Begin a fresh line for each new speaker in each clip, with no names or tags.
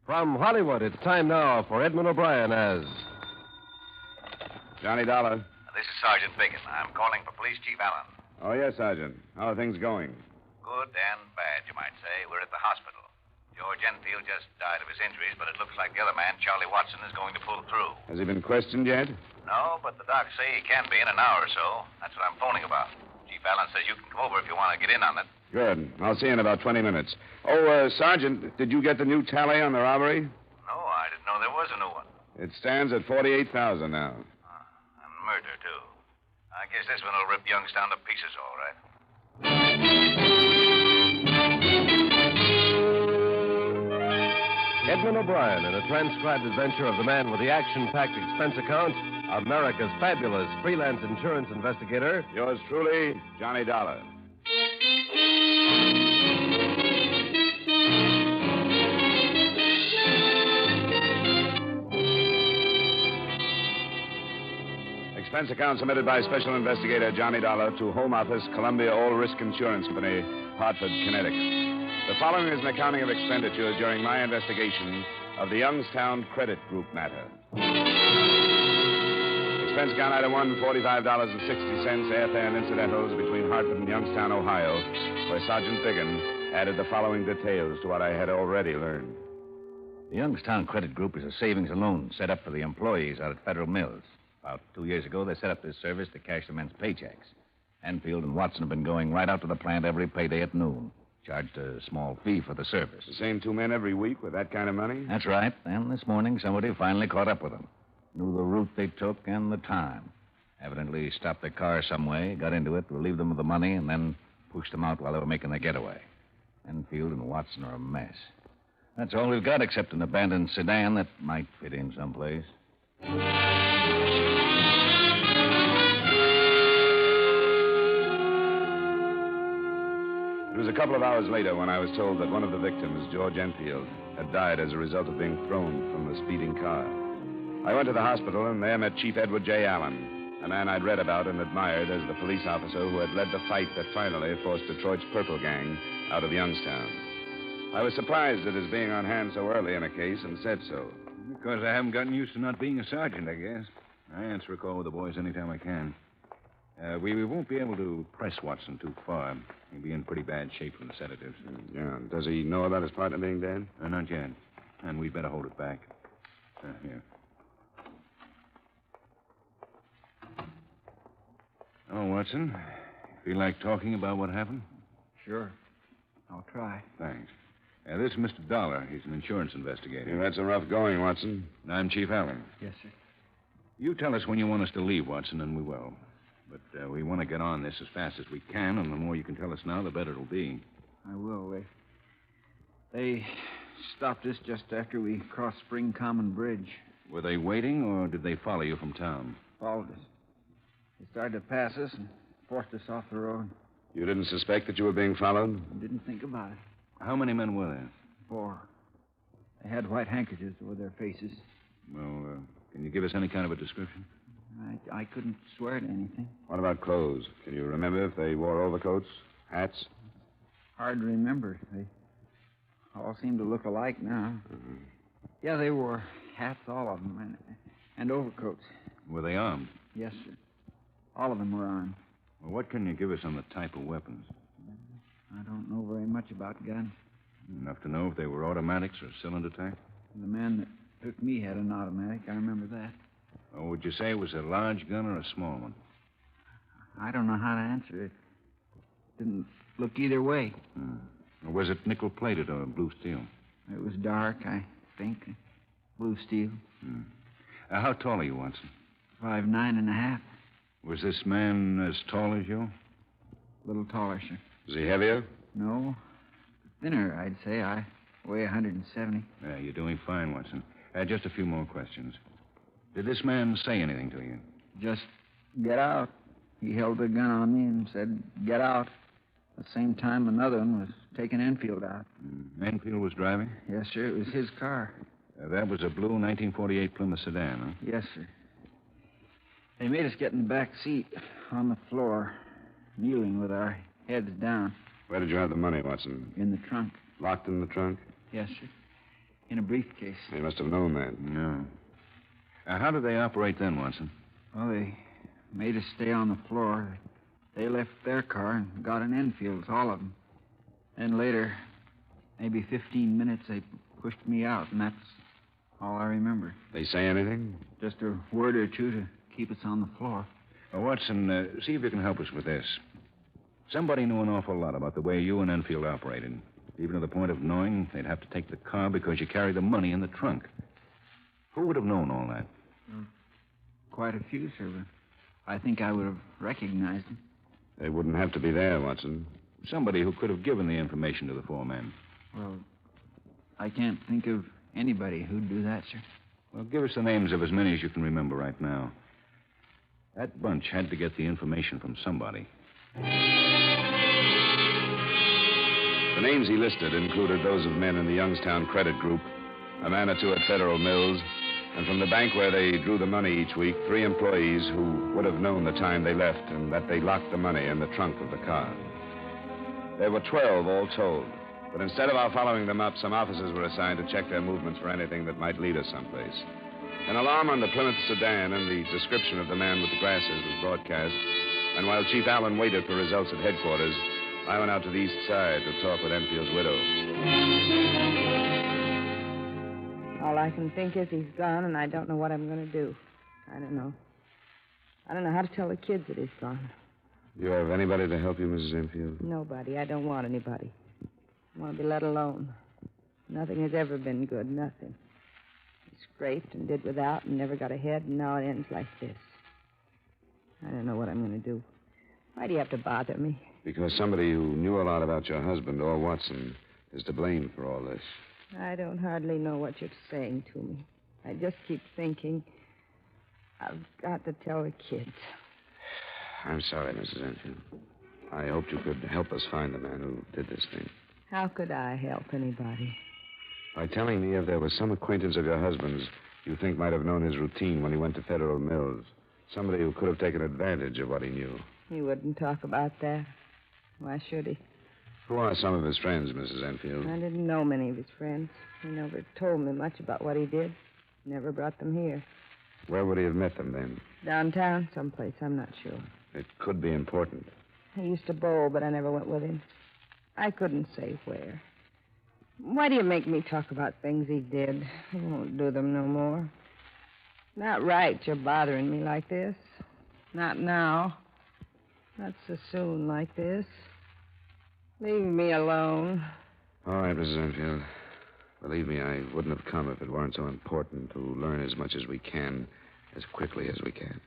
From Hollywood, it's time now for Edmond O'Brien as...
Johnny Dollar.
This is Sergeant Biggin. I'm calling for Police Chief Allen.
Oh, yes, Sergeant. How are things going?
Good and bad, you might say. We're at the hospital. George Enfield just died of his injuries, but it looks like the other man, Charlie Watson, is going to pull through.
Has he been questioned yet?
No, but the docs say he can be in an hour or so. That's what I'm phoning about. Chief Allen says you can come over if you want to get in on it.
Good. I'll see you in about 20 minutes. Oh, Sergeant, did you get the new tally on the robbery?
No, I didn't know there was a new one.
It stands at 48,000 now.
And murder, too. I guess this one will rip Youngstown to pieces, all right.
Edmond O'Brien in a transcribed adventure of the man with the action-packed expense account, America's fabulous freelance insurance investigator.
Yours truly, Johnny Dollar. Expense account submitted by Special Investigator Johnny Dollar to Home Office, Columbia All Risk Insurance Company, Hartford, Connecticut. The following is an accounting of expenditures during my investigation of the Youngstown Credit Group matter. Expense account item 1, $45.60, airfare and incidentals between Hartford and Youngstown, Ohio, where Sergeant Biggin added the following details to what I had already learned.
The Youngstown Credit Group is a savings and loan set up for the employees out at Federal Mills. About 2 years ago, they set up this service to cash the men's paychecks. Enfield and Watson have been going right out to the plant every payday at noon. Charged a small fee for the service.
The same two men every week with that kind of money?
That's right. And this morning, somebody finally caught up with them. Knew the route they took and the time. Evidently stopped their car some way, got into it, relieved them of the money, and then pushed them out while they were making their getaway. Enfield and Watson are a mess. That's all we've got except an abandoned sedan that might fit in someplace.
It was a couple of hours later when I was told that one of the victims, George Enfield, had died as a result of being thrown from the speeding car. I went to the hospital and there met Chief Edward J. Allen, a man I'd read about and admired as the police officer who had led the fight that finally forced Detroit's Purple Gang out of Youngstown. I was surprised at his being on hand so early in a case and said so.
Because I haven't gotten used to not being a sergeant, I guess. I answer a call with the boys anytime I can. We won't be able to press Watson too far. He'll be in pretty bad shape from the sedatives.
Yeah. Does he know about his partner being dead?
Not yet. And we'd better hold it back. Here. Oh, Watson. Feel like talking about what happened?
Sure. I'll try.
Thanks. This is Mr. Dollar. He's an insurance investigator.
You've had some rough going, Watson.
And I'm Chief Allen.
Yes, sir.
You tell us when you want us to leave, Watson, and we will. But we want to get on this as fast as we can, and the more you can tell us now, the better it'll be.
I will. They stopped us just after we crossed Spring Common Bridge.
Were they waiting, or did they follow you from town?
Followed us. They started to pass us and forced us off the road.
You didn't suspect that you were being followed?
I didn't think about it.
How many men were there?
4. They had white handkerchiefs over their faces.
Well, can you give us any kind of a description?
I couldn't swear to anything.
What about clothes? Can you remember if they wore overcoats, hats?
Hard to remember. They all seem to look alike now. Mm-hmm. Yeah, they wore hats, all of them, and overcoats.
Were they armed?
Yes, sir. All of them were armed.
Well, what can you give us on the type of weapons?
I don't know very much about guns.
Enough to know if they were automatics or cylinder type?
The man that took me had an automatic. I remember that.
Oh, would you say it was a large gun or a small one?
I don't know how to answer it. Didn't look either way.
Or was it nickel-plated or blue steel?
It was dark, I think. Blue steel.
How tall are you, Watson?
5'9.5".
Was this man as tall as you?
A little taller, sir.
Was he heavier?
No. Thinner, I'd say. I weigh 170.
Yeah, you're doing fine, Watson. Just a few more questions. Did this man say anything to you?
Just get out. He held the gun on me and said, get out. At the same time, another one was taking Enfield out.
Enfield was driving?
Yes, sir. It was his car.
That was a blue 1948 Plymouth sedan, huh?
Yes, sir. They made us get in the back seat on the floor, kneeling with our heads down.
Where did you have the money, Watson?
In the trunk.
Locked in the trunk?
Yes, sir. in a briefcase.
They must have known that.
No. How did they operate then, Watson?
Well, they made us stay on the floor. They left their car and got in Enfield's, all of them. Then later, maybe 15 minutes, they pushed me out, and that's all I remember.
They say anything?
Just a word or two to keep us on the floor.
Well, Watson, see if you can help us with this. Somebody knew an awful lot about the way you and Enfield operated, even to the point of knowing they'd have to take the car because you carried the money in the trunk. Who would have known all that?
Quite a few, sir, but I think I would have recognized them.
They wouldn't have to be there, Watson.
Somebody who could have given the information to the four men.
Well, I can't think of anybody who'd do that, sir.
Well, give us the names of as many as you can remember right now. That bunch had to get the information from somebody.
The names he listed included those of men in the Youngstown credit group, a man or two at Federal Mills, and from the bank where they drew the money each week, 3 employees who would have known the time they left and that they locked the money in the trunk of the car. There were 12 all told, but instead of our following them up, some officers were assigned to check their movements for anything that might lead us someplace. An alarm on the Plymouth sedan and the description of the man with the glasses was broadcast, and while Chief Allen waited for results at headquarters, I went out to the east side to talk with Enfield's widow.
All I can think is he's gone, and I don't know what I'm going to do. I don't know how to tell the kids that he's gone.
Do you have anybody to help you, Mrs. Enfield?
Nobody. I don't want anybody. I want to be let alone. Nothing has ever been good, nothing. He scraped and did without and never got ahead, and now it ends like this. I don't know what I'm going to do. Why do you have to bother me?
Because somebody who knew a lot about your husband, or Watson, is to blame for all this.
I don't hardly know what you're saying to me. I just keep thinking, I've got to tell the kids.
I'm sorry, Mrs. Enfield. I hoped you could help us find the man who did this thing.
How could I help anybody?
By telling me if there was some acquaintance of your husband's you think might have known his routine when he went to Federal Mills. Somebody who could have taken advantage of what he knew.
He wouldn't talk about that. Why should he?
Who are some of his friends, Mrs. Enfield?
I didn't know many of his friends. He never told me much about what he did. Never brought them here.
Where would he have met them then?
Downtown, someplace, I'm not sure.
It could be important.
He used to bowl, but I never went with him. I couldn't say where. Why do you make me talk about things he did? I won't do them no more. Not right you're bothering me like this. Not now. Not so soon like this. Leave me alone.
All right, Mrs. Enfield. Believe me, I wouldn't have come if it weren't so important to learn as much as we can, as quickly as we can.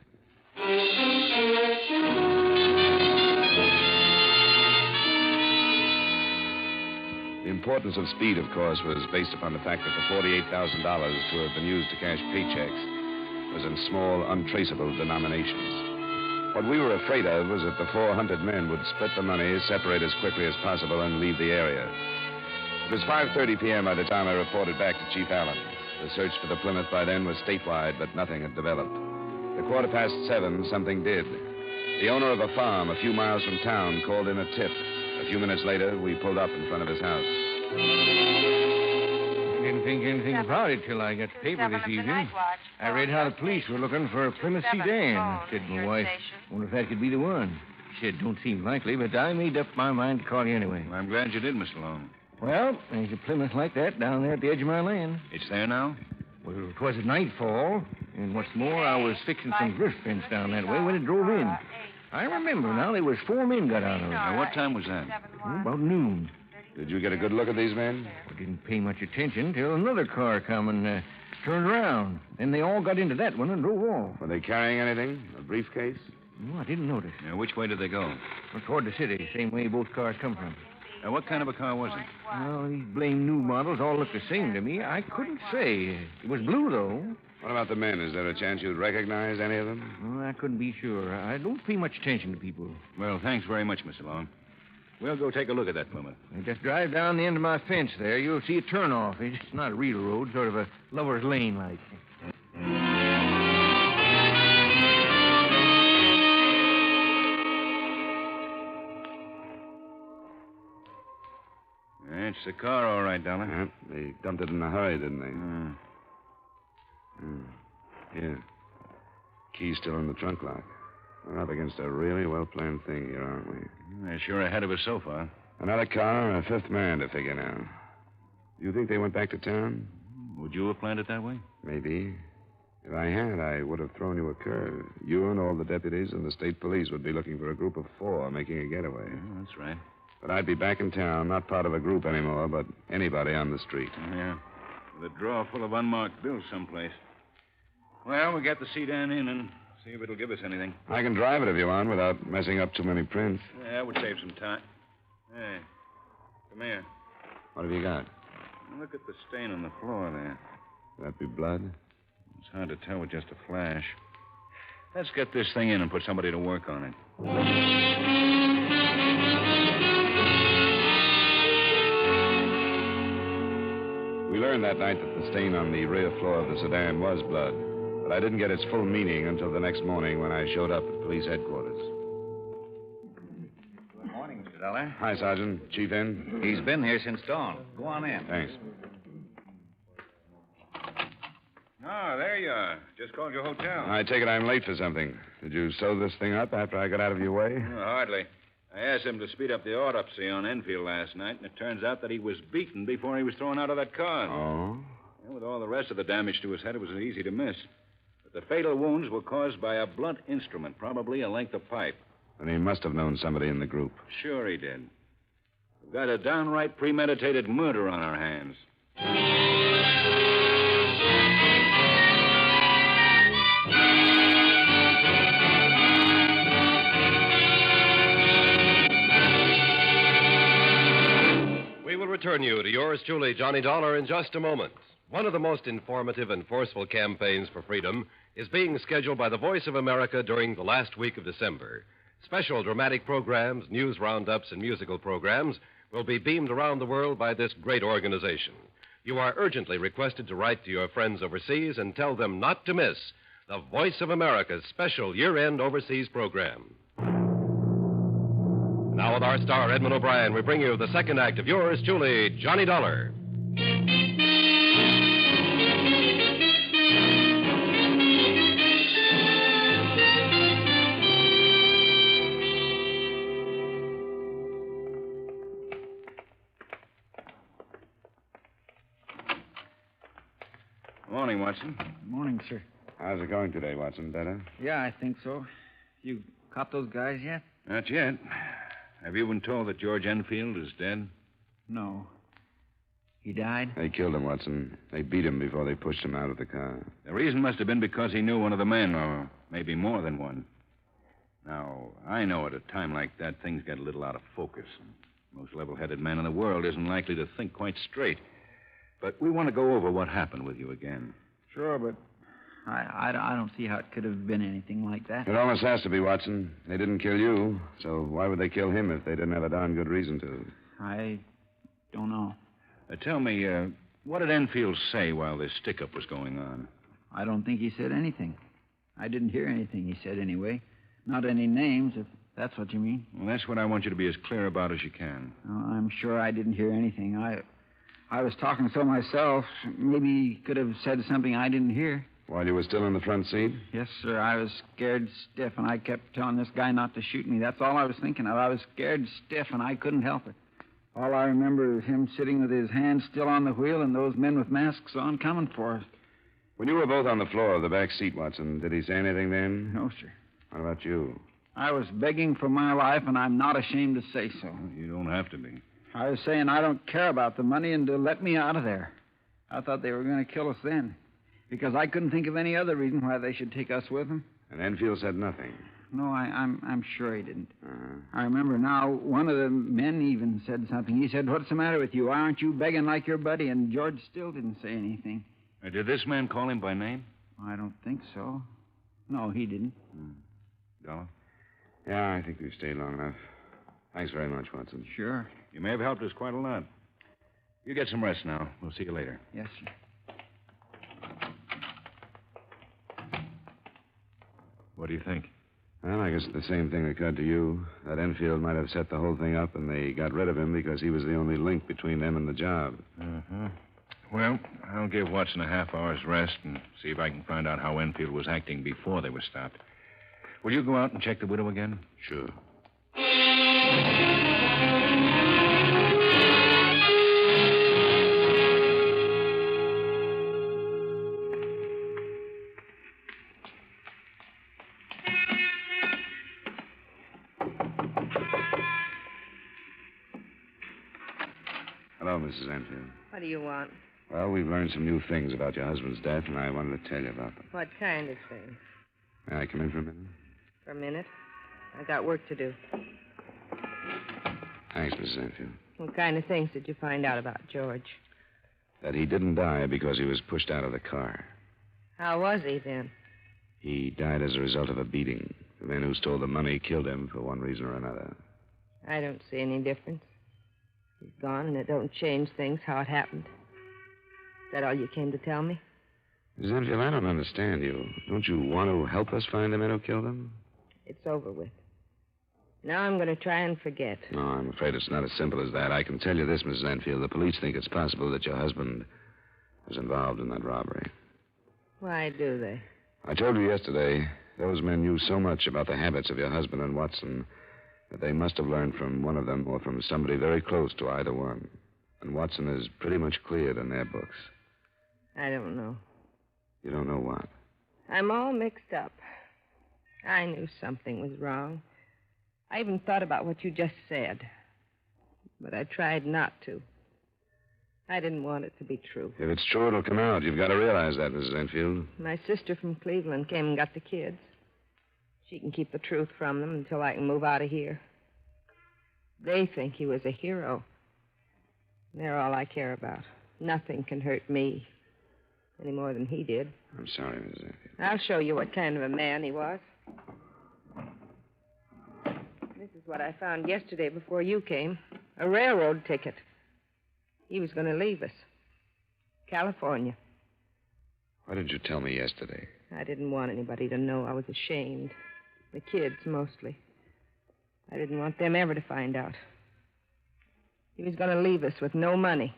The importance of speed, of course, was based upon the fact that the $48,000 to have been used to cash paychecks was in small, untraceable denominations. What we were afraid of was that the 400 men would split the money, separate as quickly as possible, and leave the area. It was 5:30 p.m. by the time I reported back to Chief Allen. The search for the Plymouth by then was statewide, but nothing had developed. At 7:15, something did. The owner of a farm a few miles from town called in a tip. A few minutes later, we pulled up in front of his house.
I didn't think anything about it till I got the paper this evening. I read how the police were looking for a Plymouth sedan. I said to my wife, wonder if that could be the one. She said, don't seem likely, but I made up my mind to call you anyway.
Well, I'm glad you did, Mr. Long.
Well, there's a Plymouth like that down there at the edge of my land.
It's there now?
Well, it was at nightfall, and what's more, I was fixing some drift fence down that way when it drove in. I remember now, there was 4 men got out of it.
Now, what time was that?
About noon.
Did you get a good look at these men?
I didn't pay much attention till another car come and turned around. Then they all got into that one and drove off.
Were they carrying anything? A briefcase?
No, I didn't notice.
Now, which way did they go?
Well, toward the city, same way both cars come from.
Now, what kind of a car was it?
Well, these blame new models all look the same to me. I couldn't say. It was blue, though.
What about the men? Is there a chance you'd recognize any of them?
Well, I couldn't be sure. I don't pay much attention to people.
Well, thanks very much, Mr. Long. We'll go take a look at that Plymouth.
Just drive down the end of my fence there. You'll see a turnoff. It's not a real road, sort of a lover's lane like.
That's It's the car, all right, Dollar.
Yeah, they dumped it in a hurry, didn't they? Here. Key's still in the trunk lock. We're up against a really well-planned thing here, aren't we?
They're sure ahead of us so far.
Another car and a fifth man to figure now. You think they went back to town?
Would you have planned it that way?
Maybe. If I had, I would have thrown you a curve. You and all the deputies and the state police would be looking for a group of 4 making a getaway.
Yeah, that's right.
But I'd be back in town, not part of a group anymore, but anybody on the street.
Yeah. With a drawer full of unmarked bills someplace. Well, we got the sedan in and see if it'll give us anything.
I can drive it if you want without messing up too many prints.
Yeah, that would save some time. Hey, come here.
What have you got?
Look at the stain on the floor there.
Would that be blood?
It's hard to tell with just a flash. Let's get this thing in and put somebody to work on it.
We learned that night that the stain on the rear floor of the sedan was blood, but I didn't get its full meaning until the next morning when I showed up at police headquarters.
Good morning, Mr. Dollar.
Hi, Sergeant. Chief in?
He's been here since dawn. Go on in.
Thanks.
Oh, there you are. Just called your hotel.
I take it I'm late for something. Did you sew this thing up after I got out of your way?
Oh, hardly. I asked him to speed up the autopsy on Enfield last night, and it turns out that he was beaten before he was thrown out of that car.
Oh?
And with all the rest of the damage to his head, it was easy to miss. But the fatal wounds were caused by a blunt instrument, probably a length of pipe.
And he must have known somebody in the group.
Sure he did. We've got a downright premeditated murder on our hands.
We will return you to yours truly, Johnny Dollar, in just a moment. One of the most informative and forceful campaigns for freedom is being scheduled by the Voice of America during the last week of December. Special dramatic programs, news roundups, and musical programs will be beamed around the world by this great organization. You are urgently requested to write to your friends overseas and tell them not to miss the Voice of America's special year-end overseas program. Now, with our star, Edmond O'Brien, we bring you the second act of yours truly, Johnny Dollar.
Morning, Watson.
Morning, sir.
How's it going today, Watson? Better?
Yeah, I think so. You caught those guys yet?
Not yet. Have you been told that George Enfield is dead?
No. He died?
They killed him, Watson. They beat him before they pushed him out of the car.
The reason must have been because he knew one of the men, or maybe more than one. Now, I know at a time like that, things get a little out of focus. Most level-headed man in the world isn't likely to think quite straight. But we want to go over what happened with you again.
Sure, but I don't see how it could have been anything like that.
It almost has to be, Watson. They didn't kill you, so why would they kill him if they didn't have a darn good reason to?
I don't know.
Tell me, what did Enfield say while this stick-up was going on?
I don't think he said anything. I didn't hear anything he said anyway. Not any names, if that's what you mean.
Well, that's what I want you to be as clear about as you can.
Oh, I'm sure I didn't hear anything. I was talking so myself. Maybe he could have said something I didn't hear.
While you were still in the front seat?
Yes, sir. I was scared stiff, and I kept telling this guy not to shoot me. That's all I was thinking of. I was scared stiff, and I couldn't help it. All I remember is him sitting with his hands still on the wheel and those men with masks on coming for us.
When you were both on the floor of the back seat, Watson, did he say anything then?
No, sir.
What about you?
I was begging for my life, and I'm not ashamed to say so.
Well, you don't have to be.
I was saying I don't care about the money and to let me out of there. I thought they were going to kill us then, because I couldn't think of any other reason why they should take us with them.
And Enfield said nothing?
No, I'm sure he didn't.
Uh-huh.
I remember now, one of the men even said something. He said, "What's the matter with you? Why aren't you begging like your buddy?" And George still didn't say anything.
Did this man call him by name?
I don't think so. No, he didn't.
Dollar?
Yeah, I think we've stayed long enough. Thanks very much, Watson.
Sure.
You may have helped us quite a lot. You get some rest now. We'll see you later.
Yes, sir.
What do you think?
Well, I guess the same thing occurred to you. That Enfield might have set the whole thing up, and they got rid of him because he was the only link between them and the job.
Uh-huh. Well, I'll give Watson a half hour's rest and see if I can find out how Enfield was acting before they were stopped. Will you go out and check the widow again?
Sure. Hello, Mrs. Enfield.
What do you want?
Well, we've learned some new things about your husband's death, and I wanted to tell you about them.
What kind of thing?
May I come in for a minute?
For a minute? I got work to do.
Thanks, Mrs. Enfield.
What kind of things did you find out about George?
That he didn't die because he was pushed out of the car.
How was he then?
He died as a result of a beating. The man who stole the money killed him for one reason or another.
I don't see any difference. He's gone, and it don't change things how it happened. Is that all you came to tell me?
Mrs. Enfield, I don't understand you. Don't you want to help us find the man who killed him?
It's over with. Now I'm going to try and forget.
No, I'm afraid it's not as simple as that. I can tell you this, Mrs. Enfield. The police think it's possible that your husband was involved in that robbery.
Why do they?
I told you yesterday, those men knew so much about the habits of your husband and Watson that they must have learned from one of them or from somebody very close to either one. And Watson is pretty much cleared in their books.
I don't know.
You don't know what?
I'm all mixed up. I knew something was wrong. I even thought about what you just said. But I tried not to. I didn't want it to be true.
If it's true, it'll come out. You've got to realize that, Mrs. Enfield.
My sister from Cleveland came and got the kids. She can keep the truth from them until I can move out of here. They think he was a hero. They're all I care about. Nothing can hurt me any more than he did.
I'm sorry, Mrs. Enfield.
I'll show you what kind of a man he was. This is what I found yesterday before you came. A railroad ticket. He was going to leave us. California.
Why didn't you tell me yesterday?
I didn't want anybody to know. I was ashamed. The kids, mostly. I didn't want them ever to find out. He was going to leave us with no money,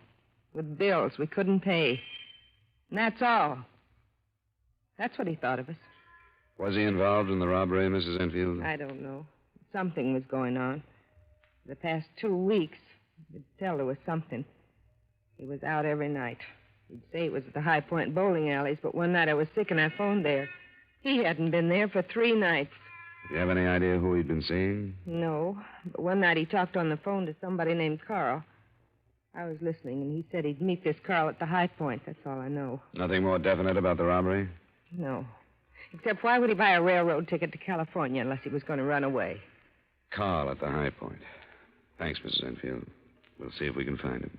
with bills we couldn't pay. And that's all. That's what he thought of us.
Was he involved in the robbery, Mrs. Enfield?
I don't know. Something was going on. The past 2 weeks, you'd tell there was something. He was out every night. He'd say it was at the High Point bowling alleys, but one night I was sick and I phoned there. He hadn't been there for 3 nights.
Do you have any idea who he'd been seeing?
No, but one night he talked on the phone to somebody named Carl. I was listening, and he said he'd meet this Carl at the High Point. That's all I know.
Nothing more definite about the robbery?
No. Except why would he buy a railroad ticket to California unless he was going to run away?
Carl at the High Point. Thanks, Mrs. Enfield. We'll see if we can find him.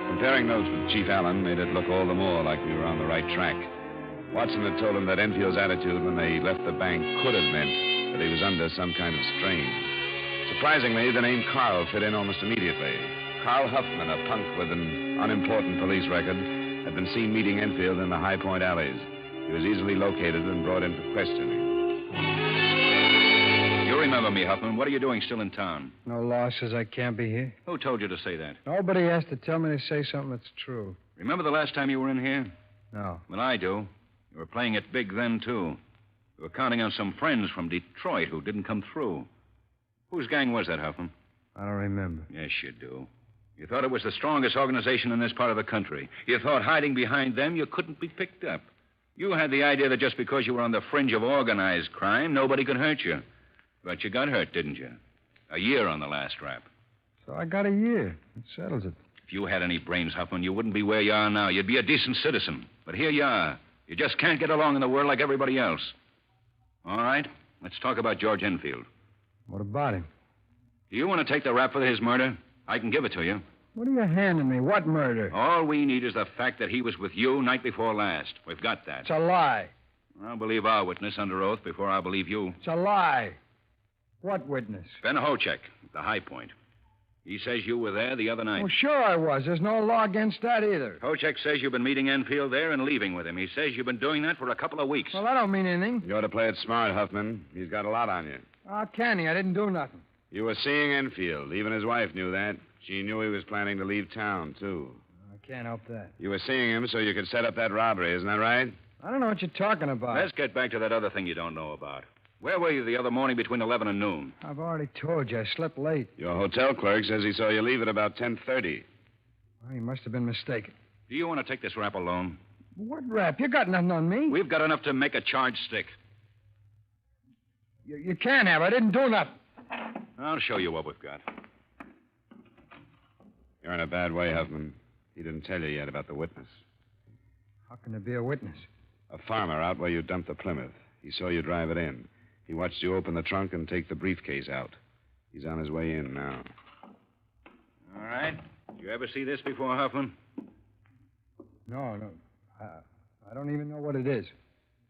Comparing notes with Chief Allen made it look all the more like we were on the right track. Watson had told him that Enfield's attitude when they left the bank could have meant that he was under some kind of strain. Surprisingly, the name Carl fit in almost immediately. Carl Huffman, a punk with an unimportant police record, had been seen meeting Enfield in the High Point alleys. He was easily located and brought in for questioning.
You remember me, Huffman. What are you doing still in town?
No law says I can't be here.
Who told you to say that?
Nobody has to tell me to say something that's true.
Remember the last time you were in here?
No.
Well, I do. You were playing it big then, too. You were counting on some friends from Detroit who didn't come through. Whose gang was that, Huffman?
I don't remember.
Yes, you do. You thought it was the strongest organization in this part of the country. You thought hiding behind them you couldn't be picked up. You had the idea that just because you were on the fringe of organized crime, nobody could hurt you. But you got hurt, didn't you? A year on the last rap.
So I got a year. It settles it.
If you had any brains, Huffman, you wouldn't be where you are now. You'd be a decent citizen. But here you are. You just can't get along in the world like everybody else. All right, let's talk about George Enfield.
What about him?
Do you want to take the rap for his murder? I can give it to you.
What are you handing me? What murder?
All we need is the fact that he was with you night before last. We've got that.
It's a lie.
I'll believe our witness under oath before I believe you.
It's a lie. What witness?
Ben Hochek, at the High Point. He says you were there the other night.
Well, sure I was. There's no law against that either.
Kochek says you've been meeting Enfield there and leaving with him. He says you've been doing that for a couple of weeks.
Well, that don't mean anything.
You ought to play it smart, Huffman. He's got a lot on you.
How can he? I didn't do nothing.
You were seeing Enfield. Even his wife knew that. She knew he was planning to leave town, too.
I can't help that.
You were seeing him so you could set up that robbery, isn't that right?
I don't know what you're talking about.
Let's get back to that other thing you don't know about. Where were you the other morning between 11 and noon?
I've already told you. I slept late.
Your hotel clerk says he saw you leave at about 10:30.
Well, he must have been mistaken.
Do you want to take this rap alone?
What rap? You got nothing on me.
We've got enough to make a charge stick.
You can't have. I didn't do nothing.
I'll show you what we've got.
You're in a bad way, Huffman. He didn't tell you yet about the witness.
How can there be a witness?
A farmer out where you dumped the Plymouth. He saw you drive it in. He watched you open the trunk and take the briefcase out. He's on his way in now.
All right. Did you ever see this before, Huffman?
No. I don't even know what it is.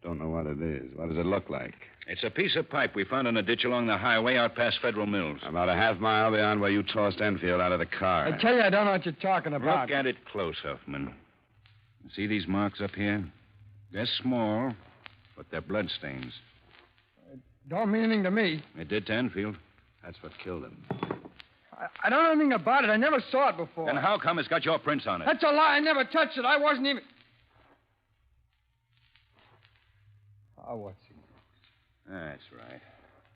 Don't know what it is. What does it look like?
It's a piece of pipe we found in a ditch along the highway out past Federal Mills.
About a half mile beyond where you tossed Enfield out of the car.
I tell you, I don't know what you're talking about.
Look at it close, Huffman. See these marks up here? They're small, but they're bloodstains.
Don't mean anything to me.
It did to Enfield.
That's what killed him.
I don't know anything about it. I never saw it before.
Then how come it's got your prints on it?
That's a lie. I never touched it. I wasn't even... Oh, what's he?
That's right.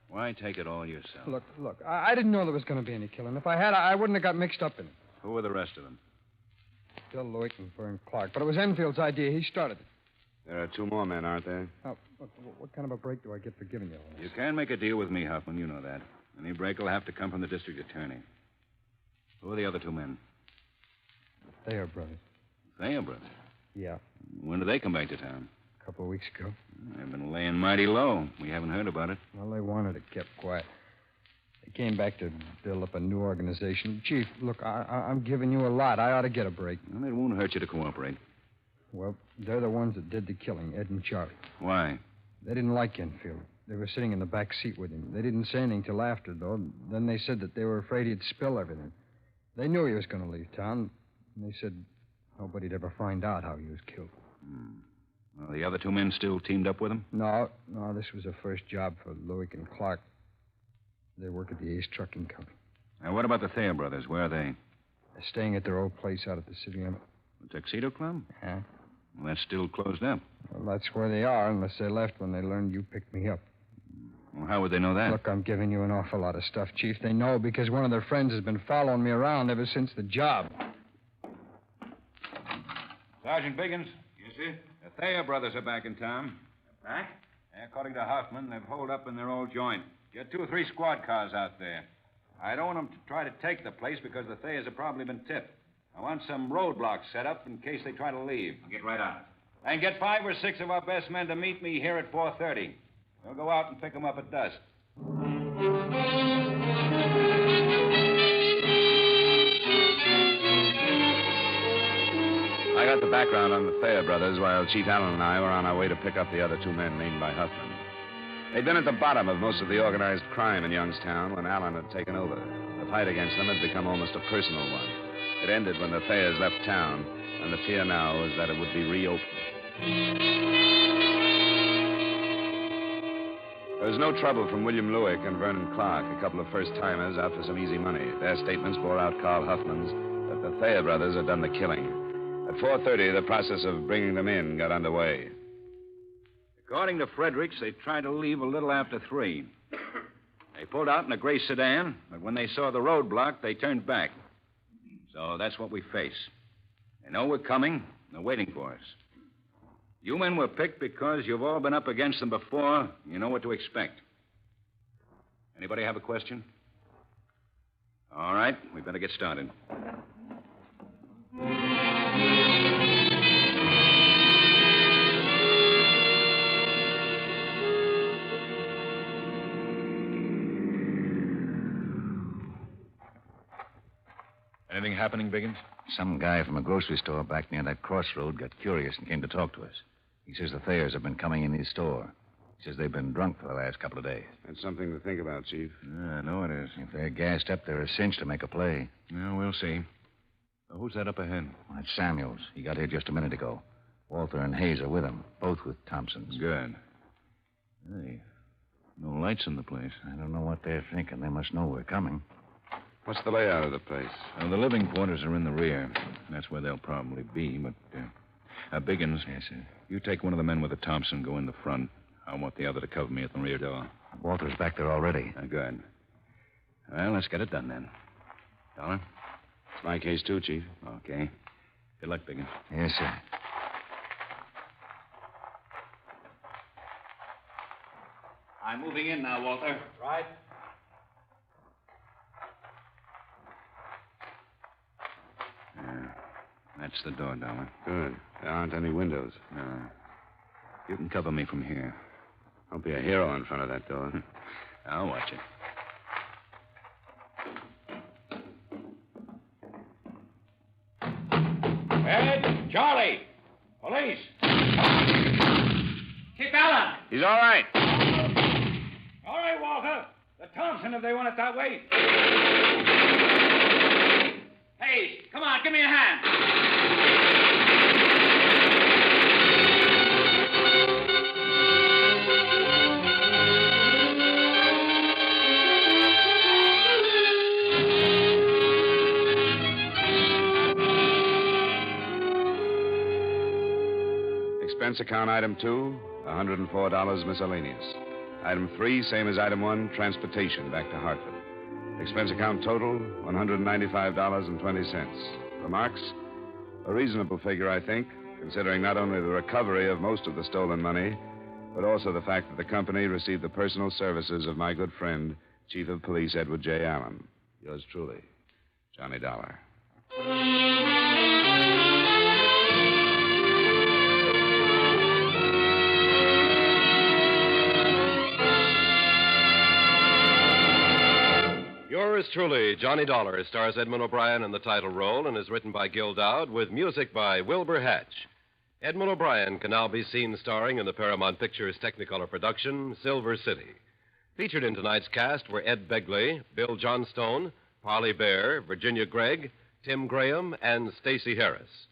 Why take it all yourself?
Look, I didn't know there was going to be any killing. If I had, I wouldn't have got mixed up in it.
Who were the rest of them?
Bill Lewick and Vern Clark. But it was Enfield's idea. He started it.
There are two more men, aren't there?
Now, look, what kind of a break do I get for giving you all this?
You can make a deal with me, Huffman. You know that. Any break will have to come from the district attorney. Who are the other two men?
Thayer brothers.
Thayer brothers?
Yeah.
When did they come back to town?
A couple of weeks ago.
They've been laying mighty low. We haven't heard about it.
Well, they wanted it kept quiet. They came back to build up a new organization. Chief, look, I'm giving you a lot. I ought to get a break.
Well, it won't hurt you to cooperate.
Well, they're the ones that did the killing, Ed and Charlie.
Why?
They didn't like Enfield. They were sitting in the back seat with him. They didn't say anything till after, though. Then they said that they were afraid he'd spill everything. They knew he was going to leave town, and they said nobody'd ever find out how he was killed.
Well, the other two men still teamed up with him?
No, this was a first job for Lewick and Clark. They work at the Ace Trucking Company.
Now, what about the Thayer brothers? Where are they?
They're staying at their old place out at the city limit.
The Tuxedo Club?
Huh?
Well, that's still closed up.
Well, that's where they are, unless they left when they learned you picked me up.
Well, how would they know that?
Look, I'm giving you an awful lot of stuff, Chief. They know because one of their friends has been following me around ever since the job.
Sergeant Biggins. Yes, sir? The Thayer brothers are back in town.
Back?
According to Hoffman, they've holed up in their old joint. Get 2 or 3 squad cars out there. I don't want them to try to take the place because the Thayers have probably been tipped. I want some roadblocks set up in case they try to leave.
I'll get right on it.
And get 5 or 6 of our best men to meet me here at 4:30. We'll go out and pick them up at dusk.
I got the background on the Thayer brothers while Chief Allen and I were on our way to pick up the other two men named by Huffman. They'd been at the bottom of most of the organized crime in Youngstown when Allen had taken over. The fight against them had become almost a personal one. It ended when the Thayers left town, and the fear now was that it would be reopened. There was no trouble from William Lewick and Vernon Clark, a couple of first-timers out for some easy money. Their statements bore out Carl Huffman's that the Thayer brothers had done the killing. At 4:30, the process of bringing them in got underway.
According to Fredericks, they tried to leave a little after 3. They pulled out in a gray sedan, but when they saw the roadblock, they turned back. So that's what we face. They know we're coming. They're waiting for us. You men were picked because you've all been up against them before. You know what to expect. Anybody have a question? All right, we better get started.
Anything happening, Biggins?
Some guy from a grocery store back near that crossroad got curious and came to talk to us. He says the Thayers have been coming in his store. He says they've been drunk for the last couple of days.
That's something to think about, Chief.
Yeah, I know it is.
If they're gassed up, they're a cinch to make a play.
Yeah, we'll see. Who's that up ahead?
That's Samuels. He got here just a minute ago. Walter and Hayes are with him, both with Thompsons.
Good. Hey, no lights in the place.
I don't know what they're thinking. They must know we're coming.
What's the layout of the place?
The living quarters are in the rear. That's where they'll probably be, but... Biggins.
Yes, sir.
You take one of the men with the Thompson, go in the front. I want the other to cover me at the rear door.
Walter's back there already.
Good. Well, let's get it done then. Dollar?
It's my case, too, Chief.
Okay. Good luck, Biggins.
Yes, sir. I'm moving in now, Walter.
Right.
Yeah. That's the door, Dollar.
Good. There aren't any windows.
No. You can cover me from here.
Don't be a hero in front of that door.
I'll watch it.
Ed, Charlie, police. Keep Allen.
He's all right.
All right, Walter. The Thompson, if they want it that way. Hey, come on, give me a hand.
Expense account item 2, $104 miscellaneous. Item 3, same as item 1, transportation back to Hartford. Expense account total, $195.20. Remarks? A reasonable figure, I think, considering not only the recovery of most of the stolen money, but also the fact that the company received the personal services of my good friend, Chief of Police Edward J. Allen. Yours truly, Johnny Dollar.
Yours truly, Johnny Dollar, stars Edmond O'Brien in the title role and is written by Gil Dowd with music by Wilbur Hatch. Edmond O'Brien can now be seen starring in the Paramount Pictures Technicolor production, Silver City. Featured in tonight's cast were Ed Begley, Bill Johnstone, Parley Bear, Virginia Gregg, Tim Graham, and Stacey Harris.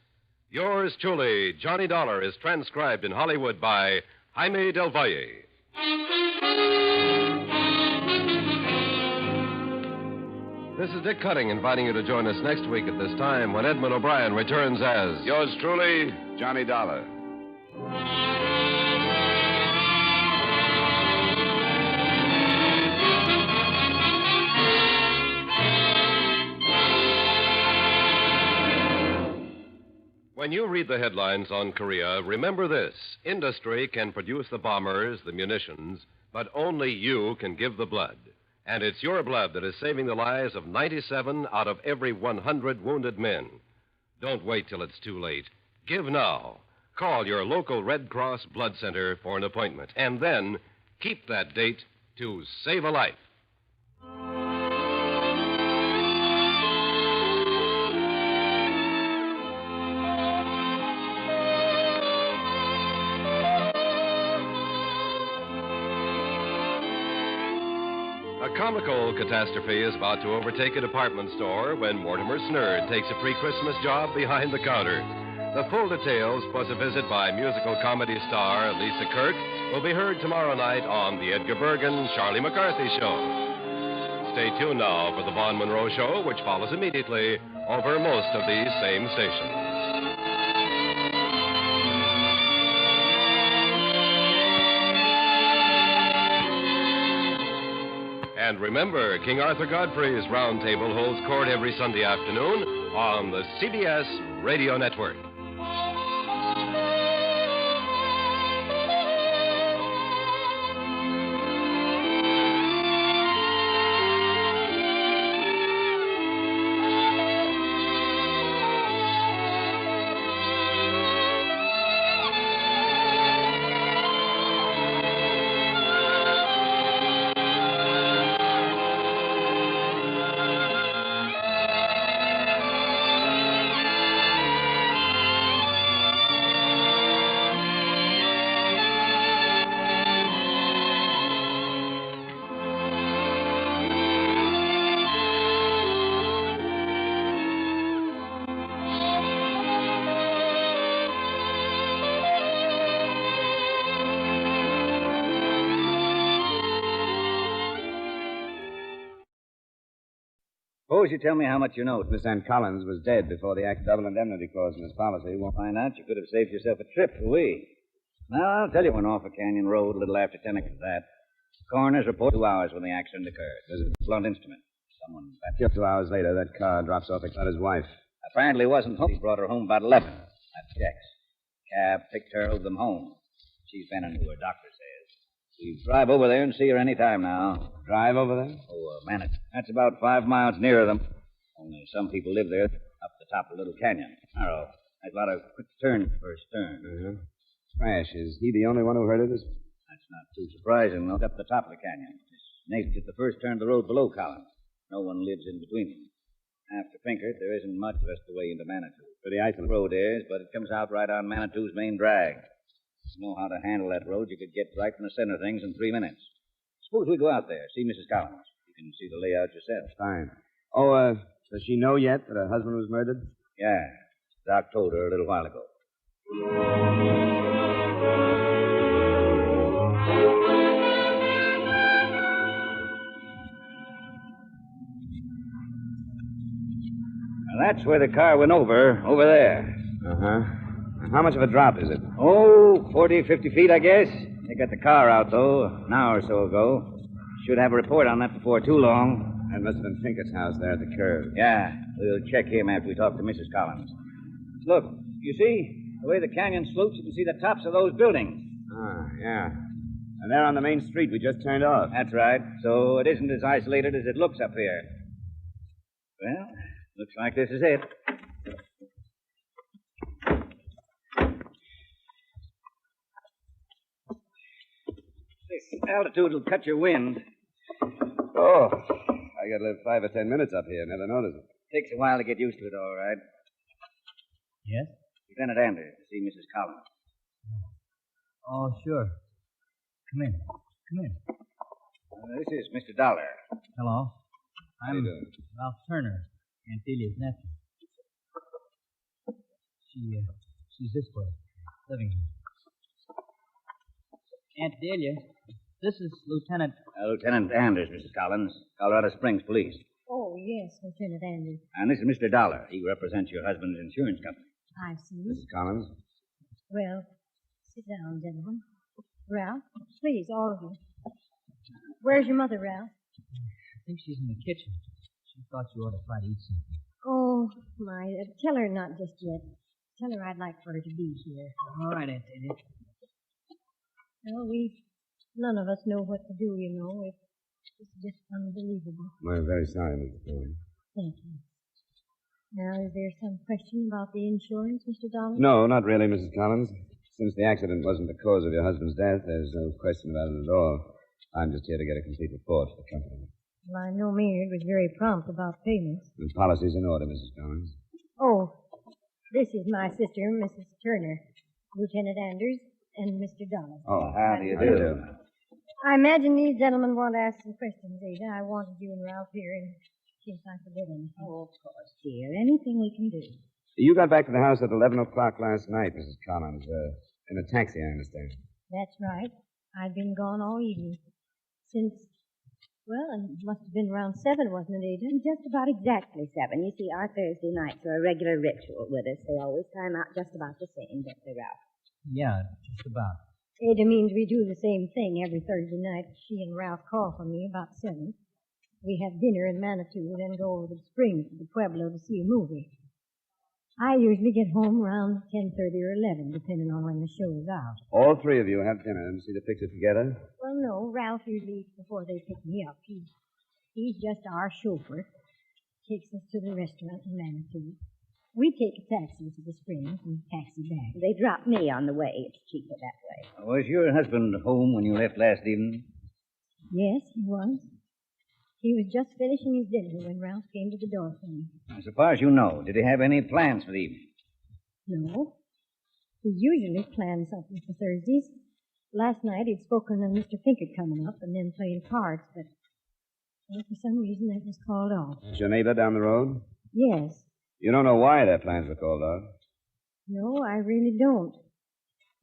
Yours truly, Johnny Dollar, is transcribed in Hollywood by Jaime Del Valle. This is Dick Cutting inviting you to join us next week at this time when Edmond O'Brien returns as...
Yours truly, Johnny Dollar.
When you read the headlines on Korea, remember this. Industry can produce the bombers, the munitions, but only you can give the blood. And it's your blood that is saving the lives of 97 out of every 100 wounded men. Don't wait till it's too late. Give now. Call your local Red Cross Blood Center for an appointment. And then keep that date to save a life. A comical catastrophe is about to overtake a department store when Mortimer Snerd takes a pre-Christmas job behind the counter. The full details, plus a visit by musical comedy star Lisa Kirk, will be heard tomorrow night on the Edgar Bergen, Charlie McCarthy Show. Stay tuned now for the Vaughn Monroe Show, which follows immediately over most of these same stations. And remember, King Arthur Godfrey's Round Table holds court every Sunday afternoon on the CBS Radio Network.
Suppose you tell me how much you know.
Miss Ann Collins was dead before the act double indemnity clause in his policy.
We'll find out. You could have saved yourself a trip for we. Now, I'll tell you when off a canyon road a little after 10 o'clock. That. Coroner's report 2 hours when the accident occurred. There's a blunt instrument. Someone...
2 hours later, that car drops off at his wife.
Apparently wasn't home. He brought her home about 11. That's Jack's. Cab picked her, drove them home. She's been into her, doctor says. We drive over there and see her any time now.
Drive over there?
Oh, a minute. That's about 5 miles nearer them. Only some people live there up the top of the little canyon. Narrow. There's a lot of quick turns first turn.
Uh-huh. Crash. Is he the only one who heard of this?
That's not too surprising, though. Up the top of the canyon. His neighbors at the first turn of the road below Collins. No one lives in between them. After Pinkert, there isn't much the rest of the way into Manitou. Pretty isolated road is, but it comes out right on Manitou's main drag. If you know how to handle that road, you could get right in the center of things in 3 minutes. Suppose we go out there, see Mrs. Collins. You can see the layout yourself.
Fine. Oh, does she know yet that her husband was murdered?
Yeah. Doc told her a little while ago. Now, that's where the car went over there.
Uh-huh. How much of a drop is it?
Oh, 40, 50 feet, I guess. They got the car out, though, an hour or so ago. Should have a report on that before too long.
That must have been Pinkert's house there at the curve.
Yeah, we'll check him after we talk to Mrs. Collins. Look, you see? The way the canyon slopes, you can see the tops of those buildings.
Ah, yeah. And they're on the main street we just turned off.
That's right. So it isn't as isolated as it looks up here. Well, looks like this is it. This altitude will cut your wind.
Oh, I got to live 5 or 10 minutes up here. Never noticed it.
Takes a while to get used to it, all right.
Yes?
Lieutenant Anders, to see Mrs. Collins.
Oh, sure. Come in. Come in.
This is Mr. Dollar.
Hello.
How you doing?
Ralph Turner, Aunt Delia's nephew. She's this way, living here. Aunt Delia, this is Lieutenant...
Lieutenant Anders, Mrs. Collins, Colorado Springs Police.
Oh, yes, Lieutenant Anders.
And this is Mr. Dollar. He represents your husband's insurance company.
I see.
Mrs. Collins?
Well, sit down, gentlemen. Ralph, please, all of you. Where's your mother, Ralph?
I think she's in the kitchen. She thought you ought to try to eat something.
Oh, my. Tell her not just yet. Tell her I'd like for her to be here.
All right, Aunt Delia.
Well, none of us know what to do, you know. It's just unbelievable.
We're very sorry, Mrs. Collins.
Thank you. Now, is there some question about the insurance, Mr. Dollar?
No, not really, Mrs. Collins. Since the accident wasn't the cause of your husband's death, there's no question about it at all. I'm just here to get a complete report for the company.
Well, I know Maynard was very prompt about payments.
The policy's in order, Mrs. Collins.
Oh, this is my sister, Mrs. Turner, Lieutenant Anders, and Mr. Dollar.
Oh,
how do you do?
I imagine these gentlemen want to ask some questions, Ada. I wanted you and Ralph here in case I forget anything.
Oh, of course, dear. Anything we can do.
You got back to the house at 11 o'clock last night, Mrs. Collins. In a taxi, I understand.
That's right. I've been gone all evening. Since, well, it must have been around 7, wasn't it, Ada?
Just about exactly 7. You see, our Thursday nights are a regular ritual with us. They always time out just about the same, don't they, Ralph?
Yeah, just about.
Ada means we do the same thing every Thursday night. She and Ralph call for me about 7. We have dinner in Manitou, then go over to the Springs to the Pueblo to see a movie. I usually get home around 10:30 or 11, depending on when the show is out.
All 3 of you have dinner and see the picture together?
Well, no, Ralph usually eats before they pick me up. He's just our chauffeur. Takes us to the restaurant in Manitou. We take a taxi to the Springs and taxi back.
They drop me on the way. It's cheaper that way.
Was your husband home when you left last evening?
Yes, he was. He was just finishing his dinner when Ralph came to the door for me.
As far as you know, did he have any plans for the evening?
No. He usually plans something for Thursdays. Last night he'd spoken of Mr. Pinkert coming up and then playing cards, but well, for some reason that was called off.
Is your neighbor down the road?
Yes.
You don't know why their plans were called off?
No, I really don't.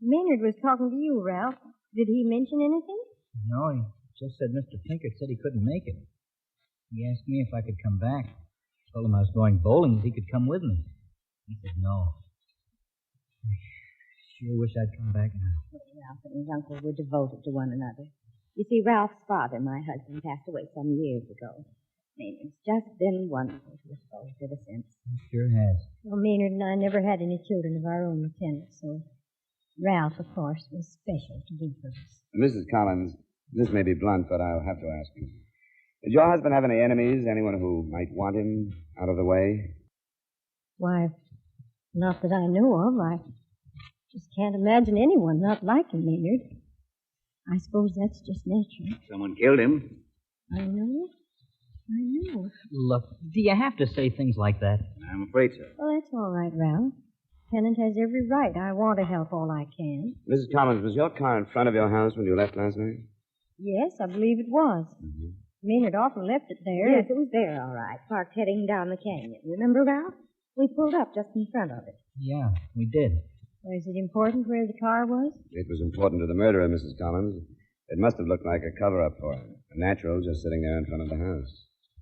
Maynard was talking to you, Ralph. Did he mention anything?
No, he just said Mr. Pinkert said he couldn't make it. He asked me if I could come back. Told him I was going bowling, if he could come with me. He said no. I sure wish I'd come back now.
Ralph and his uncle were devoted to one another. You see, Ralph's father, my husband, passed away some years ago. Maynard's just been wonderful to us both ever since.
He sure has.
Well, Maynard and I never had any children of our own, Lieutenant, so Ralph, of course, was special to both of us.
Mrs. Collins, this may be blunt, but I'll have to ask you. Did your husband have any enemies, anyone who might want him out of the way?
Why, not that I know of. I just can't imagine anyone not liking Maynard. I suppose that's just nature.
Someone killed him.
I know.
Look, do you have to say things like that?
I'm afraid so.
Well, that's all right, Ralph. Lieutenant has every right. I want to help all I can.
Mrs. Collins, was your car in front of your house when you left last night?
Yes, I believe it was.
Mm-hmm.
Maynard often left it there.
Yes, it was there, all right. Parked heading down the canyon. Remember, Ralph? We pulled up just in front of it.
Yeah, we did.
Well, is it important where the car was?
It was important to the murderer, Mrs. Collins. It must have looked like a cover-up for him. A natural just sitting there in front of the house.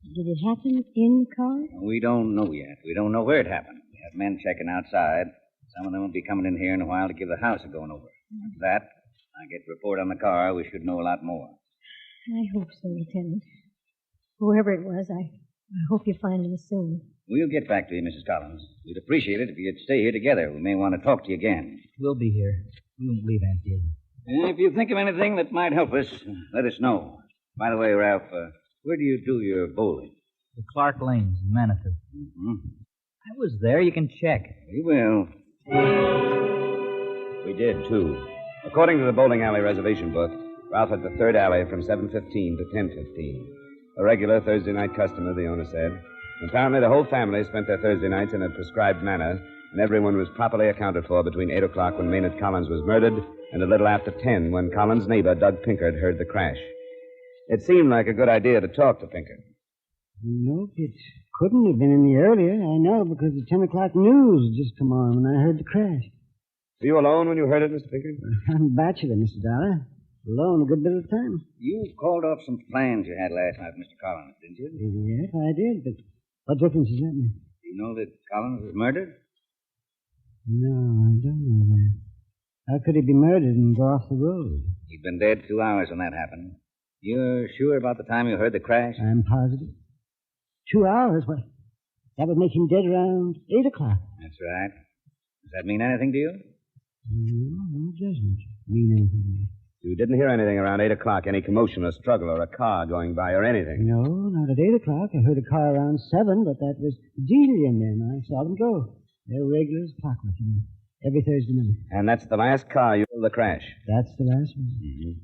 Did it happen in the car?
We don't know yet. We don't know where it happened. We have men checking outside. Some of them will be coming in here in a while to give the house a going over. After that, I get a report on the car. We should know a lot more.
I hope so, Lieutenant. Whoever it was, I hope you find him soon.
We'll get back to you, Mrs. Collins. We'd appreciate it if you'd stay here together. We may want to talk to you again.
We'll be here. We won't leave Aunt Celia.
And if you think of anything that might help us, let us know. By the way, Ralph, where do you do your bowling?
The Clark Lanes in Manitou.
Mm-hmm.
I was there. You can check.
We will.
We did, too. According to the bowling alley reservation book, Ralph had the third alley from 7:15 to 10:15. A regular Thursday night customer, the owner said. Apparently, the whole family spent their Thursday nights in a prescribed manner, and everyone was properly accounted for between 8 o'clock when Maynard Collins was murdered and a little after 10 when Collins' neighbor, Doug Pinkard, heard the crash. It seemed like a good idea to talk to Pinkard.
Nope, it couldn't have been any earlier. I know, because the 10 o'clock news had just come on when I heard the crash.
Were you alone when you heard it, Mr. Pinkard?
I'm a bachelor, Mr. Dollar. Alone a good bit of the time.
You called off some plans you had last night, Mr. Collins, didn't you?
Yes, I did, but what difference does that make?
Do you know that Collins was murdered?
No, I don't know that. How could he be murdered and go off the road?
He'd been dead 2 hours when that happened. You're sure about the time you heard the crash?
I'm positive. 2 hours? What? That would make him dead around 8 o'clock.
That's right. Does that mean anything to you?
No, it doesn't mean anything to me.
You didn't hear anything around 8 o'clock, any commotion or struggle or a car going by or anything?
No, not at 8 o'clock. I heard a car around 7, but that was Delia and them. I saw them go. They're regular as clockwork, you know, every Thursday night.
And that's the last car you heard the crash?
That's the last one.
Mm-hmm.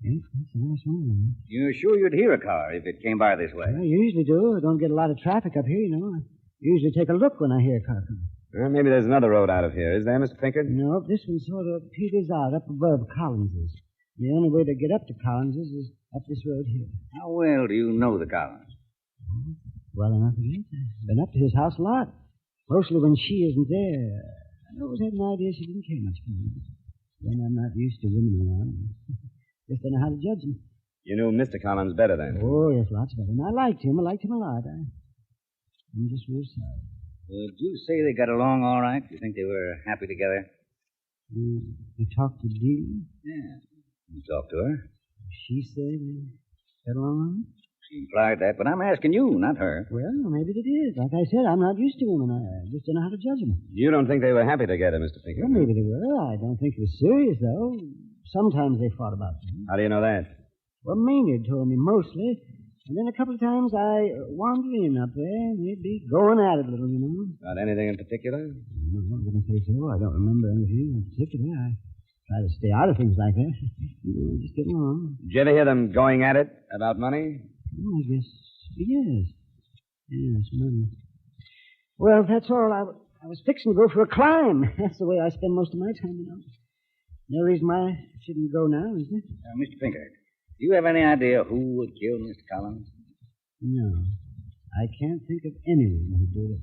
Yes, that's the last one.
You're sure you'd hear a car if it came by this way?
I usually do. I don't get a lot of traffic up here, you know. I usually take a look when I hear a car coming.
Well, maybe there's another road out of here. Is there, Mr. Pinkard?
No, this one sort of peters out up above Collins's. The only way to get up to Collins's is up this road here.
How well do you know the Collins?
Well enough, I guess. I've been up to his house a lot. Mostly when she isn't there. I always had an idea she didn't care much for me. Then I'm not used to women around. Just don't know how to judge them.
You knew Mr. Collins better then?
Oh, yes, lots better. And I liked him. I liked him a lot. I'm just real sorry.
Would you say they got along all right? Do you think they were happy together?
You talked to Dee?
Yeah. You talked to her?
She said they got along?
She implied that, but I'm asking you, not her.
Well, maybe they did. Like I said, I'm not used to women. I just don't know how to judge them.
You don't think they were happy together, Mr. Pinkard?
Well, maybe they were. I don't think it was serious, though. Sometimes they fought about things.
How do you know that?
Well, Maynard told me mostly. And then a couple of times I wandered in up there, and they'd be going at it a little, you know.
About anything in particular?
No, I wouldn't say so. I don't remember anything in particular. I try to stay out of things like that. Just get along.
Did you ever hear them going at it about money?
Oh, I guess, yes. Yes, money. Well, that's all. I was fixing to go for a climb. That's the way I spend most of my time, you know. No reason why I shouldn't go now, is there?
Mr. Pinkard, do you have any idea who would kill Mr. Collins?
No. I can't think of anyone who'd do it.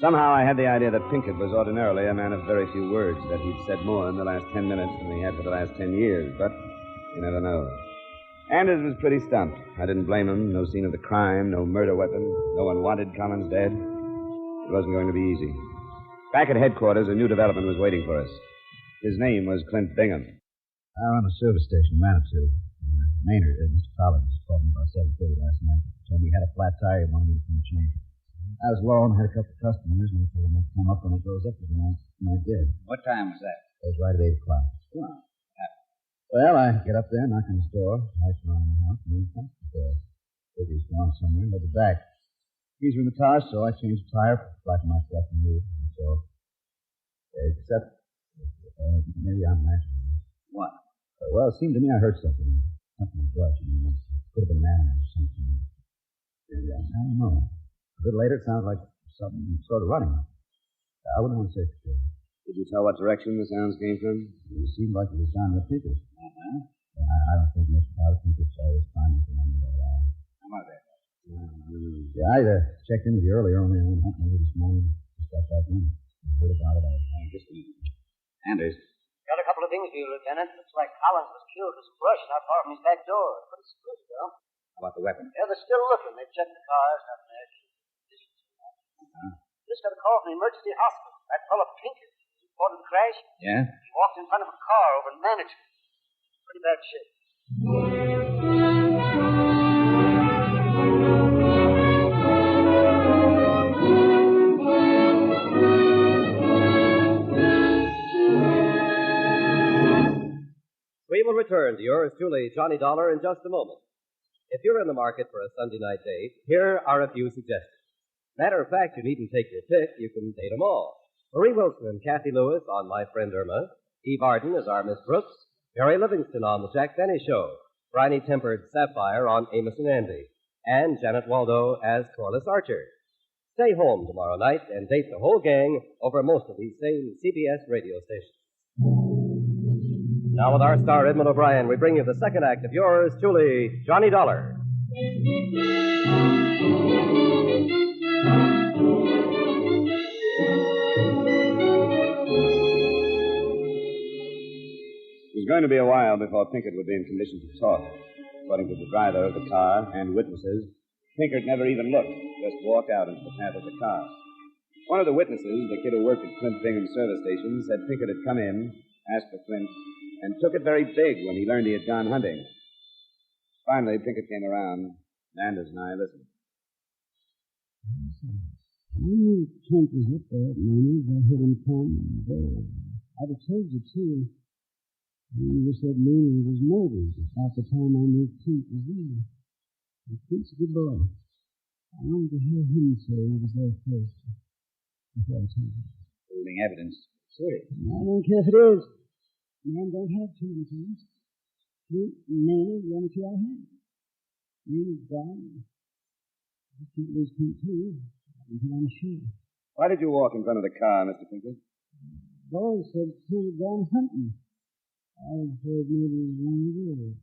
Somehow I had the idea that Pinkard was ordinarily a man of very few words, that he'd said more in the last 10 minutes than he had for the last 10 years. But You never know. Anders was pretty stumped. I didn't blame him. No scene of the crime, no murder weapon. No one wanted Collins dead. It wasn't going to be easy. Back at headquarters, a new development was waiting for us. His name was Clint Bingham.
I run a service station in Manitou. Maynard, Mr. Collins, called me about 7:30 last night. Told me he had a flat tire he wanted me to come change. I was low and had a couple of customers, and I told him I'd come up when it goes up tonight, and I did.
What time was that?
It was right at 8 o'clock.
Well,
Well, I get up there, knock on his door, lights around the house, and then come to the door. Figure he's gone somewhere, but the back. Keys were in the car, so I changed the tire, flattened my stuff, and moved. And so, except, maybe I'm imagining.
What?
Well, it seemed to me I heard something. Something in the brush. It could have been man or something. And, I don't know. A bit later, it sounded like something sort of running. I wouldn't want to say for sure.
Did you tell what direction the sounds came from?
It seemed like it was down the Pincus. I don't think most of Pincus always find the one that alive.
How about that?
Yeah, I checked in with you earlier, only I went hunting with you this morning. Just got back in. I heard about it. I just
Anders.
Got a couple of things for you, Lieutenant. Looks like Collins was killed with some brush not far from his back door. Pretty spruce, though.
How about the weapon?
Yeah, they're still looking. They've checked the cars, nothing there. Just got a call from the emergency hospital. That fellow Pinker reported the crash.
Yeah?
He walked in front of a car over in Maynard. Pretty bad shape.
We will return to yours truly, Johnny Dollar, in just a moment. If you're in the market for a Sunday night date, here are a few suggestions. Matter of fact, you needn't take your pick. You can date them all. Marie Wilson and Kathy Lewis on My Friend Irma. Eve Arden as our Miss Brooks. Mary Livingston on The Jack Benny Show. Briny-tempered Sapphire on Amos and Andy. And Janet Waldo as Corliss Archer. Stay home tomorrow night and date the whole gang over most of these same CBS radio stations. Now with our star Edmond O'Brien, we bring you the second act of yours truly, Johnny Dollar.
It was going to be a while before Pinkett would be in condition to talk. According to the driver of the car and witnesses, Pinkett never even looked, just walked out into the path of the car. One of the witnesses, the kid who worked at Clint Bingham's service station, said Pinkett had come in, asked for Clint, and took it very big when he learned he had gone hunting. Finally, Pinkett came around, and Anders and I listened.
I knew Clint was up there at Maynard. I heard him come. I'd have told you, too. I just said Maynard was murdered about the time I knew Clint was there. And Clint's a good boy. I wanted to hear him say he was there first. Before I told you.
Holding evidence. Sure.
I don't care if it is. Man don't have too many things. Clint and Maynard, the only two I had. Maynard's gone. I can't lose Clint, too, until I'm sure.
Why did you walk in front of the car, Mr. Pinkett?
Boy said Clint had gone hunting. I heard maybe it was long ago.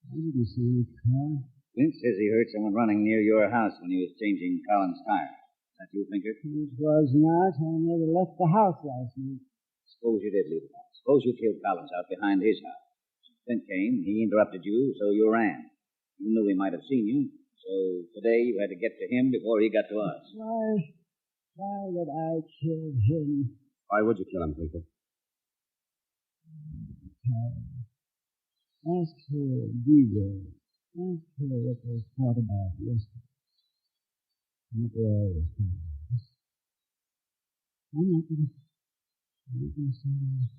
I didn't see any car.
Clint says he heard someone running near your house when he was changing Collins' tire. Is that you, Pinkett?
It was not. I never left the house last night.
Suppose you did leave the house. Suppose you killed Collins out behind his house. Clint came, he interrupted you, so you ran. You knew he might have seen you, so today you had to get to him before he got to us.
Why would I kill him?
Why would you kill him, Pinkett?
Ask her, DJ. Ask her what they thought about yesterday. What they always think. I'm not going to say that.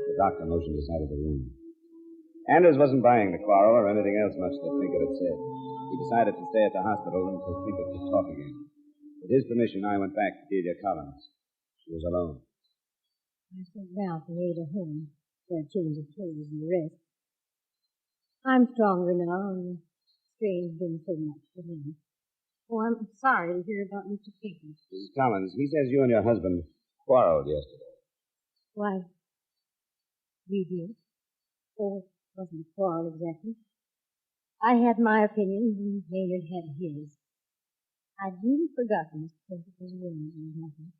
The doctor motioned us out of the room. Anders wasn't buying the quarrel or anything else much that Pinkett had said. He decided to stay at the hospital until Pinkett could talk again. With his permission, I went back to Delia Collins. She was alone.
I sent Ralph and Ada home for a change of clothes and the rest. I'm stronger now, and the strain's been so much for him. Oh, I'm sorry to hear about Mr. Pinkett.
Mrs. Collins, he says you and your husband quarreled yesterday.
Why, we did. Oh, it wasn't a quarrel exactly. I had my opinions, and Maynard had his. I'd really forgotten Mr. Pinkett was a woman and nothing.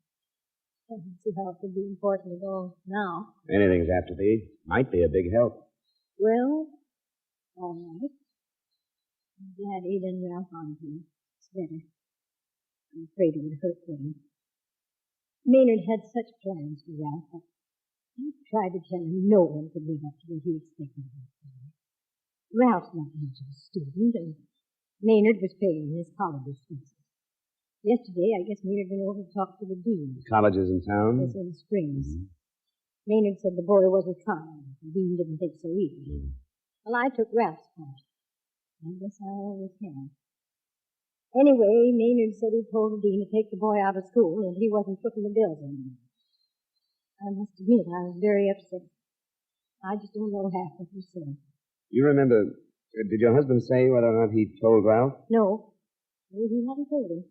I don't see how it could be important at all now.
Anything's apt to be. Might be a big help.
Well, all right. I'm glad Ada and Ralph aren't here. It's better. I'm afraid it would hurt them. Maynard had such plans for Ralph, but I tried to tell him no one could live up to what he expected of him. Ralph's not much of a student, and Maynard was paying his college expenses. Yesterday, I guess Maynard went over to talk to the dean.
Colleges in town?
Yes, in Springs. Maynard said the boy wasn't trying. The dean didn't think so either. Well, I took Ralph's part. I guess I always have. Anyway, Maynard said he told the dean to take the boy out of school and he wasn't footing the bills anymore. I must admit, I was very upset. I just don't know half what he said.
You remember, did your husband say whether or not he told Ralph?
No, he hadn't told him.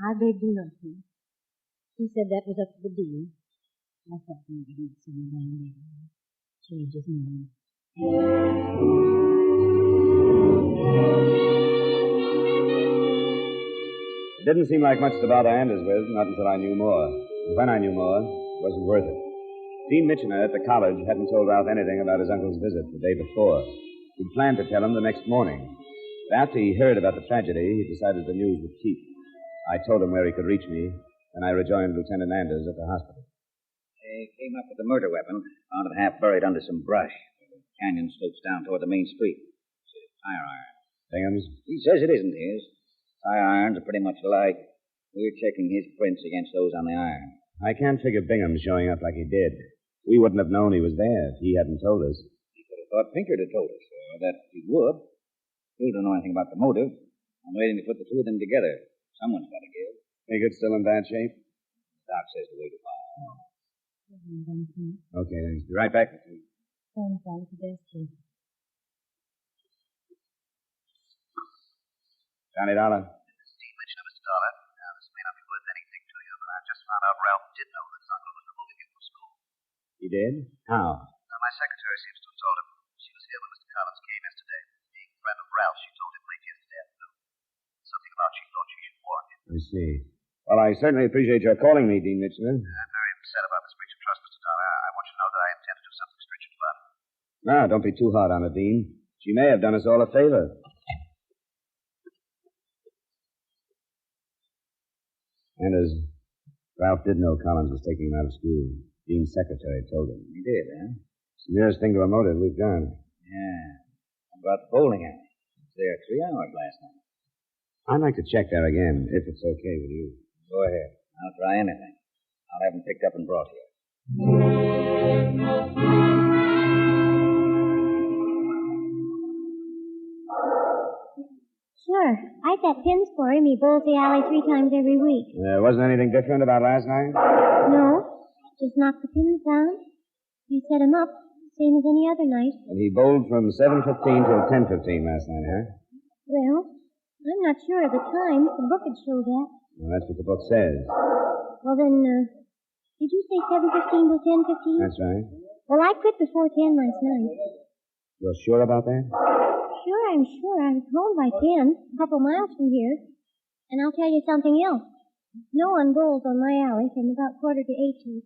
I begged him not to. He said that was up to the dean. I thought maybe he'd send him down there and change his mind.
It didn't seem like much to bother Anders with, not until I knew more. And when I knew more, it wasn't worth it. Dean Mitchener at the college hadn't told Ralph anything about his uncle's visit the day before. He'd planned to tell him the next morning. But after he heard about the tragedy, he decided the news would keep. I told him where he could reach me, and I rejoined Lieutenant Anders at the hospital.
They came up with the murder weapon, found it half buried under some brush. The canyon slopes down toward the main street. It's a tire iron.
Bingham's?
He says it isn't his. Tire irons are pretty much alike. We're checking his prints against those on the iron.
I can't figure Bingham showing up like he did. We wouldn't have known he was there if he hadn't told us.
He could have thought Pinker had told us, or that he would. Still don't know anything about the motive. I'm waiting to put the two of them together. Someone's got to give.
Pinker's still in bad shape?
Doc says to wait a while.
Okay, thanks. Be right back.
Thanks, Alec. Best too.
Johnny Dollar.
Dean mentioned Mr. Dollar. Now, this may not be worth anything to you, but I just found out Ralph did know that his uncle was removing him from school.
He did? How?
Now, my secretary seems to have told him. She was here when Mr. Collins came yesterday. Being a friend of Ralph, she told him late yesterday afternoon. Something about she thought she should warn him.
I see. Well, I certainly appreciate your calling me, Dean Mitchell.
I'm very upset about this breach of trust, Mr. Dollar. I want you to know that I intend to do something stringent about it.
Now, don't be too hard on her, Dean. She may have done us all a favor. And as Ralph did know Collins was taking him out of school, Dean's secretary told him.
He did, huh?
It's the nearest thing to a motive we've done.
Yeah. How about the bowling alley? He was there 3 hours last night.
I'd like to check there again, if it's okay with you.
Go ahead. I'll try anything. I'll have him picked up and brought here.
Sure. I bet pins for him. He bowls the alley 3 times every week.
Wasn't anything different about last night?
No. Just knock the pins down. I set him up, same as any other night.
And he bowled from 7:15 till 10:15 last night, huh?
Well, I'm not sure of the times. The book would show that.
Well, that's what the book says.
Well, then, did you say 7:15 till 10:15?
That's right.
Well, I quit before 10 last night.
You're sure about that?
Sure, I'm sure. I was home by 10, a couple miles from here. And I'll tell you something else. No one bowls on my alley from about 7:45 to 8:15.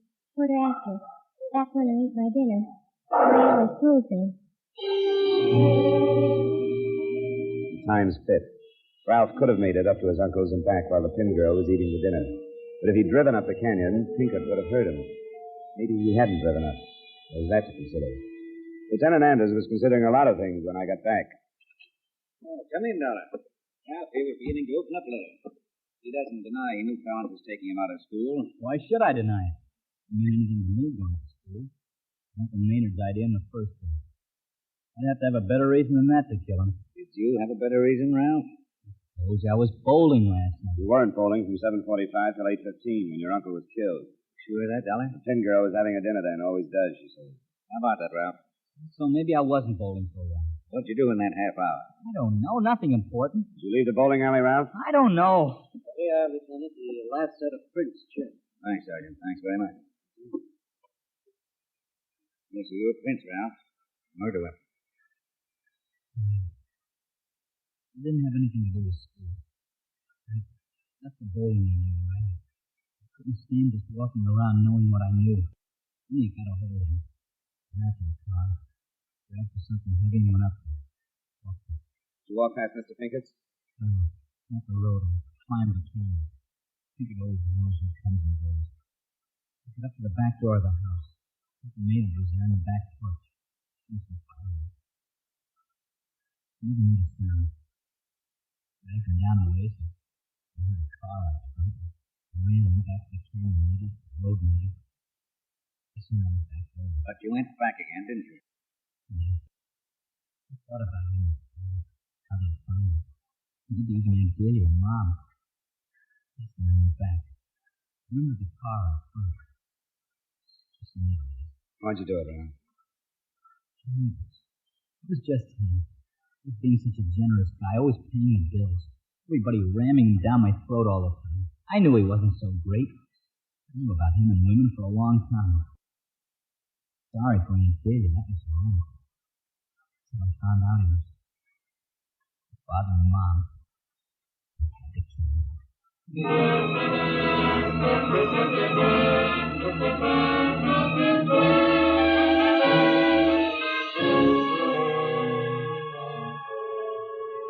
That's when I eat my dinner. My alley's closed then.
Time's fit. Ralph could have made it up to his uncle's and back while the pin girl was eating the dinner. But if he'd driven up the canyon, Pinkett would have heard him. Maybe he hadn't driven up. There's that to consider. Lieutenant Anders was considering a lot of things when I got back.
Oh, come in, Dollar. Ralph here was beginning to open up a little. He doesn't deny he knew Collins was taking him out of school.
Why should I deny it? It mean anything to me going to school. Uncle Maynard's idea in the first place. I'd have to have a better reason than that to kill him.
Did you have a better reason, Ralph?
Suppose I was bowling last night.
You weren't bowling from 7:45 till 8:15 when your uncle was killed.
Sure of that, Dollar?
The pin girl was having a dinner then, always does, she said.
How about that, Ralph?
So maybe I wasn't bowling so long.
What'd you do in that half hour?
I don't know. Nothing important.
Did you leave the bowling alley, Ralph?
I don't know.
Here, Lieutenant, the last set of prints checked. Thanks, Sergeant. Thanks very much. These are your prints, Ralph. Murder weapon.
It didn't have anything to do with school. I left the bowling alley, all right. I Couldn't stand just walking around knowing what I knew. Then you got a hold of him. Ran to the car. Grabbed for something heavy and went up there. Walked up.
Did you walk past Mr. Pinkett's?
No, not the road. I climbed the canyon. Pinkett always knows who comes and goes. I got up to the back door of the house. Mr. Maynard was there on the back porch. She was following. Never made a sound. I had gone down a ways. I heard a car out front. I ran and went back to the canyon, maybe. The road, maybe. I soon on the back door.
But you went back again, didn't you?
Yeah. I thought about him. How to find him. Maybe even Aunt Delia or Mom. Yes, and I went back. I remember the car out front. Just a minute.
Why'd you do it, Ron?
It was just him. He was being such a generous guy, always paying the bills. Everybody ramming me down my throat all the time. I knew he wasn't so great. I knew about him and women for a long time. Sorry for Aunt Delia, that was wrong. So I found out he was bothering Mom. I had to kill him.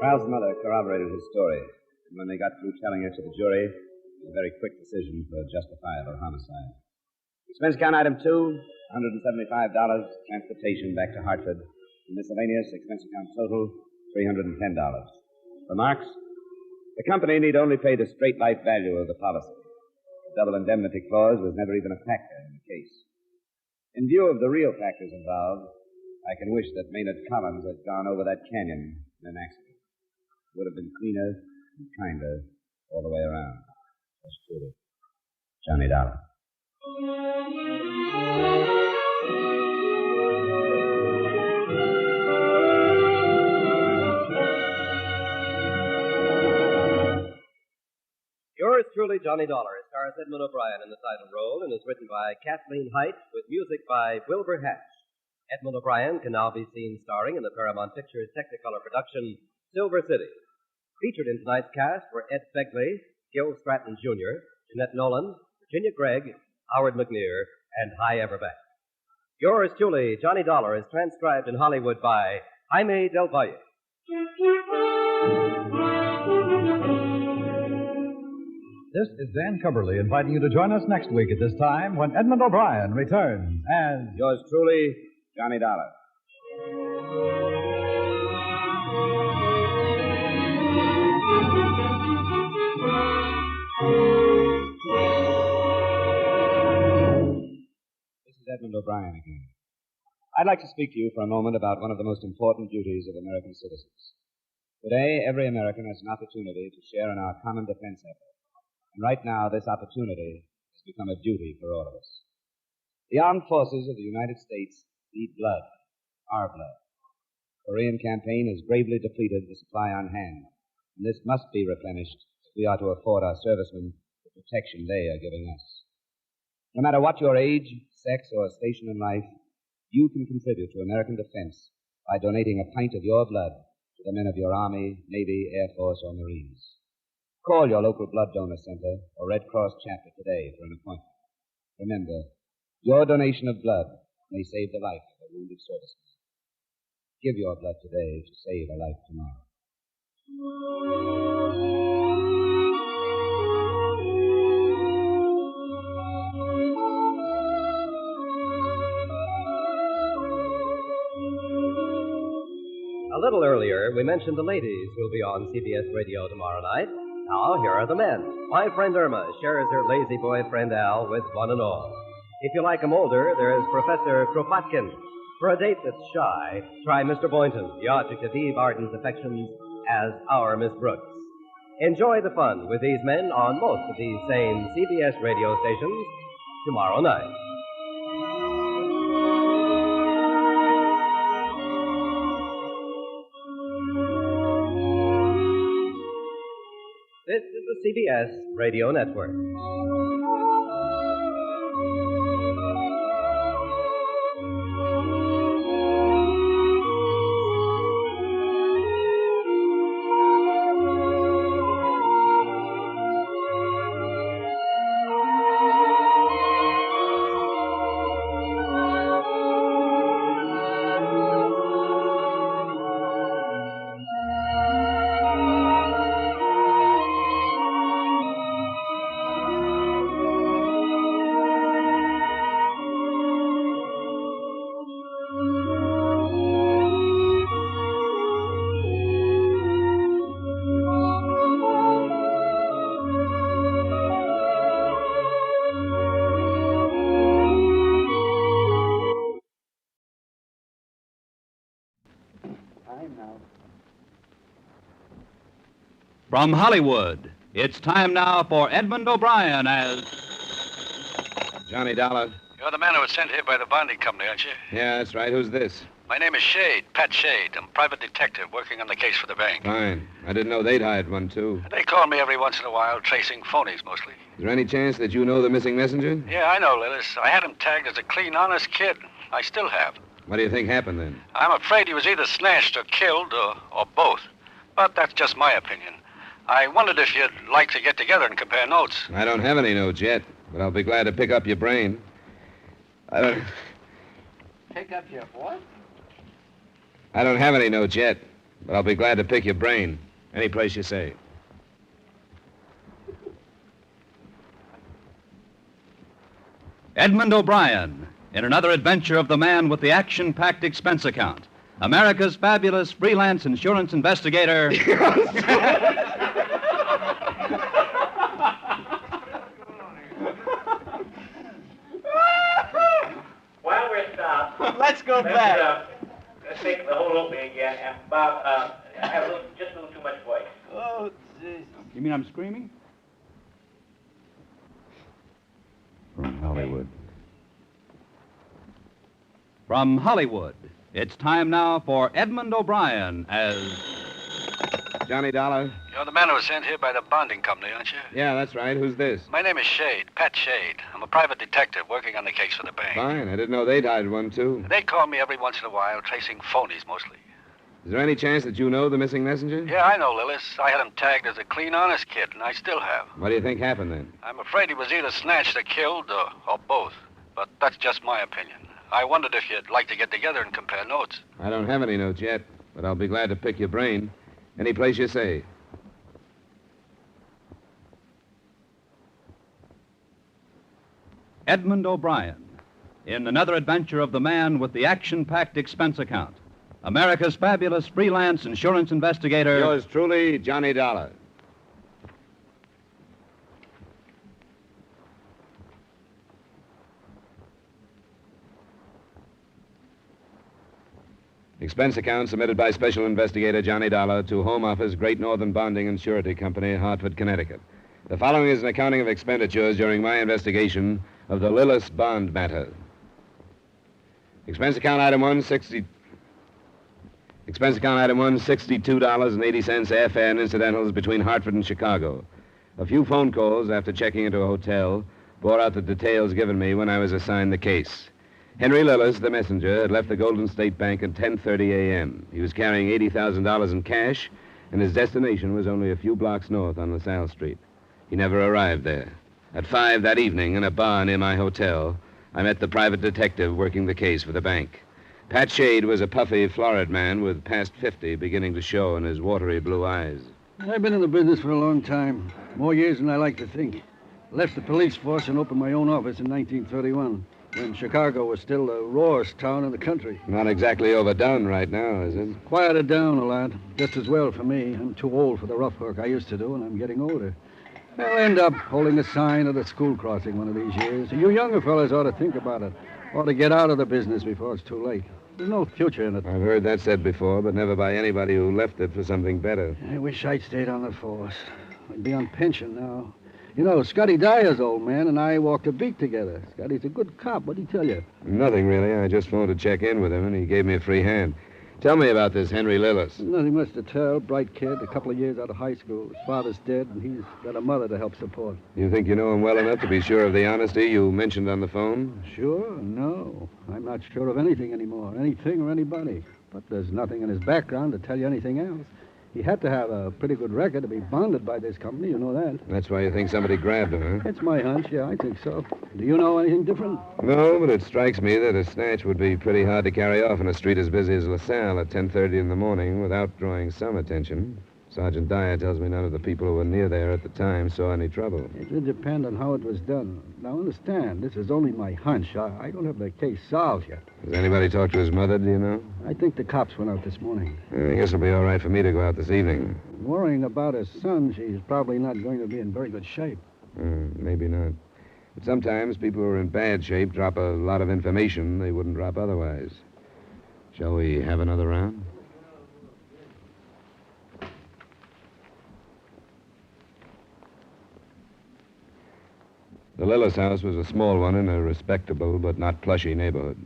Ralph's mother corroborated his story, and when they got through telling it to the jury, it was a very quick decision for a justifiable homicide. Expense count item 2, $175, transportation back to Hartford. And miscellaneous expense account total, $310. Remarks? The company need only pay the straight life value of the policy. The double indemnity clause was never even a factor in the case. In view of the real factors involved, I can wish that Maynard Collins had gone over that canyon in an accident. It would have been cleaner and kinder all the way around. That's true. Johnny Dollar.
Yours truly, Johnny Dollar, stars Edmond O'Brien in the title role and is written by Kathleen Height with music by Wilbur Hatch. Edmond O'Brien can now be seen starring in the Paramount Pictures Technicolor production Silver City. Featured in tonight's cast were Ed Begley, Gil Stratton Jr., Jeanette Nolan, Virginia Gregg, Howard McNear, and Hy Everbeck. Yours truly, Johnny Dollar, is transcribed in Hollywood by Jaime Del Valle.
This is Dan Cumberly inviting you to join us next week at this time when Edmond O'Brien returns as...
Yours truly, Johnny Dollar. This is Edmond O'Brien again. I'd like to speak to you for a moment about one of the most important duties of American citizens. Today, every American has an opportunity to share in our common defense effort. And right now, this opportunity has become a duty for all of us. The armed forces of the United States need blood, our blood. The Korean campaign has gravely depleted the supply on hand, and this must be replenished if we are to afford our servicemen the protection they are giving us. No matter what your age, sex, or station in life, you can contribute to American defense by donating a pint of your blood to the men of your Army, Navy, Air Force, or Marines. Call your local blood donor center or Red Cross chapter today for an appointment. Remember, your donation of blood may save the life of a wounded serviceman. Give your blood today to save a life tomorrow.
A little earlier, we mentioned the ladies who'll be on CBS Radio tomorrow night. Now, here are the men. My friend Irma shares her lazy boyfriend Al with one and all. If you like 'em older, there is Professor Kropotkin. For a date that's shy, try Mr. Boynton, the object of Eve Arden's affections, as our Miss Brooks. Enjoy the fun with these men on most of these same CBS radio stations tomorrow night. This is the CBS Radio Network.
From Hollywood, it's time now for Edmond O'Brien as...
Johnny Dollar.
You're the man who was sent here by the bonding company, aren't you?
Yeah, that's right. Who's this?
My name is Shade, Pat Shade. I'm a private detective working on the case for the bank.
Fine. I didn't know they'd hired one, too.
They call me every once in a while, tracing phonies mostly.
Is there any chance that you know the missing messenger?
Yeah, I know, Lillis. I had him tagged as a clean, honest kid. I still have.
What do you think happened then?
I'm afraid he was either snatched or killed, or both. But that's just my opinion. I wondered if you'd like to get together and compare notes.
I don't have any notes yet, but I'll be glad to pick up your brain.
Pick up your what?
I don't have any notes yet, but I'll be glad to pick your brain. Any place you say.
Edmond O'Brien, in another adventure of the man with the action-packed expense account. America's fabulous freelance insurance investigator...
While we're stopped, let's go back. Let's take the whole opening again. And Bob, I have just a little too much voice.
Oh, jeez. You mean I'm screaming?
From Hollywood.
From Hollywood, it's time now for Edmond O'Brien as...
Johnny Dollar.
You're the man who was sent here by the bonding company, aren't you?
Yeah, that's right. Who's this?
My name is Shade, Pat Shade. I'm a private detective working on the case for the bank.
Fine. I didn't know they'd hired one, too.
They call me every once in a while, tracing phonies mostly.
Is there any chance that you know the missing messenger?
Yeah, I know, Lillis. I had him tagged as a clean, honest kid, and I still have.
What do you think happened then?
I'm afraid he was either snatched or killed, or both. But that's just my opinion. I wondered if you'd like to get together and compare notes.
I don't have any notes yet, but I'll be glad to pick your brain. Any place you say.
Edmond O'Brien, in another adventure of the man with the action-packed expense account. America's fabulous freelance insurance investigator...
Yours truly, Johnny Dollar. Expense account submitted by Special Investigator Johnny Dollar to Home Office, Great Northern Bonding and Surety Company, Hartford, Connecticut. The following is an accounting of expenditures during my investigation of the Lillis bond matter. Expense account item 160... Expense account item 1, $62.80 airfare and incidentals between Hartford and Chicago. A few phone calls after checking into a hotel bore out the details given me when I was assigned the case. Henry Lillis, the messenger, had left the Golden State Bank at 10:30 a.m. He was carrying $80,000 in cash, and his destination was only a few blocks north on LaSalle Street. He never arrived there. At 5 that evening, in a bar near my hotel, I met the private detective working the case for the bank. Pat Shade was a puffy, florid man with past 50 beginning to show in his watery blue eyes.
I've been in the business for a long time. More years than I like to think. Left the police force and opened my own office in 1931, when Chicago was still the rawest town in the country.
Not exactly overdone right now, is it?
Quieted down a lot. Just as well for me. I'm too old for the rough work I used to do, and I'm getting older. I'll end up holding a sign at a school crossing one of these years. You younger fellas ought to think about it. Ought to get out of the business before it's too late. There's no future in it.
I've heard that said before, but never by anybody who left it for something better.
I wish I'd stayed on the force. I'd be on pension now. You know, Scotty Dyer's old man and I walked a beat together. Scotty's a good cop. What'd he tell you?
Nothing, really. I just phoned to check in with him, and he gave me a free hand. Tell me about this Henry Lillis.
Nothing much to tell. Bright kid, a couple of years out of high school. His father's dead, and he's got a mother to help support.
You think you know him well enough to be sure of the honesty you mentioned on the phone?
Sure? No. I'm not sure of anything anymore, anything or anybody. But there's nothing in his background to tell you anything else. He had to have a pretty good record to be bonded by this company, you know that.
That's why you think somebody grabbed him, huh?
It's my hunch, yeah, I think so. Do you know anything different?
No, but it strikes me that a snatch would be pretty hard to carry off in a street as busy as LaSalle at 10:30 in the morning without drawing some attention. Sergeant Dyer tells me none of the people who were near there at the time saw any trouble.
It would depend on how it was done. Now, understand, this is only my hunch. I don't have the case solved yet.
Has anybody talked to his mother, do you know?
I think the cops went out this morning.
I guess it'll be all right for me to go out this evening.
Worrying about her son, she's probably not going to be in very good shape.
Maybe not. But sometimes people who are in bad shape drop a lot of information they wouldn't drop otherwise. Shall we have another round? The Lillis house was a small one in a respectable but not plushy neighborhood.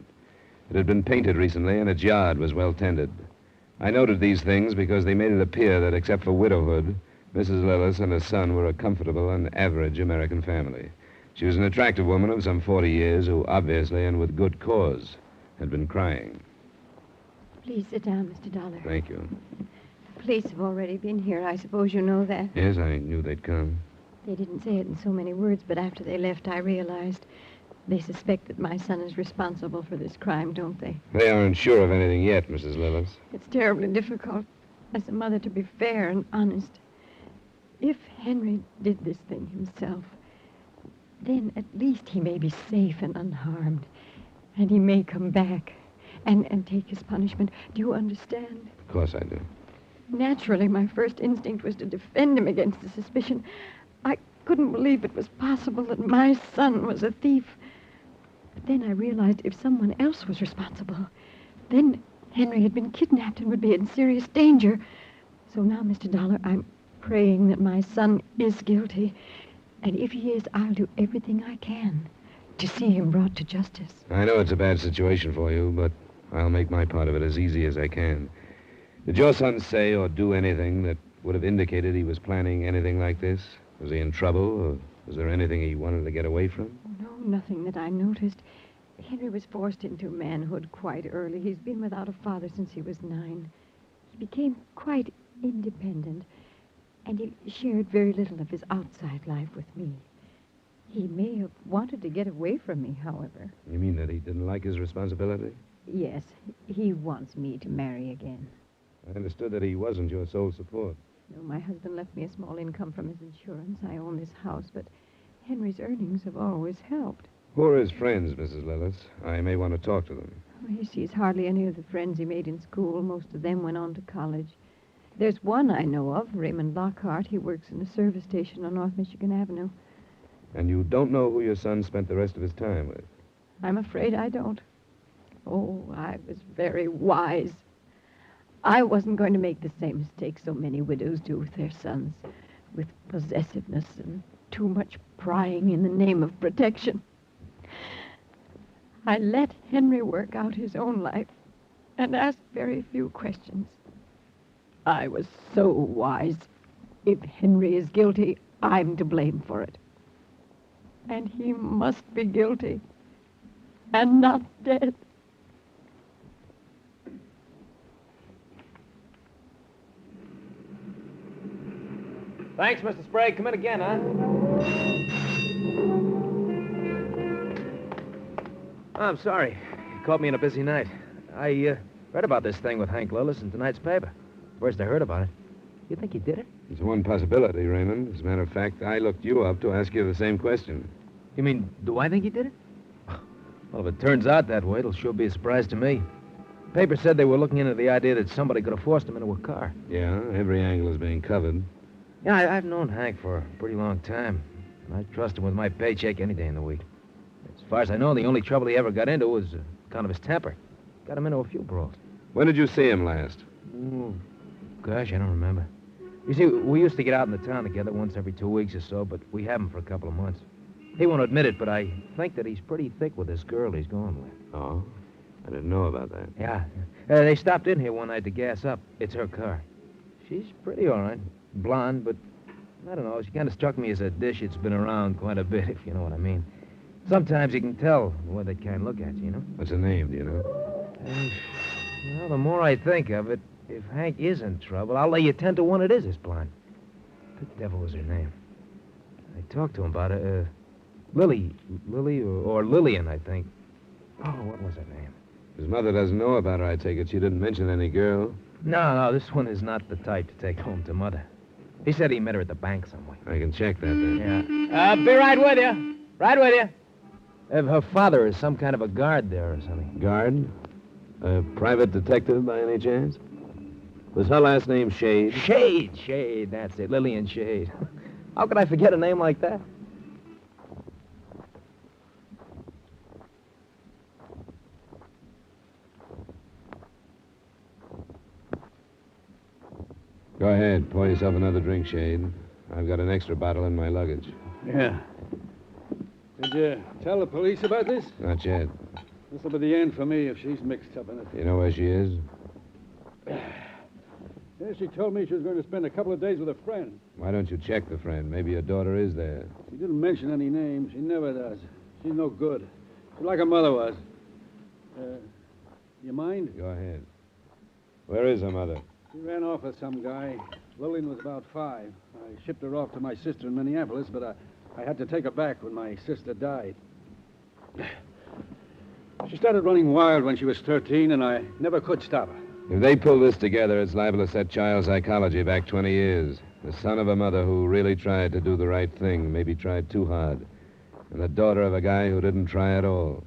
It had been painted recently, and its yard was well tended. I noted these things because they made it appear that, except for widowhood, Mrs. Lillis and her son were a comfortable and average American family. She was an attractive woman of some 40 years who, obviously and with good cause, had been crying.
Please sit down, Mr. Dollar.
Thank you.
The police have already been here. I suppose you know that.
Yes, I knew they'd come.
They didn't say it in so many words, but after they left, I realized they suspect that my son is responsible for this crime, don't they?
They aren't sure of anything yet, Mrs. Lillis.
It's terribly difficult, as a mother, to be fair and honest. If Henry did this thing himself, then at least he may be safe and unharmed, and he may come back and take his punishment. Do you understand?
Of course I do.
Naturally, my first instinct was to defend him against the suspicion. I couldn't believe it was possible that my son was a thief. But then I realized if someone else was responsible, then Henry had been kidnapped and would be in serious danger. So now, Mr. Dollar, I'm praying that my son is guilty. And if he is, I'll do everything I can to see him brought to justice.
I know it's a bad situation for you, but I'll make my part of it as easy as I can. Did your son say or do anything that would have indicated he was planning anything like this? Was he in trouble, or was there anything he wanted to get away from?
No, nothing that I noticed. Henry was forced into manhood quite early. He's been without a father since he was 9. He became quite independent, and he shared very little of his outside life with me. He may have wanted to get away from me, however.
You mean that he didn't like his responsibility?
Yes, he wants me to marry again.
I understood that he wasn't your sole support.
No, my husband left me a small income from his insurance. I own this house, but Henry's earnings have always helped.
Who are his friends, Mrs. Lillis? I may want to talk to them.
He sees hardly any of the friends he made in school. Most of them went on to college. There's one I know of, Raymond Lockhart. He works in a service station on North Michigan Avenue.
And you don't know who your son spent the rest of his time with?
I'm afraid I don't. Oh, I was very wise. I wasn't going to make the same mistake so many widows do with their sons, with possessiveness and too much prying in the name of protection. I let Henry work out his own life and asked very few questions. I was so wise. If Henry is guilty, I'm to blame for it. And he must be guilty and not dead.
Thanks, Mr. Sprague. Come in again, huh? Oh, I'm sorry. You caught me on a busy night. I read about this thing with Hank Lillis in tonight's paper. First I heard about it. You think he did it?
It's one possibility, Raymond. As a matter of fact, I looked you up to ask you the same question.
You mean, do I think he did it? Well, if it turns out that way, it'll sure be a surprise to me. The paper said they were looking into the idea that somebody could have forced him into a car.
Yeah, every angle is being covered.
Yeah, I've known Hank for a pretty long time. I trust him with my paycheck any day in the week. As far as I know, the only trouble he ever got into was kind of his temper. Got him into a few brawls.
When did you see him last?
Oh, gosh, I don't remember. You see, we used to get out in the town together once every 2 weeks or so, but we haven't for a couple of months. He won't admit it, but I think that he's pretty thick with this girl he's going with.
Oh? I didn't know about that.
Yeah. They stopped in here one night to gas up. It's her car. She's pretty all right. Blonde, but I don't know. She kind of struck me as a dish that's been around quite a bit, if you know what I mean. Sometimes you can tell the way they kind of look at you, you know?
What's her name, do you know?
Well, the more I think of it, if Hank is in trouble, I'll lay you 10 to 1 it is this blonde. What the devil was her name? I talked to him about her. Lily or Lillian, I think. Oh, what was her name?
His mother doesn't know about her, I take it. She didn't mention any girl.
No, this one is not the type to take home to Mother. He said he met her at the bank somewhere.
I can check that then.
Yeah. Be right with you. Right with you. Her father is some kind of a guard there or something.
Guard? A private detective by any chance? Was her last name Shade?
Shade, that's it. Lillian Shade. How could I forget a name like that?
Go ahead. Pour yourself another drink, Shade. I've got an extra bottle in my luggage.
Yeah. Did you tell the police about this?
Not yet.
This will be the end for me if she's mixed up in it.
You know where she is?
Yeah, she told me she was going to spend a couple of days with a friend.
Why don't you check the friend? Maybe your daughter is there.
She didn't mention any names. She never does. She's no good. She's like her mother was. You mind?
Go ahead. Where is her mother?
She ran off with some guy. Lillian was about 5. I shipped her off to my sister in Minneapolis, but I had to take her back when my sister died. She started running wild when she was 13, and I never could stop her.
If they pull this together, it's liable to set child psychology back 20 years. The son of a mother who really tried to do the right thing, maybe tried too hard. And the daughter of a guy who didn't try at all.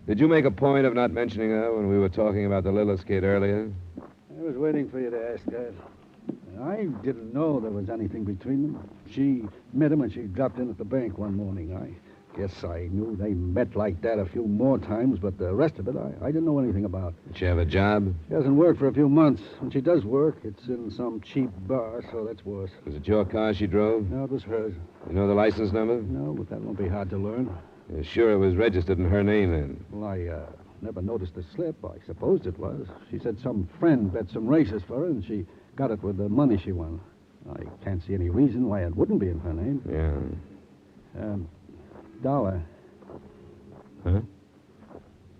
Did you make a point of not mentioning her when we were talking about the Lillis kid earlier?
I was waiting for you to ask that. I didn't know there was anything between them. She met him when she dropped in at the bank one morning. I guess I knew they met like that a few more times, but the rest of it I didn't know anything about.
Did she have a job?
She hasn't worked for a few months. When she does work, it's in some cheap bar, so that's worse.
Was it your car she drove?
No, it was hers.
You know the license number?
No, but that won't be hard to learn.
You're sure it was registered in her name, then?
Well, I never noticed the slip. I supposed it was. She said some friend bet some races for her, and she got it with the money she won. I can't see any reason why it wouldn't be in her name.
Yeah.
Dollar.
Huh?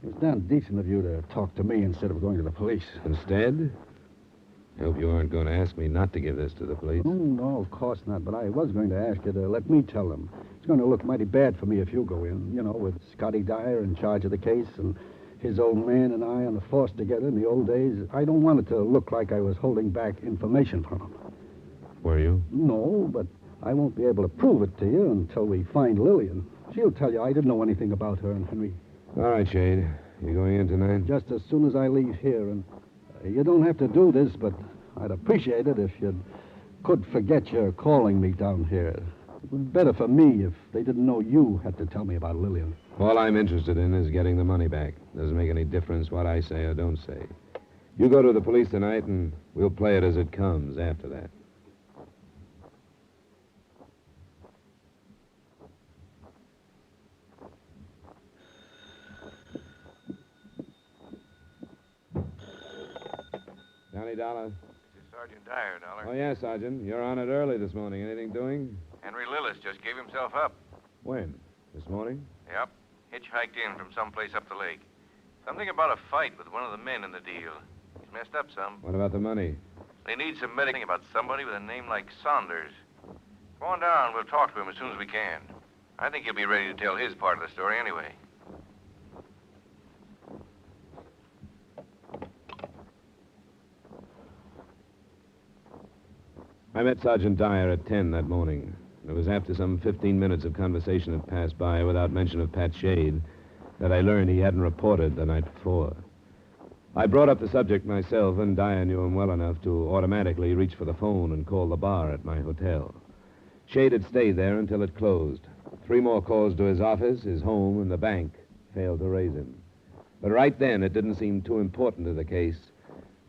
It was damn decent of you to talk to me instead of going to the police.
Instead? I hope you aren't going to ask me not to give this to the police.
Oh, no, of course not. But I was going to ask you to let me tell them. It's going to look mighty bad for me if you go in, with Scotty Dyer in charge of the case and his old man and I on the force together in the old days. I don't want it to look like I was holding back information from them.
Were you?
No, but I won't be able to prove it to you until we find Lillian. She'll tell you I didn't know anything about her and Henry.
All right, Shade. You going in tonight?
Just as soon as I leave here. And you don't have to do this, but I'd appreciate it if you could forget your calling me down here. It would be better for me if they didn't know you had to tell me about Lillian.
All I'm interested in is getting the money back. Doesn't make any difference what I say or don't say. You go to the police tonight, and we'll play it as it comes after that. Johnny Dollar.
This is Sergeant Dyer, Dollar.
Oh, yeah, Sergeant. You're on it early this morning. Anything doing?
Henry Lillis just gave himself up.
When? This morning?
Yep. Hitchhiked in from someplace up the lake. Something about a fight with one of the men in the deal. He's messed up some.
What about the money?
They need some medic about somebody with a name like Saunders. Go on down. We'll talk to him as soon as we can. I think he'll be ready to tell his part of the story anyway.
I met Sergeant Dyer at 10 that morning. It was after some 15 minutes of conversation had passed by without mention of Pat Shade that I learned he hadn't reported the night before. I brought up the subject myself, and Dyer knew him well enough to automatically reach for the phone and call the bar at my hotel. Shade had stayed there until it closed. 3 more calls to his office, his home, and the bank failed to raise him. But right then, it didn't seem too important to the case,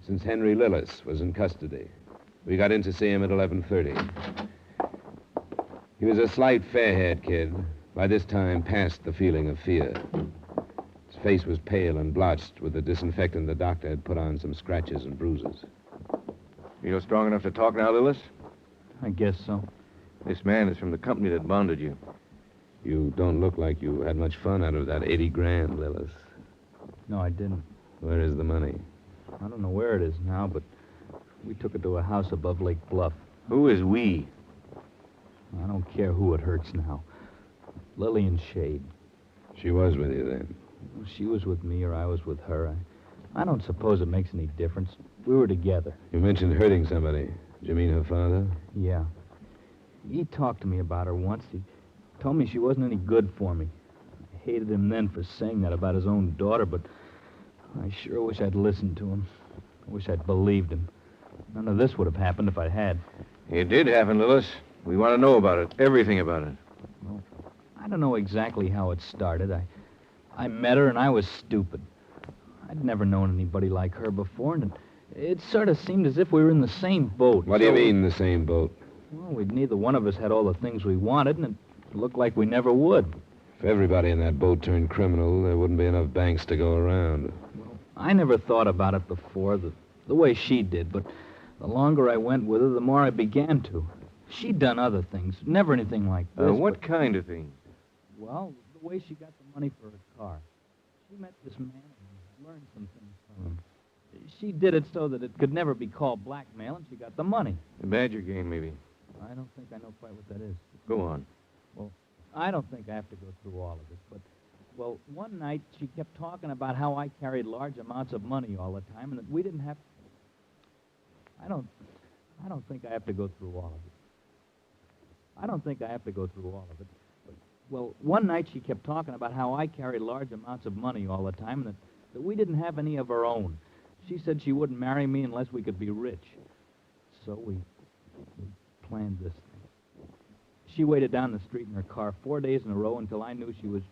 since Henry Lillis was in custody. We got in to see him at 11:30. He was a slight, fair-haired kid, by this time past the feeling of fear. His face was pale and blotched with the disinfectant the doctor had put on some scratches and bruises.
Feel strong enough to talk now, Lillis?
I guess so.
This man is from the company that bonded you.
You don't look like you had much fun out of that 80 grand, Lillis.
No, I didn't.
Where is the money?
I don't know where it is now, but we took it to a house above Lake Bluff.
Who is we?
I don't care who it hurts now. Lillian Shade.
She was with you then?
She was with me or I was with her. I don't suppose it makes any difference. We were together.
You mentioned hurting somebody. Did you mean her father?
Yeah. He talked to me about her once. He told me she wasn't any good for me. I hated him then for saying that about his own daughter, but I sure wish I'd listened to him. I wish I'd believed him. None of this would have happened if I had.
It did happen, Lillis. We want to know about it. Everything about it.
Well, I don't know exactly how it started. I met her and I was stupid. I'd never known anybody like her before, and it sort of seemed as if we were in the same boat.
What do you mean, the same boat?
Well, neither one of us had all the things we wanted, and it looked like we never would.
If everybody in that boat turned criminal, there wouldn't be enough banks to go around.
I never thought about it before, the way she did, but the longer I went with her, the more I began to. She'd done other things, never anything like this.
What kind of thing?
Well, the way she got the money for her car. She met this man and learned some things from him. She did it so that it could never be called blackmail, and she got the money.
The Badger game, maybe.
I don't think I know quite what that is.
Go on.
Well, I don't think I have to go through all of it, but, well, one night she kept talking about how I carried large amounts of money all the time and that we didn't have... I don't think I have to go through all of it. I don't think I have to go through all of it. But, well, one night she kept talking about how I carried large amounts of money all the time and that we didn't have any of our own. She said she wouldn't marry me unless we could be rich. So we planned this thing. She waited down the street in her car 4 days in a row until I knew she was...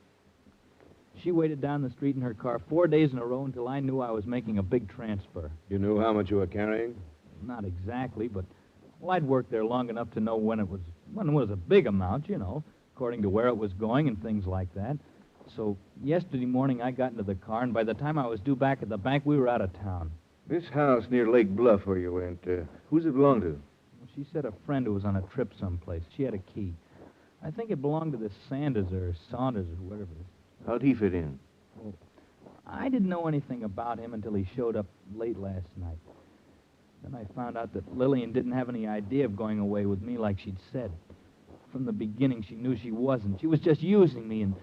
She waited down the street in her car 4 days in a row until I knew I was making a big transfer.
You knew how much you were carrying?
Not exactly, but... Well, I'd worked there long enough to know when it was a big amount, you know, according to where it was going and things like that. So yesterday morning I got into the car, and by the time I was due back at the bank, we were out of town.
This house near Lake Bluff where you went, who's it belong to?
Well, she said a friend who was on a trip someplace. She had a key. I think it belonged to the Sanders or Saunders or whatever it is.
How'd he fit in?
Well, I didn't know anything about him until he showed up late last night. Then I found out that Lillian didn't have any idea of going away with me like she'd said. From the beginning, she knew she wasn't. She was just using me, and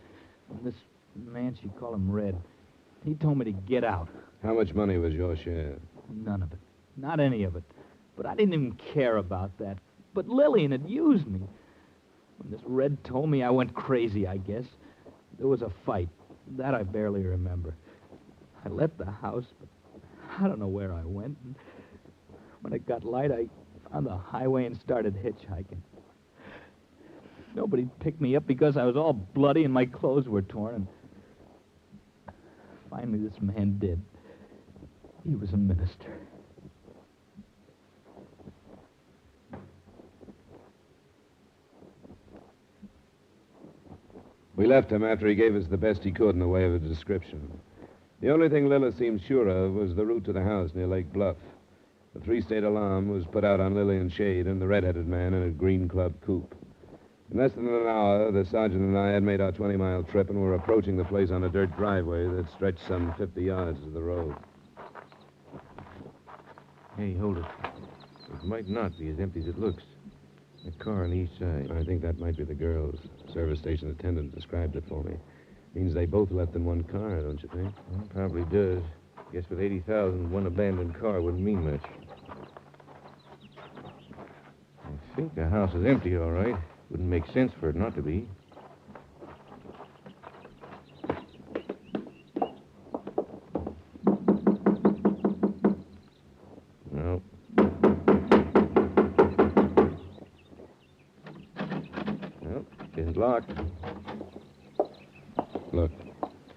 this man, she called him Red, he told me to get out.
How much money was your share?
None of it. Not any of it. But I didn't even care about that. But Lillian had used me. When this Red told me, I went crazy, I guess. There was a fight. That I barely remember. I left the house, but I don't know where I went. And when it got light, I found the highway and started hitchhiking. Nobody picked me up because I was all bloody and my clothes were torn. And finally, this man did. He was a minister.
We left him after he gave us the best he could in the way of a description. The only thing Lillis seemed sure of was the route to the house near Lake Bluff. The three-state alarm was put out on Lillian Shade and the red-headed man in a green club coupe. In less than an hour, the sergeant and I had made our 20-mile trip and were approaching the place on a dirt driveway that stretched some 50 yards to the road.
Hey, hold it. It might not be as empty as it looks. A car on each side.
I think that might be the girls. Service station attendant described it for me. Means they both left in one car, don't you think?
Well, probably does. Guess with 80,000, one abandoned car wouldn't mean much. I think the house is empty, all right. Wouldn't make sense for it not to be. No. Well, it's locked.
Look,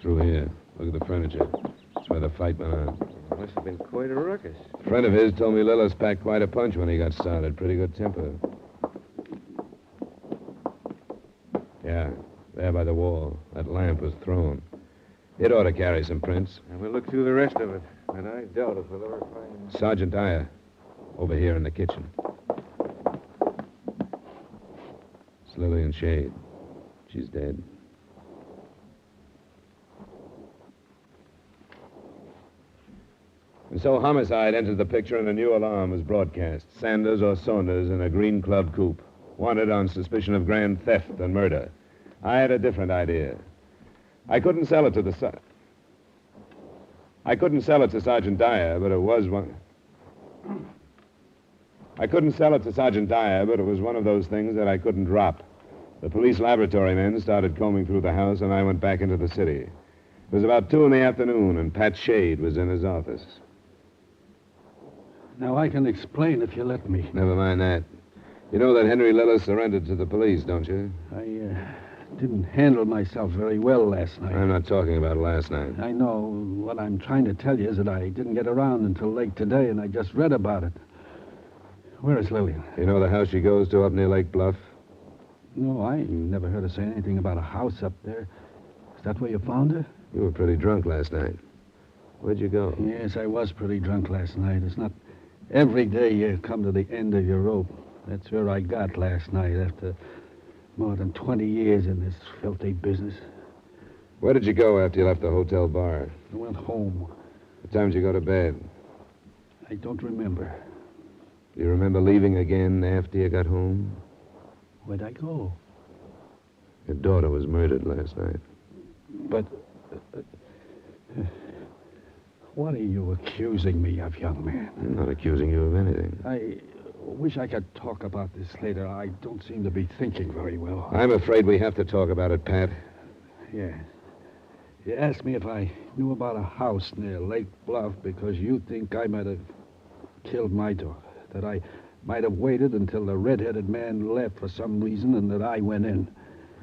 through here. Look at the furniture. That's where the fight went on.
It must have been quite a ruckus.
A friend of his told me Lillis packed quite a punch when he got started. Pretty good temper. Yeah, there by the wall. That lamp was thrown. It ought to carry some prints.
And we'll look through the rest of it. And I doubt if we'll ever find...
Sergeant Dyer, over here in the kitchen. It's Lillian Shade. She's dead. And so homicide entered the picture and a new alarm was broadcast. Sanders or Saunders in a green club coupe. Wanted on suspicion of grand theft and murder. I had a different idea. I couldn't sell it to Sergeant Dyer, but it was one... I couldn't sell it to Sergeant Dyer, but it was one of those things that I couldn't drop. The police laboratory men started combing through the house, and I went back into the city. It was about 2 p.m, and Pat Shade was in his office.
Now, I can explain if you let me.
Never mind that. You know that Henry Lillis surrendered to the police, don't you?
I didn't handle myself very well last night.
I'm not talking about last night.
I know. What I'm trying to tell you is that I didn't get around until late today, and I just read about it. Where is Lillian?
You know the house she goes to up near Lake Bluff?
No, I never heard her say anything about a house up there. Is that where you found her?
You were pretty drunk last night. Where'd you go?
Yes, I was pretty drunk last night. It's not every day you come to the end of your rope. That's where I got last night after more than 20 years in this filthy business.
Where did you go after you left the hotel bar?
I went home.
What time did you go to bed?
I don't remember.
Do you remember leaving again after you got home?
Where'd I go?
Your daughter was murdered last night.
But what are you accusing me of, young man?
I'm not accusing you of anything.
I wish I could talk about this later. I don't seem to be thinking very well.
I'm afraid we have to talk about it, Pat.
Yeah. You asked me if I knew about a house near Lake Bluff because you think I might have killed my daughter. That I might have waited until the red-headed man left for some reason and that I went in.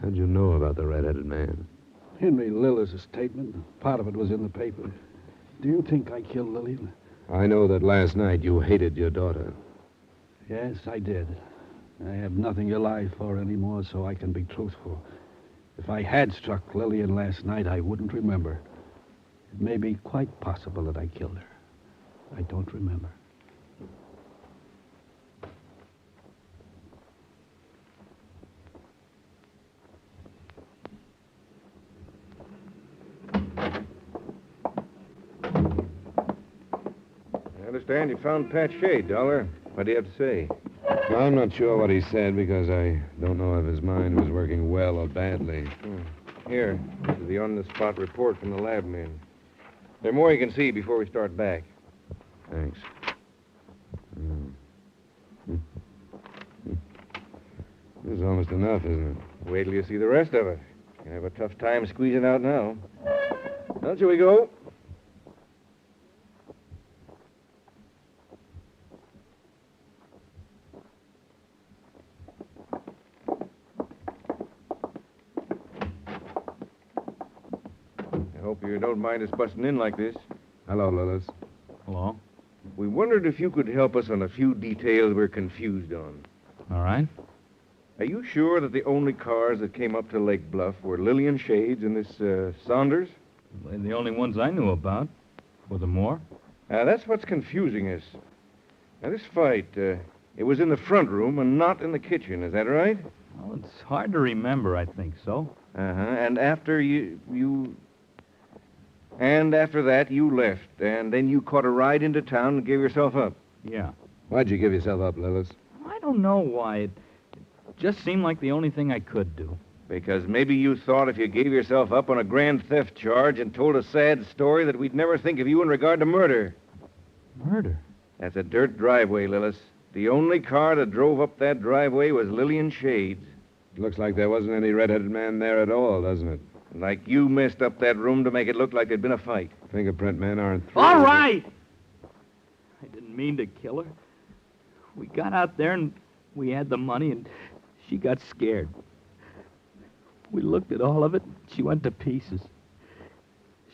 How'd you know about the red-headed man?
Henry Lillis' statement. Part of it was in the paper. Do you think I killed Lillian?
I know that last night you hated your daughter.
Yes, I did. I have nothing to lie for anymore, so I can be truthful. If I had struck Lillian last night, I wouldn't remember. It may be quite possible that I killed her. I don't remember.
I understand you found Pat Shea, Dollar. What do you have to say?
Well, I'm not sure what he said because I don't know if his mind was working well or badly.
Here, this is the on-the-spot report from the lab men. There's more you can see before we start back.
Thanks. This is almost enough, isn't it?
Wait till you see the rest of it. You have a tough time squeezing out now. Well, shall we go? I hope you don't mind us busting in like this.
Hello, Lillis.
Hello.
We wondered if you could help us on a few details we're confused on.
All right.
Are you sure that the only cars that came up to Lake Bluff were Lillian Shades and this Saunders?
They're the only ones I knew about. Were there more?
That's what's confusing us. Now, this fight, it was in the front room and not in the kitchen. Is that right?
Well, it's hard to remember, I think so.
And after And after that, you left, and then you caught a ride into town and gave yourself up.
Yeah.
Why'd you give yourself up, Lillis?
I don't know why. It just seemed like the only thing I could do.
Because maybe you thought if you gave yourself up on a grand theft charge and told a sad story that we'd never think of you in regard to murder.
Murder?
That's a dirt driveway, Lillis. The only car that drove up that driveway was Lillian Shades.
Looks like there wasn't any red-headed man there at all, doesn't it?
Like you messed up that room to make it look like there'd been a fight.
Fingerprint men aren't through.
All right! I didn't mean to kill her. We got out there and we had the money and she got scared. We looked at all of it. She went to pieces.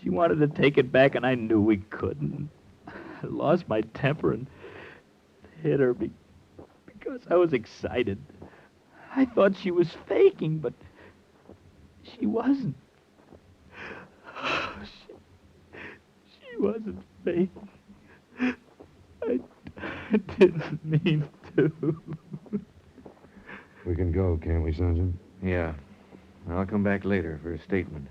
She wanted to take it back and I knew we couldn't. I lost my temper and hit her because I was excited. I thought she was faking, but she wasn't. She wasn't faking. I didn't mean to.
We can go, can't we, Sergeant?
Yeah. I'll come back later for a statement.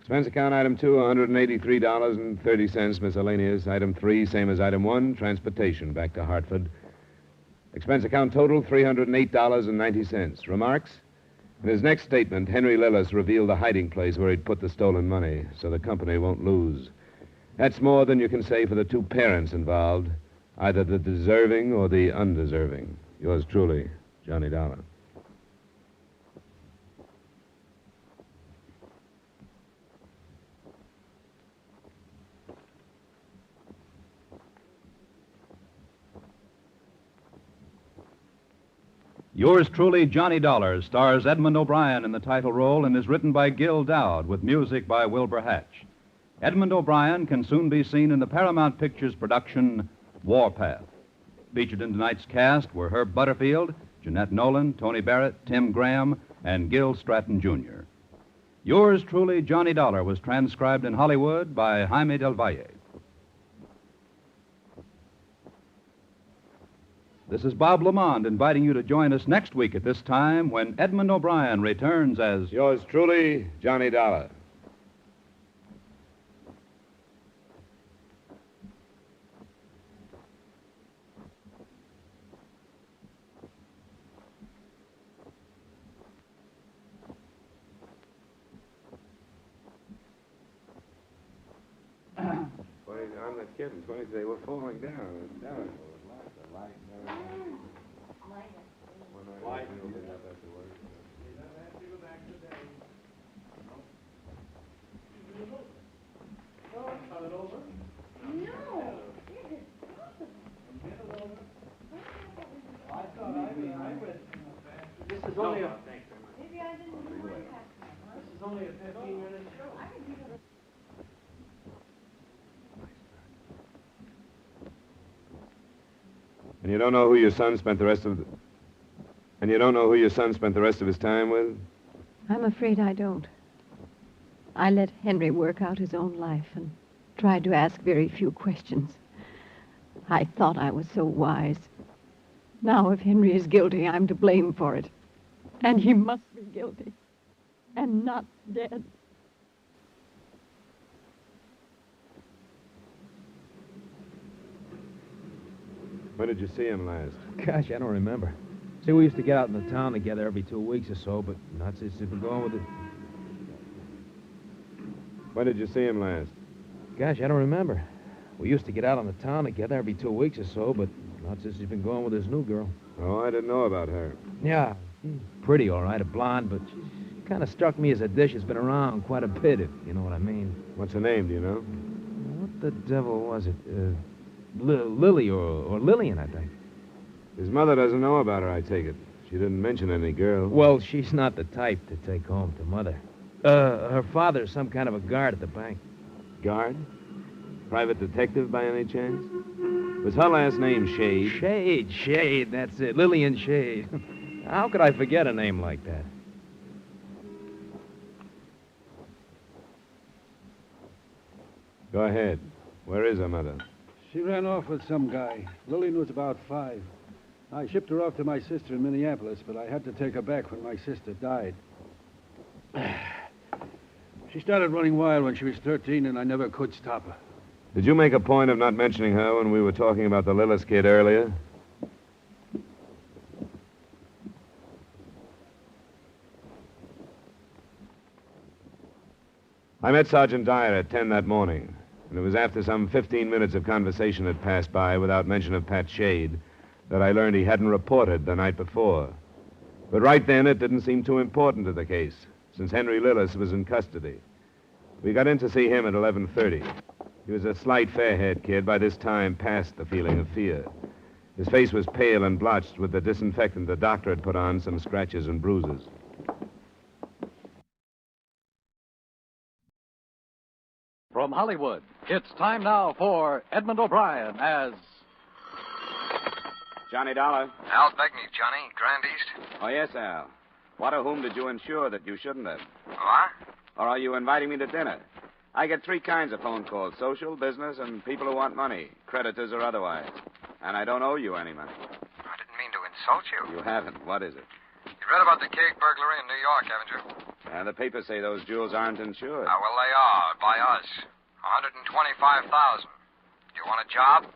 Expense account item 2, $183.30, miscellaneous. Item 3, same as item 1, transportation back to Hartford. Expense account total, $308.90. Remarks? In his next statement, Henry Lillis revealed the hiding place where he'd put the stolen money, so the company won't lose. That's more than you can say for the two parents involved, either the deserving or the undeserving. Yours truly, Johnny Dollar.
Yours truly, Johnny Dollar, stars Edmond O'Brien in the title role and is written by Gil Dowd with music by Wilbur Hatch. Edmond O'Brien can soon be seen in the Paramount Pictures production Warpath. Featured in tonight's cast were Herb Butterfield, Jeanette Nolan, Tony Barrett, Tim Graham, and Gil Stratton, Jr. Yours truly, Johnny Dollar, was transcribed in Hollywood by Jaime Del Valle. This is Bob Lamond inviting you to join us next week at this time when Edmond O'Brien returns as
Yours truly, Johnny Dollar. I'm not kidding. 20, they were falling down.
This is only a 15-minute show.
And you don't know who your son spent the rest of his time with?
I'm afraid I don't. I let Henry work out his own life and tried to ask very few questions. I thought I was so wise. Now, if Henry is guilty, I'm to blame for it. And he must be guilty. And not dead.
When did you see him last?
Gosh, I don't remember. See, we used to get out in the town together every 2 weeks or so, but not since we've been going with it.
When did you see him last?
Gosh, I don't remember. We used to get out on the town together every 2 weeks or so, but not since he's been going with his new girl.
Oh, I didn't know about her.
Yeah, she's pretty, all right, a blonde, but she kind of struck me as a dish that's been around quite a bit, if you know what I mean.
What's her name, do you know?
What the devil was it? Lily or Lillian, I think.
His mother doesn't know about her, I take it. She didn't mention any girl.
Well, she's not the type to take home to Mother. Her father's some kind of a guard at the bank.
Guard? Private detective by any chance? Was her last name Shade?
Shade, that's it. Lillian Shade. How could I forget a name like that?
Go ahead. Where is her mother?
She ran off with some guy. Lillian was about 5. I shipped her off to my sister in Minneapolis, but I had to take her back when my sister died. She started running wild when she was 13, and I never could stop her.
Did you make a point of not mentioning her when we were talking about the Lillis kid earlier? I met Sergeant Dyer at 10 that morning, and it was after some 15 minutes of conversation had passed by without mention of Pat Shade that I learned he hadn't reported the night before. But right then, it didn't seem too important to the case, since Henry Lillis was in custody. We got in to see him at 11:30. He was a slight, fair-haired kid, by this time past the feeling of fear. His face was pale and blotched with the disinfectant the doctor had put on some scratches and bruises.
From Hollywood, it's time now for Edmond O'Brien as...
Johnny Dollar.
Al Begney, Johnny. Grand East.
Oh, yes, Al. What or whom did you insure that you shouldn't have?
What?
Or are you inviting me to dinner? I get 3 kinds of phone calls, social, business, and people who want money, creditors or otherwise. And I don't owe you any money.
I didn't mean to insult you.
You haven't. What is it?
You read about the Kegg burglary in New York, haven't you?
The papers say those jewels aren't insured.
Well, they are, by us. $125,000. Do you want a job?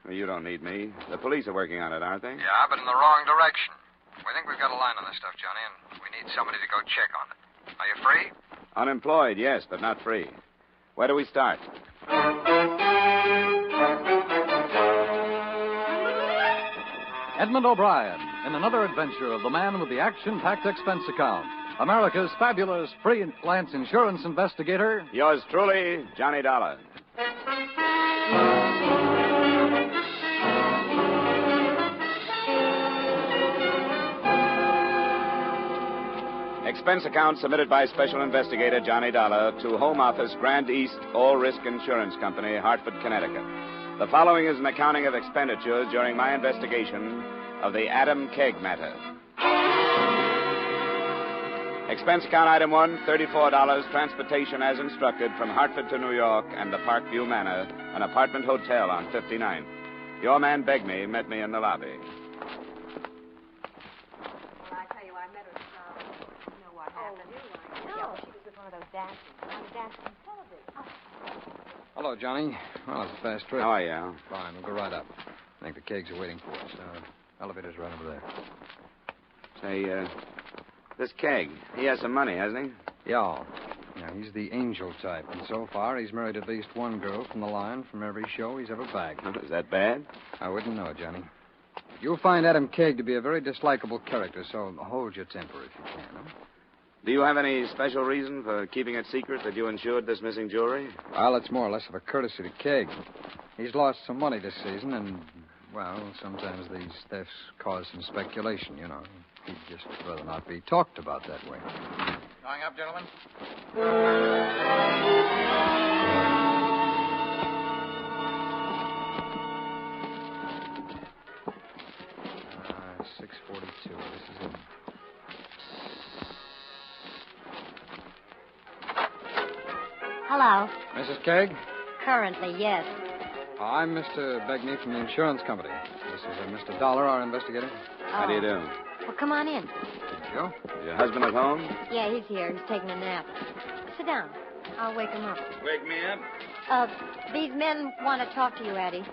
Well, you don't need me. The police are working on it, aren't they?
Yeah, but in the wrong direction. We think we've got a line on this stuff, Johnny, and we need somebody to go check on it. Are you free?
Unemployed, yes, but not free. Where do we start?
Edmond O'Brien in another adventure of the man with the action-packed expense account. America's fabulous freelance insurance investigator.
Yours truly, Johnny Dollar. Expense account submitted by Special Investigator Johnny Dollar to Home Office, Grand East All Risk Insurance Company, Hartford, Connecticut. The following is an accounting of expenditures during my investigation of the Adam Kegg matter. Expense account item 1, $34, transportation as instructed from Hartford to New York and the Parkview Manor, an apartment hotel on 59th. Your man Begney met me in the lobby.
Well, I tell you, I met her. You know what happened? No, she was with one of those dancers. On the dancing television.
Hello, Johnny. Well, it's a fast trip.
How are you, Al?
Fine. We'll go right up. I think the Keggs are waiting for us. Elevator's right over there.
Say, this Kegg, he has some money, hasn't he?
Yeah. Yeah, he's the angel type, and so far he's married at least one girl from the line from every show he's ever bagged.
Is that bad?
I wouldn't know, Johnny. You'll find Adam Kegg to be a very dislikable character, so hold your temper if you can, huh?
Do you have any special reason for keeping it secret that you insured this missing jewelry?
Well, it's more or less of a courtesy to Kegg. He's lost some money this season, and, well, sometimes these thefts cause some speculation, you know. He'd just rather not be talked about that way.
Going up, gentlemen?
642. This is it.
Hello.
Mrs. Kegg?
Currently, yes.
I'm Mr. Begney from the insurance company. This is Mr. Dollar, our investigator.
How do you do?
Well, come on in.
Thank you.
Is your husband at home?
Yeah, he's here. He's taking a nap. Sit down. I'll wake him up.
Wake me up?
These men want to talk to you, Addie.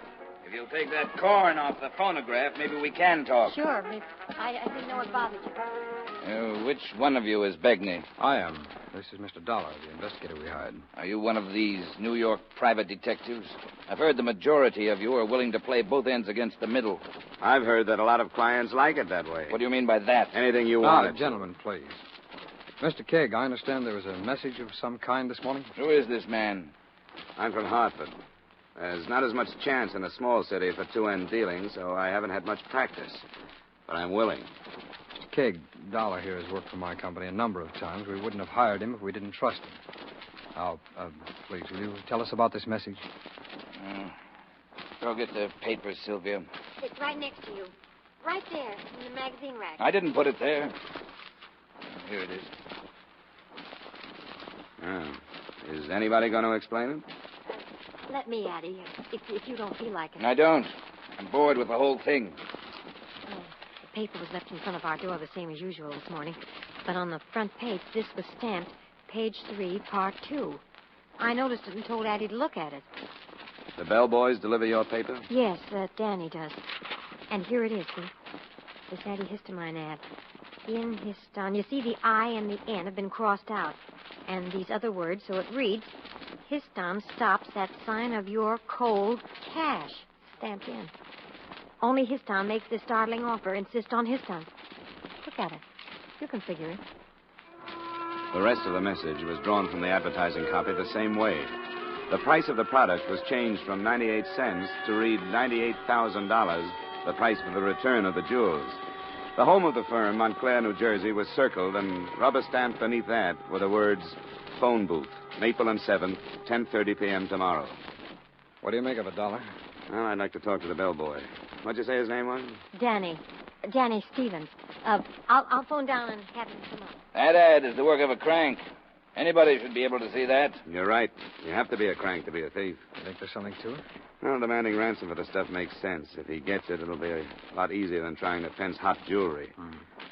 If you'll take that corn off the phonograph, maybe we can talk.
Sure. I didn't know it bothered you.
Which one of you is Begney?
I am. This is Mr. Dollar, the investigator we hired.
Are you one of these New York private detectives? I've heard the majority of you are willing to play both ends against the middle.
I've heard that a lot of clients like it that way.
What do you mean by that?
Anything you want.
Gentlemen, please. Mr. Kegg, I understand there was a message of some kind this morning.
Who is this man?
I'm from Hartford. There's not as much chance in a small city for two-end dealing, so I haven't had much practice. But I'm willing.
Mr. Kegg, Dollar here has worked for my company a number of times. We wouldn't have hired him if we didn't trust him. Now, please, will you tell us about this message?
Go get the papers, Sylvia.
It's right next to you. Right there, in the magazine rack.
I didn't put it there. Here it is.
Is anybody going to explain it?
Let me, Addie, if you don't feel like it.
I don't. I'm bored with the whole thing.
The paper was left in front of our door the same as usual this morning. But on the front page, this was stamped, page 3, part 2. I noticed it and told Addie to look at it.
The bellboys deliver your paper?
Yes, Danny does. And here it is, see? This antihistamine ad. In histon. You see, the I and the N have been crossed out. And these other words, so it reads, Histon stops that sign of your cold cash. Stamped in. Only Histon makes this startling offer. Insist on Histon. Look at it. You can figure it.
The rest of the message was drawn from the advertising copy the same way. The price of the product was changed from 98 cents to read $98,000, the price for the return of the jewels. The home of the firm, Montclair, New Jersey, was circled, and rubber-stamped beneath that were the words, phone booth, Maple and 7th, 10:30 p.m. tomorrow.
What do you make of it, Dollar?
Well, I'd like to talk to the bellboy. What'd you say his name was?
Danny Stevens. I'll phone down and have him come up.
That ad is the work of a crank. Anybody should be able to see that.
You're right. You have to be a crank to be a thief.
You think there's something to it?
Well, demanding ransom for the stuff makes sense. If he gets it, it'll be a lot easier than trying to fence hot jewelry.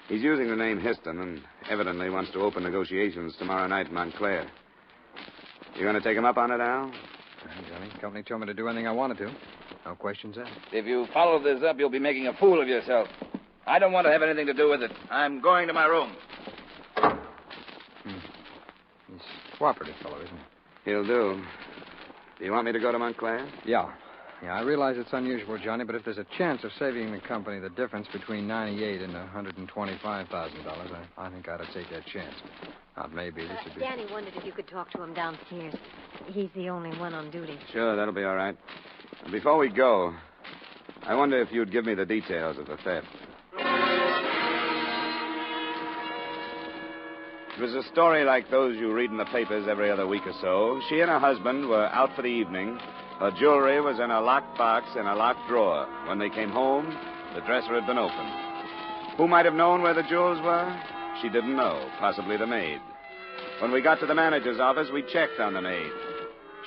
He's using the name Histon and evidently wants to open negotiations tomorrow night in Montclair. You going to take him up on it, Al?
Johnny, the company told me to do anything I wanted to. No questions asked.
If you follow this up, you'll be making a fool of yourself. I don't want to have anything to do with it. I'm going to my room.
He's a cooperative fellow, isn't he?
He'll do. Do you want me to go to Montclair?
Yeah, I realize it's unusual, Johnny, but if there's a chance of saving the company the difference between $98,000 and $125,000, I think I ought to take that chance. Not maybe. This would be...
Danny wondered if you could talk to him downstairs. He's the only one on duty.
Sure, that'll be all right. Before we go, I wonder if you'd give me the details of the theft. It was a story like those you read in the papers every other week or so. She and her husband were out for the evening. Her jewelry was in a locked box in a locked drawer. When they came home, the dresser had been opened. Who might have known where the jewels were? She didn't know. Possibly the maid. When we got to the manager's office, we checked on the maid.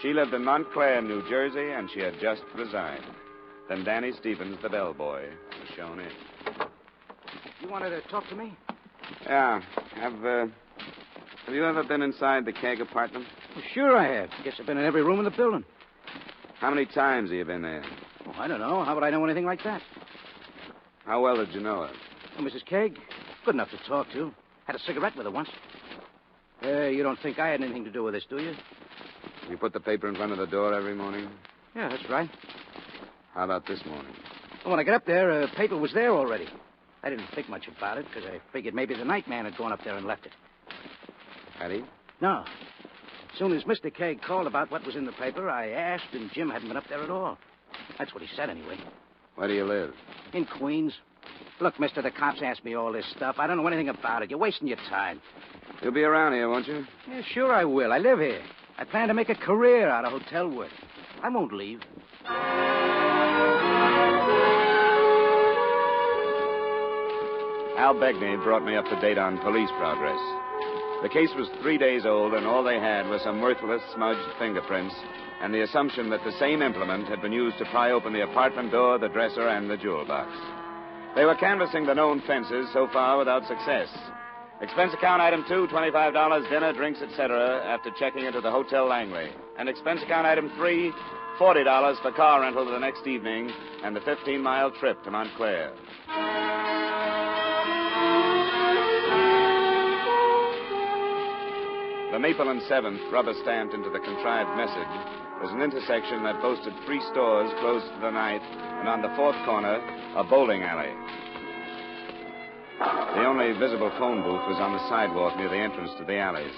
She lived in Montclair, New Jersey, and she had just resigned. Then Danny Stevens, the bellboy, was shown in.
You wanted to talk to me?
Yeah. Have you ever been inside the Kegg apartment?
Well, sure I have. Guess I've been in every room in the building.
How many times have you been there?
Oh, I don't know. How would I know anything like that?
How well did you know her?
Oh, Mrs. Kegg? Good enough to talk to. Had a cigarette with her once. You don't think I had anything to do with this, do you?
You put the paper in front of the door every morning?
Yeah, that's right.
How about this morning?
Well, when I got up there, paper was there already. I didn't think much about it because I figured maybe the night man had gone up there and left it.
Had he?
No. As soon as Mr. Kegg called about what was in the paper, I asked, and Jim hadn't been up there at all. That's what he said, anyway.
Where do you live?
In Queens. Look, mister, the cops asked me all this stuff. I don't know anything about it. You're wasting your time.
You'll be around here, won't you?
Yeah, sure I will. I live here. I plan to make a career out of hotel work. I won't leave.
Al Begney brought me up to date on police progress. The case was 3 days old, and all they had was some worthless, smudged fingerprints and the assumption that the same implement had been used to pry open the apartment door, the dresser, and the jewel box. They were canvassing the known fences so far without success. Expense account item 2, $25, dinner, drinks, etc., after checking into the Hotel Langley. And expense account item 3, $40 for car rental the next evening and the 15-mile trip to Montclair. The Maple and 7th, rubber-stamped into the contrived message, was an intersection that boasted 3 stores closed to the night, and on the 4th corner, a bowling alley. The only visible phone booth was on the sidewalk near the entrance to the alleys.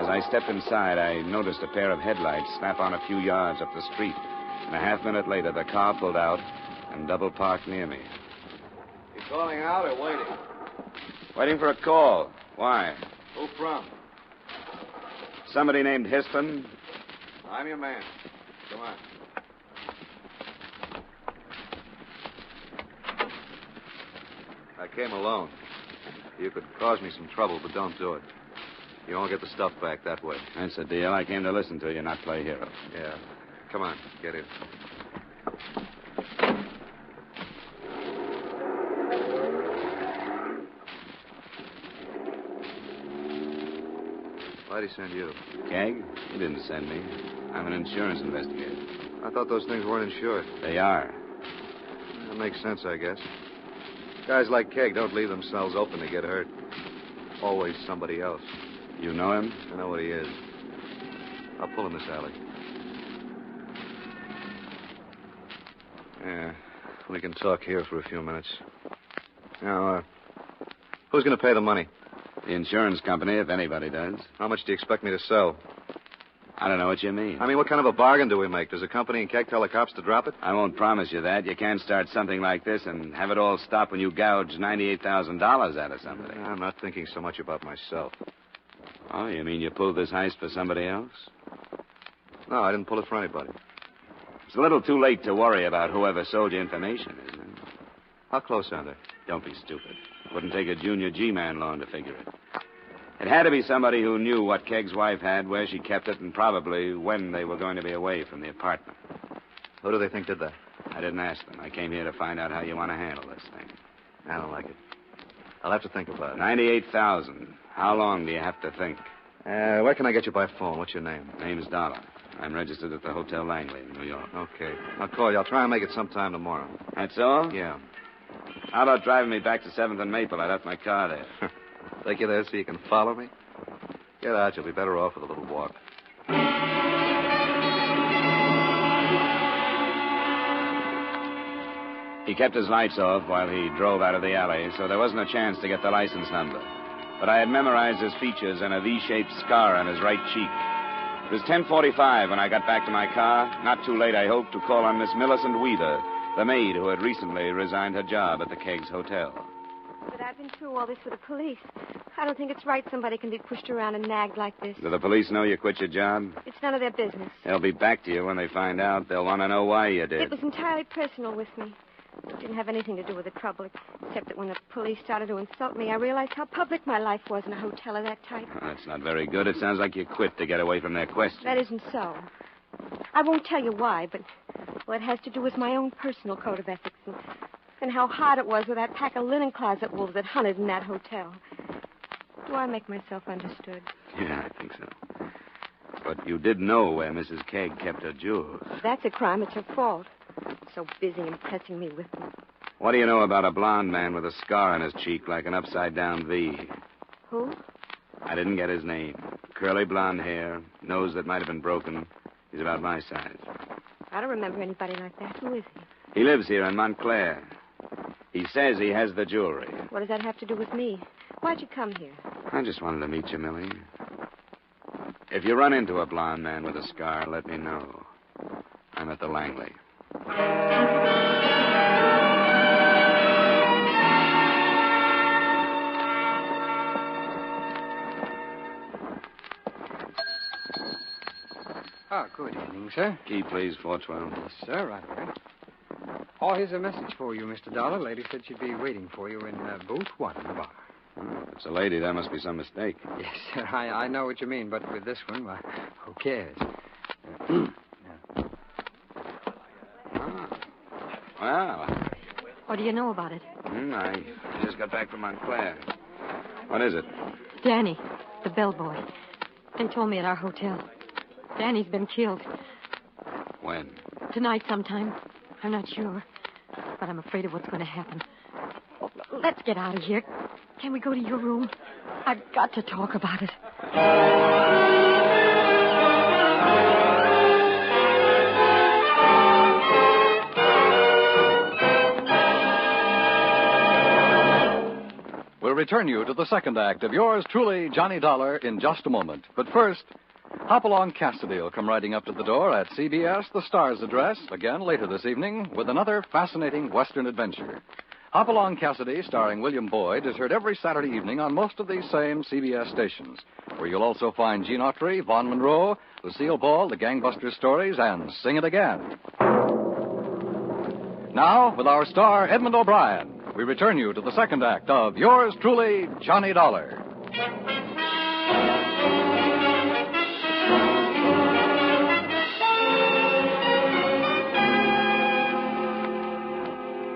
As I stepped inside, I noticed a pair of headlights snap on a few yards up the street, and a half minute later, the car pulled out and double parked near me.
You calling out or waiting?
Waiting for a call. Why?
Who from?
Somebody named Histon.
I'm your man. Come on. I came alone. You could cause me some trouble, but don't do it. You won't get the stuff back that way.
That's the deal. I came to listen to you, not play hero.
Yeah. Come on, get in. Why'd he send you?
Kegg? He didn't send me. I'm an insurance investigator.
I thought those things weren't insured.
They are.
That makes sense, I guess. Guys like Kegg don't leave themselves open to get hurt. Always somebody else.
You know him?
I know what he is. I'll pull in this alley. Yeah, we can talk here for a few minutes. Now, who's going to pay the money?
The insurance company, if anybody does.
How much do you expect me to sell?
I don't know what you mean.
I mean, what kind of a bargain do we make? Does the company and Kegg tell the cops to drop it?
I won't promise you that. You can't start something like this and have it all stop when you gouge $98,000 out of somebody.
I'm not thinking so much about myself.
Oh, you mean you pulled this heist for somebody else?
No, I didn't pull it for anybody.
It's a little too late to worry about whoever sold you information, isn't it?
How close are they?
Don't be stupid. Wouldn't take a junior G-man long to figure it. It had to be somebody who knew what Kegg's wife had, where she kept it, and probably when they were going to be away from the apartment.
Who do they think did that?
I didn't ask them. I came here to find out how you want to handle this thing.
I don't like it. I'll have to think about it.
$98,000. How long do you have to think?
Where can I get you by phone? What's your name?
Name's Dollar. I'm registered at the Hotel Langley in New York.
Okay. I'll call you. I'll try and make it sometime tomorrow.
That's all?
Yeah.
How about driving me back to 7th and Maple? I left my car there.
Take you there so you can follow me? Get out. You'll be better off with a little walk.
He kept his lights off while he drove out of the alley, so there wasn't a chance to get the license number. But I had memorized his features and a V-shaped scar on his right cheek. It was 10:45 when I got back to my car. Not too late, I hoped, to call on Miss Millicent Weaver, the maid who had recently resigned her job at the Kegg's Hotel.
But I've been through all this with the police. I don't think it's right somebody can be pushed around and nagged like this.
Do the police know you quit your job?
It's none of their business.
They'll be back to you when they find out. They'll want to know why you did.
It was entirely personal with me. It didn't have anything to do with the trouble, except that when the police started to insult me, I realized how public my life was in a hotel of that type.
Oh, that's not very good. It sounds like you quit to get away from their questions.
That isn't so. I won't tell you why, but, well, it has to do with my own personal code of ethics and how hard it was with that pack of linen closet wolves that hunted in that hotel. Do I make myself understood?
Yeah, I think so. But you did know where Mrs. Kegg kept her jewels.
If that's a crime, it's her fault. So busy impressing me with them.
What do you know about a blonde man with a scar on his cheek like an upside-down V?
Who?
I didn't get his name. Curly blonde hair, nose that might have been broken. He's about my size.
I don't remember anybody like that. Who is he?
He lives here in Montclair. He says he has the jewelry.
What does that have to do with me? Why'd you come here?
I just wanted to meet you, Millie. If you run into a blonde man with a scar, let me know. I'm at the Langley.
Oh, good evening, sir.
Key, please, 412.
Yes, sir, right away. Oh, here's a message for you, Mr. Dollar. Lady said she'd be waiting for you in booth 1 in the bar.
Oh, if it's a lady, that must be some mistake.
Yes, sir, I know what you mean, but with this one, why, who cares?
Well,
What do you know about it?
I just got back from Montclair. What is it?
Danny, the bellboy. They told me at our hotel. Danny's been killed.
When?
Tonight sometime. I'm not sure. But I'm afraid of what's going to happen. Oh, let's get out of here. Can we go to your room? I've got to talk about it.
We'll return you to the second act of yours truly, Johnny Dollar, in just a moment. But first, Hopalong Cassidy will come riding up to the door at CBS, the Star's address, again later this evening, with another fascinating Western adventure. Hopalong Cassidy, starring William Boyd, is heard every Saturday evening on most of these same CBS stations, where you'll also find Gene Autry, Vaughn Monroe, Lucille Ball, the Gangbusters stories, and Sing It Again. Now, with our star, Edmond O'Brien, we return you to the second act of yours truly, Johnny Dollar.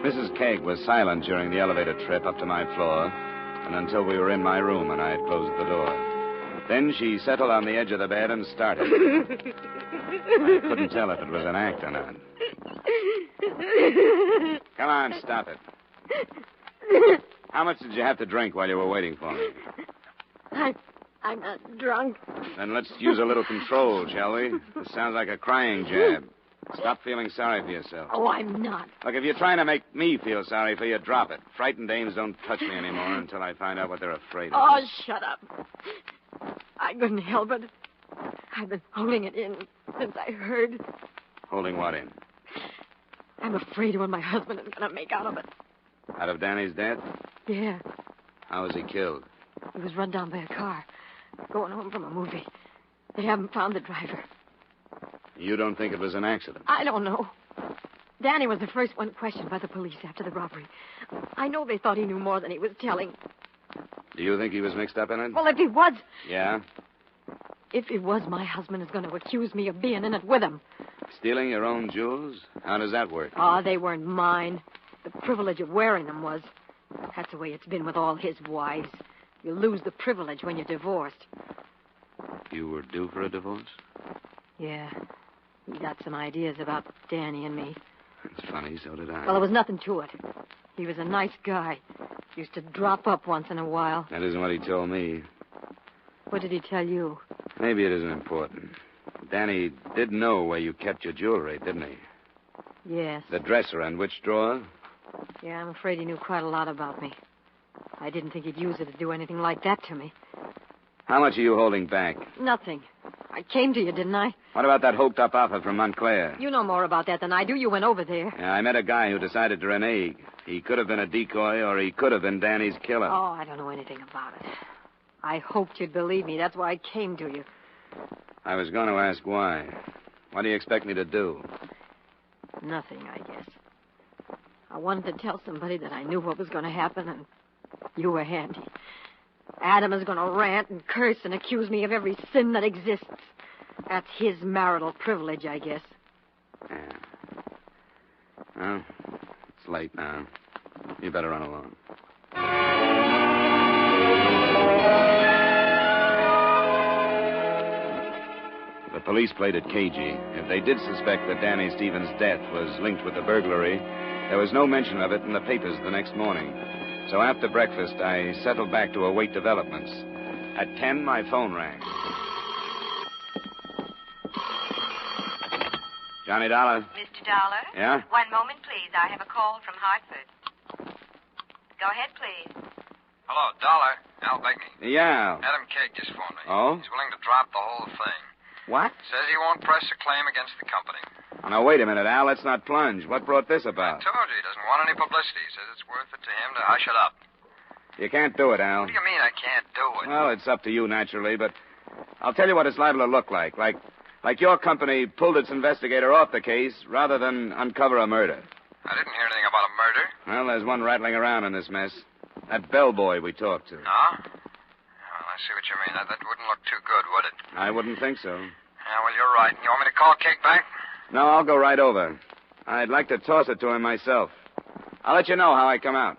Mrs. Kegg was silent during the elevator trip up to my floor, and until we were in my room and I had closed the door. Then she settled on the edge of the bed and started. I couldn't tell if it was an act or not. Come on, stop it. How much did you have to drink while you were waiting for me?
I'm not drunk.
Then let's use a little control, shall we? This sounds like a crying jab. Stop feeling sorry for yourself.
Oh, I'm not.
Look, if you're trying to make me feel sorry for you, drop it. Frightened dames don't touch me anymore until I find out what they're afraid of.
Oh, shut up. I couldn't help it. I've been holding it in since I heard.
Holding what in?
I'm afraid of what my husband is going to make out of it.
Out of Danny's death?
Yeah.
How was he killed?
He was run down by a car, going home from a movie. They haven't found the driver.
You don't think it was an accident?
I don't know. Danny was the first one questioned by the police after the robbery. I know they thought he knew more than he was telling.
Do you think he was mixed up in it?
Well, if he was...
Yeah?
If he was, my husband is going to accuse me of being in it with him.
Stealing your own jewels? How does that work?
Oh, they weren't mine. The privilege of wearing them was. That's the way it's been with all his wives. You lose the privilege when you're divorced.
You were due for a divorce?
Yeah. He got some ideas about Danny and me.
It's funny, so did I.
Well, there was nothing to it. He was a nice guy. Used to drop up once in a while.
That isn't what he told me.
What did he tell you?
Maybe it isn't important. Danny did know where you kept your jewelry, didn't he?
Yes.
The dresser and which drawer?
Yeah, I'm afraid he knew quite a lot about me. I didn't think he'd use it to do anything like that to me.
How much are you holding back?
Nothing.
I came to you, didn't I?
What about that hoked-up offer from Montclair?
You know more about that than I do. You went over there.
Yeah, I met a guy who decided to renege. He could have been a decoy, or he could have been Danny's killer.
Oh, I don't know anything about it. I hoped you'd believe me. That's why I came to you.
I was going to ask why. What do you expect me to do?
Nothing, I guess. I wanted to tell somebody that I knew what was going to happen, and you were handy. Adam is going to rant and curse and accuse me of every sin that exists. That's his marital privilege, I guess.
Yeah. Well, it's late now. You better run along. The police played it cagey. If they did suspect that Danny Stevens' death was linked with the burglary, there was no mention of it in the papers the next morning. So after breakfast, I settled back to await developments. At 10, my phone rang. Johnny Dollar.
Mr. Dollar?
Yeah?
1 moment, please. I have a call from Hartford. Go ahead, please.
Hello, Dollar. Al Begney.
Yeah.
Adam Kegg just phoned me.
Oh?
He's willing to drop the whole thing.
What?
Says he won't press a claim against the company.
Oh, now, wait a minute, Al. Let's not plunge. What brought this about?
I told you he doesn't want any publicity. He says it's worth it to him to hush it up.
You can't do it, Al.
What do you mean I can't do it?
Well, it's up to you, naturally, but I'll tell you what it's liable to look like. Like your company pulled its investigator off the case rather than uncover a murder.
I didn't hear anything about a murder.
Well, there's one rattling around in this mess. That bellboy we talked to.
No? Well, I see what you mean. That wouldn't look too good, would it?
I wouldn't think so.
Yeah, well, you're right. You want me to call Kegg back?
No, I'll go right over. I'd like to toss it to him myself. I'll let you know how I come out.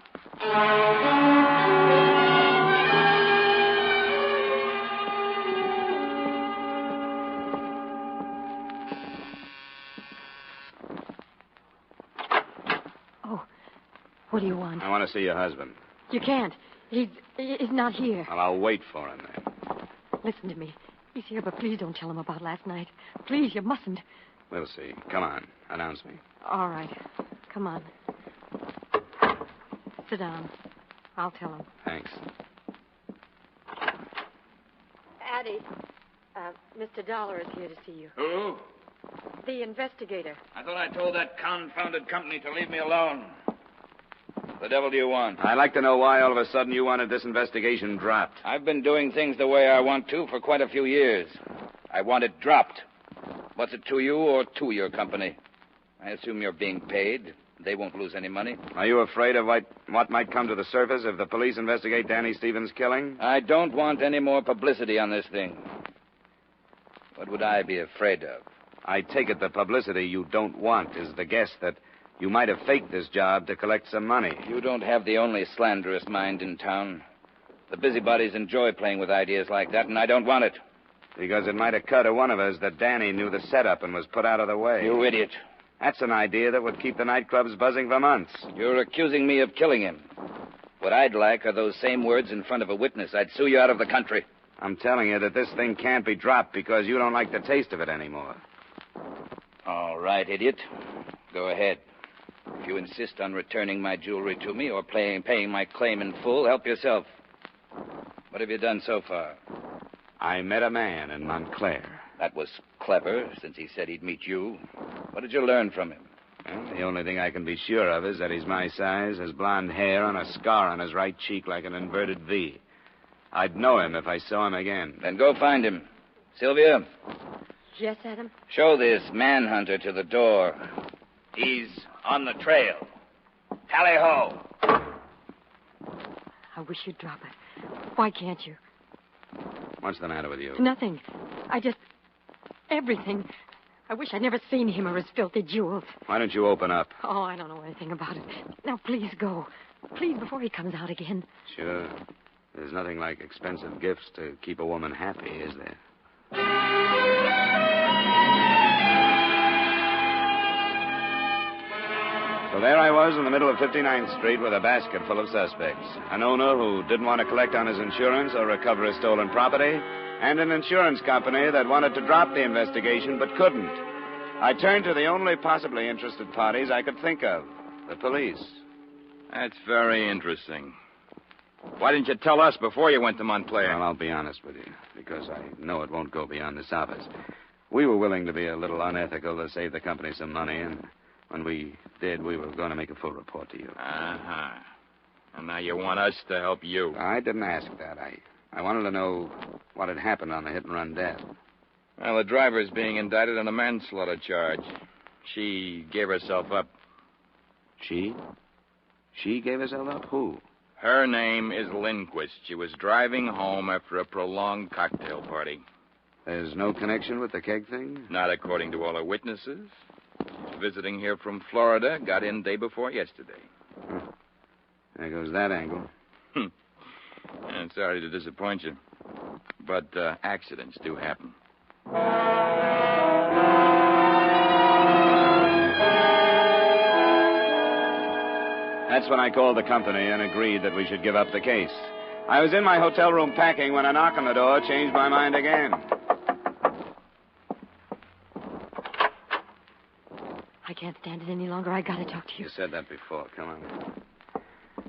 Oh, what do you want?
I want to see your husband.
You can't. He's not here.
Well, I'll wait for him then.
Listen to me. He's here, but please don't tell him about last night. Please, you mustn't.
We'll see. Come on. Announce me.
All right. Come on. Sit down. I'll tell him.
Thanks.
Addie, Mr. Dollar is here to see you.
Who?
The investigator.
I thought I told that confounded company to leave me alone. The devil do you want?
I'd like to know why all of a sudden you wanted this investigation dropped.
I've been doing things the way I want to for quite a few years. I want it dropped. What's it to you or to your company? I assume you're being paid. They won't lose any money.
Are you afraid of what might come to the surface if the police investigate Danny Stevens' killing?
I don't want any more publicity on this thing. What would I be afraid of?
I take it the publicity you don't want is the guess that you might have faked this job to collect some money.
You don't have the only slanderous mind in town. The busybodies enjoy playing with ideas like that, and I don't want it.
Because it might occur to one of us that Danny knew the setup and was put out of the way.
You idiot.
That's an idea that would keep the nightclubs buzzing for months.
You're accusing me of killing him. What I'd like are those same words in front of a witness. I'd sue you out of the country.
I'm telling you that this thing can't be dropped because you don't like the taste of it anymore.
All right, idiot. Go ahead. If you insist on returning my jewelry to me or paying my claim in full, help yourself. What have you done so far?
I met a man in Montclair.
That was clever, since he said he'd meet you. What did you learn from him?
Well, the only thing I can be sure of is that he's my size, has blonde hair, and a scar on his right cheek like an inverted V. I'd know him if I saw him again.
Then go find him. Sylvia?
Yes, Adam?
Show this manhunter to the door. He's on the trail. Tally-ho!
I wish you'd drop it. Why can't you?
What's the matter with you?
Nothing. Everything. I wish I'd never seen him or his filthy jewels.
Why don't you open up?
Oh, I don't know anything about it. Now, please go. Please, before he comes out again.
Sure. There's nothing like expensive gifts to keep a woman happy, is there? So there I was in the middle of 59th Street with a basket full of suspects. An owner who didn't want to collect on his insurance or recover his stolen property, and an insurance company that wanted to drop the investigation but couldn't. I turned to the only possibly interested parties I could think of, the police.
That's very interesting.
Why didn't you tell us before you went to Montclair?
Well, I'll be honest with you, because I know it won't go beyond this office. We were willing to be a little unethical to save the company some money, and when we did, we were going to make a full report to you.
Uh-huh. And now you want us to help you.
I didn't ask that. I wanted to know what had happened on the hit-and-run death.
Well, the driver's being indicted on a manslaughter charge. She gave herself up.
She? She gave herself up? Who?
Her name is Lindquist. She was driving home after a prolonged cocktail party.
There's no connection with the Kegg thing?
Not according to all her witnesses. She's visiting here from Florida. Got in day before yesterday.
Huh. There goes that angle.
I'm sorry to disappoint you. But accidents do happen.
That's when I called the company and agreed that we should give up the case. I was in my hotel room packing when a knock on the door changed my mind again.
I can't stand it any longer. I gotta talk to you.
You said that before. Come on.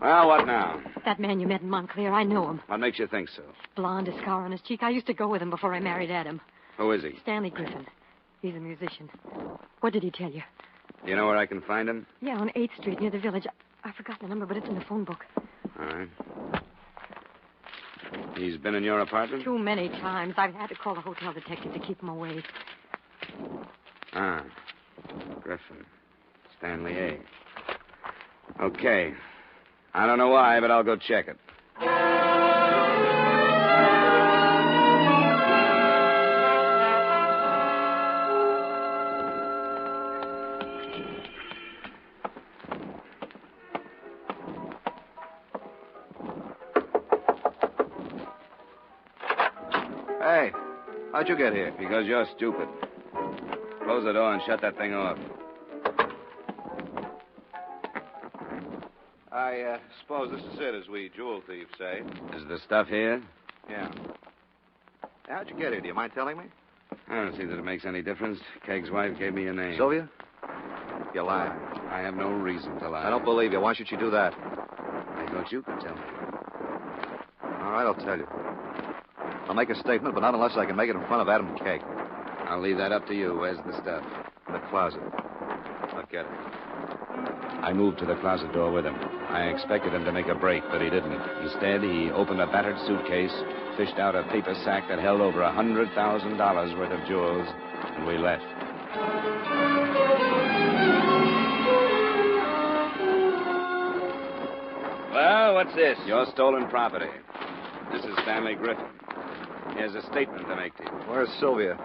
Well, what now?
That man you met in Montclair, I know him.
What makes you think so?
Blonde, a scar on his cheek. I used to go with him before I married Adam.
Who is he?
Stanley Griffin. He's a musician. What did he tell you?
Do you know where I can find him?
Yeah, on 8th Street near the village. I forgot the number, but it's in the phone book.
All right. He's been in your apartment?
Too many times. I've had to call the hotel detective to keep him away.
Ah. Griffin. Stanley A. Okay. I don't know why, but I'll go check it.
Hey, how'd you get here?
Because you're stupid. Close the door and shut that thing off.
I suppose this is it, as we jewel thieves say.
Is the stuff here?
Yeah. How'd you get here? Do you mind telling me?
I don't see that it makes any difference. Kegg's wife gave me a name.
Sylvia? You're lying.
I have no reason to lie.
I don't believe you. Why should you do that?
I thought you could tell me.
All right, I'll tell you. I'll make a statement, but not unless I can make it in front of Adam Kegg.
I'll leave that up to you. Where's the stuff?
In the closet. I'll get it.
I moved to the closet door with him. I expected him to make a break, but he didn't. Instead, he opened a battered suitcase, fished out a paper sack that held over $100,000 worth of jewels, and we left.
Well, what's this?
Your stolen property. This is Stanley Griffin. He has a statement to make to you.
Where's Sylvia?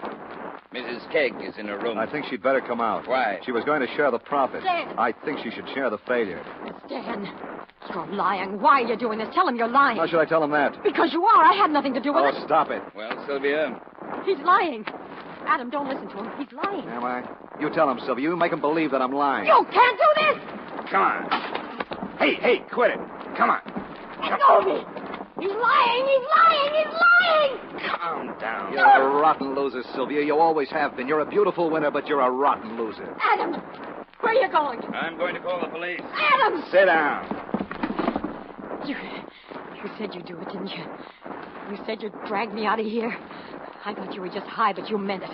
Mrs. Kegg is in her room.
I think she'd better come out.
Why?
She was going to share the profit.
Stan!
I think she should share the failure.
Stan, you're lying. Why are you doing this? Tell him you're lying.
How should I tell him that?
Because you are. I had nothing to do with it.
Oh, stop it.
Well, Sylvia?
He's lying. Adam, don't listen to him. He's lying.
Am I? You tell him, Sylvia. You make him believe that I'm lying.
You can't do this!
Come on. Hey, quit it. Come on.
Let go of me. He's lying. He's lying. He's lying.
Calm down.
You're a rotten loser, Sylvia. You always have been. You're a beautiful winner, but you're a rotten loser.
Adam, where are you going?
I'm going to call the police.
Adam!
Sit down.
You said you'd do it, didn't you? You said you'd drag me out of here. I thought you were just high, but you meant it.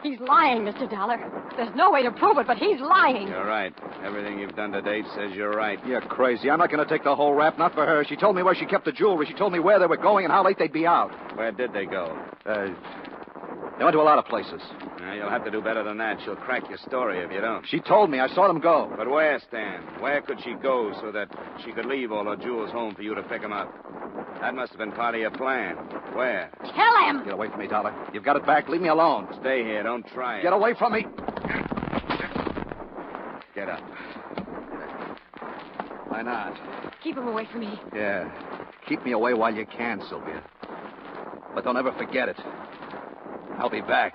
He's lying, Mr. Dollar. There's no way to prove it, but he's lying.
You're right. Everything you've done to date says you're right.
You're crazy. I'm not going to take the whole rap, not for her. She told me where she kept the jewelry. She told me where they were going and how late they'd be out.
Where did they go?
They went to a lot of places.
Now, you'll have to do better than that. She'll crack your story if you don't.
She told me. I saw them go.
But where, Stan? Where could she go so that she could leave all her jewels home for you to pick them up? That must have been part of your plan. Where?
Kill him!
Get away from me, Dollar. You've got it back. Leave me alone.
Stay here. Don't try it.
Get away from me.
Get up.
Why not?
Keep him away from me.
Yeah. Keep me away while you can, Sylvia. But don't ever forget it. I'll be back.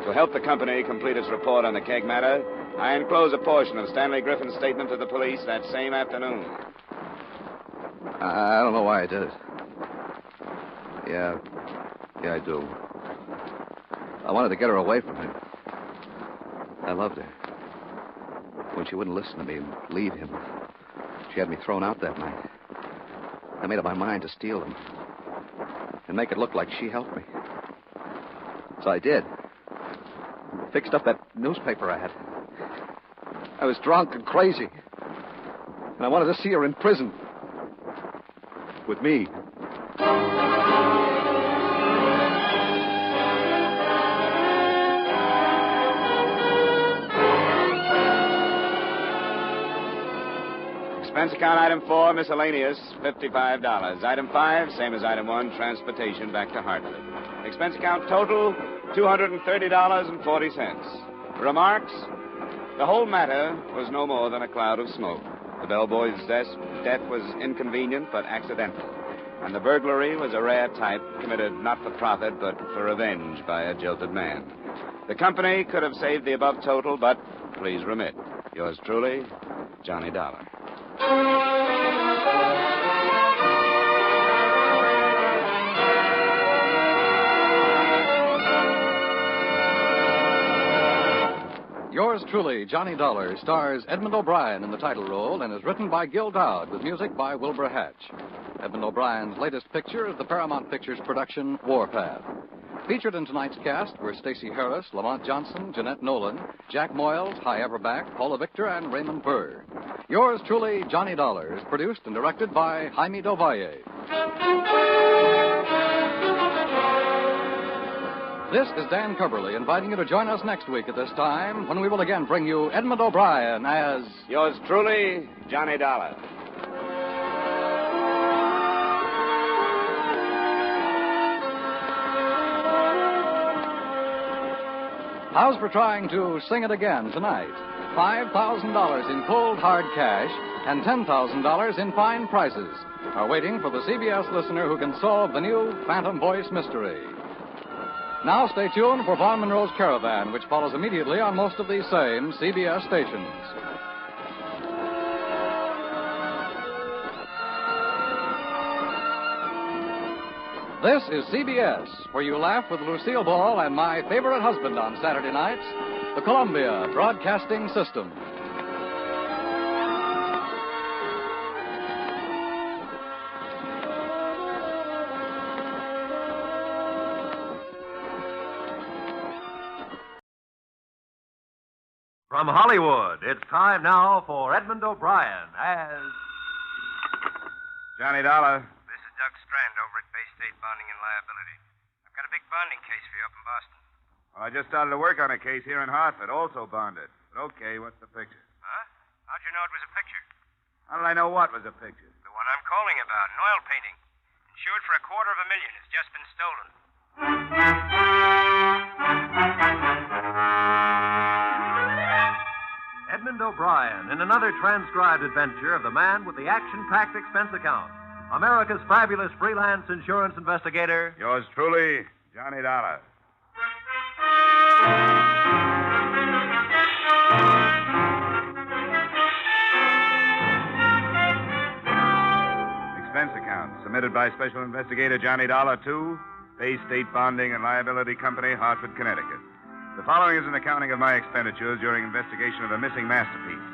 To help the company complete its report on the Kegg matter, I enclose a portion of Stanley Griffin's statement to the police that same afternoon.
I don't know why I did it. Yeah, I do. I wanted to get her away from him. loved her. When she wouldn't listen to me and leave him, she had me thrown out that night. I made up my mind to steal them and make it look like she helped me. So I did. Fixed up that newspaper ad. I was drunk and crazy. And I wanted to see her in prison. With me.
Expense account item 4, miscellaneous, $55. Item 5, same as item 1, transportation back to Hartford. Expense account total, $230.40. Remarks? The whole matter was no more than a cloud of smoke. The bellboy's death was inconvenient but accidental. And the burglary was a rare type committed not for profit but for revenge by a jilted man. The company could have saved the above total, but please remit. Yours truly, Johnny Dollar.
Yours truly, Johnny Dollar, stars Edmond O'Brien in the title role and is written by Gil Dowd with music by Wilbur Hatch. Edmond O'Brien's latest picture is the Paramount Pictures production Warpath. Featured in tonight's cast were Stacey Harris, Lamont Johnson, Jeanette Nolan, Jack Moyles, Hy Everback, Paula Victor, and Raymond Burr. Yours truly, Johnny Dollar, is produced and directed by Jaime Del Valle. This is Dan Coverly inviting you to join us next week at this time when we will again bring you Edmond O'Brien as...
Yours truly, Johnny Dollar.
How's for trying to sing it again tonight? $5,000 in cold, hard cash and $10,000 in fine prizes are waiting for the CBS listener who can solve the new Phantom Voice mystery. Now stay tuned for Vaughn Monroe's Caravan, which follows immediately on most of these same CBS stations. This is CBS, where you laugh with Lucille Ball and my favorite husband on Saturday nights, the Columbia Broadcasting System.
From Hollywood, it's time now for Edmond O'Brien as...
Johnny Dollar.
This is Doug Strand over at Bay State Bonding and Liability. I've got a big bonding case for you up in Boston.
Well, I just started to work on a case here in Hartford, also bonded. But okay, what's the picture?
Huh? How'd you know it was a picture?
How did I know what was a picture?
The one I'm calling about, an oil painting. Insured for $250,000. It's just been stolen.
Edmond O'Brien in another transcribed adventure of the man with the action-packed expense account. America's fabulous freelance insurance investigator.
Yours truly, Johnny Dollar. Expense account submitted by Special Investigator Johnny Dollar to Bay State Bonding and Liability Company, Hartford, Connecticut. The following is an accounting of my expenditures during investigation of a missing masterpiece,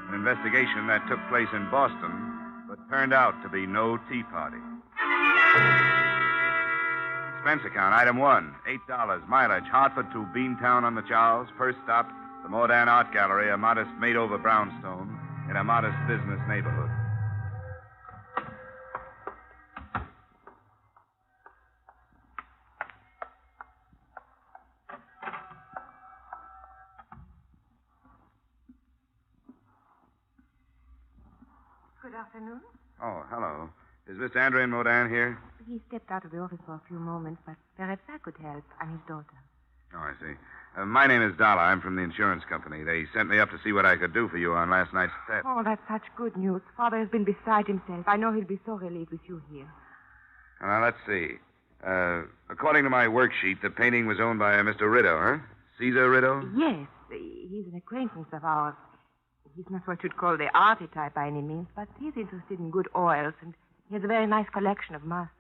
an investigation that took place in Boston, but turned out to be no tea party. Expense account, item 1, $8, mileage, Hartford to Beantown on the Charles. First stop, the Modern Art Gallery, a modest made-over brownstone in a modest business neighborhood.
Good afternoon.
Oh, hello. Is Mr. Andrew Modern here?
He stepped out of the office for a few moments, but perhaps I could help. I'm his daughter.
Oh, I see. My name is Dollar. I'm from the insurance company. They sent me up to see what I could do for you on last night's set.
Oh, that's such good news. Father has been beside himself. I know he'll be so relieved with you here.
Now, let's see. According to my worksheet, the painting was owned by a Mr. Rideau, huh? Caesar Rideau?
Yes, he's an acquaintance of ours. He's not what you'd call the arty type by any means, but he's interested in good oils, and he has a very nice collection of masters.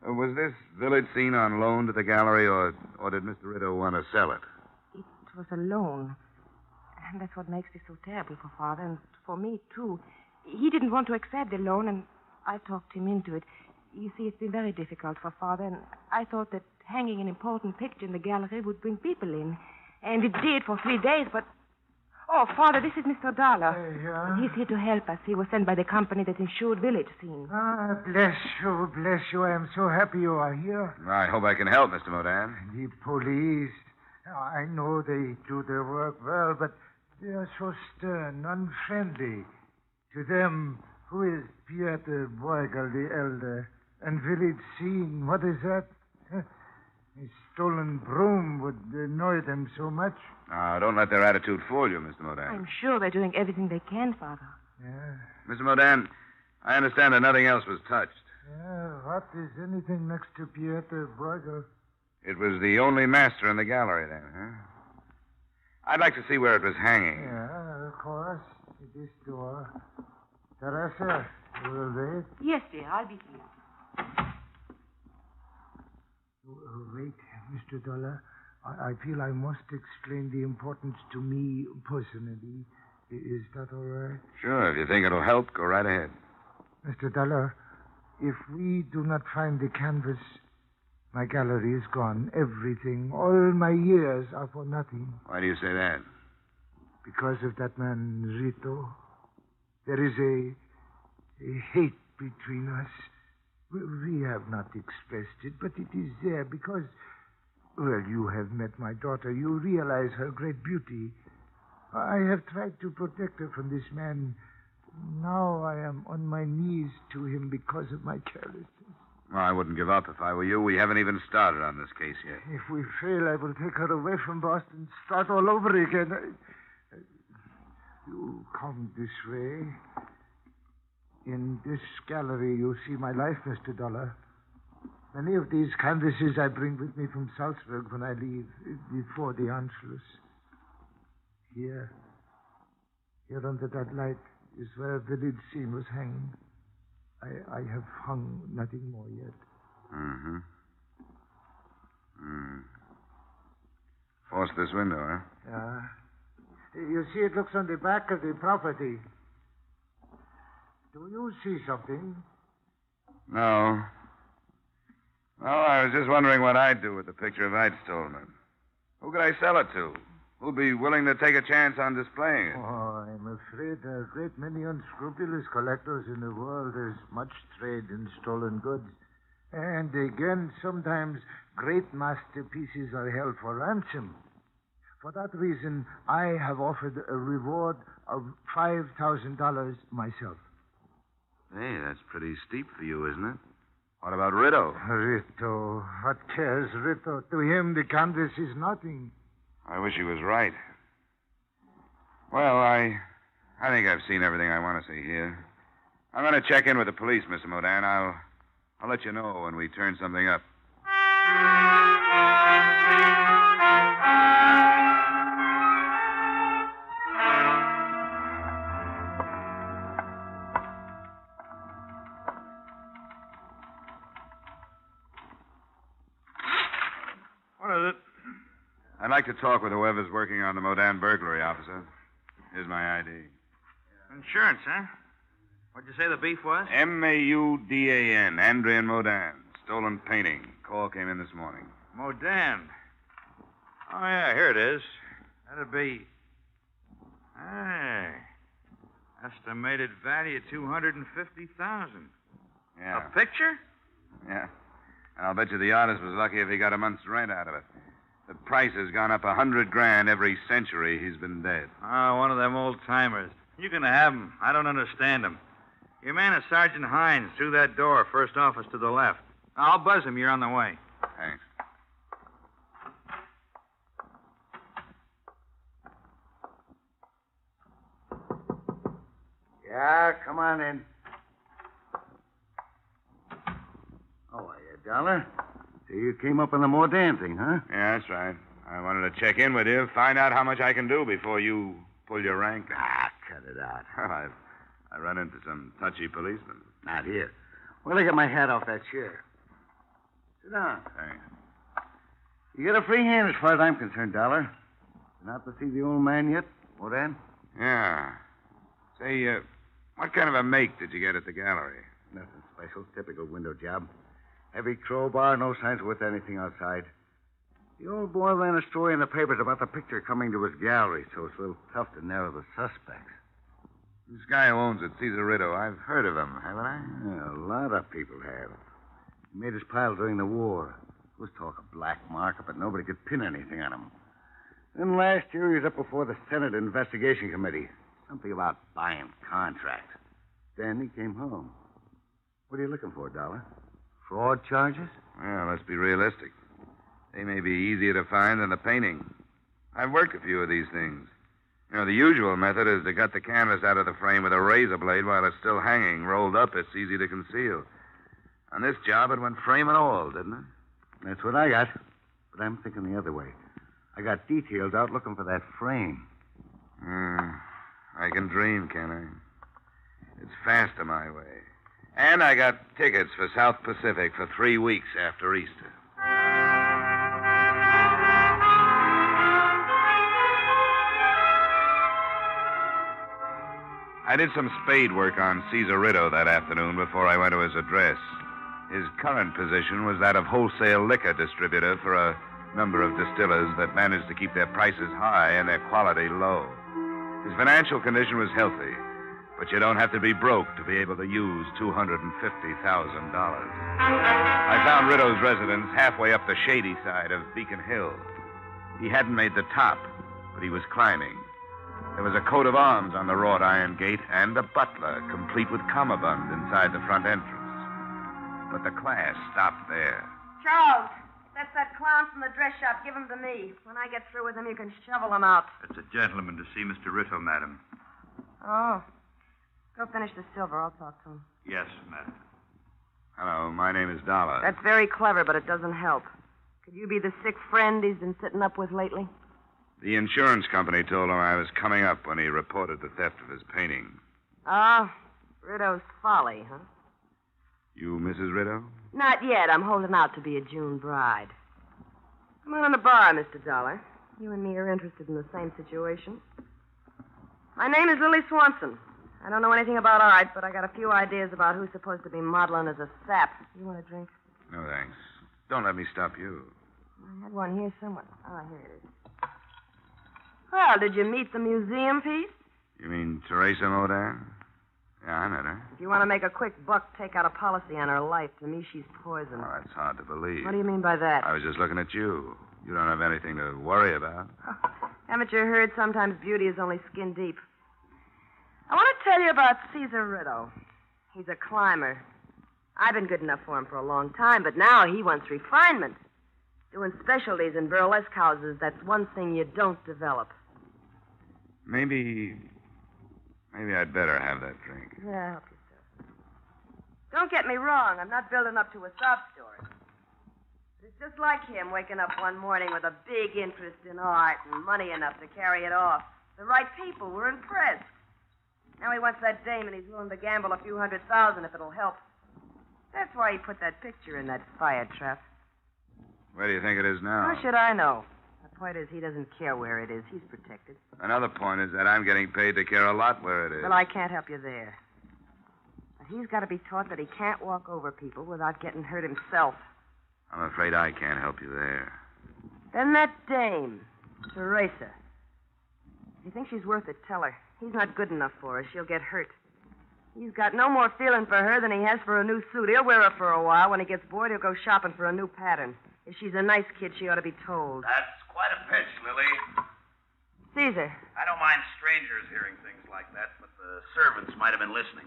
Was this village scene on loan to the gallery, or did Mr. Rideau want to sell it?
It was a loan. And that's what makes this so terrible for Father, and for me, too. He didn't want to accept the loan, and I talked him into it. You see, it's been very difficult for Father, and I thought that hanging an important picture in the gallery would bring people in. And it did for 3 days, but... Oh, Father, this is Mr. Dollar.
Yeah?
He's here to help us. He was sent by the company that insured village scene.
Ah, bless you, bless you. I am so happy you are here.
I hope I can help, Mr. Modan.
The police, I know they do their work well, but they are so stern, unfriendly. To them, who is Pieter Bruegel the elder? And village scene, what is that? A stolen broom would annoy them so much.
Now, don't let their attitude fool you, Mr. Modan.
I'm sure they're doing everything they can, Father.
Yeah.
Mr. Modan, I understand that nothing else was touched.
Yeah, what is anything next to Pieter Bruegel?
It was the only master in the gallery then, huh? I'd like to see where it was hanging.
Yeah, of course. This door. Teresa, you will wait?
Yes, dear, I'll be here.
Wait, Mr. Dollar. I feel I must explain the importance to me personally. Is that all right?
Sure, if you think it'll help, go right ahead.
Mr. Dollar, if we do not find the canvas, my gallery is gone. Everything, all my years are for nothing.
Why do you say that?
Because of that man, Rito. There is a hate between us. We have not expressed it, but it is there because, well, you have met my daughter. You realize her great beauty. I have tried to protect her from this man. Now I am on my knees to him because of my carelessness.
Well, I wouldn't give up if I were you. We haven't even started on this case yet.
If we fail, I will take her away from Boston, start all over again. You come this way. In this gallery, you see my life, Mr. Dollar. Many of these canvases I bring with me from Salzburg when I leave, before the Anschluss. Here under that light, is where a village scene was hanging. I have hung nothing more yet.
Mm-hmm. Force this window, huh?
Yeah. You see, it looks on the back of the property. Do you see something?
No. No, I was just wondering what I'd do with the picture if I'd stolen it. Who could I sell it to? Who'd be willing to take a chance on displaying it?
Oh, I'm afraid there are a great many unscrupulous collectors in the world. There's much trade in stolen goods. And again, sometimes great masterpieces are held for ransom. For that reason, I have offered a reward of $5,000 myself.
Hey, that's pretty steep for you, isn't it? What about Rito?
Rito? What cares Rito? To him, the canvas is nothing.
I wish he was right. Well, I think I've seen everything I want to see here. I'm going to check in with the police, Mr. Modan. I'll let you know when we turn something up.
What is it?
I'd like to talk with whoever's working on the Modan burglary, officer. Here's my ID.
Insurance, huh? What'd you say the beef was?
Maudan, Andrian Modan. Stolen painting. Call came in this morning.
Modan. Oh, yeah, here it is. That'd be... Hey. Estimated value $250,000.
Yeah.
A picture?
Yeah. And I'll bet you the artist was lucky if he got a month's rent out of it. The price has gone up $100,000 every century he's been dead.
Oh, one of them old-timers. You can have him. I don't understand him. Your man is Sergeant Hines, through that door, first office to the left. I'll buzz him. You're on the way.
Thanks.
Yeah, come on in. How are you, Dollar? So you came up on the Modan thing, huh?
Yeah, that's right. I wanted to check in with you, find out how much I can do before you pull your rank.
Ah, cut it out.
Well, I run into some touchy policemen.
Not here. Well, I get my hat off that chair. Sit down.
Thanks.
You get a free hand as far as I'm concerned, Dollar. Been out to see the old man yet? What, Dan?
Yeah. Say, what kind of a make did you get at the gallery?
Nothing special. Typical window job. Heavy crowbar, no signs worth anything outside. The old boy ran a story in the papers about the picture coming to his gallery, so it's a little tough to narrow the suspects.
This guy who owns it, Caesarito, I've heard of him, haven't I?
Yeah, a lot of people have. He made his pile during the war. There was talk of black market, but nobody could pin anything on him. Then last year, he was up before the Senate Investigation Committee. Something about buying contracts. Then he came home. What are you looking for, Dollar? Fraud charges?
Well, let's be realistic. They may be easier to find than the painting. I've worked a few of these things. You know, the usual method is to cut the canvas out of the frame with a razor blade while it's still hanging. Rolled up, it's easy to conceal. On this job, it went frame and all, didn't it?
That's what I got. But I'm thinking the other way. I got details out looking for that frame.
I can dream, can I? It's faster my way. And I got tickets for South Pacific for 3 weeks after Easter. I did some spade work on Caesarito that afternoon before I went to his address. His current position was that of wholesale liquor distributor for a number of distillers that managed to keep their prices high and their quality low. His financial condition was healthy, but you don't have to be broke to be able to use $250,000. I found Rito's residence halfway up the shady side of Beacon Hill. He hadn't made the top, but he was climbing. There was a coat of arms on the wrought iron gate and a butler, complete with cummerbund, inside the front entrance. But the class stopped there.
Charles, that's that clown from the dress shop. Give him to me. When I get through with him, you can shovel him out.
It's a gentleman to see Mr. Rito, madam.
Oh. Go finish the silver. I'll talk to him.
Yes, madam.
Hello, my name is Dollar.
That's very clever, but it doesn't help. Could you be the sick friend he's been sitting up with lately?
The insurance company told him I was coming up when he reported the theft of his painting.
Ah, Rito's folly, huh?
You Mrs. Rito?
Not yet. I'm holding out to be a June bride. Come on in the bar, Mr. Dollar. You and me are interested in the same situation. My name is Lily Swanson. I don't know anything about art, but I got a few ideas about who's supposed to be modeling as a sap. You want a drink?
No, thanks. Don't let me stop you.
I had one here somewhere. Oh, here it is. Well, did you meet the museum piece?
You mean Teresa Modin? Yeah, I met her.
If you want to make a quick buck, take out a policy on her life. To me, she's poison.
Oh, that's hard to believe.
What do you mean by that?
I was just looking at you. You don't have anything to worry about.
Haven't you heard sometimes beauty is only skin deep? I want to tell you about Caesar Rito. He's a climber. I've been good enough for him for a long time, but now he wants refinement. Doing specialties in burlesque houses, that's one thing you don't develop.
Maybe I'd better have that drink.
Yeah, help yourself. Don't get me wrong. I'm not building up to a sob story. It's just like him waking up one morning with a big interest in art and money enough to carry it off. The right people were impressed. Now he wants that dame, and he's willing to gamble a few $100,000 if it'll help. That's why he put that picture in that fire trap.
Where do you think it is now?
How should I know? The point is, he doesn't care where it is. He's protected.
Another point is that I'm getting paid to care a lot where it is.
Well, I can't help you there. But he's got to be taught that he can't walk over people without getting hurt himself.
I'm afraid I can't help you there.
Then that dame, Teresa. If you think she's worth it, tell her. He's not good enough for her. She'll get hurt. He's got no more feeling for her than he has for a new suit. He'll wear her for a while. When he gets bored, he'll go shopping for a new pattern. If she's a nice kid, she ought to be told.
That's quite a pitch, Lily.
Caesar.
I don't mind strangers hearing things like that, but the servants might have been listening.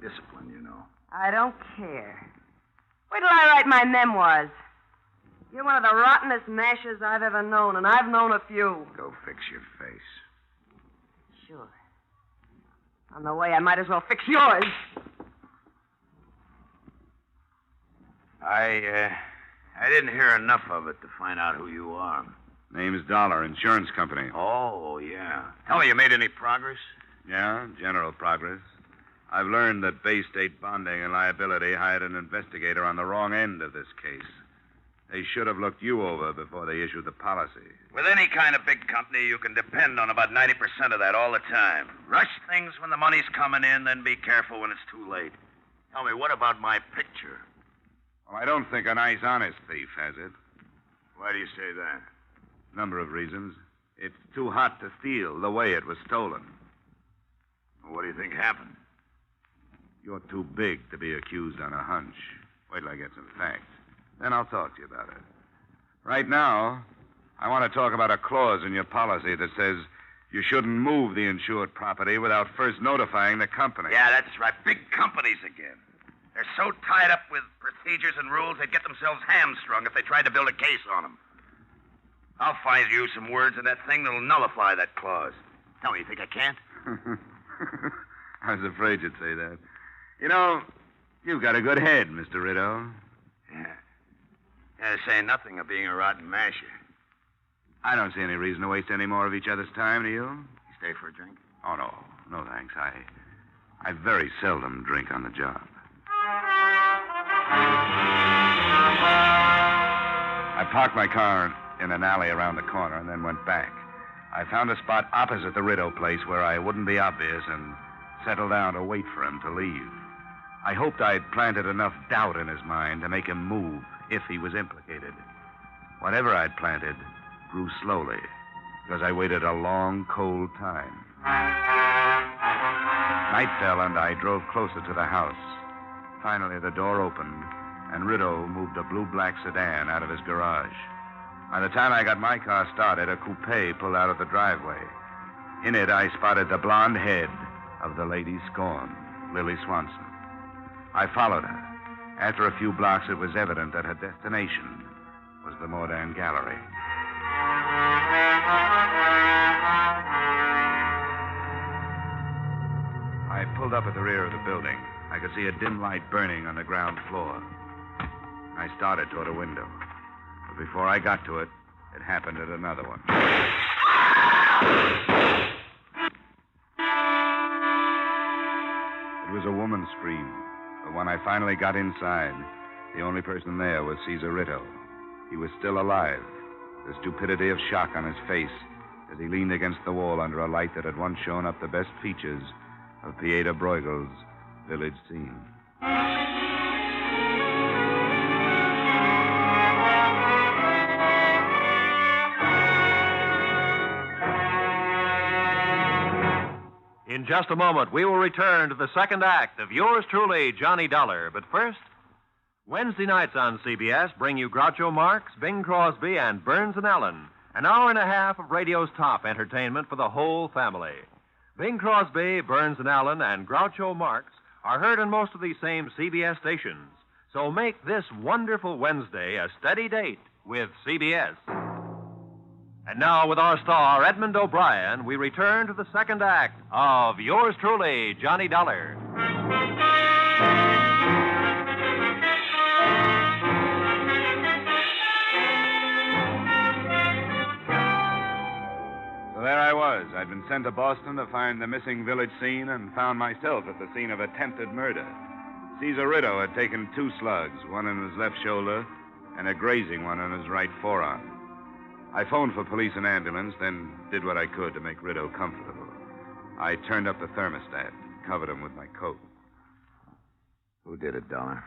Discipline, you know.
I don't care. Wait till I write my memoirs. You're one of the rottenest mashers I've ever known, and I've known a few.
Go fix your face.
Sure. On the way, I might as well fix yours.
I didn't hear enough of it to find out who you are.
Name's Dollar, insurance company.
Oh, yeah. Tell me, you made any progress?
Yeah, general progress. I've learned that Bay State Bonding and Liability hired an investigator on the wrong end of this case. They should have looked you over before they issued the policy.
With any kind of big company, you can depend on about 90% of that all the time. Rush things when the money's coming in, then be careful when it's too late. Tell me, what about my picture?
Well, I don't think a nice, honest thief has it.
Why do you say that?
Number of reasons. It's too hot to steal the way it was stolen.
Well, what do you think happened?
You're too big to be accused on a hunch. Wait till I get some facts. Then I'll talk to you about it. Right now, I want to talk about a clause in your policy that says you shouldn't move the insured property without first notifying the company.
Yeah, that's right. Big companies again. They're so tied up with procedures and rules, they'd get themselves hamstrung if they tried to build a case on them. I'll find you some words in that thing that'll nullify that clause. Tell me, you think I can't?
I was afraid you'd say that. You know, you've got a good head, Mr. Rideau.
Yeah, saying nothing of being a rotten masher.
I don't see any reason to waste any more of each other's time, do you?
You stay for a drink?
Oh, no. No, thanks. I very seldom drink on the job. I parked my car in an alley around the corner and then went back. I found a spot opposite the Rideau place where I wouldn't be obvious and settled down to wait for him to leave. I hoped I'd planted enough doubt in his mind to make him move if he was implicated. Whatever I'd planted grew slowly because I waited a long, cold time. Night fell and I drove closer to the house. Finally, the door opened and Rideau moved a blue-black sedan out of his garage. By the time I got my car started, a coupe pulled out of the driveway. In it, I spotted the blonde head of the lady scorned, Lily Swanson. I followed her. After a few blocks, it was evident that her destination was the Modern Gallery. I pulled up at the rear of the building. I could see a dim light burning on the ground floor. I started toward a window. But before I got to it, it happened at another one. It was a woman's scream. But when I finally got inside, the only person there was Caesar Rideau. He was still alive, the stupidity of shock on his face as he leaned against the wall under a light that had once shown up the best features of Pieta Bruegel's village scene.
In just a moment, we will return to the second act of yours truly, Johnny Dollar. But first, Wednesday nights on CBS bring you Groucho Marx, Bing Crosby, and Burns and Allen. An hour and a half of radio's top entertainment for the whole family. Bing Crosby, Burns and Allen, and Groucho Marx are heard on most of these same CBS stations. So make this wonderful Wednesday a steady date with CBS. And now, with our star, Edmond O'Brien, we return to the second act of yours truly, Johnny Dollar.
So there I was. I'd been sent to Boston to find the missing village scene and found myself at the scene of attempted murder. Caesar Rideau had taken 2 slugs, one in his left shoulder and a grazing one in his right forearm. I phoned for police and ambulance, then did what I could to make Rideau comfortable. I turned up the thermostat, covered him with my coat.
Who did it, Dollar?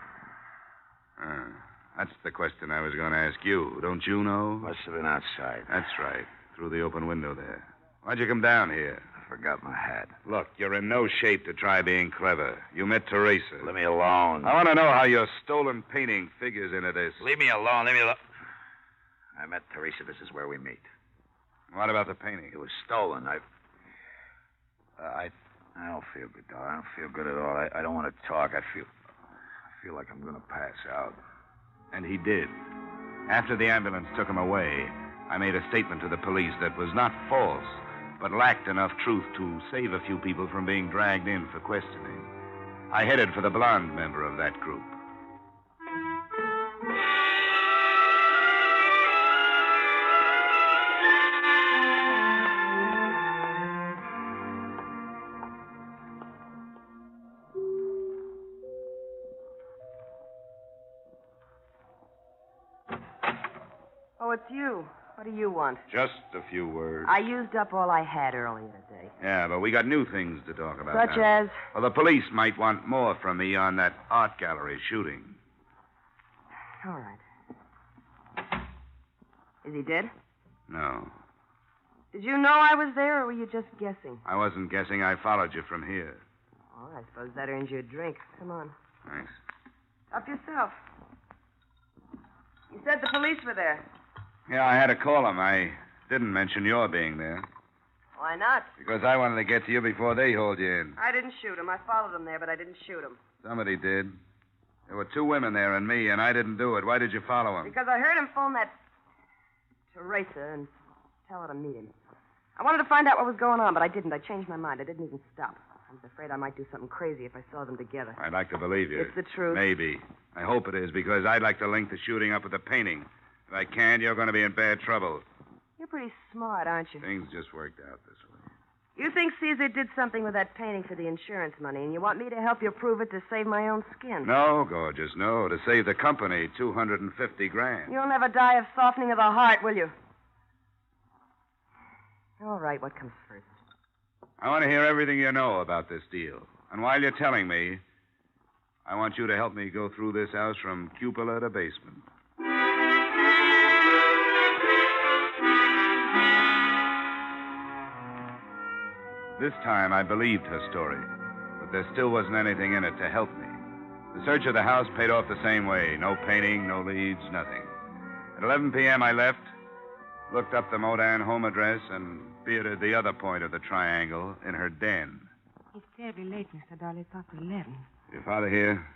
That's the question I was going to ask you. Don't you know?
Must have been outside.
That's right. Through the open window there. Why'd you come down here?
I forgot my hat.
Look, you're in no shape to try being clever. You met Teresa.
Let me alone.
I want to know how your stolen painting figures into this.
Leave me alone. Leave me alone. I met Teresa. This is where we meet.
What about the painting?
It was stolen. I don't feel good, Dollar. I don't feel good at all. I don't want to talk. I feel like I'm going to pass out.
And he did. After the ambulance took him away, I made a statement to the police that was not false, but lacked enough truth to save a few people from being dragged in for questioning. I headed for the blonde member of that group.
Oh, it's you. What do you want?
Just a few words.
I used up all I had earlier today.
Yeah, but we got new things to talk about
Such
now.
as?
Well, the police might want more from me on that art gallery shooting.
All right. Is he dead?
No.
Did you know I was there, or were you just guessing?
I wasn't guessing. I followed you from here.
Oh, I suppose that earns you a drink. Come on.
Thanks.
Help yourself. You said the police were there.
Yeah, I had to call them. I didn't mention your being there.
Why not?
Because I wanted to get to you before they hauled you in.
I didn't shoot him. I followed him there, but I didn't shoot him.
Somebody did. There were 2 women there and me, and I didn't do it. Why did you follow him?
Because I heard him phone that Teresa and tell her to meet him. I wanted to find out what was going on, but I didn't. I changed my mind. I didn't even stop. I was afraid I might do something crazy if I saw them together.
I'd like to believe you.
It's the truth.
Maybe. I hope it is, because I'd like to link the shooting up with the painting. If I can't, you're going to be in bad trouble.
You're pretty smart, aren't you?
Things just worked out this way.
You think Caesar did something with that painting for the insurance money, and you want me to help you prove it to save my own skin?
No, gorgeous, no. To save the company, $250,000.
You'll never die of softening of the heart, will you? All right, what comes first?
I want to hear everything you know about this deal. And while you're telling me, I want you to help me go through this house from cupola to basement. This time, I believed her story, but there still wasn't anything in it to help me. The search of the house paid off the same way. No painting, no leads, nothing. At 11 p.m., I left, looked up the Modan home address, and bearded the other point of the triangle in her den.
It's terribly late, Mr. Dolly. It's after 11.
Your father here?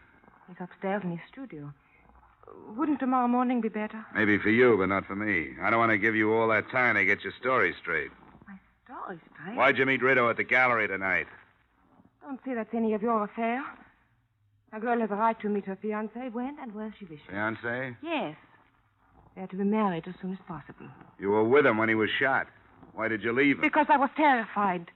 He's upstairs in his studio. Wouldn't tomorrow morning be better?
Maybe for you, but not for me. I don't want to give you all that time to get your story straight.
Story straight?
Why'd you meet Rito at the gallery tonight?
Don't say that's any of your affair. A girl has a right to meet her fiancé when and where she wishes.
Fiancé?
Yes. They're to be married as soon as possible.
You were with him when he was shot. Why did you leave him?
Because I was terrified.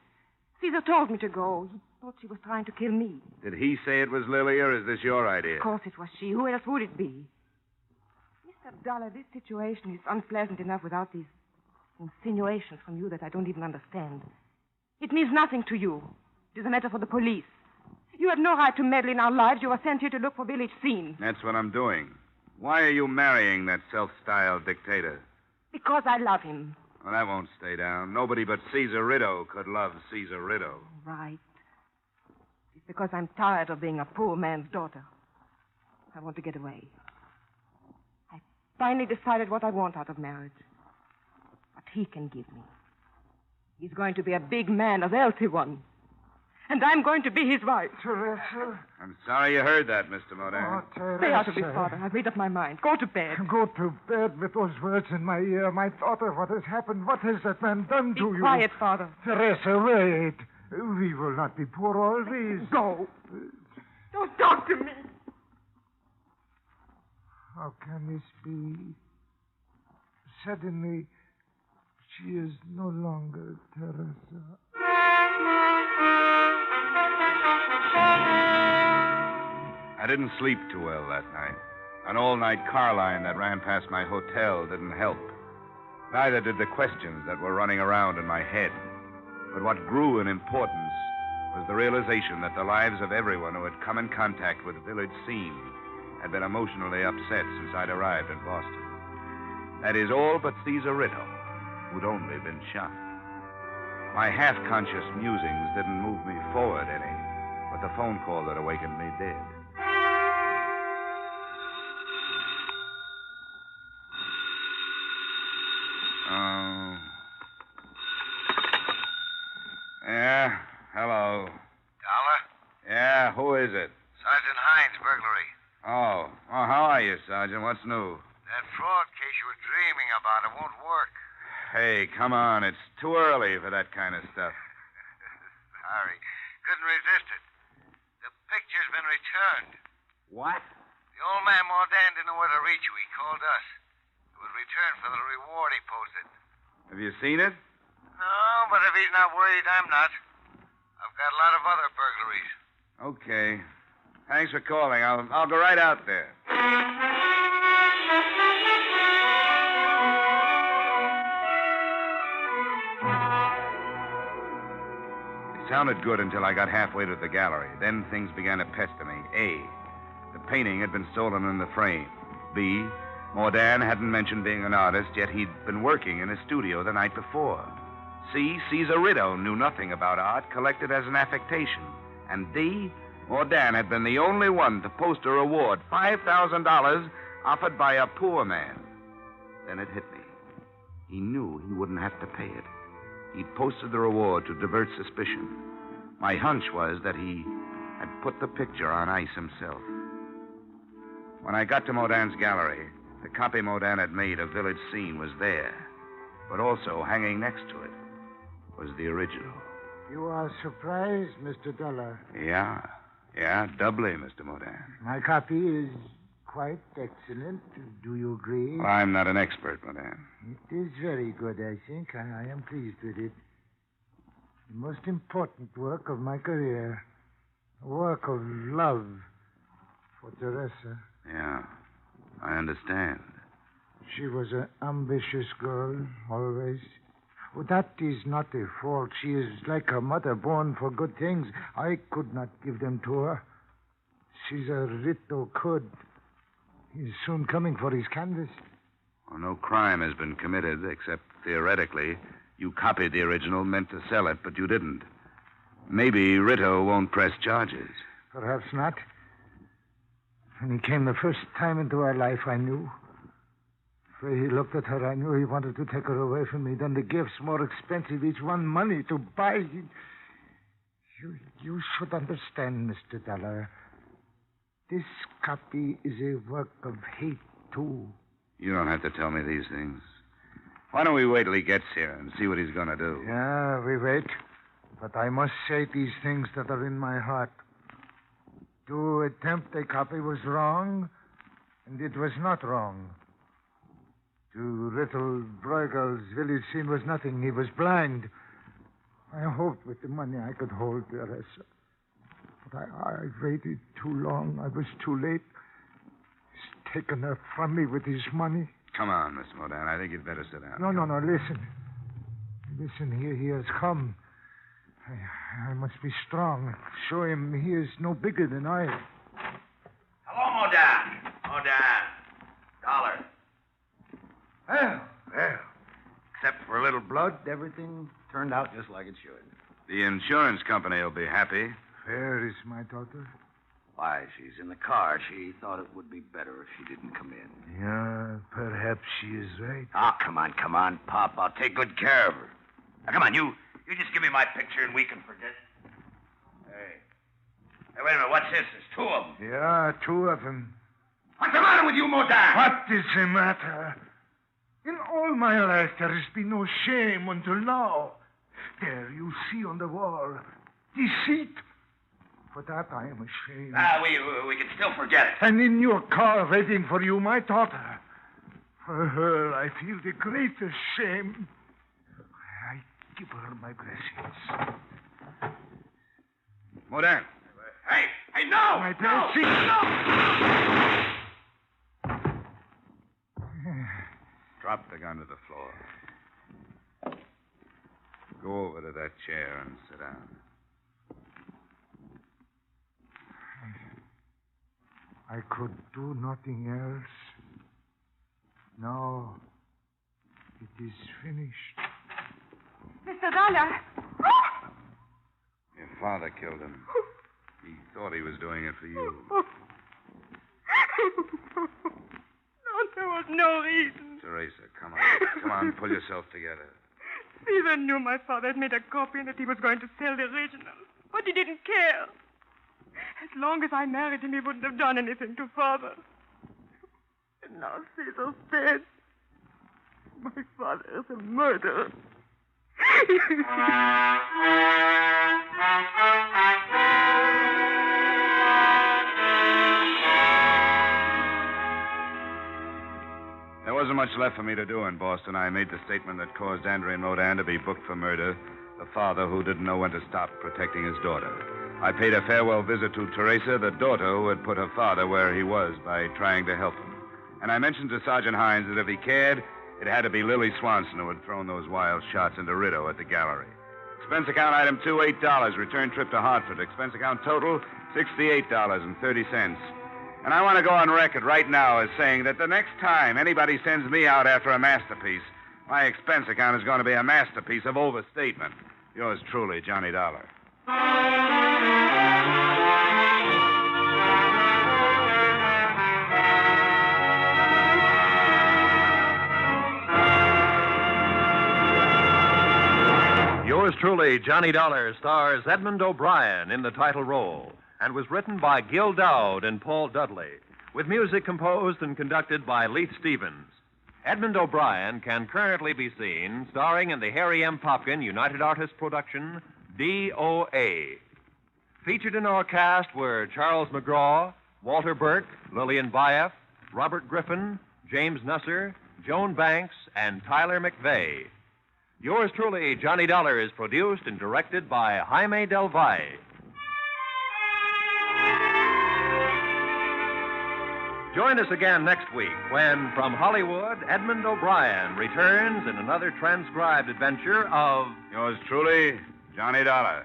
Caesar told me to go. He thought she was trying to kill me.
Did he say it was Lily, or is this your idea?
Of course it was she. Who else would it be? Mr. Dollar, this situation is unpleasant enough without these insinuations from you that I don't even understand. It means nothing to you. It is a matter for the police. You have no right to meddle in our lives. You are sent here to look for village scenes.
That's what I'm doing. Why are you marrying that self-styled dictator?
Because I love him.
Well, that won't stay down. Nobody but Caesar Rito could love Caesar Rito.
Right. It's because I'm tired of being a poor man's daughter. I want to get away. I finally decided what I want out of marriage. What he can give me. He's going to be a big man, a wealthy one. And I'm going to be his wife.
Teresa.
I'm sorry you heard that, Mr. Modan.
Oh, Teresa.
Stay out of it, Father. I've made up my mind. Go to bed.
Go to bed with those words in my ear. My daughter, what has happened? What has that man done to you?
Be quiet, Father.
Teresa, wait. We will not be poor always.
Go. Don't talk to me.
How can this be? Suddenly, she is no longer Teresa.
I didn't sleep too well that night. An all-night car line that ran past my hotel didn't help. Neither did the questions that were running around in my head. But what grew in importance was the realization that the lives of everyone who had come in contact with the village scene had been emotionally upset since I'd arrived in Boston. That is, all but Caesar Rito, who'd only been shot. My half-conscious musings didn't move me forward any, but the phone call that awakened me did. Yeah, hello.
Dollar?
Yeah, who is it?
Sergeant Hines, burglary.
Oh, how are you, Sergeant? What's new?
That fraud case you were dreaming about, it won't work.
Hey, come on. It's too early for that kind of stuff.
Sorry. Couldn't resist it. The picture's been returned.
What?
The old man Mordan didn't know where to reach you. He called us. It was returned for the reward he posted.
Have you seen it?
No, but if he's not worried, I'm not. I've got a lot of other burglaries.
Okay. Thanks for calling. I'll go right out there. Sounded good until I got halfway to the gallery. Then things began to pester me. A, the painting had been stolen in the frame. B, Mordan hadn't mentioned being an artist, yet he'd been working in his studio the night before. C, Caesar Rideau knew nothing about art, collected as an affectation. And D, Mordan had been the only one to post a reward, $5,000, offered by a poor man. Then it hit me. He knew he wouldn't have to pay it. He'd posted the reward to divert suspicion. My hunch was that he had put the picture on ice himself. When I got to Mordan's gallery, the copy Mordan had made of Village Scene was there, but also hanging next to it was the original.
You are surprised, Mr. Dollar.
Yeah, doubly, Mr. Mordan.
My copy is quite excellent. Do you agree?
Well, I'm not an expert, Mordan.
It is very good, I think. I am pleased with it. The most important work of my career. A work of love for Teresa.
Yeah, I understand.
She was an ambitious girl, always. Well, that is not a fault. She is like her mother, born for good things. I could not give them to her. Caesar Rideau could. He's soon coming for his canvas.
Well, no crime has been committed, except theoretically. You copied the original, meant to sell it, but you didn't. Maybe Rideau won't press charges.
Perhaps not. When he came the first time into our life, I knew. The way he looked at her, I knew he wanted to take her away from me. Then the gifts, more expensive, each one money to buy. You should understand, Mr. Dollar. This copy is a work of hate, too.
You don't have to tell me these things. Why don't we wait till he gets here and see what he's going to do?
Yeah, we wait. But I must say these things that are in my heart. To attempt a copy was wrong, and it was not wrong. To little Bruegel's Village Scene was nothing. He was blind. I hoped with the money I could hold Teresa. But I waited too long. I was too late. He's taken her from me with his money.
Come on, Miss Mordan. I think you'd better sit down.
No, listen. Listen, here he has come. I must be strong. Show him he is no bigger than I.
Hello, Mordan. Dollar.
Well. Except for a little blood, everything turned out just like it should.
The insurance company will be happy.
Where is my daughter?
Why, she's in the car. She thought it would be better if she didn't come in.
Yeah, perhaps she is right.
Oh, come on, Pop. I'll take good care of her. Now, come on, you just give me my picture and we can forget. Hey, wait a minute. What's this? There's two of them.
Yeah, two of them.
What's the matter with you, Mordan?
What is the matter? In all my life, there has been no shame until now. There, you see on the wall. Deceit. For that, I am ashamed.
We can still forget it.
And in your car, waiting for you, my daughter. For her, I feel the greatest shame. I give her my blessings.
Mordan.
Hey, no!
My blessings.
No!
Drop the gun to the floor. Go over to that chair and sit down.
I could do nothing else. Now, it is finished.
Mr. Dollar.
Your father killed him. He thought he was doing it for you.
No, there was no reason.
Teresa, come on, pull yourself together.
Caesar knew my father had made a copy and that he was going to sell the original. But he didn't care. As long as I married him, he wouldn't have done anything to Father. And now Caesar's dead. My father is a murderer.
There wasn't much left for me to do in Boston. I made the statement that caused Andrew and Mordan to be booked for murder. The father who didn't know when to stop protecting his daughter. I paid a farewell visit to Teresa, the daughter who had put her father where he was by trying to help him. And I mentioned to Sergeant Hines that if he cared, it had to be Lily Swanson who had thrown those wild shots into Rideau at the gallery. Expense account item 2, $8. Return trip to Hartford. Expense account total, $68.30. And I want to go on record right now as saying that the next time anybody sends me out after a masterpiece, my expense account is going to be a masterpiece of overstatement. Yours truly, Johnny Dollar.
Yours truly, Johnny Dollar, stars Edmond O'Brien in the title role and was written by Gil Dowd and Paul Dudley, with music composed and conducted by Leith Stevens. Edmond O'Brien can currently be seen starring in the Harry M. Popkin United Artists production, D.O.A. Featured in our cast were Charles McGraw, Walter Burke, Lillian Baeff, Robert Griffin, James Nusser, Joan Banks, and Tyler McVeigh. Yours truly, Johnny Dollar, is produced and directed by Jaime Del Valle. Join us again next week when, from Hollywood, Edmond O'Brien returns in another transcribed adventure of...
Yours truly, Johnny Dollar.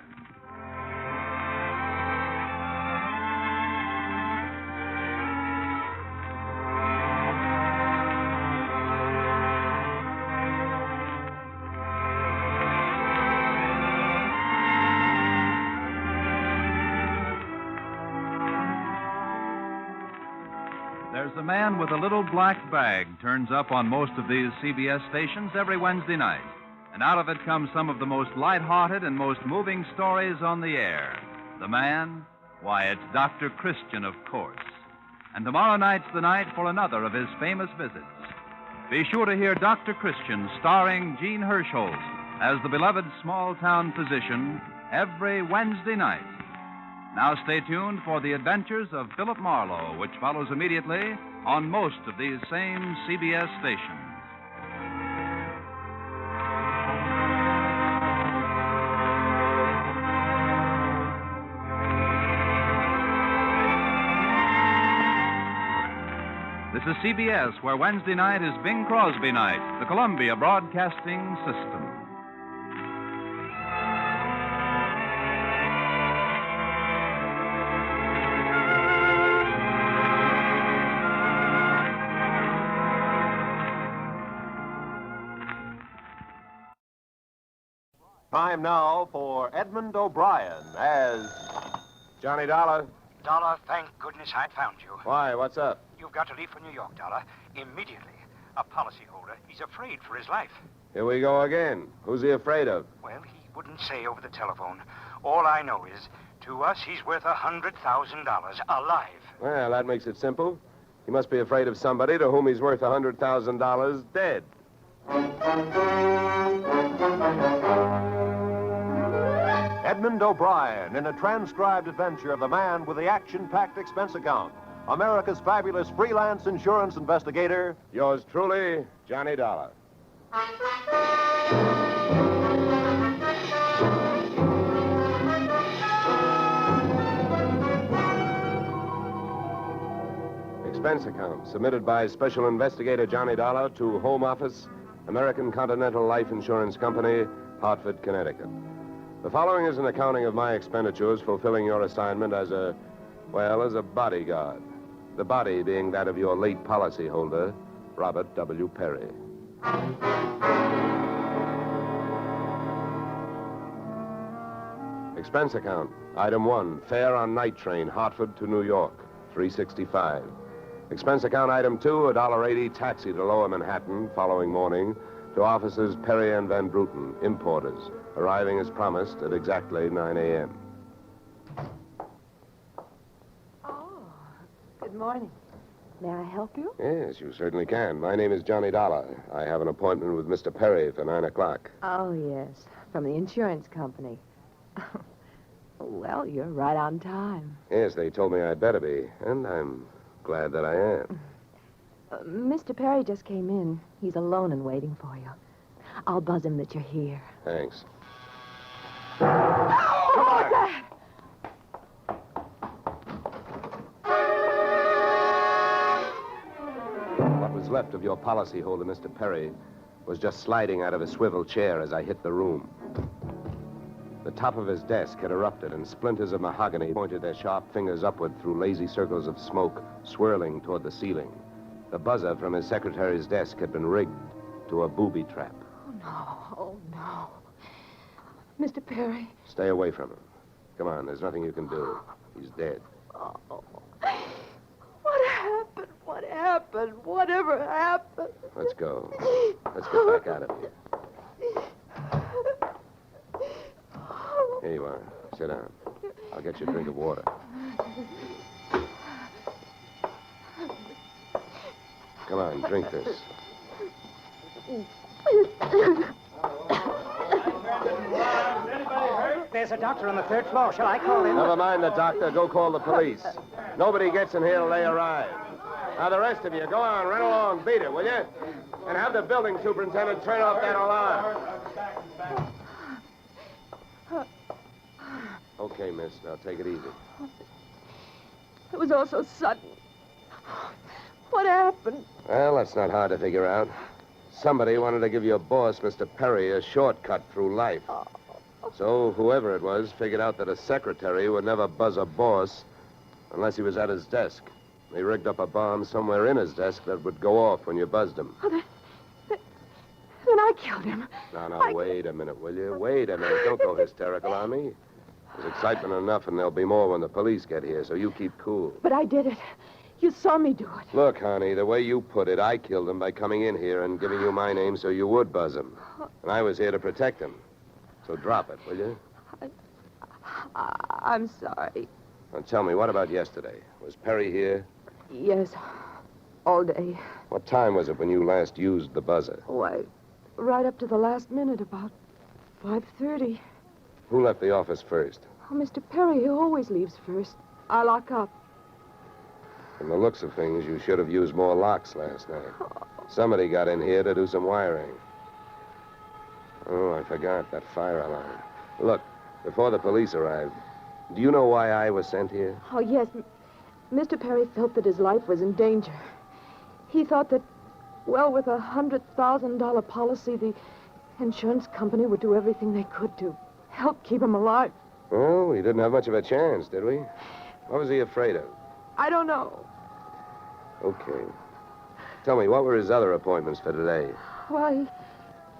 The man with a little black bag turns up on most of these CBS stations every Wednesday night. And out of it comes some of the most light-hearted and most moving stories on the air. The man? Why, it's Dr. Christian, of course. And tomorrow night's the night for another of his famous visits. Be sure to hear Dr. Christian starring Jean Hirschholz as the beloved small-town physician every Wednesday night. Now stay tuned for the adventures of Philip Marlowe, which follows immediately on most of these same CBS stations. This is CBS, where Wednesday night is Bing Crosby night, the Columbia Broadcasting System.
Time now for Edmond O'Brien as
Johnny Dollar.
Dollar, thank goodness I found you.
Why? What's up?
You've got to leave for New York, Dollar, immediately. A policyholder, he's afraid for his life.
Here we go again. Who's he afraid of?
Well, he wouldn't say over the telephone. All I know is, to us, he's worth $100,000 alive.
Well, that makes it simple. He must be afraid of somebody to whom he's worth $100,000 dead.
Edmond O'Brien in a transcribed adventure of the man with the action-packed expense account, America's fabulous freelance insurance investigator.
Yours truly, Johnny Dollar. Expense account submitted by Special Investigator Johnny Dollar to Home Office, American Continental Life Insurance Company, Hartford, Connecticut. The following is an accounting of my expenditures fulfilling your assignment as a bodyguard. The body being that of your late policyholder, Robert W. Perry. Expense account, item 1, fare on night train, Hartford to New York, $3.65. Expense account, item 2, $1.80 taxi to Lower Manhattan following morning to offices Perry and Van Bruten, importers, arriving as promised at exactly 9 a.m.
Oh, good morning. May I help you?
Yes, you certainly can. My name is Johnny Dollar. I have an appointment with Mr. Perry for 9 o'clock.
Oh, yes, from the insurance company. Well, you're right on time.
Yes, they told me I'd better be, and I'm glad that I am.
Mr. Perry just came in. He's alone and waiting for you. I'll buzz him that you're here.
Thanks.
Oh, what's that?
What was left of your policyholder, Mr. Perry, was just sliding out of a swivel chair as I hit the room.
The top of his desk had erupted, and splinters of mahogany pointed their sharp fingers upward through lazy circles of smoke swirling toward the ceiling. The buzzer from his secretary's desk had been rigged to a booby trap.
Oh, no. Mr. Perry.
Stay away from him. Come on, there's nothing you can do. He's dead.
Oh. What happened? What happened? Whatever happened?
Let's go. Let's get back out of here. Here you are. Sit down. I'll get you a drink of water. Come on, drink this.
There's a doctor on the third floor. Shall I call him?
Never mind the doctor. Go call the police. Nobody gets in here till they arrive. Now, the rest of you, go on, run along, beat it, will you? And have the building superintendent turn off that alarm. Okay, miss. Now, take it easy.
It was all so sudden. What happened?
Well, that's not hard to figure out. Somebody wanted to give your boss, Mr. Perry, a shortcut through life. So whoever it was figured out that a secretary would never buzz a boss unless he was at his desk. They rigged up a bomb somewhere in his desk that would go off when you buzzed him.
Oh, then I killed him.
Now, wait a minute, will you? Wait a minute. Don't go hysterical on me. There's excitement enough, and there'll be more when the police get here, so you keep cool.
But I did it. You saw me do it.
Look, honey, the way you put it, I killed him by coming in here and giving you my name so you would buzz him. And I was here to protect him. So drop it, will you?
I'm sorry.
Now, tell me, what about yesterday? Was Perry here?
Yes, all day.
What time was it when you last used the buzzer?
Oh, right up to the last minute, about 5:30.
Who left the office first?
Oh, Mr. Perry, he always leaves first. I lock up.
From the looks of things, you should have used more locks last night. Somebody got in here to do some wiring. Oh, I forgot that fire alarm. Look, before the police arrived, do you know why I was sent here?
Oh, yes. Mr. Perry felt that his life was in danger. He thought that, well, with a $100,000 policy, the insurance company would do everything they could to help keep him alive.
Well, we didn't have much of a chance, did we? What was he afraid of?
I don't know.
Okay. Tell me, what were his other appointments for today?
Well,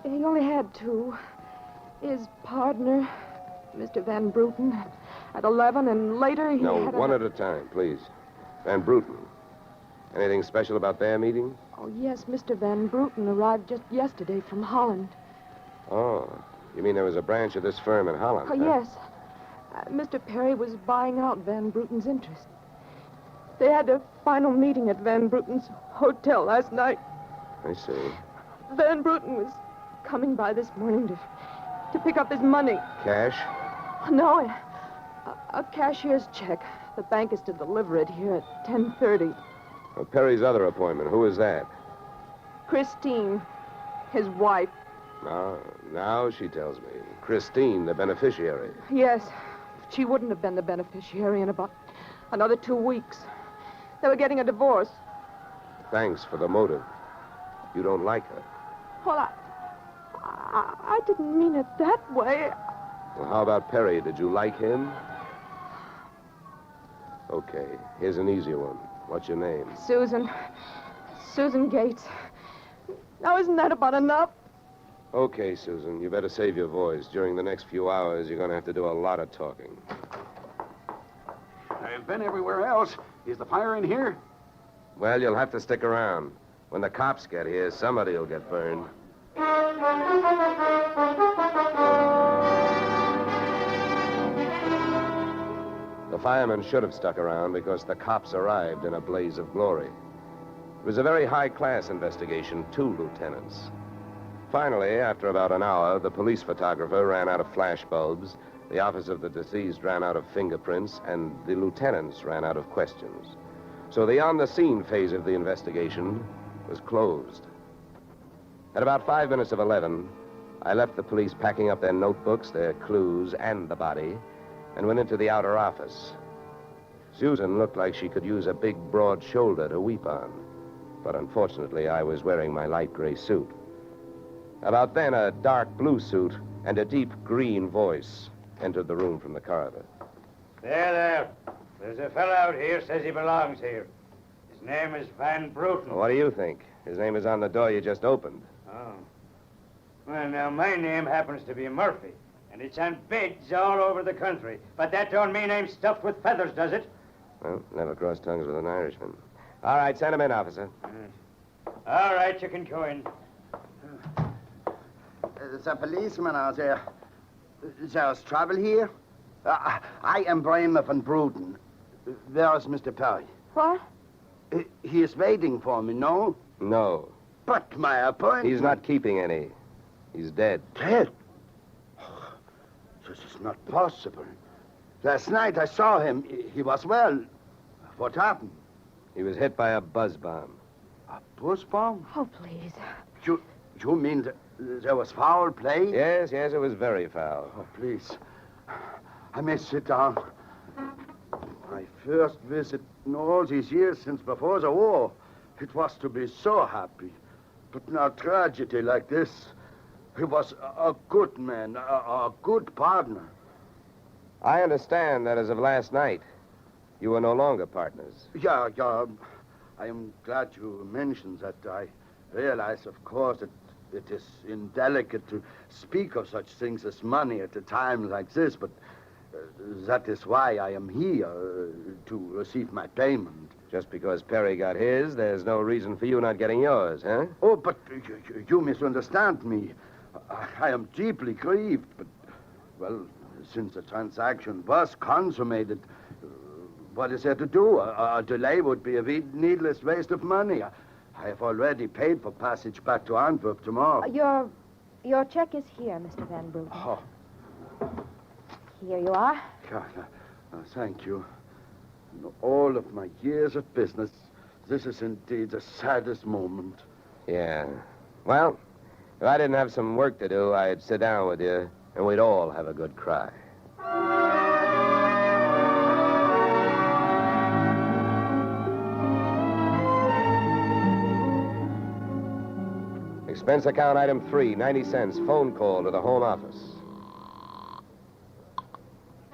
he only had two. His partner, Mr. Van Bruten, at 11, and later he
No,
had
one at a time, please. Van Bruten. Anything special about their meeting?
Oh, yes, Mr. Van Bruten arrived just yesterday from Holland.
Oh, you mean there was a branch of this firm in Holland?
Oh,
huh?
yes. Mr. Perry was buying out Van Bruten's interest. They had a final meeting at Van Bruten's hotel last night.
I see.
Van Bruten was coming by this morning to pick up his money.
Cash?
No, a cashier's check. The bank is to deliver it here at 10:30.
Well, Perry's other appointment, who is that?
Christine, his wife.
Now she tells me. Christine, the beneficiary.
Yes, she wouldn't have been the beneficiary in about another 2 weeks. They were getting a divorce.
Thanks for the motive. You don't like her.
Well, I didn't mean it that way.
Well, how about Perry? Did you like him? Okay, here's an easier one. What's your name?
Susan Gates. Now, isn't that about enough?
Okay, Susan, you better save your voice. During the next few hours, you're going to have to do a lot of talking.
I've been everywhere else. Is the fire in here?
Well, you'll have to stick around. When the cops get here, somebody will get burned. The firemen should have stuck around because the cops arrived in a blaze of glory. It was a very high-class investigation, 2 lieutenants. Finally, after about an hour, the police photographer ran out of flash bulbs, the office of the deceased ran out of fingerprints, and the lieutenants ran out of questions. So the on-the-scene phase of the investigation was closed. At about 5 minutes of 11, I left the police packing up their notebooks, their clues, and the body, and went into the outer office. Susan looked like she could use a big, broad shoulder to weep on, but unfortunately, I was wearing my light gray suit. About then, a dark blue suit and a deep green voice entered the room from the corridor.
There. There's a fellow out here says he belongs here. His name is Van Bruten.
What do you think? His name is on the door you just opened.
Oh. Well, now, my name happens to be Murphy, and it's on bids all over the country. But that don't mean I'm stuffed with feathers, does it?
Well, never crossed tongues with an Irishman. All right, send him in, officer.
All right, you can go in.
There's a policeman out there. There's trouble here? I am Bramer van Bruten. Where is Mr. Perry?
What?
He is waiting for me, no?
No.
But my appointment...
He's not keeping any. He's dead.
Dead? Oh, this is not possible. Last night I saw him. He was well. What happened?
He was hit by a buzz bomb.
A buzz bomb?
Oh, please.
You mean there was foul play?
Yes, it was very foul.
Oh, please. I may sit down. My first visit in all these years since before the war. It was to be so happy. But now tragedy like this. He was a good man, a good partner.
I understand that as of last night, you were no longer partners.
Yeah. I am glad you mentioned that. I realize, of course, that it is indelicate to speak of such things as money at a time like this, but that is why I am here, to receive my payment.
Just because Perry got his, there's no reason for you not getting yours, huh?
Oh, but you misunderstand me. I am deeply grieved, but, well, since the transaction was consummated, what is there to do? A delay would be a needless waste of money. I have already paid for passage back to Antwerp tomorrow.
Your check is here, Mr. Van Bruten.
Oh.
Here you are.
Thank you. In all of my years of business, this is indeed the saddest moment.
Yeah. Well, if I didn't have some work to do, I'd sit down with you, and we'd all have a good cry. Expense account item 3, 90 cents. Phone call to the home office.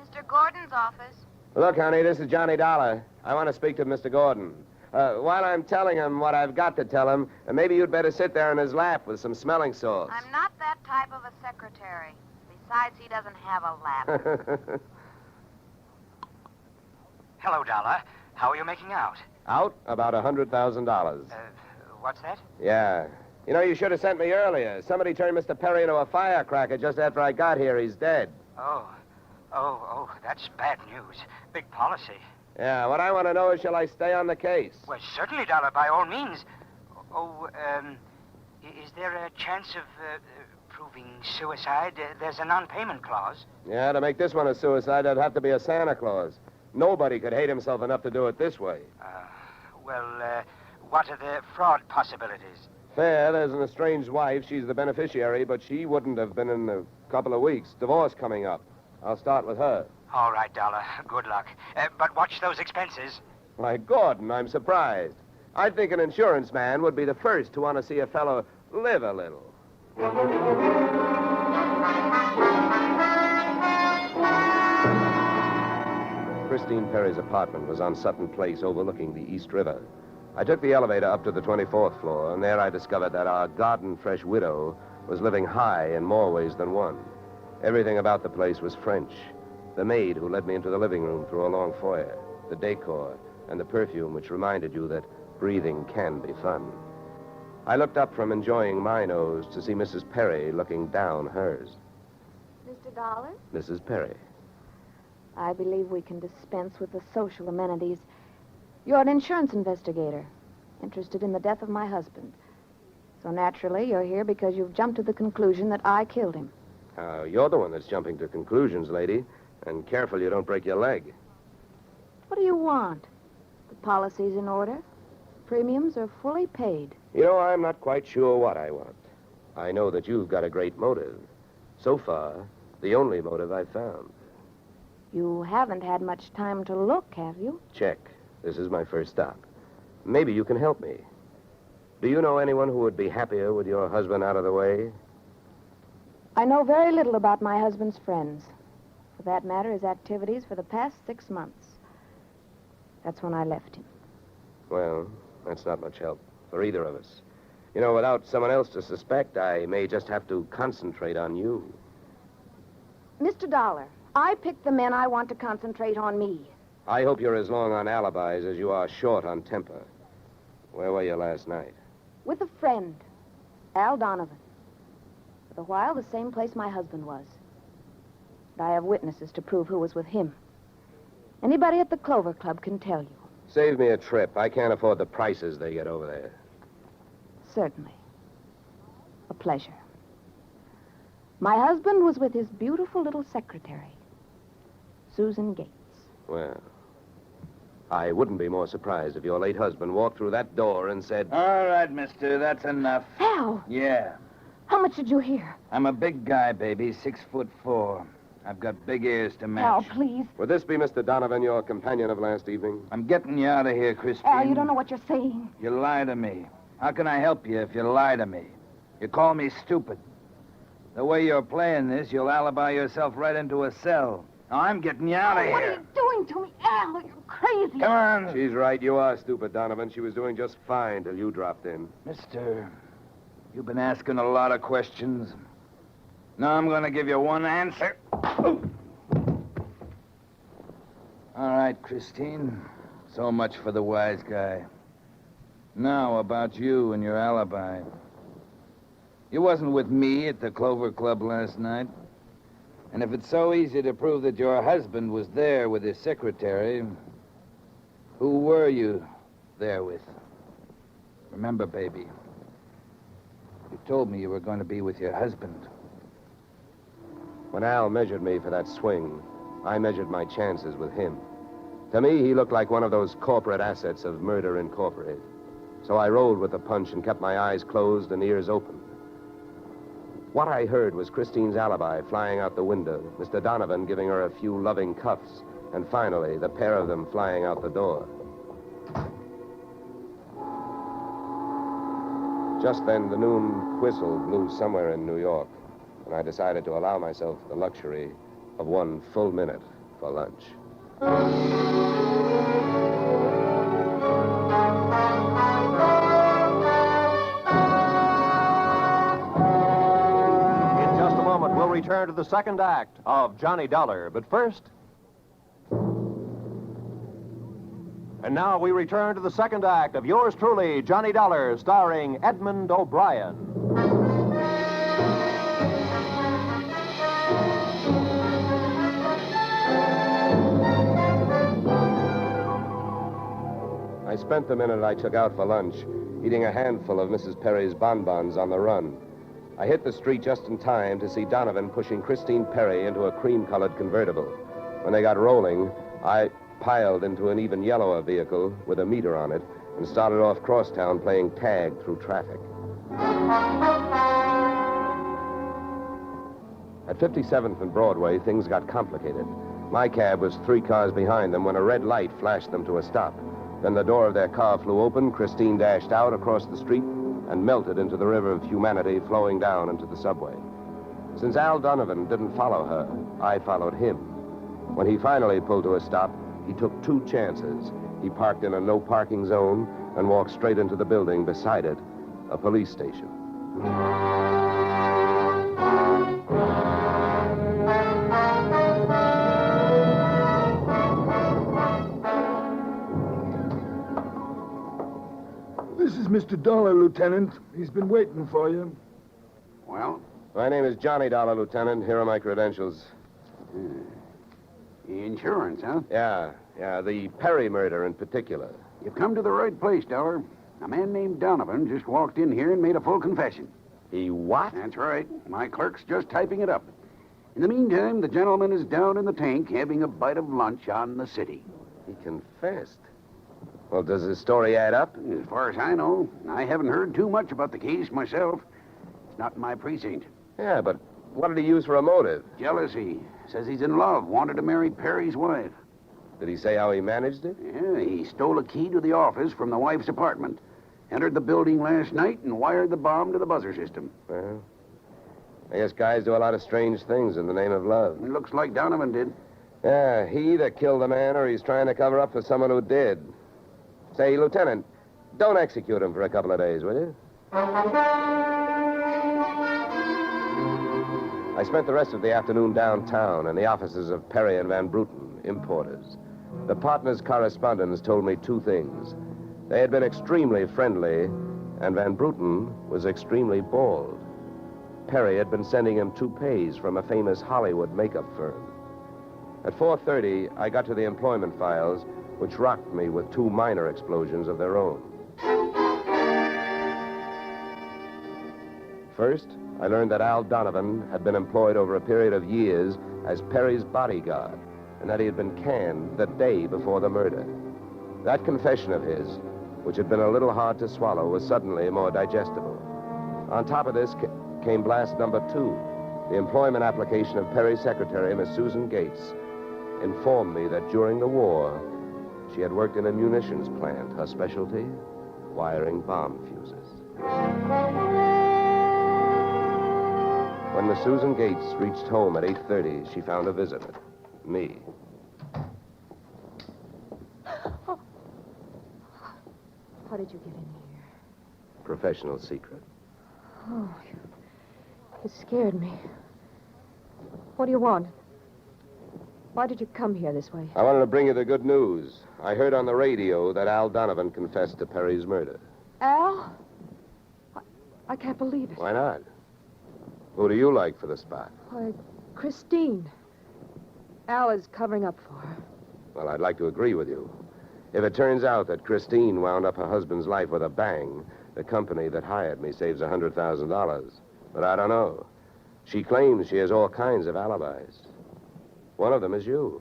Mr. Gordon's office.
Look, honey, this is Johnny Dollar. I want to speak to Mr. Gordon. While I'm telling him what I've got to tell him, maybe you'd better sit there in his lap with some smelling salts.
I'm not that type of a secretary. Besides, he doesn't have a lap.
Hello, Dollar. How are you making out?
Out? About $100,000.
What's that?
Yeah. You know, you should have sent me earlier. Somebody turned Mr. Perry into a firecracker just after I got here. He's dead.
Oh, that's bad news. Big policy.
Yeah, what I want to know is, shall I stay on the case?
Well, certainly, Dollar, by all means. Is there a chance of proving suicide? There's a non-payment clause.
Yeah, to make this one a suicide, there'd have to be a Santa Claus. Nobody could hate himself enough to do it this way.
What are the fraud possibilities?
Fair, there's an estranged wife. She's the beneficiary, but she wouldn't have been in a couple of weeks. Divorce coming up. I'll start with her.
All right, Dollar. Good luck. But watch those expenses.
Why, Gordon, I'm surprised. I think an insurance man would be the first to want to see a fellow live a little. Christine Perry's apartment was on Sutton Place overlooking the East River. I took the elevator up to the 24th floor, and there I discovered that our garden-fresh widow was living high in more ways than one. Everything about the place was French. The maid who led me into the living room through a long foyer, the decor, and the perfume which reminded you that breathing can be fun. I looked up from enjoying my nose to see Mrs. Perry looking down hers.
Mr. Dollar,
Mrs. Perry.
I believe we can dispense with the social amenities. You're an insurance investigator, interested in the death of my husband. So naturally, you're here because you've jumped to the conclusion that I killed him.
You're the one that's jumping to conclusions, lady. And careful you don't break your leg.
What do you want? The policy's in order. Premiums are fully paid.
You know, I'm not quite sure what I want. I know that you've got a great motive. So far, the only motive I've found.
You haven't had much time to look, have you?
Check. This is my first stop. Maybe you can help me. Do you know anyone who would be happier with your husband out of the way?
I know very little about my husband's friends. For that matter, his activities for the past 6 months. That's when I left him.
Well, that's not much help for either of us. You know, without someone else to suspect, I may just have to concentrate on you.
Mr. Dollar, I picked the men I want to concentrate on me.
I hope you're as long on alibis as you are short on temper. Where were you last night?
With a friend, Al Donovan. For a while, the same place my husband was. And I have witnesses to prove who was with him. Anybody at the Clover Club can tell you.
Save me a trip. I can't afford the prices they get over there.
Certainly. A pleasure. My husband was with his beautiful little secretary, Susan Gates.
Well, I wouldn't be more surprised if your late husband walked through that door and said...
All right, mister, that's enough.
Al!
Yeah.
How much did you hear?
I'm a big guy, baby, 6'4". I've got big ears to match.
Al, please.
Would this be Mr. Donovan, your companion of last evening?
I'm getting you out of here, Christine.
Al, you don't know what you're saying.
You lie to me. How can I help you if you lie to me? You call me stupid. The way you're playing this, you'll alibi yourself right into a cell. Now, I'm getting you out of
What are
here.
you doing to me, Al? You're crazy.
Come on.
She's right. You are stupid, Donovan. She was doing just fine till you dropped in.
Mister, you've been asking a lot of questions. Now I'm going to give you one answer. All right, Christine. So much for the wise guy. Now, about you and your alibi. You wasn't with me at the Clover Club last night. And if it's so easy to prove that your husband was there with his secretary, who were you there with? Remember, baby, you told me you were going to be with your husband.
When Al measured me for that swing, I measured my chances with him. To me, he looked like one of those corporate assets of Murder Incorporated. So I rolled with the punch and kept my eyes closed and ears open. What I heard was Christine's alibi flying out the window, Mr. Donovan giving her a few loving cuffs, and finally, the pair of them flying out the door. Just then, the noon whistle blew somewhere in New York, and I decided to allow myself the luxury of 1 full minute for lunch.
Return to the second act of Johnny Dollar. But first... And now we return to the second act of yours truly, Johnny Dollar, starring Edmond O'Brien.
I spent the minute I took out for lunch eating a handful of Mrs. Perry's bonbons on the run. I hit the street just in time to see Donovan pushing Christine Perry into a cream-colored convertible. When they got rolling, I piled into an even yellower vehicle with a meter on it and started off crosstown playing tag through traffic. At 57th and Broadway, things got complicated. My cab was 3 cars behind them when a red light flashed them to a stop. Then the door of their car flew open, Christine dashed out across the street, and melted into the river of humanity flowing down into the subway. Since Al Donovan didn't follow her, I followed him. When he finally pulled to a stop, he took 2 chances. He parked in a no-parking zone and walked straight into the building beside it, a police station.
This is Mr. Dollar, Lieutenant. He's been waiting for you.
Well?
My name is Johnny Dollar, Lieutenant. Here are my credentials.
Insurance, huh?
Yeah, the Perry murder in particular.
You've come to the right place, Dollar. A man named Donovan just walked in here and made a full confession.
He what?
That's right. My clerk's just typing it up. In the meantime, the gentleman is down in the tank having a bite of lunch on the city.
He confessed. Well, does his story add up?
As far as I know, I haven't heard too much about the case myself. It's not in my precinct.
Yeah, but what did he use for a motive?
Jealousy. Says he's in love, wanted to marry Perry's wife.
Did he say how he managed it?
Yeah, he stole a key to the office from the wife's apartment, entered the building last night, and wired the bomb to the buzzer system.
Well, I guess guys do a lot of strange things in the name of love.
It looks like Donovan did.
Yeah, he either killed the man or he's trying to cover up for someone who did. Say, Lieutenant, don't execute him for a couple of days, will you? I spent the rest of the afternoon downtown in the offices of Perry and Van Bruten, importers. The partners' correspondents told me two things. They had been extremely friendly, and Van Bruten was extremely bald. Perry had been sending him toupees from a famous Hollywood makeup firm. At 4:30, I got to the employment files, which rocked me with two minor explosions of their own. First, I learned that Al Donovan had been employed over a period of years as Perry's bodyguard, and that he had been canned the day before the murder. That confession of his, which had been a little hard to swallow, was suddenly more digestible. On top of this came blast number 2. The employment application of Perry's secretary, Miss Susan Gates, informed me that during the war, she had worked in a munitions plant, her specialty, wiring bomb fuses. When Miss Susan Gates reached home at 8:30, she found a visitor, me.
How did you get in here?
Professional secret.
Oh, you scared me. What do you want? Why did you come here this way?
I wanted to bring you the good news. I heard on the radio that Al Donovan confessed to Perry's murder.
Al? I can't believe it.
Why not? Who do you like for the spot?
Why, Christine. Al is covering up for her.
Well, I'd like to agree with you. If it turns out that Christine wound up her husband's life with a bang, the company that hired me saves $100,000. But I don't know. She claims she has all kinds of alibis. One of them is you.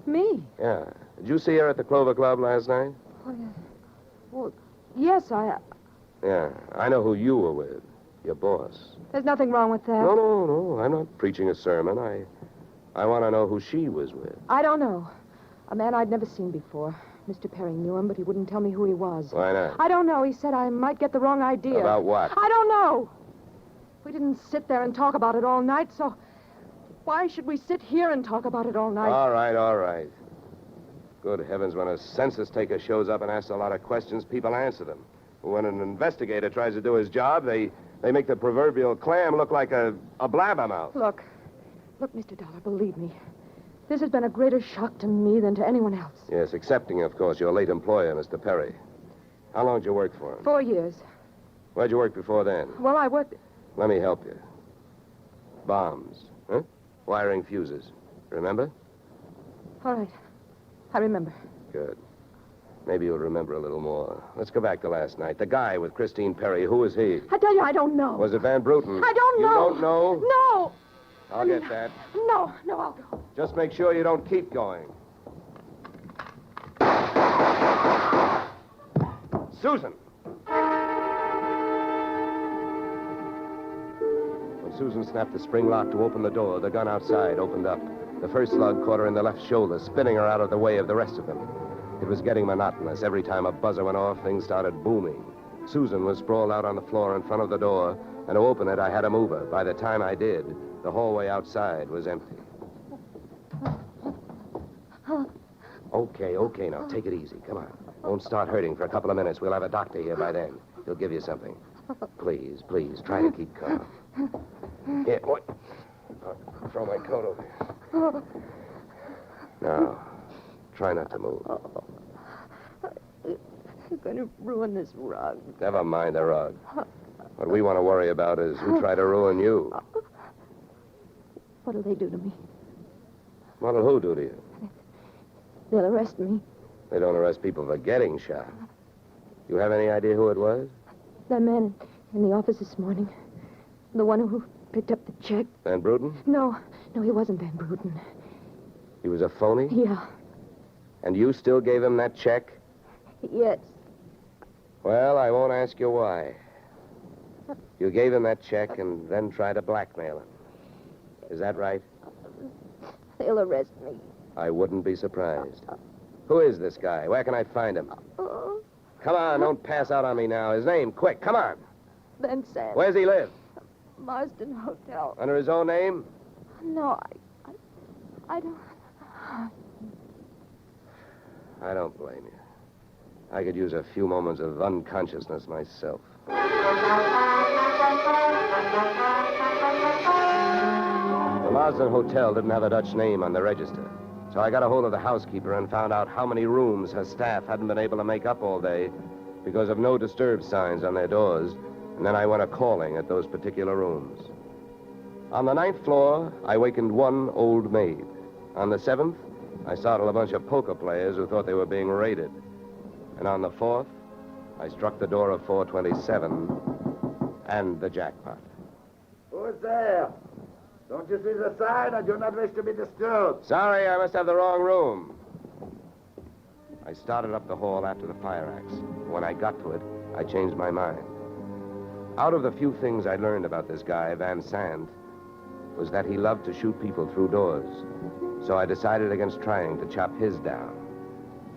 Me?
Yeah. Did you see her at the Clover Club last night?
Well, yes,
Yeah. I know who you were with. Your boss.
There's nothing wrong with that.
No. I'm not preaching a sermon. I want to know who she was with.
I don't know. A man I'd never seen before. Mr. Perry knew him, but he wouldn't tell me who he was.
Why not?
I don't know. He said I might get the wrong idea.
About what?
I don't know. We didn't sit there and talk about it all night, so why should we sit here and talk about it all night?
All right. Good heavens, when a census taker shows up and asks a lot of questions, people answer them. When an investigator tries to do his job, they make the proverbial clam look like a blabbermouth.
Look, Mr. Dollar, believe me. This has been a greater shock to me than to anyone else.
Yes, excepting, of course, your late employer, Mr. Perry. How long did you work for him?
4 years.
Where'd you work before then?
Well, I worked...
Let me help you. Bombs, huh? Wiring fuses. Remember?
All right. I remember.
Good. Maybe you'll remember a little more. Let's go back to last night. The guy with Christine Perry, who was he?
I tell you, I don't know.
Was it Van Bruten?
I don't know.
You don't know?
No.
I'll get that.
No, I'll go.
Just make sure you don't keep going. Susan! When Susan snapped the spring lock to open the door, the gun outside opened up. The first slug caught her in the left shoulder, spinning her out of the way of the rest of them. It was getting monotonous. Every time a buzzer went off, things started booming. Susan was sprawled out on the floor in front of the door, and to open it, I had to move her. By the time I did, the hallway outside was empty. Okay, now, take it easy. Come on. Won't start hurting for a couple of minutes. We'll have a doctor here by then. He'll give you something. Please, try to keep calm. Here, boy. I'll throw my coat over here. Now, try not to move.
You're going to ruin this rug.
Never mind the rug. What we want to worry about is who tried to ruin you.
What'll they do to me?
What'll who do to you?
They'll arrest me.
They don't arrest people for getting shot. You have any idea who it was?
That man in the office this morning. The one who picked up the check.
Van Bruten?
No, he wasn't Van Bruten.
He was a phony?
Yeah.
And you still gave him that check?
Yes.
Well, I won't ask you why. You gave him that check and then tried to blackmail him. Is that right?
They'll arrest me.
I wouldn't be surprised. Who is this guy? Where can I find him? Come on, don't pass out on me now. His name, quick, come on.
Ben Sands.
Where's he live?
Marsden Hotel.
Under his own name?
No, I don't...
I don't blame you. I could use a few moments of unconsciousness myself. The Marsden Hotel didn't have a Dutch name on the register, so I got a hold of the housekeeper and found out how many rooms her staff hadn't been able to make up all day because of no disturb signs on their doors, and then I went a-calling at those particular rooms. On the 9th floor, I wakened one old maid. On the 7th, I startled a bunch of poker players who thought they were being raided. And on the 4th, I struck the door of 427 and the jackpot.
Who's there? Don't you see the sign? I do not wish to be disturbed.
Sorry, I must have the wrong room. I started up the hall after the fire axe. When I got to it, I changed my mind. Out of the few things I learned about this guy, Van Sant, was that he loved to shoot people through doors. So I decided against trying to chop his down.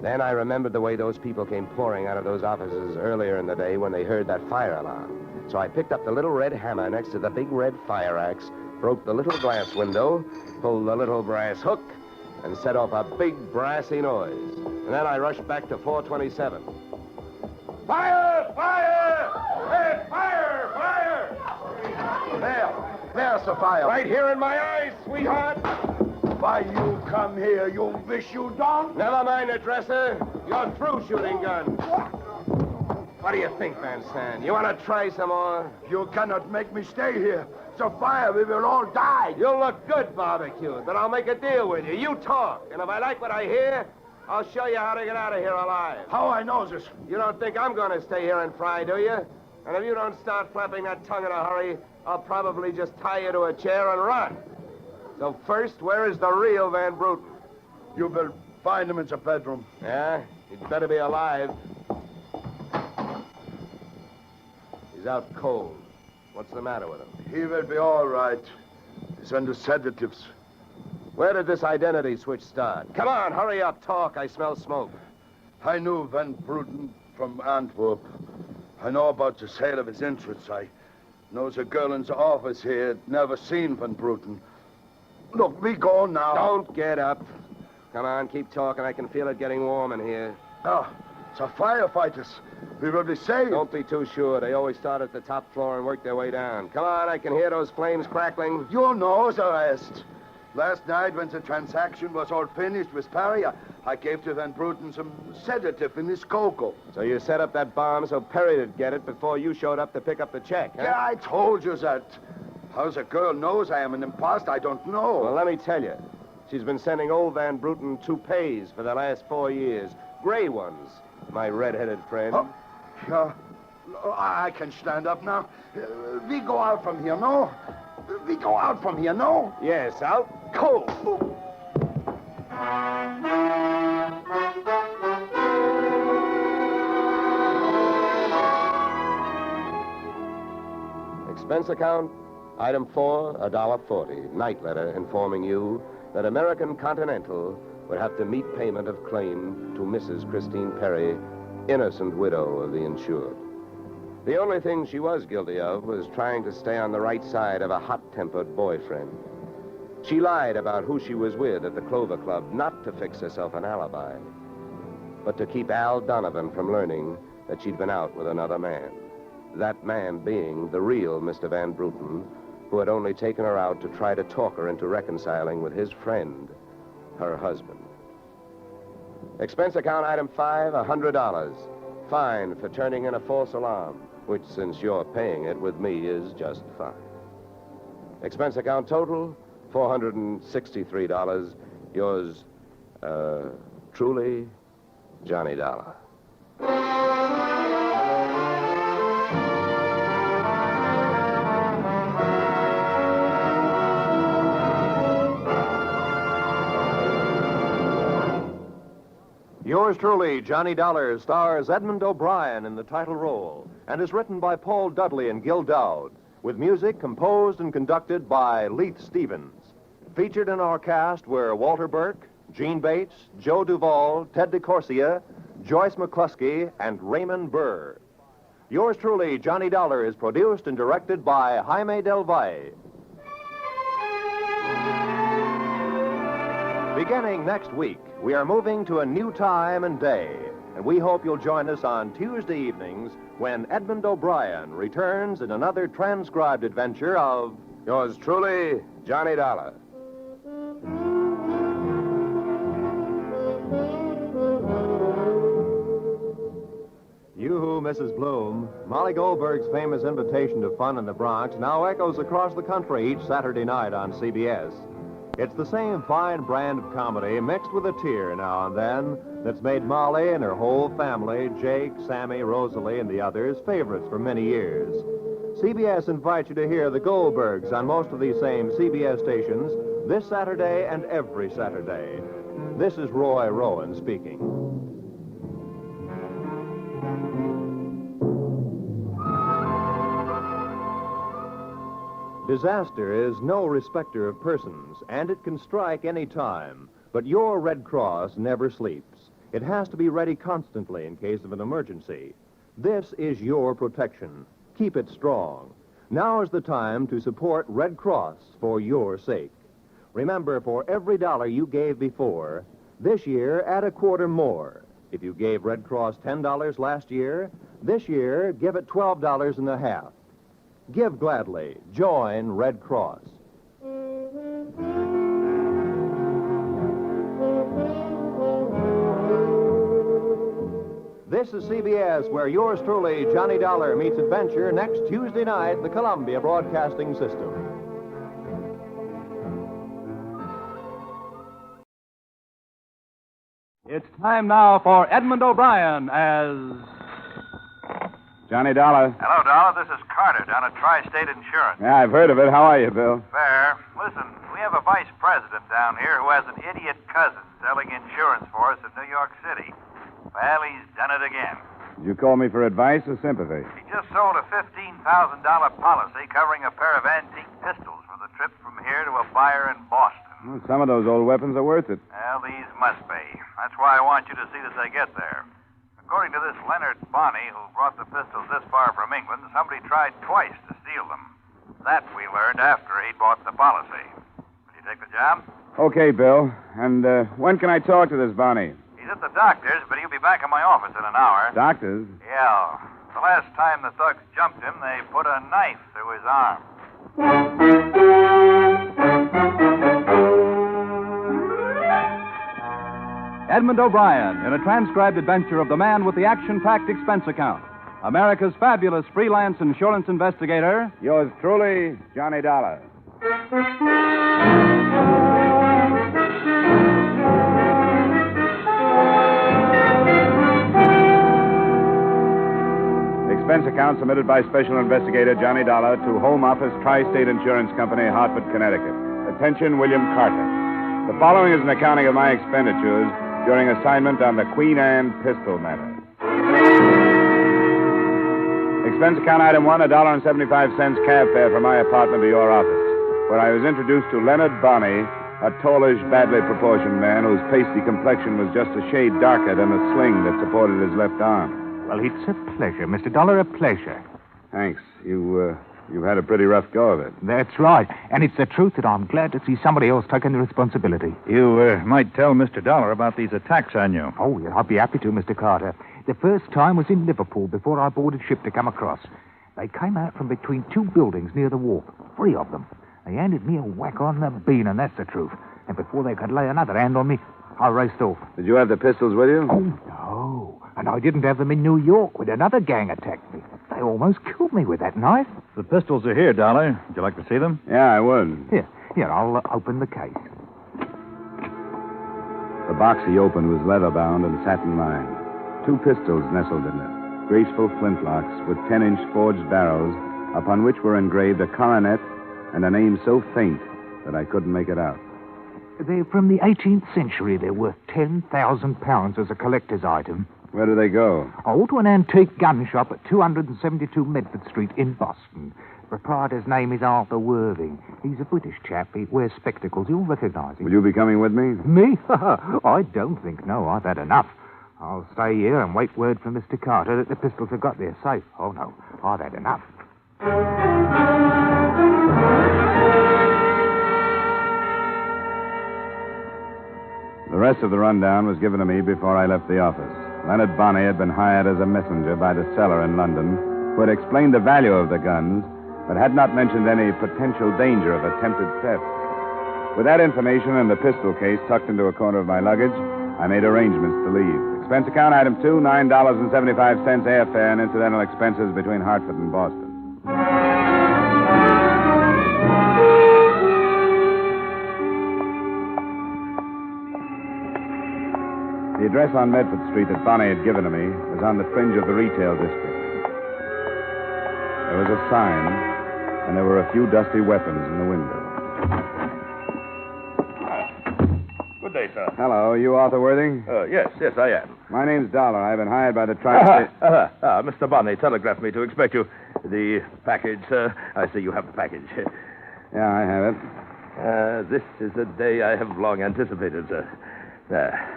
Then I remembered the way those people came pouring out of those offices earlier in the day when they heard that fire alarm. So I picked up the little red hammer next to the big red fire axe, broke the little glass window, pulled the little brass hook, and set off a big brassy noise. And then I rushed back to 427.
Fire! Fire! Hey, fire! Fire! There's the fire.
Right here in my eyes, sweetheart.
Why you come here, you wish you don't?
Never mind the dresser. You're through shooting guns. What do you think, Van Sant? You want to try some more?
You cannot make me stay here. It's a fire. We will all die.
You'll look good barbecued, but I'll make a deal with you. You talk, and if I like what I hear, I'll show you how to get out of here alive.
How I know this?
You don't think I'm going to stay here and fry, do you? And if you don't start flapping that tongue in a hurry, I'll probably just tie you to a chair and run. So first, where is the real Van Bruten?
You will find him in the bedroom.
Yeah? He'd better be alive. He's out cold. What's the matter with him?
He will be all right. He's under sedatives.
Where did this identity switch start? Come on, hurry up, talk. I smell smoke.
I knew Van Bruten from Antwerp. I know about the sale of his interests. I know the girl in the office here had never seen Van Bruten. Look, we go now.
Don't get up. Come on, keep talking. I can feel it getting warm in here.
Ah, it's the firefighters. We will be saved.
Don't be too sure. They always start at the top floor and work their way down. Come on, I can hear those flames crackling.
You know the rest. Last night, when the transaction was all finished with Perry, I gave to Van Bruten some sedative in his cocoa.
So you set up that bomb so Perry'd get it before you showed up to pick up the check, huh?
Yeah, I told you that. How the girl knows I am an imposter, I don't know.
Well, let me tell you. She's been sending old Van Bruten toupees for the last 4 years. Gray ones, my red-headed friend.
Oh, yeah. I can stand up now. We go out from here, no? We go out from here, no?
Yes, out cold. Expense account, item 4, $1.40. Night letter informing you that American Continental would have to meet payment of claim to Mrs. Christine Perry, innocent widow of the insured. The only thing she was guilty of was trying to stay on the right side of a hot-tempered boyfriend. She lied about who she was with at the Clover Club, not to fix herself an alibi, but to keep Al Donovan from learning that she'd been out with another man. That man being the real Mr. Van Bruten, who had only taken her out to try to talk her into reconciling with his friend, her husband. Expense account item 5, $100. Fine for turning in a false alarm, which, since you're paying it with me, is just fine. Expense account total, $463. Yours, truly, Johnny Dollar.
Yours truly, Johnny Dollar, stars Edmond O'Brien in the title role and is written by Paul Dudley and Gil Dowd, with music composed and conducted by Leith Stevens. Featured in our cast were Walter Burke, Gene Bates, Joe Duvall, Ted DeCorsia, Joyce McCluskey, and Raymond Burr. Yours truly, Johnny Dollar, is produced and directed by Jaime Del Valle. Beginning next week, we are moving to a new time and day, and we hope you'll join us on Tuesday evenings when Edmond O'Brien returns in another transcribed adventure of
Yours truly, Johnny Dollar.
You, Mrs. Bloom, Molly Goldberg's famous invitation to fun in the Bronx now echoes across the country each Saturday night on CBS. It's the same fine brand of comedy mixed with a tear now and then that's made Molly and her whole family, Jake, Sammy, Rosalie, and the others, favorites for many years. CBS invites you to hear the Goldbergs on most of these same CBS stations this Saturday and every Saturday. This is Roy Rowan speaking. Disaster is no respecter of persons, and it can strike any time. But your Red Cross never sleeps. It has to be ready constantly in case of an emergency. This is your protection. Keep it strong. Now is the time to support Red Cross for your sake. Remember, for every dollar you gave before, this year add a quarter more. If you gave Red Cross $10 last year, this year give it $12.50. Give gladly. Join Red Cross. This is CBS, where yours truly, Johnny Dollar, meets adventure next Tuesday night, the Columbia Broadcasting System.
It's time now for Edmond O'Brien as
Johnny Dollar.
Hello, Dollar. This is Carter down at Tri-State Insurance.
Yeah, I've heard of it. How are you, Bill?
Fair. Listen, we have a vice president down here who has an idiot cousin selling insurance for us in New York City. Well, he's done it again.
Did you call me for advice or sympathy?
He just sold a $15,000 policy covering a pair of antique pistols for the trip from here to a buyer in Boston.
Well, some of those old weapons are worth it.
Well, these must be. That's why I want you to see that they get there. According to this Leonard Bonney, who brought the pistols this far from England, somebody tried twice to steal them. That we learned after he'd bought the policy. Will you take the job?
Okay, Bill. And when can I talk to this Bonnie?
He's at the doctor's, but he'll be back in my office in an hour.
Doctor's?
Yeah. The last time the thugs jumped him, they put a knife through his arm.
Edmond O'Brien in a transcribed adventure of the man with the action-packed expense account. America's fabulous freelance insurance investigator.
Yours truly, Johnny Dollar. Expense account submitted by Special Investigator Johnny Dollar to Home Office Tri-State Insurance Company, Hartford, Connecticut. Attention, William Carter. The following is an accounting of my expenditures during assignment on the Queen Anne pistol matter. Expense account item 1, $1.75 cab fare from my apartment to your office, where I was introduced to Leonard Bonney, a tallish, badly proportioned man whose pasty complexion was just a shade darker than the sling that supported his left arm.
Well, it's a pleasure, Mr. Dollar, a pleasure.
Thanks. You've had a pretty rough go of it.
That's right. And it's the truth that I'm glad to see somebody else taking the responsibility.
You might tell Mr. Dollar about these attacks on you.
Oh, yeah, I'd be happy to, Mr. Carter. The first time was in Liverpool before I boarded ship to come across. They came out from between two buildings near the wharf, 3 of them. They handed me a whack on the bean, and that's the truth. And before they could lay another hand on me, I raced off.
Did you have the pistols with you?
Oh, no. And I didn't have them in New York when another gang attacked me. They almost killed me with that knife.
The pistols are here, Dollar. Would you like to see them?
Yeah, I would.
Here, I'll open the case.
The box he opened was leather-bound and satin-lined. 2 pistols nestled in it, graceful flintlocks with 10-inch forged barrels upon which were engraved a coronet and a name so faint that I couldn't make it out.
They're from the 18th century. They're worth £10,000 as a collector's item.
Where do they go?
Oh, to an antique gun shop at 272 Medford Street in Boston. The proprietor's name is Arthur Worthing. He's a British chap. He wears spectacles. You'll recognize him.
Will you be coming with me?
Me? I don't think. No, I've had enough. I'll stay here and wait word from Mr. Carter that the pistols have got there safe. Oh, no. I've had enough.
The rest of the rundown was given to me before I left the office. Leonard Bonney had been hired as a messenger by the seller in London, who had explained the value of the guns, but had not mentioned any potential danger of attempted theft. With that information and the pistol case tucked into a corner of my luggage, I made arrangements to leave. Expense account item 2, $9.75 airfare and incidental expenses between Hartford and Boston. The address on Medford Street that Bonney had given to me was on the fringe of the retail district. There was a sign, and there were a few dusty weapons in the window.
Good day, sir.
Hello, you Arthur Worthing?
Yes, I am.
My name's Dollar. I've been hired by the tri-state...
Mr. Bonney telegraphed me to expect you. The package, sir. I see you have the package.
Yeah, I have it.
This is a day I have long anticipated, sir. There.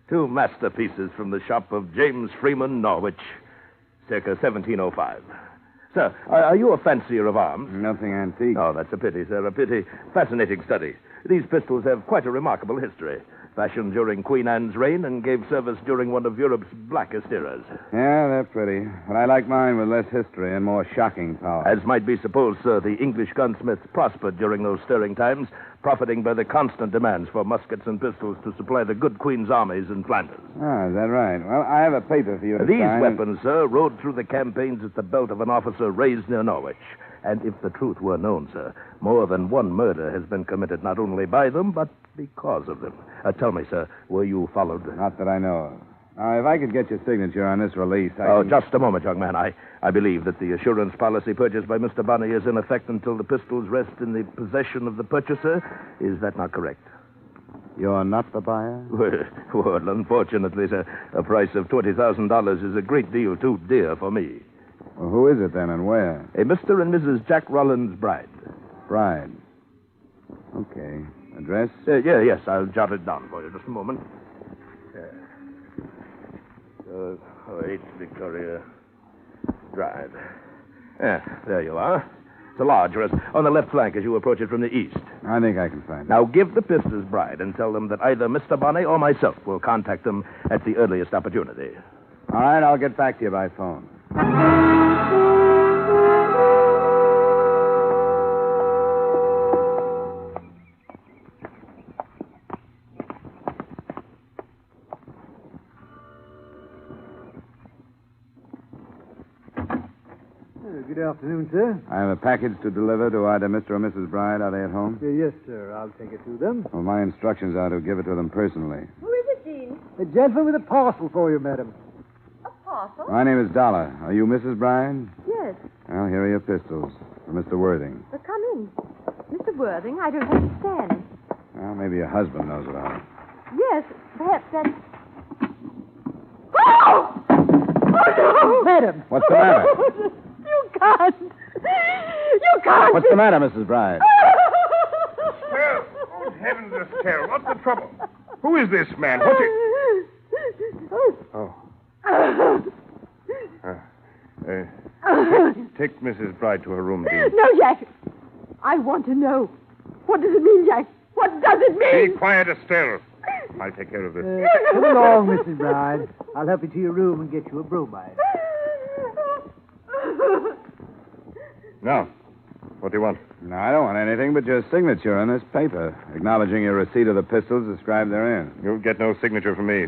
2 masterpieces from the shop of James Freeman, Norwich, circa 1705. Sir, are you a fancier of arms?
Nothing antique.
Oh, that's a pity, sir, a pity. Fascinating study. These pistols have quite a remarkable history. Fashioned during Queen Anne's reign and gave service during one of Europe's blackest eras.
Yeah, they're pretty. But I like mine with less history and more shocking power.
As might be supposed, sir, the English gunsmiths prospered during those stirring times, profiting by the constant demands for muskets and pistols to supply the good Queen's armies in Flanders.
Ah, is that right? Well, I have a paper for you to
These
sign.
weapons, sir, rode through the campaigns at the belt of an officer raised near Norwich. And if the truth were known, sir, more than one murder has been committed not only by them, but because of them. Tell me, sir, were you followed?
Not that I know of. Now, if I could get your signature on this release,
Just a moment, young man. I believe that the assurance policy purchased by Mr. Bonney is in effect until the pistols rest in the possession of the purchaser. Is that not correct?
You're not the buyer?
Well, unfortunately, sir, a price of $20,000 is a great deal too dear for me.
Well, who is it then and where?
A Mr. and Mrs. Jack Rollins' bride.
Bride. Okay. Address?
Yes, I'll jot it down for you. Just a moment. 8 Victoria Drive. There you are. It's a large rest on the left flank as you approach it from the east.
I think I can find it.
Now, give the Pister's bride and tell them that either Mr. Bonney or myself will contact them at the earliest opportunity.
All right, I'll get back to you by phone.
Good afternoon, sir.
I have a package to deliver to either Mr. or Mrs. Bride. Are they at home?
Yes, sir. I'll take it to them.
Well, my instructions are to give it to them personally.
Who is it, Dean?
A gentleman with a parcel for you, madam.
A parcel?
My name is Dollar. Are you Mrs. Bride?
Yes.
Well, here are your pistols for Mr. Worthing.
Come in. Mr. Worthing, I don't understand.
Well, maybe your husband knows about it.
Yes, perhaps that's... Oh! Oh, no!
Madam!
What's the matter?
You can't. You can't.
What's the matter, Mrs. Bride?
Well, good heavens, Estelle, what's the trouble? Who is this man? What's it?
Oh.
Take Mrs. Bride to her room, Dean.
No, Jack. I want to know. What does it mean, Jack? What does it mean?
Be quiet, Estelle. I'll take care of this.
Come along, Mrs. Bride. I'll help you to your room and get you a bromide.
Now, what do you want?
No, I don't want anything but your signature on this paper, acknowledging your receipt of the pistols described therein.
You'll get no signature from me.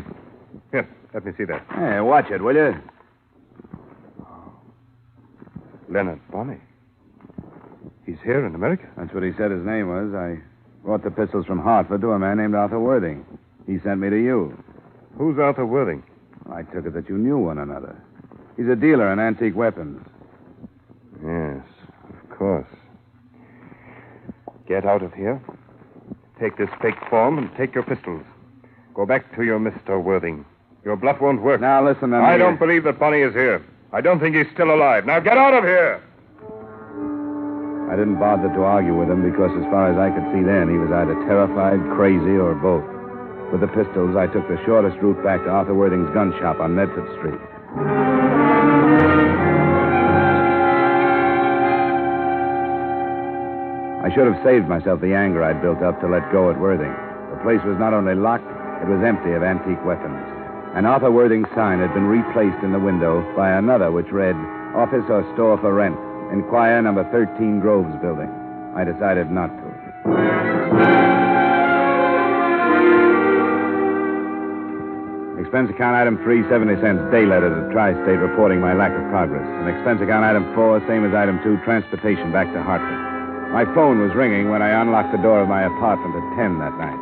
Here, let me see that.
Hey, watch it, will you?
Leonard Bonney. He's here in America.
That's what he said his name was. I brought the pistols from Hartford to a man named Arthur Worthing. He sent me to you.
Who's Arthur Worthing?
I took it that you knew one another. He's a dealer in antique weapons.
Yes, of course. Get out of here. Take this fake form and take your pistols. Go back to your Mr. Worthing. Your bluff won't work.
Now, listen to me.
I don't believe that Bonney is here. I don't think he's still alive. Now, get out of here!
I didn't bother to argue with him because, as far as I could see then, he was either terrified, crazy, or both. With the pistols, I took the shortest route back to Arthur Worthing's gun shop on Medford Street. I should have saved myself the anger I'd built up to let go at Worthing. The place was not only locked, it was empty of antique weapons. And Arthur Worthing's sign had been replaced in the window by another which read, Office or Store for Rent. Inquire number 13 Groves Building. I decided not to. Expense account item 3, 70 cents day letter to Tri-State reporting my lack of progress. And expense account item 4, same as item 2, transportation back to Hartford. My phone was ringing when I unlocked the door of my apartment at 10 that night.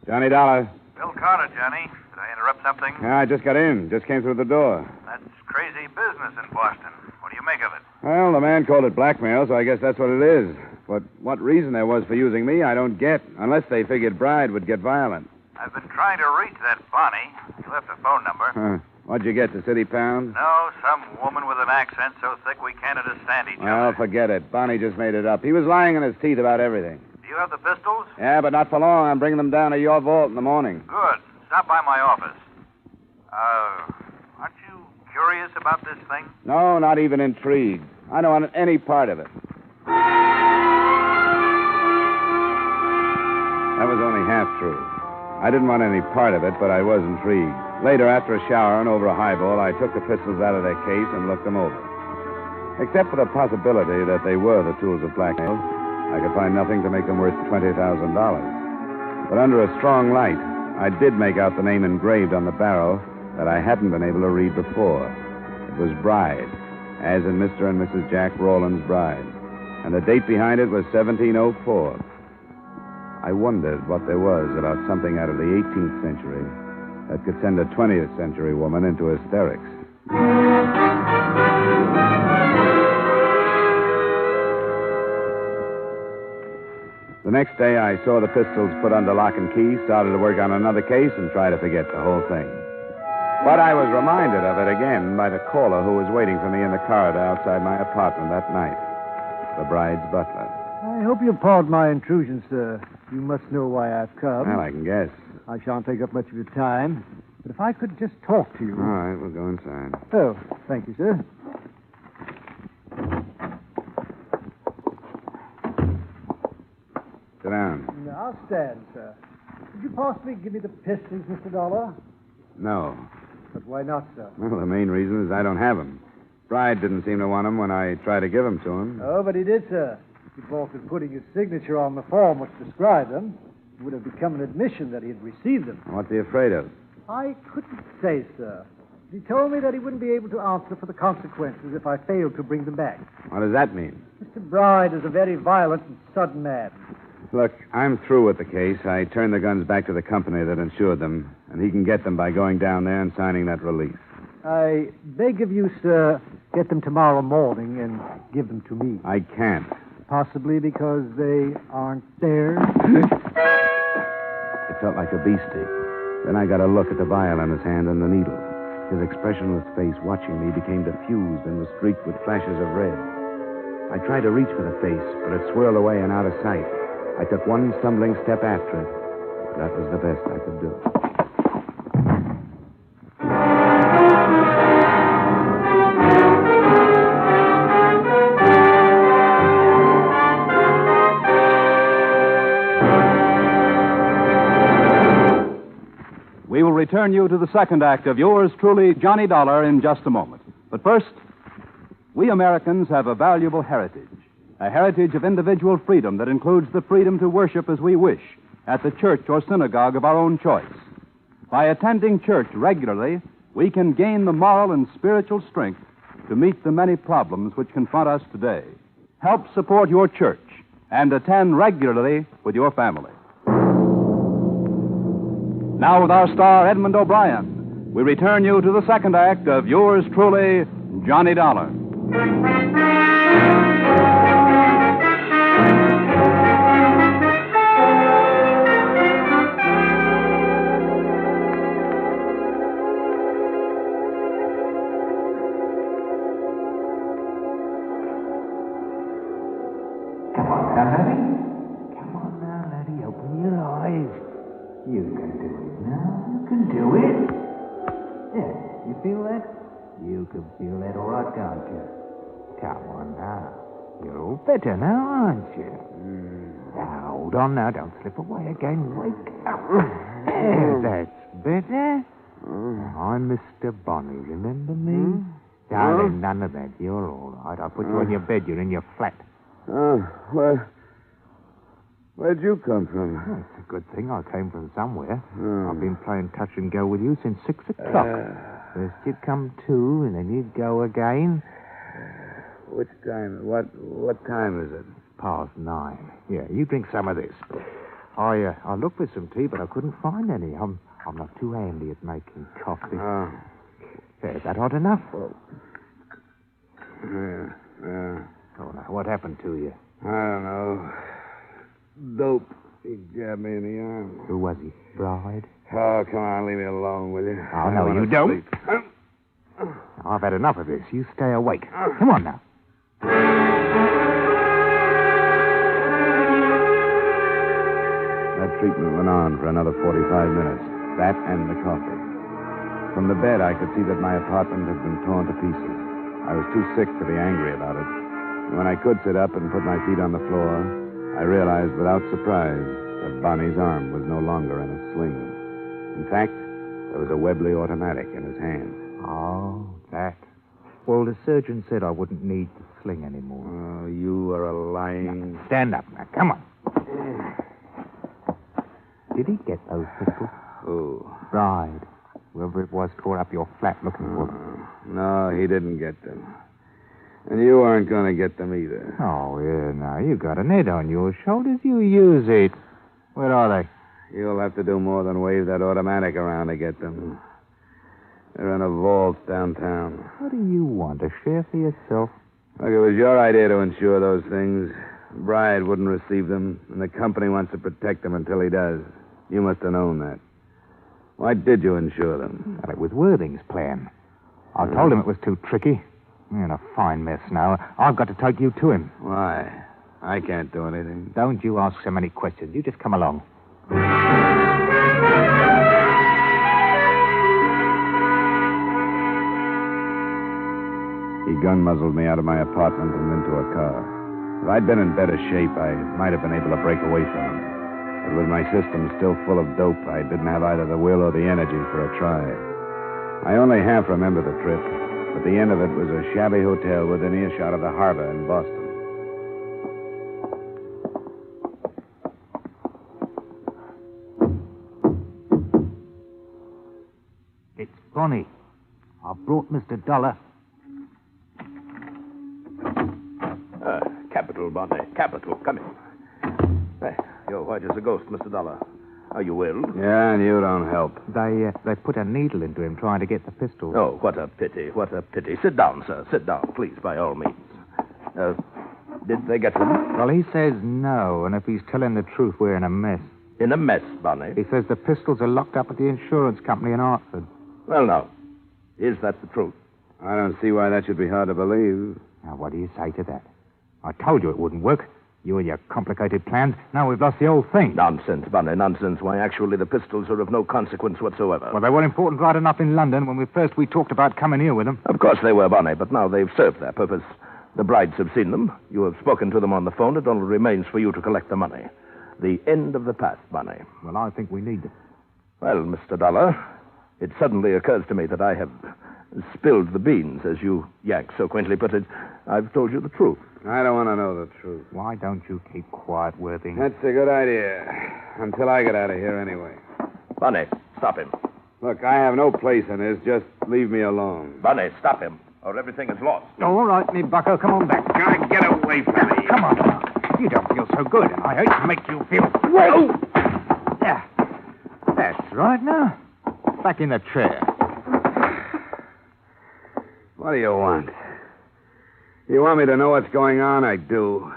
Johnny Dollar.
Bill Carter, Johnny. Did I interrupt something?
Yeah, I just got in. Just came through the door.
That's crazy business in Boston. What do you make of it?
Well, the man called it blackmail, so I guess that's what it is. But what reason there was for using me, I don't get. Unless they figured Bride would get violent.
I've been trying to reach that Bonnie. He left a phone number.
Huh. What'd you get, the city pound?
No, some woman with an accent so thick we can't understand each other.
Well, forget it. Bonnie just made it up. He was lying in his teeth about everything.
Do you have the pistols?
Yeah, but not for long. I'm bringing them down to your vault in the morning.
Good. Stop by my office. Aren't you curious about this thing?
No, not even intrigued. I don't want any part of it. That was only half true. I didn't want any part of it, but I was intrigued. Later, after a shower and over a highball, I took the pistols out of their case and looked them over. Except for the possibility that they were the tools of blackmail, I could find nothing to make them worth $20,000. But under a strong light, I did make out the name engraved on the barrel that I hadn't been able to read before. It was Bride, as in Mr. and Mrs. Jack Rowland's Bride. And the date behind it was 1704. I wondered what there was about something out of the 18th century that could send a 20th century woman into hysterics. The next day, I saw the pistols put under lock and key, started to work on another case, and tried to forget the whole thing. But I was reminded of it again by the caller who was waiting for me in the corridor outside my apartment that night, the Bride's butler.
I hope you'll pardon my intrusion, sir. You must know why I've come.
Well, I can guess.
I shan't take up much of your time. But if I could just talk to you.
All right, we'll go inside.
Oh, thank you, sir.
Sit down.
I'll stand, sir. Could you possibly give me the pistols, Mr. Dollar?
No.
But why not, sir?
Well, the main reason is I don't have them. Bride didn't seem to want them when I tried to give them to him.
Oh, but he did, sir. If he faltered putting his signature on the form which described them, it would have become an admission that he had received them.
What's he afraid of?
I couldn't say, sir. He told me that he wouldn't be able to answer for the consequences if I failed to bring them back.
What does that mean?
Mr. Bride is a very violent and sudden man.
Look, I'm through with the case. I turned the guns back to the company that insured them, and he can get them by going down there and signing that release.
I beg of you, sir, get them tomorrow morning and give them to me.
I can't.
Possibly because they aren't there.
It felt like a beastie. Then I got a look at the vial in his hand and the needle. His expressionless face watching me became diffused and was streaked with flashes of red. I tried to reach for the face, but it swirled away and out of sight. I took one stumbling step after it. That was the best I could do.
We will return you to the second act of yours truly, Johnny Dollar, in just a moment. But first, we Americans have a valuable heritage. A heritage of individual freedom that includes the freedom to worship as we wish at the church or synagogue of our own choice. By attending church regularly, we can gain the moral and spiritual strength to meet the many problems which confront us today. Help support your church and attend regularly with your family. Now, with our star, Edmond O'Brien, we return you to the second act of yours truly, Johnny Dollar.
Come on, Happy. do it. Yeah, you feel that? You can feel that all right, can't you? Come on now. You're all better now, aren't you? Now, hold on now. Don't slip away again. Wake up. There, that's better. I'm Mr. Bonnie, remember me? Darling, none of that. You're all right. I'll put you on your bed. You're in your flat.
Where'd you come from?
Oh, it's a good thing I came from somewhere. I've been playing touch and go with you since 6 o'clock. First you'd come to, and then you'd go again.
Which time? What time is it?
Past 9. Yeah, you drink some of this. I looked for some tea, but I couldn't find any. I'm not too handy at making coffee. Is that hot enough?
Yeah.
Oh, now, what happened to you?
I don't know. Dope. He jabbed me in the arm.
Who was he? Bride?
Oh, come on, leave me alone, will you?
Oh, no, you don't. I've had enough of this. You stay awake. Come on now.
That treatment went on for another 45 minutes. That and the coffee. From the bed, I could see that my apartment had been torn to pieces. I was too sick to be angry about it. And when I could sit up and put my feet on the floor, I realized without surprise that Bonnie's arm was no longer in a sling. In fact, there was a Webley automatic in his hand.
Oh, that. Well, the surgeon said I wouldn't need the sling anymore.
Oh, you are a lying...
Now, stand up now. Come on. Did he get those pistols?
Who?
Bride. Whoever it was tore up your flat looking for them.
No, he didn't get them. And you aren't going to get them either.
Oh, yeah, now, you got an head on your shoulders. You use it. Where are they?
You'll have to do more than wave that automatic around to get them. They're in a vault downtown.
What do you want? A share for yourself?
Look, it was your idea to insure those things. Bride wouldn't receive them, and the company wants to protect them until he does. You must have known that. Why did you insure them?
Well, it was Worthing's plan. I told him it was too tricky. You're in a fine mess now. I've got to take you to him.
Why? I can't do anything.
Don't you ask so many questions. You just come along.
He gun-muzzled me out of my apartment and into a car. If I'd been in better shape, I might have been able to break away from him. But with my system still full of dope, I didn't have either the will or the energy for a try. I only half remember the trip, but the end of it was a shabby hotel within earshot of the harbor in Boston.
It's Bonnie. I brought Mr. Dollar.
Capital, Bonnie. Capital. Come in. You're white as a ghost, Mr. Dollar. Are you ill?
Yeah, and you don't help.
They put a needle into him trying to get the pistol.
Oh, what a pity. What a pity. Sit down, sir. Sit down, please, by all means. Did they get them?
Well, he says no, and if he's telling the truth, we're in a mess.
In a mess, Bonnie?
He says the pistols are locked up at the insurance company in Hartford.
Well, now, is that the truth?
I don't see why that should be hard to believe.
Now, what do you say to that? I told you it wouldn't work. You and your complicated plans. Now we've lost the whole thing.
Nonsense, Bonnie, nonsense. Why, actually, the pistols are of no consequence whatsoever.
Well, they were important right enough in London when we talked about coming here with them.
Of course they were, Bonnie, but now they've served their purpose. The brides have seen them. You have spoken to them on the phone. It only remains for you to collect the money. The end of the past, Bonnie.
Well, I think we need them.
Well, Mr. Dollar, it suddenly occurs to me that I have spilled the beans, as you Yanks so quaintly put it. I've told you the truth.
I don't want to know the truth.
Why don't you keep quiet, Worthing?
That's a good idea. Until I get out of here anyway.
Bonnie, stop him.
Look, I have no place in this. Just leave me alone.
Bonnie, stop him, or everything is lost.
All right, me bucko. Come on back.
God, get away from me.
Come on. You don't feel so good. I hate to make you feel... Whoa! Yeah. That's right now. Back in the chair.
What do you want? You want me to know what's going on? I do.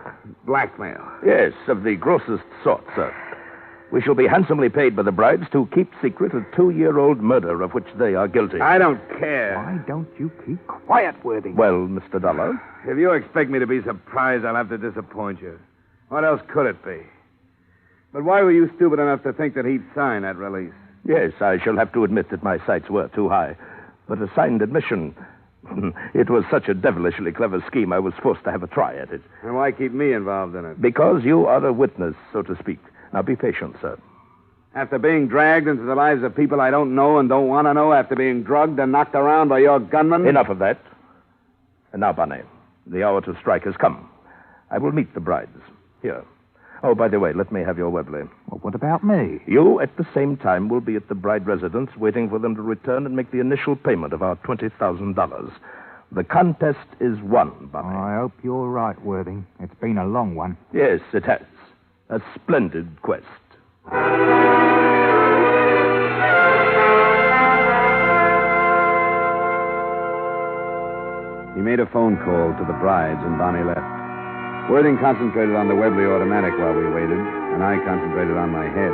Blackmail.
Yes, of the grossest sort, sir. We shall be handsomely paid by the brides to keep secret a 2-year-old murder of which they are guilty.
I don't care.
Why don't you keep quiet, Worthing?
Well, Mr. Dollar?
If you expect me to be surprised, I'll have to disappoint you. What else could it be? But why were you stupid enough to think that he'd sign that release?
Yes, I shall have to admit that my sights were too high. But a signed admission... It was such a devilishly clever scheme, I was forced to have a try at it.
And why keep me involved in it?
Because you are a witness, so to speak. Now, be patient, sir.
After being dragged into the lives of people I don't know and don't want to know, after being drugged and knocked around by your gunmen...
Enough of that. And now, Bonnie, the hour to strike has come. I will meet the brides. Here. Oh, by the way, let me have your Webley.
Well, what about me?
You, at the same time, will be at the bride residence waiting for them to return and make the initial payment of our $20,000. The contest is won, Bonnie.
I hope you're right, Worthing. It's been a long one.
Yes, it has. A splendid quest.
He made a phone call to the brides, and Bonnie left. Worthing concentrated on the Webley automatic while we waited, and I concentrated on my head.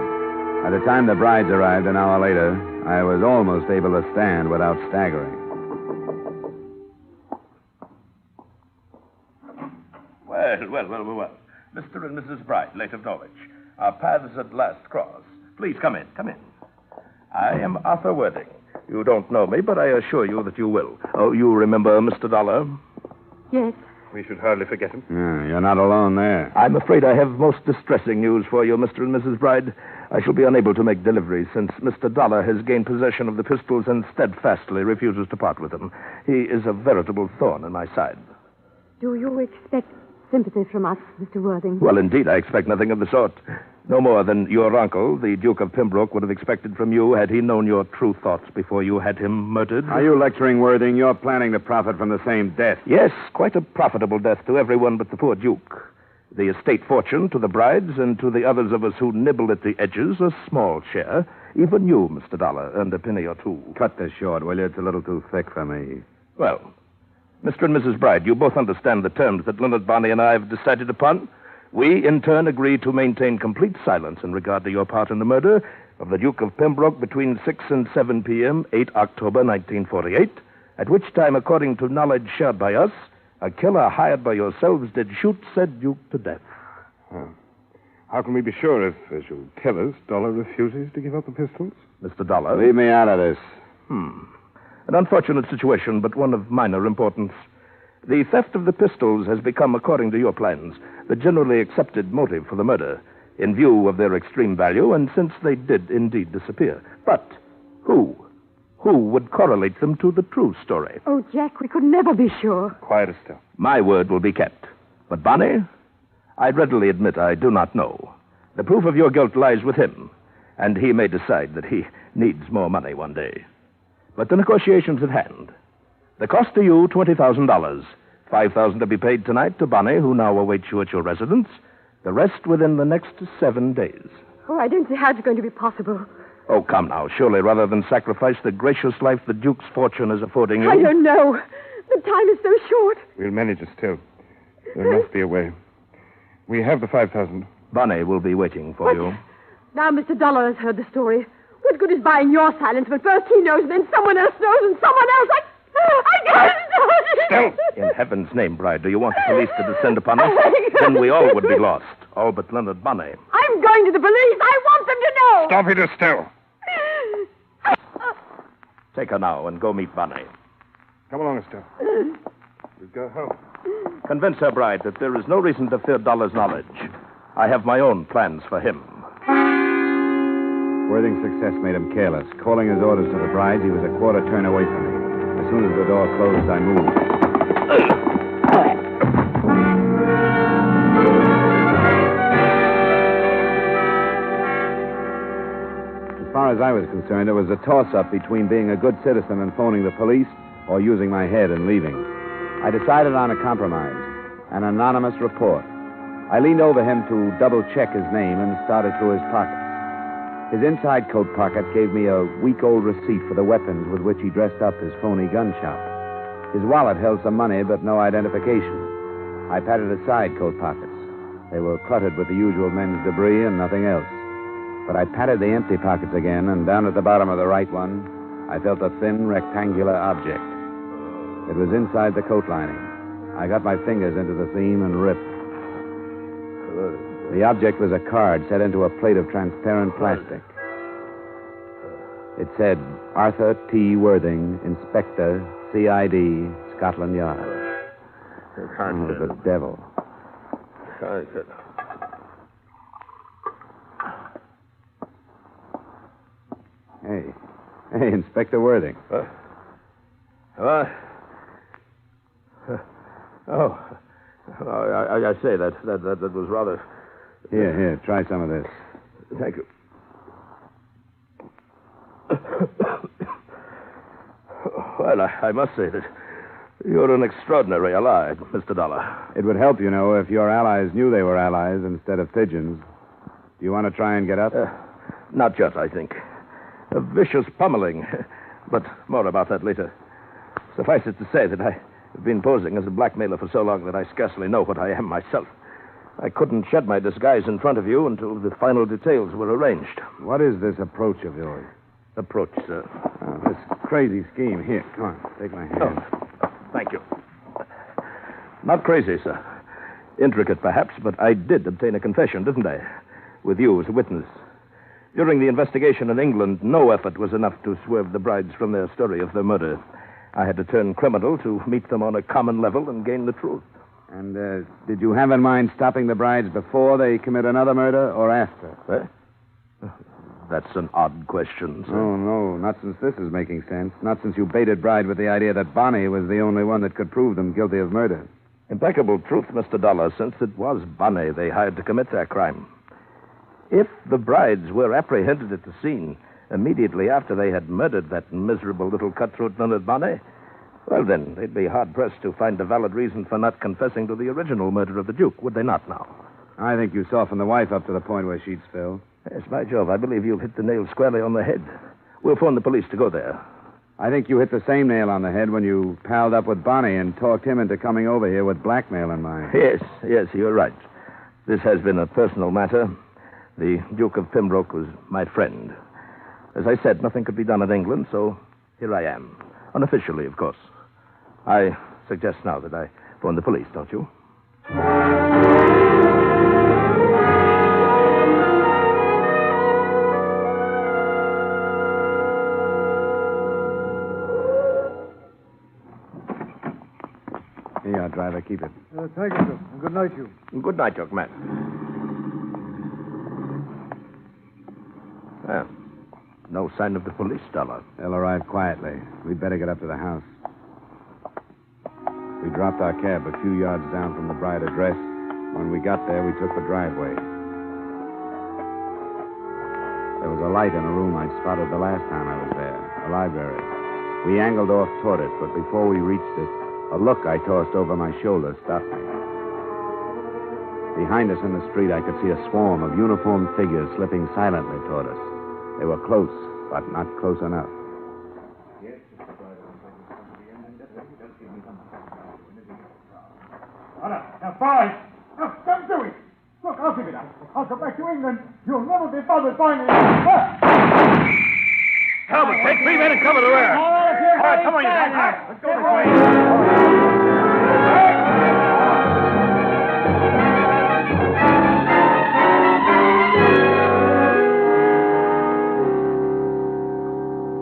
By the time the brides arrived an hour later, I was almost able to stand without staggering.
Well. Mr. and Mrs. Bride, late of Norwich. Our paths at last cross. Please, come in. I am Arthur Worthing. You don't know me, but I assure you that you will. Oh, you remember Mr. Dollar?
Yes.
We should hardly forget him.
Yeah, you're not alone there.
I'm afraid I have most distressing news for you, Mr. and Mrs. Bride. I shall be unable to make deliveries since Mr. Dollar has gained possession of the pistols and steadfastly refuses to part with them. He is a veritable thorn in my side.
Do you expect sympathy from us, Mr. Worthing?
Well, indeed, I expect nothing of the sort. No more than your uncle, the Duke of Pembroke, would have expected from you had he known your true thoughts before you had him murdered.
Are you lecturing, Worthing? You're planning to profit from the same death.
Yes, quite a profitable death to everyone but the poor Duke. The estate fortune to the brides and to the others of us who nibble at the edges, a small share. Even you, Mr. Dollar, earned a penny or two.
Cut this short, will you? It's a little too thick for me.
Well, Mr. and Mrs. Bride, you both understand the terms that Leonard Barney and I have decided upon. We, in turn, agree to maintain complete silence in regard to your part in the murder of the Duke of Pembroke between 6 and 7 p.m., 8 October 1948, at which time, according to knowledge shared by us, a killer hired by yourselves did shoot said Duke to death.
How can we be sure if, as you tell us, Dollar refuses to give up the pistols?
Mr. Dollar?
Leave me out of this.
An unfortunate situation, but one of minor importance. The theft of the pistols has become, according to your plans, the generally accepted motive for the murder, in view of their extreme value, and since they did indeed disappear. But who? Who would correlate them to the true story?
Oh, Jack, we could never be sure.
Quiet as still.
My word will be kept. But Bonnie, I'd readily admit I do not know. The proof of your guilt lies with him, and he may decide that he needs more money one day. But the negotiation's at hand. The cost to you, $20,000. $5,000 to be paid tonight to Bonnie, who now awaits you at your residence. The rest within the next 7 days.
Oh, I don't see how it's going to be possible.
Oh, come now. Surely, rather than sacrifice the gracious life the Duke's fortune is affording you...
I don't know. The time is so short.
We'll manage it still. There must be a way. We have the $5,000.
Bonnie will be waiting for you.
Now Mr. Dollar has heard the story. What good is buying your silence when first he knows and then someone else knows and someone else... I can't do it!
Still! In heaven's name, Bride, do you want the police to descend upon us? Then we all would be lost. All but Leonard Bonnie.
I'm going to the police. I want them to know.
Stop it, Estelle.
Take her now and go meet Bonnie.
Come along, Estelle. We'll go home.
Convince her, Bride, that there is no reason to fear Dollar's knowledge. I have my own plans for him.
Worthing's success made him careless. Calling his orders to the brides, he was a quarter turn away from me. As soon as the door closed, I moved. As far as I was concerned, it was a toss-up between being a good citizen and phoning the police or using my head and leaving. I decided on a compromise, an anonymous report. I leaned over him to double-check his name and started through his pockets. His inside coat pocket gave me a week-old receipt for the weapons with which he dressed up his phony gun shop. His wallet held some money, but no identification. I patted aside coat pockets. They were cluttered with the usual men's debris and nothing else. But I patted the empty pockets again, and down at the bottom of the right one, I felt a thin, rectangular object. It was inside the coat lining. I got my fingers into the seam and ripped. The object was a card set into a plate of transparent plastic. It said, Arthur T. Worthing, Inspector, CID, Scotland Yard. Oh, the devil. Hey, Inspector Worthing.
I say that was rather...
Here, try some of this.
Thank you. Well, I must say that you're an extraordinary ally, Mr. Dollar.
It would help, if your allies knew they were allies instead of pigeons. Do you want to try and get up?
Not yet, I think. A vicious pummeling. But more about that later. Suffice it to say that I've been posing as a blackmailer for so long that I scarcely know what I am myself. I couldn't shed my disguise in front of you until the final details were arranged.
What is this approach of yours?
Approach, sir.
This crazy scheme. Here, come on, take my hand.
Thank you. Not crazy, sir. Intricate, perhaps, but I did obtain a confession, didn't I? With you as a witness. During the investigation in England, no effort was enough to swerve the brides from their story of their murder. I had to turn criminal to meet them on a common level and gain the truth.
And did you have in mind stopping the brides before they commit another murder or after?
That's an odd question, sir.
Oh, no, not since this is making sense. Not since you baited Bride with the idea that Bonnie was the only one that could prove them guilty of murder.
Impeccable truth, Mr. Dollar, since it was Bonnie they hired to commit their crime. If the brides were apprehended at the scene immediately after they had murdered that miserable little cutthroat known as Bonnie, well, then, they'd be hard-pressed to find a valid reason for not confessing to the original murder of the Duke, would they not now?
I think you softened the wife up to the point where she'd spill.
Yes, by Jove, I believe you've hit the nail squarely on the head. We'll phone the police to go there.
I think you hit the same nail on the head when you palled up with Bonnie and talked him into coming over here with blackmail in mind.
Yes, you're right. This has been a personal matter. The Duke of Pembroke was my friend. As I said, nothing could be done in England, so here I am. Unofficially, of course. I suggest now that I phone the police, don't you?
Here, driver, keep it.
Thank you, sir. And good night, you.
Good night, young man. Well, no sign of the police, Dollar.
They'll arrive quietly. We'd better get up to the house. We dropped our cab a few yards down from the Bride address. When we got there, we took the driveway. There was a light in a room I'd spotted the last time I was there, a library. We angled off toward it, but before we reached it, a look I tossed over my shoulder stopped me. Behind us in the street, I could see a swarm of uniformed figures slipping silently toward us. They were close, but not close enough.
Now, boys, don't do it. Look, I'll figure it out. I'll come back to England. You'll never be bothered by me.
Talbot, take 3 men and cover the rear. All right, come on, you guys. Let's go this way.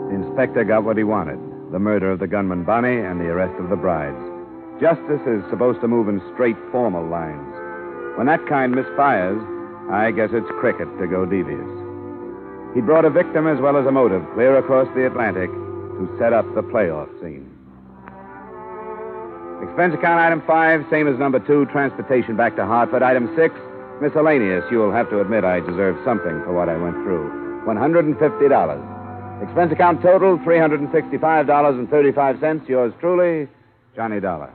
The inspector got what he wanted, the murder of the gunman Bonnie and the arrest of the brides. Justice is supposed to move in straight, formal lines. When that kind misfires, I guess it's cricket to go devious. He brought a victim as well as a motive clear across the Atlantic to set up the playoff scene. Expense account item 5, same as number 2, transportation back to Hartford. Item 6, miscellaneous. You'll have to admit I deserve something for what I went through. $150. Expense account total, $365.35. Yours truly, Johnny Dollar.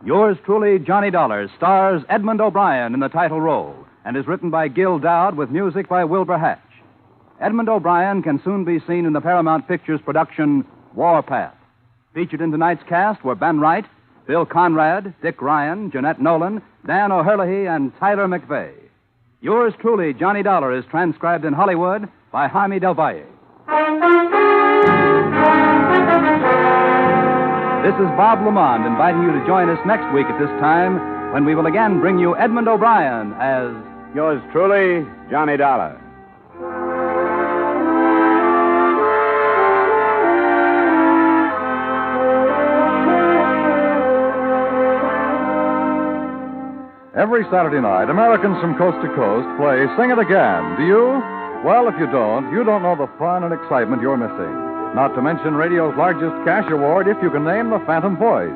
Yours truly, Johnny Dollar, stars Edmond O'Brien in the title role and is written by Gil Dowd with music by Wilbur Hatch. Edmond O'Brien can soon be seen in the Paramount Pictures production Warpath. Featured in tonight's cast were Ben Wright, Bill Conrad, Dick Ryan, Jeanette Nolan, Dan O'Herlihy, and Tyler McVeigh. Yours truly, Johnny Dollar, is transcribed in Hollywood by Jaime Del Valle. This is Bob Lamont inviting you to join us next week at this time when we will again bring you Edmond O'Brien as
Yours truly, Johnny Dollar.
Every Saturday night, Americans from coast to coast play Sing It Again. Do you? Well, if you don't know the fun and excitement you're missing. Not to mention radio's largest cash award if you can name the Phantom Voice.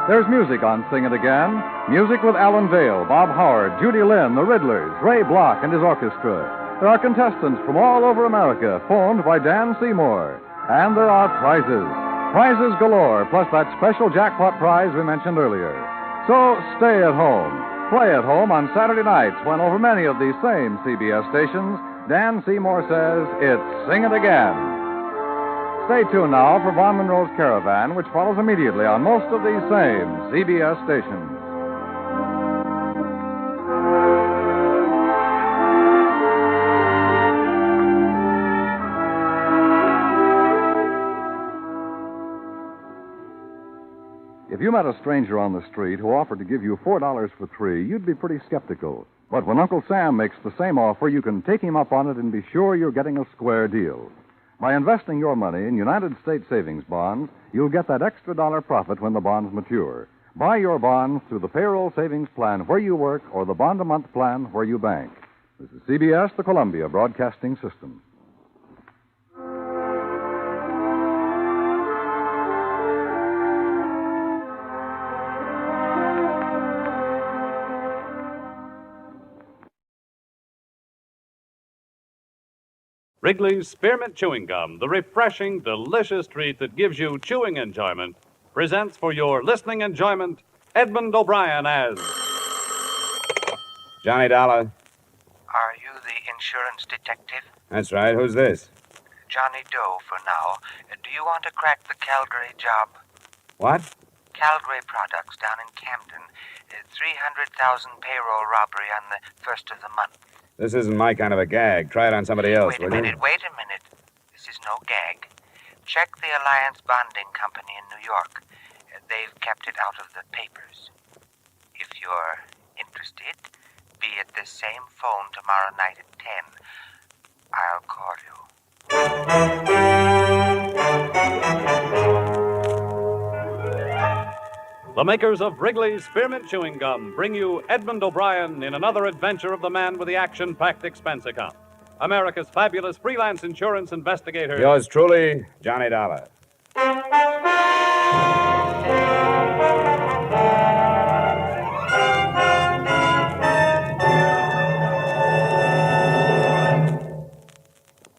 There's music on Sing It Again. Music with Alan Vale, Bob Howard, Judy Lynn, the Riddlers, Ray Block and his orchestra. There are contestants from all over America, phoned by Dan Seymour. And there are prizes. Prizes galore, plus that special jackpot prize we mentioned earlier. So stay at home. Play at home on Saturday nights when over many of these same CBS stations, Dan Seymour says it's Sing It Again. Stay tuned now for Von Monroe's Caravan, which follows immediately on most of these same CBS stations. If you met a stranger on the street who offered to give you $4 for $3, you'd be pretty skeptical. But when Uncle Sam makes the same offer, you can take him up on it and be sure you're getting a square deal. By investing your money in United States savings bonds, you'll get that extra dollar profit when the bonds mature. Buy your bonds through the payroll savings plan where you work or the bond-a-month plan where you bank. This is CBS, the Columbia Broadcasting System.
Wrigley's Spearmint Chewing Gum, the refreshing, delicious treat that gives you chewing enjoyment, presents for your listening enjoyment Edmond O'Brien as
Johnny Dollar.
Are you the insurance detective?
That's right. Who's this?
Johnny Doe for now. Do you want to crack the Calgary job?
What?
Calgary Products down in Camden. 300,000 payroll robbery on the first of the month.
This isn't my kind of a gag. Try it on somebody else,
Wait a minute. This is no gag. Check the Alliance Bonding Company in New York. They've kept it out of the papers. If you're interested, be at this same phone tomorrow night at 10. I'll call you.
The makers of Wrigley's Spearmint Chewing Gum bring you Edmond O'Brien in another adventure of the man with the action-packed expense account. America's fabulous freelance insurance investigator.
Yours truly, Johnny Dollar.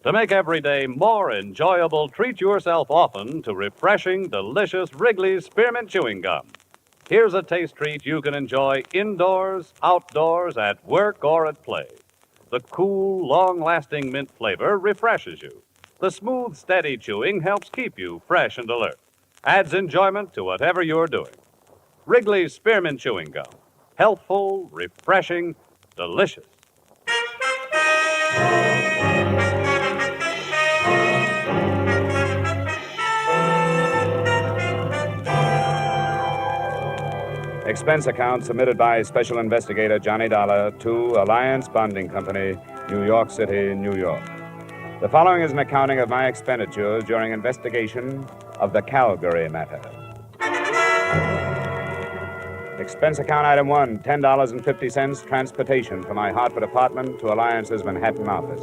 To make every day more enjoyable, treat yourself often to refreshing, delicious Wrigley's Spearmint Chewing Gum. Here's a taste treat you can enjoy indoors, outdoors, at work, or at play. The cool, long-lasting mint flavor refreshes you. The smooth, steady chewing helps keep you fresh and alert. Adds enjoyment to whatever you're doing. Wrigley's Spearmint Chewing Gum. Healthful, refreshing, delicious.
Expense account submitted by Special Investigator Johnny Dollar to Alliance Bonding Company, New York City, New York. The following is an accounting of my expenditures during investigation of the Calgary matter. Expense account item 1, $10.50 transportation from my Hartford apartment to Alliance's Manhattan office.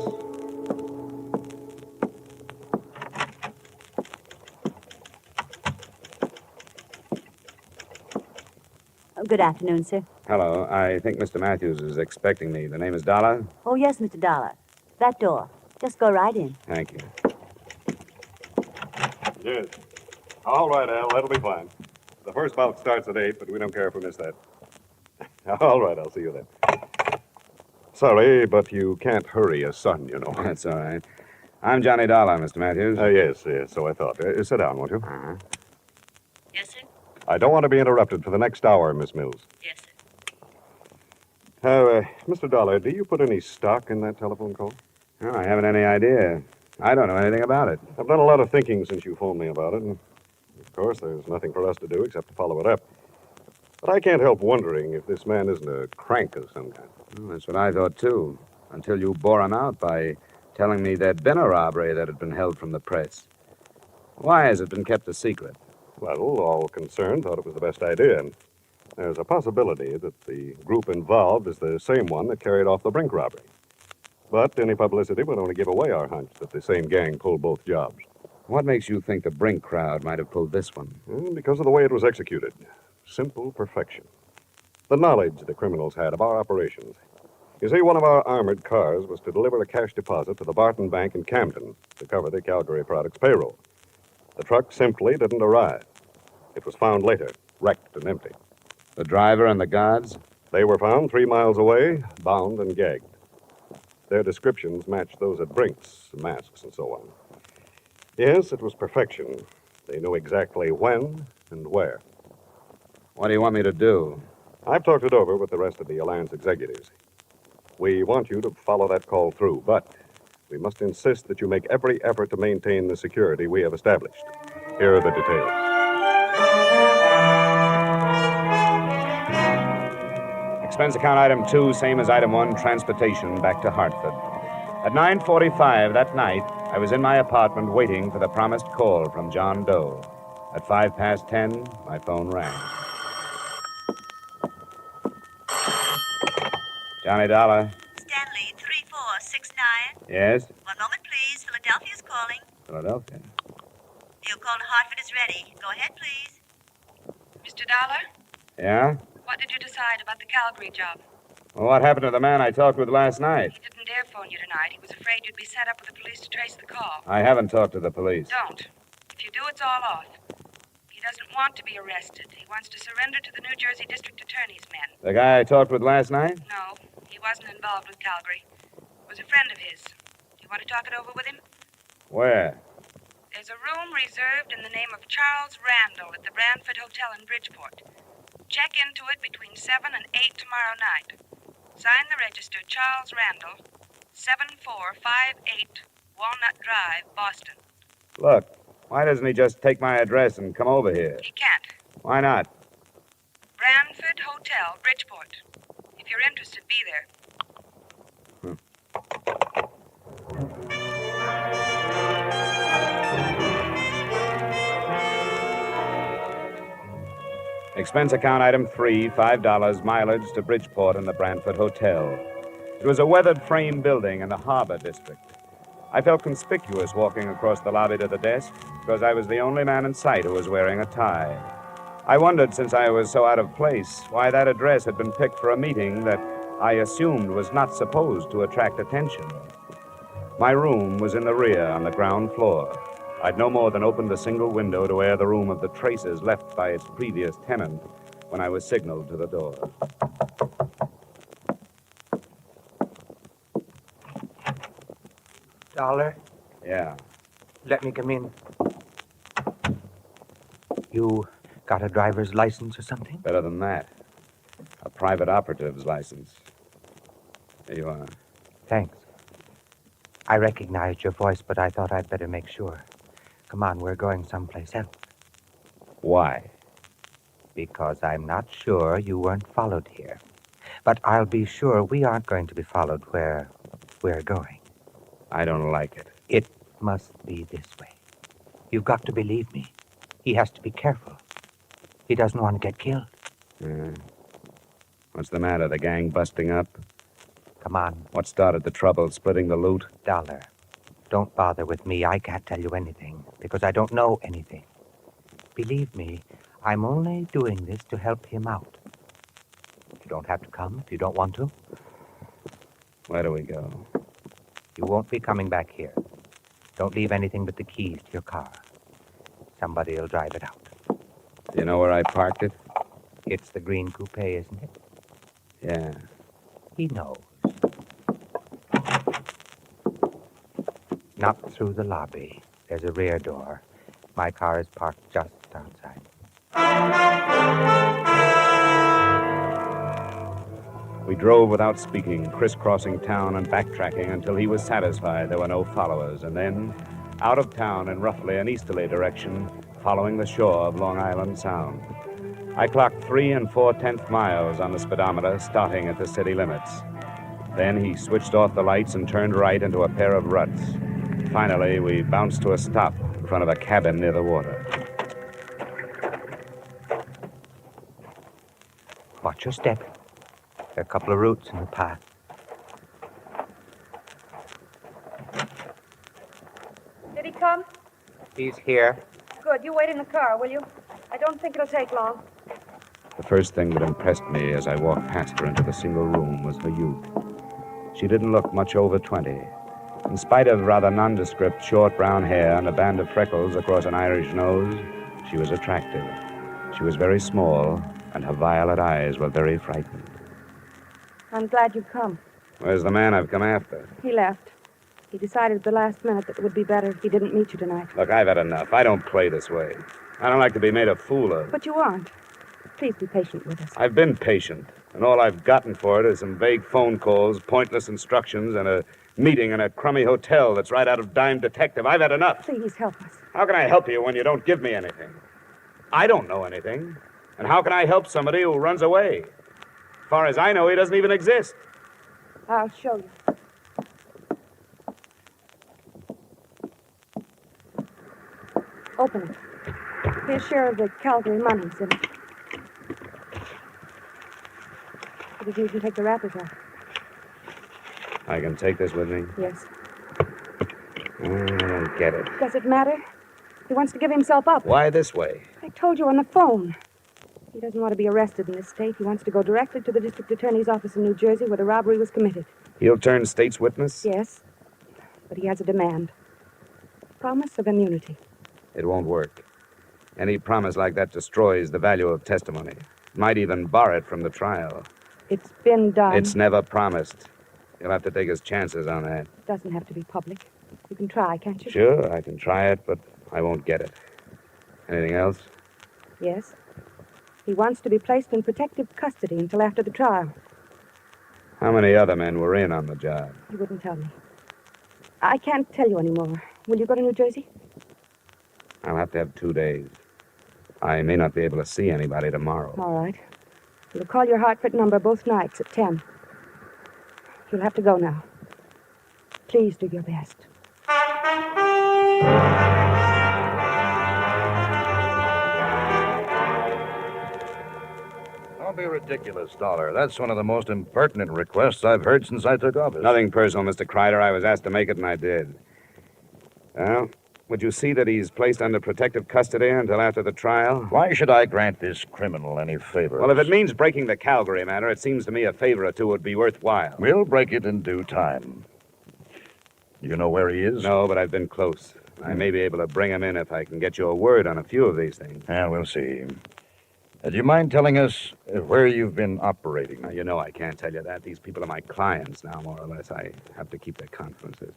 Good afternoon, sir.
Hello. I think Mr. Matthews is expecting me. The name is Dollar?
Oh, yes, Mr. Dollar. That door. Just go right in.
Thank you.
Yes. All right, Al. That'll be fine. The first bout starts at 8, but we don't care if we miss that. All right, I'll see you then.
Sorry, but you can't hurry a son, you know.
That's all right. I'm Johnny Dollar, Mr. Matthews.
Yes, so I thought. Sit down, won't you?
Uh-huh.
Yes, sir?
I don't want to be interrupted for the next hour, Miss Mills.
Yes, sir.
Mr. Dollar, do you put any stock in that telephone call?
Oh, I haven't any idea. I don't know anything about it.
I've done a lot of thinking since you phoned me about it, and Of course, there's nothing for us to do except to follow it up. But I can't help wondering if this man isn't a crank of some kind.
Well, that's what I thought, too, until you bore him out by telling me there'd been a robbery that had been held from the press. Why has it been kept a secret?
Well, all concerned thought it was the best idea. And there's a possibility that the group involved is the same one that carried off the Brink robbery. But any publicity would only give away our hunch that the same gang pulled both jobs.
What makes you think the Brink crowd might have pulled this one?
Because of the way it was executed. Simple perfection. The knowledge the criminals had of our operations. You see, one of our armored cars was to deliver a cash deposit to the Barton Bank in Camden to cover the Calgary Products payroll. The truck simply didn't arrive. It was found later, wrecked and empty.
The driver and the guards?
They were found 3 miles away, bound and gagged. Their descriptions matched those at Brink's, masks and so on. Yes, it was perfection. They knew exactly when and where.
What do you want me to do?
I've talked it over with the rest of the Alliance executives. We want you to follow that call through, but we must insist that you make every effort to maintain the security we have established. Here are the details.
Expense account item 2, same as item 1, transportation back to Hartford. At 9:45 that night, I was in my apartment waiting for the promised call from John Doe. At 10:05, my phone rang. Johnny Dollar.
Stanley, 3469.
Yes?
1 moment, please. Philadelphia's calling.
Philadelphia.
Your call to Hartford is ready. Go ahead, please.
Mr. Dollar,
Yeah?
what did you decide about the Calgary job?
Well, what happened to the man I talked with last night?
He didn't dare phone you tonight. He was afraid you'd be set up with the police to trace the call.
I haven't talked to the police.
Don't. If you do, it's all off. He doesn't want to be arrested. He wants to surrender to the New Jersey District Attorney's men.
The guy I talked with last night?
No, he wasn't involved with Calgary. It was a friend of his. Do you want to talk it over with him?
Where?
There's a room reserved in the name of Charles Randall at the Brantford Hotel in Bridgeport. Check into it between 7 and 8 tomorrow night. Sign the register, Charles Randall, 7458 Walnut Drive, Boston.
Look, why doesn't he just take my address and come over here?
He can't.
Why not?
Brantford Hotel, Bridgeport. If you're interested, be there.
Expense account item 3, $5, mileage to Bridgeport and the Brantford Hotel. It was a weathered frame building in the Harbor District. I felt conspicuous walking across the lobby to the desk because I was the only man in sight who was wearing a tie. I wondered, since I was so out of place, why that address had been picked for a meeting that I assumed was not supposed to attract attention. My room was in the rear on the ground floor. I'd no more than opened a single window to air the room of the traces left by its previous tenant when I was signaled to the door.
Dollar?
Yeah.
Let me come in. You got a driver's license or something?
Better than that. A private operative's license. Here you are.
Thanks. I recognized your voice, but I thought I'd better make sure. Come on, we're going someplace else.
Why?
Because I'm not sure you weren't followed here. But I'll be sure we aren't going to be followed where we're going.
I don't like it.
It must be this way. You've got to believe me. He has to be careful. He doesn't want to get killed.
What's the matter? The gang busting up?
Come on.
What started the trouble? Splitting the loot?
Dollar. Don't bother with me. I can't tell you anything because I don't know anything. Believe me, I'm only doing this to help him out. You don't have to come if you don't want to.
Where do we go?
You won't be coming back here. Don't leave anything but the keys to your car. Somebody will drive it out.
Do you know where I parked it?
It's the green coupe, isn't it?
Yeah.
He knows. Not through the lobby. There's a rear door. My car is parked just outside.
We drove without speaking, crisscrossing town and backtracking until he was satisfied there were no followers. And then out of town in roughly an easterly direction, following the shore of Long Island Sound. I clocked 3 4/10 miles on the speedometer, starting at the city limits. Then he switched off the lights and turned right into a pair of ruts. Finally, we bounced to a stop in front of a cabin near the water.
Watch your step. There are a couple of roots in the path.
Did he come?
He's here.
Good. You wait in the car, will you? I don't think it'll take long.
The first thing that impressed me as I walked past her into the single room was her youth. She didn't look much over 20. In spite of rather nondescript short brown hair and a band of freckles across an Irish nose, she was attractive. She was very small, and her violet eyes were very frightened.
I'm glad you've come.
Where's the man I've come after?
He left. He decided at the last minute that it would be better if he didn't meet you tonight.
Look, I've had enough. I don't play this way. I don't like to be made a fool of.
But you aren't. Please be patient with us.
I've been patient, and all I've gotten for it is some vague phone calls, pointless instructions, and a meeting in a crummy hotel that's right out of Dime Detective. I've had enough.
Please help us.
How can I help you when you don't give me anything? I don't know anything. And how can I help somebody who runs away? As far as I know, he doesn't even exist.
I'll show you. Open it. His share of the Calgary money's in it. But if you can take the wrappers off.
I can take this with me?
Yes.
I don't get it.
Does it matter? He wants to give himself up.
Why this way?
I told you on the phone. He doesn't want to be arrested in this state. He wants to go directly to the district attorney's office in New Jersey where the robbery was committed.
He'll turn state's witness?
Yes. But he has a demand. Promise of immunity.
It won't work. Any promise like that destroys the value of testimony. Might even bar it from the trial.
It's been done.
It's never promised. You'll have to take his chances on that.
It doesn't have to be public. You can try, can't you?
Sure, I can try it, but I won't get it. Anything else?
Yes. He wants to be placed in protective custody until after the trial.
How many other men were in on the job?
He wouldn't tell me. I can't tell you anymore. Will you go to New Jersey?
I'll have to have 2 days. I may not be able to see anybody tomorrow.
All right. You'll call your Hartford number both nights at 10. You'll have to go now. Please do your best.
Don't be ridiculous, Dollar. That's one of the most impertinent requests I've heard since I took office.
Nothing personal, Mr. Kreider. I was asked to make it, and I did. Well, would you see that he's placed under protective custody until after the trial?
Why should I grant this criminal any favors?
Well, if it means breaking the Calgary matter, it seems to me a favor or two would be worthwhile.
We'll break it in due time. You know where he is?
No, but I've been close. I may be able to bring him in if I can get you a word on a few of these things.
Yeah, we'll see. Do you mind telling us where you've been operating?
Now, you know I can't tell you that. These people are my clients now, more or less. I have to keep their confidences.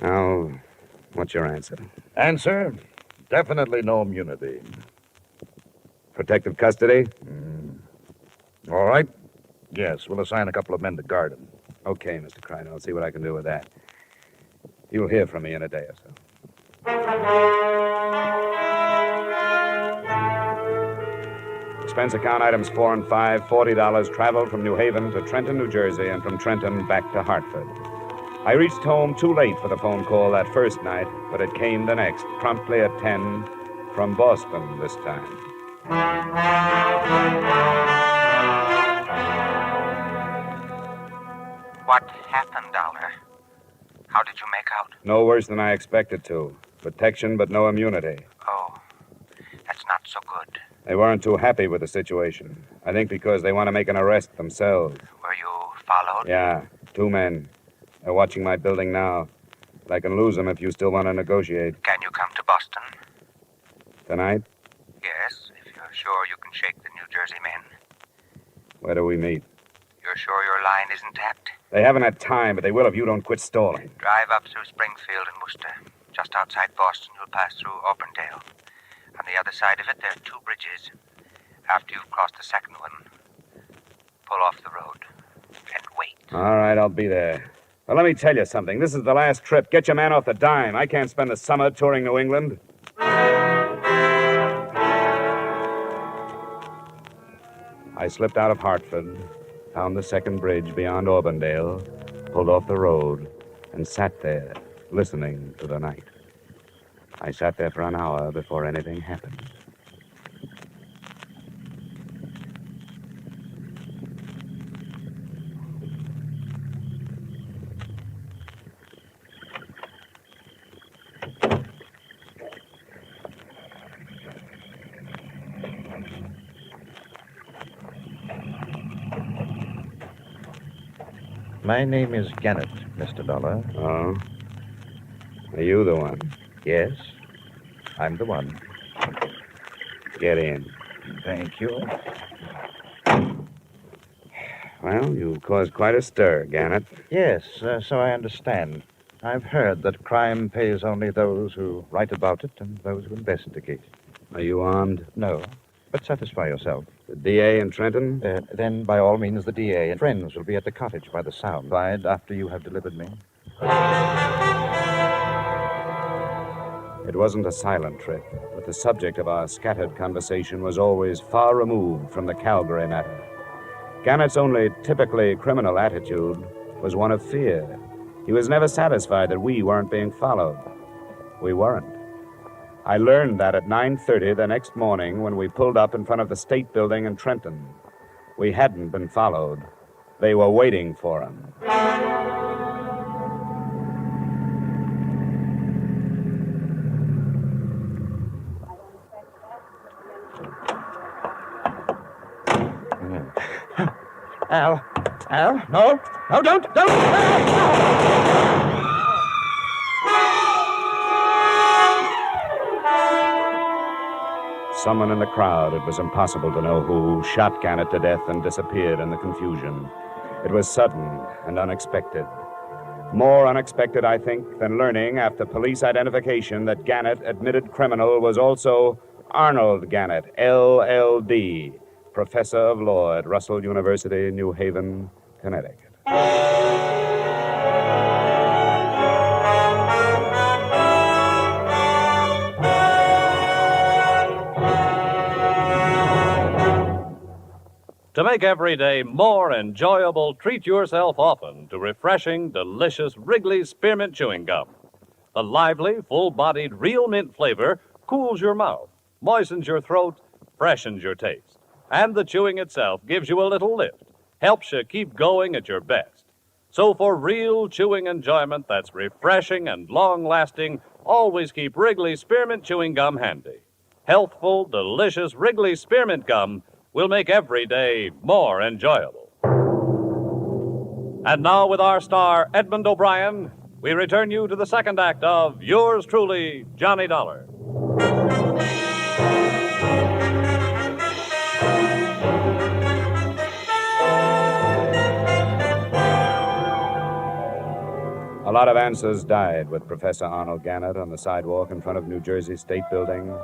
Now, what's your answer?
Answer? Definitely no immunity.
Protective custody?
All right. Yes, we'll assign a couple of men to guard him.
Okay, Mr. Kreider. I'll see what I can do with that. You'll hear from me in a day or so. Expense account items 4 and 5, $40 traveled from New Haven to Trenton, New Jersey, and from Trenton back to Hartford. I reached home too late for the phone call that first night, but it came the next, promptly at 10, from Boston this time.
What happened, Dollar? How did you make out?
No worse than I expected to. Protection, but no immunity.
Oh, that's not so good.
They weren't too happy with the situation. I think because they want to make an arrest themselves.
Were you followed?
Yeah, 2 men. They're watching my building now. But I can lose them if you still want to negotiate.
Can you come to Boston?
Tonight?
Yes, if you're sure you can shake the New Jersey men.
Where do we meet?
You're sure your line isn't tapped?
They haven't had time, but they will if you don't quit stalling.
Drive up through Springfield and Worcester. Just outside Boston, you'll pass through Auburndale. On the other side of it, there are 2 bridges. After you've crossed the second one, pull off the road and wait.
All right, I'll be there. Well, let me tell you something. This is the last trip. Get your man off the dime. I can't spend the summer touring New England. I slipped out of Hartford, found the second bridge beyond Auburndale, pulled off the road, and sat there, listening to the night. I sat there for an hour before anything happened.
My name is Gannett, Mr. Dollar.
Oh? Are you the one?
Yes, I'm the one.
Get in.
Thank you.
Well, you caused quite a stir, Gannett.
Yes, so I understand. I've heard that crime pays only those who write about it and those who investigate.
Are you armed?
No, but satisfy yourself.
The DA in Trenton?
Then, by all means, the DA and friends will be at the cottage by the sound side after you have delivered me.
It wasn't a silent trip, but the subject of our scattered conversation was always far removed from the Calgary matter. Gannett's only typically criminal attitude was one of fear. He was never satisfied that we weren't being followed. We weren't. I learned that at 9:30 the next morning when we pulled up in front of the State Building in Trenton. We hadn't been followed. They were waiting for him.
Al, no, don't.
Someone in the crowd, it was impossible to know who, shot Gannett to death and disappeared in the confusion. It was sudden and unexpected. More unexpected, I think, than learning after police identification that Gannett, admitted criminal, was also Arnold Gannett, LLD, professor of law at Russell University, New Haven, Connecticut.
To make every day more enjoyable, treat yourself often to refreshing, delicious Wrigley's Spearmint Chewing Gum. The lively, full-bodied, real mint flavor cools your mouth, moistens your throat, freshens your taste. And the chewing itself gives you a little lift, helps you keep going at your best. So for real chewing enjoyment that's refreshing and long-lasting, always keep Wrigley's Spearmint Chewing Gum handy. Healthful, delicious Wrigley's Spearmint Gum will make every day more enjoyable. And now, with our star, Edmond O'Brien, we return you to the second act of yours truly, Johnny Dollar.
A lot of answers died with Professor Arnold Gannett on the sidewalk in front of New Jersey State Building,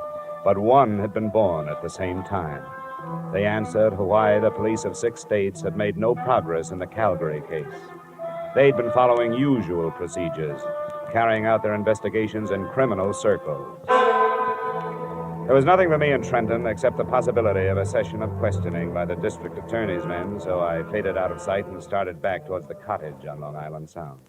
but one had been born at the same time. They answered why the police of 6 states had made no progress in the Calgary case. They'd been following usual procedures, carrying out their investigations in criminal circles. There was nothing for me in Trenton except the possibility of a session of questioning by the district attorney's men, so I faded out of sight and started back towards the cottage on Long Island Sound.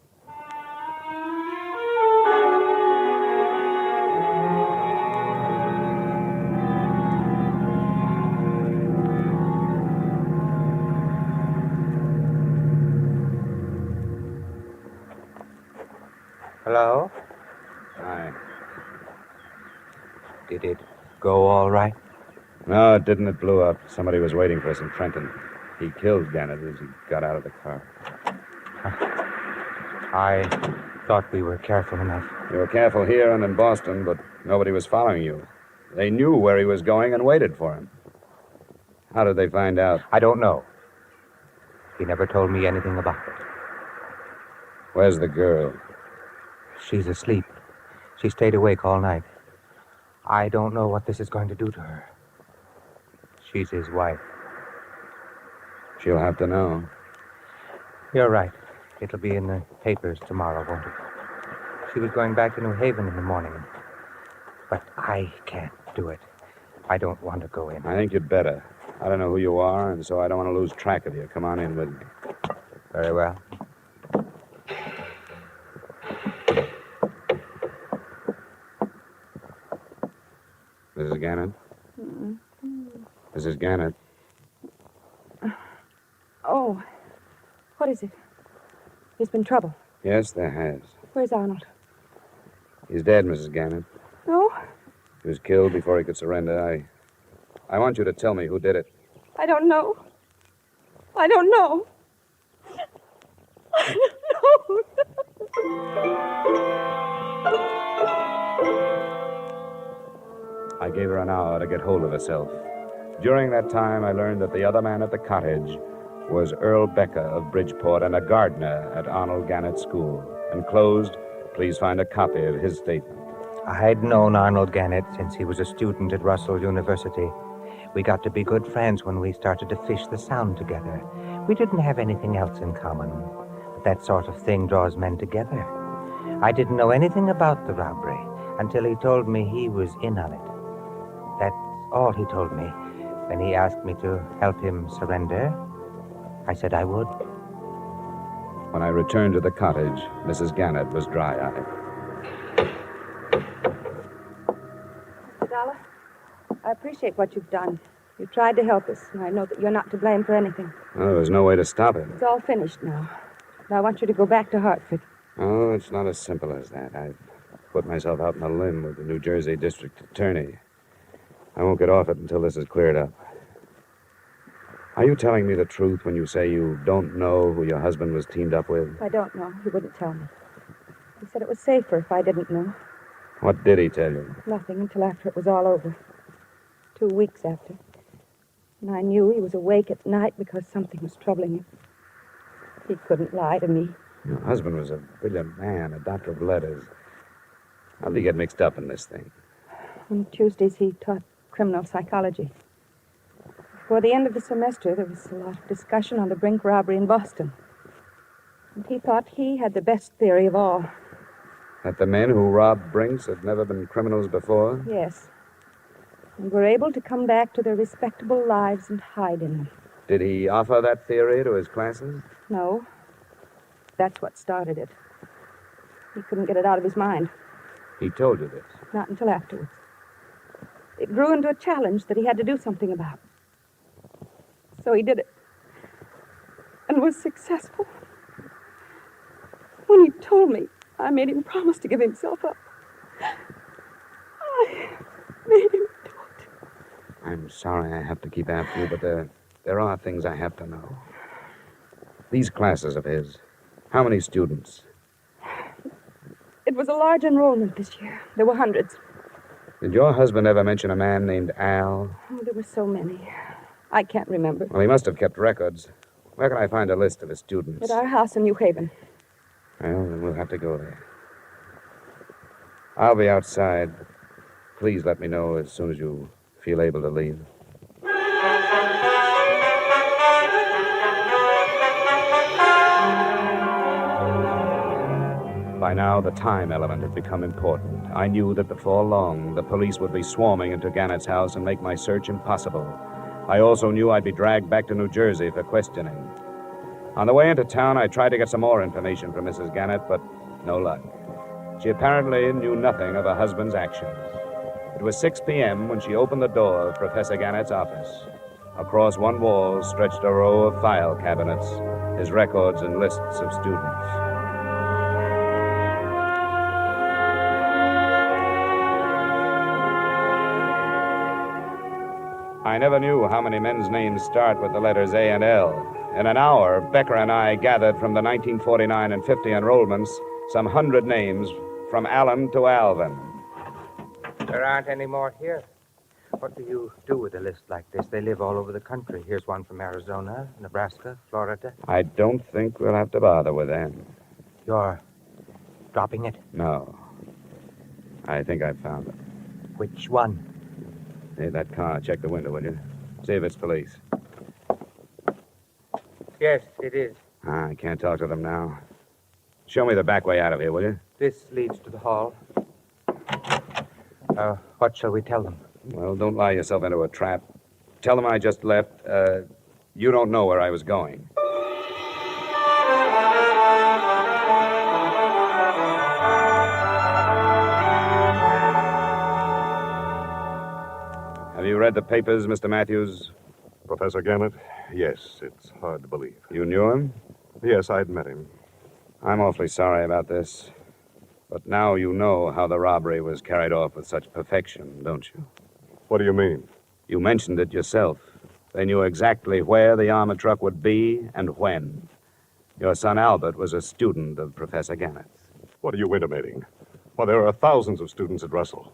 Hello?
Hi.
Did it go all right?
No, it didn't. It blew up. Somebody was waiting for us in Trenton. He killed Gannett as he got out of the car.
I thought we were careful enough.
You were careful here and in Boston, but nobody was following you. They knew where he was going and waited for him. How did they find out?
I don't know. He never told me anything about it.
Where's the girl?
She's asleep. She stayed awake all night. I don't know what this is going to do to her. She's his wife.
She'll have to know.
You're right. It'll be in the papers tomorrow, won't it? She was going back to New Haven in the morning. But I can't do it. I don't want to go in.
I think you'd better. I don't know who you are, and so I don't want to lose track of you. Come on in with me.
Very well.
Mrs. Gannett?
Mm-hmm.
Mrs. Gannett?
Oh, what is it? There's been trouble.
Yes, there has.
Where's Arnold?
He's dead, Mrs. Gannett.
No,
He was killed before he could surrender. I want you to tell me who did it.
I don't know. I don't know. I don't
I gave her an hour to get hold of herself. During that time, I learned that the other man at the cottage was Earl Becker of Bridgeport and a gardener at Arnold Gannett's school. Enclosed, please find a copy of his statement.
I'd known Arnold Gannett since he was a student at Russell University. We got to be good friends when we started to fish the Sound together. We didn't have anything else in common. But that sort of thing draws men together. I didn't know anything about the robbery until he told me he was in on it. That's all he told me. When he asked me to help him surrender, I said I would.
When I returned to the cottage, Mrs. Gannett was dry-eyed.
Dollar, I appreciate what you've done. You tried to help us, and I know that you're not to blame for anything.
Oh, there was no way to stop it.
It's all finished now. But I want you to go back to Hartford.
Oh, it's not as simple as that. I've put myself out on a limb with the New Jersey district attorney. I won't get off it until this is cleared up. Are you telling me the truth when you say you don't know who your husband was teamed up with?
I don't know. He wouldn't tell me. He said it was safer if I didn't know.
What did he tell you?
Nothing until after it was all over. 2 weeks after. And I knew he was awake at night because something was troubling him. He couldn't lie to me.
Your husband was a brilliant man, a doctor of letters. How did he get mixed up in this thing?
On Tuesdays, he taught criminal psychology. Before the end of the semester, there was a lot of discussion on the Brink robbery in Boston. And he thought he had the best theory of all.
That the men who robbed Brinks had never been criminals before?
Yes. And were able to come back to their respectable lives and hide in them.
Did he offer that theory to his classes?
No. That's what started it. He couldn't get it out of his mind.
He told you this?
Not until afterwards. It grew into a challenge that he had to do something about. So he did it. And was successful. When he told me, I made him promise to give himself up. I made him do it.
I'm sorry I have to keep after you, but there are things I have to know. These classes of his, how many students?
It was a large enrollment this year. There were hundreds.
Did your husband ever mention a man named Al?
Oh, there were so many. I can't remember.
Well, he must have kept records. Where can I find a list of his students?
At our house in New Haven.
Well, then we'll have to go there. I'll be outside. Please let me know as soon as you feel able to leave. By now, the time element had become important. I knew that before long, the police would be swarming into Gannett's house and make my search impossible. I also knew I'd be dragged back to New Jersey for questioning. On the way into town, I tried to get some more information from Mrs. Gannett, but no luck. She apparently knew nothing of her husband's actions. It was 6 p.m. when she opened the door of Professor Gannett's office. Across one wall stretched a row of file cabinets, his records and lists of students. I never knew how many men's names start with the letters A and L. In an hour, Becker and I gathered from the 1949 and 50 enrollments some 100 names from Allen to Alvin.
There aren't any more here. What do you do with a list like this? They live all over the country. Here's one from Arizona, Nebraska, Florida.
I don't think we'll have to bother with them.
You're dropping it?
No. I think I found it.
Which one?
Hey, that car. Check the window, will you? See if it's police.
Yes, it is.
I can't talk to them now. Show me the back way out of here, will you?
This leads to the hall. What shall we tell them?
Well, don't lie yourself into a trap. Tell them I just left. You don't know where I was going. Have you read the papers, Mr. Matthews?
Professor Gannett? Yes, it's hard to believe.
You knew him?
Yes, I'd met him.
I'm awfully sorry about this. But now you know how the robbery was carried off with such perfection, don't you?
What do you mean?
You mentioned it yourself. They knew exactly where the armored truck would be and when. Your son Albert was a student of Professor Gannett's.
What are you intimating? Well, there are thousands of students at Russell.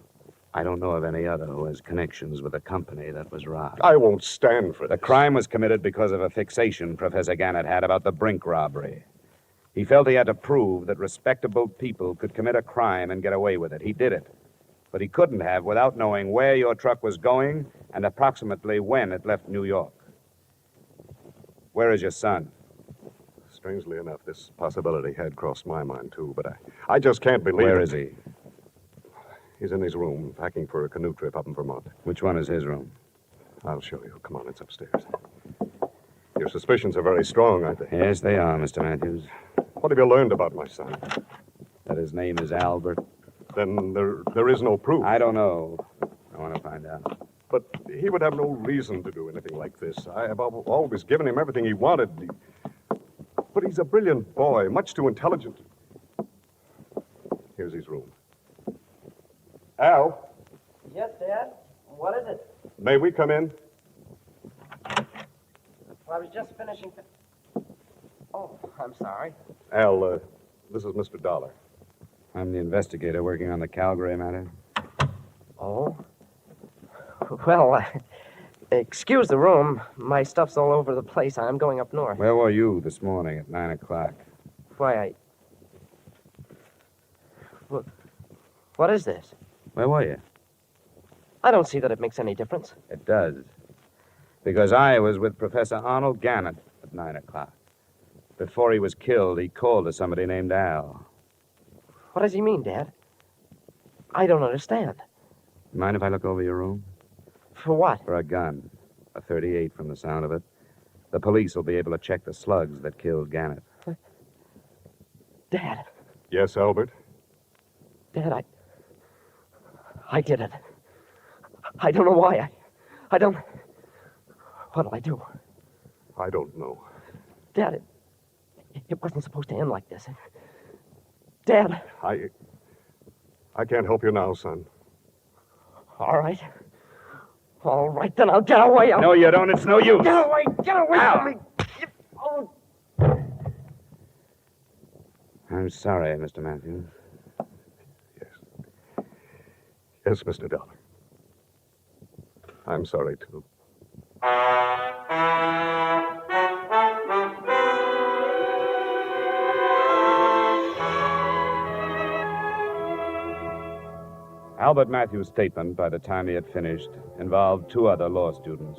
I don't know of any other who has connections with the company that was robbed.
I won't stand for this.
The crime was committed because of a fixation Professor Gannett had about the Brink robbery. He felt he had to prove that respectable people could commit a crime and get away with it. He did it. But he couldn't have without knowing where your truck was going and approximately when it left New York. Where is your son?
Strangely enough, this possibility had crossed my mind, too, but I just can't believe
Where
it.
is he?
He's in his room, packing for a canoe trip up in Vermont.
Which one is his room?
I'll show you. Come on, it's upstairs. Your suspicions are very strong, aren't they?
Yes, they are, Mr. Matthews.
What have you learned about my son?
That his name is Albert.
Then there is no proof.
I don't know. I want to find out.
But he would have no reason to do anything like this. I have always given him everything he wanted. But he's a brilliant boy, much too intelligent. Here's his room. Al,
Yes, Dad? What is it?
may we come in?
Well, I was just finishing... Oh, I'm sorry.
Al, this is Mr. Dollar.
I'm the investigator working on the Calgary matter.
Oh? Well, excuse the room. My stuff's all over the place. I'm going up north.
Where were you this morning at 9 o'clock?
Why, What is this?
Where were you?
I don't see that it makes any difference.
It does. Because I was with Professor Arnold Gannett at 9 o'clock. Before he was killed, he called to somebody named Al.
What does he mean, Dad? I don't understand.
Mind if I look over your room?
For what?
For a gun. A .38 from the sound of it. The police will be able to check the slugs that killed Gannett.
Dad.
Yes, Albert?
Dad, I did it. I don't know why. I don't... What'll I do?
I don't know.
Dad, it wasn't supposed to end like this. Dad.
I can't help you now, son.
All right. All right, then I'll get away.
No, you don't. It's no use.
Get away
Al.
from me. Oh.
I'm sorry, Mr. Matthews.
Yes, Mr. Dollar. I'm sorry, too.
Albert Matthews' statement, by the time he had finished, involved two other law students.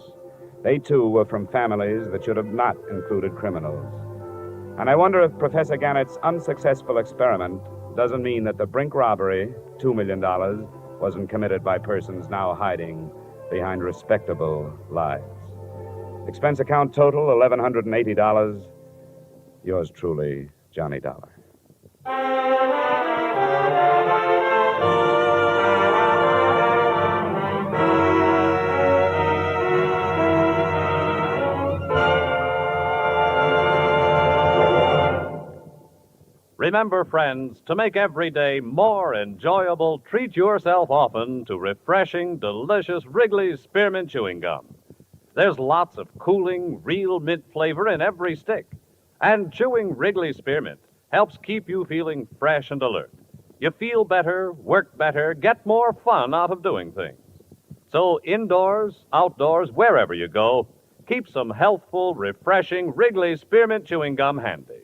They, too, were from families that should have not included criminals. And I wonder if Professor Gannett's unsuccessful experiment doesn't mean that the Brink robbery, $2 million, wasn't committed by persons now hiding behind respectable lies. Expense account total, $1,180. Yours truly, Johnny Dollar.
Remember, friends, to make every day more enjoyable, treat yourself often to refreshing, delicious Wrigley's Spearmint Chewing Gum. There's lots of cooling, real mint flavor in every stick. And chewing Wrigley's Spearmint helps keep you feeling fresh and alert. You feel better, work better, get more fun out of doing things. So indoors, outdoors, wherever you go, keep some healthful, refreshing Wrigley's Spearmint Chewing Gum handy.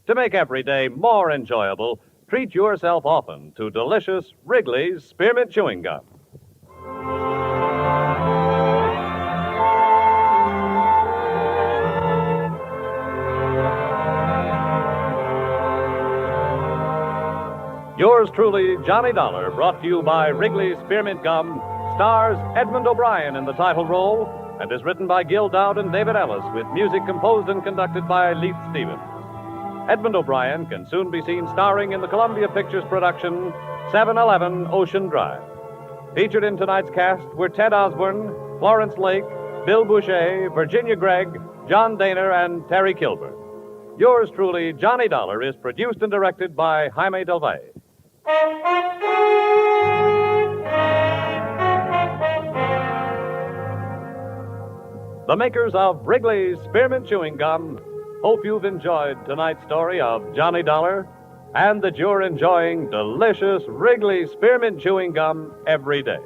To make every day more enjoyable, treat yourself often to delicious Wrigley's Spearmint Chewing Gum. Yours truly, Johnny Dollar, brought to you by Wrigley's Spearmint Gum, stars Edmond O'Brien in the title role, and is written by Gil Dowd and David Ellis, with music composed and conducted by Leith Stevens. Edmond O'Brien can soon be seen starring in the Columbia Pictures production 711 Ocean Drive. Featured in tonight's cast were Ted Osborne, Florence Lake, Bill Boucher, Virginia Gregg, John Daner, and Terry Kilburn. Yours truly, Johnny Dollar, is produced and directed by Jaime Del Valle. The makers of Wrigley's Spearmint Chewing Gum hope you've enjoyed tonight's story of Johnny Dollar and that you're enjoying delicious Wrigley's Spearmint Chewing Gum every day.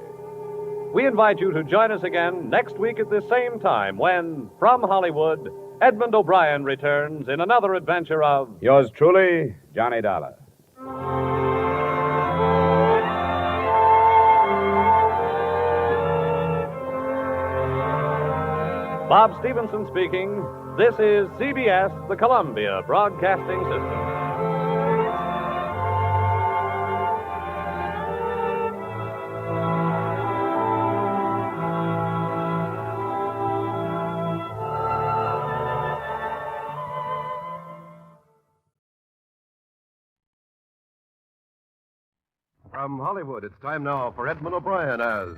We invite you to join us again next week at this same time when, from Hollywood, Edmond O'Brien returns in another adventure of...
Yours truly, Johnny Dollar.
Bob Stevenson speaking. This is CBS, the Columbia Broadcasting System.
From Hollywood, it's time now for Edmond O'Brien as...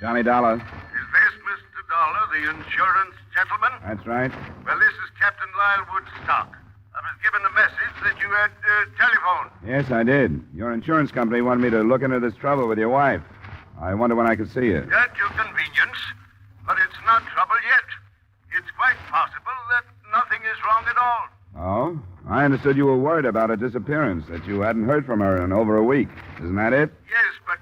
Johnny Dollar.
Is this Mr. Dollar, the insurance gentleman?
That's right.
Well, this is Captain Lyle Woodstock. I was given a message that you had telephoned.
Yes, I did. Your insurance company wanted me to look into this trouble with your wife. I wonder when I could see you.
At your convenience, but it's not trouble yet. It's quite possible that nothing is wrong at all.
Oh? I understood you were worried about her disappearance, that you hadn't heard from her in over a week. Isn't that it?
Yes, but,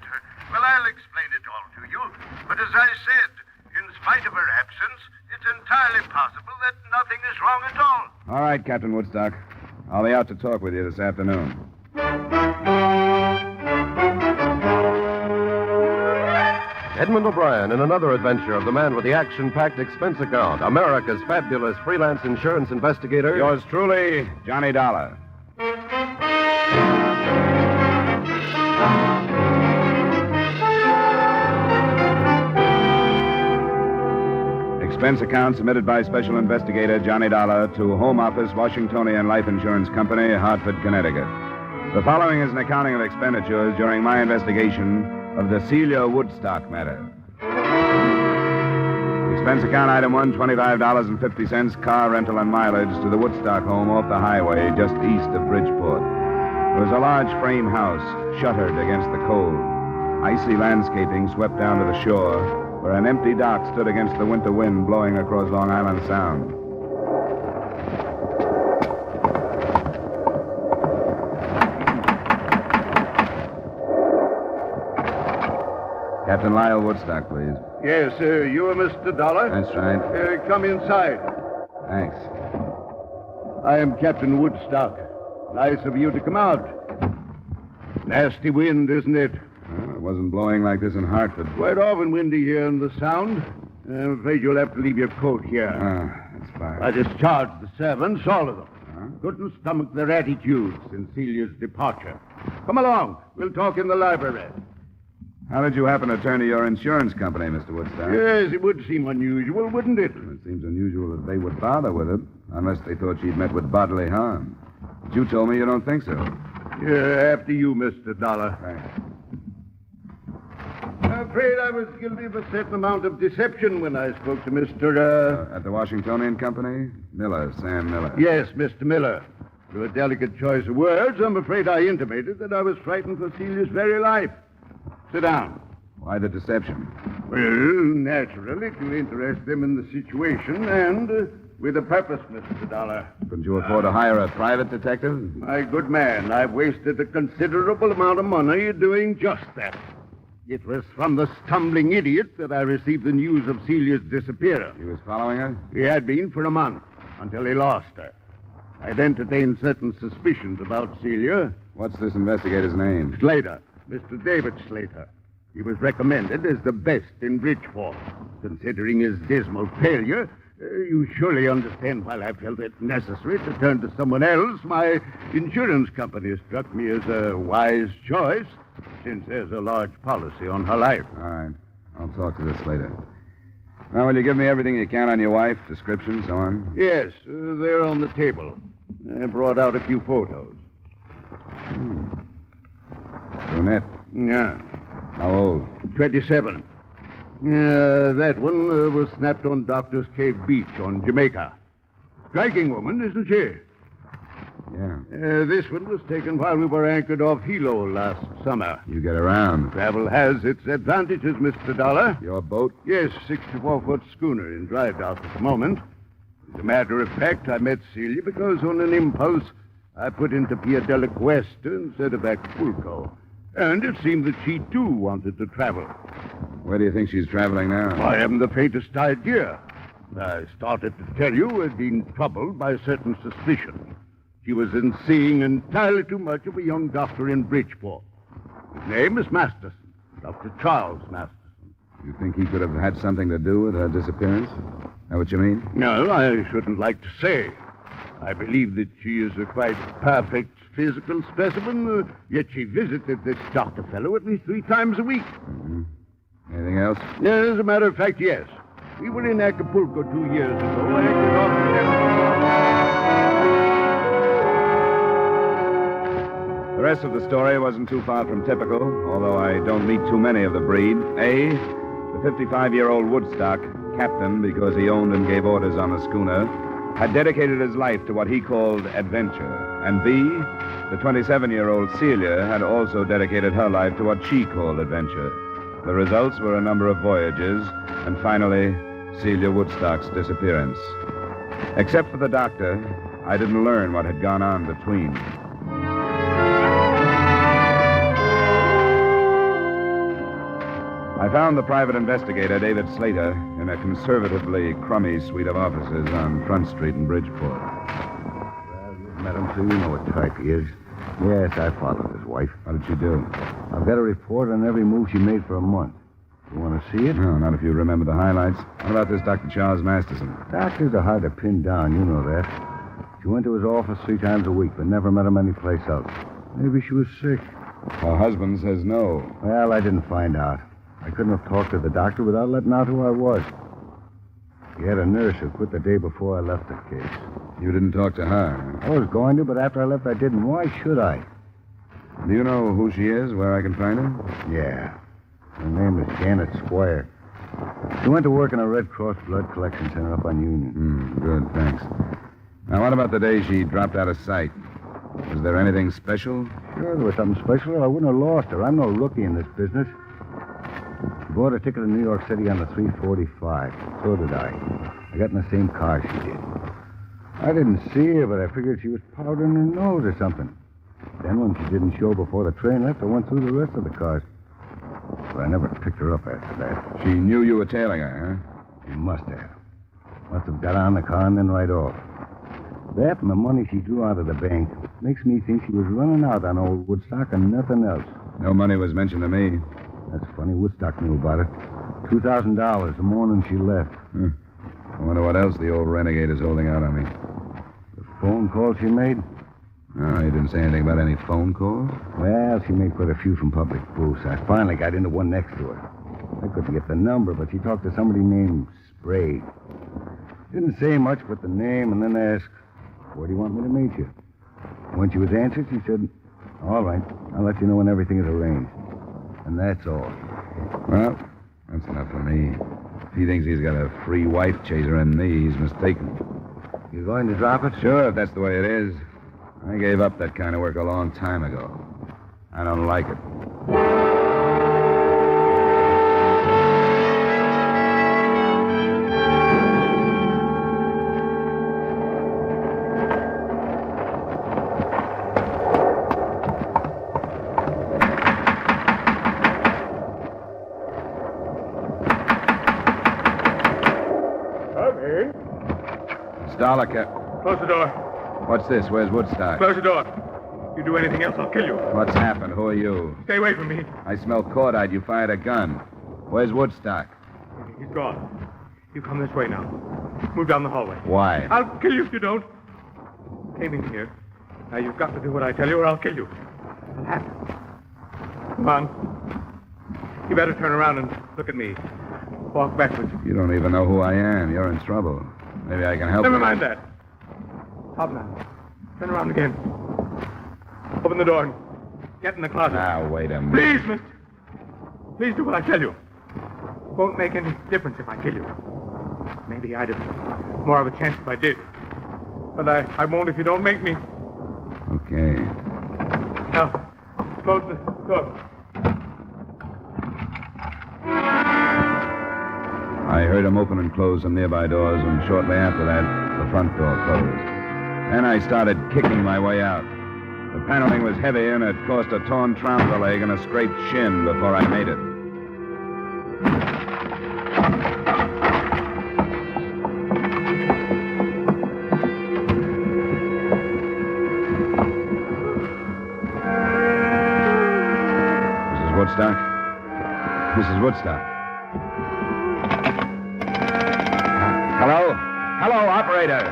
well, I'll explain it all to you. But as I said, in spite of her absence, it's entirely possible that nothing is wrong at all.
All right, Captain Woodstock. I'll be out to talk with you this afternoon.
Edmond O'Brien in another adventure of the man with the action-packed expense account, America's fabulous freelance insurance investigator.
Yours truly, Johnny Dollar. Expense account submitted by Special Investigator Johnny Dollar to Home Office, Washingtonian Life Insurance Company, Hartford, Connecticut. The following is an accounting of expenditures during my investigation of the Celia Woodstock matter. Expense account item 1, $25.50, car rental and mileage to the Woodstock home off the highway just east of Bridgeport. It was a large frame house, shuttered against the cold. Icy landscaping swept down to the shore, where an empty dock stood against the winter wind blowing across Long Island Sound. Captain Lyle Woodstock, please.
Yes, you are Mr. Dollar?
That's right.
Come inside.
Thanks.
I am Captain Woodstock. Nice of you to come out. Nasty wind, isn't it?
Well, it wasn't blowing like this in Hartford.
Quite often windy here in the Sound. I'm afraid you'll have to leave your coat here.
That's fine.
I discharged the servants, all of them. Couldn't stomach their attitudes since Celia's departure. Come along. We'll talk in the library.
How did you happen to turn to your insurance company, Mr. Woodstock?
Yes, it would seem unusual, wouldn't it?
It seems unusual that they would bother with it, unless they thought she'd met with bodily harm. But you told me you don't think so.
Yeah, after you, Mr. Dollar.
Thanks.
I'm afraid I was guilty of a certain amount of deception when I spoke to Mr.
At the Washingtonian Company? Miller, Sam Miller.
Yes, Mr. Miller. Through a delicate choice of words, I'm afraid I intimated that I was frightened for Celia's very life. Sit down.
Why the deception?
Well, naturally, to interest them in the situation and with a purpose, Mr. Dollar.
Couldn't you afford to hire a private detective?
My good man, I've wasted a considerable amount of money doing just that. It was from the stumbling idiot that I received the news of Celia's disappearance.
He was following her?
He had been for a month, until he lost her. I'd entertained certain suspicions about Celia.
What's this investigator's name?
Slater. Mr. David Slater. He was recommended as the best in Bridgeport. Considering his dismal failure, You surely understand why I felt it necessary to turn to someone else. My insurance company struck me as a wise choice, since there's a large policy on her life.
All right. I'll talk to this later. Now, will you give me everything you can on your wife? Description, so on?
Yes, they're on the table. I brought out a few photos.
Brunette.
Yeah.
How old?
27. That one was snapped on Doctor's Cave Beach on Jamaica. Striking woman, isn't she?
Yeah.
This one was taken while we were anchored off Hilo last summer.
You get around.
Travel has its advantages, Mr. Dollar.
Your boat?
Yes, 64-foot schooner in drive dock at the moment. As a matter of fact, I met Celia because on an impulse, I put into Pia del Cuesta instead of Acapulco. And it seemed that she, too, wanted to travel.
Where do you think she's traveling now?
I haven't the faintest idea. I started to tell you I'd been troubled by a certain suspicion. She was in seeing entirely too much of a young doctor in Bridgeport. His name is Masterson, Dr. Charles Masterson.
You think he could have had something to do with her disappearance? Is that what you mean?
No, I shouldn't like to say. I believe that she is a quite perfect physical specimen, yet she visited this doctor fellow at least 3 times a week.
Mm-hmm. Anything else?
As a matter of fact, yes. We were in Acapulco 2 years ago. Anchored off
The rest of the story wasn't too far from typical, although I don't meet too many of the breed. A, the 55-year-old Woodstock, captain because he owned and gave orders on the schooner, had dedicated his life to what he called adventure. And B, the 27-year-old Celia had also dedicated her life to what she called adventure. The results were a number of voyages, and finally, Celia Woodstock's disappearance. Except for the doctor, I didn't learn what had gone on between. I found the private investigator, David Slater, in a conservatively crummy suite of offices on Front Street in Bridgeport.
Well, you've met him, so you know what type he is. Yes, I followed his wife.
What did she do?
I've got a report on every move she made for a month. You want to see it?
No, not if you remember the highlights. What about this Dr. Charles Masterson?
Doctors are hard to pin down, you know that. She went to his office 3 times a week, but never met him anyplace else. Maybe she was sick.
Her husband says no.
Well, I didn't find out. I couldn't have talked to the doctor without letting out who I was. He had a nurse who quit the day before I left the case.
You didn't talk to her?
I was going to, but after I left, I didn't. Why should I?
Do you know who she is, where I can find her?
Yeah. Her name is Janet Squire. She went to work in a Red Cross blood collection center up on Union.
Good, thanks. Now, what about the day she dropped out of sight? Was there anything special?
Sure, there was something special, or I wouldn't have lost her. I'm no rookie in this business. She bought a ticket to New York City on the 345. So did I. I got in the same car she did. I didn't see her, but I figured she was powdering her nose or something. Then when she didn't show before the train left, I went through the rest of the cars. But I never picked her up after that.
She knew you were tailing her, huh?
She must have. Must have got on the car and then right off. That and the money she drew out of the bank makes me think she was running out on old Woodstock and nothing else.
No money was mentioned to me.
That's funny. Woodstock knew about it. $2,000 the morning she left.
I wonder what else the old renegade is holding out on me.
The phone call she made?
No, you didn't say anything about any phone calls?
Well, she made quite a few from public booths. I finally got into one next to her. I couldn't get the number, but she talked to somebody named Sprague. Didn't say much but the name, and then asked, "Where do you want me to meet you?" When she was answered, she said, "All right, I'll let you know when everything is arranged." And that's all.
Well, that's enough for me. If he thinks he's got a free wife chaser in me, he's mistaken.
You going to drop it?
Sure, if that's the way it is. I gave up that kind of work a long time ago. I don't like it. Alec.
Close the door.
What's this? Where's Woodstock?
Close the door. You do anything else, I'll kill you.
What's happened? Who are you?
Stay away from me.
I smell cordite. You fired a gun. Where's Woodstock?
He's gone. You come this way now. Move down the hallway.
Why?
I'll kill you if you don't. Came in here. Now you've got to do what I tell you or I'll kill you. It'll happen. Come on. You better turn around and look at me. Walk backwards.
You don't even know who I am. You're in trouble. Maybe I can help you.
Never mind that. Hop now. Turn around again. Open the door and get in the closet.
Now, wait a minute.
Please, mister. Please do what I tell you. It won't make any difference if I kill you. Maybe I'd have more of a chance if I did. But I won't if you don't make me.
Okay.
Now, close the door.
I heard him open and close some nearby doors, and shortly after that, the front door closed. Then I started kicking my way out. The paneling was heavy, and it caused a torn trouser leg and a scraped shin before I made it. Mrs. Woodstock? Mrs. Woodstock? Hello? Hello, operator.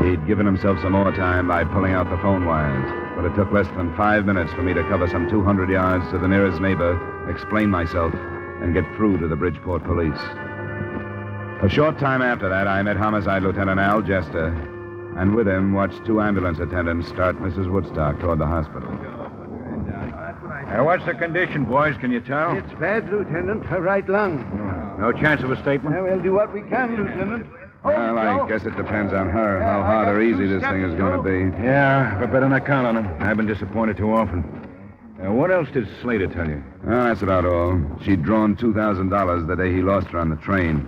He'd given himself some more time by pulling out the phone wires, but it took less than 5 minutes for me to cover some 200 yards to the nearest neighbor, explain myself, and get through to the Bridgeport police. A short time after that, I met Homicide Lieutenant Al Jester, and with him watched 2 ambulance attendants start Mrs. Woodstock toward the hospital.
What's the condition, boys? Can you tell?
It's bad, Lieutenant. Her right lung.
No chance of a statement?
We'll do what we can, Lieutenant.
Well, I guess it depends on her, how hard or easy this thing is going to be.
Yeah, but better not count on him. I've been disappointed too often. What else did Slater tell you?
Well, that's about all. She'd drawn $2,000 the day he lost her on the train.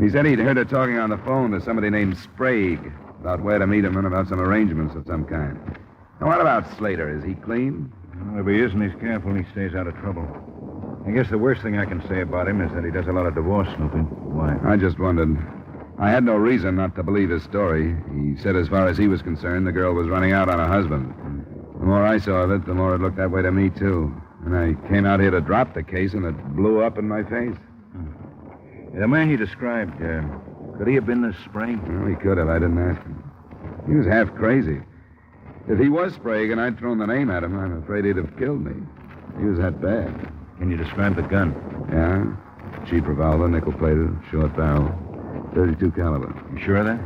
He said he'd heard her talking on the phone to somebody named Sprague about where to meet him and about some arrangements of some kind. Now, what about Slater? Is he clean?
Well, if he isn't, he's careful and he stays out of trouble. I guess the worst thing I can say about him is that he does a lot of divorce snooping. Why?
I just wondered. I had no reason not to believe his story. He said as far as he was concerned, the girl was running out on her husband. The more I saw of it, the more it looked that way to me, too. And I came out here to drop the case, and it blew up in my face.
The man you described, could he have been this Sprague?
Well, he could have. I didn't ask him. He was half crazy. If he was Sprague and I'd thrown the name at him, I'm afraid he'd have killed me. He was that bad.
Can you describe the gun?
Yeah. Cheap revolver, nickel-plated, short barrel, .32 caliber.
You sure of that?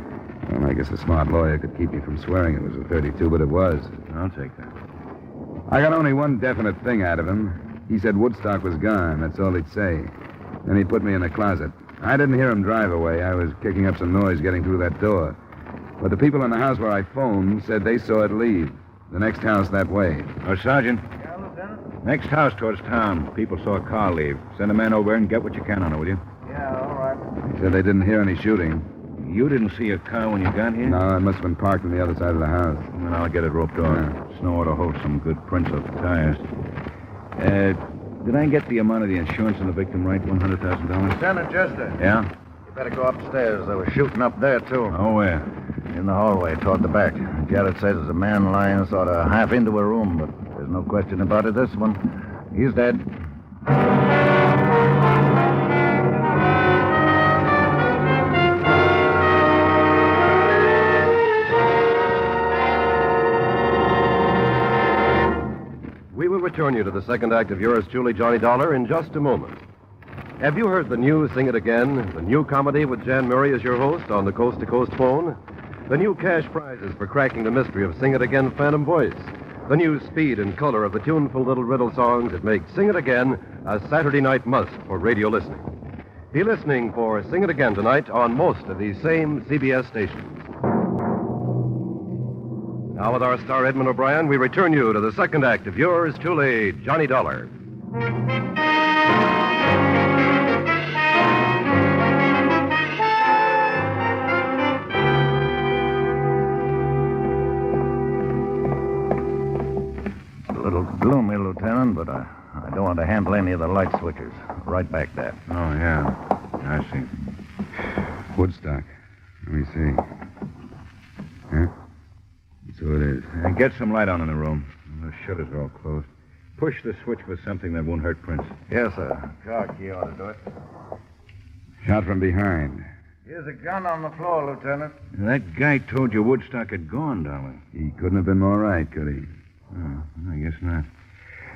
Well, I guess a smart lawyer could keep me from swearing it was a .32, but it was.
I'll take that.
I got only one definite thing out of him. He said Woodstock was gone. That's all he'd say. Then he put me in the closet. I didn't hear him drive away. I was kicking up some noise getting through that door. But the people in the house where I phoned said they saw it leave. The next house that way.
Oh, Sergeant. Yeah, Lieutenant? Next house towards town. People saw a car leave. Send a man over and get what you can on it, will you?
Yeah, all right.
He said they didn't hear any shooting.
You didn't see a car when you got here?
No, it must have been parked on the other side of the house.
Then I'll get it roped off.
Yeah.
Snow ought to hold some good prints off the tires. Did I get the amount of the insurance on the victim right? $100,000?
Lieutenant Jester.
Yeah?
You better go upstairs. There was shooting up there, too.
Oh, where?
In the hallway, toward the back. Jared says there's a man lying sort of half into a room, but there's no question about it. This one, he's dead.
We will return you to the second act of yours truly, Johnny Dollar, in just a moment. Have you heard the new Sing It Again, the new comedy with Jan Murray as your host on the Coast to Coast phone? The new cash prizes for cracking the mystery of Sing It Again Phantom Voice. The new speed and color of the tuneful little riddle songs that make Sing It Again a Saturday night must for radio listening. Be listening for Sing It Again tonight on most of these same CBS stations. Now, with our star Edmond O'Brien, we return you to the second act of yours truly, Johnny Dollar.
It's a little gloomy, Lieutenant, but I don't want to handle any of the light switchers. Right back there.
Oh, yeah. I see.
Woodstock. Let me see. Huh? That's who
So it is. And get some light on in the room. The shutters are all closed. Push the switch for something that won't hurt Prince.
Yes, sir. Car key ought to do it.
Shot from behind.
Here's a gun on the floor, Lieutenant.
That guy told you Woodstock had gone, Dollar.
He couldn't have been more right, could he?
Oh, I guess not.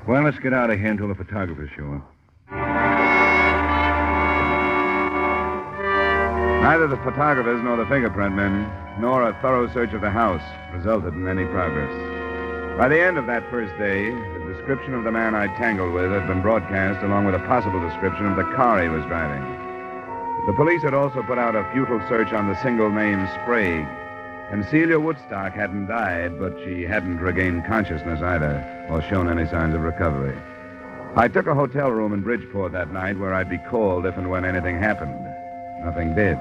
Well, let's get out of here until the photographers show up.
Neither the photographers nor the fingerprint men, nor a thorough search of the house, resulted in any progress. By the end of that first day, the description of the man I'd tangled with had been broadcast, along with a possible description of the car he was driving. The police had also put out a futile search on the single name Sprague. And Celia Woodstock hadn't died, but she hadn't regained consciousness either, or shown any signs of recovery. I took a hotel room in Bridgeport that night where I'd be called if and when anything happened. Nothing did.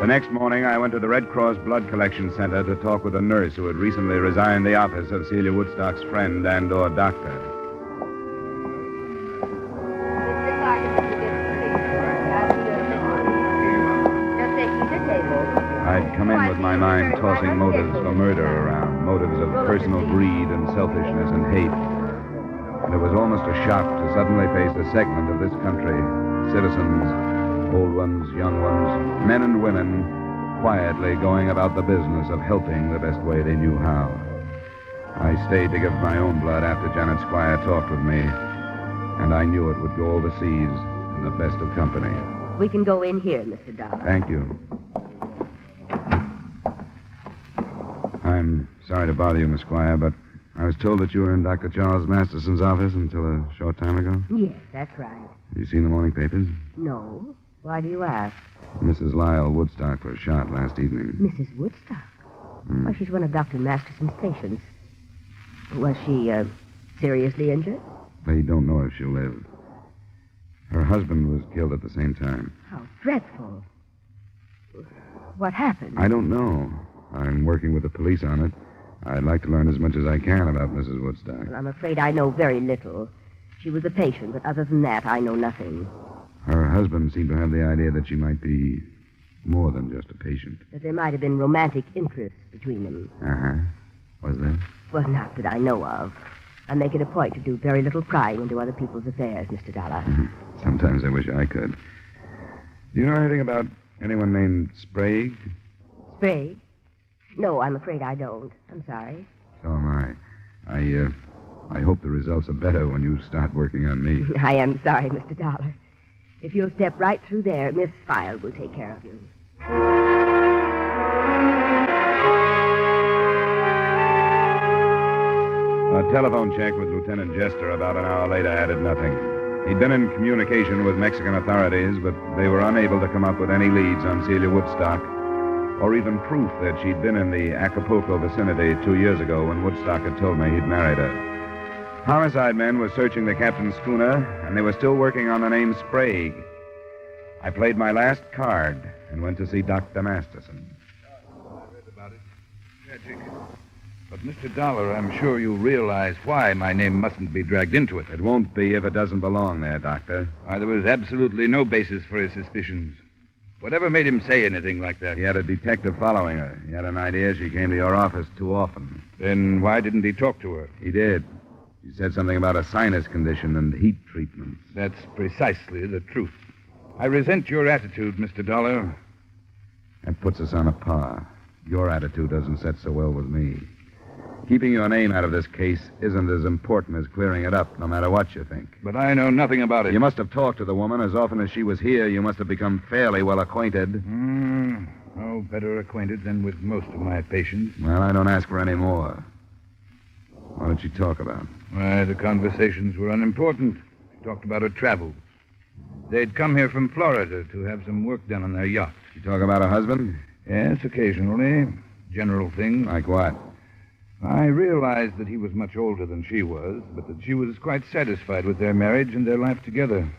The next morning, I went to the Red Cross Blood Collection Center to talk with a nurse who had recently resigned the office of Celia Woodstock's friend and/or doctor. I'd come in with my mind tossing motives for murder around, motives of personal greed and selfishness and hate. And it was almost a shock to suddenly face a segment of this country, citizens, old ones, young ones, men and women, quietly going about the business of helping the best way they knew how. I stayed to give my own blood after Janet Squire talked with me, and I knew it would go overseas in the best of company.
We can go in here, Mr. Dollar.
Thank you. I'm sorry to bother you, Miss Squire, but I was told that you were in Dr. Charles Masterson's office until a short time ago.
Yes, that's right.
Have you seen the morning papers?
No. Why do you ask?
Mrs. Lyle Woodstock was shot last evening.
Mrs. Woodstock? Well, she's one of Dr. Masterson's patients. Was she, seriously injured?
They don't know if she'll live. Her husband was killed at the same time.
How dreadful. What happened?
I don't know. I'm working with the police on it. I'd like to learn as much as I can about Mrs. Woodstock.
Well, I'm afraid I know very little. She was a patient, but other than that, I know nothing.
Her husband seemed to have the idea that she might be more than just a patient.
That there might have been romantic interest between them.
Was there?
Well, not that I know of. I make it a point to do very little prying into other people's affairs, Mr. Dollar.
Sometimes I wish I could. Do you know anything about anyone named Sprague?
Sprague? No, I'm afraid I don't. I'm sorry.
So am I. I hope the results are better when you start working on me.
I am sorry, Mr. Dollar. If you'll step right through there, Miss File will take care of you.
A telephone check with Lieutenant Jester about an hour later added nothing. He'd been in communication with Mexican authorities, but they were unable to come up with any leads on Celia Woodstock, or even proof that she'd been in the Acapulco vicinity 2 years ago when Woodstock had told me he'd married her. Homicide men were searching the captain's schooner, and they were still working on the name Sprague. I played my last card and went to see Dr. Masterson.
I read about it. Tragic. But, Mr. Dollar, I'm sure you realize why my name mustn't be dragged into it.
It won't be if it doesn't belong there, Doctor.
Why, there was absolutely no basis for his suspicions. Whatever made him say anything like that?
He had a detective following her. He had an idea she came to your office too often.
Then why didn't he talk to her?
He did. She said something about a sinus condition and heat treatments.
That's precisely the truth. I resent your attitude, Mr. Dollar.
That puts us on a par. Your attitude doesn't set so well with me. Keeping your name out of this case isn't as important as clearing it up, no matter what you think.
But I know nothing about it.
You must have talked to the woman. As often as she was here, you must have become fairly well acquainted.
No better acquainted than with most of my patients.
Well, I don't ask for any more. What did she talk about?
Why, the conversations were unimportant. She talked about her travels. They'd come here from Florida to have some work done on their yacht.
She talk about her husband?
Yes, occasionally. General things.
Like what?
I realized that he was much older than she was, but that she was quite satisfied with their marriage and their life together.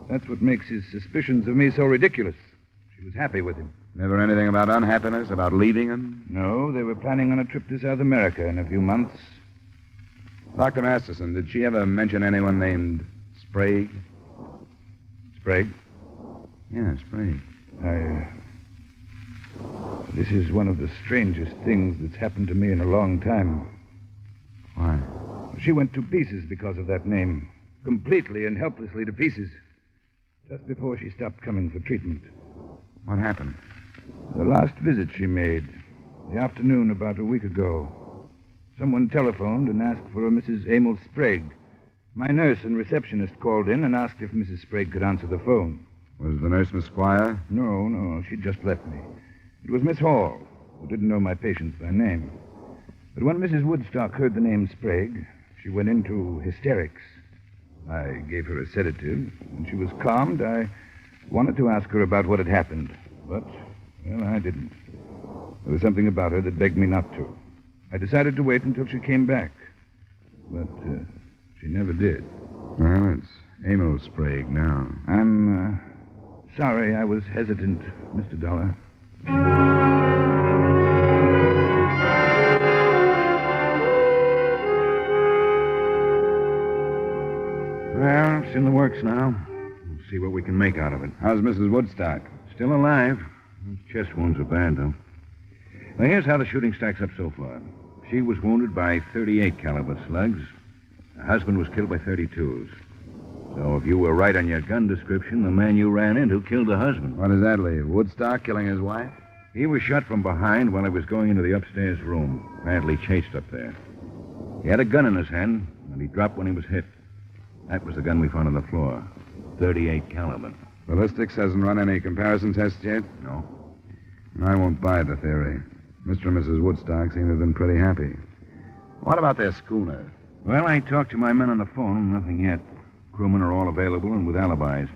That's what makes his suspicions of me so ridiculous. She was happy with him.
Never anything about unhappiness, about leaving him?
No, they were planning on a trip to South America in a few months.
Dr. Masterson, did she ever mention anyone named Sprague?
Sprague?
Yeah, Sprague.
This is one of the strangest things that's happened to me in a long time.
Why?
She went to pieces because of that name. Completely and helplessly to pieces. Just before she stopped coming for treatment.
What happened?
The last visit she made, the afternoon about a week ago. Someone telephoned and asked for a Mrs. Emil Sprague. My nurse and receptionist called in and asked if Mrs. Sprague could answer the phone.
Was the nurse Miss Squire?
No, she'd just left me. It was Miss Hall, who didn't know my patients by name. But when Mrs. Woodstock heard the name Sprague, she went into hysterics. I gave her a sedative. When she was calmed, I wanted to ask her about what had happened. But, well, I didn't. There was something about her that begged me not to. I decided to wait until she came back. But she never did.
Well, it's Emil Sprague now.
I'm sorry I was hesitant, Mr. Dollar.
Well, it's in the works now. We'll see what we can make out of it. How's Mrs. Woodstock? Still alive. Those chest wounds are bad, though. Well, here's how the shooting stacks up so far. She was wounded by 38 caliber slugs. Her husband was killed by 32s. So if you were right on your gun description, the man you ran into killed the husband.
What does that leave? Woodstock killing his wife?
He was shot from behind while he was going into the upstairs room. Badly chased up there. He had a gun in his hand, and he dropped when he was hit. That was the gun we found on the floor. 38 caliber.
Ballistics hasn't run any comparison tests yet?
No.
I won't buy the theory. Mr. and Mrs. Woodstock seem to have been pretty happy. What about their schooner?
Well, I talked to my men on the phone. Nothing yet. Crewmen are all available and with alibis.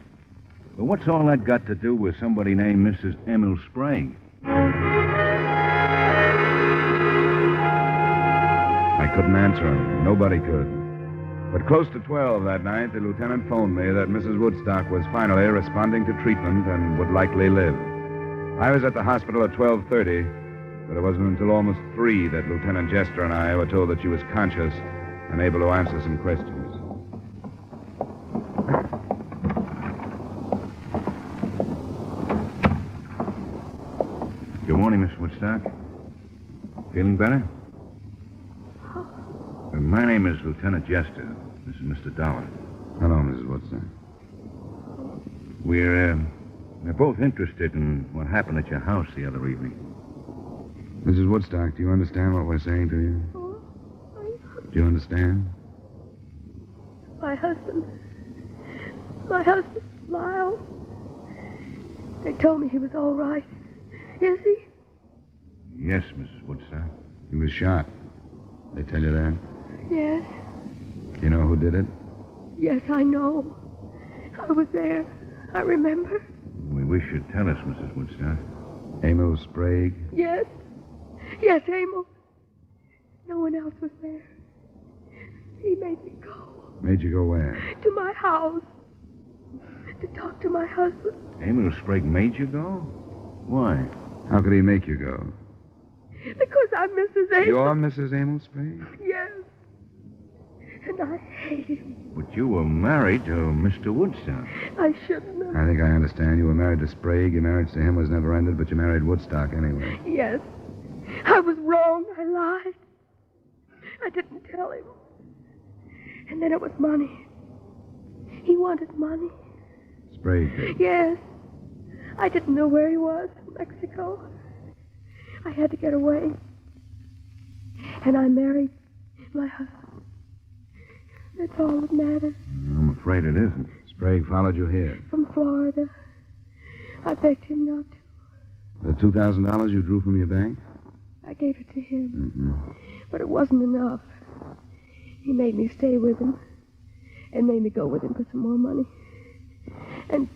But what's all that got to do with somebody named Mrs. Emil Sprague?
I couldn't answer him. Nobody could. But close to 12 that night, the lieutenant phoned me that Mrs. Woodstock was finally responding to treatment and would likely live. I was at the hospital at 12:30, but it wasn't until almost 3 that Lieutenant Jester and I were told that she was conscious and able to answer some questions.
Good morning, Miss Woodstock. Feeling better? My name is Lieutenant Jester. This is Mr. Dollar.
Hello, Mrs. Woodstock.
We're both interested in what happened at your house the other evening.
Mrs. Woodstock, do you understand what we're saying to you? Do you understand?
My husband, Lyle. They told me he was all right. Is he?
Yes, Mrs. Woodstock.
He was shot. They tell you that?
Yes.
Do you know who did it?
Yes, I know. I was there. I remember.
We wish you'd tell us, Mrs. Woodstock.
Emil Sprague?
Yes. Yes, Emil. No one else was there. He made me go.
Made you go where?
To my house. To talk to my husband.
Emil Sprague made you go? Why?
How could he make you go?
Because I'm Mrs. Emil.
You're Mrs. Emil Sprague?
Yes. And I hate him.
But you were married to Mr. Woodstock.
I shouldn't have.
I think I understand. You were married to Sprague. Your marriage to him was never ended, but you married Woodstock anyway.
Yes. I was wrong. I lied. I didn't tell him. And then it was money. He wanted money.
Sprague did?
Yes. I didn't know where he was. Mexico. I had to get away. And I married my husband. That's all that matters.
I'm afraid it isn't.
Sprague followed you here.
From Florida. I begged him not to.
The $2,000 you drew from your bank?
I gave it to him.
Mm-hmm.
But it wasn't enough. He made me stay with him. And made me go with him for some more money. And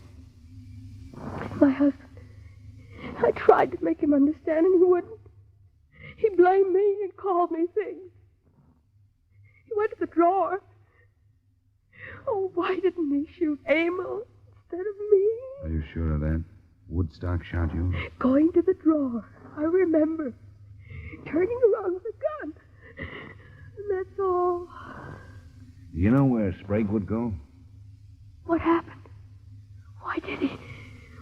my husband, I tried to make him understand, and he wouldn't. He blamed me and called me things. He went to the drawer. Oh, why didn't he shoot Emil instead of me?
Are you sure of that? Woodstock shot you?
Going to the drawer. I remember. Turning around with a gun. And that's all.
You know where Sprague would go?
What happened? Why did he?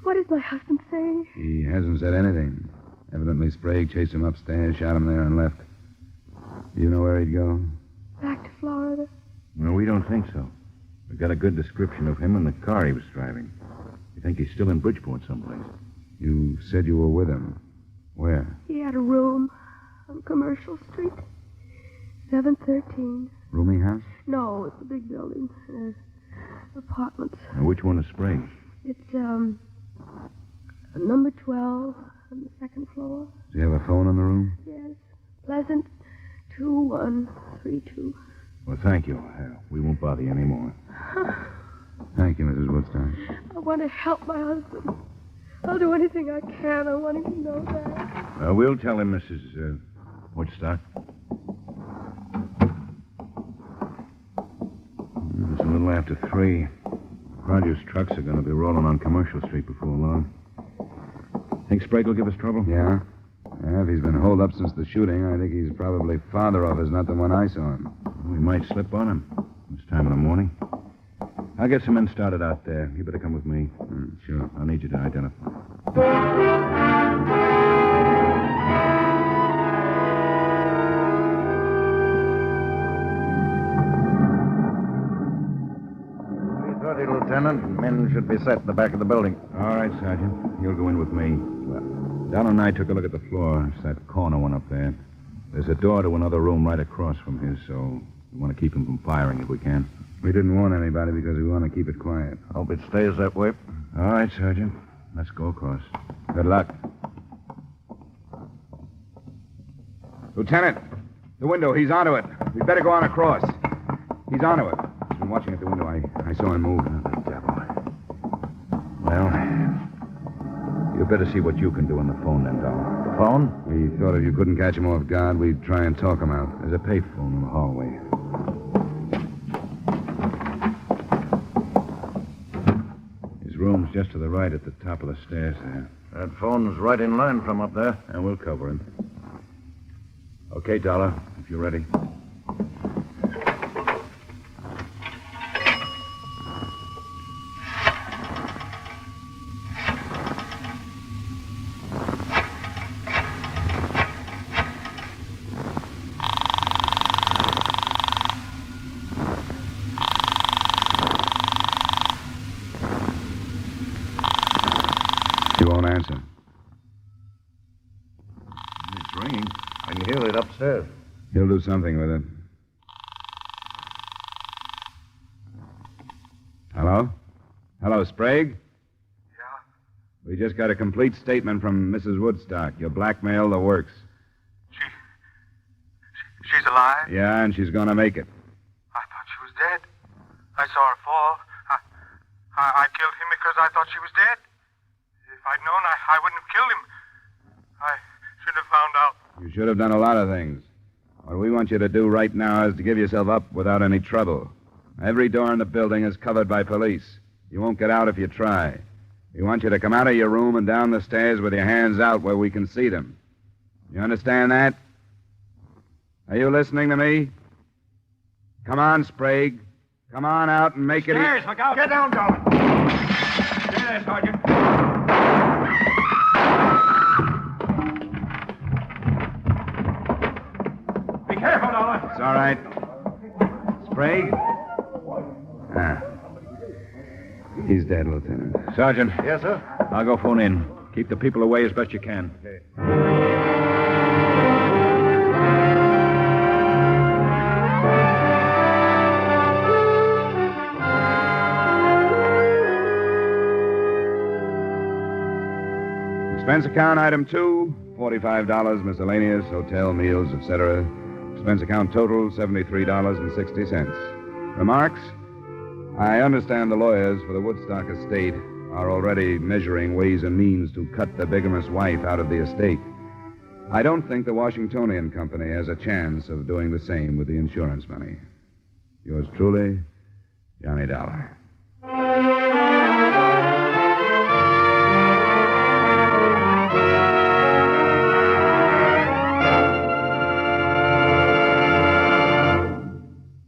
What does my husband say?
He hasn't said anything. Evidently, Sprague chased him upstairs, shot him there, and left. Do you know where he'd go?
Back to Florida.
No, we don't think so. We got a good description of him and the car he was driving. We think he's still in Bridgeport someplace.
You said you were with him. Where?
He had a room on Commercial Street. 713.
Rooming house?
No, it's a big building. Apartments.
Now, which one is Sprague?
It's, number 12 on the second floor.
Does he have a phone in the room?
Yes. Pleasant 2132.
Well, thank you. We won't bother you anymore.
Thank you, Mrs. Woodstock.
I want to help my husband. I'll do anything I can. I want him to know that.
We'll tell him, Mrs. Woodstock. It's a little after 3. Rogers' trucks are going to be rolling on Commercial Street before long. Think Sprague will give us trouble?
Yeah? If he's been holed up since the shooting, I think he's probably farther off as not the one I saw him.
We might slip on him this time of the morning. I'll get some men started out there. You better come with me.
Sure.
I'll need you to identify.
Lieutenant. Men should be set in the back of the building.
All right, Sergeant. You'll go in with me. Don and I took a look at the floor. It's that corner one up there. There's a door to another room right across from his, so we want to keep him from firing if we can.
We didn't warn anybody because we want to keep it quiet.
Hope it stays that way.
All right, Sergeant. Let's go across.
Good luck. Lieutenant, the window. He's onto it. We'd better go on across. He's onto it. He's been watching at the window. I saw him move.
The devil. Well, you better see what you can do on the phone then, Dollar.
The phone?
We thought if you couldn't catch him off guard, we'd try and talk him out.
There's a payphone in the hallway. His room's just to the right at the top of the stairs there.
That phone's right in line from up there.
And we'll cover him. Okay, Dollar, if you're ready.
He won't answer.
It's ringing. I can hear it upstairs.
He'll do something with it. Hello? Hello, Sprague?
Yeah?
We just got a complete statement from Mrs. Woodstock. You blackmailed the works.
She's alive?
Yeah, and she's going to make it.
I thought she was dead. I saw her fall. I killed him because I thought she was dead. If I'd known, I wouldn't have killed him. I should have found out.
You should have done a lot of things. What we want you to do right now is to give yourself up without any trouble. Every door in the building is covered by police. You won't get out if you try. We want you to come out of your room and down the stairs with your hands out where we can see them. You understand that? Are you listening to me? Come on, Sprague. Come on out and make it...
Stairs, look out. Get down, Dollar. Stay there, Sergeant. Be careful, Dollar.
It's all right. Sprague? He's dead, Lieutenant.
Sergeant.
Yes, sir?
I'll go phone in. Keep the people away as best you can.
Okay.
Expense account item 2, $45, miscellaneous, hotel, meals, etc. Expense account total, $73.60. Remarks? I understand the lawyers for the Woodstock estate are already measuring ways and means to cut the bigamous wife out of the estate. I don't think the Washingtonian Company has a chance of doing the same with the insurance money. Yours truly, Johnny Dollar.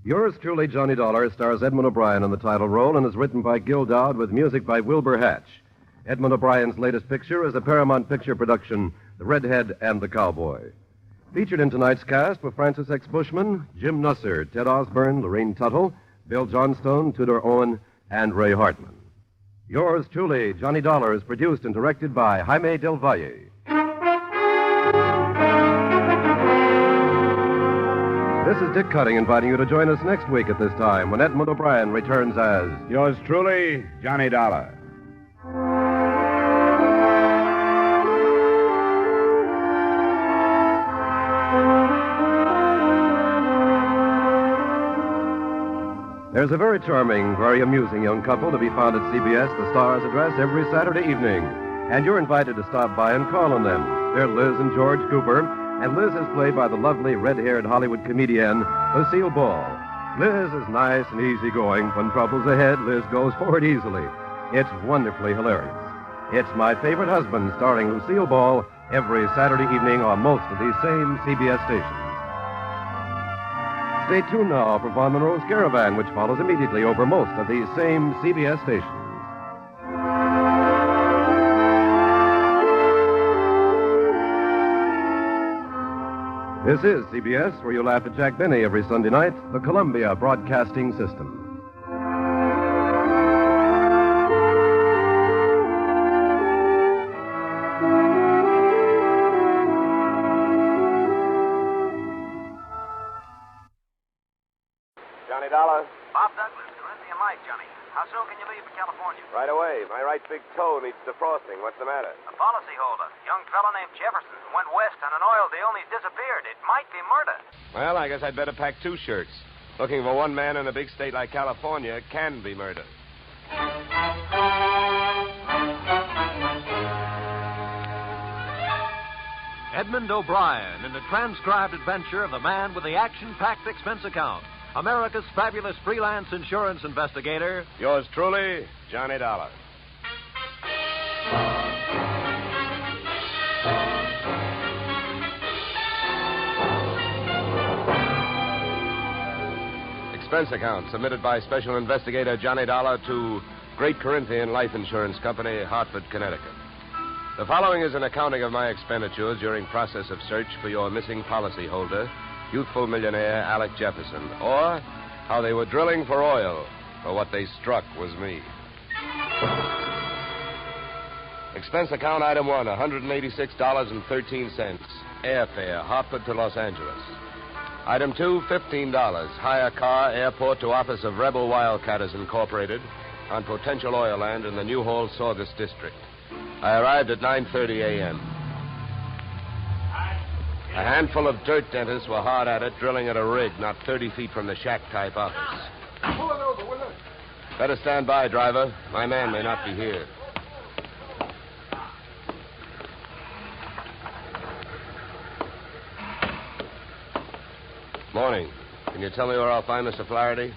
Yours truly, Johnny Dollar, stars Edmond O'Brien in the title role and is written by Gil Dowd with music by Wilbur Hatch. Edmond O'Brien's latest picture is a Paramount Picture production, The Redhead and the Cowboy. Featured in tonight's cast were Francis X. Bushman, Jim Nusser, Ted Osborne, Lorraine Tuttle, Bill Johnstone, Tudor Owen, and Ray Hartman. Yours truly, Johnny Dollar, is produced and directed by Jaime Del Valle. This is Dick Cutting inviting you to join us next week at this time when Edmond O'Brien returns as...
Yours truly, Johnny Dollar.
There's a very charming, very amusing young couple to be found at CBS, the Star's address, every Saturday evening. And you're invited to stop by and call on them. They're Liz and George Cooper, and Liz is played by the lovely red-haired Hollywood comedian, Lucille Ball. Liz is nice and easygoing. When trouble's ahead, Liz goes for it easily. It's wonderfully hilarious. It's My Favorite Husband, starring Lucille Ball, every Saturday evening on most of these same CBS stations. Stay tuned now for Von Monroe's Caravan, which follows immediately over most of these same CBS stations. This is CBS, where you laugh at Jack Benny every Sunday night, the Columbia Broadcasting System.
Johnny Dollar?
Bob Douglas, Corinthian Life, Johnny. How soon can you leave for California?
Right away. My right big toe needs defrosting. What's the matter?
A policyholder, young fellow named Jefferson, went west on an oil deal and he's disappeared. It might be murder.
Well, I guess I'd better pack 2 shirts. Looking for one man in a big state like California can be murder.
Edmond O'Brien in the transcribed adventure of the man with the action-packed expense account. America's fabulous freelance insurance investigator.
Yours truly, Johnny Dollar. Expense account submitted by Special Investigator Johnny Dollar to Great Corinthian Life Insurance Company, Hartford, Connecticut. The following is an accounting of my expenditures during process of search for your missing policyholder, Youthful Millionaire Alec Jefferson, or how they were drilling for oil, for what they struck was me. Expense account item 1, $186.13. Airfare, Hartford to Los Angeles. Item 2, $15. Hire car, airport to office of Rebel Wildcatters Incorporated on potential oil land in the New Hall, Saugus District. I arrived at 9:30 a.m. A handful of dirt dentists were hard at it, drilling at a rig not 30 feet from the shack-type office.
Pull it over, will you?
Better stand by, driver. My man may not be here. Morning. Can you tell me where I'll find Mr. Flaherty?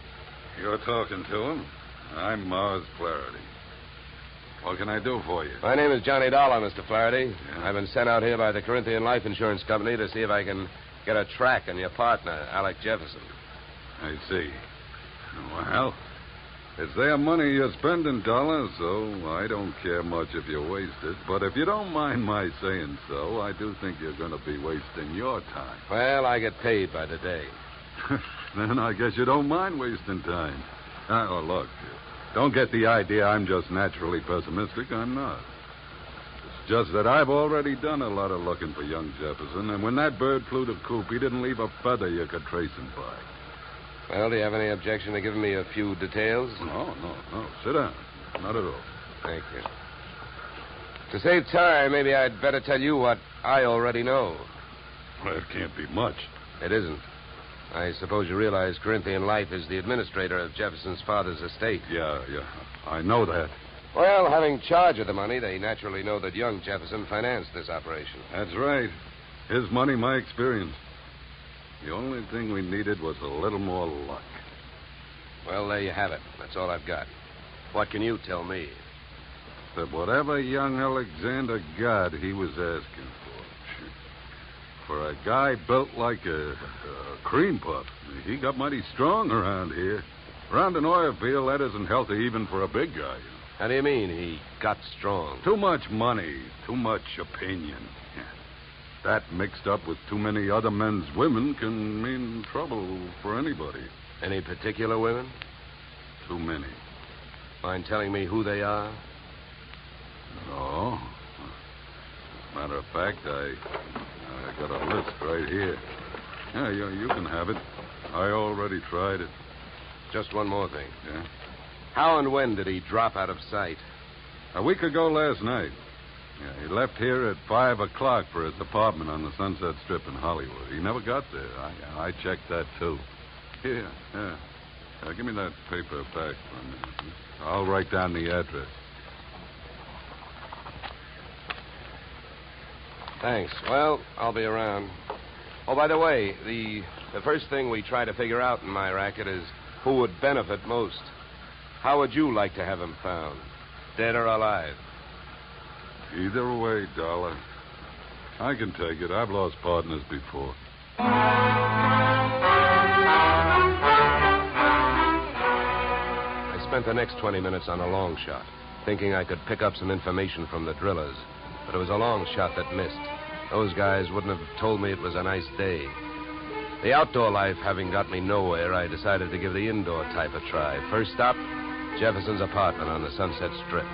You're talking to him. I'm Mars Flaherty. What can I do for you?
My name is Johnny Dollar, Mr. Flaherty. Yeah. I've been sent out here by the Corinthian Life Insurance Company to see if I can get a track on your partner, Alec Jefferson.
I see. Well, it's their money you're spending, Dollar, so I don't care much if you waste it. But if you don't mind my saying so, I do think you're going to be wasting your time.
Well, I get paid by the day.
Then I guess you don't mind wasting time. Oh, look, don't get the idea I'm just naturally pessimistic. I'm not. It's just that I've already done a lot of looking for young Jefferson, and when that bird flew to coop, he didn't leave a feather you could trace him by.
Well, do you have any objection to giving me a few details?
No. Sit down. Not at all.
Thank you. To save time, maybe I'd better tell you what I already know.
Well, it can't be much.
It isn't. I suppose you realize Corinthian Life is the administrator of Jefferson's father's estate.
Yeah. I know that.
Well, having charge of the money, they naturally know that young Jefferson financed this operation.
That's right. His money, my experience. The only thing we needed was a little more luck.
Well, there you have it. That's all I've got. What can you tell me?
That whatever young Alexander got, he was asking for. For a guy built like a cream puff, he got mighty strong around here. Around an oil field, that isn't healthy even for a big guy.
How do you mean he got strong?
Too much money, too much opinion. That mixed up with too many other men's women can mean trouble for anybody.
Any particular women?
Too many.
Mind telling me who they are?
No. Matter of fact, I got a list right here. Yeah, you can have it. I already tried it.
Just one more thing.
Yeah?
How and when did he drop out of sight?
A week ago last night. Yeah, he left here at 5 o'clock for his apartment on the Sunset Strip in Hollywood. He never got there. I checked that, too. Here, yeah. Give me that paper back for a minute. I'll write down the address.
Thanks. Well, I'll be around. Oh, by the way, the first thing we try to figure out in my racket is who would benefit most. How would you like to have him found? Dead or alive?
Either way, Dollar. I can take it. I've lost partners before.
I spent the next 20 minutes on a long shot, thinking I could pick up some information from the drillers. But it was a long shot that missed. Those guys wouldn't have told me it was a nice day. The outdoor life having got me nowhere, I decided to give the indoor type a try. First stop, Jefferson's apartment on the Sunset Strip.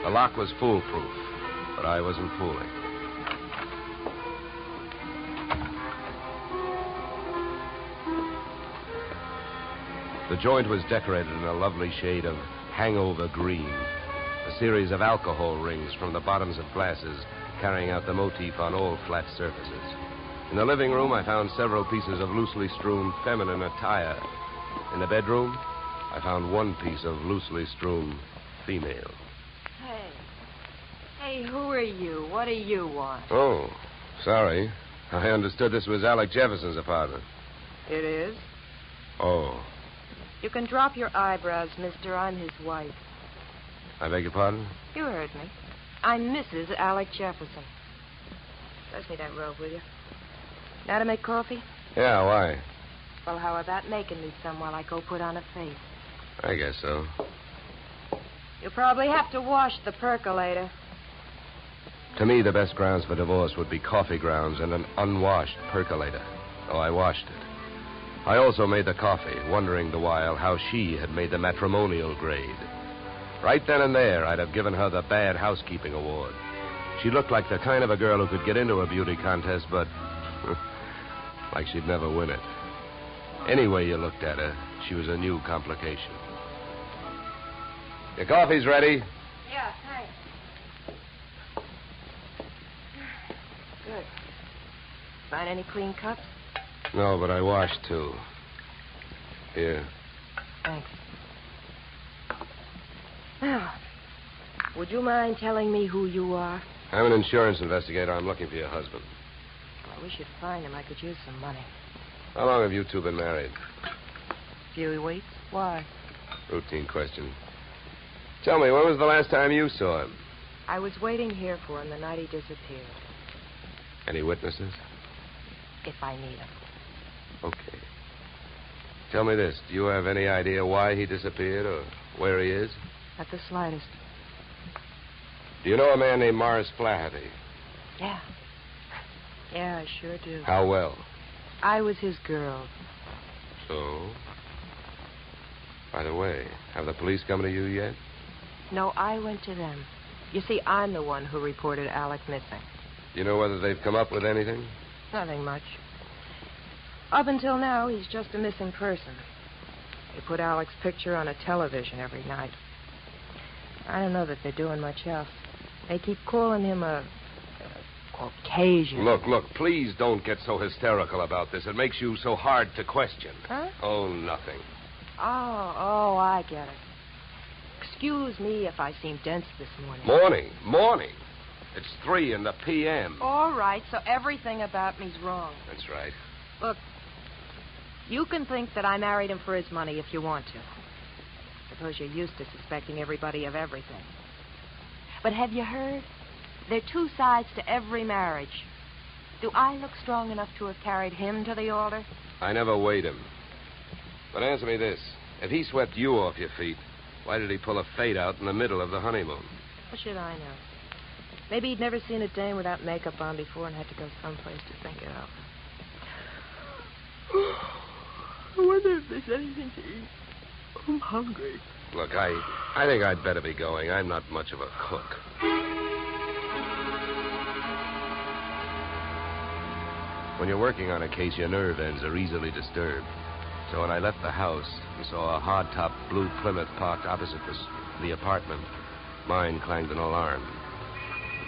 The lock was foolproof, but I wasn't fooling. The joint was decorated in a lovely shade of hangover green. A series of alcohol rings from the bottoms of glasses carrying out the motif on all flat surfaces. In the living room, I found several pieces of loosely strewn feminine attire. In the bedroom, I found one piece of loosely strewn female.
Hey, who are you? What do you want?
Oh, sorry. I understood this was Alec Jefferson's apartment.
It is?
Oh.
You can drop your eyebrows, mister. I'm his wife.
I beg your pardon?
You heard me. I'm Mrs. Alec Jefferson. Pass me that robe, will you? Now to make coffee?
Yeah, why?
Well, how about making me some while I go put on a face?
I guess so.
You'll probably have to wash the percolator.
To me, the best grounds for divorce would be coffee grounds and an unwashed percolator. So I washed it. I also made the coffee, wondering the while how she had made the matrimonial grade. Right then and there, I'd have given her the Bad Housekeeping Award. She looked like the kind of a girl who could get into a beauty contest, but like she'd never win it. Any way you looked at her, she was a new complication. Your coffee's ready.
Yeah, thanks. Good. Find any clean cups?
No, but I washed, too. Here.
Thanks. Now, would you mind telling me who you are?
I'm an insurance investigator. I'm looking for your husband.
I wish you'd find him. I could use some money.
How long have you two been married?
A few weeks. Why?
Routine question. Tell me, when was the last time you saw him?
I was waiting here for him the night he disappeared.
Any witnesses?
If I need him.
Okay. Tell me this. Do you have any idea why he disappeared or where he is?
Not the slightest.
Do you know a man named Morris Flaherty?
Yeah. Yeah, I sure do.
How well?
I was his girl.
So? By the way, have the police come to you yet?
No, I went to them. You see, I'm the one who reported Alec missing.
Do you know whether they've come up with anything?
Nothing much. Up until now, he's just a missing person. They put Alec's picture on a television every night. I don't know that they're doing much else. They keep calling him a Caucasian.
Look, please don't get so hysterical about this. It makes you so hard to question.
Huh?
Oh, nothing.
Oh, I get it. Excuse me if I seem dense this morning.
Morning. It's 3 in the p.m.
All right, so everything about me's wrong.
That's right.
Look, you can think that I married him for his money if you want to. Suppose you're used to suspecting everybody of everything. But have you heard? There are two sides to every marriage. Do I look strong enough to have carried him to the altar?
I never weighed him. But answer me this. If he swept you off your feet, Why did he pull a fade out in the middle of the honeymoon?
What should I know? Maybe he'd never seen a dame without makeup on before and had to go someplace to think it out. I wonder if there's anything to eat. I'm hungry.
Look, I think I'd better be going. I'm not much of a cook. When you're working on a case, your nerve ends are easily disturbed. So when I left the house and saw a hard-top blue Plymouth parked opposite the apartment, mine clanged an alarm.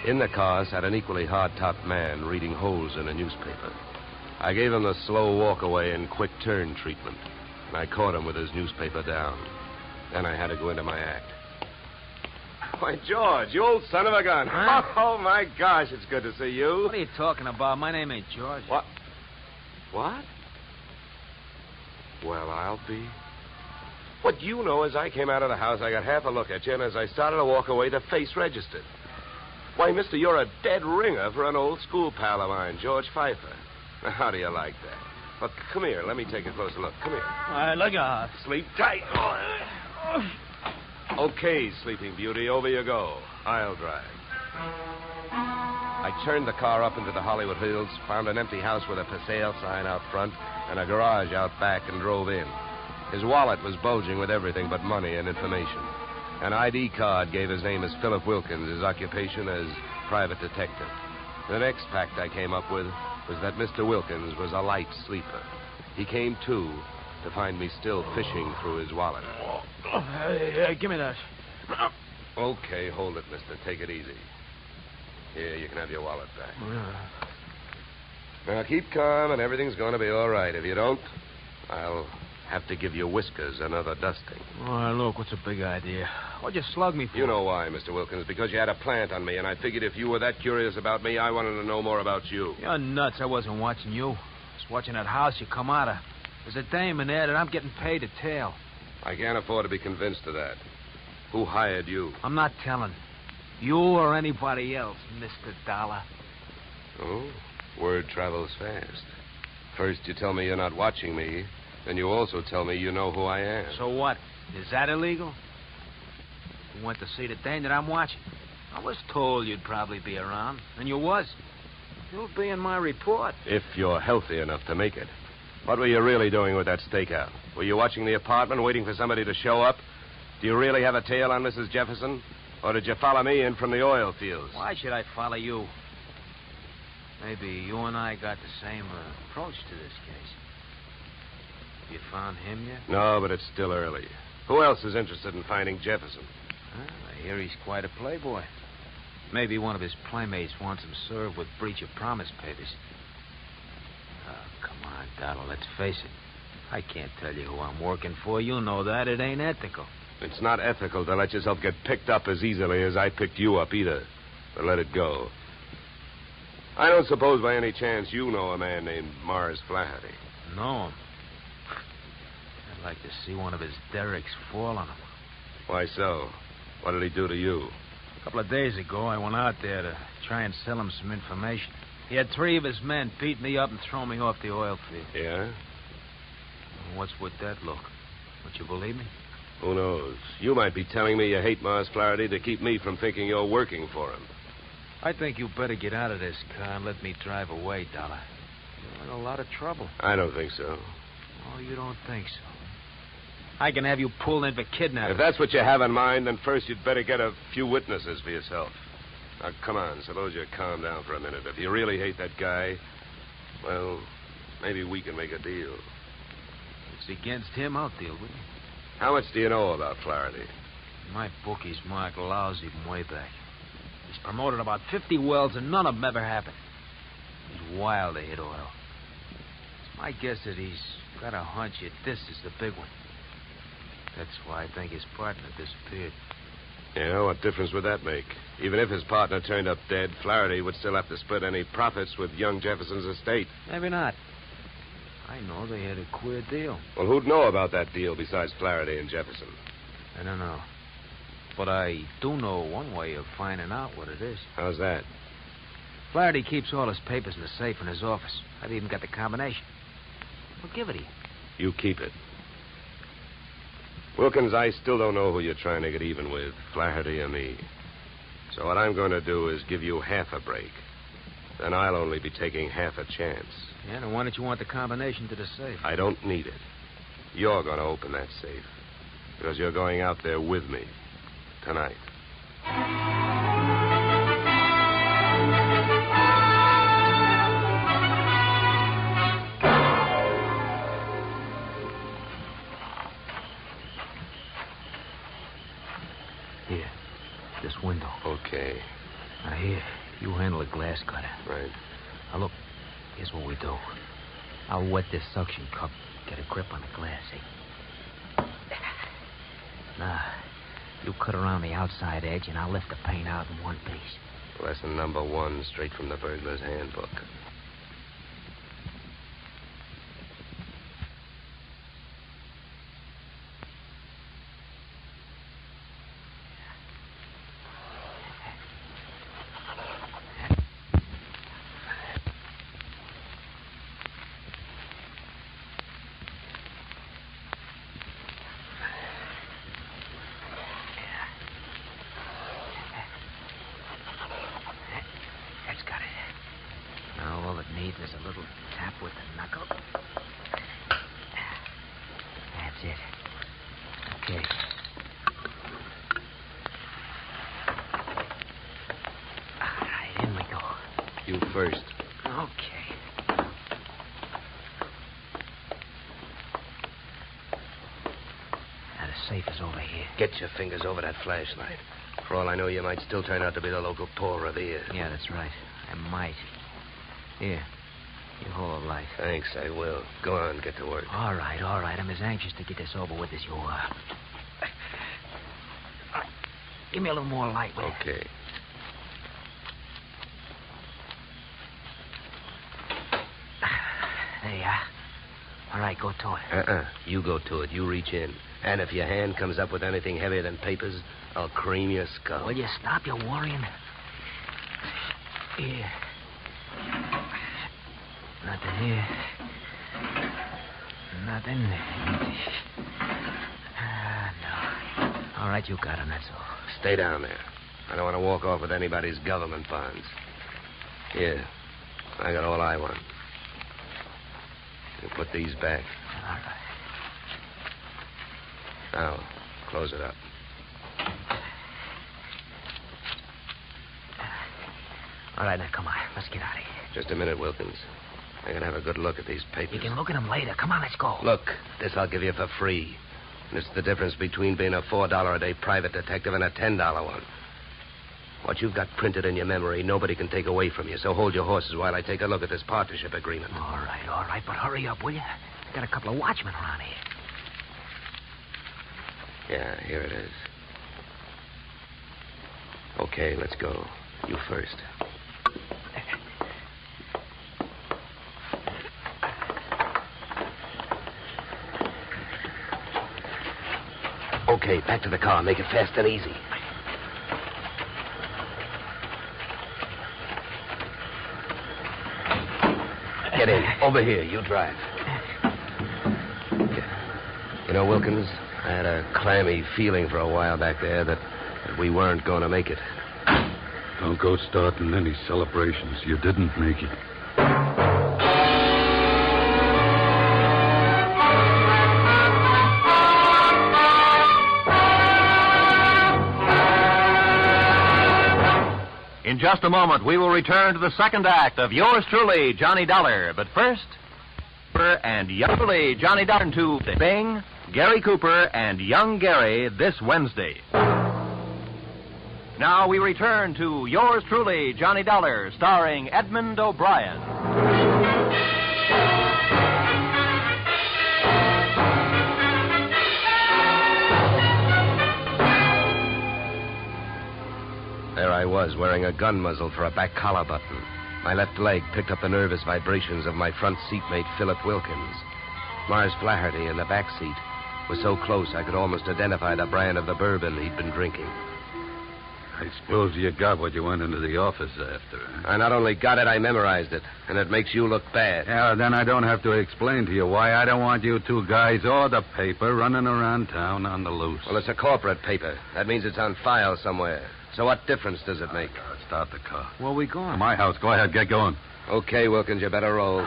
In the car sat an equally hard-topped man reading holes in a newspaper. I gave him the slow walk-away and quick turn treatment, and I caught him with his newspaper down. Then I had to go into my act. Why, George, you old son of a gun.
Huh?
Oh, my gosh, it's good to see you.
What are you talking about? My name ain't George.
What? What? Well, I'll be. What you know is I came out of the house, I got half a look at you, and as I started to walk away, the face registered. Why, mister, you're a dead ringer for an old school pal of mine, George Pfeiffer. Now, how do you like that? Well, come here. Let me take a closer look. Come here.
All right, look out.
Sleep tight. Okay, Sleeping Beauty, over you go. I'll drive. I turned the car up into the Hollywood Hills, found an empty house with a for sale sign out front and a garage out back, and drove in. His wallet was bulging with everything but money and information. An ID card gave his name as Philip Wilkins, his occupation as private detective. The next fact I came up with was that Mr. Wilkins was a light sleeper. He came to find me still fishing through his wallet.
Hey, give me that.
Okay, hold it, mister. Take it easy. Here, you can have your wallet back. Now, keep calm, and everything's going to be all right. If you don't, I'll have to give your whiskers another dusting.
All right, look, what's the big idea? What'd you slug me for?
You know why, Mr. Wilkins. Because you had a plant on me, and I figured if you were that curious about me, I wanted to know more about you.
You're nuts. I wasn't watching you. I was watching that house you come out of. There's a dame in there that I'm getting paid to tail.
I can't afford to be convinced of that. Who hired you?
I'm not telling. You or anybody else, Mr. Dollar.
Oh, word travels fast. First you tell me you're not watching me, then you also tell me you know who I am.
So what? Is that illegal? You went to see the dame that I'm watching. I was told you'd probably be around, and you was. You'll be in my report.
If you're healthy enough to make it. What were you really doing with that stakeout? Were you watching the apartment, waiting for somebody to show up? Do you really have a tail on Mrs. Jefferson? Or did you follow me in from the oil fields?
Why should I follow you? Maybe you and I got the same approach to this case. You found him yet?
No, but it's still early. Who else is interested in finding Jefferson?
Well, I hear he's quite a playboy. Maybe one of his playmates wants him served with breach of promise papers. Oh, come on, Donald, let's face it. I can't tell you who I'm working for. You know that. It ain't ethical.
It's not ethical to let yourself get picked up as easily as I picked you up either. But let it go. I don't suppose by any chance you know a man named Mars Flaherty.
Know him? I'd like to see one of his derricks fall on him.
Why so? What did he do to you?
A couple of days ago, I went out there to try and sell him some information. He had 3 of his men beat me up and throw me off the oil field.
Yeah?
What's with that look? Would you believe me?
Who knows? You might be telling me you hate Mars Flaherty to keep me from thinking you're working for him.
I think you better get out of this car and let me drive away, Dollar. You're in a lot of trouble.
I don't think so.
Oh, you don't think so? I can have you pulled in for kidnapping.
If that's what you have in mind, then first you'd better get a few witnesses for yourself. Now, come on. Suppose you calm down for a minute. If you really hate that guy, well, maybe we can make a deal.
If it's against him, I'll deal with it.
How much do you know about Flaherty?
My bookie's marked lousy from way back. He's promoted about 50 wells, and none of them ever happened. He's wild to hit oil. It's my guess that he's got a hunch that this is the big one. That's why I think his partner disappeared.
Yeah, what difference would that make? Even if his partner turned up dead, Flaherty would still have to split any profits with young Jefferson's estate.
Maybe not. I know they had a queer deal.
Well, who'd know about that deal besides Flaherty and Jefferson?
I don't know. But I do know one way of finding out what it is.
How's that?
Flaherty keeps all his papers in the safe in his office. I've even got the combination. I'll give it to you.
You keep it.
Wilkins, I still don't know who you're trying to get even with, Flaherty or me. So what I'm going to do is give you half a break. Then I'll only be taking half a chance.
Yeah, then why don't you want the combination to the safe?
I don't need it. You're going to open that safe. Because you're going out there with me. Tonight.
Here. This window.
Okay.
Now, here. You handle the glass cutter.
Right.
Now, look. Here's what we do. I'll wet this suction cup. Get a grip on the glass, eh? Now, you cut around the outside edge, and I'll lift the paint out in one piece.
Lesson number 1, straight from the burglar's handbook. First.
Okay. Now, the safe is over here.
Get your fingers over that flashlight. For all I know, you might still turn out to be the local Paul Revere.
Yeah, that's right. I might. Here. You hold the light.
Thanks, I will. Go on, get to work.
All right. I'm as anxious to get this over with as you are. Give me a little more light, will you?
Okay.
There you are. All right, go to it.
You go to it. You reach in. And if your hand comes up with anything heavier than papers, I'll cream your skull.
Will you stop your worrying? Here. Nothing here. Nothing. No. All right, you got him, that's all.
Stay down there. I don't want to walk off with anybody's government bonds. Here. I got all I want. You put these back.
All right.
Now, close it up.
All right, now, come on. Let's get out of here.
Just a minute, Wilkins. I gotta have a good look at these papers.
You can look at them later. Come on, let's go.
Look, this I'll give you for free. And it's the difference between being a $4 a day private detective and a $10 one. What you've got printed in your memory, nobody can take away from you. So hold your horses while I take a look at this partnership agreement.
All right. But hurry up, will you? I got a couple of watchmen around here.
Yeah, here it is. Okay, let's go. You first. Okay, back to the car. Make it fast and easy. Get in. Over here. You drive. You know, Wilkins, I had a clammy feeling for a while back there that we weren't going to make it.
Don't go starting any celebrations. You didn't make it.
In just a moment, we will return to the second act of yours truly, Johnny Dollar. But first, and youngly Johnny Dollar to Bing, Gary Cooper, and Young Gary this Wednesday. Now we return to yours truly, Johnny Dollar, starring Edmond O'Brien.
There I was, wearing a gun muzzle for a back collar button. My left leg picked up the nervous vibrations of my front seatmate, Philip Wilkins. Mars Flaherty in the back seat was so close I could almost identify the brand of the bourbon he'd been drinking.
I suppose you got what you went into the office after. Huh?
I not only got it, I memorized it. And it makes you look bad.
Yeah, then I don't have to explain to you why I don't want you two guys or the paper running around town on the loose.
Well, it's a corporate paper. That means it's on file somewhere. So what difference does it make?
Start the car.
Where are we going?
To my house. Go ahead, get going.
Okay, Wilkins, you better roll.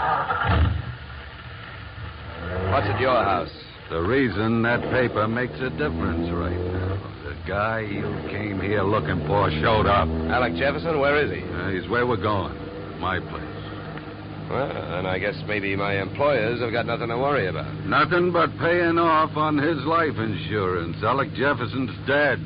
What's at your house?
The reason that paper makes a difference right now. The guy you came here looking for showed up.
Alec Jefferson, where is he?
He's where we're going. My place.
Well, then I guess maybe my employers have got nothing to worry about.
Nothing but paying off on his life insurance. Alec Jefferson's dead.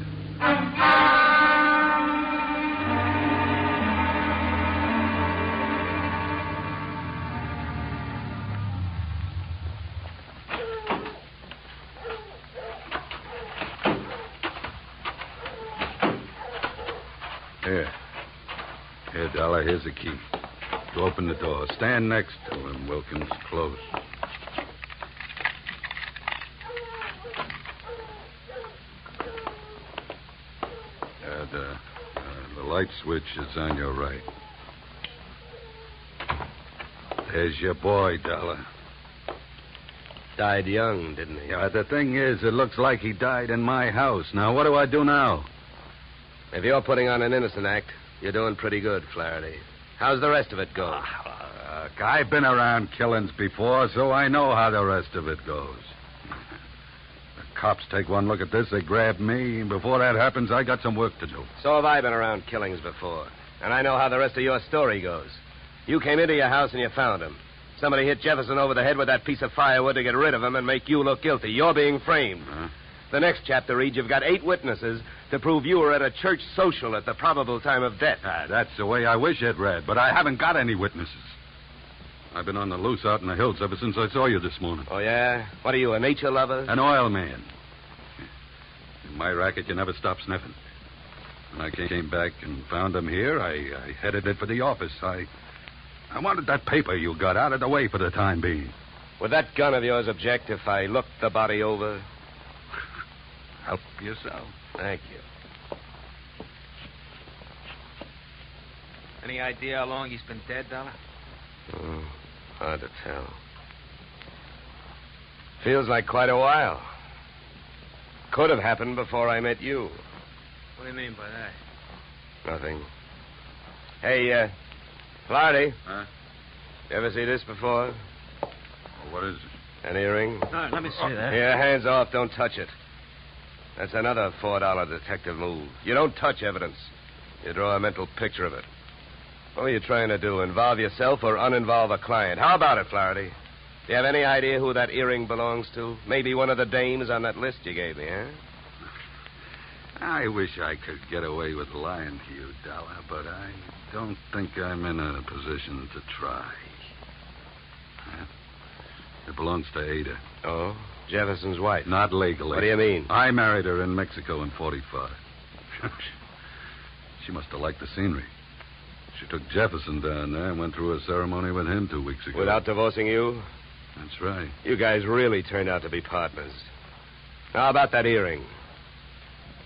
Here, Dollar, here's the key. To open the door. Stand next to him, Wilkins. Close. The light switch is on your right. There's your boy, Dollar.
Died young, didn't he?
Yeah, the thing is, it looks like he died in my house. Now, what do I do now?
If you're putting on an innocent act, you're doing pretty good, Flaherty. How's the rest of it going?
Look, I've been around killings before, so I know how the rest of it goes. The cops take one look at this, they grab me, and before that happens, I got some work to do.
So have I been around killings before. And I know how the rest of your story goes. You came into your house and you found him. Somebody hit Jefferson over the head with that piece of firewood to get rid of him and make you look guilty. You're being framed.
Huh?
The next chapter reads you've got 8 witnesses to prove you were at a church social at the probable time of death.
That's the way I wish it read, but I haven't got any witnesses. I've been on the loose out in the hills ever since I saw you this morning.
Oh, yeah? What are you, a nature lover?
An oil man. In my racket, you never stop sniffing. When I came back and found him here, I headed it for the office. I wanted that paper you got out of the way for the time being.
Would that gun of yours object if I looked the body over?
Help yourself.
Thank you.
Any idea how long he's been dead, Dollar?
Oh, hard to tell. Feels like quite a while. Could have happened before I met you.
What do you mean by that?
Nothing. Hey, Flaherty.
Huh?
You ever see this before?
Well, what is it?
An earring?
No, let me see that.
Here, hands off. Don't touch it. That's another $4 detective move. You don't touch evidence. You draw a mental picture of it. What are you trying to do? Involve yourself or uninvolve a client? How about it, Flaherty? Do you have any idea who that earring belongs to? Maybe one of the dames on that list you gave me, huh?
I wish I could get away with lying to you, Dollar, but I don't think I'm in a position to try. It belongs to Ada.
Oh? Jefferson's wife?
Not legally.
What do you mean?
I married her in Mexico in 45. She must have liked the scenery. She took Jefferson down there and went through a ceremony with him 2 weeks ago.
Without divorcing you?
That's right.
You guys really turned out to be partners. Now, how about that earring?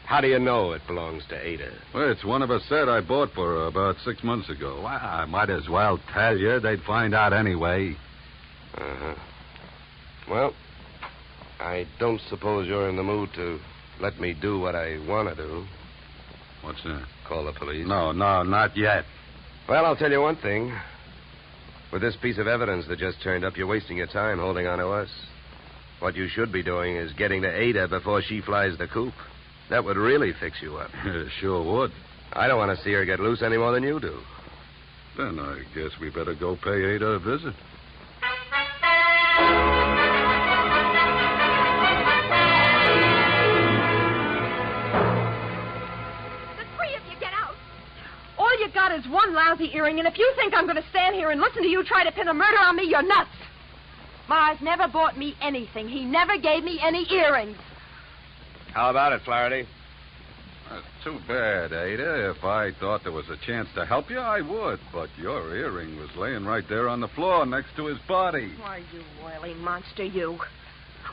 How do you know it belongs to Ada?
Well, it's one of a set I bought for her about 6 months ago. Well, I might as well tell you. They'd find out anyway.
Uh-huh. Well, I don't suppose you're in the mood to let me do what I want to do.
What's that?
Call the police?
No, not yet.
Well, I'll tell you one thing. With this piece of evidence that just turned up, you're wasting your time holding on to us. What you should be doing is getting to Ada before she flies the coop. That would really fix you up.
Sure would.
I don't want to see her get loose any more than you do.
Then I guess we better go pay Ada a visit.
All you got is one lousy earring, and if you think I'm going to stand here and listen to you try to pin a murder on me, you're nuts. Mars never bought me anything. He never gave me any earrings.
How about it, Flaherty?
That's too bad, Ada. If I thought there was a chance to help you, I would. But your earring was laying right there on the floor next to his body.
Why, you oily monster, you.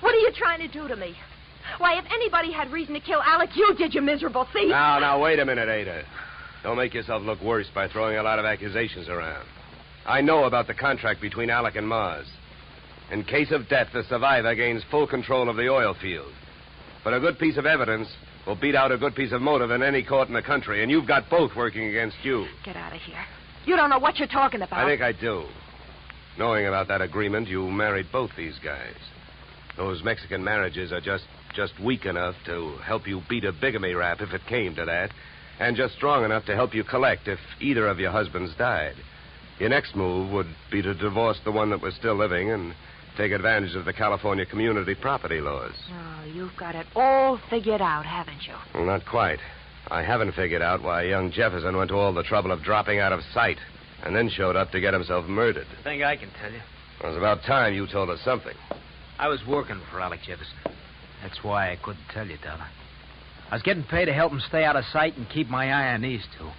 What are you trying to do to me? Why, if anybody had reason to kill Alec, you did, you miserable thief.
Now, wait a minute, Ada. Don't make yourself look worse by throwing a lot of accusations around. I know about the contract between Alec and Mars. In case of death, the survivor gains full control of the oil field. But a good piece of evidence will beat out a good piece of motive in any court in the country, and you've got both working against you.
Get out of here. You don't know what you're talking about.
I think I do. Knowing about that agreement, you married both these guys. Those Mexican marriages are just weak enough to help you beat a bigamy rap if it came to that, and just strong enough to help you collect if either of your husbands died. Your next move would be to divorce the one that was still living and take advantage of the California community property laws.
Oh, you've got it all figured out, haven't you?
Well, not quite. I haven't figured out why young Jefferson went to all the trouble of dropping out of sight and then showed up to get himself murdered.
I think I can tell you.
It was about time you told us something.
I was working for Alec Jefferson. That's why I couldn't tell you, Dollar. I was getting paid to help him stay out of sight and keep my eye on these two.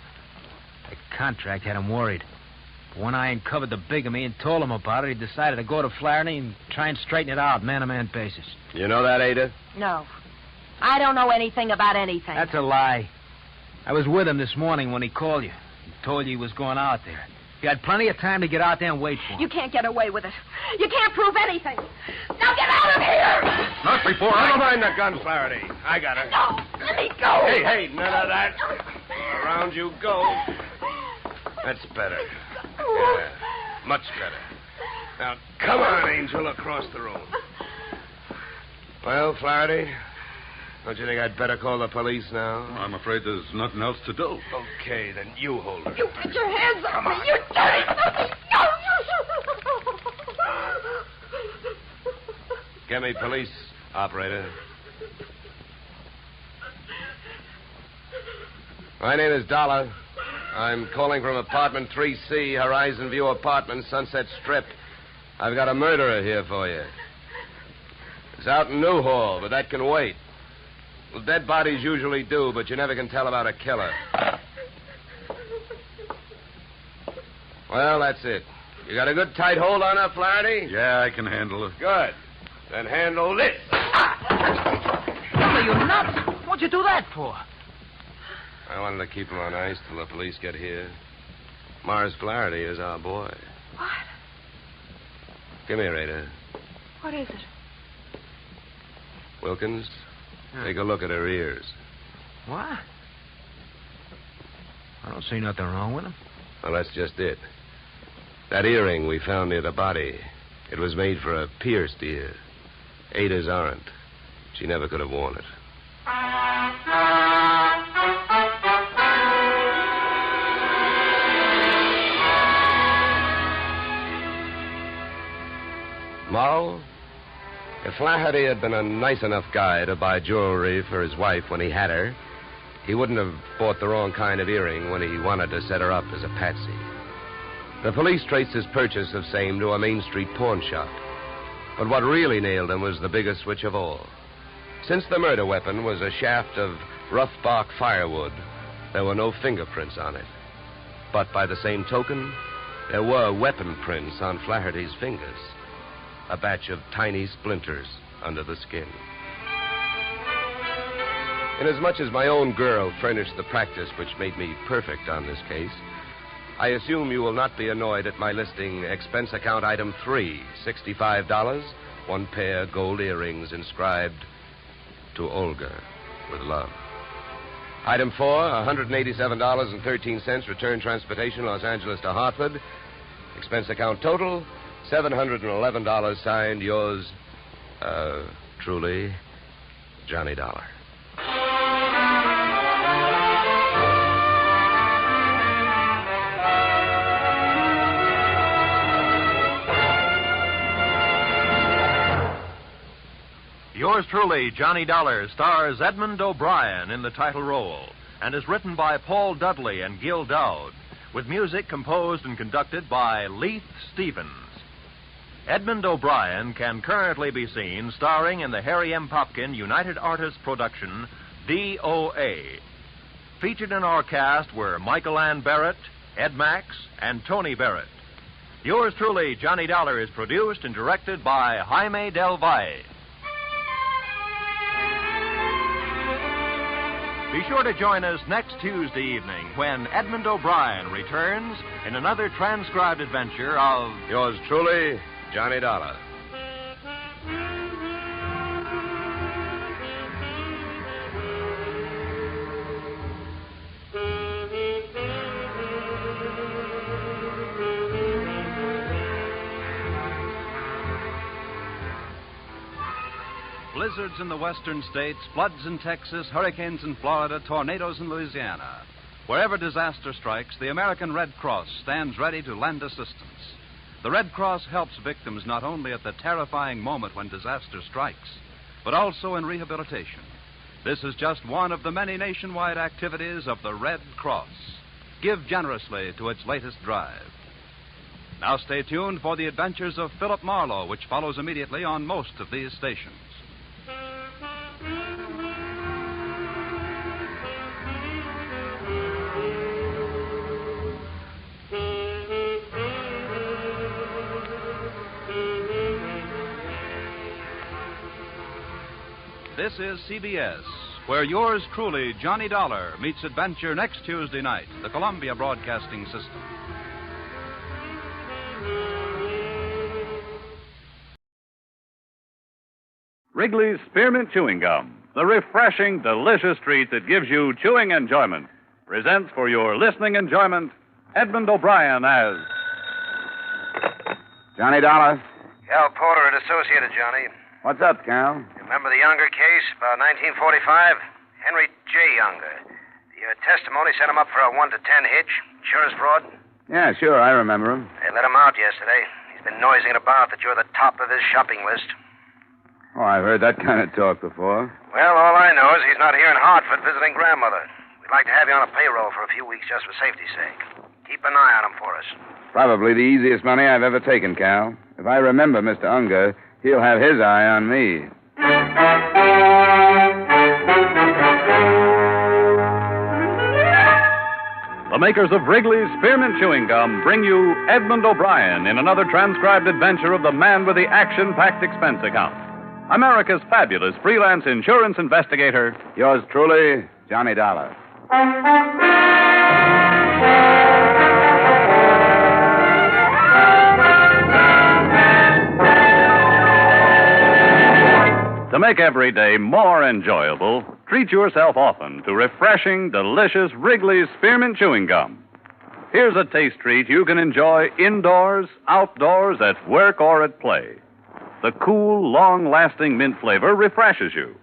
The contract had him worried. But when I uncovered the bigamy and told him about it, he decided to go to Flaherty and try and straighten it out, man-to-man basis.
You know that, Ada?
No. I don't know anything about anything.
That's a lie. I was with him this morning when he called you. He told you he was going out there. You had plenty of time to get out there and wait for him.
You can't get away with it. You can't prove anything. Now get out of here!
Not before. Never mind the gun, Flaherty. I got her.
No, let me go.
Hey, none of that. Around you go. That's better. Yeah, much better. Now, come on, Angel, across the room. Well, Flaherty, don't you think I'd better call the police now?
I'm afraid there's nothing else to do.
Okay, then you hold her.
You put your hands on me. You dirty puppy.
Get me police, operator. My name is Dollar. I'm calling from apartment 3C, Horizon View Apartment, Sunset Strip. I've got a murderer here for you. It's out in Newhall, but that can wait. Well, dead bodies usually do, but you never can tell about a killer. Well, that's it. You got a good tight hold on her, Flaherty?
Yeah, I can handle it.
Good. Then handle this.
Are you nuts? What'd you do that for?
I wanted to keep him on ice till the police get here. Mars Flaherty is our boy.
What?
Come here, Ada.
What is it?
Wilkins, take a look at her ears.
What? I don't see nothing wrong with them.
Well, that's just it. That earring we found near the body, it was made for a pierced ear. Ada's aren't. She never could have worn it. Moral? If Flaherty had been a nice enough guy to buy jewelry for his wife when he had her, he wouldn't have bought the wrong kind of earring when he wanted to set her up as a patsy. The police traced his purchase of same to a Main Street pawn shop. But what really nailed him was the biggest switch of all. Since the murder weapon was a shaft of rough bark firewood, there were no fingerprints on it. But by the same token, there were weapon prints on Flaherty's fingers. A batch of tiny splinters under the skin. Inasmuch as my own girl furnished the practice which made me perfect on this case, I assume you will not be annoyed at my listing expense account item 3, $65, one pair gold earrings inscribed to Olga with love. Item 4, $187.13 return transportation Los Angeles to Hartford. Expense account total, $711 signed yours, truly, Johnny Dollar.
Yours truly, Johnny Dollar, stars Edmond O'Brien in the title role and is written by Paul Dudley and Gil Dowd, with music composed and conducted by Leith Stevens. Edmond O'Brien can currently be seen starring in the Harry M. Popkin United Artists production, DOA. Featured in our cast were Michael Ann Barrett, Ed Max, and Tony Barrett. Yours truly, Johnny Dollar, is produced and directed by Jaime Del Valle. Be sure to join us next Tuesday evening when Edmond O'Brien returns in another transcribed adventure of
Yours truly, Johnny Dollar.
Blizzards in the western states, floods in Texas, hurricanes in Florida, tornadoes in Louisiana. Wherever disaster strikes, the American Red Cross stands ready to lend assistance. The Red Cross helps victims not only at the terrifying moment when disaster strikes, but also in rehabilitation. This is just one of the many nationwide activities of the Red Cross. Give generously to its latest drive. Now stay tuned for the adventures of Philip Marlowe, which follows immediately on most of these stations. This is CBS, where yours truly, Johnny Dollar, meets adventure next Tuesday night, the Columbia Broadcasting System. Wrigley's Spearmint Chewing Gum, the refreshing, delicious treat that gives you chewing enjoyment, presents for your listening enjoyment Edmond O'Brien as
Johnny Dollar.
Cal Porter at Associated, Johnny.
What's up, Cal?
Remember the Unger case, about 1945? Henry J. Unger. The testimony set him up for a 1 to 10 hitch. Insurance fraud.
Yeah, sure, I remember him.
They let him out yesterday. He's been noising it about that you're the top of his shopping list.
Oh, I've heard that kind of talk before.
Well, all I know is he's not here in Hartford visiting grandmother. We'd like to have you on a payroll for a few weeks just for safety's sake. Keep an eye on him for us.
Probably the easiest money I've ever taken, Cal. If I remember Mr. Unger, he'll have his eye on me.
The makers of Wrigley's Spearmint Chewing Gum bring you Edmond O'Brien in another transcribed adventure of the man with the action-packed expense account. America's fabulous freelance insurance investigator.
Yours truly, Johnny Dollar.
To make every day more enjoyable, treat yourself often to refreshing, delicious Wrigley's Spearmint Chewing Gum. Here's a taste treat you can enjoy indoors, outdoors, at work, or at play. The cool, long-lasting mint flavor refreshes you.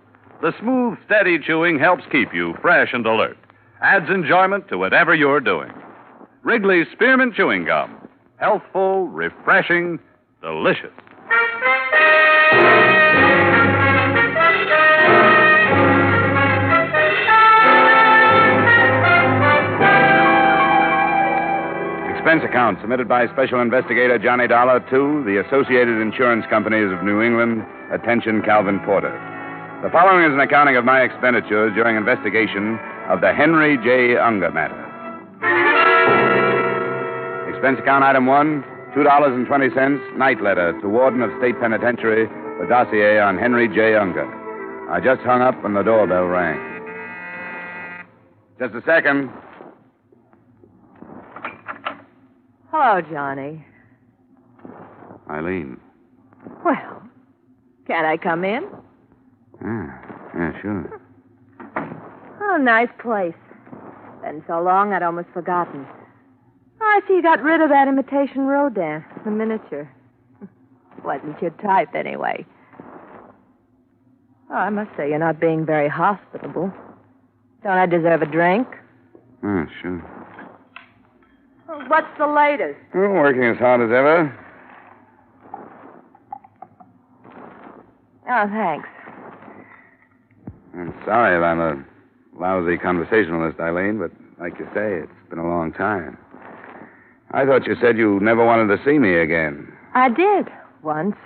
The smooth, steady chewing helps keep you fresh and alert. Adds enjoyment to whatever you're doing. Wrigley's Spearmint Chewing Gum. Healthful, refreshing, delicious.
Expense account submitted by Special Investigator Johnny Dollar to the Associated Insurance Companies of New England. Attention, Calvin Porter. The following is an accounting of my expenditures during investigation of the Henry J. Unger matter. Expense account item 1, $2.20, night letter to Warden of State Penitentiary for dossier on Henry J. Unger. I just hung up and the doorbell rang. Just a second.
Hello, Johnny.
Eileen.
Well, can I come in?
Yeah, sure.
Oh, nice place. Been so long I'd almost forgotten. Oh, I see you got rid of that imitation Rodin, the miniature. Wasn't your type, anyway. Oh, I must say you're not being very hospitable. Don't I deserve a drink?
Sure.
Oh, what's the latest?
Oh, working as hard as ever.
Oh, thanks.
I'm sorry if I'm a lousy conversationalist, Eileen, but like you say, it's been a long time. I thought you said you never wanted to see me again.
I did, once.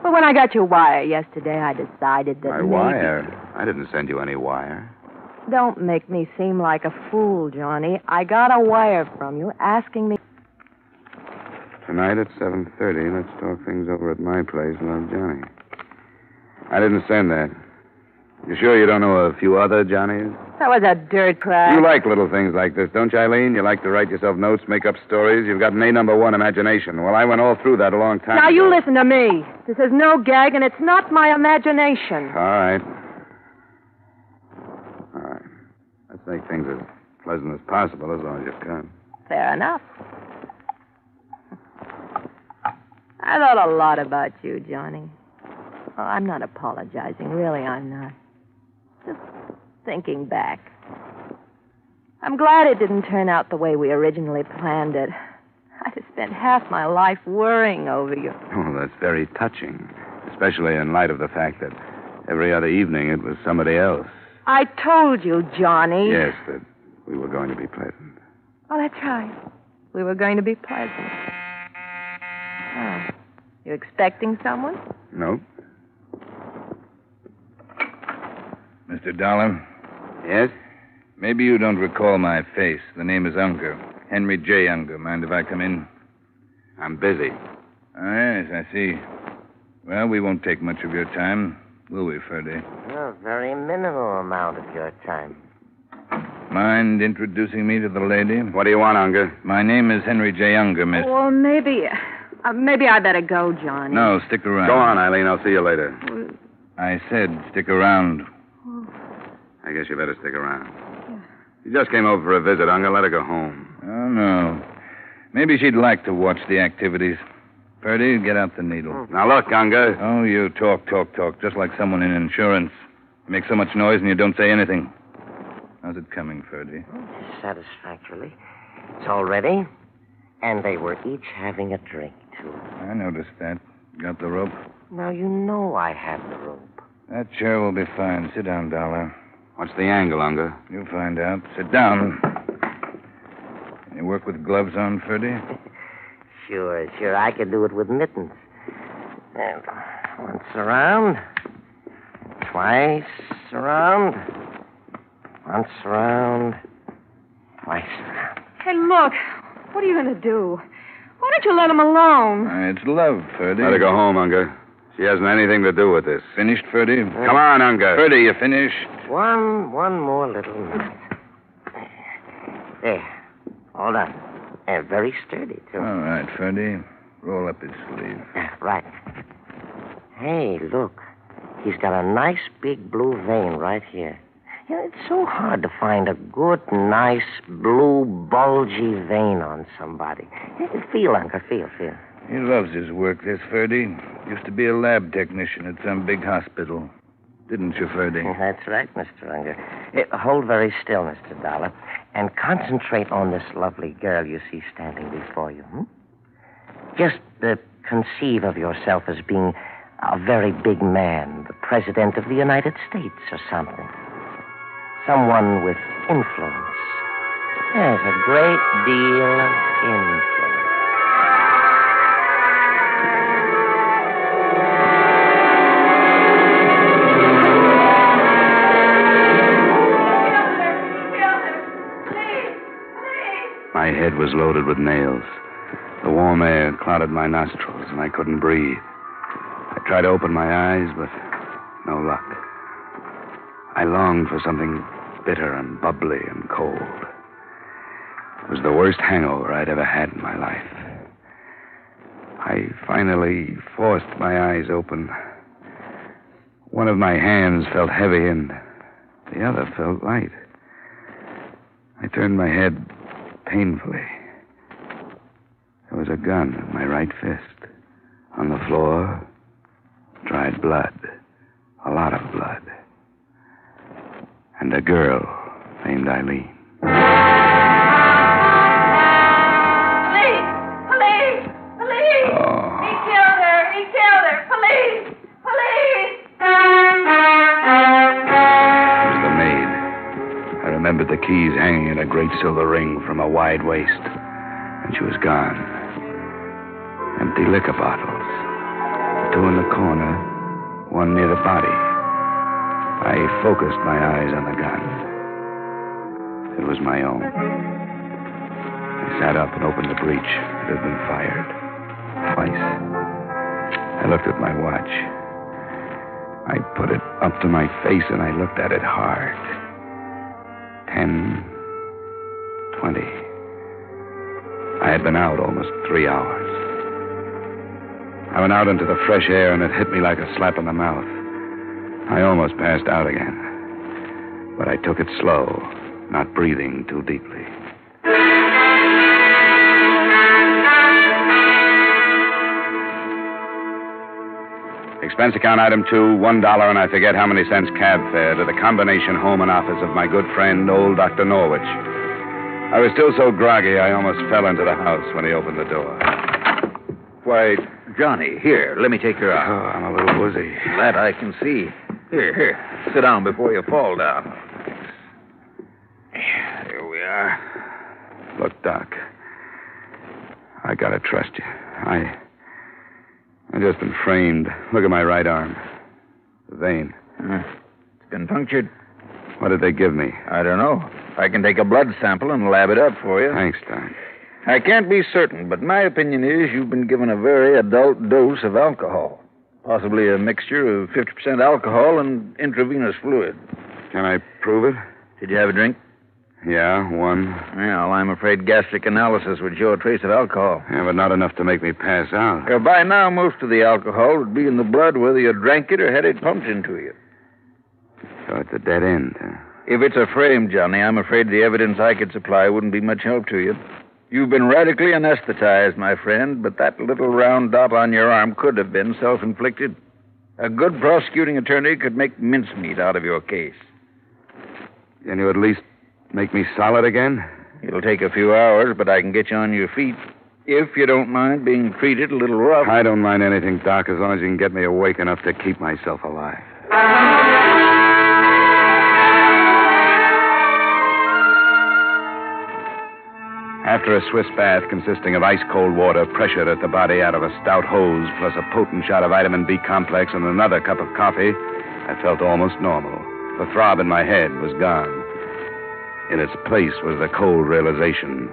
But when I got your wire yesterday, I decided that
My wire? I didn't send you any wire.
Don't make me seem like a fool, Johnny. I got a wire from you asking me...
Tonight at 7:30, let's talk things over at my place, love, Johnny. I didn't send that. You sure you don't know a few other Johnnies?
That was a dirt crack.
You like little things like this, don't you, Eileen? You like to write yourself notes, make up stories. You've got an A1 imagination. Well, I went all through that a long time
Now,
ago.
you listen to me. This is no gag, and it's not my imagination.
All right. All right. Let's make things as pleasant as possible as long as you can.
Fair enough. I thought a lot about you, Johnny. Oh, I'm not apologizing. Really, I'm not. Just thinking back. I'm glad it didn't turn out the way we originally planned it. I'd have spent half my life worrying over you.
Oh, that's very touching, especially in light of the fact that every other evening it was somebody else.
I told you, Johnny.
Yes, that we were going to be pleasant.
Oh, that's right. We were going to be pleasant. Oh, you expecting someone?
Nope.
Mr. Dollar?
Yes?
Maybe you don't recall my face. The name is Unger. Henry J. Unger. Mind if I come in?
I'm busy.
Oh, yes, I see. Well, we won't take much of your time, will we, Ferdy?
A very minimal amount of your time.
Mind introducing me to the lady?
What do you want, Unger?
My name is Henry J. Unger, miss.
Well, maybe I better go, Johnny.
No, stick around.
Go on, Eileen. I'll see you later.
I said stick around.
I guess you better stick around. She just came over for a visit, Unger. Let her go home.
Oh, no. Maybe she'd like to watch the activities. Ferdy, get out the needle.
Now, look, Unger.
Oh, you talk, just like someone in insurance. You make so much noise and you don't say anything. How's it coming, Ferdy?
Satisfactorily. It's all ready. And they were each having a drink, too.
I noticed that. Got the rope?
Now, you know I have the rope.
That chair will be fine. Sit down, Dollar.
What's the angle, Unger?
You'll find out. Sit down. Can you work with gloves on, Ferdy?
Sure. I could do it with mittens. And once around. Twice around. Once around. Twice around.
Hey, look. What are you going to do? Why don't you let him alone?
It's love, Ferdy.
Let her go home, Unger. She hasn't anything to do with this.
Finished, Ferdy?
Come on, Unger.
Ferdy, you finished?
One more little minute. There. All done. And very sturdy, too.
All right, Ferdy. Roll up his sleeve.
Right. Hey, look. He's got a nice big blue vein right here. You know, it's so hard to find a good, nice, blue, bulgy vein on somebody. Feel, Uncle, feel.
He loves his work, this Ferdy. Used to be a lab technician at some big hospital. Didn't you, Ferdy?
That's right, Mr. Unger. Hold very still, Mr. Dollar, and concentrate on this lovely girl you see standing before you. Just conceive of yourself as being a very big man, the President of the United States or something. Someone with influence. There's a great deal of influence.
My head was loaded with nails. The warm air clouded my nostrils, and I couldn't breathe. I tried to open my eyes, but no luck. I longed for something bitter and bubbly and cold. It was the worst hangover I'd ever had in my life. I finally forced my eyes open. One of my hands felt heavy, and the other felt light. I turned my head painfully. There was a gun in my right fist. On the floor, dried blood. A lot of blood. And a girl named Eileen.
Police!
Oh.
He killed her! Police!
It was the maid. I remembered the keys hanging in a great silver ring from a wide waist. And she was gone. Empty liquor bottles. 2 in the corner, 1 near the body. I focused my eyes on the gun. It was my own. I sat up and opened the breech. It had been fired. Twice. I looked at my watch.
I put it up to my face and I looked at it hard. 10, 20. I had been out almost 3 hours. I went out into the fresh air and it hit me like a slap in the mouth. I almost passed out again. But I took it slow, not breathing too deeply. Expense account item 2, $1, and I forget how many cents cab fare to the combination home and office of my good friend, old Dr. Norwich. I was still so groggy, I almost fell into the house when he opened the door.
Why, Johnny, here, let me take your arm.
Oh, I'm a little woozy.
That I can see. Here, sit down before you fall down. Here we are.
Look, Doc, I gotta trust you. I've just been framed. Look at my right arm. The vein.
It's been punctured.
What did they give me?
I don't know. I can take a blood sample and lab it up for you.
Thanks, Doc.
I can't be certain, but my opinion is you've been given a very adult dose of alcohol. Possibly a mixture of 50% alcohol and intravenous fluid.
Can I prove it?
Did you have a drink?
Yeah, one.
Well, I'm afraid gastric analysis would show a trace of alcohol.
Yeah, but not enough to make me pass out.
Well, by now, most of the alcohol would be in the blood whether you drank it or had it pumped into you.
So it's a dead end, huh?
If it's a frame, Johnny, I'm afraid the evidence I could supply wouldn't be much help to you. You've been radically anesthetized, my friend, but that little round dot on your arm could have been self-inflicted. A good prosecuting attorney could make mincemeat out of your case.
Can you at least make me solid again?
It'll take a few hours, but I can get you on your feet. If you don't mind being treated a little rough.
I don't mind anything, Doc, as long as you can get me awake enough to keep myself alive. After a Swiss bath consisting of ice-cold water pressured at the body out of a stout hose, plus a potent shot of vitamin B complex and another cup of coffee, I felt almost normal. The throb in my head was gone. In its place was the cold realization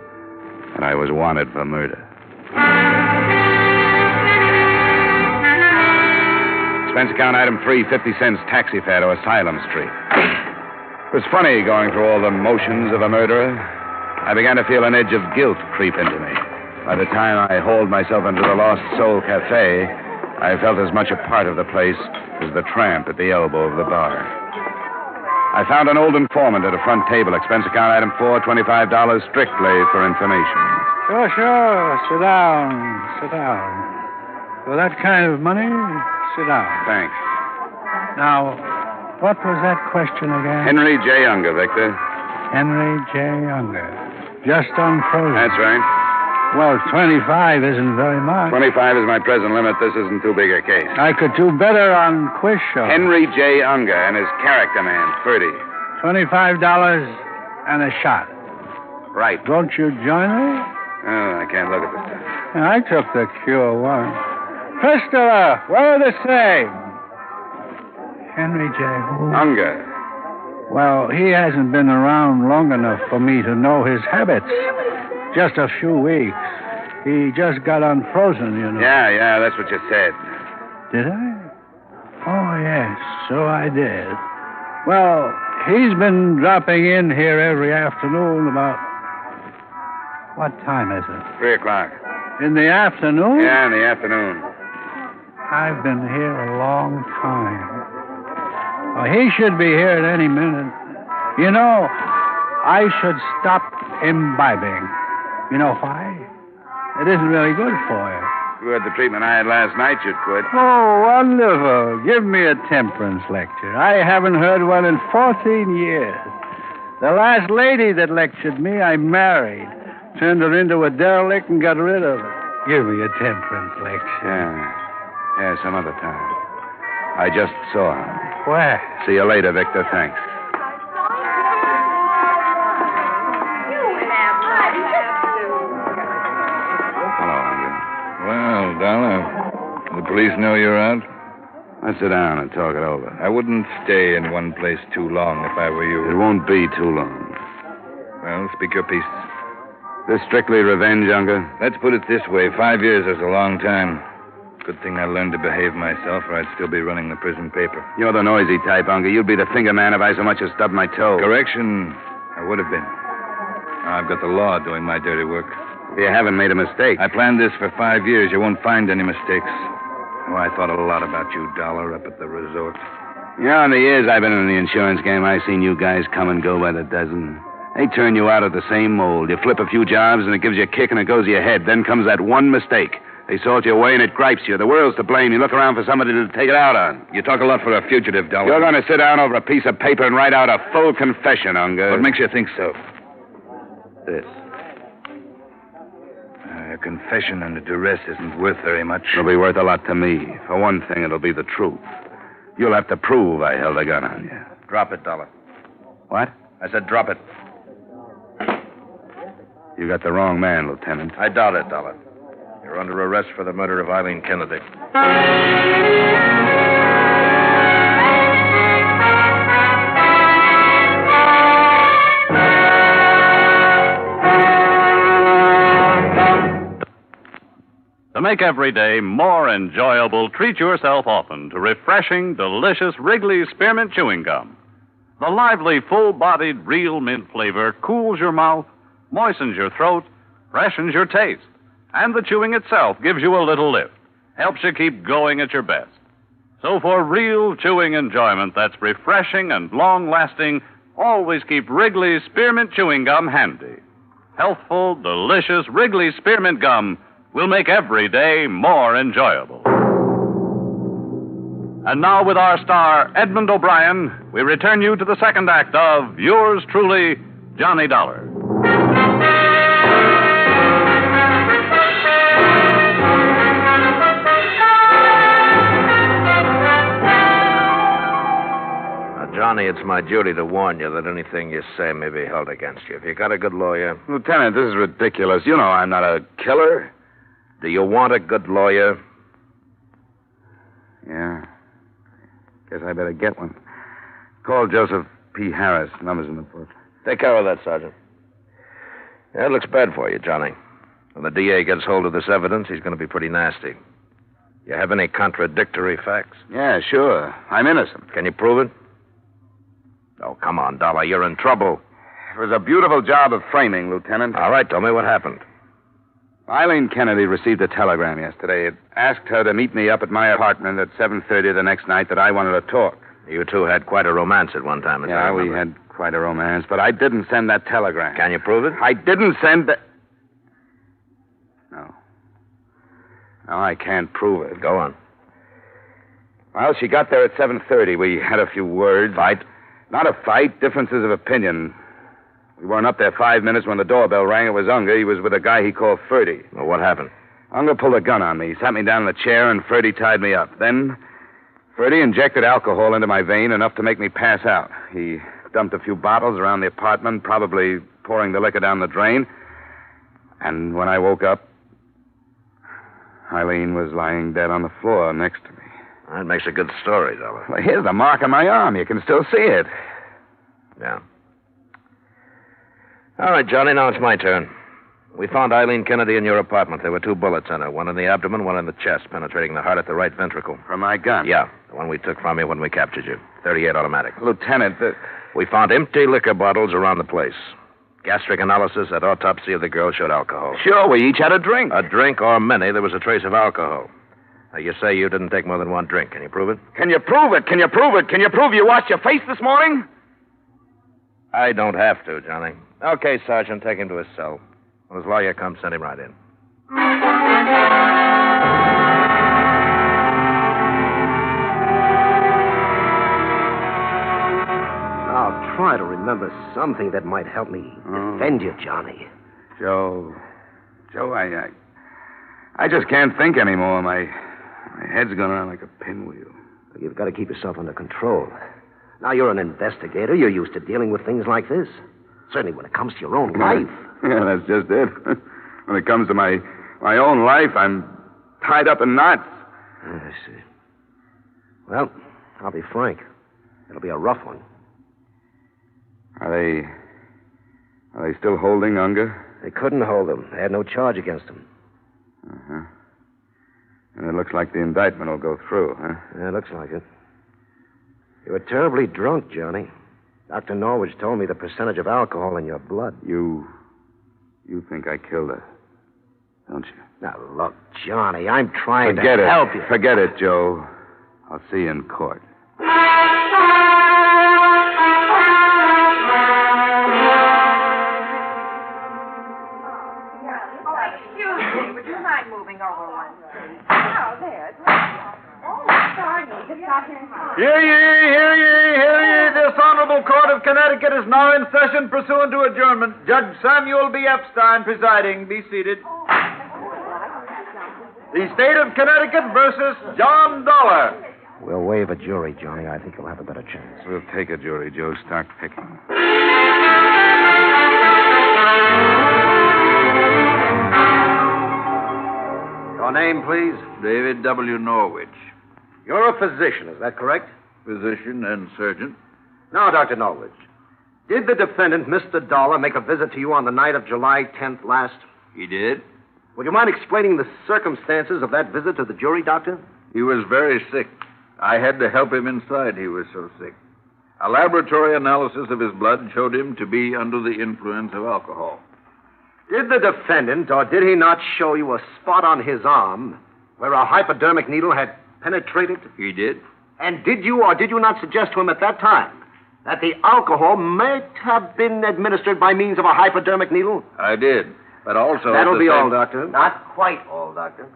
that I was wanted for murder. Expense account item 3, 50 cents taxi fare to Asylum Street. It was funny going through all the motions of a murderer. I began to feel an edge of guilt creep into me. By the time I hauled myself into the Lost Soul Cafe, I felt as much a part of the place as the tramp at the elbow of the bar. I found an old informant at a front table. Expense account item 4, $25 strictly for information.
Sure. Sit down. For that kind of money, sit down.
Thanks.
Now, what was that question again?
Henry J. Unger, Victor.
Henry J. Unger. Just unfrozen.
That's right.
Well, 25 isn't very much.
25 is my present limit. This isn't too big a case.
I could do better on quiz show.
Henry J. Unger and his character man, 30.
$25 and a shot.
Right.
Won't you join me?
Oh, I can't look at this stuff.
I took the cure once. Pistol, we're the same. Henry J. Who?
Unger.
Well, he hasn't been around long enough for me to know his habits. Just a few weeks. He just got unfrozen, you know.
Yeah, that's what you said.
Did I? Oh, yes, so I did. Well, he's been dropping in here every afternoon about... What time is it?
3 o'clock.
In the afternoon?
Yeah, in the afternoon.
I've been here a long time. Oh, he should be here at any minute. You know, I should stop imbibing. You know why? It isn't really good for you.
If you had the treatment I had last night, you'd quit.
Oh, wonderful. Give me a temperance lecture. I haven't heard one in 14 years. The last lady that lectured me, I married. Turned her into a derelict and got rid of her. Give me a temperance lecture.
Yeah, some other time. I just saw him.
Where?
See you later, Victor. Thanks. Hello, Unger.
Well, Dollar, the police know you're out?
Let's sit down and talk it over.
I wouldn't stay in one place too long if I were you.
It won't be too long.
Well, speak your piece.
This strictly revenge, Unger?
Let's put it this way. 5 years is a long time.
Good thing I learned to behave myself, or I'd still be running the prison paper.
You're the noisy type, Unger. You'd be the finger man if I so much as stubbed my toe.
Correction, I would have been. Now I've got the law doing my dirty work.
You haven't made a mistake.
I planned this for 5 years. You won't find any mistakes. Oh, I thought a lot about you, Dollar, up at the resort.
Yeah, in the years I've been in the insurance game, I've seen you guys come and go by the dozen. They turn you out of the same mold. You flip a few jobs, and it gives you a kick, and it goes to your head. Then comes that one mistake. They salt you away, and it gripes you. The world's to blame. You look around for somebody to take it out on.
You talk a lot for a fugitive, Dollar.
You're going to sit down over a piece of paper and write out a full confession, Unger.
What makes you think so?
This.
A confession under duress isn't worth very much.
It'll be worth a lot to me. For one thing, it'll be the truth. You'll have to prove I held a gun on you.
Drop it, Dollar.
What?
I said drop it.
You got the wrong man, Lieutenant.
I doubt it, Dollar. You're under arrest for the murder of Eileen Kennedy.
To make every day more enjoyable, treat yourself often to refreshing, delicious Wrigley's Spearmint Chewing Gum. The lively, full-bodied, real mint flavor cools your mouth, moistens your throat, freshens your taste. And the chewing itself gives you a little lift, helps you keep going at your best. So for real chewing enjoyment that's refreshing and long-lasting, always keep Wrigley's Spearmint Chewing Gum handy. Healthful, delicious Wrigley's Spearmint Gum will make every day more enjoyable. And now, with our star, Edmond O'Brien, we return you to the second act of Yours Truly, Johnny Dollar.
Johnny, it's my duty to warn you that anything you say may be held against you. If you got a good lawyer...
Lieutenant, this is ridiculous. You know I'm not a killer.
Do you want a good lawyer?
Yeah. Guess I better get one. Call Joseph P. Harris. Number's in the book.
Take care of that, Sergeant. Yeah, it looks bad for you, Johnny. When the DA gets hold of this evidence, he's going to be pretty nasty. You have any contradictory facts?
Yeah, sure. I'm innocent.
Can you prove it? Oh, come on, Dollar. You're in trouble.
It was a beautiful job of framing, Lieutenant.
All right, tell me what happened.
Eileen Kennedy received a telegram yesterday. It asked her to meet me up at my apartment at 7:30 the next night that I wanted to talk.
You two had quite a romance at one time.
Yeah, we had quite a romance, but I didn't send that telegram.
Can you prove it?
I didn't send the... No. No, I can't prove it.
Go on.
Well, she got there at 7:30. We had a few words.
Fight?
Not a fight, differences of opinion. We weren't up there 5 minutes when the doorbell rang. It was Unger. He was with a guy he called Ferdy.
Well, what happened?
Unger pulled a gun on me. He sat me down in the chair, and Ferdy tied me up. Then Ferdy injected alcohol into my vein, enough to make me pass out. He dumped a few bottles around the apartment, probably pouring the liquor down the drain. And when I woke up, Eileen was lying dead on the floor next to me.
That makes a good story, Dollar.
Well, here's the mark on my arm. You can still see it.
Yeah. All right, Johnny, now it's my turn. We found Eileen Kennedy in your apartment. There were 2 bullets in her, one in the abdomen, one in the chest, penetrating the heart at the right ventricle.
From my gun?
Yeah, the one we took from you when we captured you. .38 automatic.
Lieutenant,
we found empty liquor bottles around the place. Gastric analysis at autopsy of the girl showed alcohol.
Sure, we each had a drink.
A drink or many, there was a trace of alcohol. Now, you say you didn't take more than 1 drink. Can you prove it?
Can you prove it? Can you prove it? Can you prove you washed your face this morning?
I don't have to, Johnny. Okay, Sergeant, take him to his cell. When his lawyer comes, send him right in.
Now, try to remember something that might help me defend you, Johnny.
Joe, I just can't think anymore. My head's going around like a pinwheel.
You've got to keep yourself under control. Now, you're an investigator. You're used to dealing with things like this. Certainly when it comes to your own life.
Yeah, that's just it. When it comes to my own life, I'm tied up in knots.
I see. Well, I'll be frank. It'll be a rough one.
Are they still holding Unger?
They couldn't hold him. They had no charge against him.
Uh-huh. And it looks like the indictment will go through, huh?
Yeah, looks like it. You were terribly drunk, Johnny. Dr. Norwich told me the percentage of alcohol in your blood.
You think I killed her, don't you?
Now, look, Johnny, I'm trying
Forget
to
it.
help you.
Forget it, Joe. I'll see you in court.
Excuse me, would you mind moving over one, please? Oh, there. Oh, sorry. Just got here in time.
Hear ye, hear ye, hear ye. This Honorable Court of Connecticut is now in session pursuant to adjournment. Judge Samuel B. Epstein presiding. Be seated. The State of Connecticut versus John Dollar.
We'll waive a jury, Johnny. I think you'll have a better chance.
We'll take a jury, Joe. Start picking.
Your name, please?
David W. Norwich.
You're a physician, is that correct?
Physician and surgeon.
Now, Dr. Norwich, did the defendant, Mr. Dollar, make a visit to you on the night of July 10th last?
He did.
Would you mind explaining the circumstances of that visit to the jury, Doctor?
He was very sick. I had to help him inside. He was so sick. A laboratory analysis of his blood showed him to be under the influence of alcohol.
Did the defendant, or did he not show you a spot on his arm where a hypodermic needle had penetrated?
He did.
And did you or did you not suggest to him at that time that the alcohol might have been administered by means of a hypodermic needle?
I did. But also...
That'll be all, Doctor.
Not quite all, Doctor.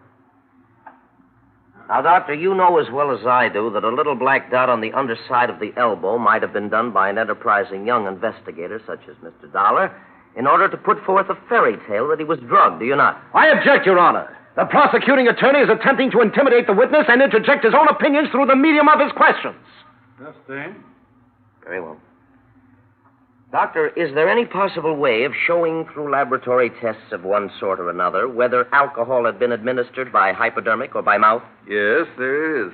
Now, Doctor, you know as well as I do that a little black dot on the underside of the elbow might have been done by an enterprising young investigator such as Mr. Dollar in order to put forth a fairy tale that he was drugged, do you not?
I object, Your Honor. The prosecuting attorney is attempting to intimidate the witness and interject his own opinions through the medium of his questions.
Sustained.
Very well. Doctor, is there any possible way of showing through laboratory tests of one sort or another whether alcohol had been administered by hypodermic or by mouth?
Yes, there is.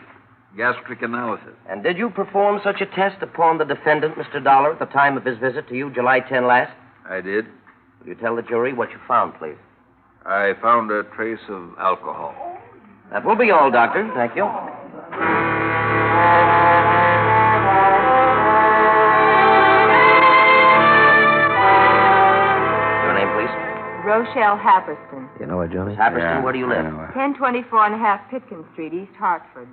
Gastric analysis.
And did you perform such a test upon the defendant, Mr. Dollar, at the time of his visit to you, July 10 last?
I did.
Will you tell the jury what you found, please?
I found a trace of alcohol.
That will be all, Doctor. Thank you. Your name, please?
Rochelle Happerston.
You know her, Johnny?
Happerston, where do you live?
1024 and a half Pitkin Street, East Hartford.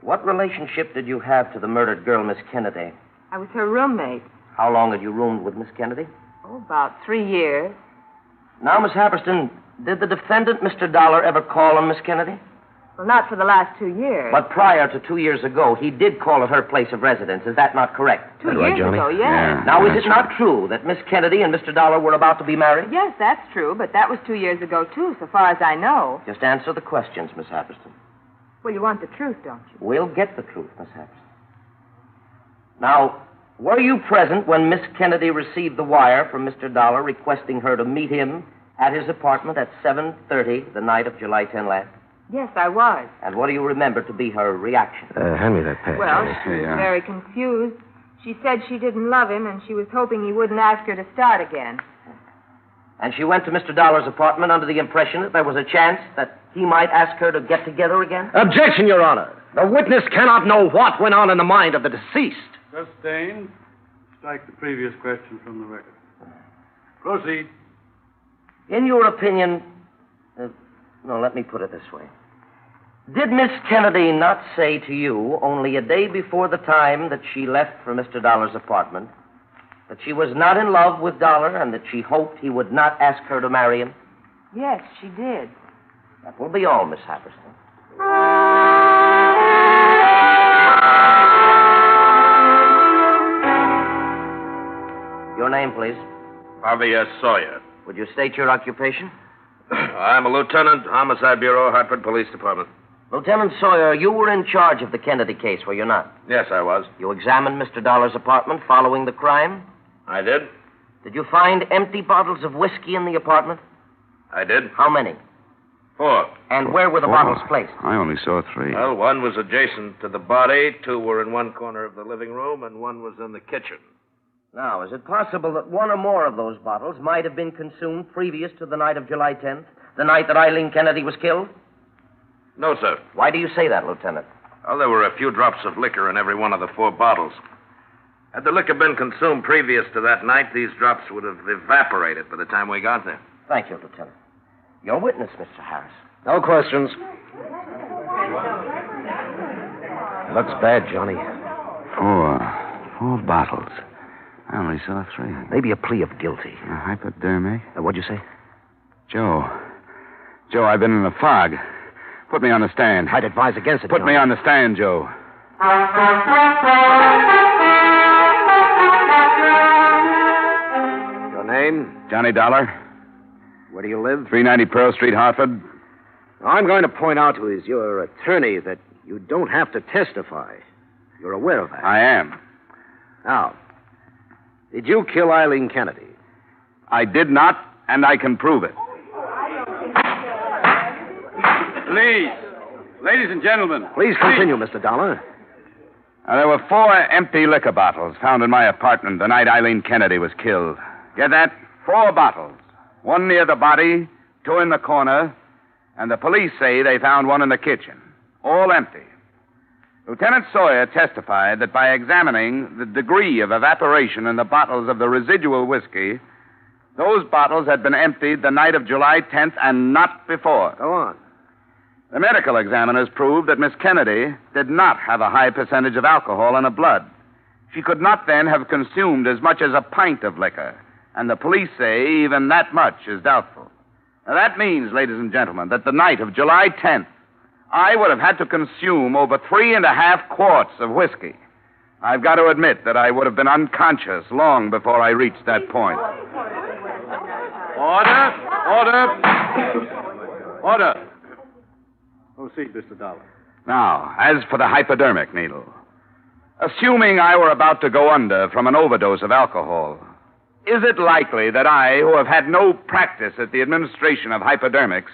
What relationship did you have to the murdered girl, Miss Kennedy?
I was her roommate.
How long had you roomed with Miss Kennedy?
Oh, about 3 years.
Now, Miss Happerston, did the defendant, Mr. Dollar, ever call on Miss Kennedy?
Well, not for the last 2 years.
But prior to 2 years ago, he did call at her place of residence. Is that not correct?
2 years ago, yes.
Yeah,
now, is it not true that Miss Kennedy and Mr. Dollar were about to be married?
Yes, that's true, but that was 2 years ago, too, so far as I know.
Just answer the questions, Miss Happerston.
Well, you want the truth, don't you?
We'll get the truth, Miss Happerston. Now, were you present when Miss Kennedy received the wire from Mr. Dollar requesting her to meet him at his apartment at 7:30 the night of July 10 last?
Yes, I was.
And what do you remember to be her reaction?
Hand me that pad.
Well, she was very confused. She said she didn't love him, and she was hoping he wouldn't ask her to start again.
And she went to Mr. Dollar's apartment under the impression that there was a chance that he might ask her to get together again?
Objection, Your Honor. The witness cannot know what went on in the mind of the deceased.
Sustained. Strike the previous question from the record. Proceed.
In your opinion, let me put it this way. Did Miss Kennedy not say to you only a day before the time that she left for Mr. Dollar's apartment that she was not in love with Dollar and that she hoped he would not ask her to marry him?
Yes, she did.
That will be all, Miss Happerston. Your name, please.
Javier Sawyer.
Would you state your occupation?
I'm a lieutenant, Homicide Bureau, Hartford Police Department.
Lieutenant Sawyer, you were in charge of the Kennedy case, were you not?
Yes, I was.
You examined Mr. Dollar's apartment following the crime?
I did.
Did you find empty bottles of whiskey in the apartment?
I did.
How many?
4.
And where were the bottles placed?
I only saw 3.
Well, one was adjacent to the body, 2 were in one corner of the living room, and 1 was in the kitchen.
Now, is it possible that one or more of those bottles might have been consumed previous to the night of July 10th, the night that Eileen Kennedy was killed?
No, sir.
Why do you say that, Lieutenant?
Well, there were a few drops of liquor in every one of the 4 bottles. Had the liquor been consumed previous to that night, these drops would have evaporated by the time we got there.
Thank you, Lieutenant. Your witness, Mr. Harris.
No questions. Looks bad, Johnny.
4 bottles. I only saw 3.
Maybe a plea of guilty.
A hypodermic?
What'd you say?
Joe, I've been in a fog. Put me on the stand.
I'd advise against it,
Put me on the stand, Joe.
Your name?
Johnny Dollar.
Where do you live?
390 Pearl Street, Hartford.
I'm going to point out to your attorney that you don't have to testify. You're aware of that.
I am.
Now, did you kill Eileen Kennedy?
I did not, and I can prove it.
Please. Ladies and gentlemen.
Please continue, Mr. Dollar.
Now, there were 4 empty liquor bottles found in my apartment the night Eileen Kennedy was killed. Get that? 4 bottles. 1 near the body, 2 in the corner, and the police say they found 1 in the kitchen. All empty. Lieutenant Sawyer testified that by examining the degree of evaporation in the bottles of the residual whiskey, those bottles had been emptied the night of July 10th and not before.
Go on.
The medical examiners proved that Miss Kennedy did not have a high percentage of alcohol in her blood. She could not then have consumed as much as a pint of liquor, and the police say even that much is doubtful. Now, that means, ladies and gentlemen, that the night of July 10th, I would have had to consume over 3.5 quarts of whiskey. I've got to admit that I would have been unconscious long before I reached that point.
Order. Proceed, Mr. Dollar.
Now, as for the hypodermic needle, assuming I were about to go under from an overdose of alcohol, is it likely that I, who have had no practice at the administration of hypodermics,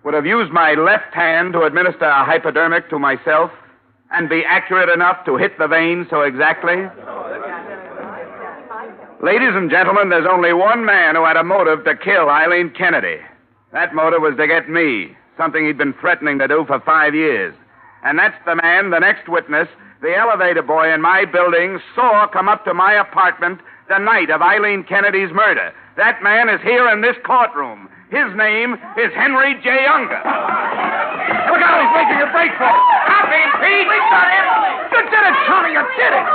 would have used my left hand to administer a hypodermic to myself and be accurate enough to hit the vein so exactly? Ladies and gentlemen, there's only one man who had a motive to kill Eileen Kennedy. That motive was to get me, something he'd been threatening to do for 5 years. And that's the man, the next witness, the elevator boy in my building, saw come up to my apartment the night of Eileen Kennedy's murder. That man is here in this courtroom. His name is Henry J. Unger. Look out, he's making a break for it. Copy, Pete. We got him. You did it, Tommy, you did it.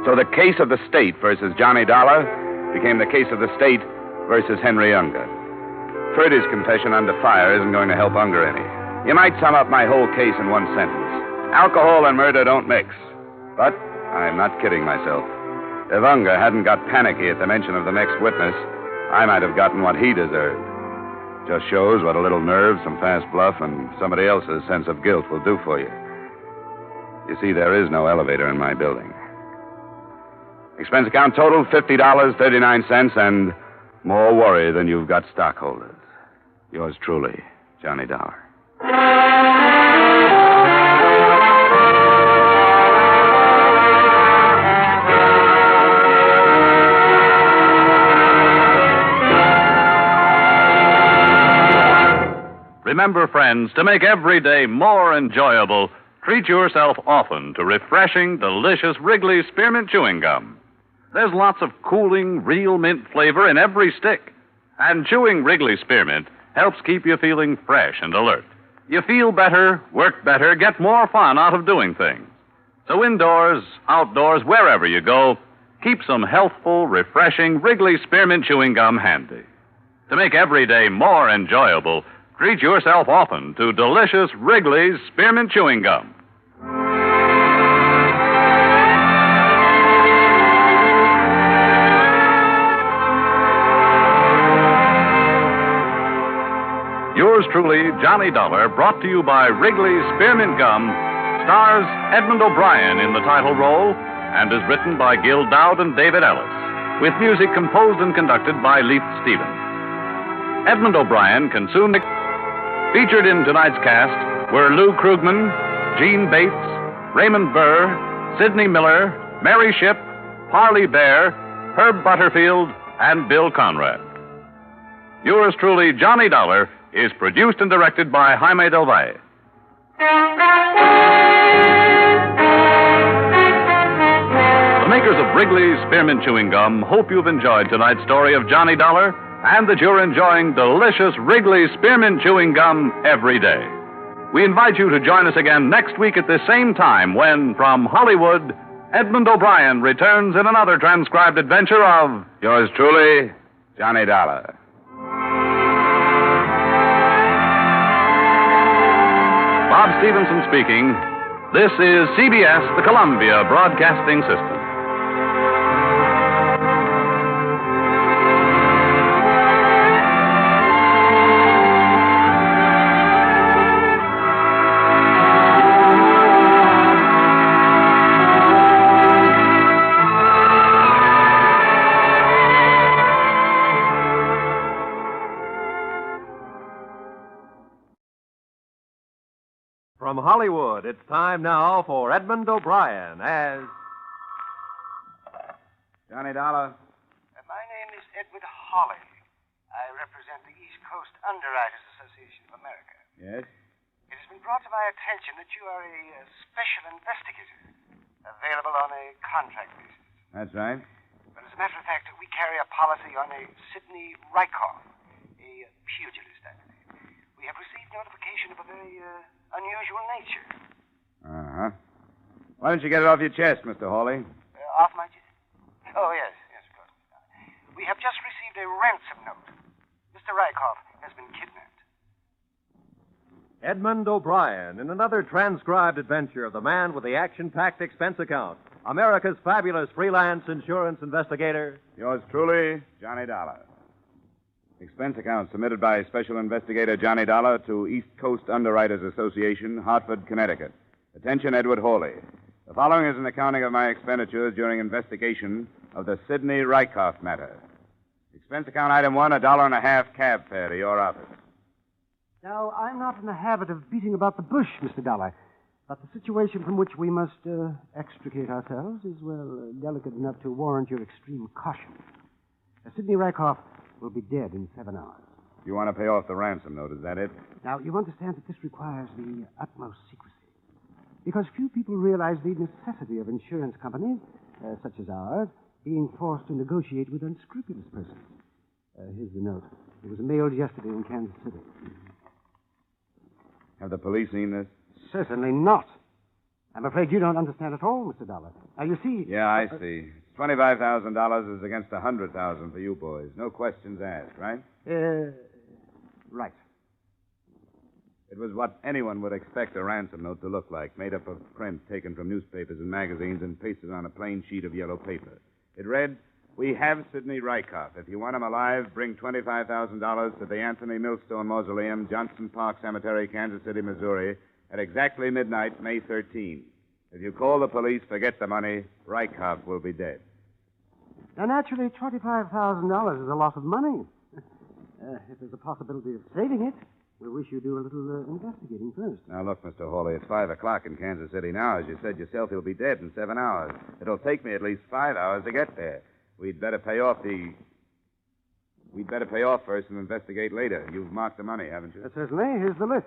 So the case of the state versus Johnny Dollar became the case of the state versus Henry Unger. Ferdy's confession under fire isn't going to help Unger any. You might sum up my whole case in one sentence. Alcohol and murder don't mix. But I'm not kidding myself. If Unger hadn't got panicky at the mention of the next witness, I might have gotten what he deserved. Just shows what a little nerve, some fast bluff, and somebody else's sense of guilt will do for you. You see, there is no elevator in my building. Expense account total, $50.39, and more worry than you've got stockholders. Yours truly, Johnny Dollar.
Remember, friends, to make every day more enjoyable, treat yourself often to refreshing, delicious Wrigley's Spearmint Chewing Gum. There's lots of cooling, real mint flavor in every stick. And chewing Wrigley Spearmint helps keep you feeling fresh and alert. You feel better, work better, get more fun out of doing things. So indoors, outdoors, wherever you go, keep some healthful, refreshing Wrigley Spearmint Chewing Gum handy. To make every day more enjoyable, treat yourself often to delicious Wrigley's Spearmint Chewing Gum. Yours truly, Johnny Dollar, brought to you by Wrigley's Spearmint Gum, stars Edmond O'Brien in the title role and is written by Gil Dowd and David Ellis, with music composed and conducted by Leith Stevens. Edmond O'Brien can soon... Featured in tonight's cast were Lou Krugman, Gene Bates, Raymond Burr, Sidney Miller, Mary Shipp, Parley Bear, Herb Butterfield, and Bill Conrad. Yours truly, Johnny Dollar, is produced and directed by Jaime Del Valle. The makers of Wrigley's Spearmint Chewing Gum hope you've enjoyed tonight's story of Johnny Dollar and that you're enjoying delicious Wrigley's Spearmint Chewing Gum every day. We invite you to join us again next week at the same time when, from Hollywood, Edmond O'Brien returns in another transcribed adventure of
Yours truly, Johnny Dollar.
Bob Stevenson speaking. This is CBS, the Columbia Broadcasting System.
From Hollywood, it's time now for Edmond O'Brien as
Johnny Dollar.
My name is Edward Hawley. I represent the East Coast Underwriters Association of America.
Yes?
It has been brought to my attention that you are a special investigator, available on a contract basis.
That's right.
But as a matter of fact, we carry a policy on a Sidney Rykoff, a pugilist, I believe. We have received notification of a very unusual nature.
Uh-huh. Why don't you get it off your chest, Mr. Hawley?
Off my chest? Oh, yes, of course. We have just received a ransom note. Mr. Rykoff has been kidnapped.
Edmond O'Brien in another transcribed adventure of the man with the action-packed expense account, America's fabulous freelance insurance investigator.
Yours truly, Johnny Dollar. Expense account submitted by Special Investigator Johnny Dollar to East Coast Underwriters Association, Hartford, Connecticut. Attention, Edward Hawley. The following is an accounting of my expenditures during investigation of the Sidney Rykoff matter. Expense account item 1, $1.50 cab fare to your office.
Now, I'm not in the habit of beating about the bush, Mr. Dollar, but the situation from which we must extricate ourselves is, well, delicate enough to warrant your extreme caution. Sidney Rykoff will be dead in 7 hours.
You want to pay off the ransom note, is that it?
Now, you understand that this requires the utmost secrecy, because few people realize the necessity of insurance companies, such as ours, being forced to negotiate with unscrupulous persons. Here's the note. It was mailed yesterday in Kansas City.
Have the police seen this?
Certainly not. I'm afraid you don't understand at all, Mr. Dollar. Now, you see...
Yeah, I see. $25,000 is against $100,000 for you boys. No questions asked, right?
Right.
It was what anyone would expect a ransom note to look like, made up of print taken from newspapers and magazines and pasted on a plain sheet of yellow paper. It read, "We have Sidney Rykoff. If you want him alive, bring $25,000 to the Anthony Millstone Mausoleum, Johnson Park Cemetery, Kansas City, Missouri, at exactly midnight, May 13. If you call the police, forget the money, Rykoff will be dead."
Now, naturally, $25,000 is a lot of money. If there's a possibility of saving it, we wish you do a little investigating first.
Now, look, Mr. Hawley, it's 5 o'clock in Kansas City now. As you said yourself, he'll be dead in 7 hours. It'll take me at least 5 hours to get there. We'd better pay off first and investigate later. You've marked the money, haven't you?
Certainly. Here's the list.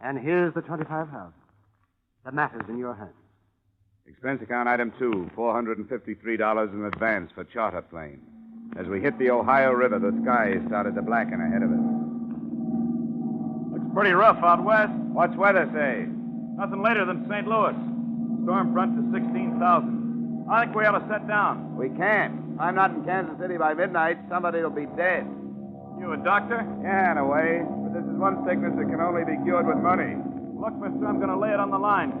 And here's the $25,000. The matter's in your hands.
Expense account item 2, $453 in advance for charter plane. As we hit the Ohio River, the sky started to blacken ahead of us.
Looks pretty rough out west.
What's weather say?
Nothing later than St. Louis. Storm front to 16,000. I think we ought to set down.
We can't. If I'm not in Kansas City by midnight, somebody will be dead.
You a doctor?
Yeah, in a way. But this is one sickness that can only be cured with money.
Look, mister, I'm going to lay it on the line.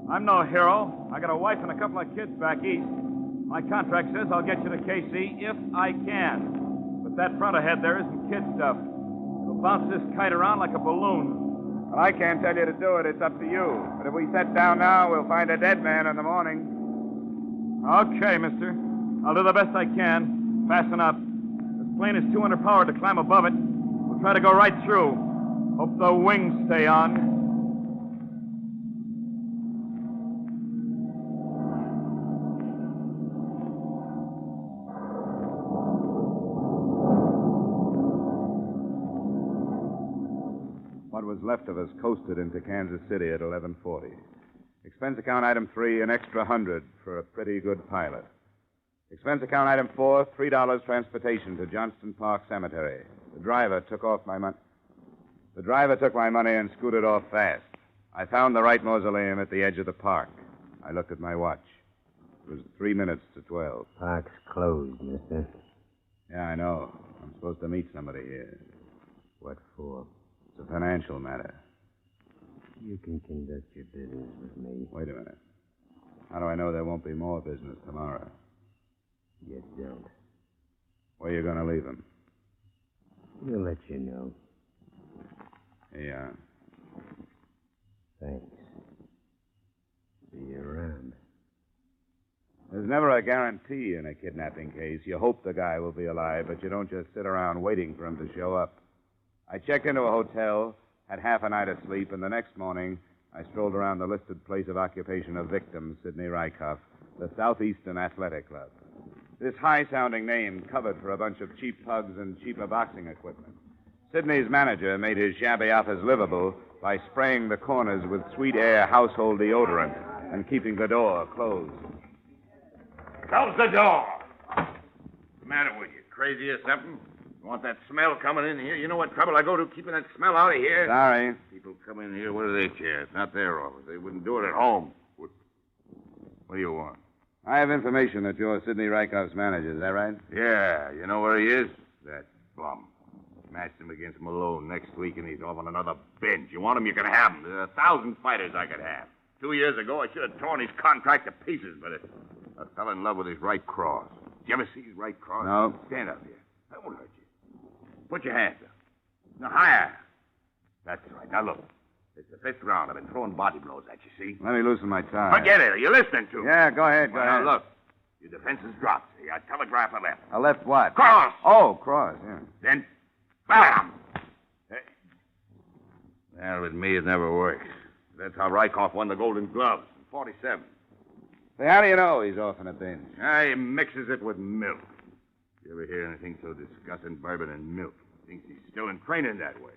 I'm no hero. I got a wife and a couple of kids back east. My contract says I'll get you to KC if I can. But that front ahead there isn't kid stuff. It'll bounce this kite around like a balloon.
Well, I can't tell you to do it. It's up to you. But if we set down now, we'll find a dead man in the morning.
Okay, mister. I'll do the best I can. Fasten up. This plane is too underpowered to climb above it. We'll try to go right through. Hope the wings stay on.
was left of us coasted into Kansas City at 11:40. Expense account item 3, an extra 100 for a pretty good pilot. Expense account item 4, $3 transportation to Johnston Park Cemetery. The driver took my money and scooted off fast. I found the right mausoleum at the edge of the park. I looked at my watch. It was 3 minutes to 12.
Park's closed, mister.
Yeah, I know. I'm supposed to meet somebody here.
What for?
It's a financial matter.
You can conduct your business with me.
Wait a minute. How do I know there won't be more business tomorrow?
You don't.
Where are you going to leave him?
We'll let you know.
Yeah.
Thanks. See you around.
There's never a guarantee in a kidnapping case. You hope the guy will be alive, but you don't just sit around waiting for him to show up. I checked into a hotel, had half a night of sleep, and the next morning I strolled around the listed place of occupation of victim, Sidney Rykoff, the Southeastern Athletic Club. This high-sounding name covered for a bunch of cheap pugs and cheaper boxing equipment. Sidney's manager made his shabby office livable by spraying the corners with Sweet Air household deodorant and keeping the door closed.
Close the door. What's the matter with you? Crazy or something? You want that smell coming in here? You know what trouble I go to keeping that smell out of here?
Sorry.
People come in here, what do they care? It's not their office. They wouldn't do it at home. What do you want?
I have information that you're Sidney Rykoff's manager. Is that right?
Yeah, you know where he is? That bum. Smashed him against Malone next week, and he's off on another binge. You want him, you can have him. There are 1,000 fighters I could have. 2 years ago, I should have torn his contract to pieces, but I fell in love with his right cross. Did you ever see his right cross?
No.
Stand up here. That won't hurt you. Put your hands up. Now, higher. That's right. Now, look. It's the 5th round. I've been throwing body blows at you, see?
Let me loosen my tie.
Forget it. Are you listening to me?
Yeah, go ahead, go
Well,
ahead.
Now, look. Your defense is dropped. You got telegraph a left.
A left what?
Cross.
Oh, cross, yeah.
Then, bam! Hey. Well, with me, it never works. That's how Rykoff won the Golden Glove in 47.
Say, how do you know he's off on a binge?
He mixes it with milk. You ever hear anything so disgusting? Bourbon and milk. Thinks he's still in training that way.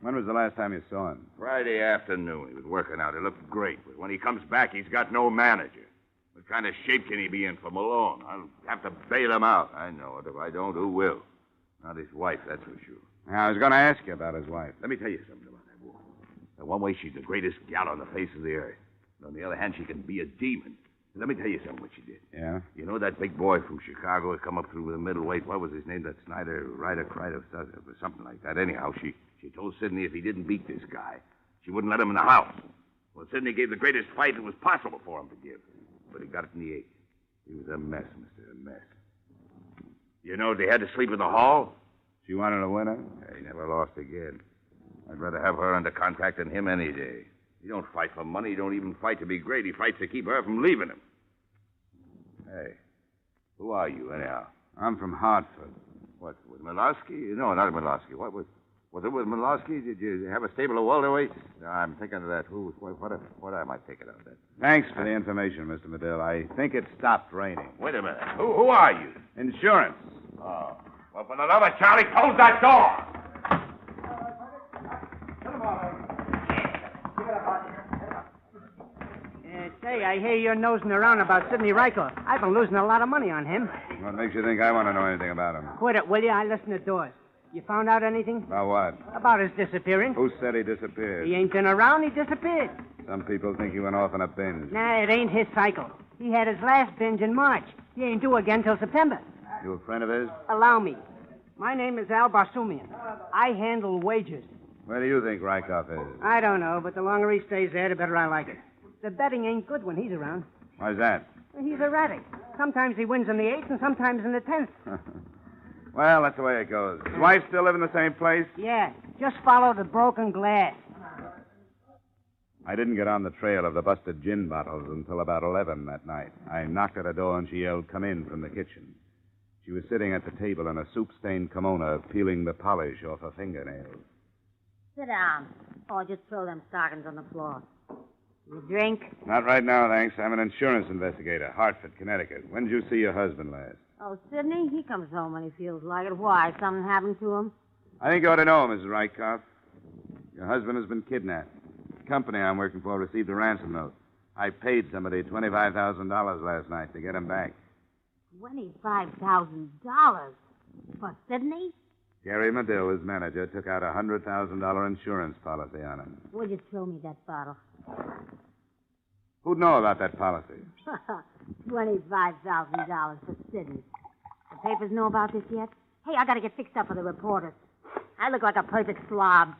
When was the last time you saw him?
Friday afternoon. He was working out. It looked great. But when he comes back, he's got no manager. What kind of shape can he be in for Malone? I'll have to bail him out. I know it. If I don't, who will? Not his wife, that's for sure.
I was going to ask you about his wife.
Let me tell you something about that woman. In one way, she's the greatest gal on the face of the earth. And on the other hand, she can be a demon. Let me tell you something what she did.
Yeah?
You know that big boy from Chicago who come up through with a middleweight? What was his name? That Snyder, Ryder, or something like that. Anyhow, she told Sidney if he didn't beat this guy, she wouldn't let him in the house. Well, Sidney gave the greatest fight it was possible for him to give. But he got it in the 8th. He was a mess, mister, a mess. You know, they had to sleep in the hall.
She wanted a winner?
He never lost again. I'd rather have her under contract than him any day. He don't fight for money. He don't even fight to be great. He fights to keep her from leaving him. Hey, who are you, anyhow?
I'm from Hartford.
What, with Milosky? No, not Milosky. Was it with Milosky? Did you have a stable of welterweights? No, I'm thinking of that. What am I thinking of that?
Thanks for the information, Mr. Medill. I think it stopped raining.
Wait a minute. Who are you?
Insurance.
Oh. Well, for the love of Charlie, close that door!
Say, I hear you're nosing around about Sidney Rykoff. I've been losing a lot of money on him.
What makes you think I want to know anything about him?
Quit it, will you? I listen to doors. You found out anything?
About what?
About his disappearance.
Who said he disappeared?
He ain't been around. He disappeared.
Some people think he went off on a binge.
Nah, it ain't his cycle. He had his last binge in March. He ain't due again till September.
You a friend of his?
Allow me. My name is Al Barsumian. I handle wages.
Where do you think Rykoff is?
I don't know, but the longer he stays there, the better I like it. The betting ain't good when he's around.
Why's that?
He's erratic. Sometimes he wins in the 8th and sometimes in the 10th.
Well, that's the way it goes. His wife still live in the same place?
Yeah, just follow the broken glass.
I didn't get on the trail of the busted gin bottles until about 11 that night. I knocked at her door and she yelled, "Come in," from the kitchen. She was sitting at the table in a soup-stained kimono, peeling the polish off her fingernails.
Sit down, or just throw them stockings on the floor. You drink?
Not right now, thanks. I'm an insurance investigator, Hartford, Connecticut. When did you see your husband last?
Oh, Sidney? He comes home when he feels like it. Why? Something happened to him?
I think you ought to know, Mrs. Rykoff. Your husband has been kidnapped. The company I'm working for received a ransom note. I paid somebody $25,000 last night to get him back.
$25,000 for Sidney?
Gary Medill, his manager, took out a $100,000 insurance policy on him.
Would you throw me that bottle?
Who'd know about that policy?
$25,000 for Sidney. The papers know about this yet? Hey, I gotta get fixed up for the reporters. I look like a perfect slob.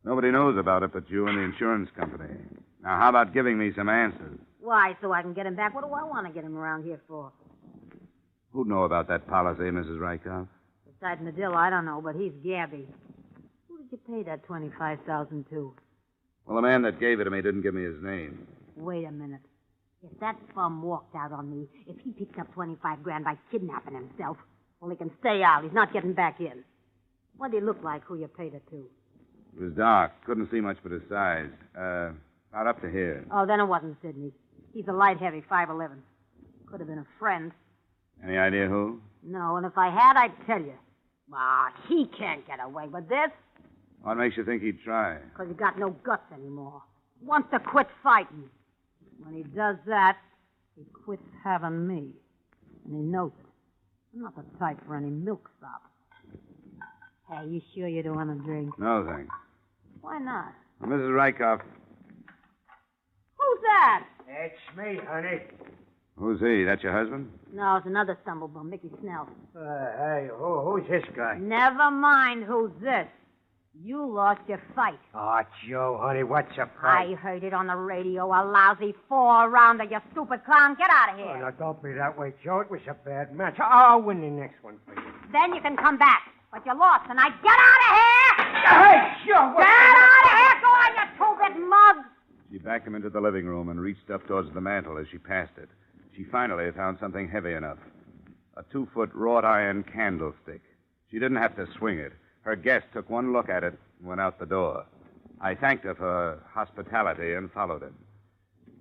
Nobody knows about it but you and the insurance company. Now, how about giving me some answers?
Why, so I can get him back? What do I want to get him around here for?
Who'd know about that policy, Mrs. Rykoff?
Besides Medill, I don't know, but he's Gabby. Who did you pay that $25,000 to?
Well, the man that gave it to me didn't give me his name.
Wait a minute. If that bum walked out on me, if he picked up $25,000 by kidnapping himself, well, he can stay out. He's not getting back in. What did he look like, who you paid it to?
It was dark. Couldn't see much but his size. About up to here.
Oh, then it wasn't Sidney. He's a light-heavy, 5'11". Could have been a friend.
Any idea who?
No, and if I had, I'd tell you. Ah, he can't get away with this.
What makes you think he'd try?
Because he got no guts anymore. Wants to quit fighting. When he does that, he quits having me. And he knows it. I'm not the type for any milksop. Hey, you sure you don't want a drink?
No, thanks.
Why not?
Well, Mrs. Rykoff.
Who's that?
It's me, honey.
Who's he? That your husband?
No, it's another stumblebum, Mickey Snell.
Hey, who's this guy?
Never mind who's this. You lost your fight.
Oh, Joe, honey, what's a fight?
I heard it on the radio, a lousy 4-rounder, you stupid clown. Get out of here.
Oh, now, don't be that way, Joe. It was a bad match. I'll win the next one for you.
Then you can come back. But you lost tonight. Get out of here!
Hey, Joe!
Get out of here! Go on, you two-bit mug!
She backed him into the living room and reached up towards the mantel as she passed it. She finally found something heavy enough. A 2-foot wrought iron candlestick. She didn't have to swing it. Her guest took one look at it and went out the door. I thanked her for her hospitality and followed him.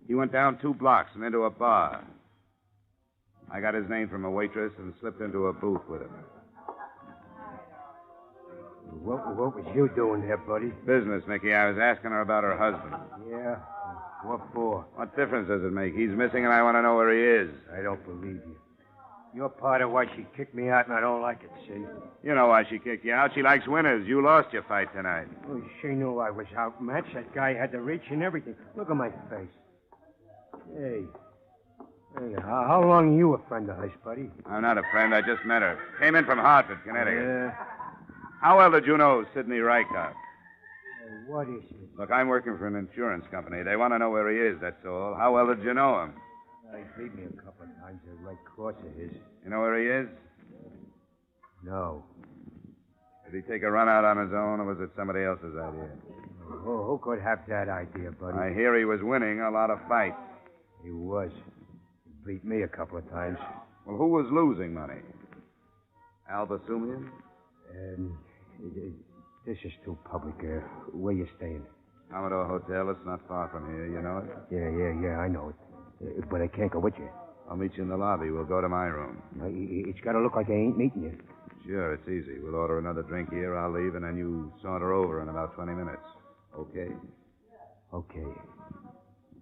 He went down 2 blocks and into a bar. I got his name from a waitress and slipped into a booth with him.
What was you doing there, buddy?
Business, Mickey. I was asking her about her husband.
Yeah? What for?
What difference does it make? He's missing and I want to know where he is.
I don't believe you. You're part of why she kicked me out, and I don't like it, see?
You know why she kicked you out. She likes winners. You lost your fight tonight.
Well, she knew I was outmatched. That guy had the reach and everything. Look at my face. Hey, how long are you a friend of hers, buddy?
I'm not a friend. I just met her. Came in from Hartford, Connecticut.
Yeah.
How well did you know Sidney Rykoff?
What is it?
Look, I'm working for an insurance company. They want to know where he is, that's all. How well did you know him?
He beat me a couple of times, a right cross of his.
You know where he is?
No.
Did he take a run out on his own, or was it somebody else's idea?
Who could have that idea, buddy?
I hear he was winning a lot of fights.
He was. He beat me a couple of times.
Well, who was losing money? Albasumian?
This is too public. Where you staying?
Commodore Hotel. It's not far from here. You know it?
Yeah, I know it. But I can't go with you.
I'll meet you in the lobby. We'll go to my room.
It's got to look like I ain't meeting you.
Sure, it's easy. We'll order another drink here. I'll leave, and then you saunter over in about 20 minutes. Okay?
Okay.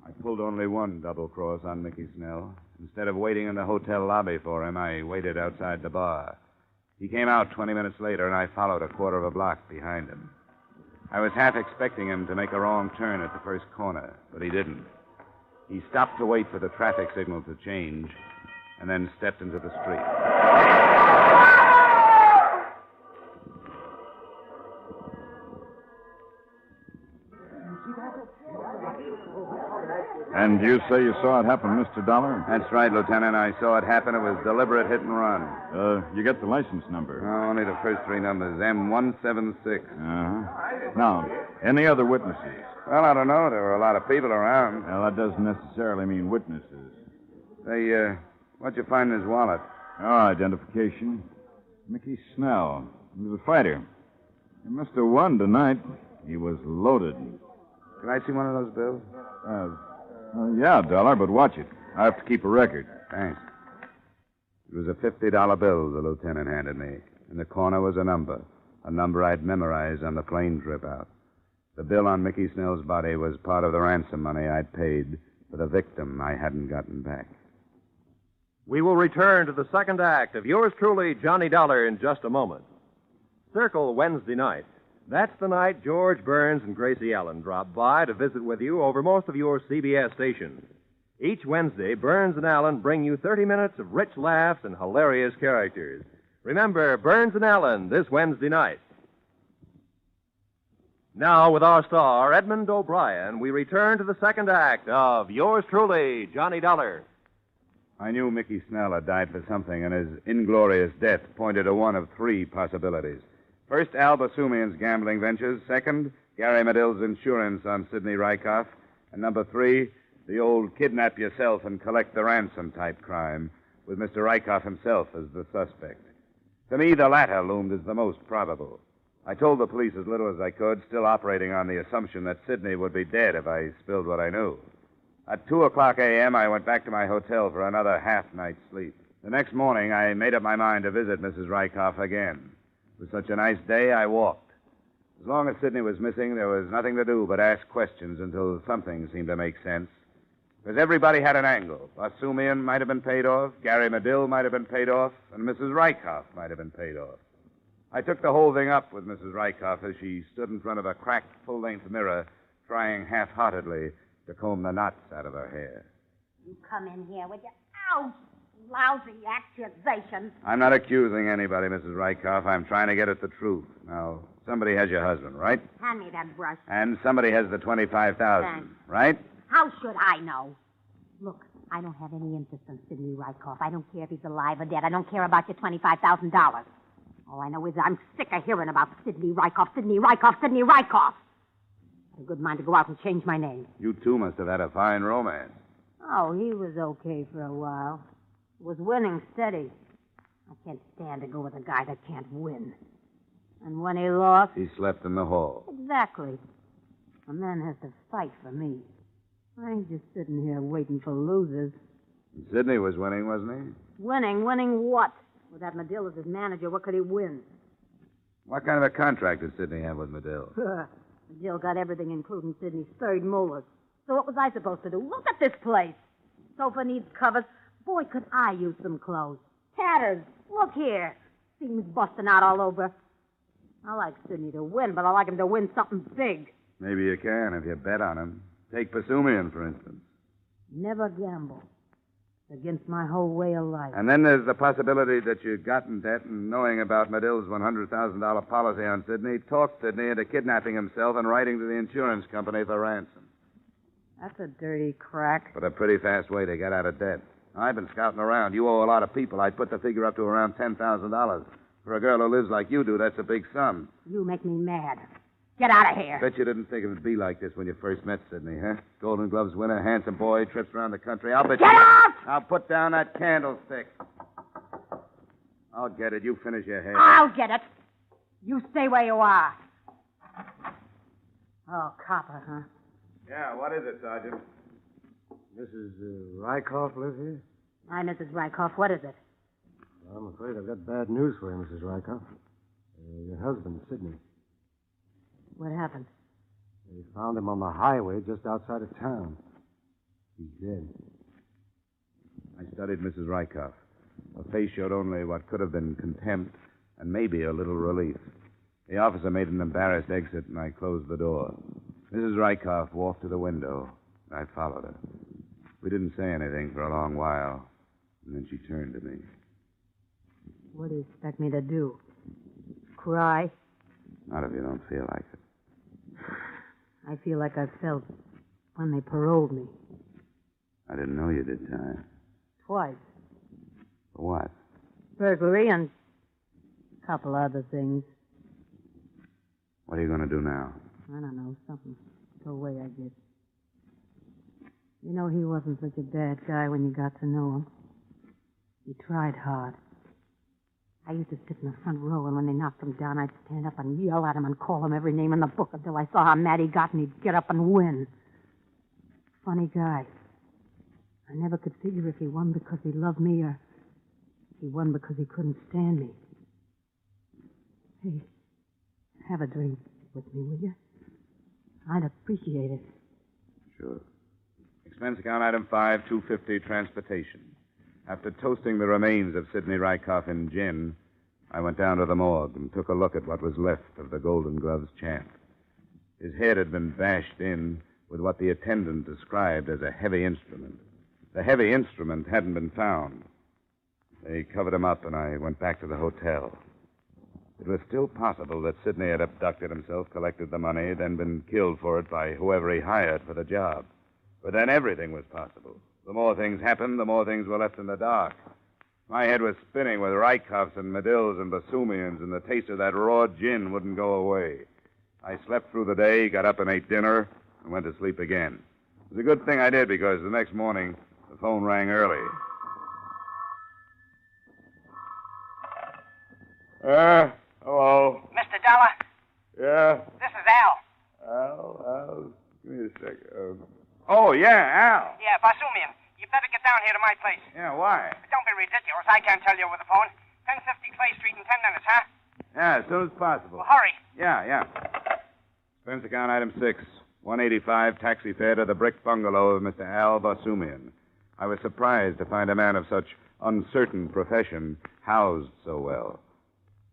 I pulled only one double cross on Mickey Snell. Instead of waiting in the hotel lobby for him, I waited outside the bar. He came out 20 minutes later, and I followed a quarter of a block behind him. I was half expecting him to make a wrong turn at the first corner, but he didn't. He stopped to wait for the traffic signal to change, and then stepped into the street.
And you say you saw it happen, Mr. Dollar?
That's right, Lieutenant. I saw it happen. It was deliberate hit and run.
You get the license number?
No, only the first 3 numbers. M176.
Uh-huh. Now, any other witnesses?
Well, I don't know. There were a lot of people around.
Well, that doesn't necessarily mean witnesses.
Say, what'd you find in his wallet?
Identification. Mickey Snell. He was a fighter. He must have won tonight. He was loaded.
Can I see one of those bills?
Yeah, Dollar, but watch it. I have to keep a record.
Thanks. It was a $50 bill the lieutenant handed me. In the corner was a number I'd memorized on the plane trip out. The bill on Mickey Snell's body was part of the ransom money I'd paid for the victim I hadn't gotten back.
We will return to the second act of yours truly, Johnny Dollar, in just a moment. Circle Wednesday night. That's the night George Burns and Gracie Allen drop by to visit with you over most of your CBS stations. Each Wednesday, Burns and Allen bring you 30 minutes of rich laughs and hilarious characters. Remember, Burns and Allen this Wednesday night. Now, with our star, Edmond O'Brien, we return to the second act of yours truly, Johnny Dollar.
I knew Mickey Snell had died for something, and his inglorious death pointed to one of three possibilities. First, Al Basumian's gambling ventures. Second, Gary Medill's insurance on Sidney Rykoff. And number three, the old kidnap yourself and collect the ransom type crime, with Mr. Rykoff himself as the suspect. To me, the latter loomed as the most probable. I told the police as little as I could, still operating on the assumption that Sidney would be dead if I spilled what I knew. At 2:00 a.m., I went back to my hotel for another half-night's sleep. The next morning, I made up my mind to visit Mrs. Rykoff again. It was such a nice day, I walked. As long as Sidney was missing, there was nothing to do but ask questions until something seemed to make sense. Because everybody had an angle. Basumian might have been paid off, Gary Medill might have been paid off, and Mrs. Rykoff might have been paid off. I took the whole thing up with Mrs. Rykoff as she stood in front of a cracked full-length mirror, trying half-heartedly to comb the knots out of her hair.
You come in here with your ouch, lousy accusations.
I'm not accusing anybody, Mrs. Rykoff. I'm trying to get at the truth. Now, somebody has your husband, right?
Hand me that brush.
And somebody has the $25,000,
Thanks.
right?
How should I know? Look, I don't have any interest in Sidney Rykoff. I don't care if he's alive or dead. I don't care about your $25,000. All I know is I'm sick of hearing about Sidney Rykoff, Sidney Rykoff, Sidney Rykoff. I had a good mind to go out and change my name.
You two must have had a fine romance.
Oh, he was okay for a while. Was winning steady. I can't stand to go with a guy that can't win. And when he lost...
He slept in the hall.
Exactly. A man has to fight for me. I ain't just sitting here waiting for losers.
And Sidney was winning, wasn't he?
Winning? Winning what? With that Medill as his manager, what could he win?
What kind of a contract did Sidney have with Medill?
Medill got everything, including Sidney's third molars. So what was I supposed to do? Look at this place. Sofa needs covers. Boy, could I use some clothes. Tatters. Look here. Seams busting out all over. I like Sidney to win, but I like him to win something big.
Maybe you can if you bet on him. Take Basumian, for instance.
Never gamble. It's against my whole way of life.
And then there's the possibility that you got in debt and knowing about Medill's $100,000 policy on Sidney, talked Sidney into kidnapping himself and writing to the insurance company for ransom.
That's a dirty crack.
But a pretty fast way to get out of debt. I've been scouting around. You owe a lot of people. I'd put the figure up to around $10,000. For a girl who lives like you do, that's a big sum.
You make me mad. Get out of here.
Bet you didn't think it would be like this when you first met Sidney, huh? Golden Gloves winner, handsome boy, trips around the country. I'll bet
Get out!
I'll put down that candlestick. I'll get it. You finish your hair.
I'll get it. You stay where you are. Oh, copper, huh?
Yeah, what is it, Sergeant?
Mrs. Rykoff live here?
Hi, Mrs. Rykoff. What is it?
Well, I'm afraid I've got bad news for you, Mrs. Rykoff. Your husband, Sidney.
What happened?
They found him on the highway just outside of town. He's dead.
I studied Mrs. Rykoff. Her face showed only what could have been contempt and maybe a little relief. The officer made an embarrassed exit, and I closed the door. Mrs. Rykoff walked to the window. I followed her. We didn't say anything for a long while, and then she turned to me.
What do you expect me to do? Cry?
Not if you don't feel like it.
I feel like I felt when they paroled me.
I didn't know you did time.
Twice.
For what?
Burglary and a couple other things.
What are you going to do now?
I don't know, something. Go away, I guess. You know, he wasn't such a bad guy when you got to know him. He tried hard. I used to sit in the front row, and when they knocked him down, I'd stand up and yell at him and call him every name in the book until I saw how mad he got, and he'd get up and win. Funny guy. I never could figure if he won because he loved me or if he won because he couldn't stand me. Hey, have a drink with me, will you? I'd appreciate it.
Sure. Expense account item 5, $250 transportation. After toasting the remains of Sidney Rykoff in gin, I went down to the morgue and took a look at what was left of the Golden Gloves champ. His head had been bashed in with what the attendant described as a heavy instrument. The heavy instrument hadn't been found. They covered him up, and I went back to the hotel. It was still possible that Sidney had abducted himself, collected the money, then been killed for it by whoever he hired for the job. But then everything was possible. The more things happened, the more things were left in the dark. My head was spinning with Rykoffs and Medills and Basumians, and the taste of that raw gin wouldn't go away. I slept through the day, got up and ate dinner, and went to sleep again. It was a good thing I did, because the next morning, the phone rang early. Hello.
Mr. Dollar,
Yeah?
this is Al.
Al, give me a sec. Oh, yeah, Al.
Yeah, Basumian. You better get down here to my place.
Yeah, why?
Don't be ridiculous. I can't tell you over the phone. 1050 Clay Street in 10 minutes, huh?
Yeah, as soon as possible.
Well, hurry.
Yeah. Expense account item 6, $185 taxi fare to the brick bungalow of Mr. Al Basumian. I was surprised to find a man of such uncertain profession housed so well.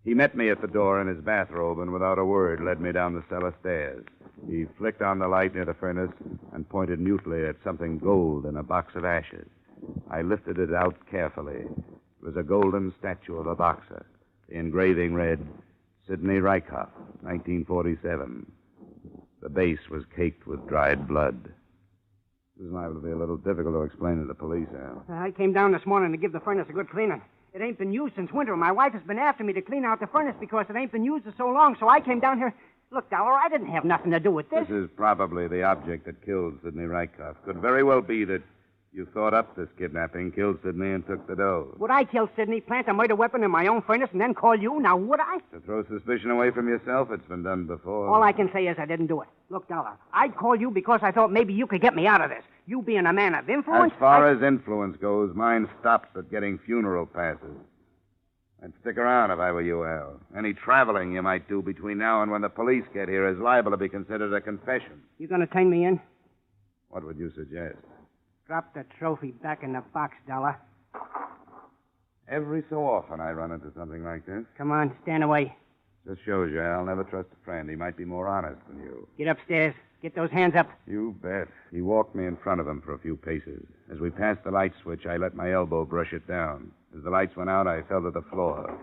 He met me at the door in his bathrobe and without a word led me down the cellar stairs. He flicked on the light near the furnace and pointed mutely at something gold in a box of ashes. I lifted it out carefully. It was a golden statue of a boxer. The engraving read, Sidney Rykoff, 1947. The base was caked with dried blood. This is liable to be a little difficult to explain to the police, Al.
I came down this morning to give the furnace a good cleaning. It ain't been used since winter. My wife has been after me to clean out the furnace because it ain't been used for so long, so I came down here. Look, Dollar, I didn't have nothing to do with this.
This is probably the object that killed Sidney Rykoff. Could very well be that you thought up this kidnapping, killed Sidney, and took the dough.
Would I kill Sidney, plant a murder weapon in my own furnace, and then call you? Now, would I?
To throw suspicion away from yourself, it's been done before.
All I can say is I didn't do it. Look, Dollar, I'd call you because I thought maybe you could get me out of this. You being a man of influence...
As far as influence goes, mine stops at getting funeral passes. I'd stick around if I were you, Al. Any traveling you might do between now and when the police get here is liable to be considered a confession.
You gonna turn me in?
What would you suggest?
Drop the trophy back in the box, Dollar.
Every so often I run into something like this.
Come on, stand away.
Just shows you, Al. Never trust a friend. He might be more honest than you.
Get upstairs. Get those hands up.
You bet. He walked me in front of him for a few paces. As we passed the light switch, I let my elbow brush it down. As the lights went out, I fell to the floor.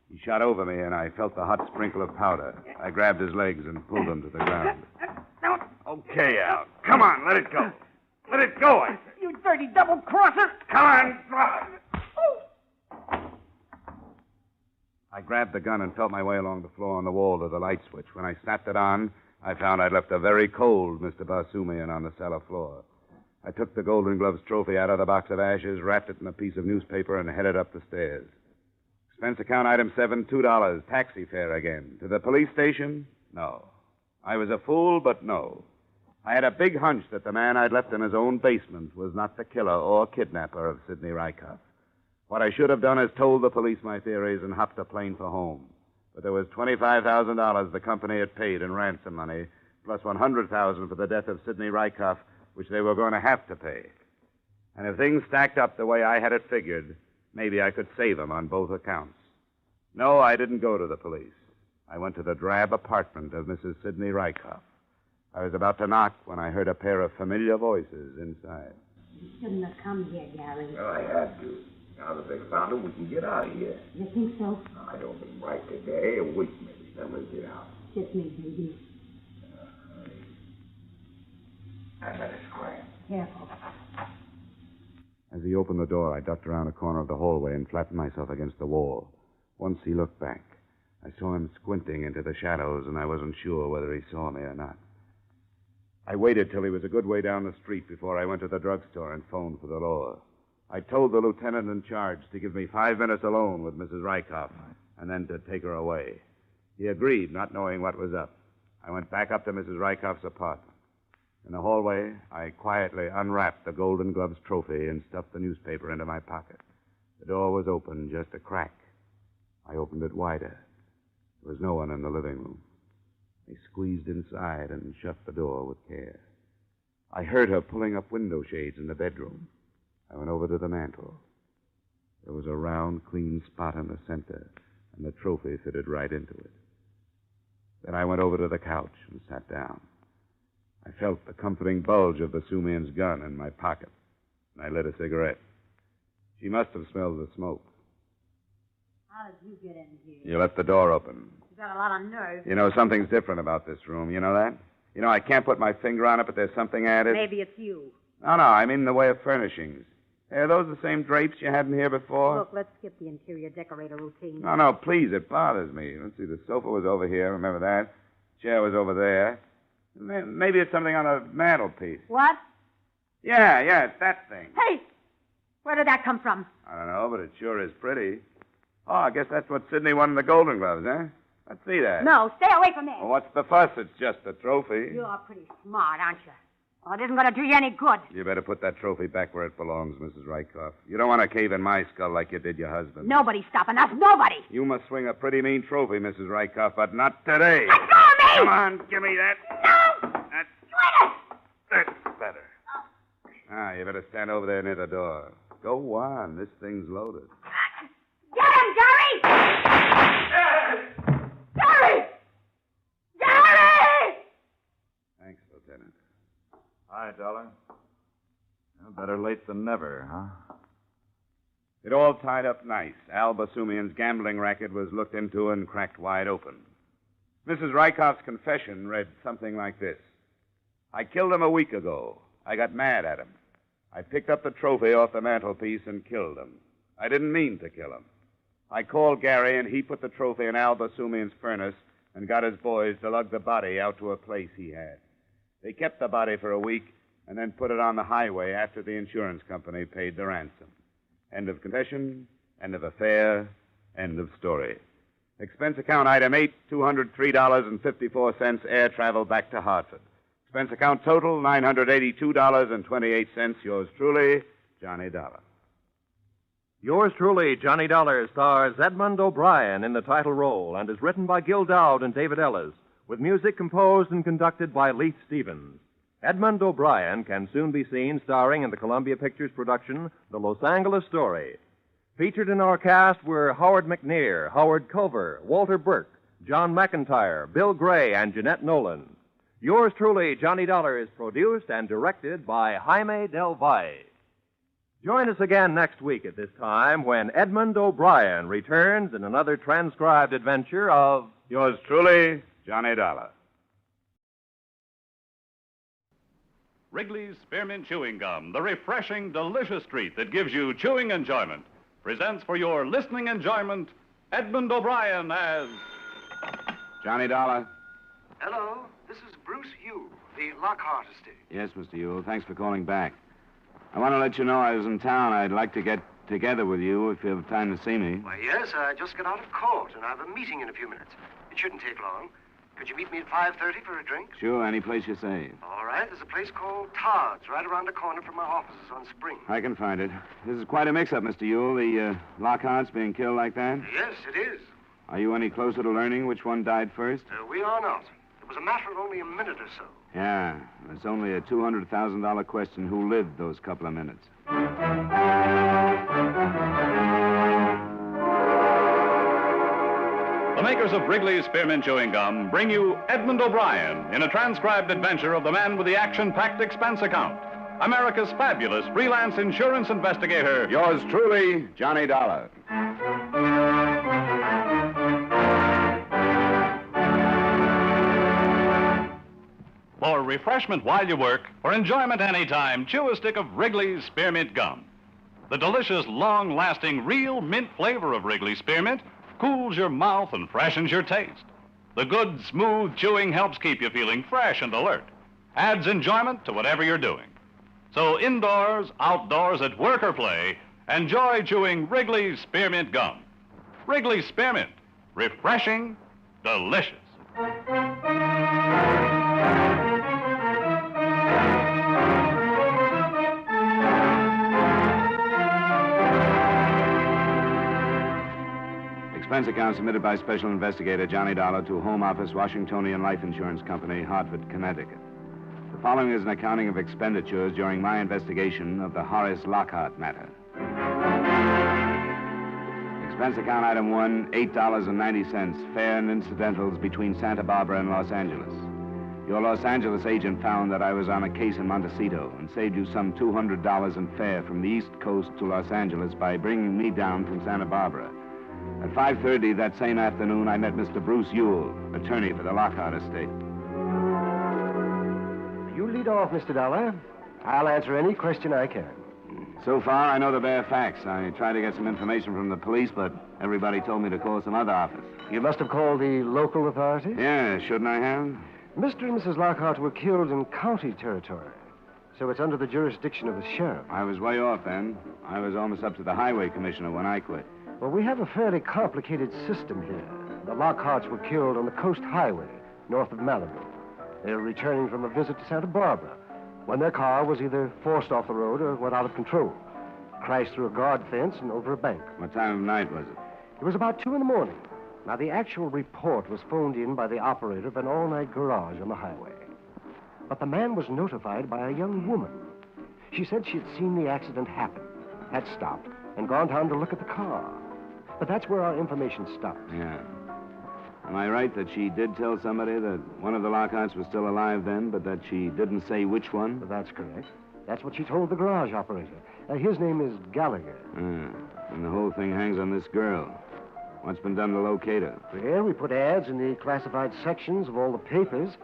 He shot over me, and I felt the hot sprinkle of powder. I grabbed his legs and pulled him to the ground. Okay, Al. Come on, let it go. Let it go, I say.
You dirty double-crosser.
Come on, drop it. I grabbed the gun and felt my way along the floor on the wall to the light switch. When I snapped it on, I found I'd left a very cold Mr. Basumian on the cellar floor. I took the Golden Gloves trophy out of the box of ashes, wrapped it in a piece of newspaper, and headed up the stairs. Expense account item 7, $2, taxi fare again. To the police station? No. I was a fool, but no. I had a big hunch that the man I'd left in his own basement was not the killer or kidnapper of Sidney Rykoff. What I should have done is told the police my theories and hopped a plane for home. But there was $25,000 the company had paid in ransom money, plus $100,000 for the death of Sidney Rykoff, which they were going to have to pay. And if things stacked up the way I had it figured, maybe I could save them on both accounts. No, I didn't go to the police. I went to the drab apartment of Mrs. Sidney Rykoff. I was about to knock when I heard a pair of familiar voices inside.
You shouldn't have come here, Gary.
Well, I had to. Now that they found him, we can get out of here.
You think so?
I don't mean right today. A week, maybe. Then we'll get out.
Kiss me, baby.
I let it scram.
Careful.
As he opened the door, I ducked around a corner of the hallway and flattened myself against the wall. Once he looked back. I saw him squinting into the shadows, and I wasn't sure whether he saw me or not. I waited till he was a good way down the street before I went to the drugstore and phoned for the law. I told the lieutenant in charge to give me 5 minutes alone with Mrs. Rykoff and then to take her away. He agreed, not knowing what was up. I went back up to Mrs. Rykoff's apartment. In the hallway, I quietly unwrapped the Golden Gloves trophy and stuffed the newspaper into my pocket. The door was open, just a crack. I opened it wider. There was no one in the living room. They squeezed inside and shut the door with care. I heard her pulling up window shades in the bedroom. I went over to the mantel. There was a round, clean spot in the center, and the trophy fitted right into it. Then I went over to the couch and sat down. I felt the comforting bulge of the Sumian's gun in my pocket, and I lit a cigarette. She must have smelled the smoke.
How did you get in here?
You left the door open.
You got a lot of nerve.
You know, something's different about this room. You know that? You know, I can't put my finger on it, but there's something added.
Maybe it's you.
No, I mean in the way of furnishings. Hey, are those the same drapes you had in here before?
Look, let's skip the interior decorator routine.
No, please, it bothers me. Let's see, the sofa was over here, remember that? Chair was over there. Maybe it's something on the mantelpiece.
What?
Yeah, it's that thing.
Hey! Where did that come from?
I don't know, but it sure is pretty. Oh, I guess that's what Sidney won in the Golden Gloves, eh? Let's see that.
No, stay away from there.
Well, what's the fuss? It's just a trophy.
You're pretty smart, aren't you? Well, it isn't going to do you any good.
You better put that trophy back where it belongs, Mrs. Rykoff. You don't want to cave in my skull like you did your husband.
Nobody's stopping us. Nobody.
You must swing a pretty mean trophy, Mrs. Rykoff, but not today.
Let go of me!
Come on, give me that.
No!
That's better. Ah, you better stand over there near the door. Go on. This thing's loaded.
Get him, Gary! Gary! Gary!
Thanks, Lieutenant. Hi, Dollar. Well, better late than never, huh?
It all tied up nice. Al Basumian's gambling racket was looked into and cracked wide open. Mrs. Rykoff's confession read something like this. I killed him a week ago. I got mad at him. I picked up the trophy off the mantelpiece and killed him. I didn't mean to kill him. I called Gary, and he put the trophy in Al Basumian's furnace and got his boys to lug the body out to a place he had. They kept the body for a week and then put it on the highway after the insurance company paid the ransom. End of confession, end of affair, end of story. Expense account item 8, $203.54, air travel back to Hartford. Expense account total, $982.28. Yours truly, Johnny Dollar.
Yours truly, Johnny Dollar, stars Edmond O'Brien in the title role and is written by Gil Dowd and David Ellis, with music composed and conducted by Leith Stevens. Edmond O'Brien can soon be seen starring in the Columbia Pictures production, The Los Angeles Story. Featured in our cast were Howard McNear, Howard Culver, Walter Burke, John McIntyre, Bill Gray, and Jeanette Nolan. Yours truly, Johnny Dollar, is produced and directed by Jaime Del Valle. Join us again next week at this time when Edmond O'Brien returns in another transcribed adventure of
Yours truly, Johnny Dollar.
Wrigley's Spearmint Chewing Gum, the refreshing, delicious treat that gives you chewing enjoyment, presents for your listening enjoyment Edmond O'Brien as
Johnny Dollar.
Hello, this is Bruce Yule, the Lockhart estate.
Yes, Mr. Yule. Thanks for calling back. I want to let you know I was in town. I'd like to get together with you if you have time to see me.
Why, yes, I just got out of court, and I have a meeting in a few minutes. It shouldn't take long. Could you meet me at 5:30 for a drink?
Sure, any place you say.
All right, there's a place called Todd's right around the corner from my offices on Spring.
I can find it. This is quite a mix-up, Mr. Yule. The Lockhart's being killed like that?
Yes, it is.
Are you any closer to learning which one died first?
We are not. It was a matter of only a minute or so.
Yeah, it's only a $200,000 question who lived those couple of minutes.
The makers of Wrigley's Spearmint Chewing Gum bring you Edmond O'Brien in a transcribed adventure of the man with the action-packed expense account, America's fabulous freelance insurance investigator.
Yours truly, Johnny Dollar.
For refreshment while you work, for enjoyment anytime, chew a stick of Wrigley's Spearmint Gum. The delicious, long-lasting, real mint flavor of Wrigley's Spearmint cools your mouth and freshens your taste. The good, smooth chewing helps keep you feeling fresh and alert. Adds enjoyment to whatever you're doing. So indoors, outdoors, at work or play, enjoy chewing Wrigley's Spearmint Gum. Wrigley's Spearmint. Refreshing, delicious.
Expense account submitted by Special Investigator Johnny Dollar to Home Office, Washingtonian Life Insurance Company, Hartford, Connecticut. The following is an accounting of expenditures during my investigation of the Horace Lockhart matter. Expense account item 1, $8.90, fare and incidentals between Santa Barbara and Los Angeles. Your Los Angeles agent found that I was on a case in Montecito and saved you some $200 in fare from the East Coast to Los Angeles by bringing me down from Santa Barbara. At 5:30 that same afternoon, I met Mr. Bruce Ewell, attorney for the Lockhart estate.
You lead off, Mr. Dollar. I'll answer any question I can.
So far, I know the bare facts. I tried to get some information from the police, but everybody told me to call some other office.
You must have called the local authorities?
Yeah, shouldn't I have?
Mr. and Mrs. Lockhart were killed in county territory, so it's under the jurisdiction of the sheriff.
I was way off then. I was almost up to the highway commissioner when I quit.
Well, we have a fairly complicated system here. The Lockharts were killed on the Coast Highway, north of Malibu. They were returning from a visit to Santa Barbara when their car was either forced off the road or went out of control. Crashed through a guard fence and over a bank.
What time of night was it?
It was about 2 a.m. Now, the actual report was phoned in by the operator of an all-night garage on the highway. But the man was notified by a young woman. She said she had seen the accident happen, had stopped, and gone down to look at the car. But that's where our information stopped.
Yeah. Am I right that she did tell somebody that one of the Lockharts was still alive then, but that she didn't say which one?
That's correct. That's what she told the garage operator. His name is Gallagher.
And the whole thing hangs on this girl. What's been done to locate her?
Well, we put ads in the classified sections of all the papers.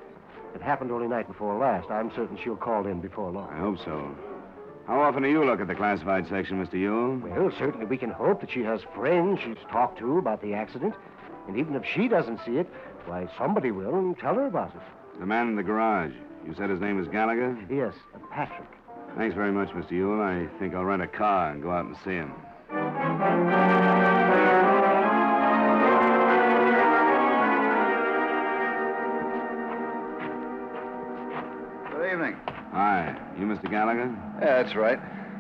It happened only night before last. I'm certain she'll call in before long.
I hope so. How often do you look at the classified section, Mr. Ewell?
Well, certainly we can hope that she has friends she's talked to about the accident. And even if she doesn't see it, why, somebody will and tell her about it.
The man in the garage. You said his name was Gallagher?
Yes, Patrick.
Thanks very much, Mr. Ewell. I think I'll rent a car and go out and see him.
Good evening.
Hi. You Mr. Gallagher?
Yeah, that's right.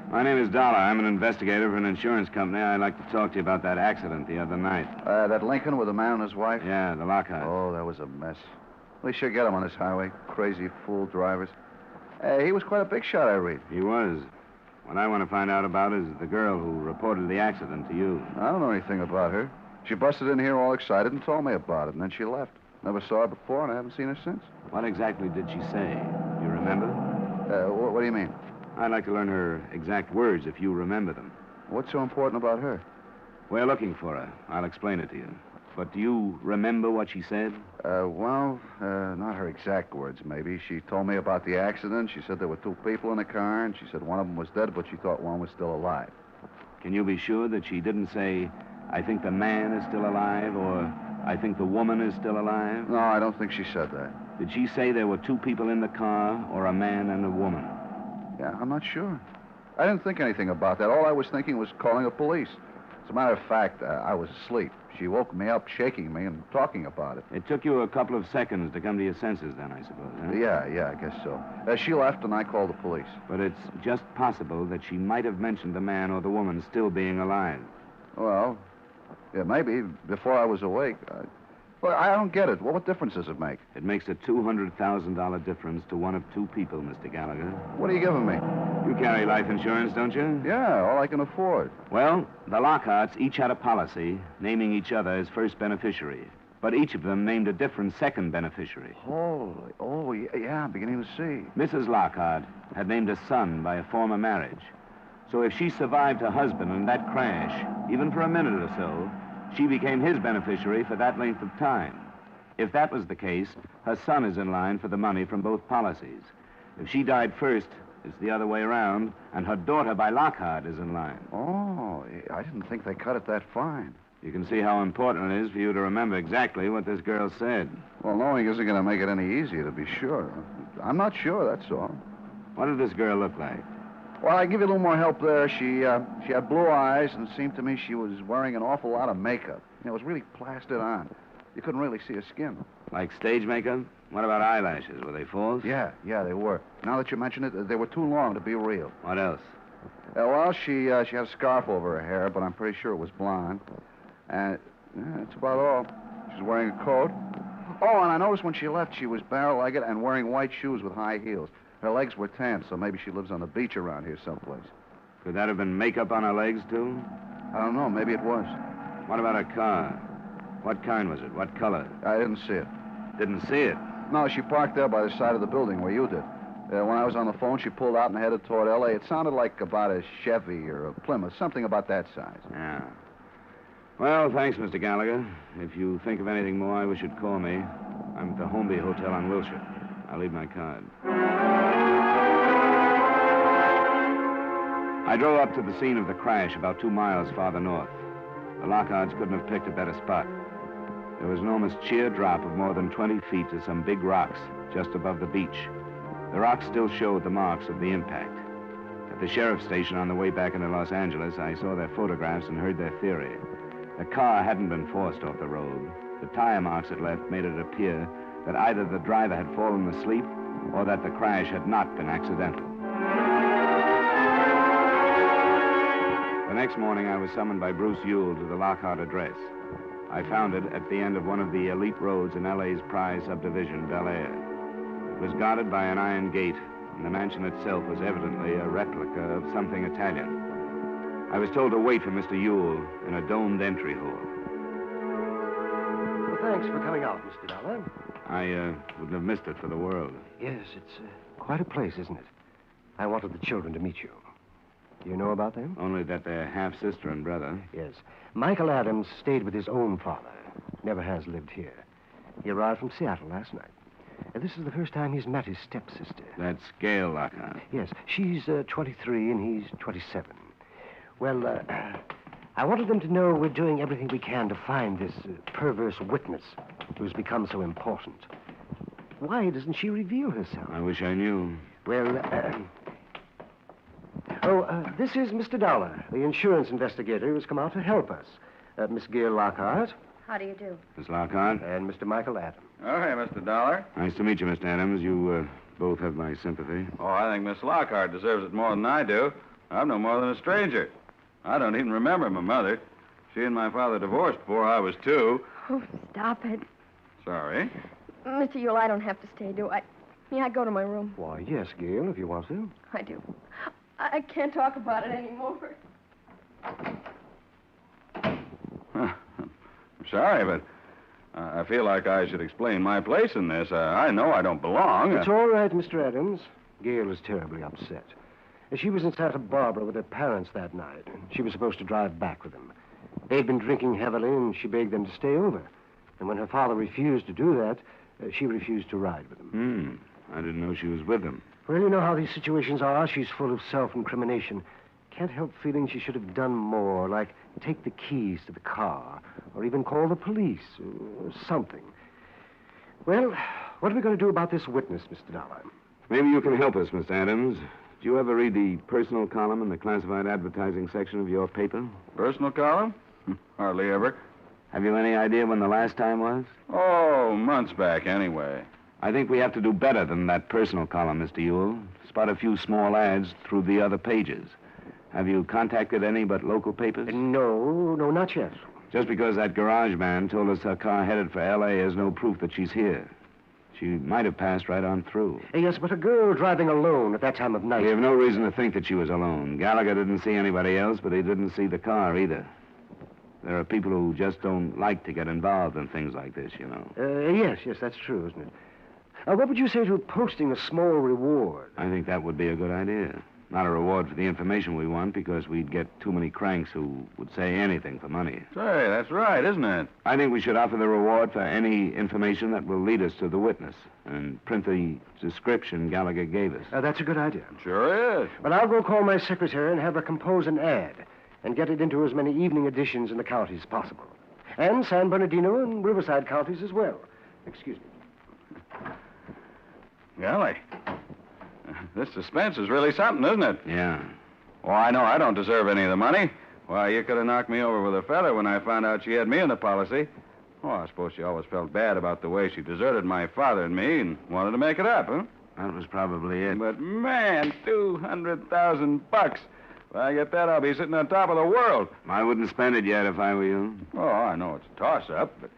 My name is Dollar. I'm an investigator for an insurance company. I'd like to talk to you about that accident the other night.
That Lincoln with the man and his wife?
Yeah, the Lockhart.
Oh, that was a mess. We should get him on this highway. Crazy fool drivers. He was quite a big shot, I read.
He was. What I want to find out about is the girl who reported the accident to you.
I don't know anything about her. She busted in here all excited and told me about it, and then she left. Never saw her before, and I haven't seen her since.
What exactly did she say? You remember?
What do you mean?
I'd like to learn her exact words if you remember them.
What's so important about her?
We're looking for her. I'll explain it to you. But do you remember what she said?
Not her exact words, maybe. She told me about the accident. She said there were 2 people in the car, and she said one of them was dead, but she thought one was still alive.
Can you be sure that she didn't say, I think the man is still alive, or I think the woman is still alive?
No, I don't think she said that.
Did she say there were 2 people in the car, or a man and a woman?
Yeah, I'm not sure. I didn't think anything about that. All I was thinking was calling the police. As a matter of fact, I was asleep. She woke me up, shaking me, and talking about it.
It took you a couple of seconds to come to your senses then, I suppose, huh?
Yeah, I guess so. She left, and I called the police.
But it's just possible that she might have mentioned the man or the woman still being alive.
Well, yeah, maybe. Before I was awake. Well, I don't get it. What difference does it make?
It makes a $200,000 difference to one of 2 people, Mr. Gallagher.
What are you giving me?
You carry life insurance, don't you?
Yeah, all I can afford.
Well, the Lockharts each had a policy naming each other as first beneficiary. But each of them named a different second beneficiary.
Yeah, I'm beginning to see.
Mrs. Lockhart had named a son by a former marriage. So if she survived her husband in that crash, even for a minute or so, she became his beneficiary for that length of time. If that was the case, her son is in line for the money from both policies. If she died first, it's the other way around, and her daughter by Lockhart is in line.
Oh, I didn't think they cut it that fine.
You can see how important it is for you to remember exactly what this girl said.
Well, knowing isn't going to make it any easier, to be sure. I'm not sure, that's all.
What did this girl look like?
Well, I give you a little more help there. She had blue eyes, and it seemed to me she was wearing an awful lot of makeup. It was really plastered on. You couldn't really see her skin.
Like stage makeup? What about eyelashes? Were they false?
Yeah, they were. Now that you mention it, they were too long to be real.
What else?
Well, she had a scarf over her hair, but I'm pretty sure it was blonde. And
That's about all. She's wearing a coat. Oh, and I noticed when she left, she was barrel-legged and wearing white shoes with high heels. Her legs were tanned, so maybe she lives on the beach around here someplace.
Could that have been makeup on her legs, too?
I don't know. Maybe it was.
What about her car? What kind was it? What color?
I didn't see it.
Didn't see it?
No, she parked there by the side of the building where you did. When I was on the phone, she pulled out and headed toward L.A. It sounded like about a Chevy or a Plymouth, something about that size.
Yeah. Well, thanks, Mr. Gallagher. If you think of anything more, I wish you'd call me. I'm at the Holmby Hotel on Wilshire. I'll leave my card. I drove up to the scene of the crash about 2 miles farther north. The Lockharts couldn't have picked a better spot. There was an almost sheer drop of more than 20 feet to some big rocks just above the beach. The rocks still showed the marks of the impact. At the sheriff's station on the way back into Los Angeles, I saw their photographs and heard their theory. The car hadn't been forced off the road. The tire marks it left made it appear that either the driver had fallen asleep or that the crash had not been accidental. The next morning, I was summoned by Bruce Ewell to the Lockhart address. I found it at the end of one of the elite roads in L.A.'s prize subdivision, Bel Air. It was guarded by an iron gate, and the mansion itself was evidently a replica of something Italian. I was told to wait for Mr. Ewell in a domed entry hall.
Well, thanks for coming out, Mr. Dollar.
I wouldn't have missed it for the world.
Yes, it's quite a place, isn't it? I wanted the children to meet you. You know about them?
Only that they're half-sister and brother.
Yes. Michael Adams stayed with his own father. Never has lived here. He arrived from Seattle last night. This is the first time he's met his stepsister.
That's Gail Lockhart.
Yes. She's 23 and he's 27. Well, I wanted them to know we're doing everything we can to find this perverse witness who's become so important. Why doesn't she reveal herself?
I wish I knew.
Well, this is Mr. Dollar, the insurance investigator who's come out to help us. Miss Gail Lockhart.
How do you do?
Miss Lockhart.
And Mr. Michael Adams.
Oh, hey, Mr. Dollar.
Nice to meet you, Mr. Adams. You both have my sympathy.
Oh, I think Miss Lockhart deserves it more than I do. I'm no more than a stranger. I don't even remember my mother. She and my father divorced before I was 2.
Oh, stop it.
Sorry.
Mr. Ewell, I don't have to stay, do I? May I go to my room?
Why, yes, Gail, if you want to.
I do. I can't talk about it anymore.
I'm sorry, but I feel like I should explain my place in this. I know I don't belong.
It's all right, Mr. Adams. Gail is terribly upset. She was in Santa Barbara with her parents that night. She was supposed to drive back with them. They'd been drinking heavily, and she begged them to stay over. And when her father refused to do that, she refused to ride with them.
I didn't know she was with them.
Well, you know how these situations are. She's full of self-incrimination. Can't help feeling she should have done more, like take the keys to the car, or even call the police, or something. Well, what are we going to do about this witness, Mr. Dollar?
Maybe you can help us, Mr. Adams. Did you ever read the personal column in the classified advertising section of your paper?
Personal column? Hardly ever.
Have you any idea when the last time was?
Oh, months back, anyway.
I think we have to do better than that personal column, Mr. Ewell. Spot a few small ads through the other pages. Have you contacted any but local papers?
No, not yet.
Just because that garage man told us her car headed for L.A. is no proof that she's here. She might have passed right on through.
Yes, but a girl driving alone at that time of night...
We have no reason to think that she was alone. Gallagher didn't see anybody else, but he didn't see the car either. There are people who just don't like to get involved in things like this, you know.
Yes, that's true, isn't it? What would you say to posting a small reward?
I think that would be a good idea. Not a reward for the information we want, because we'd get too many cranks who would say anything for money.
Say, that's right, isn't it?
I think we should offer the reward for any information that will lead us to the witness and print the description Gallagher gave us.
That's a good idea.
Sure is.
Well, I'll go call my secretary and have her compose an ad and get it into as many evening editions in the counties as possible. And San Bernardino and Riverside counties as well. Excuse me.
Golly. This suspense is really something, isn't it?
Yeah.
Oh, I know I don't deserve any of the money. Why, you could have knocked me over with a feather when I found out she had me in the policy. Oh, I suppose she always felt bad about the way she deserted my father and me and wanted to make it up, huh?
That was probably it.
But, man, $200,000.
If I get that, I'll be sitting on top of the world.
I wouldn't spend it yet if I were you.
Oh, I know it's a toss-up, but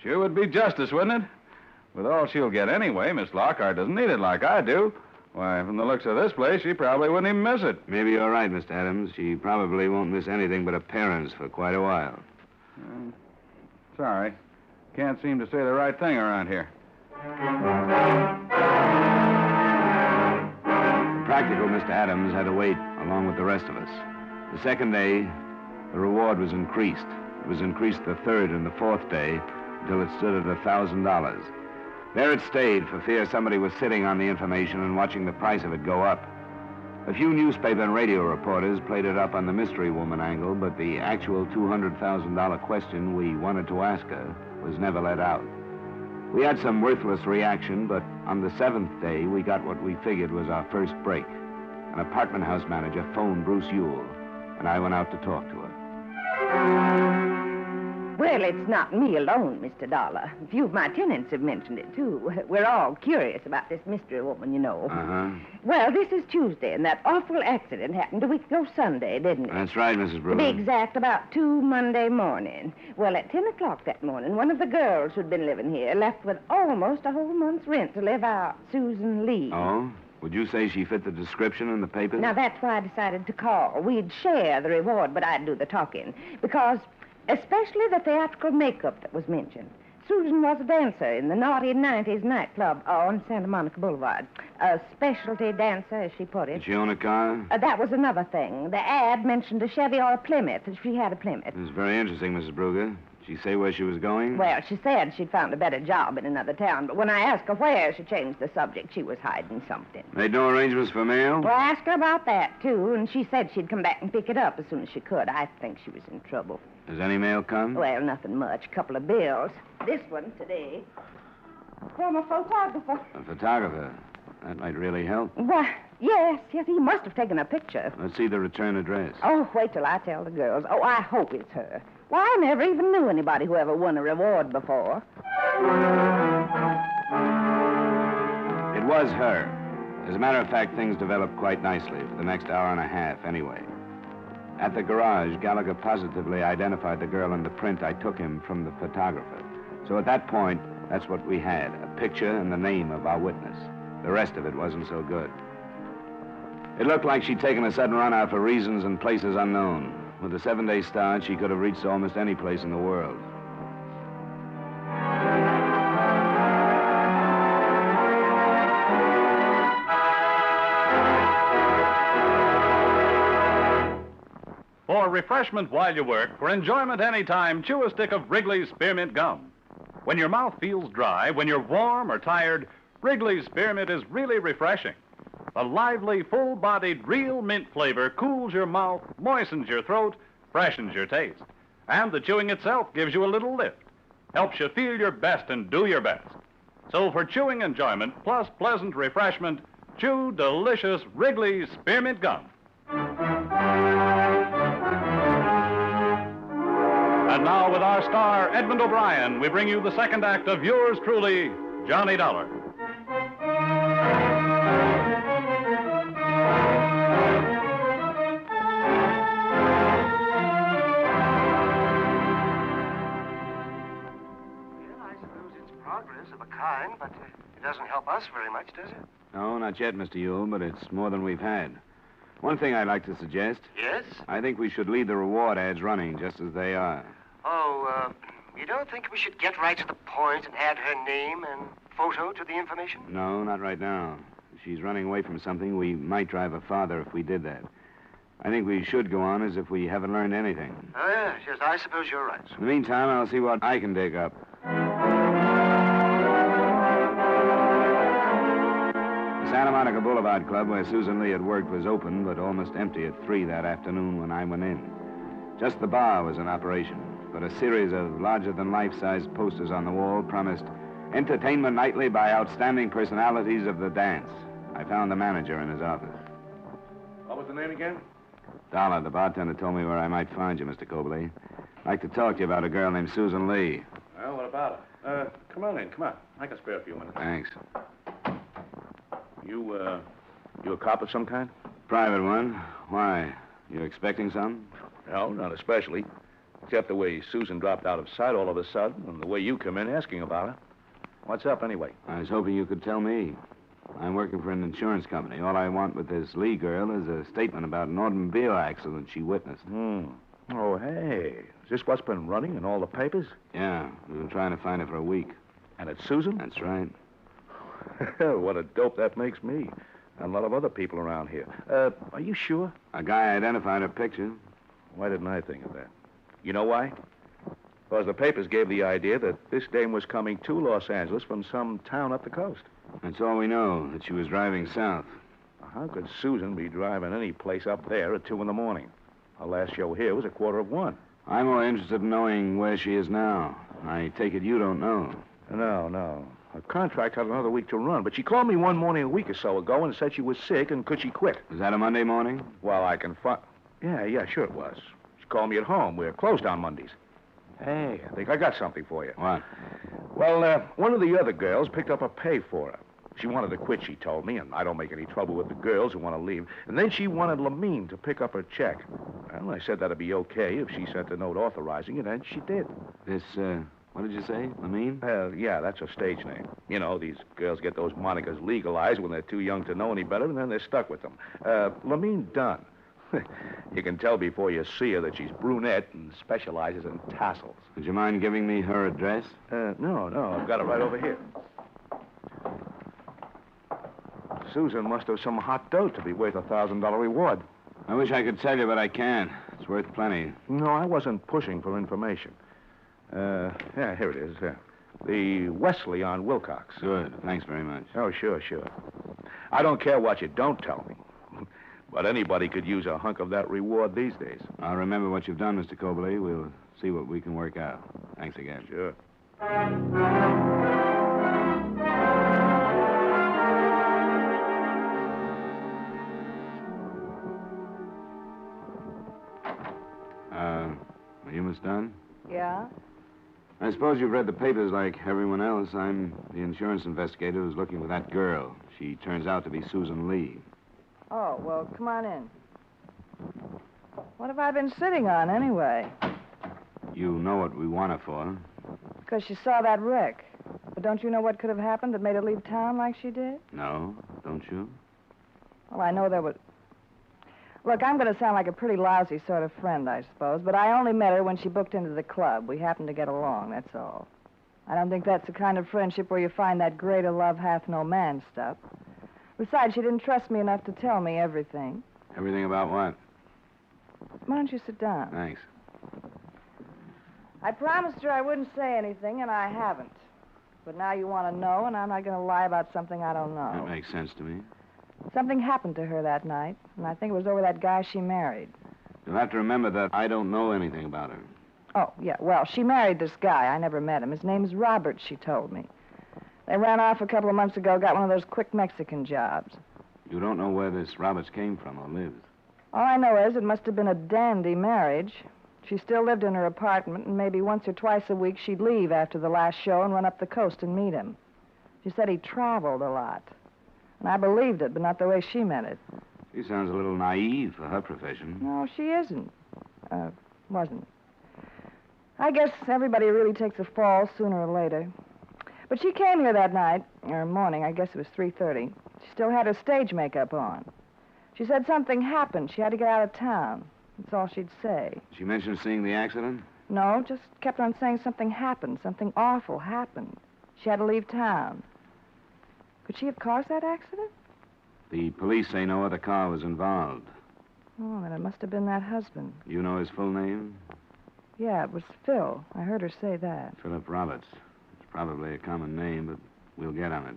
sure would be justice, wouldn't it? With all she'll get anyway, Miss Lockhart doesn't need it like I do. Why, from the looks of this place, she probably wouldn't even miss it.
Maybe you're right, Mr. Adams. She probably won't miss anything but her parents for quite a while.
Sorry. Can't seem to say the right thing around here.
Practical Mr. Adams had to wait along with the rest of us. The second day, the reward was increased. It was increased the third and the fourth day until it stood at $1,000. There it stayed for fear somebody was sitting on the information and watching the price of it go up. A few newspaper and radio reporters played it up on the mystery woman angle, but the actual $200,000 question we wanted to ask her was never let out. We had some worthless reaction, but on the seventh day, we got what we figured was our first break. An apartment house manager phoned Bruce Ewell, and I went out to talk to her.
Well, it's not me alone, Mr. Dollar. A few of my tenants have mentioned it, too. We're all curious about this mystery woman, you know.
Uh-huh.
Well, this is Tuesday, and that awful accident happened a week ago Sunday, didn't it?
That's right, Mrs.
To
Brewer.
be exact, about 2 Monday morning. Well, at 10 o'clock that morning, one of the girls who'd been living here left with almost a whole month's rent to live out, Susan Lee.
Oh? Would you say she fit the description in the papers?
Now, that's why I decided to call. We'd share the reward, but I'd do the talking. Because, especially the theatrical makeup that was mentioned. Susan was a dancer in the naughty 90s nightclub on Santa Monica Boulevard. A specialty dancer, as she put it.
Did she own a car?
That was another thing. The ad mentioned a Chevy or a Plymouth, and she had a Plymouth.
It was very interesting, Mrs. Brugger. Did she say where she was going?
Well, she said she'd found a better job in another town, but when I asked her where, she changed the subject. She was hiding something.
Made no arrangements for mail?
Well, I asked her about that, too, and she said she'd come back and pick it up as soon as she could. I think she was in trouble.
Has any mail come?
Well, nothing much. A couple of bills. This one today. From a photographer.
A photographer? That might really help.
Why, yes, he must have taken a picture.
Let's see the return address.
Oh, wait till I tell the girls. Oh, I hope it's her. Why, I never even knew anybody who ever won a reward before.
It was her. As a matter of fact, things developed quite nicely for the next hour and a half, anyway. At the garage, Gallagher positively identified the girl in the print I took him from the photographer. So at that point, that's what we had, a picture and the name of our witness. The rest of it wasn't so good. It looked like she'd taken a sudden run out for reasons and places unknown. With a 7-day start, she could have reached almost any place in the world.
For refreshment while you work, for enjoyment anytime, chew a stick of Wrigley's Spearmint Gum. When your mouth feels dry, when you're warm or tired, Wrigley's Spearmint is really refreshing. The lively, full-bodied, real mint flavor cools your mouth, moistens your throat, freshens your taste. And the chewing itself gives you a little lift, helps you feel your best and do your best. So for chewing enjoyment plus pleasant refreshment, chew delicious Wrigley's Spearmint Gum. And now, with our star, Edmond O'Brien, we bring you the second act of yours truly, Johnny Dollar.
Progress of a kind, but it doesn't help us very much, does it?
No, not yet, Mr. Ewell, but it's more than we've had. One thing I'd like to suggest.
Yes?
I think we should leave the reward ads running just as they are.
Oh, you don't think we should get right to the point and add her name and photo to the information?
No, not right now. If she's running away from something, we might drive her farther if we did that. I think we should go on as if we haven't learned anything.
Oh, yes, I suppose you're right.
In the meantime, I'll see what I can dig up. The Santa Monica Boulevard Club where Susan Lee had worked was open, but almost empty at 3 that afternoon when I went in. Just the bar was in operation, but a series of larger-than-life-size posters on the wall promised entertainment nightly by outstanding personalities of the dance. I found the manager in his office.
What was the name again?
Dollar, the bartender, told me where I might find you, Mr. Cobley. I'd like to talk to you about a girl named Susan Lee.
Well, what about her? Come on in, come on. I can spare a few minutes.
Thanks.
You a cop of some kind?
Private one. Why? You expecting something?
No, not especially. Except the way Susan dropped out of sight all of a sudden and the way you come in asking about her. What's up, anyway?
I was hoping you could tell me. I'm working for an insurance company. All I want with this Lee girl is a statement about an automobile accident she witnessed.
Oh, hey. Is this what's been running in all the papers?
Yeah, we've been trying to find her for a week.
And it's Susan?
That's right.
What a dope that makes me. And a lot of other people around here. Are you sure?
A guy identified her picture.
Why didn't I think of that? You know why? Because the papers gave the idea that this dame was coming to Los Angeles from some town up the coast.
That's all we know, that she was driving south.
How could Susan be driving any place up there at 2 in the morning? Our last show here was at 1:45.
I'm more interested in knowing where she is now. I take it you don't know.
No. Her contract had another week to run, but she called me one morning a week or so ago and said she was sick and could she quit.
Was that a Monday morning?
Well, I can find... Yeah, sure it was. She called me at home. We're closed on Mondays. Hey, I think I got something for you.
What?
Well, one of the other girls picked up a pay for her. She wanted to quit, she told me, and I don't make any trouble with the girls who want to leave. And then she wanted Lamine to pick up her check. Well, I said that'd be okay if she sent a note authorizing it, and she did.
This, what did you say, Lamine?
Yeah, that's her stage name. You know, these girls get those monikers legalized when they're too young to know any better, and then they're stuck with them. Lamine Dunn. You can tell before you see her that she's brunette and specializes in tassels.
Would you mind giving me her address?
No, I've got it right over here. Susan must have some hot dough to be worth a $1,000 reward.
I wish I could tell you, but I can't. It's worth plenty.
No, I wasn't pushing for information. Yeah, here it is. The Wesley on Wilcox.
Good. Thanks very much.
Oh, sure. I don't care what you don't tell me. But anybody could use a hunk of that reward these days.
I'll remember what you've done, Mr. Cobley. We'll see what we can work out. Thanks again.
Sure.
Are you Miss Dunn?
Yeah?
I suppose you've read the papers like everyone else. I'm the insurance investigator who's looking for that girl. She turns out to be Susan Lee.
Oh, well, come on in. What have I been sitting on, anyway?
You know what we want her for.
Because she saw that wreck. But don't you know what could have happened that made her leave town like she did?
No, don't you?
Well, I know there was... Look, I'm going to sound like a pretty lousy sort of friend, I suppose, but I only met her when she booked into the club. We happened to get along, that's all. I don't think that's the kind of friendship where you find that greater love hath no man stuff. Besides, she didn't trust me enough to tell me everything.
Everything about what?
Why don't you sit down?
Thanks.
I promised her I wouldn't say anything, and I haven't. But now you want to know, and I'm not going to lie about something I don't know.
That makes sense to me.
Something happened to her that night, and I think it was over that guy she married.
You'll have to remember that I don't know anything about her.
Oh, yeah, well, she married this guy. I never met him. His name's Robert, she told me. They ran off a couple of months ago, got one of those quick Mexican jobs.
You don't know where this Roberts came from or lives.
All I know is it must have been a dandy marriage. She still lived in her apartment, and maybe once or twice a week she'd leave after the last show and run up the coast and meet him. She said he traveled a lot. And I believed it, but not the way she meant it.
She sounds a little naive for her profession.
No, she isn't. Wasn't. I guess everybody really takes a fall sooner or later. But she came here that night, or morning, I guess it was 3:30. She still had her stage makeup on. She said something happened. She had to get out of town. That's all she'd say.
She mentioned seeing the accident?
No, just kept on saying something happened. Something awful happened. She had to leave town. Could she have caused that accident?
The police say no other car was involved.
Oh, then it must have been that husband.
You know his full name?
Yeah, it was Phil. I heard her say that.
Philip Roberts. It's probably a common name, but we'll get on it.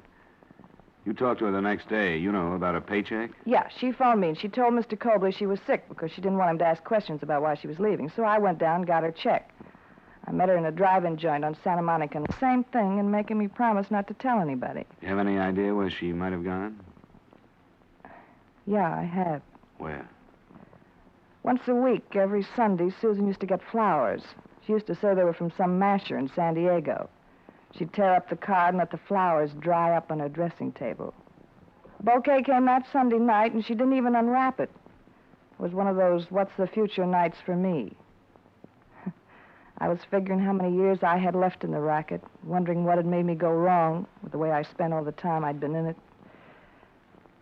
You talked to her the next day, you know, about her paycheck?
Yeah, she phoned me, and she told Mr. Cobley she was sick because she didn't want him to ask questions about why she was leaving. So I went down and got her check. I met her in a drive-in joint on Santa Monica, and the same thing, and making me promise not to tell anybody.
Do you have any idea where she might have gone?
Yeah, I have.
Where?
Once a week, every Sunday, Susan used to get flowers. She used to say they were from some masher in San Diego. She'd tear up the card and let the flowers dry up on her dressing table. A bouquet came that Sunday night, and she didn't even unwrap it.
was one of those what's the future nights for me. I was figuring how many years I had left in the racket, wondering what had made me go wrong with the way I spent all the time I'd been in it.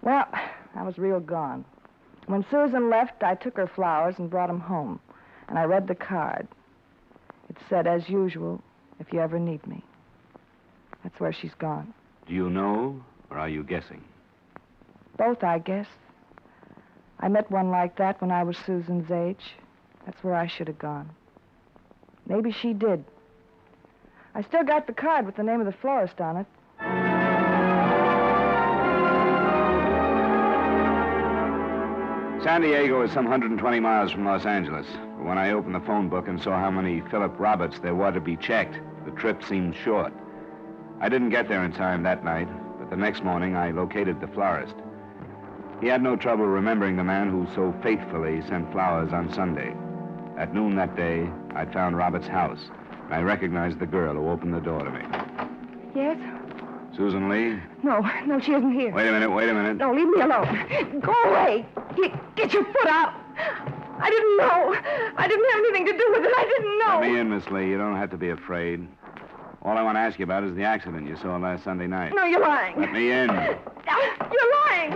Well, I was real gone. When Susan left, I took her flowers and brought them home, and I read the card. It said, as usual, if you ever need me. That's where she's gone.
Do you know, or are you guessing?
Both, I guess. I met one like that when I was Susan's age. That's where I should have gone. Maybe she did. I still got the card with the name of the florist on it.
San Diego is some 120 miles from Los Angeles. But when I opened the phone book and saw how many Philip Roberts there were to be checked, the trip seemed short. I didn't get there in time that night, but the next morning I located the florist. He had no trouble remembering the man who so faithfully sent flowers on Sunday. At noon that day, I'd found Robert's house, and I recognized the girl who opened the door to me.
Yes?
Susan Lee?
No, she isn't here.
Wait a minute.
No, leave me alone. Go away. Get your foot out. I didn't know. I didn't have anything to do with it. I didn't know.
Let me in, Miss Lee. You don't have to be afraid. All I want to ask you about is the accident you saw last Sunday night.
No, you're lying.
Let me in.
You're lying.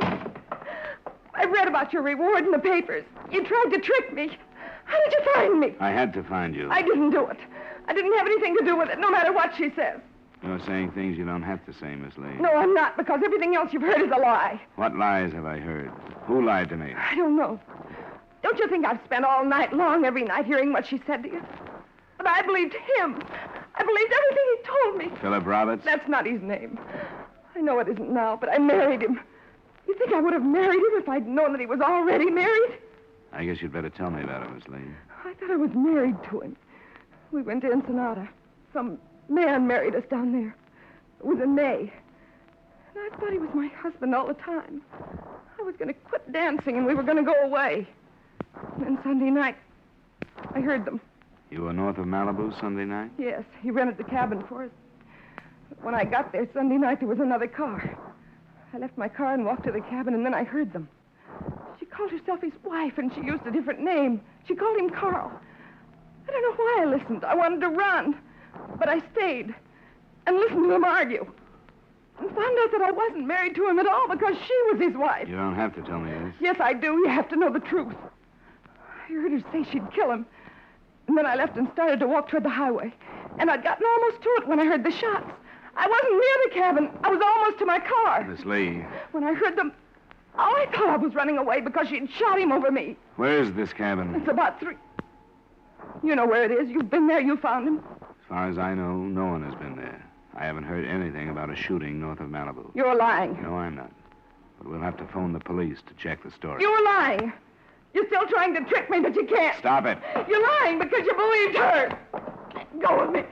I read about your reward in the papers. You tried to trick me. How did you find me?
I had to find you.
I didn't do it. I didn't have anything to do with it, no matter what she says.
You're saying things you don't have to say, Miss Lee.
No, I'm not, because everything else you've heard is a lie.
What lies have I heard? Who lied to me?
I don't know. Don't you think I've spent all night long, every night, hearing what she said to you? But I believed him. I believed everything he told me.
Philip Roberts?
That's not his name. I know it isn't now, but I married him. You think I would have married him if I'd known that he was already married?
I guess you'd better tell me about it, Miss Lee.
I thought I was married to him. We went to Ensenada. Some man married us down there. It was in May. And I thought he was my husband all the time. I was going to quit dancing and we were going to go away. And then Sunday night, I heard them.
You were north of Malibu Sunday night?
Yes, he rented the cabin for us. But when I got there Sunday night, there was another car. I left my car and walked to the cabin, and then I heard them. She called herself his wife, and she used a different name. She called him Carl. I don't know why I listened. I wanted to run. But I stayed and listened to them argue. And found out that I wasn't married to him at all because she was his wife.
You don't have to tell me this.
Yes, I do. You have to know the truth. I heard her say she'd kill him. And then I left and started to walk toward the highway. And I'd gotten almost to it when I heard the shots. I wasn't near the cabin. I was almost to my car.
Miss Lee.
When I heard them, I thought I was running away because she'd shot him over me.
Where is this cabin?
It's about 3. You know where it is. You've been there. You found him.
As far as I know, no one has been there. I haven't heard anything about a shooting north of Malibu.
You're lying.
No, I'm not. But we'll have to phone the police to check the story.
You're lying. You're still trying to trick me, but you can't.
Stop it.
You're lying because you believed her. Let go of me.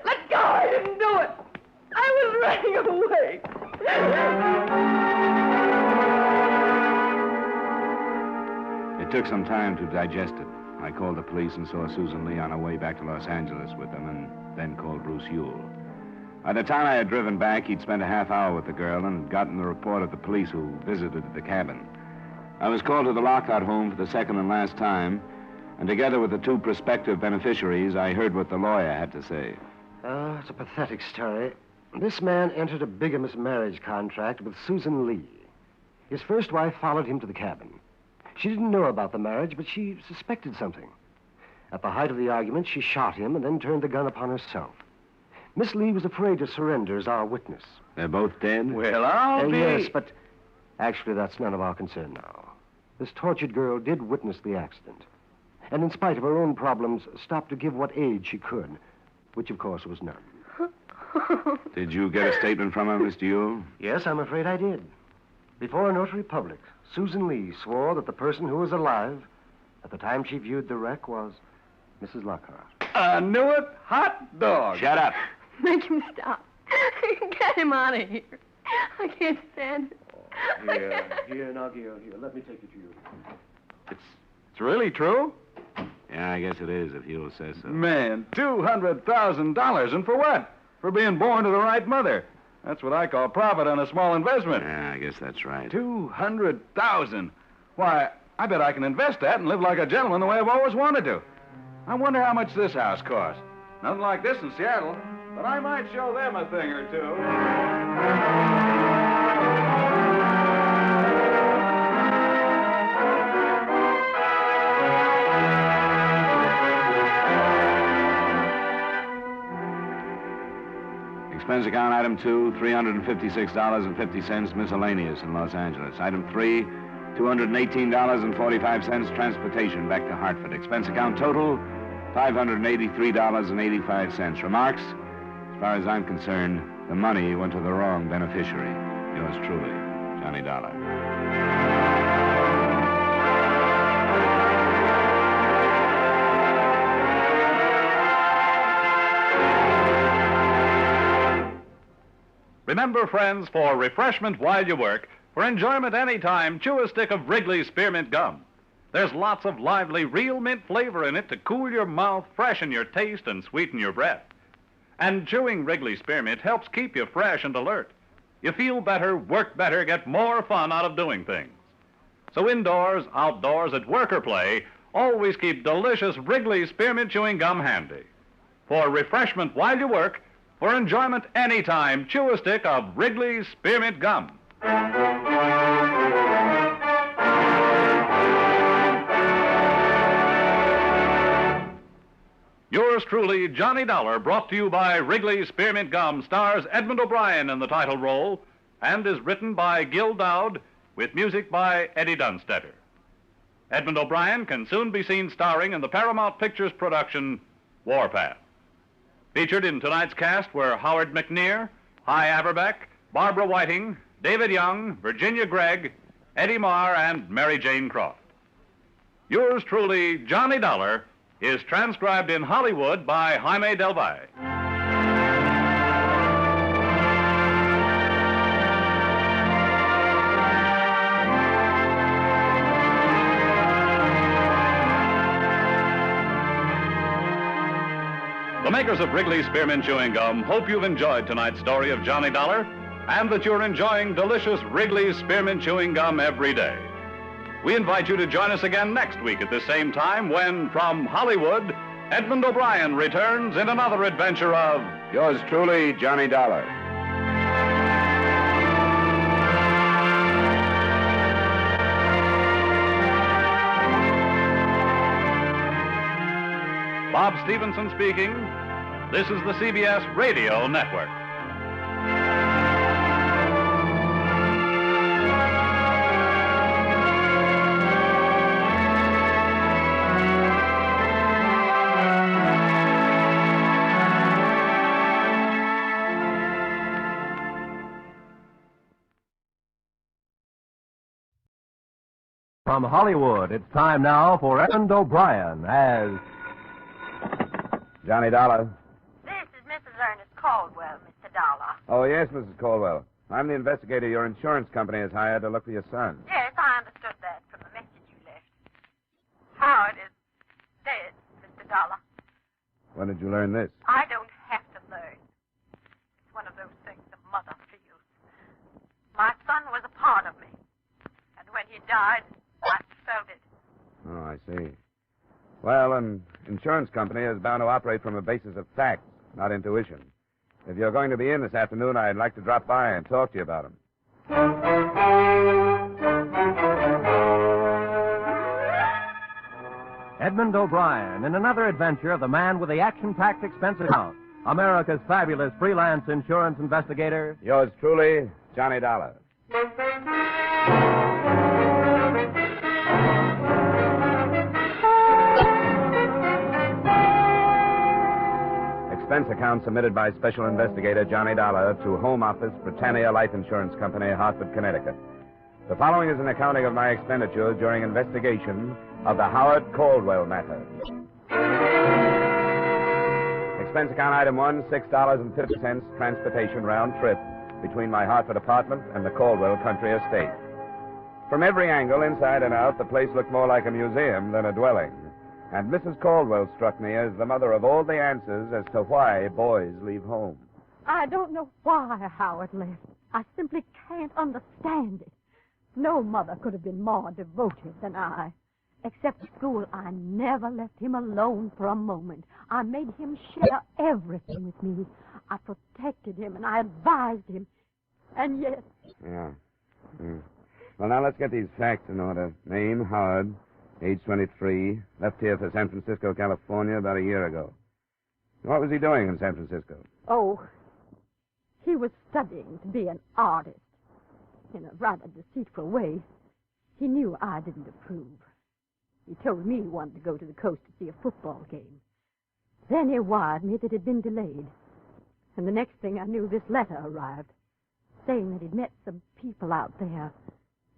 Let go. I didn't do it. I was running away.
It took some time to digest it. I called the police and saw Susan Lee on her way back to Los Angeles with them, and then called Bruce Ewell. By the time I had driven back, he'd spent a half hour with the girl and had gotten the report of the police who visited the cabin. I was called to the Lockhart home for the second and last time, and together with the 2 prospective beneficiaries, I heard what the lawyer had to say.
It's a pathetic story. This man entered a bigamous marriage contract with Susan Lee. His first wife followed him to the cabin. She didn't know about the marriage, but she suspected something. At the height of the argument, she shot him and then turned the gun upon herself. Miss Lee was afraid to surrender as our witness.
They're both dead?
Well, I'll be...
Yes, but actually that's none of our concern now. This tortured girl did witness the accident. And in spite of her own problems, stopped to give what aid she could, which of course was none.
Did you get a statement from her, Mr. Ewell?
Yes, I'm afraid I did. Before a notary public, Susan Lee swore that the person who was alive at the time she viewed the wreck was Mrs. Lockhart.
I knew it. Hot dog.
Shut up.
Make him stop. Get him out of here. I can't stand it.
Here, now, here. Let me take you to you.
It's really true?
Yeah, I guess it is, if Ewell says so.
Man, $200,000. And for what? For being born to the right mother. That's what I call profit on a small investment.
Yeah, I guess that's right.
$200,000. Why, I bet I can invest that and live like a gentleman the way I've always wanted to. I wonder how much this house costs. Nothing like this in Seattle, but I might show them a thing or two. Expense account item 2, $356.50 miscellaneous in Los Angeles. Item 3, $218.45 transportation back to Hartford. Expense account total, $583.85. Remarks? As far as I'm concerned, the money went to the wrong beneficiary. Yours truly, Johnny Dollar.
Remember, friends, for refreshment while you work, for enjoyment any time, chew a stick of Wrigley's Spearmint Gum. There's lots of lively, real mint flavor in it to cool your mouth, freshen your taste, and sweeten your breath. And chewing Wrigley's Spearmint helps keep you fresh and alert. You feel better, work better, get more fun out of doing things. So indoors, outdoors, at work or play, always keep delicious Wrigley's Spearmint Chewing Gum handy. For refreshment while you work, for enjoyment anytime, chew a stick of Wrigley's Spearmint Gum. Yours truly, Johnny Dollar, brought to you by Wrigley's Spearmint Gum, stars Edmond O'Brien in the title role and is written by Gil Dowd with music by Eddie Dunstetter. Edmond O'Brien can soon be seen starring in the Paramount Pictures production Warpath. Featured in tonight's cast were Howard McNear, Hy Averbeck, Barbara Whiting, David Young, Virginia Gregg, Eddie Marr, and Mary Jane Croft. Yours truly, Johnny Dollar, is transcribed in Hollywood by Jaime Del Valle. The makers of Wrigley's Spearmint Chewing Gum hope you've enjoyed tonight's story of Johnny Dollar and that you're enjoying delicious Wrigley's Spearmint Chewing Gum every day. We invite you to join us again next week at the same time when, from Hollywood, Edmond O'Brien returns in another adventure of
Yours truly, Johnny Dollar.
Bob Stevenson speaking. This is the CBS Radio Network.
From Hollywood, it's time now for Edmond O'Brien as
Johnny Dollar.
This is Mrs. Ernest Caldwell, Mr. Dollar.
Oh, yes, Mrs. Caldwell. I'm the investigator your insurance company has hired to look for your son.
Yes, I understood that from the message you left. Howard is dead, Mr. Dollar.
When did you learn this?
I don't have to learn. It's one of those things a mother feels. My son was a part of me. And when he died, I felt it.
Oh, I see. Well, an insurance company is bound to operate from a basis of facts, not intuition. If you're going to be in this afternoon, I'd like to drop by and talk to you about them.
Edmond O'Brien in another adventure of the man with the action-packed expense account, America's fabulous freelance insurance investigator.
Yours truly, Johnny Dollar. Expense account submitted by Special Investigator Johnny Dollar to Home Office, Britannia Life Insurance Company, Hartford, Connecticut. The following is an accounting of my expenditures during investigation of the Howard Caldwell matter. Expense account item 1, $6.50 transportation round trip between my Hartford apartment and the Caldwell country estate. From every angle, inside and out, the place looked more like a museum than a dwelling. And Mrs. Caldwell struck me as the mother of all the answers as to why boys leave home.
I don't know why Howard left. I simply can't understand it.
No mother could have been more devoted than I. Except at school, I never left him alone for a moment. I made him share everything with me. I protected him and I advised him. And yet...
Yeah. Well, now let's get these facts in order. Name, Howard, age 23, left here for San Francisco, California about a year ago. What was he doing in San Francisco?
Oh, he was studying to be an artist. In a rather deceitful way. He knew I didn't approve. He told me he wanted to go to the coast to see a football game. Then he wired me that it had been delayed. And the next thing I knew, this letter arrived, saying that he'd met some people out there,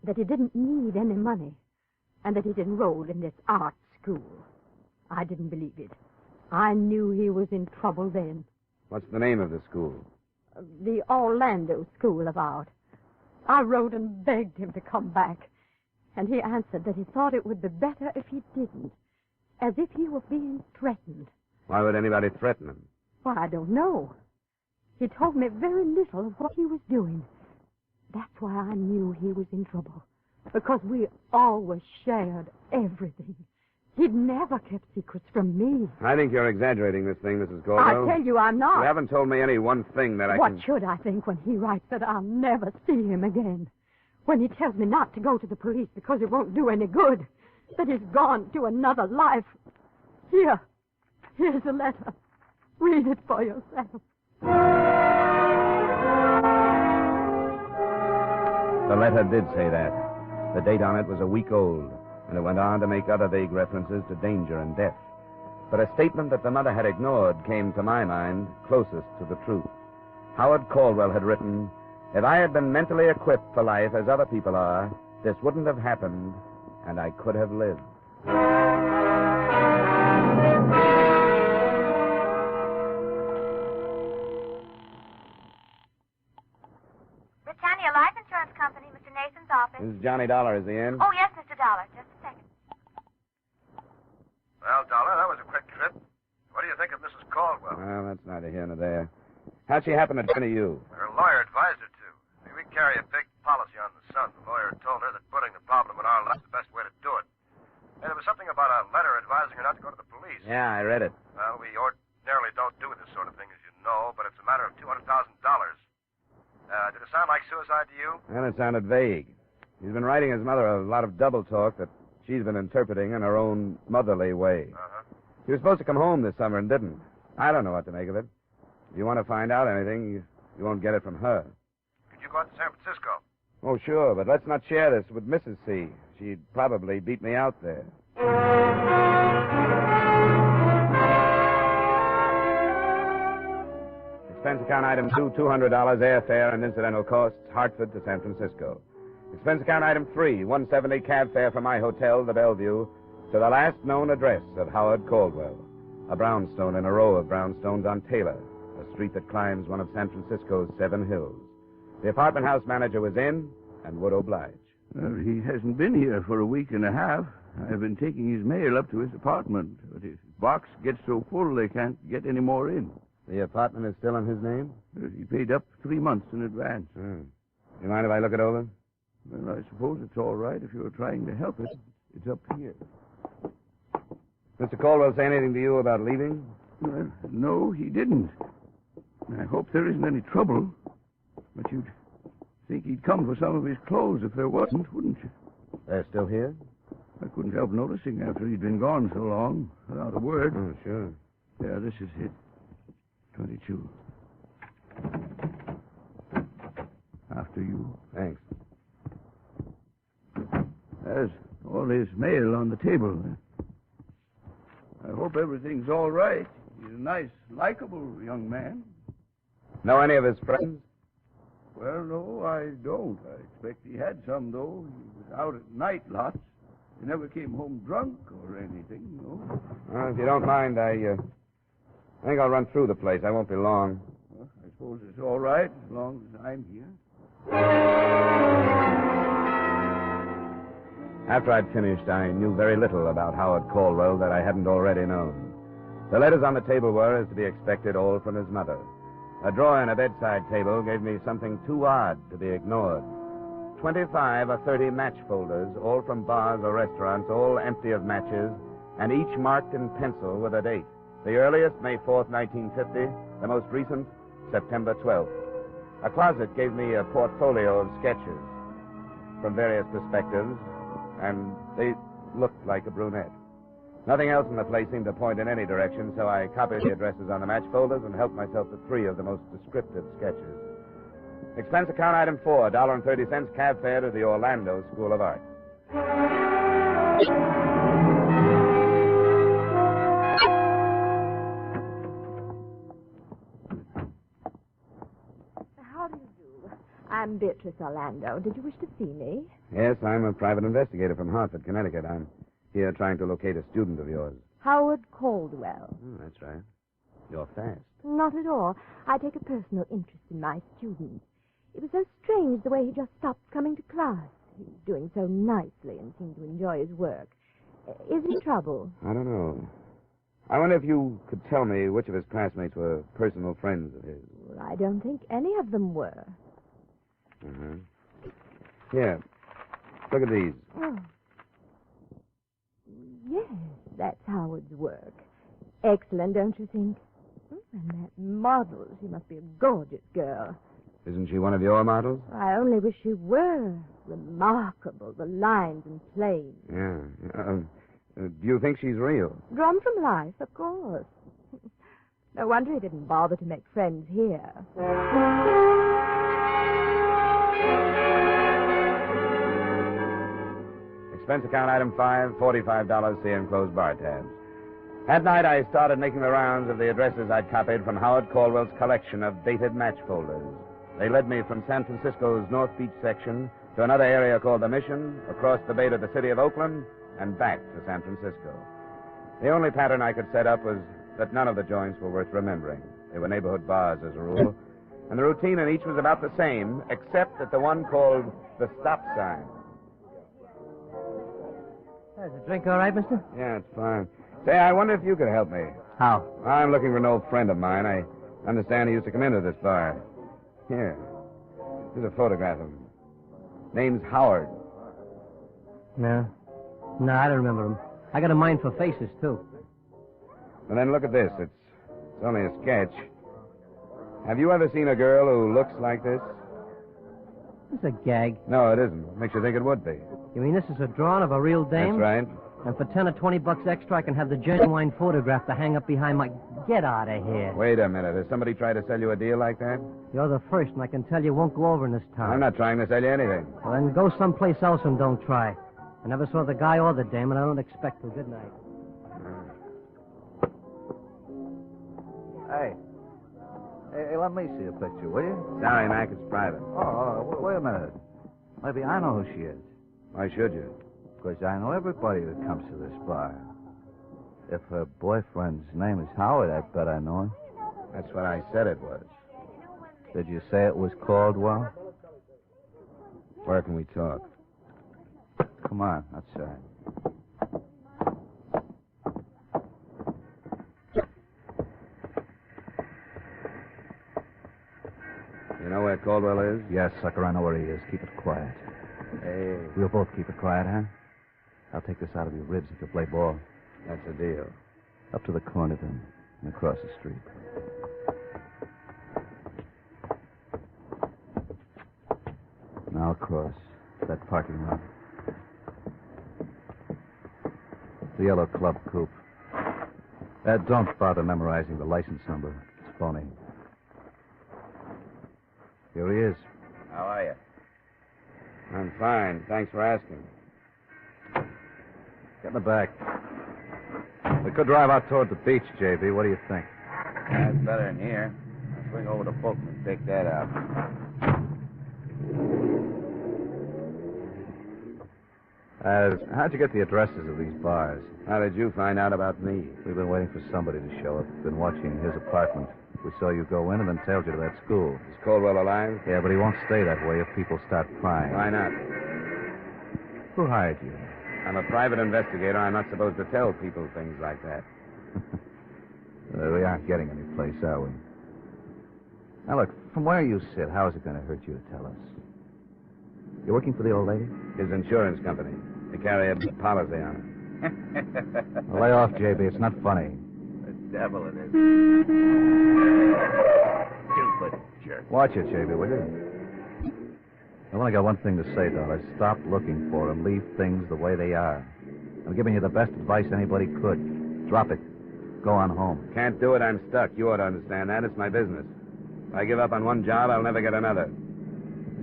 that he didn't need any money, and that he'd enrolled in this art school. I didn't believe it. I knew he was in trouble then.
What's the name of the school?
The Orlando School of Art. I wrote and begged him to come back, and he answered that he thought it would be better if he didn't, as if he were being threatened.
Why would anybody threaten him?
Well, I don't know. He told me very little of what he was doing. That's why I knew he was in trouble, because we always shared everything. He'd never kept secrets from me.
I think you're exaggerating this thing, Mrs. Caldwell.
I tell you I'm not.
You haven't told me any one thing that I
What
can...
should I think when he writes that I'll never see him again? When he tells me not to go to the police because it won't do any good? That he's gone to another life? Here's a letter. Read it for yourself.
The letter did say that. The date on it was a week old, and it went on to make other vague references to danger and death. But a statement that the mother had ignored came, to my mind, closest to the truth. Howard Caldwell had written, "If I had been mentally equipped for life as other people are, this wouldn't have happened, and I could have lived."
Britannia Life Insurance Company, Mr. Nathan's office.
This is Johnny Dollar. Is he in?
Oh, yes, Mr. Dollar. Just a second.
Well, Dollar, that was a quick trip. What do you think of Mrs. Caldwell?
Well, that's neither here nor there. How'd she happen to come to you?
Her lawyer advised her to. We carry a big policy on the son. The lawyer told her that putting the problem in our lap is the best way to do it. And there was something about a letter advising her not to go to the police.
Yeah, I read it.
Well, we ordinarily don't do this sort of thing, as you know, but it's a matter of $200,000. Did it sound like suicide to you?
And it sounded vague. He's been writing his mother a lot of double talk that she's been interpreting in her own motherly way.
Uh-huh.
He was supposed to come home this summer and didn't. I don't know what to make of it. If you want to find out anything, you won't get it from her.
Could you go out to San Francisco?
Oh, sure, but let's not share this with Mrs. C. She'd probably beat me out there. Expense account item 2, $200 airfare and incidental costs, Hartford to San Francisco. Expense account item 3, $170 cab fare from my hotel, the Bellevue, to the last known address of Howard Caldwell, a brownstone in a row of brownstones on Taylor, a street that climbs one of San Francisco's 7 hills. The apartment house manager was in and would oblige.
He hasn't been here for a week and a half. I've been taking his mail up to his apartment, but his box gets so full they can't get any more in.
The apartment is still in his name?
He paid up 3 months in advance.
You mind if I look it over?
Well, I suppose it's all right if you're trying to help it. It's up here.
Mr. Caldwell say anything to you about leaving?
Well, no, he didn't. I hope there isn't any trouble. But you'd think he'd come for some of his clothes if there wasn't, wouldn't you?
They're still here?
I couldn't help noticing after he'd been gone so long, without a word.
Oh, sure.
Yeah, this is it. 22. After you.
Thanks.
There's all his mail on the table. I hope everything's all right. He's a nice, likable young man.
Know any of his friends?
Well, no, I don't. I expect he had some, though. He was out at night lots. He never came home drunk or anything, no.
Well, if you don't mind, I think I'll run through the place. I won't be long.
Well, I suppose it's all right as long as I'm here.
After I'd finished, I knew very little about Howard Caldwell that I hadn't already known. The letters on the table were, as to be expected, all from his mother. A drawer in a bedside table gave me something too odd to be ignored.
25 or 30 match folders, all from bars or restaurants, all empty of matches, and each marked in pencil with a date. The earliest, May 4th, 1950. The most recent, September 12th. A closet gave me a portfolio of sketches from various perspectives, and they looked like a brunette. Nothing else in the place seemed to point in any direction, so I copied the addresses on the match folders and helped myself to 3 of the most descriptive sketches. Expense account item 4, $1.30 cab fare to the Orlando School of Art.
How do you do? I'm Beatrice Orlando. Did you wish to see me?
Yes, I'm a private investigator from Hartford, Connecticut. I'm here trying to locate a student of yours.
Howard Caldwell.
Oh, that's right. You're fast.
Not at all. I take a personal interest in my student. It was so strange the way he just stopped coming to class. He was doing so nicely and seemed to enjoy his work. Is he in trouble?
I don't know. I wonder if you could tell me which of his classmates were personal friends of his.
Well, I don't think any of them were.
Here. Look at these.
Oh. Yes, that's Howard's work. Excellent, don't you think? And that model, she must be a gorgeous girl.
Isn't she one of your models?
I only wish she were. Remarkable, the lines and planes.
Yeah. Do you think she's real?
Drawn from life, of course. No wonder he didn't bother to make friends here.
Expense account item 5, $45, see enclosed bar tabs. That night, I started making the rounds of the addresses I'd copied from Howard Caldwell's collection of dated match folders. They led me from San Francisco's North Beach section to another area called the Mission, across the bay to the city of Oakland, and back to San Francisco. The only pattern I could set up was that none of the joints were worth remembering. They were neighborhood bars, as a rule, and the routine in each was about the same, except at the one called the stop sign.
Is the drink all right, mister?
Yeah, it's fine. Say, I wonder if you could help me.
How?
I'm looking for an old friend of mine. I understand he used to come into this bar. Here. Here's a photograph of him. Name's Howard.
No, I don't remember him. I got a mind for faces, too.
And then look at this. It's only a sketch. Have you ever seen a girl who looks like this?
It's a gag.
No, it isn't. Makes you think it would be.
You mean this is a drawing of a real dame?
That's right.
And for 10 or 20 bucks extra, I can have the genuine photograph to hang up behind my... Get out of here.
Wait a minute. Has somebody tried to sell you a deal like that?
You're the first, and I can tell you won't go over in this town.
I'm not trying to sell you anything.
Well, then go someplace else and don't try. I never saw the guy or the dame, and I don't expect to. Good night.
Hey, let me see a picture, will you?
Sorry, Mac, it's private.
Wait a minute. Maybe I know who she is.
Why should you?
Because I know everybody that comes to this bar. If her boyfriend's name is Howard, I bet I know him.
That's what I said it was.
Did you say it was Caldwell?
Where can we talk?
Come on, outside.
You know where Caldwell is?
Yes, sucker, I know where he is. Keep it quiet.
Hey.
We'll both keep it quiet, huh? I'll take this out of your ribs if you play ball.
That's a deal.
Up to the corner, then, and across the street. Now across that parking lot. The yellow club coupe. Don't bother memorizing the license number. It's phony. Here he is.
How are you? I'm fine. Thanks for asking.
Get in the back. We could drive out toward the beach, JB. What do you think?
That's better than here. I'll swing over the book and take that out.
How'd you get the addresses of these bars?
How did you find out about me?
We've been waiting for somebody to show up. Been watching his apartment. We saw you go in and then tailed you to that school.
Is Caldwell alive?
Yeah, but he won't stay that way if people start prying.
Why not?
Who hired you?
I'm a private investigator. I'm not supposed to tell people things like that.
We aren't getting any place, are we? Now, look, from where you sit, how is it going to hurt you to tell us? You working for the old lady?
His insurance company. They carry a big policy on it.
Well, lay off, JB. It's not funny.
The devil it is. Stupid jerk.
Watch it, JB, will you? I've only got one thing to say, Dollar. Stop looking for them. Leave things the way they are. I'm giving you the best advice anybody could. Drop it. Go on home.
Can't do it, I'm stuck. You ought to understand that. It's my business. If I give up on one job, I'll never get another.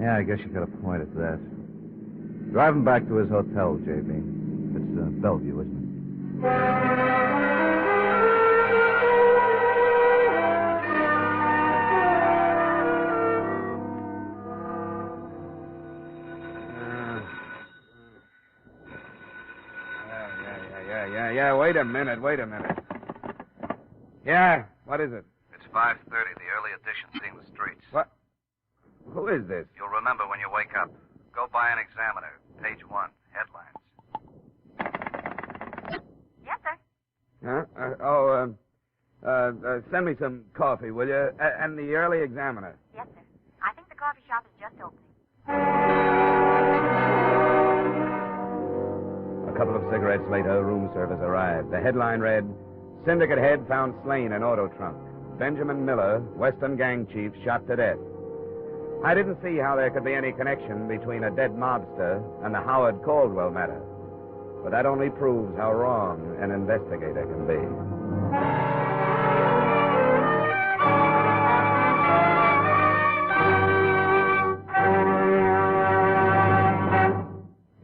Yeah, I guess you got a point at that. Drive him back to his hotel, JB. It's Bellevue, isn't it?
Yeah, wait a minute. Yeah, what is it?
It's 5:30. The early edition seeing the streets.
What? Who is this?
You'll remember when you wake up. Go buy an Examiner, page 1, headlines.
Yes, sir.
Huh? Send me some coffee, will you? And the Early Examiner.
Yes, sir. I think the coffee shop is just opening.
A couple of cigarettes later, room service arrived. The headline read, Syndicate head found slain in auto trunk. Benjamin Miller, Western gang chief, shot to death. I didn't see how there could be any connection between a dead mobster and the Howard Caldwell matter. But that only proves how wrong an investigator can be.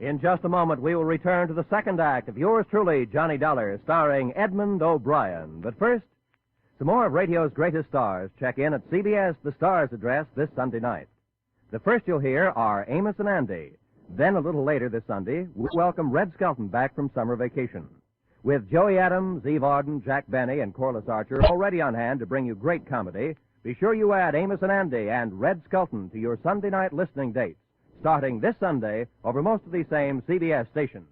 In just a moment, we will return to the second act of yours truly, Johnny Dollar, starring Edmond O'Brien. But first, some more of radio's greatest stars check in at CBS The Stars address this Sunday night. The first you'll hear are Amos and Andy. Then, a little later this Sunday, we'll welcome Red Skelton back from summer vacation. With Joey Adams, Eve Arden, Jack Benny, and Corliss Archer already on hand to bring you great comedy, be sure you add Amos and Andy and Red Skelton to your Sunday night listening dates, starting this Sunday over most of these same CBS stations.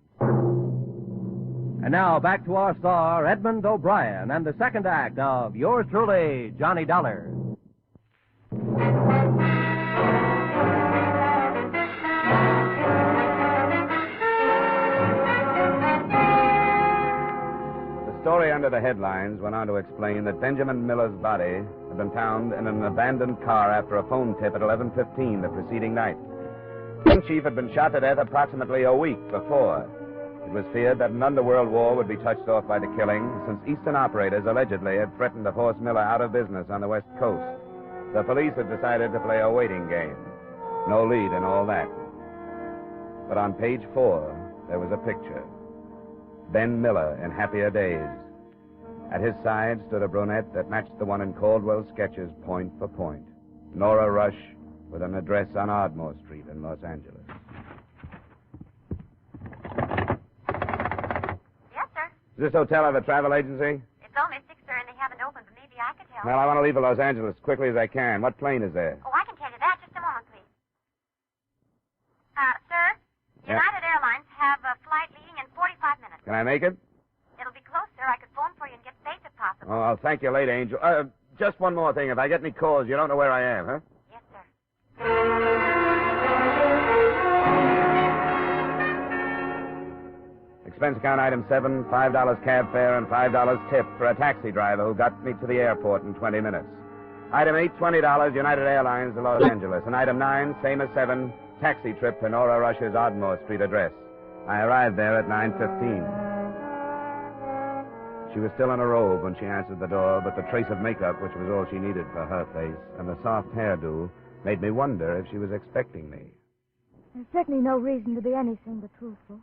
And now, back to our star, Edmond O'Brien, and the second act of yours truly, Johnny Dollar.
The story under the headlines went on to explain that Benjamin Miller's body had been found in an abandoned car after a phone tip at 11:15 the preceding night. The chief had been shot to death approximately a week before. It was feared that an underworld war would be touched off by the killing, since Eastern operators allegedly had threatened to force Miller out of business on the West Coast. The police had decided to play a waiting game. No lead in all that. But on page 4, there was a picture. Ben Miller in happier days. At his side stood a brunette that matched the one in Caldwell's sketches point for point. Nora Rush, with an address on Ardmore Street in Los Angeles.
Yes, sir.
Does this hotel have a travel agency?
It's only 6, sir, and they haven't opened, but maybe I could help.
Well, I want to leave for Los Angeles as quickly as I can. What plane is there?
Oh, I can tell you that. Just a moment, please. Sir,
Yeah.
United Airlines have a flight leaving in 45 minutes.
Can I make it?
It'll be close, sir. I could phone for you and get space if possible.
Oh, I'll thank you later, Angel. Just one more thing. If I get any calls, you don't know where I am, huh?
Yes, sir.
Expense account item 7, $5 cab fare and $5 tip for a taxi driver who got me to the airport in 20 minutes. Item 8, $20, United Airlines to Los Angeles. And item 9, same as 7, taxi trip to Nora Rush's Ardmore Street address. I arrived there at 9:15. She was still in a robe when she answered the door, but the trace of makeup, which was all she needed for her face, and the soft hairdo, made me wonder if she was expecting me.
There's certainly no reason to be anything but truthful.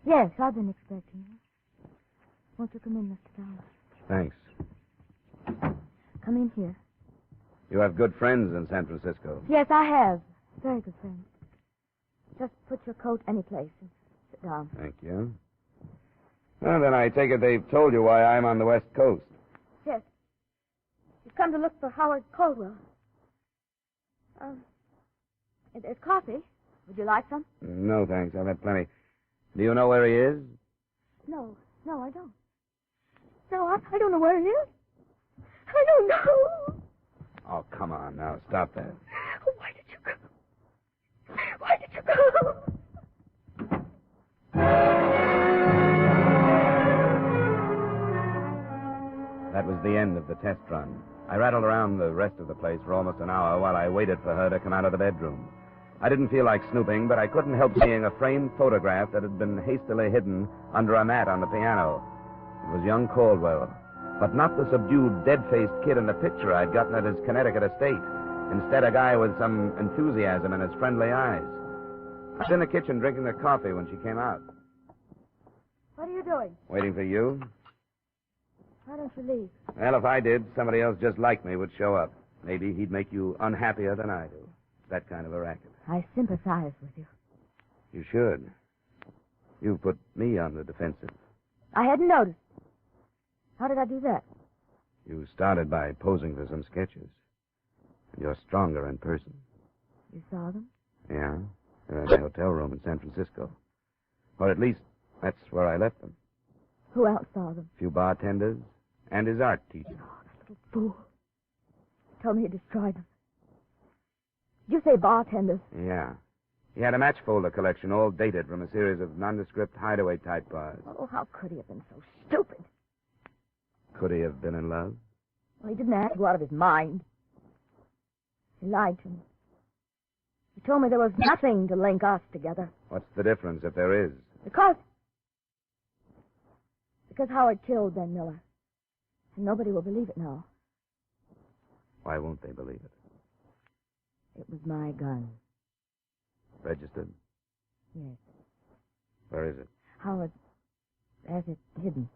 Yes, I've been expecting you. Won't you come in, Mr. Dollar?
Thanks.
Come in here.
You have good friends in San Francisco.
Yes, I have. Very good friends. Just put your coat any place and sit down.
Thank you. Well, then I take it they've told you why I'm on the West Coast.
Yes. You've come to look for Howard Caldwell. There's coffee. Would you like some?
No, thanks. I've had plenty. Do you know where he is?
No, I don't. No, I don't know where he is. I don't know.
Oh, come on now. Stop that.
Why did you come? Why did you
the end of the test run. I rattled around the rest of the place for almost an hour while I waited for her to come out of the bedroom. I didn't feel like snooping, but I couldn't help seeing a framed photograph that had been hastily hidden under a mat on the piano. It was young Caldwell, but not the subdued, dead-faced kid in the picture I'd gotten at his Connecticut estate. Instead, a guy with some enthusiasm in his friendly eyes. I was in the kitchen drinking the coffee when she came out.
What are you doing?
Waiting for you?
Why don't you leave?
Well, if I did, somebody else just like me would show up. Maybe he'd make you unhappier than I do. That kind of a racket.
I sympathize with you.
You should. You put me on the defensive.
I hadn't noticed. How did I do that?
You started by posing for some sketches. And you're stronger in person.
You saw them?
Yeah. They're in the hotel room in San Francisco. Or at least, that's where I left them.
Who else saw them?
A few bartenders and his art teacher.
Oh, that little fool. Told me he destroyed them. Did you say bartenders?
Yeah. He had a match folder collection, all dated from a series of nondescript hideaway-type bars.
Oh, how could he have been so stupid?
Could he have been in love?
Well, he didn't have to go out of his mind. He lied to me. He told me there was nothing to link us together.
What's the difference if there is?
Because Howard killed Ben Miller. And nobody will believe it now.
Why won't they believe it?
It was my gun.
Registered?
Yes.
Where is it?
Howard has it hidden.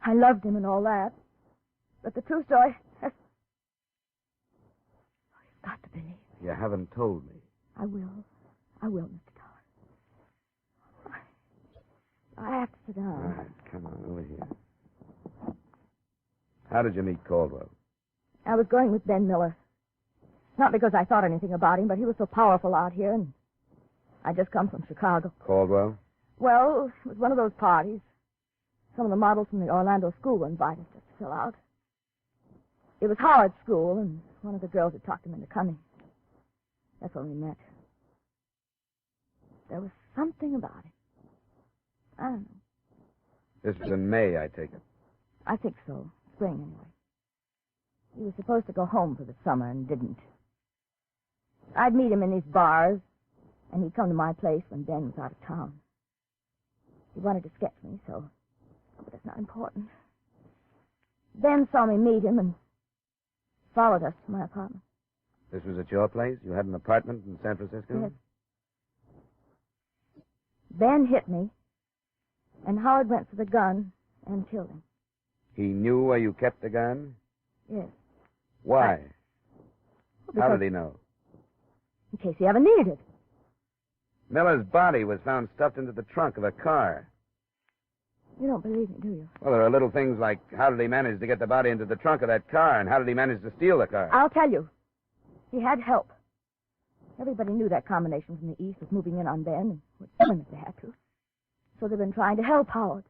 I loved him and all that. But the true story... Oh, you've got to believe.
You haven't told me.
I will, Mr. Tower. I have to sit down.
All right, come on, over here. How did you meet Caldwell?
I was going with Ben Miller. Not because I thought anything about him, but he was so powerful out here, and I'd just come from Chicago.
Caldwell?
Well, it was one of those parties. Some of the models from the Orlando school were invited just to fill out. It was Howard's school, and one of the girls had talked him into coming. That's when we met. There was something about him. I don't know.
This was in May, I take it.
I think so. Spring, anyway. He was supposed to go home for the summer and didn't. I'd meet him in these bars, and he'd come to my place when Ben was out of town. He wanted to sketch me, so... But that's not important. Ben saw me meet him and followed us to my apartment.
This was at your place? You had an apartment in San Francisco?
Yes. Ben hit me, and Howard went for the gun and killed him.
He knew where you kept the gun?
Yes.
Why?
Well,
how did he know?
In case he ever needed it.
Miller's body was found stuffed into the trunk of a car.
You don't believe me, do you?
Well, there are little things like how did he manage to get the body into the trunk of that car, and how did he manage to steal the car?
I'll tell you. He had help. Everybody knew that combination from the East was moving in on Ben and would kill him if they had to. So they've been trying to help Howard.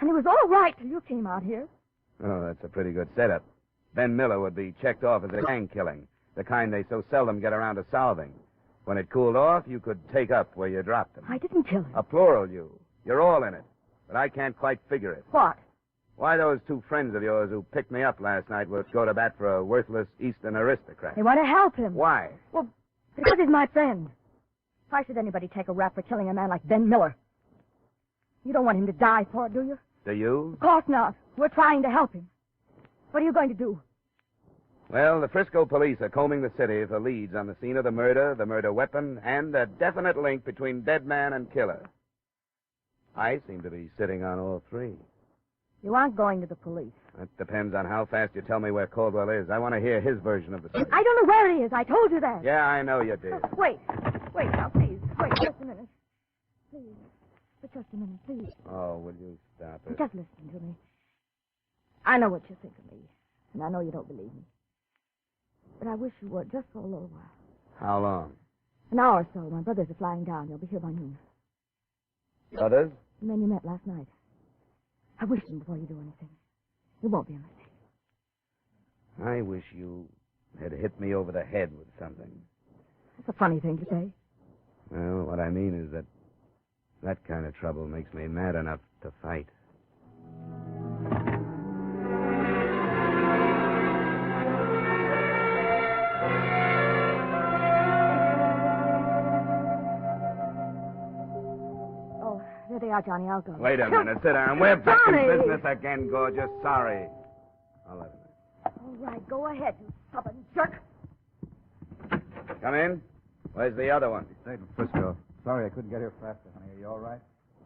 And he was all right till you came out here.
Oh, that's a pretty good setup. Ben Miller would be checked off as a gang killing, the kind they so seldom get around to solving. When it cooled off, you could take up where you dropped him.
I didn't kill him.
A plural you. You're all in it. But I can't quite figure it.
What?
Why those two friends of yours who picked me up last night would go to bat for a worthless Eastern aristocrat.
They want to help him.
Why?
Well, because he's my friend. Why should anybody take a rap for killing a man like Ben Miller? You don't want him to die for it, do you?
Do you?
Of course not. We're trying to help him. What are you going to do?
Well, the Frisco police are combing the city for leads on the scene of the murder weapon, and a definite link between dead man and killer. I seem to be sitting on all three.
You aren't going to the police.
That depends on how fast you tell me where Caldwell is. I want to hear his version of the story.
I don't know where he is. I told you that.
Yeah, I know you did.
Wait now, please. Wait just a minute. Please. But just a minute, please.
Oh, will you stop it?
Just listen to me. I know what you think of me, and I know you don't believe me. But I wish you would, just for a little while.
How long?
An hour or so. My brothers are flying down. They'll be here by noon.
Brothers?
The men you met last night. I wish them before you do anything. It won't be a mistake.
I wish you had hit me over the head with something.
That's a funny thing to say.
Well, what I mean is that kind of trouble makes me mad enough to fight.
stay out, Johnny. I'll go.
Wait a minute. Sit down. We're back in
Johnny!
business again, gorgeous. Sorry. I'll let him
All right, go ahead, you stubborn jerk.
in. Come in. Where's the other one?
Stayed in Frisco. Sorry I couldn't get here faster, honey. Are you all right?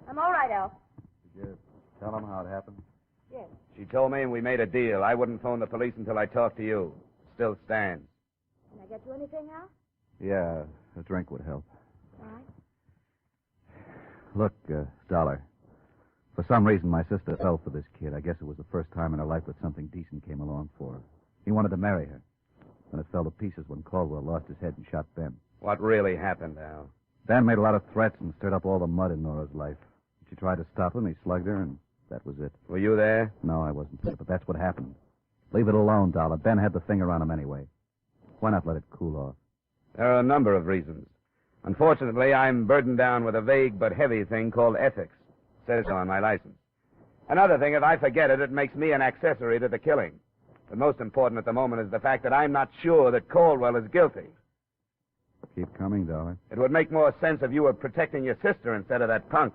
I'm all right, Al.
Did you tell him how it happened?
Yes.
She told me and we made a deal. I wouldn't phone the police until I talked to you. Still stands.
Can I get you anything, Al?
Yeah, a drink would help.
All right.
Look, Dollar. For some reason, my sister fell for this kid. I guess it was the first time in her life that something decent came along for her. He wanted to marry her. Then it fell to pieces when Caldwell lost his head and shot Ben.
What really happened, Al?
Ben made a lot of threats and stirred up all the mud in Nora's life. She tried to stop him. He slugged her, and that was it.
Were you there?
No, I wasn't there, but that's what happened. Leave it alone, Dollar. Ben had the finger on him anyway. Why not let it cool off?
There are a number of reasons. Unfortunately, I'm burdened down with a vague but heavy thing called ethics. It says so on my license. Another thing, if I forget it, it makes me an accessory to the killing. But most important at the moment is the fact that I'm not sure that Caldwell is guilty.
Keep coming, Dollar.
It would make more sense if you were protecting your sister instead of that punk.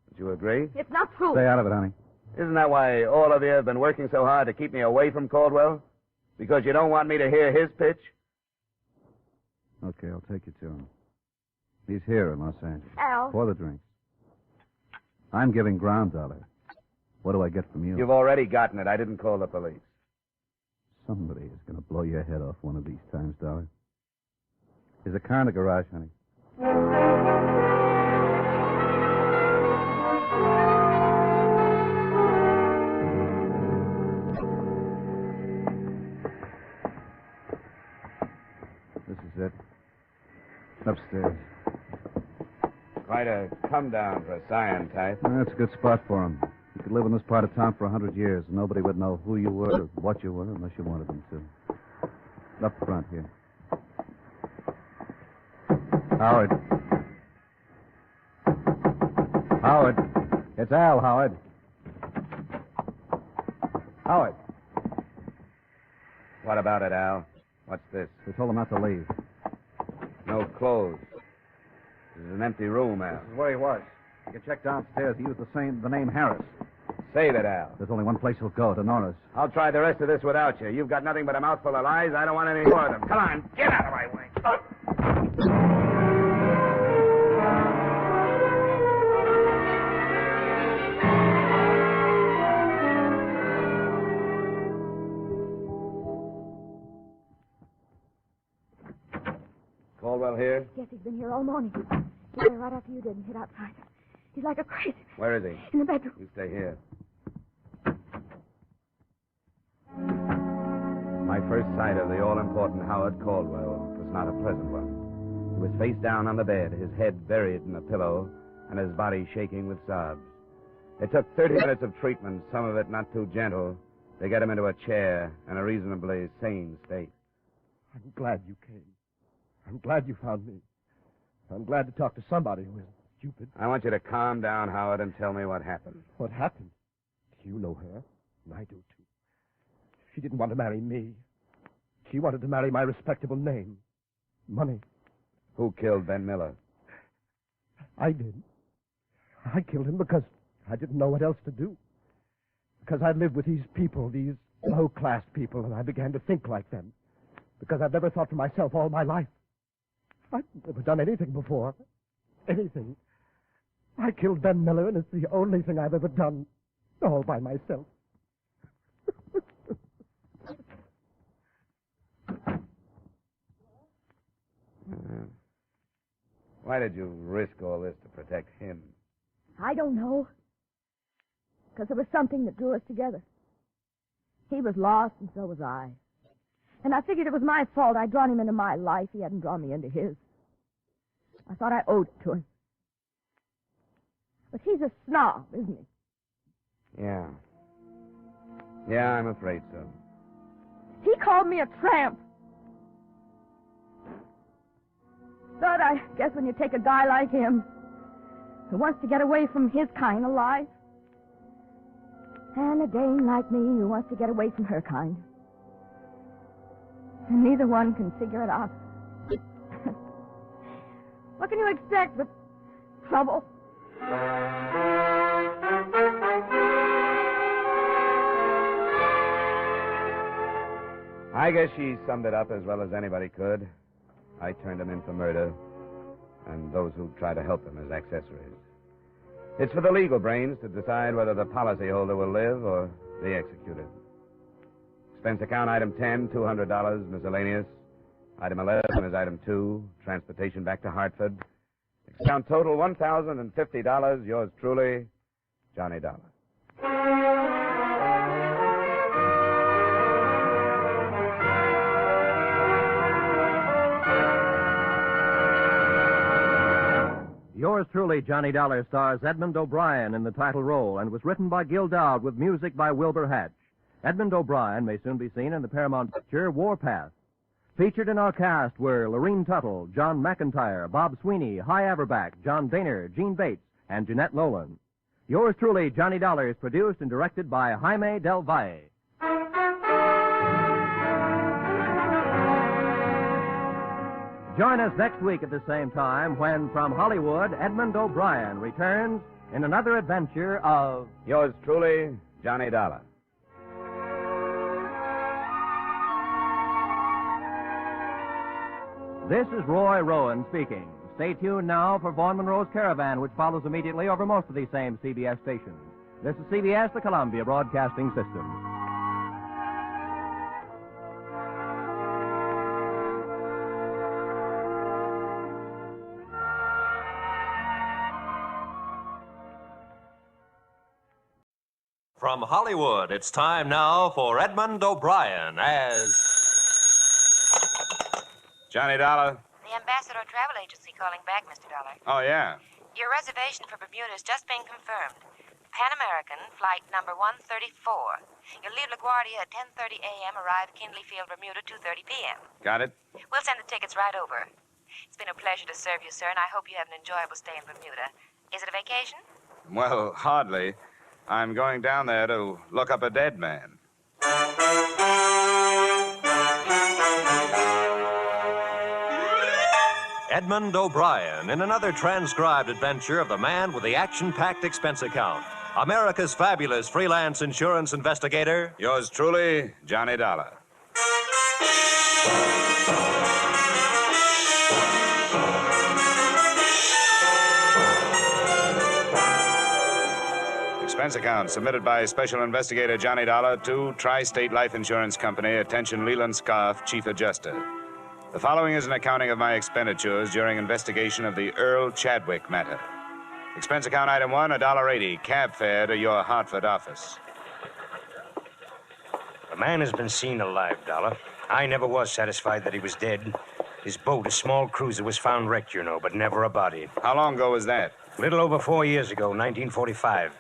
Would you agree?
It's not true.
Stay out of it, honey.
Isn't that why all of you have been working so hard to keep me away from Caldwell? Because you don't want me to hear his pitch?
Okay, I'll take you to him. He's here in Los Angeles.
Al.
For the drinks. I'm giving ground, Dollar. What do I get from you?
You've already gotten it. I didn't call the police.
Somebody is going to blow your head off one of these times, Dollar. There's a car in the garage, honey. This is it. Upstairs.
Quite a come down for a scion type.
That's a good spot for him. You could live in this part of town for 100 years, and nobody would know who you were or what you were unless you wanted them to. Up front here. Howard. Howard. It's Al, Howard. Howard.
What about it, Al? What's this?
They told him not to leave.
No clothes. This is an empty room, Al.
This is where he was. You can check downstairs. He used the name Harris.
Save it, Al.
There's only one place he'll go, to Nora's.
I'll try the rest of this without you. You've got nothing but a mouthful of lies. I don't want any more of them. Come on, get out of my way. Caldwell here?
Yes, he's been here all morning. He was there right after you did and hid outside. He's like a crazy.
Where is he?
In the bedroom.
You stay here. My first sight of the all-important Howard Caldwell was not a pleasant one. He was face down on the bed, his head buried in a pillow, and his body shaking with sobs. It took 30 minutes of treatment, some of it not too gentle, to get him into a chair in a reasonably sane state.
I'm glad you came. I'm glad you found me. I'm glad to talk to somebody who isn't stupid.
I want you to calm down, Howard, and tell me what happened.
What happened? You know her, and I do, too. She didn't want to marry me. She wanted to marry my respectable name. Money.
Who killed Ben Miller?
I did. I killed him because I didn't know what else to do. Because I'd lived with these people, these low-class people, and I began to think like them. Because I've never thought for myself all my life. I've never done anything before. Anything. I killed Ben Miller, and it's the only thing I've ever done, all by myself.
Why did you risk all this to protect him?
I don't know. Because there was something that drew us together. He was lost, and so was I. And I figured it was my fault. I'd drawn him into my life. He hadn't drawn me into his. I thought I owed it to him. But he's a snob, isn't he?
Yeah. Yeah, I'm afraid so.
He called me a tramp. But I guess when you take a guy like him, who wants to get away from his kind of life, and a dame like me who wants to get away from her kind, and neither one can figure it out. What can you expect but trouble?
I guess she summed it up as well as anybody could. I turned him in for murder, and those who try to help him as accessories. It's for the legal brains to decide whether the policyholder will live or be executed. Expense account item 10, $200, miscellaneous. Item 11 is item 2, transportation back to Hartford. Account total $1,050. Yours truly, Johnny Dollar.
Yours truly, Johnny Dollar, stars Edmond O'Brien in the title role and was written by Gil Dowd with music by Wilbur Hatch. Edmond O'Brien may soon be seen in the Paramount picture Warpath. Featured in our cast were Lorene Tuttle, John McIntyre, Bob Sweeney, Hy Averback, John Daner, Gene Bates, and Jeanette Nolan. Yours truly, Johnny Dollar, is produced and directed by Jaime Del Valle. Join us next week at the same time when, from Hollywood, Edmond O'Brien returns in another adventure of...
Yours truly, Johnny Dollar.
This is Roy Rowan speaking. Stay tuned now for Vaughn Monroe's Caravan, which follows immediately over most of these same CBS stations. This is CBS, the Columbia Broadcasting System.
From Hollywood, it's time now for Edmond O'Brien as...
Johnny Dollar?
The Ambassador Travel Agency calling back, Mr. Dollar.
Oh, yeah.
Your reservation for Bermuda has just been confirmed. Pan American, flight number 134. You'll leave LaGuardia at 10:30 a.m., arrive Kindley Field, Bermuda, 2:30 p.m.
Got it?
We'll send the tickets right over. It's been a pleasure to serve you, sir, and I hope you have an enjoyable stay in Bermuda. Is it a vacation?
Well, hardly. I'm going down there to look up a dead man.
Edmond O'Brien in another transcribed adventure of the man with the action-packed expense account. America's fabulous freelance insurance investigator.
Yours truly, Johnny Dollar. Expense account submitted by Special Investigator Johnny Dollar to Tri-State Life Insurance Company. Attention, Leland Scarf, Chief Adjuster. The following is an accounting of my expenditures during investigation of the Earl Chadwick matter. Expense account item 1, $1.80, cab fare to your Hartford office.
The man has been seen alive, Dollar. I never was satisfied that he was dead. His boat, a small cruiser, was found wrecked, you know, but never a body.
How long ago was that?
A little over 4 years ago, 1945.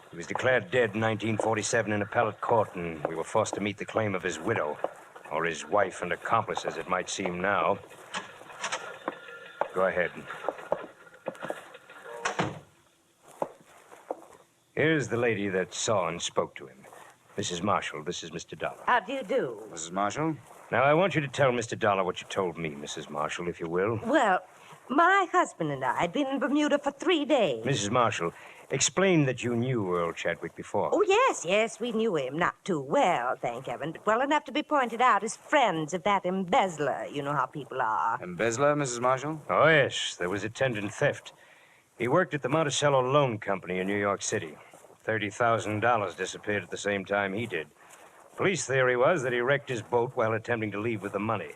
He was declared dead in 1947 in appellate court, and we were forced to meet the claim of his widow, or his wife and accomplice, as it might seem now. Go ahead. Here's the lady that saw and spoke to him. Mrs. Marshall, this is Mr. Dollar.
How do you do?
Mrs. Marshall?
Now, I want you to tell Mr. Dollar what you told me, Mrs. Marshall, if you will.
Well, my husband and I had been in Bermuda for 3 days.
Mrs. Marshall, explain that you knew Earl Chadwick before.
Oh, yes, we knew him. Not too well, thank heaven, but well enough to be pointed out as friends of that embezzler. You know how people are.
Embezzler, Mrs. Marshall?
Oh, yes, there was attendant theft. He worked at the Monticello Loan Company in New York City. $30,000 disappeared at the same time he did. Police theory was that he wrecked his boat while attempting to leave with the money.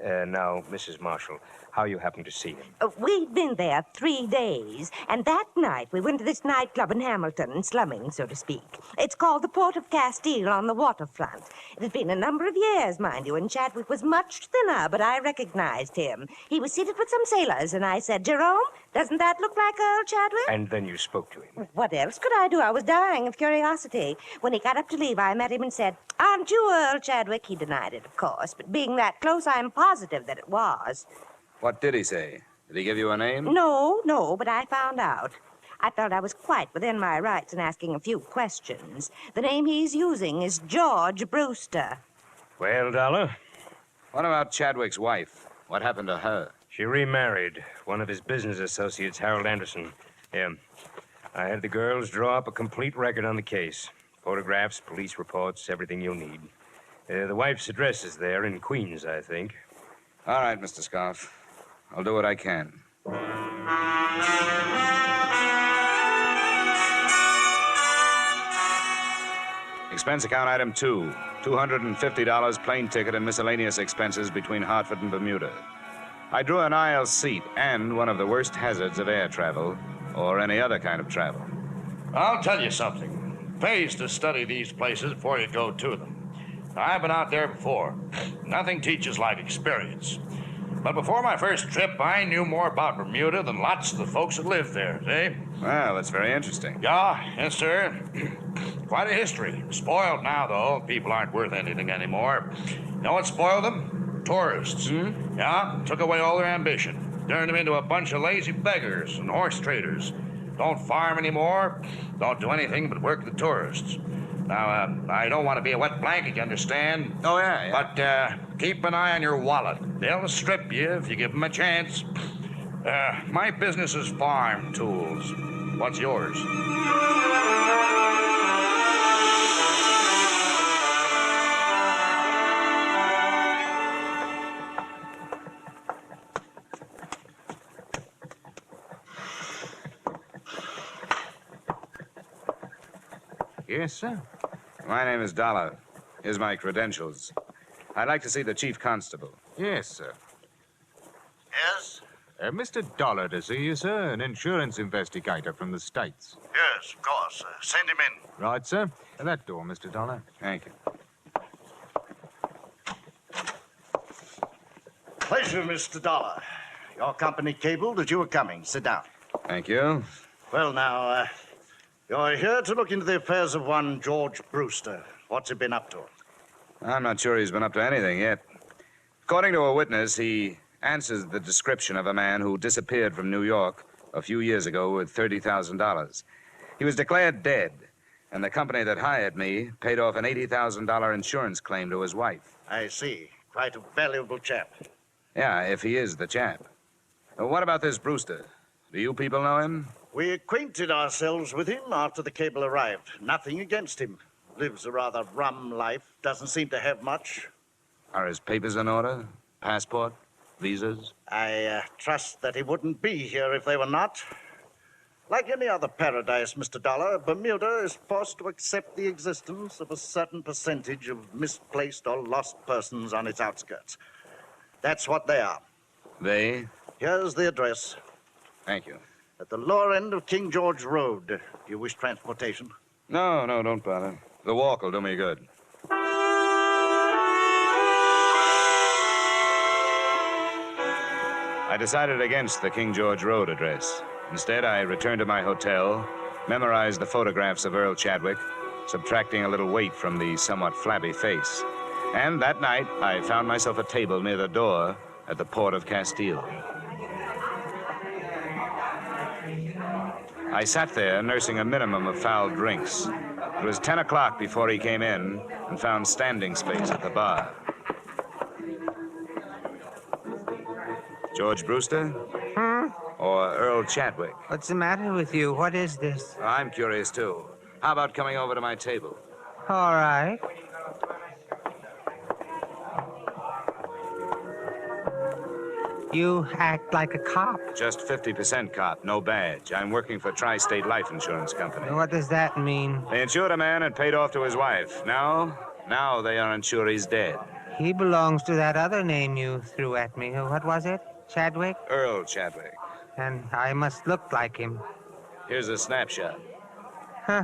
Now, Mrs. Marshall, how you happened to see him?
We'd been there 3 days, and that night we went to this nightclub in Hamilton, slumming, so to speak. It's called the Port of Castile on the waterfront. It had been a number of years, mind you, and Chadwick was much thinner, but I recognized him. He was seated with some sailors, and I said, Jerome, doesn't that look like Earl Chadwick?
And then you spoke to him.
What else could I do? I was dying of curiosity. When he got up to leave, I met him and said, Aren't you Earl Chadwick? He denied it, of course, but being that close, I'm positive that it was.
What did he say? Did he give you a name?
No, but I found out. I felt I was quite within my rights in asking a few questions. The name he's using is George Brewster.
Well, Dollar?
What about Chadwick's wife? What happened to her?
She remarried one of his business associates, Harold Anderson. Yeah. I had the girls draw up a complete record on the case. Photographs, police reports, everything you'll need. The wife's address is there in Queens, I think.
All right, Mr. Scarf. I'll do what I can. Expense account item 2, $250 plane ticket and miscellaneous expenses between Hartford and Bermuda. I drew an aisle seat and one of the worst hazards of air travel, or any other kind of travel.
I'll tell you something. It pays to study these places before you go to them. I've been out there before. Nothing teaches like experience. But before my first trip, I knew more about Bermuda than lots of the folks that live there, see?
Well, that's very interesting.
Yeah, yes, sir. Quite a history. Spoiled now, though. People aren't worth anything anymore. You know what spoiled them? Tourists. Yeah, took away all their ambition. Turned them into a bunch of lazy beggars and horse traders. Don't farm anymore. Don't do anything but work the tourists. Now, I don't want to be a wet blanket, you understand?
Oh, yeah.
But keep an eye on your wallet. They'll strip you if you give them a chance. My business is farm tools. What's yours?
Yes, sir. My name is Dollar. Here's my credentials. I'd like to see the chief constable.
Yes, sir.
Yes?
Mr. Dollar to see you, sir, an insurance investigator from the States.
Yes, of course. Send him in.
Right, sir. That door, Mr. Dollar.
Thank you.
Pleasure, Mr. Dollar. Your company cabled that you were coming. Sit down.
Thank you.
Well, now, you're here to look into the affairs of one George Brewster. What's he been up to?
I'm not sure he's been up to anything yet. According to a witness, he answers the description of a man who disappeared from New York a few years ago with $30,000. He was declared dead, and the company that hired me paid off an $80,000 insurance claim to his wife.
I see. Quite a valuable chap.
Yeah, if he is the chap. What about this Brewster? Do you people know him?
We acquainted ourselves with him after the cable arrived. Nothing against him. Lives a rather rum life. Doesn't seem to have much.
Are his papers in order? Passport? Visas?
I trust that he wouldn't be here if they were not. Like any other paradise, Mr. Dollar, Bermuda is forced to accept the existence of a certain percentage of misplaced or lost persons on its outskirts. That's what they are.
They?
Here's the address.
Thank you.
At the lower end of King George Road. Do you wish transportation?
No, don't bother. The walk will do me good. I decided against the King George Road address. Instead, I returned to my hotel, memorized the photographs of Earl Chadwick, subtracting a little weight from the somewhat flabby face. And that night, I found myself a table near the door at the port of Castile. I sat there nursing a minimum of foul drinks. It was 10 o'clock before he came in and found standing space at the bar. George Brewster? Or Earl Chadwick?
What's the matter with you? What is this?
I'm curious, too. How about coming over to my table?
All right. You act like a cop.
Just 50% cop, no badge. I'm working for Tri-State Life Insurance Company.
What does that mean?
They insured a man and paid off to his wife. Now they are unsure he's dead.
He belongs to that other name you threw at me. What was it? Chadwick?
Earl Chadwick.
And I must look like him.
Here's a snapshot.
Huh.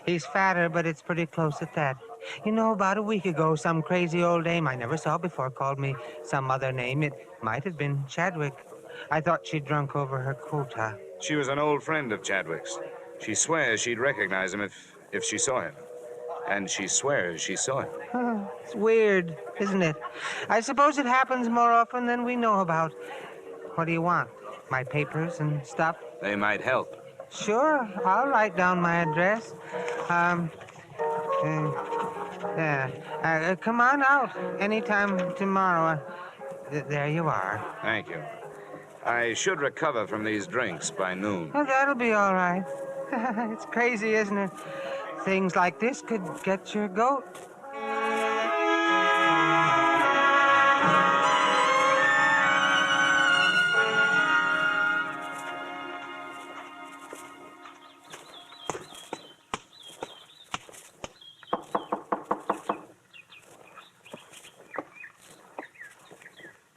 He's fatter, but it's pretty close at that. You know, about a week ago, some crazy old dame I never saw before called me some other name. It might have been Chadwick. I thought she'd drunk over her quota.
She was an old friend of Chadwick's. She swears she'd recognize him if she saw him. And she swears she saw him.
Huh. It's weird, isn't it? I suppose it happens more often than we know about. What do you want? My papers and stuff?
They might help.
Sure, I'll write down my address. Come on out anytime tomorrow. There you are.
Thank you. I should recover from these drinks by noon.
Oh, that'll be all right. It's crazy, isn't it? Things like this could get your goat.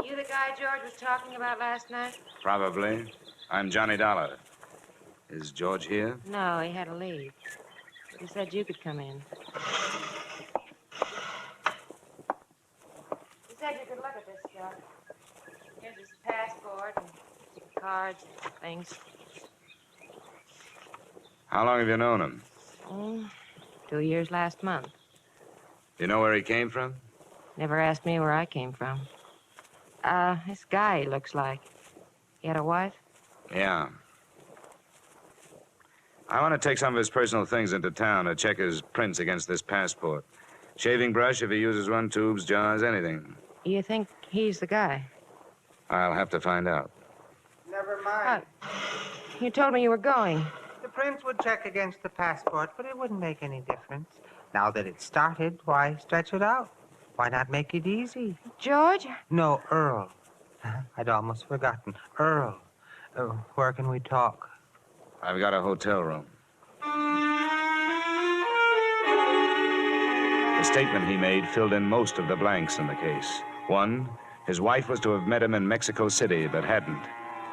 You the guy George was talking about last night?
Probably. I'm Johnny Dollar. Is George here?
No, he had to leave. He said you could come in. He said you could look at this stuff. Here's his passport and cards and things.
How long have you known him?
Oh, 2 years last month.
You know where he came from?
Never asked me where I came from. This guy, he looks like. He had a wife?
Yeah. I want to take some of his personal things into town to check his prints against this passport. Shaving brush if he uses one, tubes, jars, anything.
You think he's the guy?
I'll have to find out.
Never mind.
You told me you were going.
The prince would check against the passport, but it wouldn't make any difference. Now that it's started, why stretch it out? Why not make it easy?
George?
No, Earl. I'd almost forgotten. Earl. Where can we talk?
I've got a hotel room. The statement he made filled in most of the blanks in the case. 1, his wife was to have met him in Mexico City, but hadn't.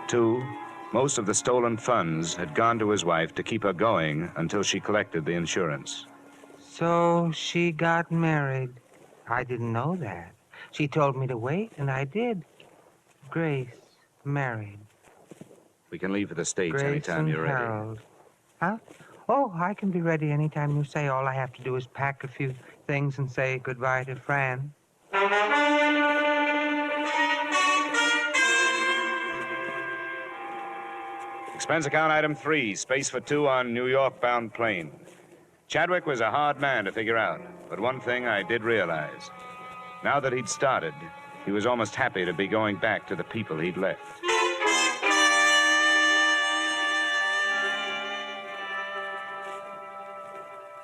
2, most of the stolen funds had gone to his wife to keep her going until she collected the insurance.
So she got married. I didn't know that. She told me to wait, and I did. Grace, married.
We can leave for the States
Grace
anytime
and
you're ready.
Harold. Huh? Oh, I can be ready anytime you say. All I have to do is pack a few things and say goodbye to Fran.
Expense account item 3, space for 2 on New York-bound plane. Chadwick was a hard man to figure out, but one thing I did realize. Now that he'd started, he was almost happy to be going back to the people he'd left.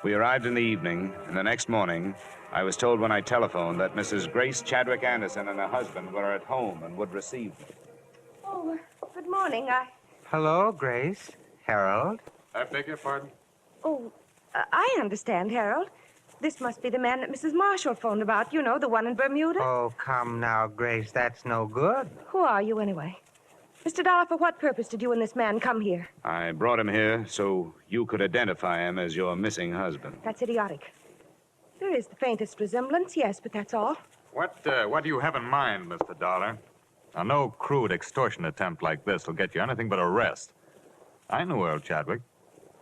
We arrived in the evening, and the next morning, I was told when I telephoned that Mrs. Grace Chadwick Anderson and her husband were at home and would receive me.
Oh, good morning.
Hello, Grace. Harold.
I beg your pardon?
Oh, I understand, Harold. This must be the man that Mrs. Marshall phoned about. You know, the one in Bermuda.
Oh, come now, Grace. That's no good.
Who are you, anyway? Mr. Dollar, for what purpose did you and this man come here?
I brought him here so you could identify him as your missing husband.
That's idiotic. There is the faintest resemblance, yes, but that's all.
What do you have in mind, Mr. Dollar? Now, no crude extortion attempt like this will get you anything but arrest. I knew Earl Chadwick,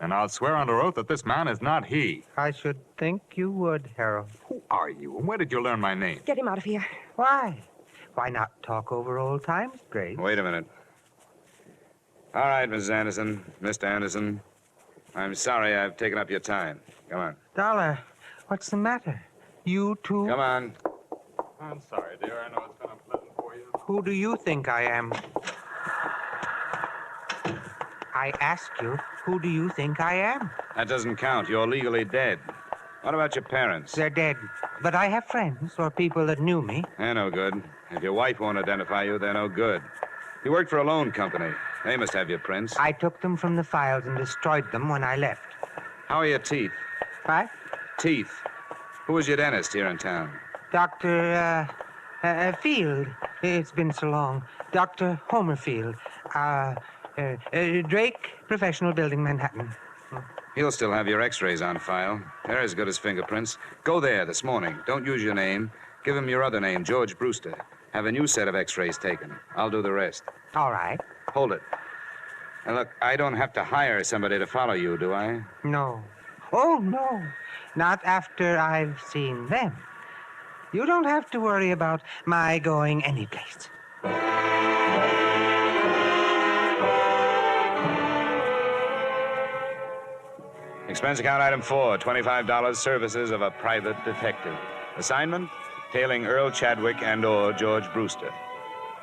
and I'll swear under oath that this man is not he.
I should think you would, Harold.
Who are you, and where did you learn my name?
Get him out of here.
Why? Why not talk over old times, Grace?
Wait a minute. All right, Mrs. Anderson, Mr. Anderson. I'm sorry I've taken up your time. Come on.
Dollar, what's the matter? You too?
Come on.
I'm sorry, dear. I know it's been unpleasant for you.
Who do you think I am? I ask you, who do you think I am?
That doesn't count. You're legally dead. What about your parents?
They're dead. But I have friends or people that knew me.
They're no good. If your wife won't identify you, they're no good. You worked for a loan company. They must have your prints.
I took them from the files and destroyed them when I left.
How are your teeth?
What?
Teeth. Who was your dentist here in town?
Dr. Field. It's been so long. Dr. Homer Field. Drake, Professional Building, Manhattan.
He'll still have your x-rays on file. They're as good as fingerprints. Go there this morning. Don't use your name. Give him your other name, George Brewster. Have a new set of x-rays taken. I'll do the rest.
All right.
Hold it. And look, I don't have to hire somebody to follow you, do I?
No. Oh, no. Not after I've seen them. You don't have to worry about my going anyplace.
Expense account item 4, $25 services of a private detective. Assignment, tailing Earl Chadwick and/or George Brewster.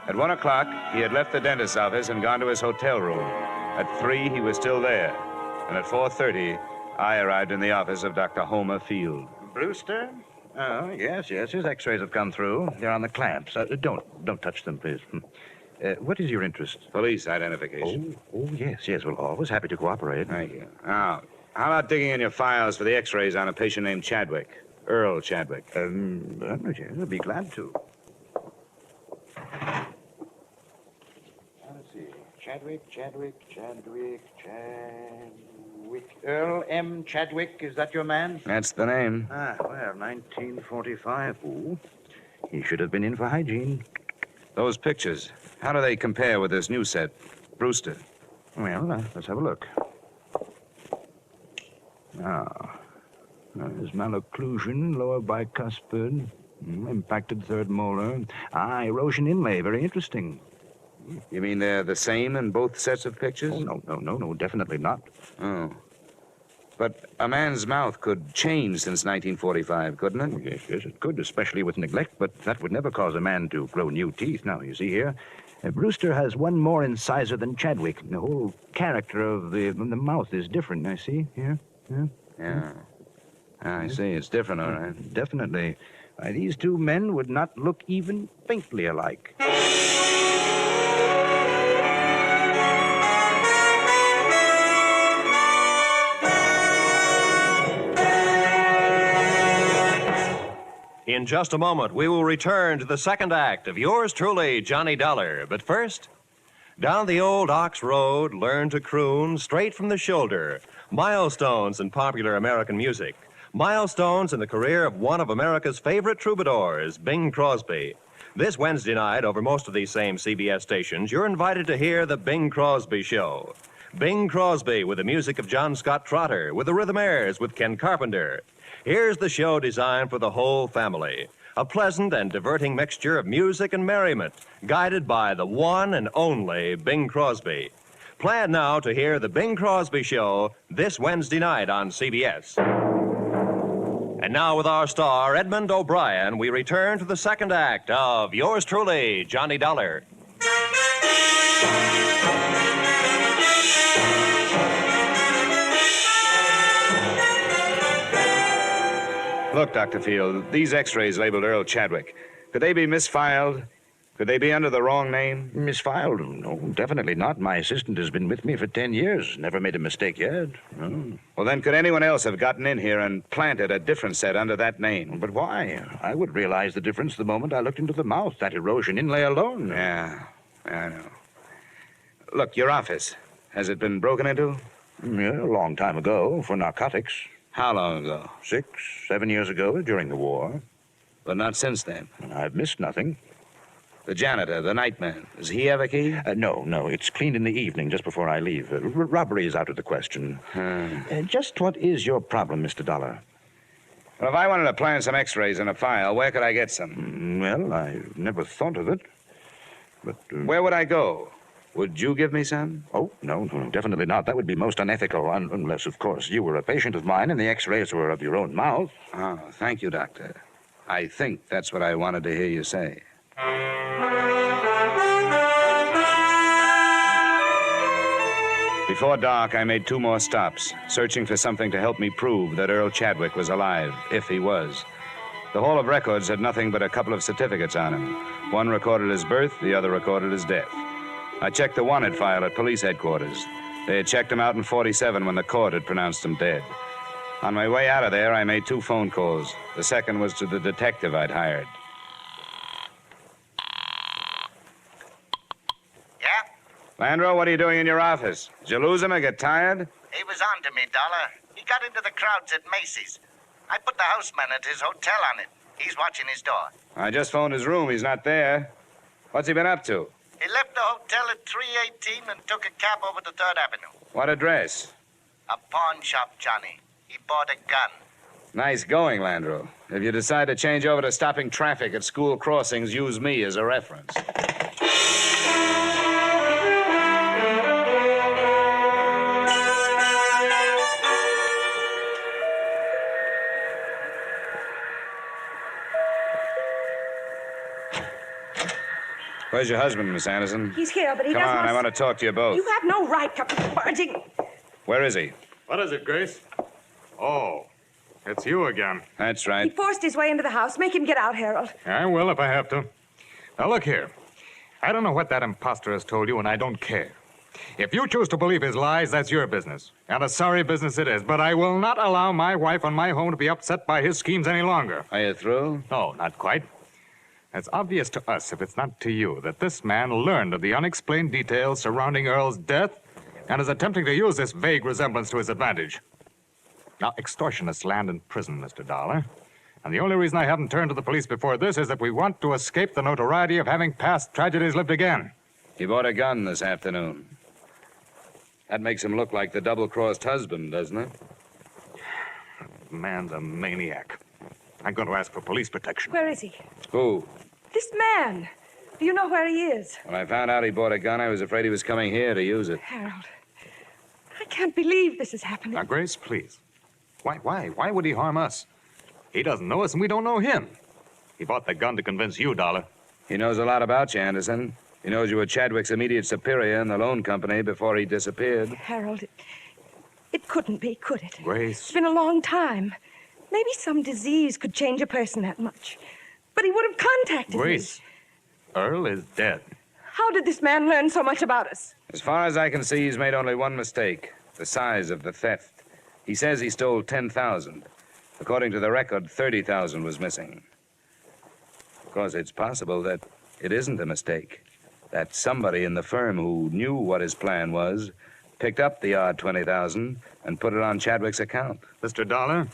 At 1 o'clock, he had left the dentist's office and gone to his hotel room. At 3, he was still there. And at 4:30, I arrived in the office of Dr. Homer Field.
Brewster? Oh, yes. His x-rays have come through. They're on the clamps. Don't touch them, please. What is your interest?
Police identification.
Oh, yes. Well, always happy to cooperate.
Thank you. Now, how about digging in your files for the x-rays on a patient named Chadwick? Earl Chadwick.
Yes, I'd be glad to. Let's see. Chadwick. Earl M. Chadwick, is that your man?
That's the name.
Well, 1945. Ooh, he should have been in for hygiene.
Those pictures, how do they compare with this new set? Brewster.
Well, let's have a look. There's malocclusion, lower bicuspid, impacted third molar. Erosion inlay, very interesting.
You mean they're the same in both sets of pictures?
Oh, no, definitely not.
Oh. But a man's mouth could change since 1945, couldn't it?
Yes, it could, especially with neglect, but that would never cause a man to grow new teeth. Now, you see here, Brewster has one more incisor than Chadwick. The whole character of the mouth is different, I see, here.
Yeah. I see, it's different, all right.
Definitely. These two men would not look even faintly alike.
In just a moment, we will return to the second act of yours truly, Johnny Dollar. But first, down the old Ox Road, learn to croon straight from the shoulder. Milestones in popular American music. Milestones in the career of one of America's favorite troubadours, Bing Crosby. This Wednesday night, over most of these same CBS stations, you're invited to hear The Bing Crosby Show. Bing Crosby with the music of John Scott Trotter, with the Rhythmaires, with Ken Carpenter. Here's the show designed for the whole family. A pleasant and diverting mixture of music and merriment, guided by the one and only Bing Crosby. Plan now to hear The Bing Crosby Show this Wednesday night on CBS. And now with our star, Edmond O'Brien, we return to the second act of yours truly, Johnny Dollar.
Look, Dr. Field, these x-rays labeled Earl Chadwick. Could they be misfiled? Could they be under the wrong name?
Misfiled? No, definitely not. My assistant has been with me for 10 years. Never made a mistake yet. No.
Well, then could anyone else have gotten in here and planted a different set under that name?
But why? I would realize the difference the moment I looked into the mouth. That erosion inlay alone.
Yeah, I know. Look, your office. Has it been broken into?
Yeah, a long time ago, for narcotics.
How long ago?
6, 7 years ago, during the war.
But not since then?
I've missed nothing.
The janitor, the nightman, does he have a key?
No. It's cleaned in the evening, just before I leave. Robbery is out of the question. Just what is your problem, Mr. Dollar?
Well, if I wanted to plan some x-rays in a file, where could I get some?
Well, I never thought of it. But...
Where would I go? Would you give me some?
Oh, no, definitely not. That would be most unethical, unless, of course, you were a patient of mine and the x-rays were of your own mouth.
Oh, thank you, Doctor. I think that's what I wanted to hear you say. Before dark, I made 2 more stops, searching for something to help me prove that Earl Chadwick was alive, if he was. The Hall of Records had nothing but a couple of certificates on him. One recorded his birth, the other recorded his death. I checked the wanted file at police headquarters. They had checked him out in 47 when the court had pronounced him dead. On my way out of there, I made 2 phone calls. The second was to the detective I'd hired. Landro, what are you doing in your office? Did you lose him or get tired?
He was on to me, Dollar. He got into the crowds at Macy's. I put the houseman at his hotel on it. He's watching his door.
I just phoned his room. He's not there. What's he been up to?
He left the hotel at 3:18 and took a cab over to 3rd Avenue.
What address?
A pawn shop, Johnny. He bought a gun.
Nice going, Landro. If you decide to change over to stopping traffic at school crossings, use me as a reference. Where's your husband, Miss Anderson?
He's here, but he
Come
doesn't
on, I want to talk to you both.
You have no right to barging.
Where is he?
What is it, Grace? Oh, it's you again.
That's
He
right.
forced his way into the house. Make him get out, Harold.
I will if I have to. Now, look here. I don't know what that imposter has told you, and I don't care. If you choose to believe his lies, that's your business. And a sorry business it is. But I will not allow my wife and my home to be upset by his schemes any longer.
Are you through?
No, not quite. It's obvious to us, if it's not to you, that this man learned of the unexplained details surrounding Earl's death and is attempting to use this vague resemblance to his advantage. Now, extortionists land in prison, Mr. Dollar. And the only reason I haven't turned to the police before this is that we want to escape the notoriety of having past tragedies lived again.
He bought a gun this afternoon. That makes him look like the double-crossed husband, doesn't it?
The man's a maniac. I'm going to ask for police protection.
Where is he?
Who?
This man. Do you know where he is?
When I found out he bought a gun, I was afraid he was coming here to use it.
Harold, I can't believe this is happening.
Now, Grace, please. Why would he harm us? He doesn't know us, and we don't know him. He bought the gun to convince you, Dollar.
He knows a lot about you, Anderson. He knows you were Chadwick's immediate superior in the loan company before he disappeared.
Harold, it couldn't be, could it?
Grace.
It's been a long time. Maybe some disease could change a person that much. But he would have contacted
Grace, Earl is dead.
me. How did this man learn so much about us?
As far as I can see, he's made only one mistake. The size of the theft. He says he stole 10,000. According to the record, 30,000 was missing. Of course, it's possible that it isn't a mistake. That somebody in the firm who knew what his plan was picked up the odd 20,000 and put it on Chadwick's account.
Mr. Dollar,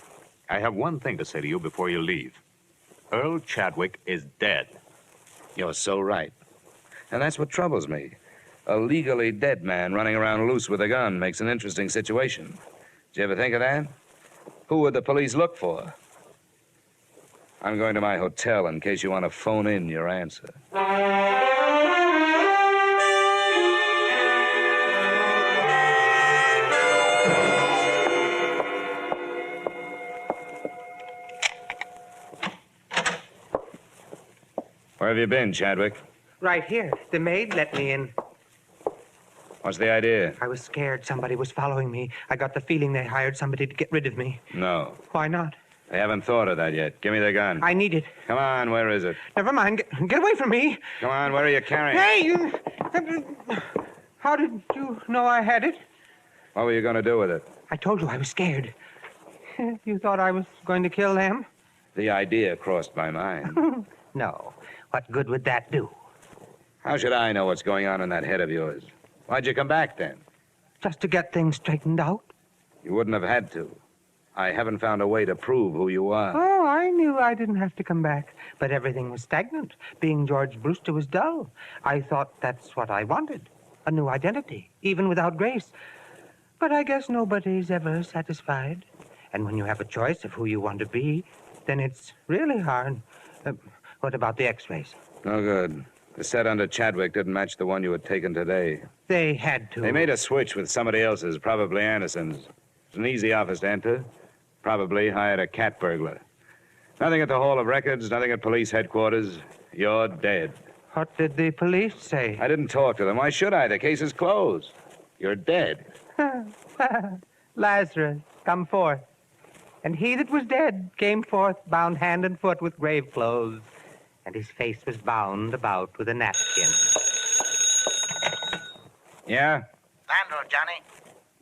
I have one thing to say to you before you leave. Earl Chadwick is dead.
You're so right. And that's what troubles me. A legally dead man running around loose with a gun makes an interesting situation. Did you ever think of that? Who would the police look for? I'm going to my hotel in case you want to phone in your answer. Where have you been, Chadwick?
Right here. The maid let me in.
What's the idea?
I was scared somebody was following me. I got the feeling they hired somebody to get rid of me.
No.
Why not?
They haven't thought of that yet. Give me the gun.
I need it.
Come on, where is it?
Never mind. Get away from me.
Come on, where are you carrying it?
Hey, you... How did you know I had it?
What were you going to do with it?
I told you I was scared. You thought I was going to kill them?
The idea crossed my mind.
No. What good would that do?
How should I know what's going on in that head of yours? Why'd you come back, then?
Just to get things straightened out.
You wouldn't have had to. I haven't found a way to prove who you are.
Oh, I knew I didn't have to come back. But everything was stagnant. Being George Brewster was dull. I thought that's what I wanted. A new identity, even without Grace. But I guess nobody's ever satisfied. And when you have a choice of who you want to be, then it's really hard. What about the x-rays?
No good. The set under Chadwick didn't match the one you had taken today.
They had to.
They made a switch with somebody else's, probably Anderson's. It's an easy office to enter. Probably hired a cat burglar. Nothing at the Hall of Records, nothing at police headquarters. You're dead.
What did the police say?
I didn't talk to them. Why should I? The case is closed. You're dead.
Lazarus, come forth. And he that was dead came forth, bound hand and foot with grave clothes, and his face was bound about with a napkin.
Yeah?
Landro, Johnny.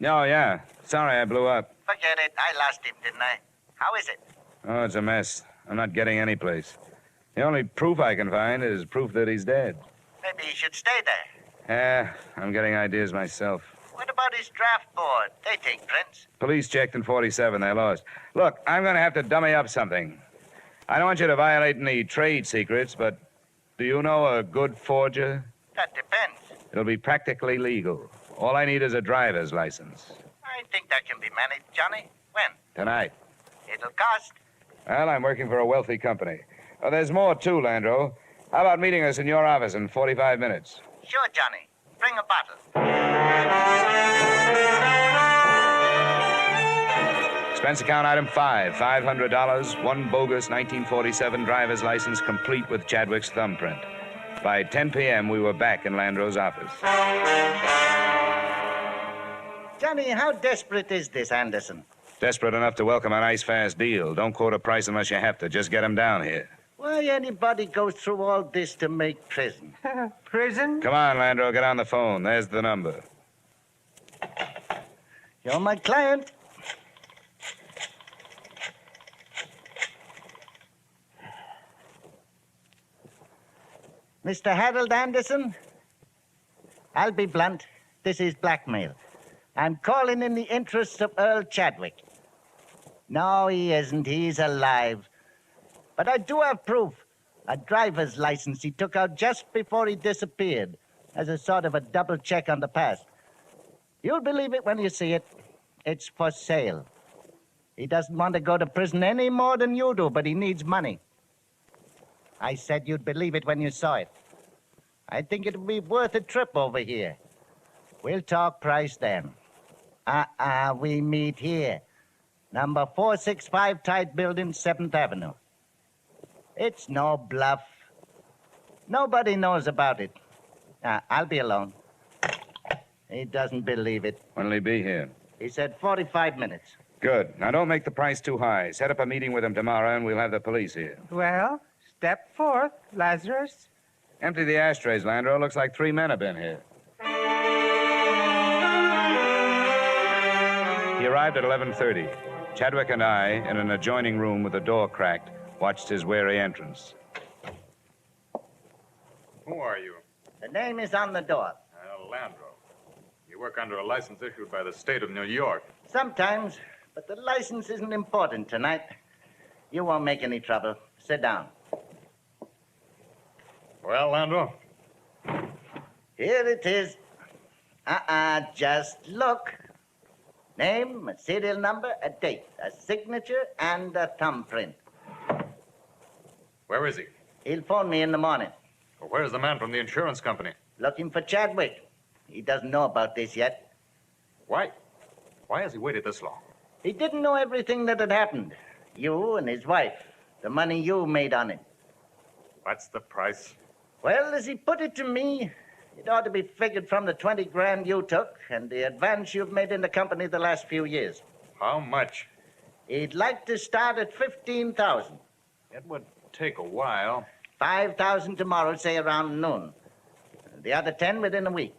Oh, yeah. Sorry I blew up.
Forget it. I lost him, didn't I? How is it?
Oh, it's a mess. I'm not getting any place. The only proof I can find is proof that he's dead.
Maybe he should stay there.
Yeah, I'm getting ideas myself.
What about his draft board? They take prints.
Police checked in 47. They lost. Look, I'm going to have to dummy up something. I don't want you to violate any trade secrets, but do you know a good forger?
That depends.
It'll be practically legal. All I need is a driver's license.
I think that can be managed, Johnny. When?
Tonight.
It'll cost.
Well, I'm working for a wealthy company. Oh, there's more, too, Landro. How about meeting us in your office in 45 minutes?
Sure, Johnny. Bring a bottle.
Expense account item 5, $500, one bogus 1947 driver's license complete with Chadwick's thumbprint. By 10 p.m., we were back in Landro's office.
Johnny, how desperate is this, Anderson?
Desperate enough to welcome a nice, fast deal. Don't quote a price unless you have to. Just get him down here.
Why anybody goes through all this to make prison?
Prison?
Come on, Landro, get on the phone. There's the number.
You're my client. Mr. Harold Anderson? I'll be blunt. This is blackmail. I'm calling in the interests of Earl Chadwick. No, he isn't. He's alive. But I do have proof. A driver's license he took out just before he disappeared, as a sort of a double check on the past. You'll believe it when you see it. It's for sale. He doesn't want to go to prison any more than you do, but he needs money. I said you'd believe it when you saw it. I think it'll be worth a trip over here. We'll talk price then. We meet here. Number 465 Tide Building, 7th Avenue. It's no bluff. Nobody knows about it. I'll be alone. He doesn't believe it.
When'll he be here?
He said 45 minutes.
Good. Now, don't make the price too high. Set up a meeting with him tomorrow, and we'll have the police here.
Well, step forth, Lazarus.
Empty the ashtrays, Landro. Looks like 3 men have been here. He arrived at 11:30. Chadwick and I, in an adjoining room with the door cracked, watched his wary entrance.
Who are you?
The name is on the door.
Landro. You work under a license issued by the state of New York.
Sometimes, but the license isn't important tonight. You won't make any trouble. Sit down.
Well, Landro?
Here it is. Just look. Name, a serial number, a date, a signature, and a thumbprint.
Where is he?
He'll phone me in the morning.
Well, where's the man from the insurance company?
Looking for Chadwick. He doesn't know about this yet.
Why? Why has he waited this long?
He didn't know everything that had happened. You and his wife. The money you made on it.
What's the price?
Well, as he put it to me, it ought to be figured from the 20 grand you took and the advance you've made in the company the last few years.
How much?
He'd like to start at 15,000.
It would take a while.
5,000 tomorrow, say around noon. The other 10 within a week.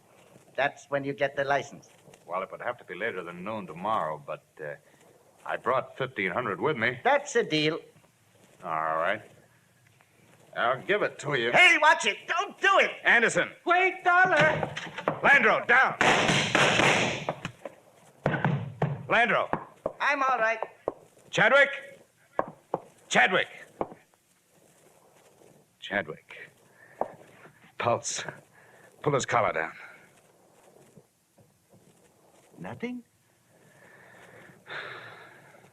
That's when you get the license.
Well, it would have to be later than noon tomorrow, but I brought 1,500 with me.
That's a deal.
All right. I'll give it to you.
Hey, watch it. Don't do it.
Anderson.
Wait, Dollar.
Landro, down. Landro.
I'm all right.
Chadwick. Chadwick. Chadwick. Pulse. Pull his collar down.
Nothing?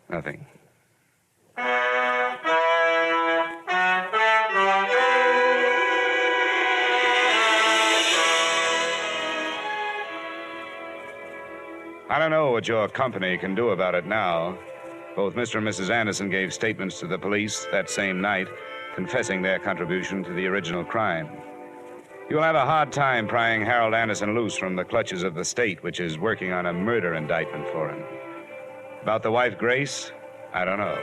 Nothing. I don't know what your company can do about it now. Both Mr. and Mrs. Anderson gave statements to the police that same night, confessing their contribution to the original crime. You'll have a hard time prying Harold Anderson loose from the clutches of the state, which is working on a murder indictment for him. About the wife, Grace, I don't know.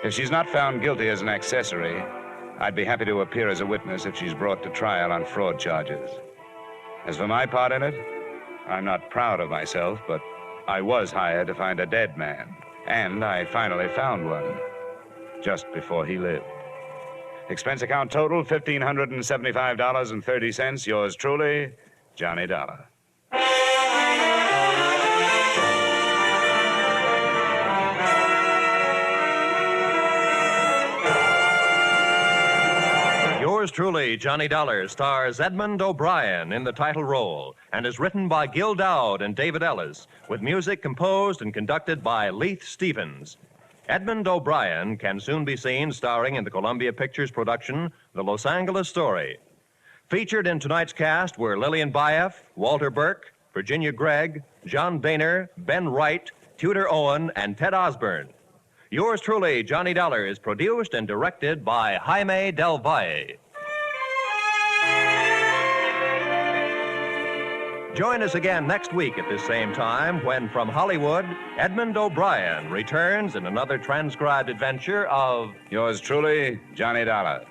If she's not found guilty as an accessory, I'd be happy to appear as a witness if she's brought to trial on fraud charges. As for my part in it, I'm not proud of myself, but I was hired to find a dead man, and I finally found one, just before he lived. Expense account total, $1,575.30. Yours truly, Johnny Dollar.
Yours truly, Johnny Dollar, stars Edmond O'Brien in the title role and is written by Gil Dowd and David Ellis, with music composed and conducted by Leith Stevens. Edmond O'Brien can soon be seen starring in the Columbia Pictures production, The Los Angeles Story. Featured in tonight's cast were Lillian Baeff, Walter Burke, Virginia Gregg, John Boehner, Ben Wright, Tudor Owen, and Ted Osborne. Yours truly, Johnny Dollar, is produced and directed by Jaime Del Valle. join us again next week at this same time when, from Hollywood, Edmond O'Brien returns in another transcribed adventure of...
Yours truly, Johnny Dollar.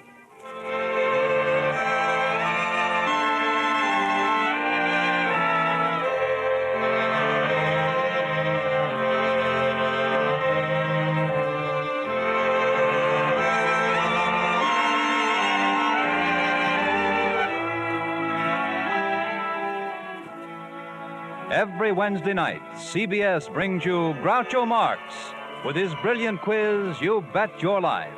Every Wednesday night, CBS brings you Groucho Marx with his brilliant quiz, You Bet Your Life.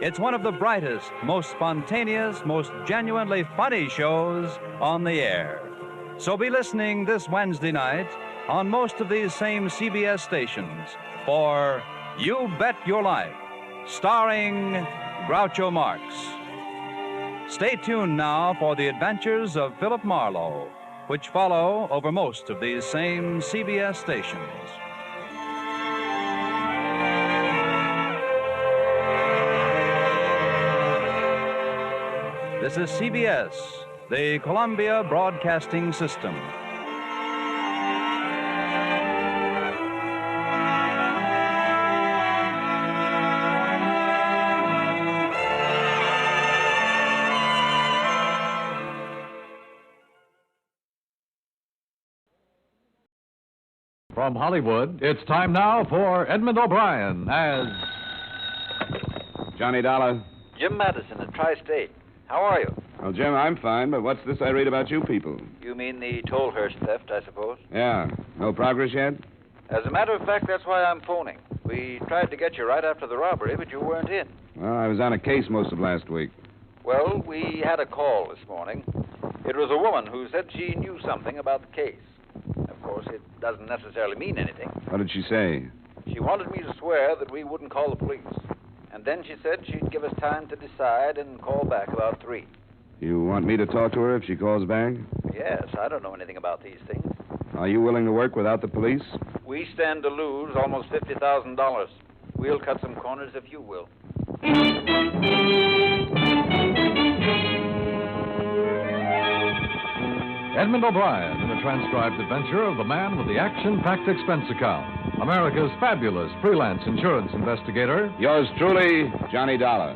It's one of the brightest, most spontaneous, most genuinely funny shows on the air. So be listening this Wednesday night on most of these same CBS stations for You Bet Your Life, starring Groucho Marx. Stay tuned now for the adventures of Philip Marlowe, which follow over most of these same CBS stations. This is CBS, the Columbia Broadcasting System.
From Hollywood, it's time now for Edmond O'Brien as...
Johnny Dollar.
Jim Madison at Tri-State. How are you?
Well, Jim, I'm fine, but what's this I read about you people?
You mean the Tolhurst theft, I suppose?
Yeah. No progress yet?
As a matter of fact, that's why I'm phoning. We tried to get you right after the robbery, but you weren't in.
Well, I was on a case most of last week.
Well, we had a call this morning. It was a woman who said she knew something about the case. Of course, it doesn't necessarily mean anything.
What did she say?
She wanted me to swear that we wouldn't call the police. And then she said she'd give us time to decide and call back about 3.
You want me to talk to her if she calls back?
Yes, I don't know anything about these things.
Are you willing to work without the police?
We stand to lose almost $50,000. We'll cut some corners if you will.
Edmond O'Brien in a transcribed adventure of the man with the action-packed expense account. America's fabulous freelance insurance investigator.
Yours truly, Johnny Dollar.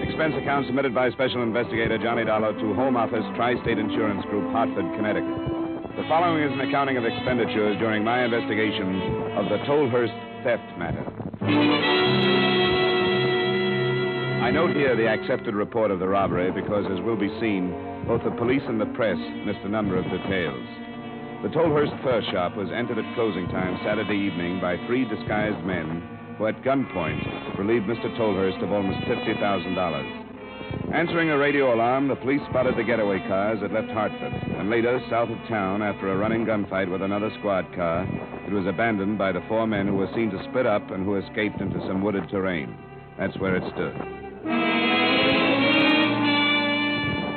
Expense account submitted by Special Investigator Johnny Dollar to Home Office, Tri-State Insurance Group, Hartford, Connecticut. The following is an accounting of expenditures during my investigation of the Tolhurst theft matter. I note here the accepted report of the robbery because, as will be seen, both the police and the press missed a number of details. The Tolhurst fur shop was entered at closing time Saturday evening by 3 disguised men who, at gunpoint, relieved Mr. Tolhurst of almost $50,000. Answering a radio alarm, the police spotted the getaway cars that left Hartford, and later, south of town, after a running gunfight with another squad car, it was abandoned by the 4 men who were seen to split up and who escaped into some wooded terrain. That's where it stood.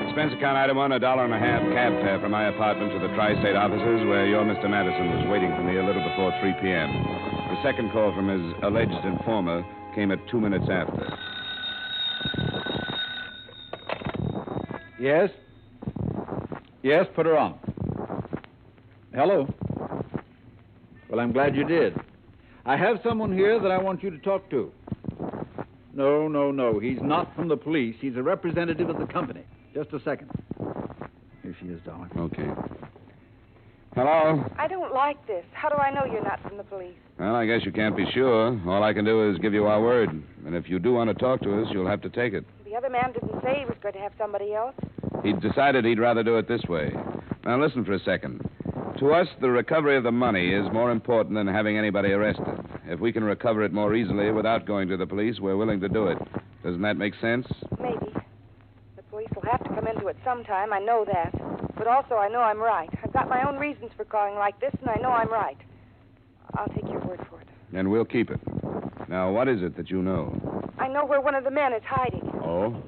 Expense account item 1, $1.50 cab fare from my apartment to the Tri-State offices, where your Mr. Madison was waiting for me a little before 3 p.m. The second call from his alleged informer came at 2 minutes after.
Yes? Yes, put her on. Hello? Well, I'm glad you did. I have someone here that I want you to talk to. No. He's not from the police. He's a representative of the company. Just a second. Here she is, darling.
Okay. Hello?
I don't like this. How do I know you're not from the police?
Well, I guess you can't be sure. All I can do is give you our word. And if you do want to talk to us, you'll have to take it.
The other man didn't say he was going to have somebody else.
He decided he'd rather do it this way. Now, listen for a second. To us, the recovery of the money is more important than having anybody arrested. If we can recover it more easily without going to the police, we're willing to do it. Doesn't that make sense?
Maybe. The police will have to come into it sometime. I know that. But also, I know I'm right. I've got my own reasons for calling like this, and I know I'm right. I'll take your word for it.
And we'll keep it. Now, what is it that you know?
I know where one of the men is hiding.
Oh?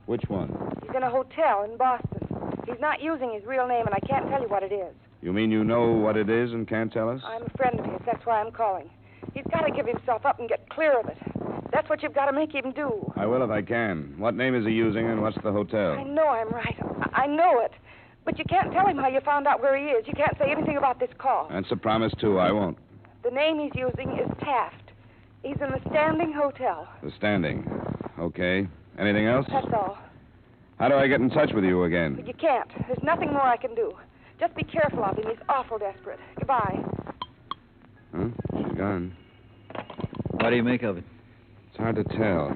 Which one?
He's in a hotel in Boston. He's not using his real name, and I can't tell you what it is.
You mean you know what it is and can't tell us?
I'm a friend of his. That's why I'm calling. He's got to give himself up and get clear of it. That's what you've got to make him do.
I will if I can. What name is he using and what's the hotel?
I know I'm right. I know it. But you can't tell him how you found out where he is. You can't say anything about this call.
That's a promise, too. I won't.
The name he's using is Taft. He's in the Standing Hotel.
The Standing. Okay. Anything else?
That's all.
How do I get in touch with you again?
But you can't. There's nothing more I can do. Just be careful of him. He's awful desperate. Goodbye.
Huh? She's gone.
What do you make of it?
It's hard to tell.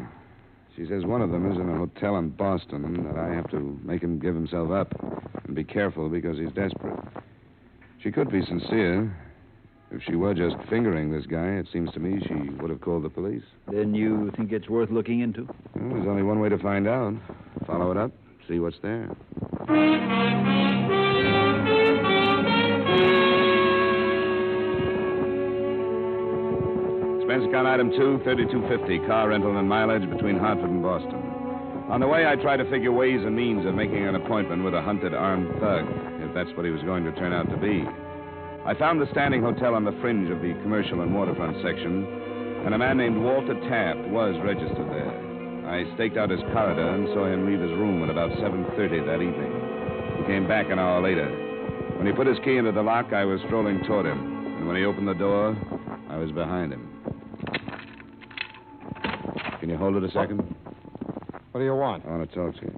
She says one of them is in a hotel in Boston and that I have to make him give himself up and be careful because he's desperate. She could be sincere. If she were just fingering this guy, it seems to me she would have called the police.
Then you think it's worth looking into?
Well, there's only one way to find out. Follow it up, see what's there. Expense account item 2, 3250, car rental and mileage between Hartford and Boston. On the way, I tried to figure ways and means of making an appointment with a hunted armed thug, if that's what he was going to turn out to be. I found the Standing Hotel on the fringe of the commercial and waterfront section, and a man named Walter Taft was registered there. I staked out his corridor and saw him leave his room at about 7:30 that evening. He came back an hour later. When he put his key into the lock, I was strolling toward him, and when he opened the door, I was behind him. Can you hold it a second?
What do you want?
I want to talk to you.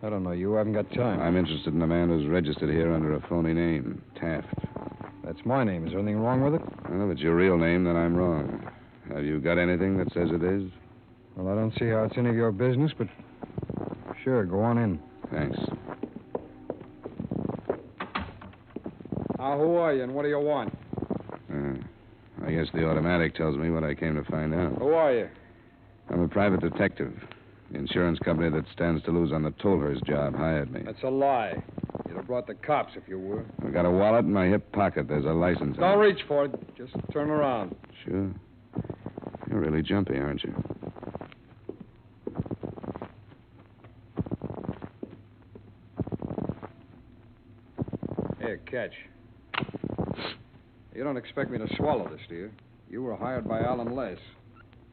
I don't know. You haven't got time.
I'm interested in a man who's registered here under a phony name, Taft.
That's my name. Is there anything wrong with it?
Well, if it's your real name, then I'm wrong. Have you got anything that says it is?
Well, I don't see how it's any of your business, but sure, go on in.
Thanks.
Now, who are you and what do you want?
I guess the automatic tells me what I came to find out.
Who are you?
I'm a private detective. The insurance company that stands to lose on the Tolhurst job hired me.
That's a lie. You'd have brought the cops if you were.
I've got a wallet in my hip pocket. There's a license.
Don't reach for it. Just turn around.
Sure. You're really jumpy, aren't you?
Here, catch. You don't expect me to swallow this, do you? You were hired by Alan Les.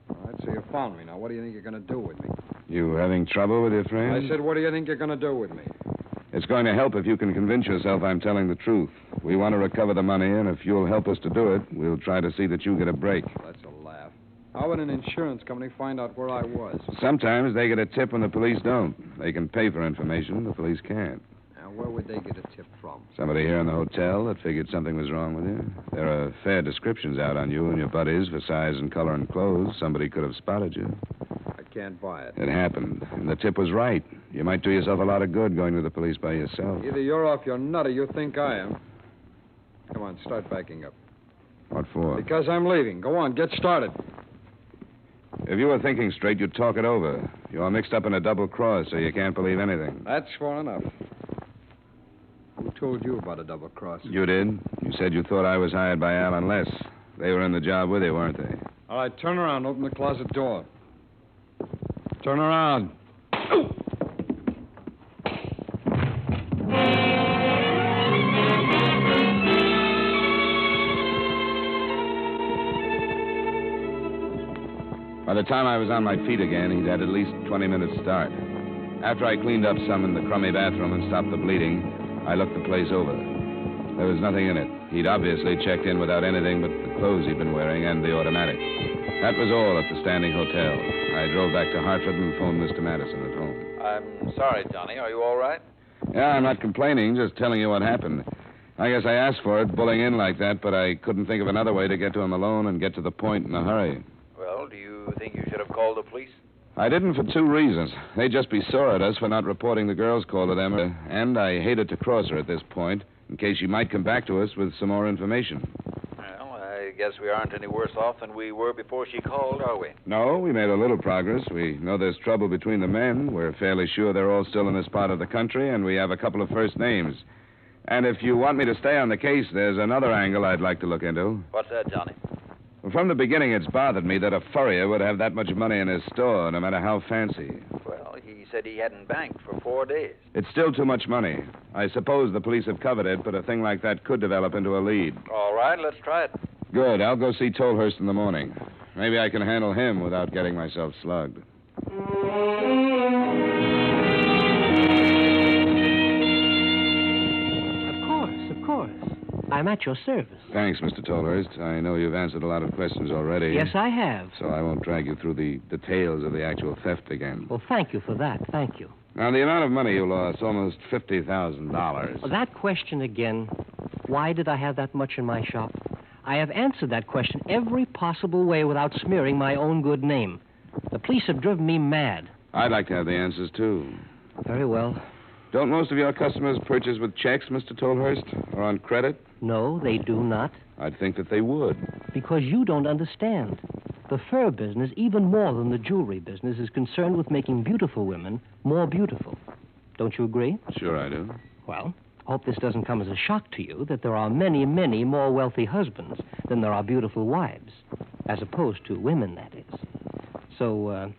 All right, so you found me. Now, what do you think you're going to do with me?
You having trouble with your friend?
I said, what do you think you're going to do with me?
It's going to help if you can convince yourself I'm telling the truth. We want to recover the money, and if you'll help us to do it, we'll try to see that you get a break.
That's a laugh. How would an insurance company find out where I was?
Sometimes they get a tip when the police don't. They can pay for information. The police can't.
Now, where would they get a tip from?
Somebody here in the hotel that figured something was wrong with you. There are fair descriptions out on you and your buddies for size and color and clothes. Somebody could have spotted you.
I can't buy it.
It happened, and the tip was right. You might do yourself a lot of good going to the police by yourself.
Either you're off your nut or you think I am. Come on, start backing up.
What for?
Because I'm leaving. Go on, get started.
If you were thinking straight, you'd talk it over. You're mixed up in a double cross, so you can't believe anything.
That's far enough. Who told you about a double cross?
You did. You said you thought I was hired by Alan Les. They were in the job with you, weren't they?
All right, turn around. Open the closet door. Turn around.
By the time I was on my feet again, he'd had at least 20 minutes start. After I cleaned up some in the crummy bathroom and stopped the bleeding, I looked the place over. There was nothing in it. He'd obviously checked in without anything but the clothes he'd been wearing and the automatic. That was all at the Standing Hotel. I drove back to Hartford and phoned Mr. Madison at home.
I'm sorry, Johnny. Are you all right?
Yeah, I'm not complaining, just telling you what happened. I guess I asked for it, bullying in like that, but I couldn't think of another way to get to him alone and get to the point in a hurry.
Well, do you think you should have called the police?
I didn't for two reasons. They'd just be sore at us for not reporting the girl's call to them, and I hated to cross her at this point, in case she might come back to us with some more information.
Well, I guess we aren't any worse off than we were before she called, are we?
No, we made a little progress. We know there's trouble between the men. We're fairly sure they're all still in this part of the country, and we have a couple of first names. And if you want me to stay on the case, there's another angle I'd like to look into.
What's that, Johnny?
Well, from the beginning, it's bothered me that a furrier would have that much money in his store, no matter how fancy.
Well, he said he hadn't banked for 4 days.
It's still too much money. I suppose the police have covered it, but a thing like that could develop into a lead.
All right, let's try it.
Good. I'll go see Tolhurst in the morning. Maybe I can handle him without getting myself slugged.
Of course. I'm at your service.
Thanks, Mr. Tolhurst. I know you've answered a lot of questions already.
Yes, I have.
So I won't drag you through the details of the actual theft again.
Well, thank you for that. Thank you.
Now, the amount of money you lost, almost $50,000.
Well, that question again. Why did I have that much in my shop? I have answered that question every possible way without smearing my own good name. The police have driven me mad.
I'd like to have the answers, too.
Very well.
Don't most of your customers purchase with checks, Mr. Tolhurst, or on credit?
No, they do not.
I'd think that they would.
Because you don't understand. The fur business, even more than the jewelry business, is concerned with making beautiful women more beautiful. Don't you agree?
Sure I do.
Well, I hope this doesn't come as a shock to you that there are many, many more wealthy husbands than there are beautiful wives. As opposed to women, that is. So,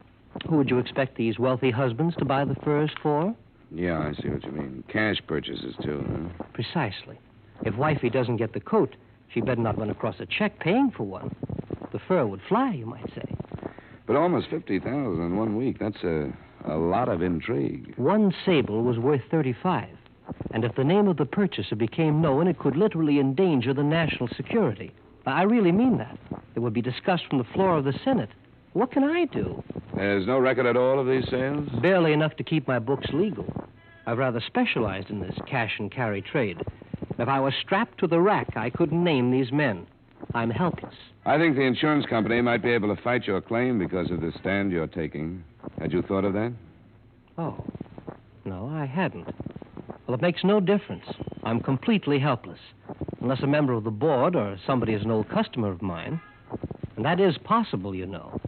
who would you expect these wealthy husbands to buy the furs for?
Yeah, I see what you mean. Cash purchases, too, huh?
Precisely. If wifey doesn't get the coat, she better not run across a check paying for one. The fur would fly, you might say.
But almost $50,000 in 1 week. That's a lot of intrigue.
One sable was worth $35. And if the name of the purchaser became known, it could literally endanger the national security. I really mean that. It would be discussed from the floor of the Senate. What can I do?
There's no record at all of these sales?
Barely enough to keep my books legal. I've rather specialized in this cash and carry trade. If I was strapped to the rack, I couldn't name these men. I'm helpless.
I think the insurance company might be able to fight your claim because of the stand you're taking. Had you thought of that?
Oh, no, I hadn't. Well, it makes no difference. I'm completely helpless. Unless a member of the board or somebody is an old customer of mine. And that is possible, you know.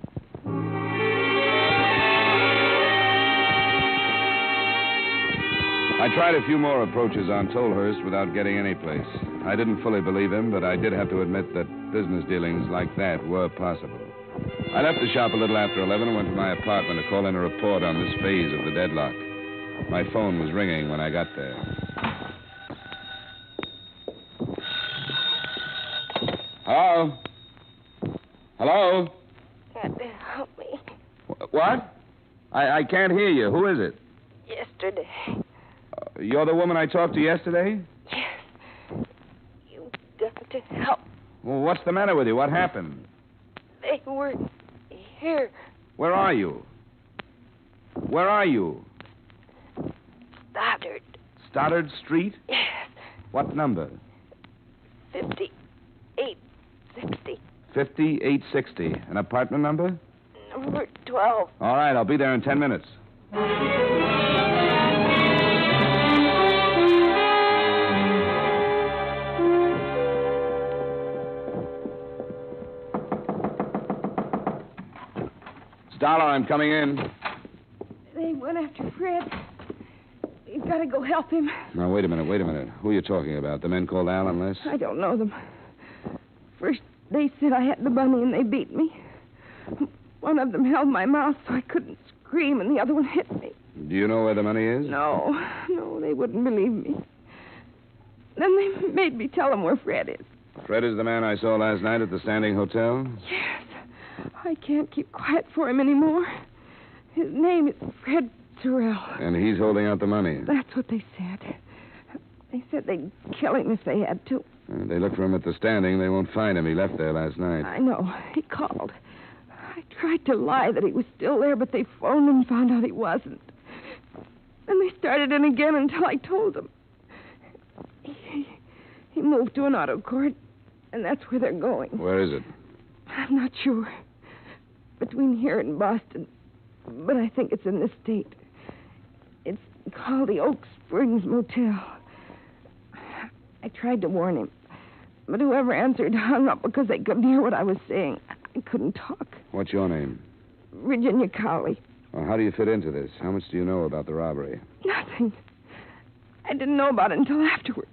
I tried a few more approaches on Tolhurst without getting any place. I didn't fully believe him, but I did have to admit that business dealings like that were possible. I left the shop a little after 11 and went to my apartment to call in a report on this phase of the deadlock. My phone was ringing when I got there. Hello? Hello?
Had to help me.
What? I can't hear you. Who is it?
Yesterday.
You're the woman I talked to yesterday?
Yes. You got to help.
Well, what's the matter with you? What happened?
They were here.
Where are you? Where are you?
Stoddard.
Stoddard Street?
Yes.
What number?
5860.
5860. An apartment number?
Number 12.
All right, I'll be there in 10 minutes. Dollar, I'm coming in.
They went after Fred. You've got to go help him.
Now, wait a minute. Who are you talking about? The men called Al and Les?
I don't know them. First, they said I had the money and they beat me. One of them held my mouth so I couldn't scream, and the other one hit me.
Do you know where the money is?
No, they wouldn't believe me. Then they made me tell them where Fred is.
Fred is the man I saw last night at the Standing Hotel?
Yes. I can't keep quiet for him anymore. His name is Fred Terrell.
And he's holding out the money?
That's what they said. They said they'd kill him if they had to.
They look for him at the Standing. They won't find him. He left there last night.
I know. He called. I tried to lie that he was still there, but they phoned and found out he wasn't. Then they started in again until I told them. He moved to an auto court, and that's where they're going.
Where is it?
I'm not sure. Between here and Boston. But I think it's in this state. It's called the Oak Springs Motel. I tried to warn him. But whoever answered hung up because they couldn't hear what I was saying. I couldn't talk.
What's your name?
Virginia Cowley.
Well, how do you fit into this? How much do you know about the robbery?
Nothing. I didn't know about it until afterwards.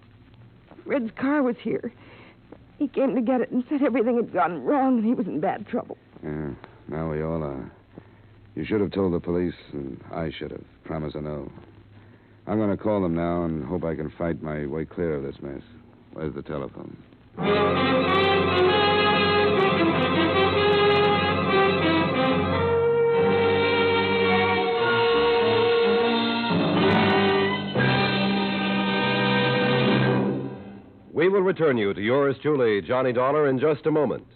Fred's car was here. He came to get it and said everything had gone wrong and he was in bad trouble.
Yeah, now we all are. You should have told the police, and I should have. Promise I know. I'm going to call them now and hope I can fight my way clear of this mess. Where's the telephone?
will return you to yours truly, Johnny Dollar, in just a moment.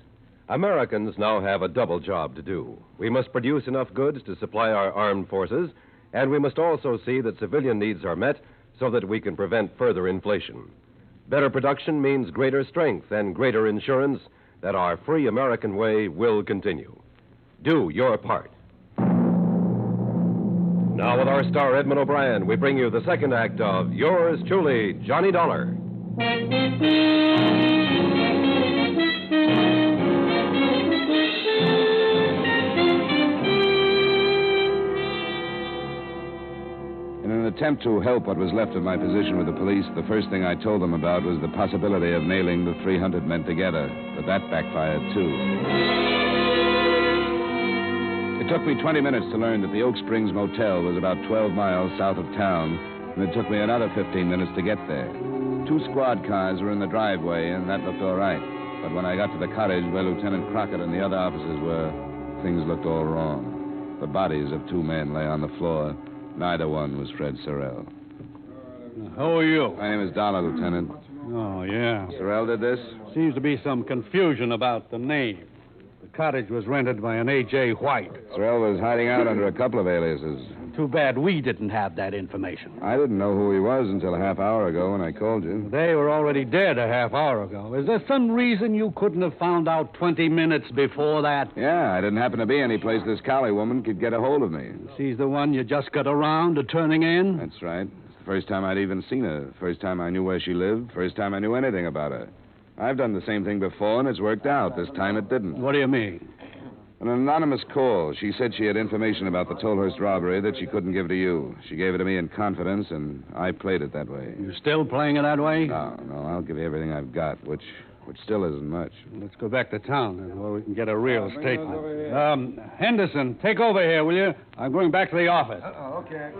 Americans now have a double job to do. We must produce enough goods to supply our armed forces, and we must also see that civilian needs are met so that we can prevent further inflation. Better production means greater strength and greater insurance that our free American way will continue. Do your part. Now, with our star Edmond O'Brien, we bring you the second act of Yours Truly, Johnny Dollar.
In an attempt to help what was left of my position with the police, the first thing I told them about was the possibility of nailing the 300 men together, but that backfired too. It took me 20 minutes to learn that the Oak Springs Motel was about 12 miles south of town, and it took me another 15 minutes to get there. 2 squad cars were in the driveway, and that looked all right. But when I got to the cottage where Lieutenant Crockett and the other officers were, things looked all wrong. The bodies of 2 men lay on the floor. Neither one was Fred Sorrell.
Who are you?
My name is Dollar, Lieutenant.
Oh, yeah.
Sorrell did this?
Seems to be some confusion about the name. The cottage was rented by an A.J. White.
Sorrell was hiding out under a couple of aliases.
Too bad we didn't have that information.
I didn't know who he was until a half hour ago when I called you.
They were already dead a half hour ago. Is there some reason you couldn't have found out 20 minutes before that?
Yeah, I didn't happen to be any place this Cali woman could get a hold of me.
She's the one you just got around to turning in?
That's right. It's the first time I'd even seen her. First time I knew where she lived. First time I knew anything about her. I've done the same thing before, and it's worked out. This time it didn't.
What do you mean?
An anonymous call. She said she had information about the Tolhurst robbery that she couldn't give to you. She gave it to me in confidence, and I played it that way.
You still playing it that way?
No, I'll give you everything I've got, which still isn't much.
Let's go back to town, then, where we can get a real statement. Henderson, take over here, will you? I'm going back to the office.
Okay.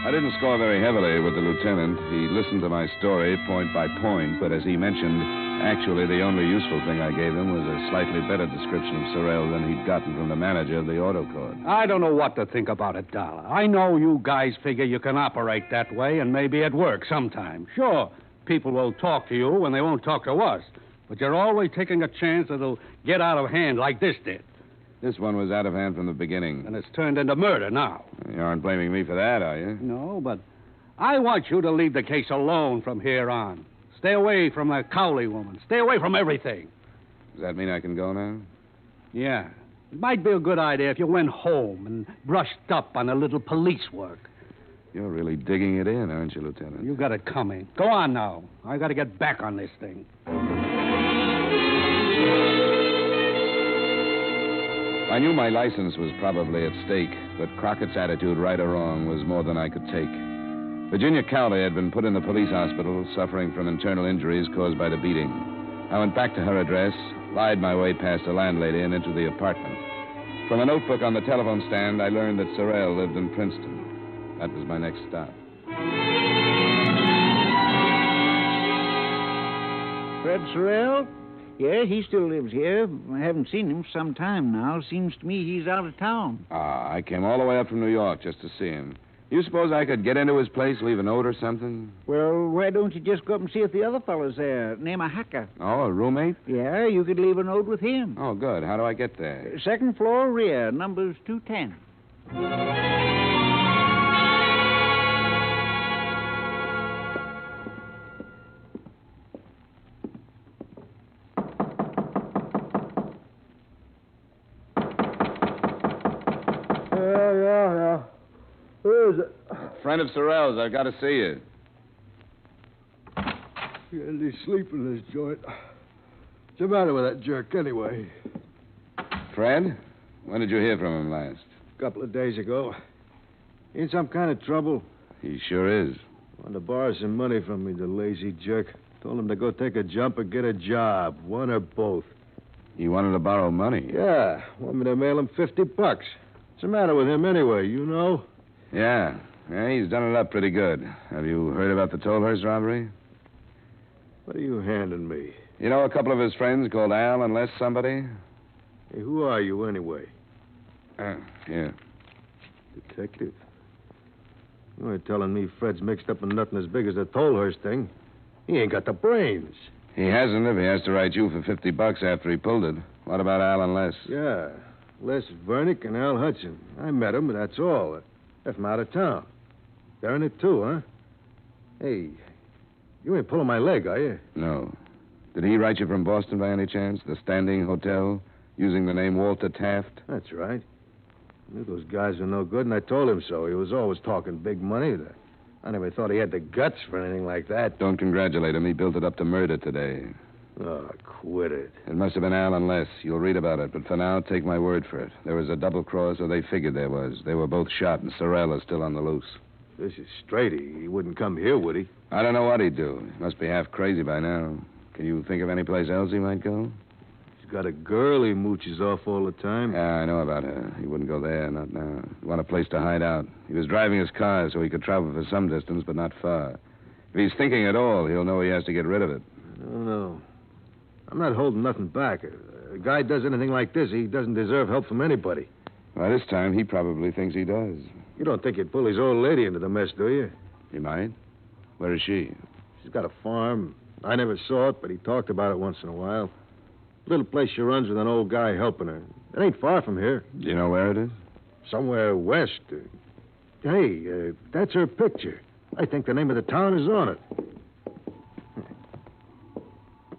I didn't score very heavily with the lieutenant. He listened to my story point by point, but as he mentioned, actually the only useful thing I gave him was a slightly better description of Sorrell than he'd gotten from the manager of the auto court.
I don't know what to think about it, Dollar. I know you guys figure you can operate that way, and maybe it works sometime. Sure, people will talk to you when they won't talk to us, but you're always taking a chance that it'll get out of hand like this did.
This one was out of hand from the beginning.
And it's turned into murder now.
You aren't blaming me for that, are you?
No, but I want you to leave the case alone from here on. Stay away from the Cowley woman. Stay away from everything.
Does that mean I can go now?
Yeah. It might be a good idea if you went home and brushed up on a little police work.
You're really digging it in, aren't you, Lieutenant?
You got it coming. Go on now. I got to get back on this thing.
I knew my license was probably at stake, but Crockett's attitude, right or wrong, was more than I could take. Virginia Cowley had been put in the police hospital, suffering from internal injuries caused by the beating. I went back to her address, lied my way past a landlady and into the apartment. From a notebook on the telephone stand, I learned that Sorrell lived in Princeton. That was my next stop.
Fred Sorrell? Yeah, he still lives here. I haven't seen him some time now. Seems to me he's out of town.
I came all the way up from New York just to see him. You suppose I could get into his place, leave a note or something?
Well, why don't you just go up and see if the other fellow's there? Name a Hacker.
Oh, a roommate?
Yeah, you could leave a note with him.
Oh, good. How do I get there?
Second floor, rear. Number's 210.
Yeah. Who is it?
Friend of Sorrell's. I've got to see you.
He's sleeping in this joint. What's the matter with that jerk, anyway?
Fred? When did you hear from him last?
A couple of days ago. In some kind of trouble.
He sure is.
Wanted to borrow some money from me, the lazy jerk. Told him to go take a jump or get a job. One or both.
He wanted to borrow money?
Yeah. Want me to mail him $50. What's the matter with him, anyway? You know?
Yeah, he's done it up pretty good. Have you heard about the Tolhurst robbery?
What are you handing me?
You know a couple of his friends called Al and Les somebody?
Hey, who are you, anyway?
Here.
Detective? You ain't telling me Fred's mixed up in nothing as big as the Tolhurst thing. He ain't got the brains.
He hasn't if he has to write you for $50 after he pulled it. What about Alan Less?
Yeah, Les Vernick and Al Hudson. I met him, but that's all. Left him out of town. They're in it too, huh? Hey, you ain't pulling my leg, are you?
No. Did he write you from Boston by any chance? The Standing Hotel? Using the name Walter Taft?
That's right. I knew those guys were no good, and I told him so. He was always talking big money. I never thought he had the guts for anything like that.
Don't congratulate him. He built it up to murder today.
Oh, quit it.
It must have been Alan Less. You'll read about it, but for now, take my word for it. There was a double cross, or they figured there was. They were both shot, and Sorrell is still on the loose.
This is straight. He wouldn't come here, would he?
I don't know what he'd do. He must be half crazy by now. Can you think of any place else he might go?
He's got a girl he mooches off all the time.
Yeah, I know about her. He wouldn't go there, not now. He wanted a place to hide out. He was driving his car so he could travel for some distance, but not far. If he's thinking at all, he'll know he has to get rid of it.
I don't know. I'm not holding nothing back. A guy does anything like this, he doesn't deserve help from anybody.
By this time, he probably thinks he does.
You don't think he'd pull his old lady into the mess, do you?
He might. Where is she?
She's got a farm. I never saw it, but he talked about it once in a while. Little place she runs with an old guy helping her. It ain't far from here.
Do you know where it is?
Somewhere west. Hey, that's her picture. I think the name of the town is on it.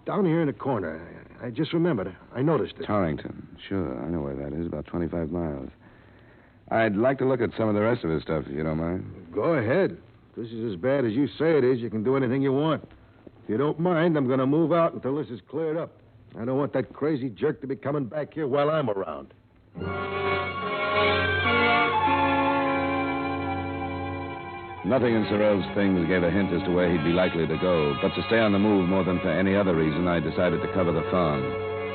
Down here in the corner. I just remembered. I noticed it.
Torrington. Sure, I know where that is. About 25 miles. I'd like to look at some of the rest of his stuff, if you don't mind.
Go ahead. This is as bad as you say it is. You can do anything you want. If you don't mind, I'm going to move out until this is cleared up. I don't want that crazy jerk to be coming back here while I'm around.
Nothing in Sorrell's things gave a hint as to where he'd be likely to go, but to stay on the move more than for any other reason, I decided to cover the farm.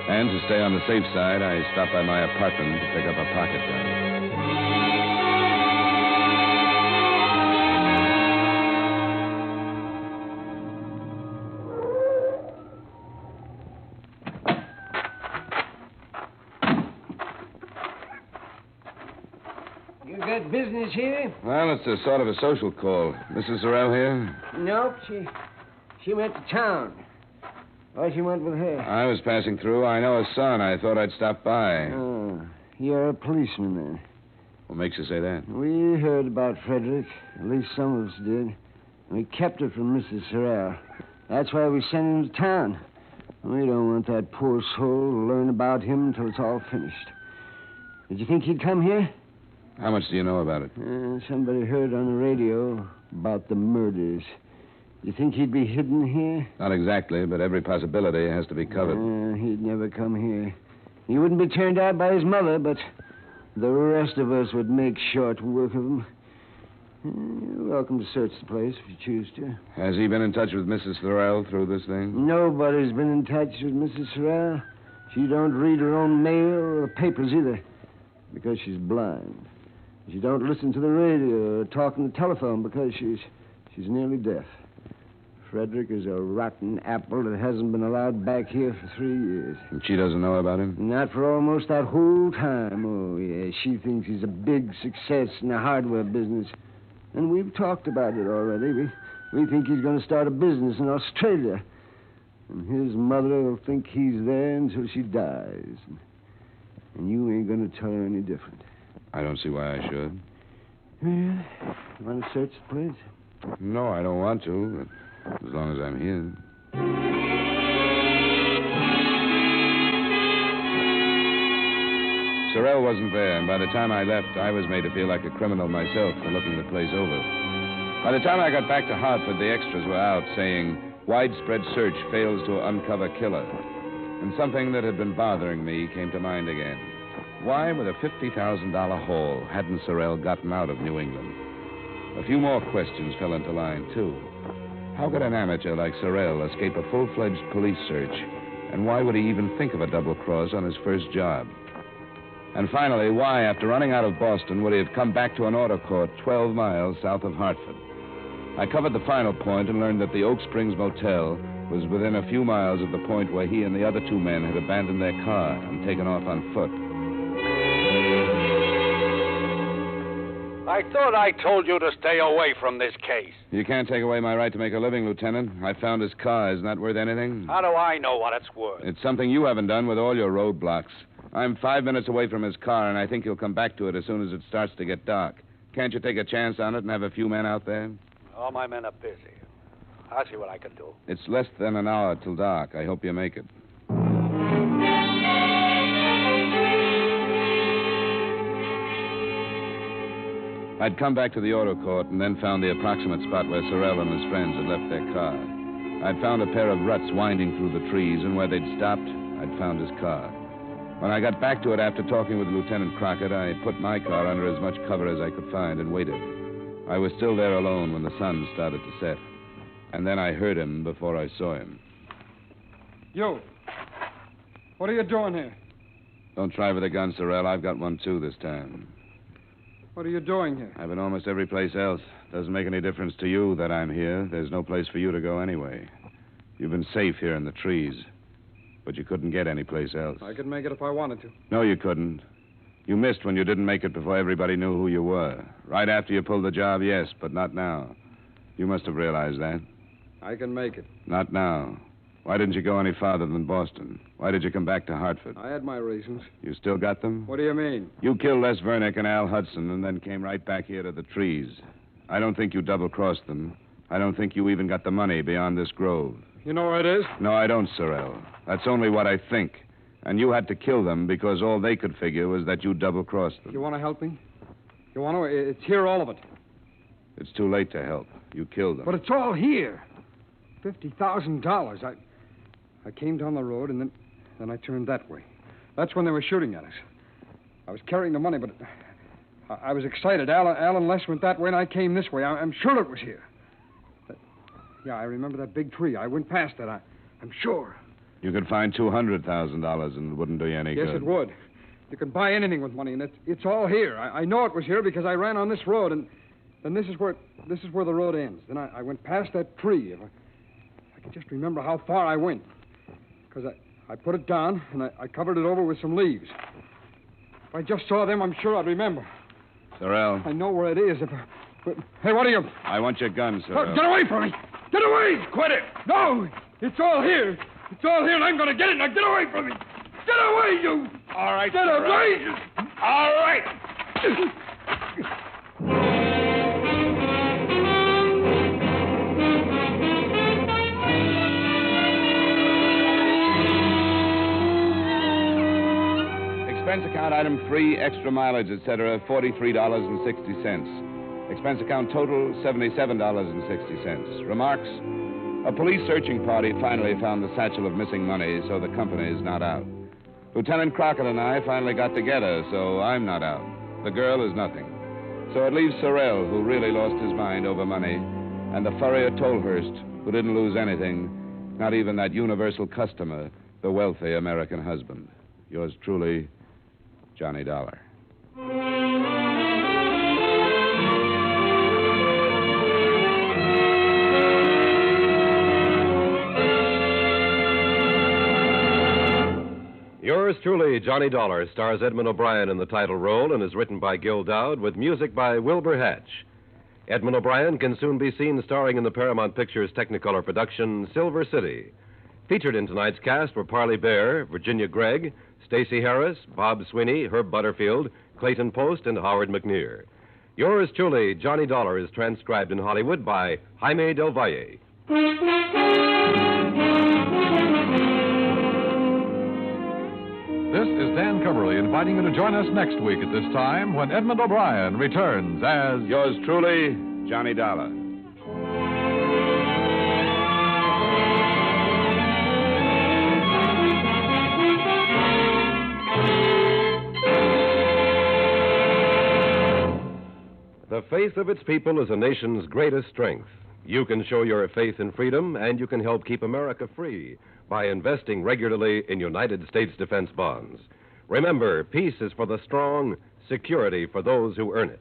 And to stay on the safe side, I stopped by my apartment to pick up a pocket gun.
You got business here?
Well, it's a sort of a social call. Mrs. Sorrell here?
Nope, she went to town. Or she went with her.
I was passing through. I know her son. I thought I'd stop by.
Oh, you're a policeman then.
What makes you say that?
We heard about Frederick. At least some of us did. We kept it from Mrs. Sorrell. That's why we sent him to town. We don't want that poor soul to learn about him until it's all finished. Did you think he'd come here?
How much do you know about it?
Somebody heard on the radio about the murders. You think he'd be hidden here?
Not exactly, but every possibility has to be covered.
He'd never come here. He wouldn't be turned out by his mother, but the rest of us would make short work of him. You're welcome to search the place if you choose to.
Has he been in touch with Mrs. Sorrell through this thing?
Nobody's been in touch with Mrs. Sorrell. She don't read her own mail or the papers either, because she's blind. She don't listen to the radio or talk on the telephone because she's nearly deaf. Frederick is a rotten apple that hasn't been allowed back here for 3 years.
And she doesn't know about him?
Not for almost that whole time. Oh, yeah. She thinks he's a big success in the hardware business. And we've talked about it already. We think he's going to start a business in Australia. And his mother will think he's there until she dies. And you ain't going to tell her any different.
I don't see why I should.
Yeah. You want to search the place?
No, I don't want to, but as long as I'm here. Sorrell wasn't there, and by the time I left, I was made to feel like a criminal myself for looking the place over. By the time I got back to Hartford, the extras were out saying, widespread search fails to uncover killer. And something that had been bothering me came to mind again. Why, with a $50,000 haul, hadn't Sorrell gotten out of New England? A few more questions fell into line, too. How could an amateur like Sorrell escape a full-fledged police search? And why would he even think of a double cross on his first job? And finally, why, after running out of Boston, would he have come back to an auto court 12 miles south of Hartford? I covered the final point and learned that the Oak Springs Motel was within a few miles of the point where he and the other two men had abandoned their car and taken off on foot.
I
I thought I told you to stay away from this case.
You can't take away my right to make a living, Lieutenant. I found his car. Isn't that worth anything?
How do I know what it's worth?
It's something you haven't done with all your roadblocks. I'm 5 minutes away from his car, and I think he'll come back to it as soon as it starts to get dark. Can't you take a chance on it and have a few men out there?
All my men are busy. I'll see what I can do.
It's less than an hour till dark. I hope you make it. I'd come back to the auto court and then found the approximate spot where Sorrell and his friends had left their car. I'd found a pair of ruts winding through the trees, and where they'd stopped, I'd found his car. When I got back to it after talking with Lieutenant Crockett, I put my car under as much cover as I could find and waited. I was still there alone when the sun started to set. And then I heard him before I saw him.
You. What are you doing here?
Don't try with a gun, Sorrell. I've got one, too, this time.
What are you doing here?
I've been almost every place else. Doesn't make any difference to you that I'm here. There's no place for you to go anyway. You've been safe here in the trees. But you couldn't get any place else.
I could make it if I wanted to.
No, you couldn't. You missed when you didn't make it before everybody knew who you were. Right after you pulled the job, yes, but not now. You must have realized that.
I can make it.
Not now. Why didn't you go any farther than Boston? Why did you come back to Hartford?
I had my reasons.
You still got them?
What do you mean?
You killed Les Vernick and Al Hudson and then came right back here to the trees. I don't think you double-crossed them. I don't think you even got the money beyond this grove.
You know where it is?
No, I don't, Sorrell. That's only what I think. And you had to kill them because all they could figure was that you double-crossed them.
You want to help me? You want to? It's here, all of it.
It's too late to help. You killed them.
But it's all here. $50,000. I came down the road, and then I turned that way. That's when they were shooting at us. I was carrying the money, but I was excited. Al and Les went that way, and I came this way. I'm sure it was here. Yeah, I remember that big tree. I went past that. I'm sure.
You could find $200,000, and it wouldn't do you any good.
Yes, it would. You can buy anything with money, and it's all here. I know it was here because I ran on this road, and then this is where the road ends. Then I went past that tree. If I could just remember how far I went. Because I put it down, and I covered it over with some leaves. If I just saw them, I'm sure I'd remember.
Sorrell.
I know where it is. But, hey, what are you...
I want your gun, Sorrell.
Get away from me! Get away! Quit it! No! It's all here. It's all here, and I'm going to get it. Now get away from me! Get away, you!
All right,
Get away!
All right!
Expense account item 3, extra mileage, etc., $43.60. Expense account total, $77.60. Remarks: a police searching party finally found the satchel of missing money, so the company is not out. Lieutenant Crockett and I finally got together, so I'm not out. The girl is nothing. So it leaves Sorrell, who really lost his mind over money, and the furrier Tolhurst, who didn't lose anything, not even that universal customer, the wealthy American husband. Yours truly, Johnny Dollar.
Yours truly, Johnny Dollar, stars Edmond O'Brien in the title role and is written by Gil Dowd with music by Wilbur Hatch. Edmond O'Brien can soon be seen starring in the Paramount Pictures Technicolor production Silver City. Featured in tonight's cast were Parley Bear, Virginia Gregg, Stacey Harris, Bob Sweeney, Herb Butterfield, Clayton Post, and Howard McNear. Yours truly, Johnny Dollar, is transcribed in Hollywood by Jaime Del Valle.
This is Dan Coverly inviting you to join us next week at this time when Edmond O'Brien returns as...
Yours truly, Johnny Dollar.
The faith of its people is a nation's greatest strength. You can show your faith in freedom, and you can help keep America free by investing regularly in United States defense bonds. Remember, peace is for the strong, security for those who earn it.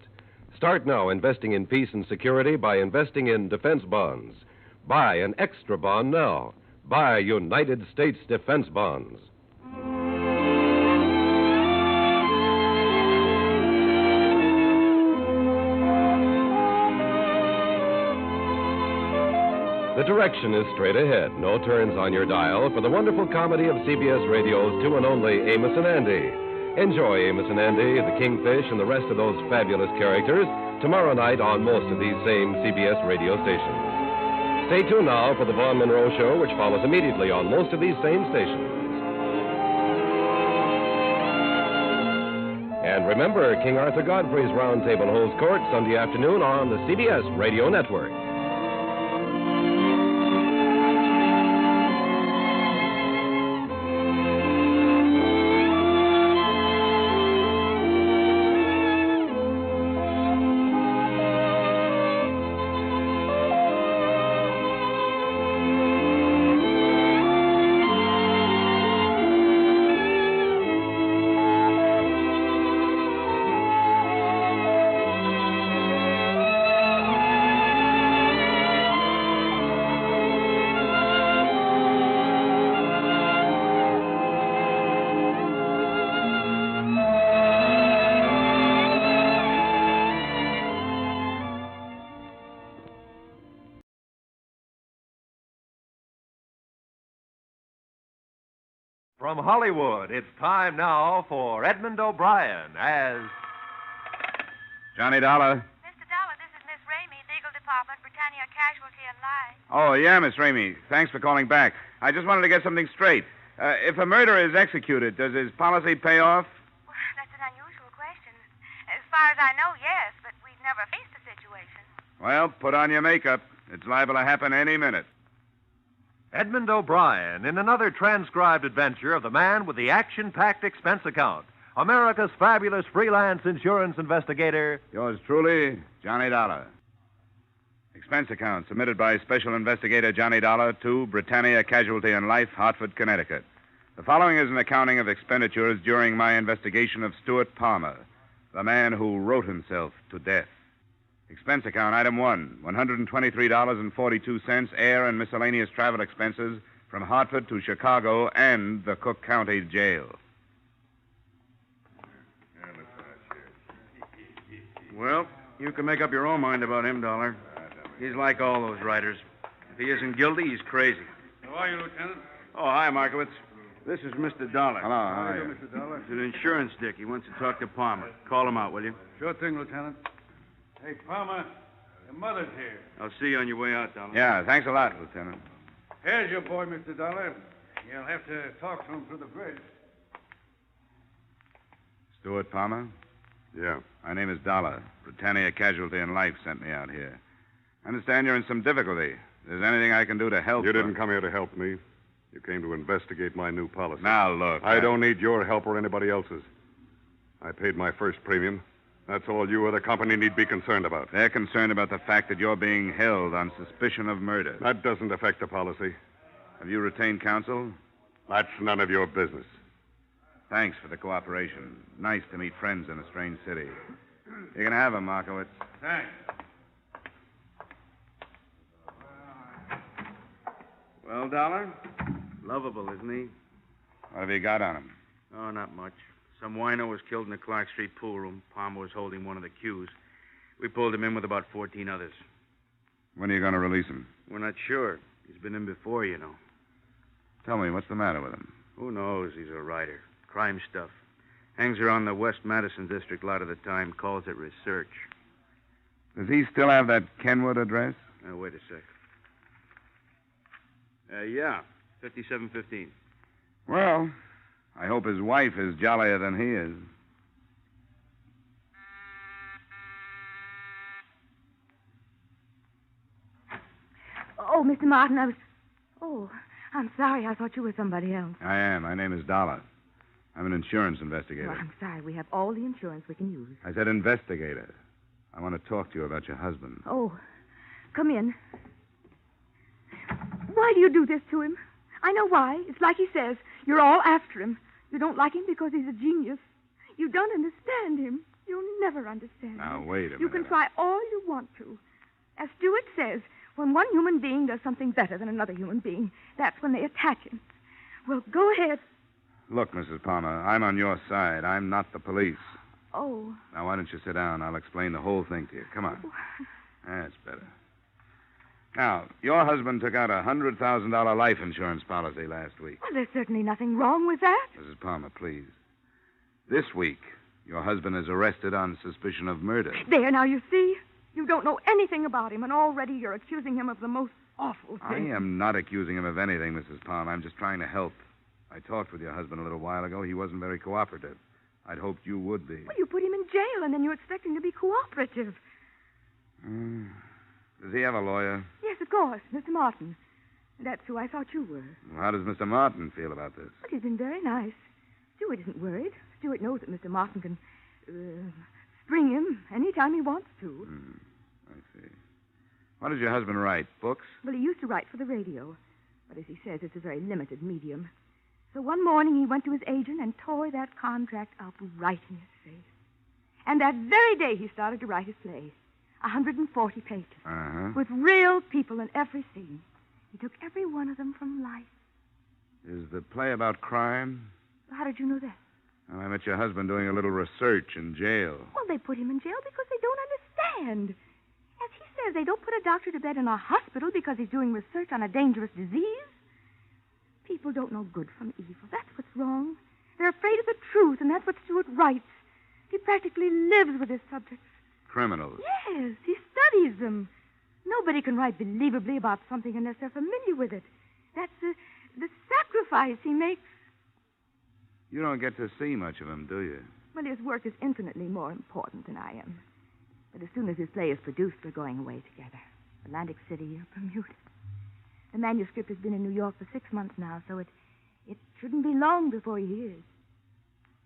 Start now investing in peace and security by investing in defense bonds. Buy an extra bond now. Buy United States defense bonds.
The direction is straight ahead, no turns on your dial for the wonderful comedy of CBS Radio's two and only Amos and Andy. Enjoy Amos and Andy, the Kingfish, and the rest of those fabulous characters tomorrow night on most of these same CBS radio stations. Stay tuned now for the Vaughn Monroe Show, which follows immediately on most of these same stations. And remember, King Arthur Godfrey's Round Table holds court Sunday afternoon on the CBS Radio Network.
From Hollywood, it's time now for Edmond O'Brien as
Johnny Dollar.
Mr. Dollar, this is Miss Ramey, Legal Department, Britannia Casualty and Life.
Oh, yeah, Miss Ramey. Thanks for calling back. I just wanted to get something straight. If a murderer is executed, does his policy pay off?
Well, that's an unusual question. As far as I know, yes, but we've never faced a situation.
Well, put on your makeup. It's liable to happen any minute.
Edmond O'Brien in another transcribed adventure of the man with the action-packed expense account, America's fabulous freelance insurance investigator.
Yours truly, Johnny Dollar. Expense account submitted by Special Investigator Johnny Dollar to Britannia Casualty and Life, Hartford, Connecticut. The following is an accounting of expenditures during my investigation of Stuart Palmer, the man who wrote himself to death. Expense account, item 1, $123.42, air and miscellaneous travel expenses from Hartford to Chicago and the Cook County Jail.
Well, you can make up your own mind about him, Dollar. He's like all those writers. If he isn't guilty, he's crazy.
How are you, Lieutenant?
Oh, hi, Markowitz. This is Mr. Dollar.
Hello, how are you?
Mr. Dollar?
He's an insurance dick. He wants to talk to Palmer. Call him out, will you?
Sure thing, Lieutenant. Hey, Palmer, your mother's here.
I'll see you on your way out, Dollar.
Yeah, thanks a lot, Lieutenant.
Here's your boy, Mr. Dollar. You'll have to talk to him through the bridge.
Stuart Palmer?
Yeah.
My name is Dollar. Britannia Casualty and Life sent me out here. I understand you're in some difficulty. If there's anything I can do to help...
You didn't come here to help me. You came to investigate my new policy.
Now, look...
I don't need your help or anybody else's. I paid my first premium. That's all you or the company need be concerned about.
They're concerned about the fact that you're being held on suspicion of murder.
That doesn't affect the policy.
Have you retained counsel?
That's none of your business.
Thanks for the cooperation. Nice to meet friends in a strange city. You can have them, Markowitz.
Thanks.
Well, Dollar, lovable, isn't he?
What have you got on him?
Oh, not much. Some wino was killed in the Clark Street pool room. Palmer was holding one of the cues. We pulled him in with about 14 others.
When are you going to release him?
We're not sure. He's been in before, you know.
Tell me, what's the matter with him?
Who knows? He's a writer. Crime stuff. Hangs around the West Madison district a lot of the time. Calls it research.
Does he still have that Kenwood address?
Wait a sec. Yeah. 5715.
Well, I hope his wife is jollier than he is.
Oh, Mr. Martin, I was... Oh, I'm sorry. I thought you were somebody else.
I am. My name is Dollar. I'm an insurance investigator.
Well, I'm sorry. We have all the insurance we can use.
I said investigator. I want to talk to you about your husband.
Oh, come in. Why do you do this to him? I know why. It's like he says. You're all after him. You don't like him because he's a genius. You don't understand him. You'll never understand
Now,
him.
wait a minute.
You can try all you want to. As Stuart says, when one human being does something better than another human being, that's when they attack him. Well, go ahead.
Look, Mrs. Palmer, I'm on your side. I'm not the police.
Oh.
Now, why don't you sit down? I'll explain the whole thing to you. Come on. That's better. Now, your husband took out a $100,000 life insurance policy last week.
Well, there's certainly nothing wrong with that.
Mrs. Palmer, please. This week, your husband is arrested on suspicion of murder.
There, now, you see? You don't know anything about him, and already you're accusing him of the most awful
I
thing.
am not accusing him of anything, Mrs. Palmer. I'm just trying to help. I talked with your husband a little while ago. He wasn't very cooperative. I'd hoped you would be.
Well, you put him in jail, and then you expect him to be cooperative.
Does he have a lawyer?
Yes, of course, Mr. Martin. That's who I thought you were.
Well, how does Mr. Martin feel about this?
But he's been very nice. Stuart isn't worried. Stuart knows that Mr. Martin can spring him any time he wants to.
I see. What does your husband write? Books?
Well, he used to write for the radio. But as he says, it's a very limited medium. So one morning he went to his agent and tore that contract up right in his face. And that very day he started to write his play. 140 pages.
Uh-huh.
With real people in every scene. He took every one of them from life.
Is the play about crime?
How did you know that?
Well, I met your husband doing a little research in jail.
Well, they put him in jail because they don't understand. As he says, they don't put a doctor to bed in a hospital because he's doing research on a dangerous disease. People don't know good from evil. That's what's wrong. They're afraid of the truth, and that's what Stuart writes. He practically lives with his subjects.
Criminals.
Yes, he studies them. Nobody can write believably about something unless they're familiar with it. That's the sacrifice he makes.
You don't get to see much of him, do you?
Well, his work is infinitely more important than I am. But as soon as his play is produced, we're going away together. Atlantic City or Bermuda. The manuscript has been in New York for 6 months now, so it shouldn't be long before he hears.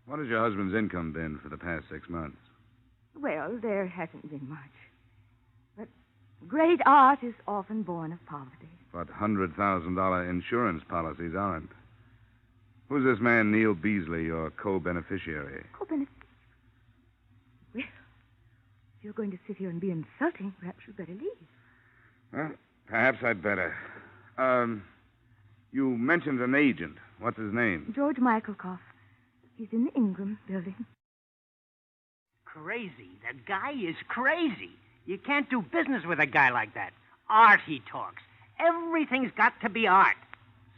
What has your husband's income been for the past 6 months?
Well, there hasn't been much. But great art is often born of poverty.
But $100,000 insurance policies aren't. Who's this man, Neil Beasley, your co-beneficiary?
Co-beneficiary? Well, if you're going to sit here and be insulting, perhaps you'd better leave.
Well, perhaps I'd better. You mentioned an agent. What's his name?
George Rykoff. He's in the Ingram building.
Crazy. The guy is crazy. You can't do business with a guy like that. Art, he talks. Everything's got to be art.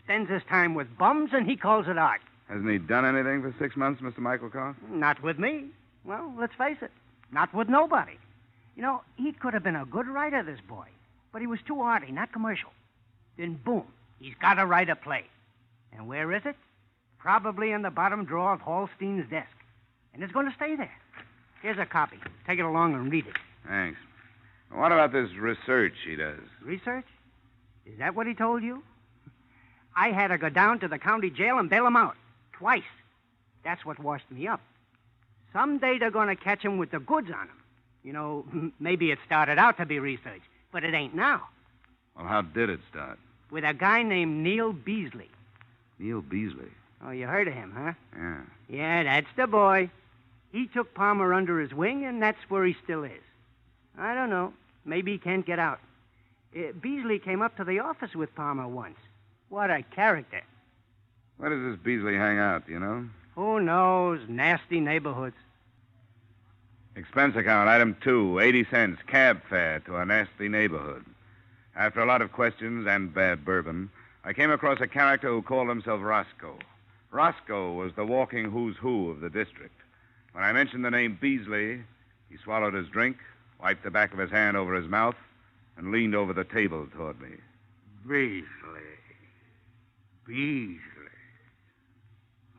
Spends his time with bums, and he calls it art.
Hasn't he done anything for 6 months, Mr. Michaelkoff?
Not with me. Well, let's face it. Not with nobody. You know, he could have been a good writer, this boy. But he was too arty, not commercial. Then, boom, he's got to write a play. And where is it? Probably in the bottom drawer of Hallstein's desk. And it's going to stay there. Here's a copy. Take it along and read it.
Thanks. What about this research he does?
Research? Is that what he told you? I had to go down to the county jail and bail him out. Twice. That's what washed me up. Someday they're going to catch him with the goods on him. You know, maybe it started out to be research, but it ain't now.
Well, how did it start?
With a guy named Neil Beasley.
Neil Beasley?
Oh, you heard of him, huh?
Yeah.
Yeah, that's the boy. He took Palmer under his wing, and that's where he still is. I don't know. Maybe he can't get out. Beasley came up to the office with Palmer once. What a character.
Where does this Beasley hang out, do you know?
Who knows? Nasty neighborhoods.
Expense account, item 2, 80 cents, cab fare to a nasty neighborhood. After a lot of questions and bad bourbon, I came across a character who called himself Roscoe. Roscoe was the walking who's who of the district. When I mentioned the name Beasley, he swallowed his drink, wiped the back of his hand over his mouth, and leaned over the table toward me.
Beasley.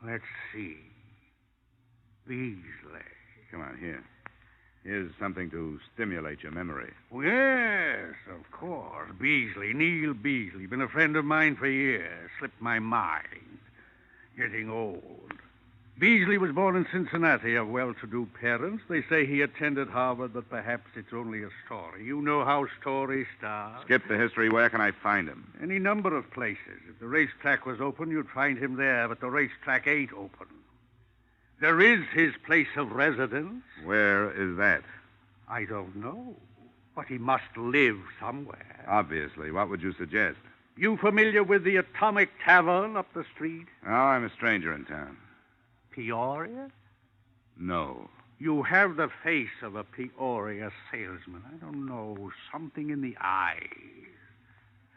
Let's see. Beasley.
Come on, here. Here's something to stimulate your memory.
Oh, yes, of course. Beasley, Neil Beasley. Been a friend of mine for years. Slipped my mind. Getting old. Beasley was born in Cincinnati of well-to-do parents. They say he attended Harvard, but perhaps it's only a story. You know how stories start.
Skip the history. Where can I find him?
Any number of places. If the racetrack was open, you'd find him there, but the racetrack ain't open. There is his place of residence.
Where is that?
I don't know. But he must live somewhere.
Obviously. What would you suggest?
You familiar with the Atomic Tavern up the street?
Oh, I'm a stranger in town.
Peoria?
No.
You have the face of a Peoria salesman. I don't know. Something in the eyes.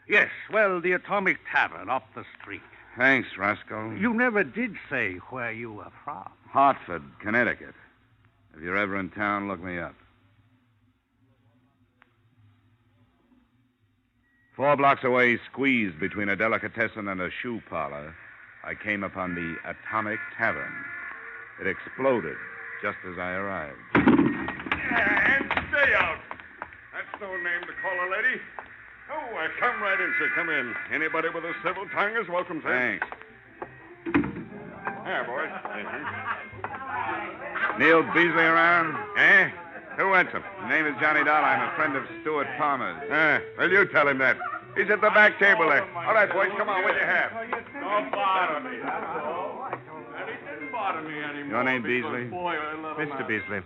Yes, well, the Atomic Tavern up the street.
Thanks, Roscoe.
You never did say where you were from.
Hartford, Connecticut. If you're ever in town, look me up. 4 blocks away, squeezed between a delicatessen and a shoe parlor, I came upon the Atomic Tavern. It exploded just as I arrived.
And stay out. That's no name to call a lady. Oh, come right in, sir. Come in. Anybody with a civil tongue is welcome, sir.
Thanks.
Here, boys.
Neil Beasley around? Eh? Who wants him? His name is Johnny Dollar. I'm a friend of Stuart Palmer's.
Well, you tell him that. He's at the back table there. All right, boys, come on. What you have? Don't bother me. And he didn't bother me anymore.
Your name, Beasley?
Boy, I love him.
Mr. Beasley.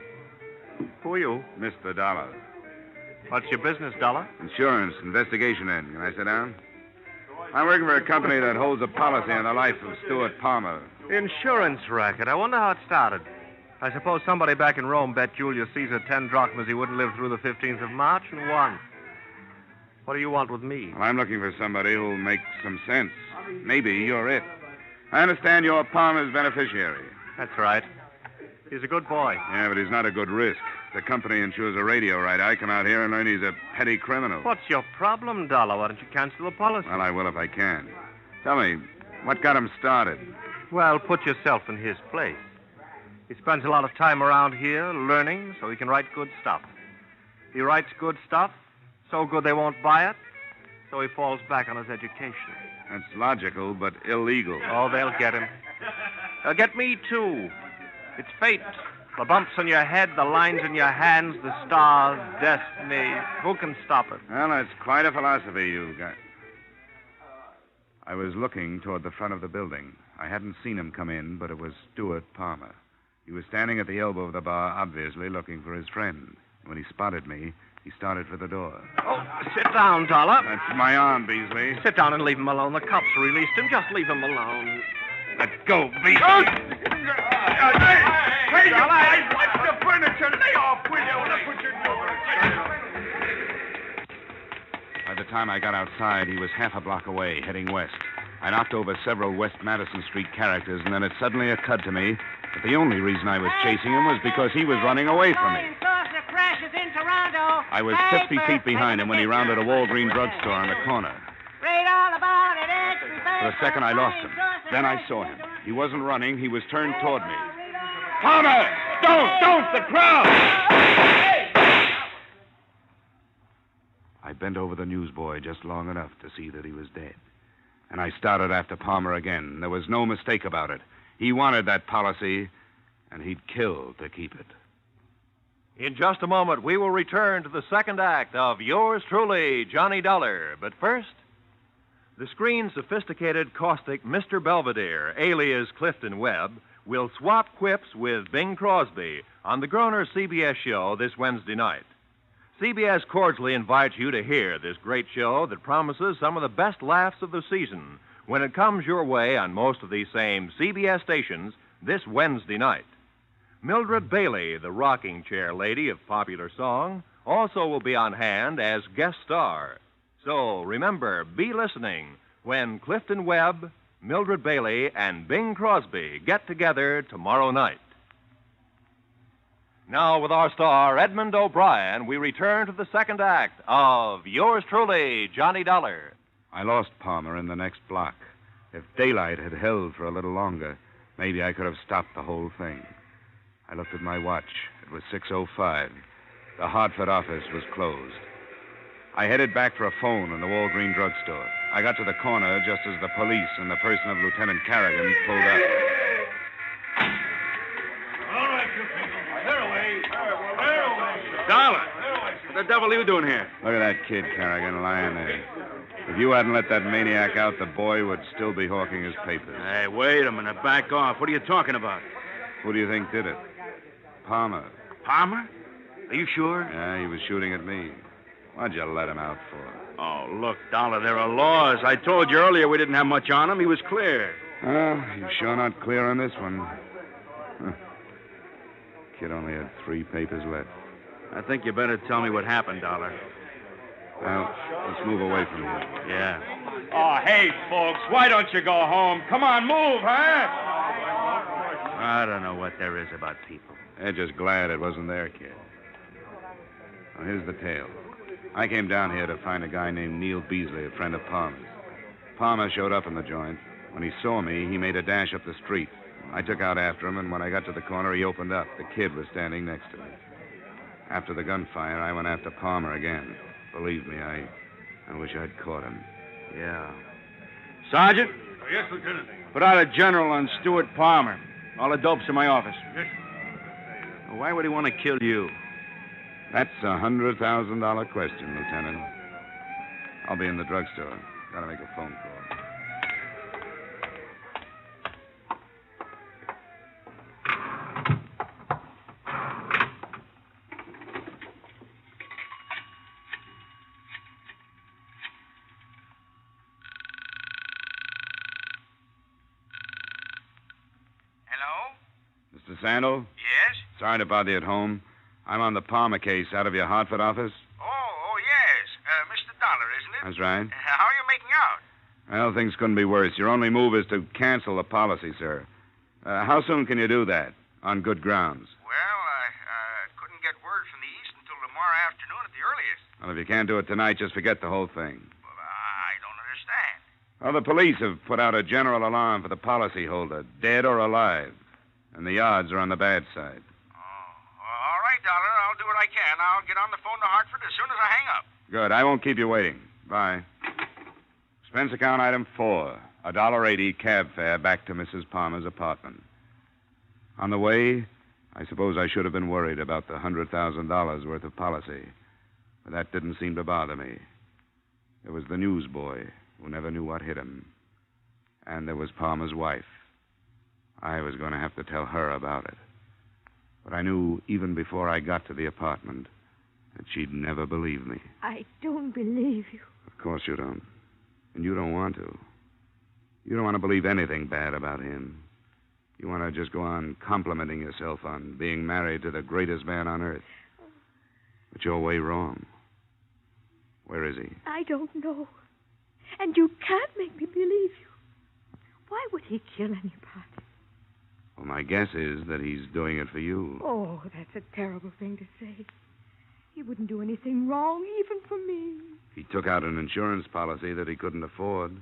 Who are you?
Mr. Dollar.
What's your business, Dollar?
Insurance, investigation end. Can I sit down? I'm working for a company that holds a policy on the life of Stuart Palmer.
Insurance racket. I wonder how it started. I suppose somebody back in Rome bet Julius Caesar 10 drachmas he wouldn't live through the 15th of March and won. What do you want with me?
Well, I'm looking for somebody who'll make some sense. Maybe you're it. I understand you're Palmer's beneficiary.
That's right. He's a good boy.
Yeah, but he's not a good risk. The company insures a radio right. I come out here and learn he's a petty criminal.
What's your problem, Dollar? Why don't you cancel the policy?
Well, I will if I can. Tell me, what got him started?
Well, put yourself in his place. He spends a lot of time around here learning so he can write good stuff. He writes good stuff, so good they won't buy it, so he falls back on his education.
That's logical, but illegal.
Oh, they'll get him. They'll get me, too. It's fate. The bumps on your head, the lines in your hands, the stars, destiny. Who can stop it?
Well, that's quite a philosophy you've got. I was looking toward the front of the building. I hadn't seen him come in, but it was Stuart Palmer. He was standing at the elbow of the bar, obviously looking for his friend. When he spotted me, he started for the door.
Oh, sit down, Dollar.
That's my arm, Beasley.
Sit down and leave him alone. The cops released him. Just leave him alone.
Let go, Beasley.
Hey, you guys, watch the furniture. Lay off, will you? Look what you're doing.
By the time I got outside, he was half a block away, heading west. I knocked over several West Madison Street characters, and then it suddenly occurred to me that the only reason I was chasing him was because he was running away from me. I was 50 feet behind him when he rounded a Walgreens drugstore on the corner. For a second, I lost him. Then I saw him. He wasn't running. He was turned toward me. Palmer! Don't! The crowd! I bent over the newsboy just long enough to see that he was dead. And I started after Palmer again. There was no mistake about it. He wanted that policy, and he'd kill to keep it.
In just a moment, we will return to the second act of Yours Truly, Johnny Dollar. But first, the screen's sophisticated, caustic Mr. Belvedere, alias Clifton Webb, will swap quips with Bing Crosby on the Groner CBS show this Wednesday night. CBS cordially invites you to hear this great show that promises some of the best laughs of the season when it comes your way on most of these same CBS stations this Wednesday night. Mildred Bailey, the rocking chair lady of popular song, also will be on hand as guest star. So remember, be listening when Clifton Webb, Mildred Bailey, and Bing Crosby get together tomorrow night. Now, with our star, Edmond O'Brien, we return to the second act of Yours Truly, Johnny Dollar.
I lost Palmer in the next block. If daylight had held for a little longer, maybe I could have stopped the whole thing. I looked at my watch. It was 6:05. The Hartford office was closed. I headed back for a phone in the Walgreens drugstore. I got to the corner just as the police in the person of Lieutenant Carrigan pulled up.
All right, you people. Clear away.
Dollar! What the devil are you doing here? Look at that kid, Carrigan, lying there. If you hadn't let that maniac out, the boy would still be hawking his papers.
Hey, wait a minute. Back off. What are you talking about?
Who do you think did it? Palmer.
Palmer? Are you sure?
Yeah, he was shooting at me. What'd you let him out for?
Oh, look, Dollar, there are laws. I told you earlier we didn't have much on him. He was clear.
Well, you're sure not clear on this one. Huh. Kid only had 3 papers left.
I think you better tell me what happened, Dollar.
Well, let's move away from here.
Yeah.
Oh, hey, folks, why don't you go home? Come on, move, huh?
I don't know what there is about people.
They're just glad it wasn't their kid. Well, here's the tale. I came down here to find a guy named Neil Beasley, a friend of Palmer's. Palmer showed up in the joint. When he saw me, he made a dash up the street. I took out after him, and when I got to the corner, he opened up. The kid was standing next to me. After the gunfire, I went after Palmer again. Believe me, I wish I'd caught him.
Yeah. Sergeant?
Yes, Lieutenant.
Put out a general on Stuart Palmer. All the dope's in my office.
Yes.
Why would he want to kill you?
That's a $100,000 question, Lieutenant. I'll be in the drugstore. Gotta make a phone call. Mr. Sandal?
Yes?
Sorry to bother you at home. I'm on the Palmer case out of your Hartford office.
Oh, yes. Mr. Dollar, isn't it?
That's right.
How are you making out?
Well, things couldn't be worse. Your only move is to cancel the policy, sir. How soon can you do that? On good grounds.
Well, I couldn't get word from the East until tomorrow afternoon at the earliest.
Well, if you can't do it tonight, just forget the whole thing.
Well, I don't understand.
Well, the police have put out a general alarm for the policyholder, dead or alive. And the odds are on the bad side.
All right, Dollar. I'll do what I can. I'll get on the phone to Hartford as soon as I hang up.
Good. I won't keep you waiting. Bye. Expense account item 4. $1.80 cab fare back to Mrs. Palmer's apartment. On the way, I suppose I should have been worried about the $100,000 worth of policy. But that didn't seem to bother me. There was the newsboy who never knew what hit him. And there was Palmer's wife. I was going to have to tell her about it. But I knew even before I got to the apartment that she'd never believe me.
I don't believe you.
Of course you don't. And you don't want to. You don't want to believe anything bad about him. You want to just go on complimenting yourself on being married to the greatest man on earth. But you're way wrong. Where is he?
I don't know. And you can't make me believe you. Why would he kill anybody?
Well, my guess is that he's doing it for you.
Oh, that's a terrible thing to say. He wouldn't do anything wrong, even for me.
He took out an insurance policy that he couldn't afford.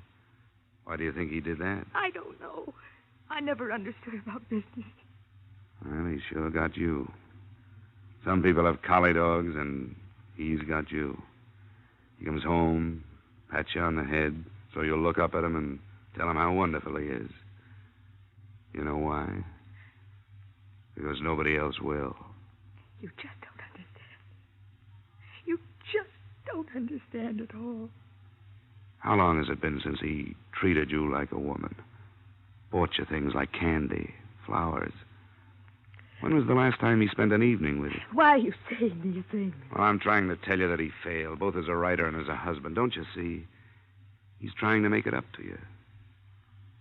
Why do you think he did that?
I don't know. I never understood about business.
Well, he sure got you. Some people have collie dogs, and he's got you. He comes home, pats you on the head, so you'll look up at him and tell him how wonderful he is. You know why? Because nobody else will.
You just don't understand. You just don't understand at all.
How long has it been since he treated you like a woman? Bought you things like candy, flowers? When was the last time he spent an evening with you?
Why are you saying these things?
Well, I'm trying to tell you that he failed, both as a writer and as a husband. Don't you see? He's trying to make it up to you.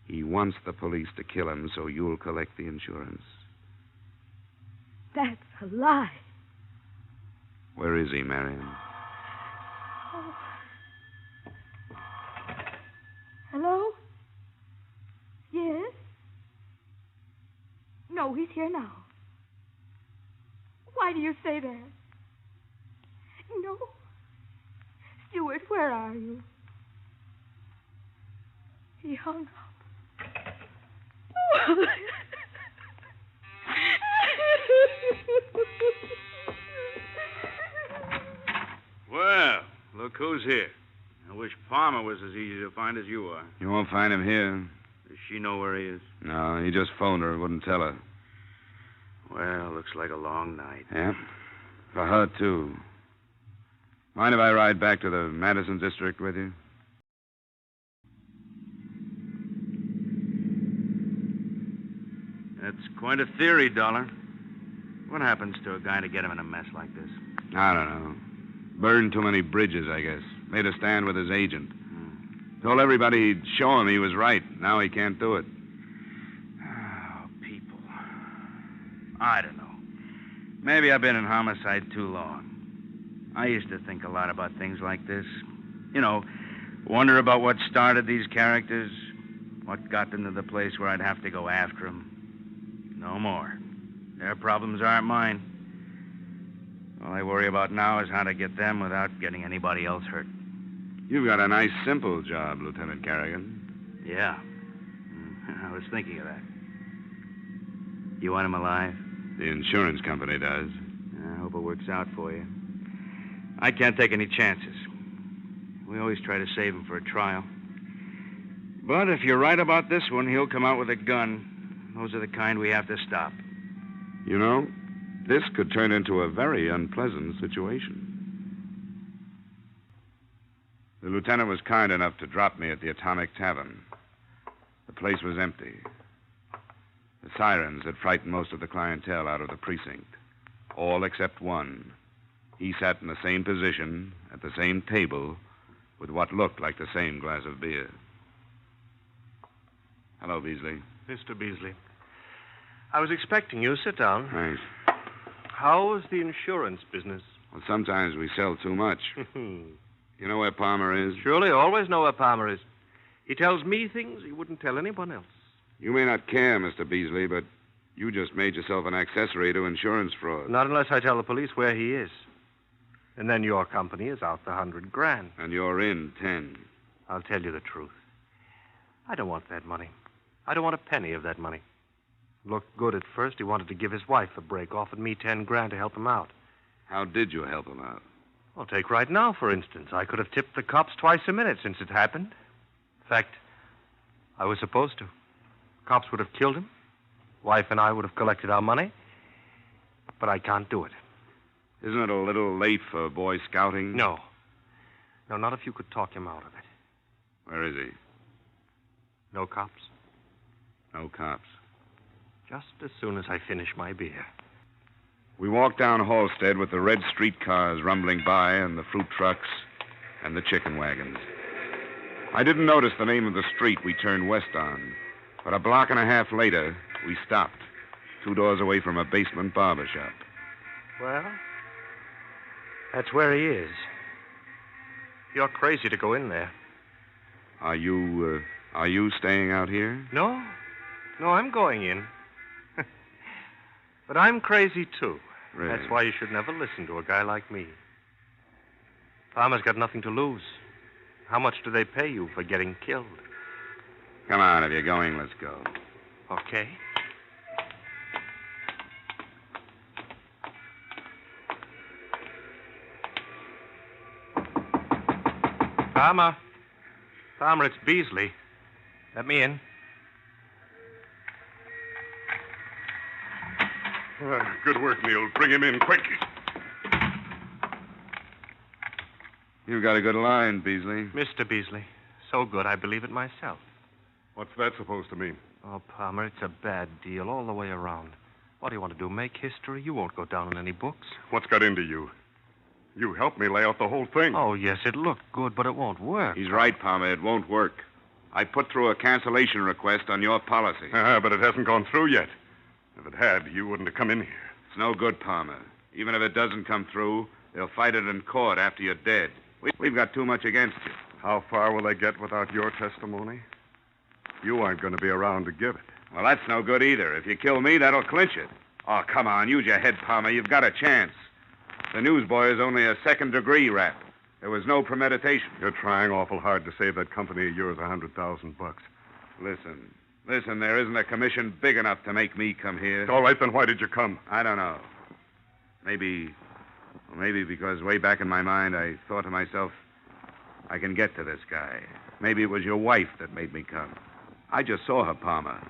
He wants the police to kill him so you'll collect the insurance.
That's a lie.
Where is he, Marion?
Oh. Hello? Yes? No, he's here now. Why do you say that? No. Stuart, where are you? He hung up.
Well, look who's here. I wish Palmer was as easy to find as you are.
You won't find him here.
Does she know where he is?
No, he just phoned her and wouldn't tell her.
Well, looks like a long night.
Yeah? For her, too. Mind if I ride back to the Madison district with you?
That's quite a theory, Dollar. What happens to a guy to get him in a mess like this?
I don't know. Burned too many bridges, I guess. Made a stand with his agent. Told everybody he'd show him he was right. Now he can't do it.
Oh, people. I don't know. Maybe I've been in homicide too long. I used to think a lot about things like this. You know, wonder about what started these characters, what got them to the place where I'd have to go after them. No more. Their problems aren't mine. All I worry about now is how to get them without getting anybody else hurt.
You've got a nice, simple job, Lieutenant Carrigan.
Yeah. I was thinking of that. You want him alive?
The insurance company does.
I hope it works out for you. I can't take any chances. We always try to save him for a trial. But if you're right about this one, he'll come out with a gun. Those are the kind we have to stop.
You know, this could turn into a very unpleasant situation. The lieutenant was kind enough to drop me at the Atomic Tavern. The place was empty. The sirens had frightened most of the clientele out of the precinct. All except one. He sat in the same position, at the same table, with what looked like the same glass of beer. Hello, Beasley.
Mr. Beasley. I was expecting you. Sit down.
Thanks.
How's the insurance business?
Well, sometimes we sell too much. You know where Palmer is?
Surely, always know where Palmer is. He tells me things he wouldn't tell anyone else.
You may not care, Mr. Beasley, but you just made yourself an accessory to insurance fraud.
Not unless I tell the police where he is. And then your company is out the $100,000.
And you're in 10.
I'll tell you the truth. I don't want that money. I don't want a penny of that money. Looked good at first. He wanted to give his wife a break, offered me $10,000 to help him out.
How did you help him out?
Well, take right now, for instance. I could have tipped the cops twice a minute since it happened. In fact, I was supposed to. Cops would have killed him. Wife and I would have collected our money. But I can't do it.
Isn't it a little late for Boy Scouting?
No. No, not if you could talk him out of it.
Where is he?
No cops.
No cops.
Just as soon as I finish my beer.
We walked down Halstead with the red streetcars rumbling by and the fruit trucks and the chicken wagons. I didn't notice the name of the street we turned west on, but a block and a half later, we stopped, 2 doors away from a basement barber shop.
Well, that's where he is. You're crazy to go in there.
Are you staying out here?
No, I'm going in. But I'm crazy, too.
Really?
That's why you should never listen to a guy like me. Palmer's got nothing to lose. How much do they pay you for getting killed?
Come on, if you're going, let's go.
Okay. Palmer, it's Beasley. Let me in.
Good work, Neil. Bring him in quick.
You've got a good line, Beasley.
Mr. Beasley. So good, I believe it myself.
What's that supposed to mean?
Oh, Palmer, it's a bad deal all the way around. What do you want to do, make history? You won't go down in any books.
What's got into you? You helped me lay out the whole thing.
Oh, yes, it looked good, but it won't work.
He's right, Palmer. It won't work. I put through a cancellation request on your policy.
But it hasn't gone through yet. If it had, you wouldn't have come in here.
It's no good, Palmer. Even if it doesn't come through, they'll fight it in court after you're dead. We've got too much against you.
How far will they get without your testimony? You aren't going to be around to give it.
Well, that's no good either. If you kill me, that'll clinch it. Oh, come on. Use your head, Palmer. You've got a chance. The newsboy is only a second-degree rap. There was no premeditation.
You're trying awful hard to save that company of yours $100,000.
Listen, there isn't a commission big enough to make me come here.
All right, then why did you come?
I don't know. Maybe because way back in my mind I thought to myself, I can get to this guy. Maybe it was your wife that made me come. I just saw her, Palmer.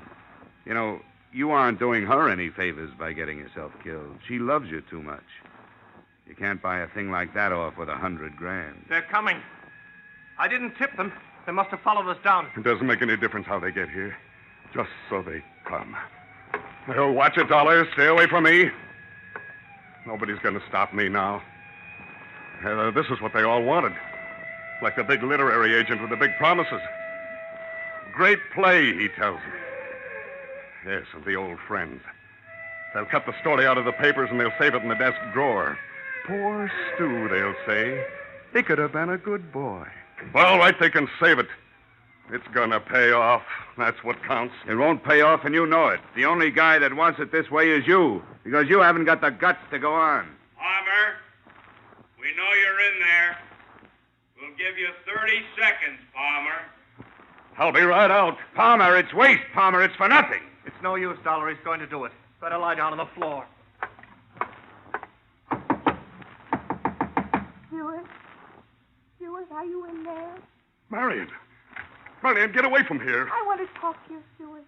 You know, you aren't doing her any favors by getting yourself killed. She loves you too much. You can't buy a thing like that off with $100,000.
They're coming. I didn't tip them. They must have followed us down.
It doesn't make any difference how they get here. Just so they come. Well, watch it, Dollar. Stay away from me. Nobody's going to stop me now. This is what they all wanted. Like the big literary agent with the big promises. Great play, he tells them. Yes, and the old friends. They'll cut the story out of the papers and they'll save it in the desk drawer. Poor Stu, they'll say. He could have been a good boy. Well, all right, they can save it. It's gonna pay off. That's what counts.
It won't pay off, and you know it. The only guy that wants it this way is you, because you haven't got the guts to go on.
Palmer, we know you're in there. We'll give you 30 seconds, Palmer.
I'll be right out.
Palmer, it's waste, Palmer. It's for nothing.
It's no use, Dollar. He's going to do it. Better lie down on the floor.
Stuart? Stuart, are you in there?
Marion, get away from here.
I want to talk to you, Stuart.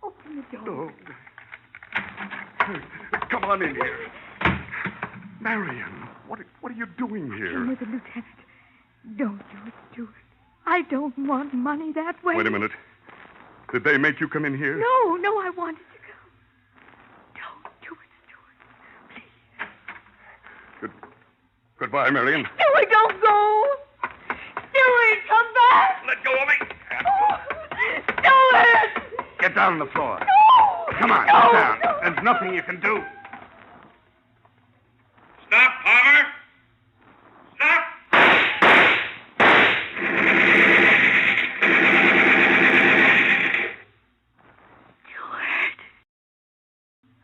Open the door.
Come on in here. Marion, what are you doing here?
Come with the lieutenant. Don't do it, Stuart. I don't want money that way.
Wait a minute. Did they make you come in here?
No, I wanted to come. Don't do it, Stuart.
Goodbye, Marion.
Stuart, don't go. Stuart, come back.
Let go of me.
Stuart!
Get down on the floor.
No!
Come on,
No,
get down.
no.
There's nothing you can do.
Stop, Palmer! Stop!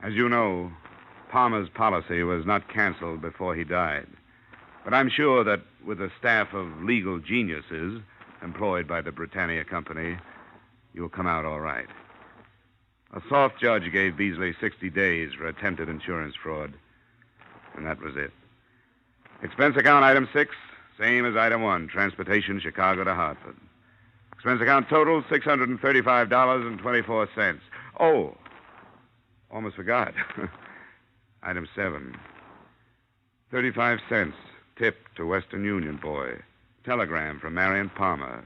As you know, Palmer's policy was not canceled before he died. But I'm sure that with a staff of legal geniuses employed by the Britannia Company, you'll come out all right. A soft judge gave Beasley 60 days for attempted insurance fraud, and that was it. Expense account item 6, same as item 1, transportation Chicago to Hartford. Expense account total, $635.24. Oh, almost forgot. Item 7, 35 cents, tip to Western Union boy. Telegram from Marion Palmer.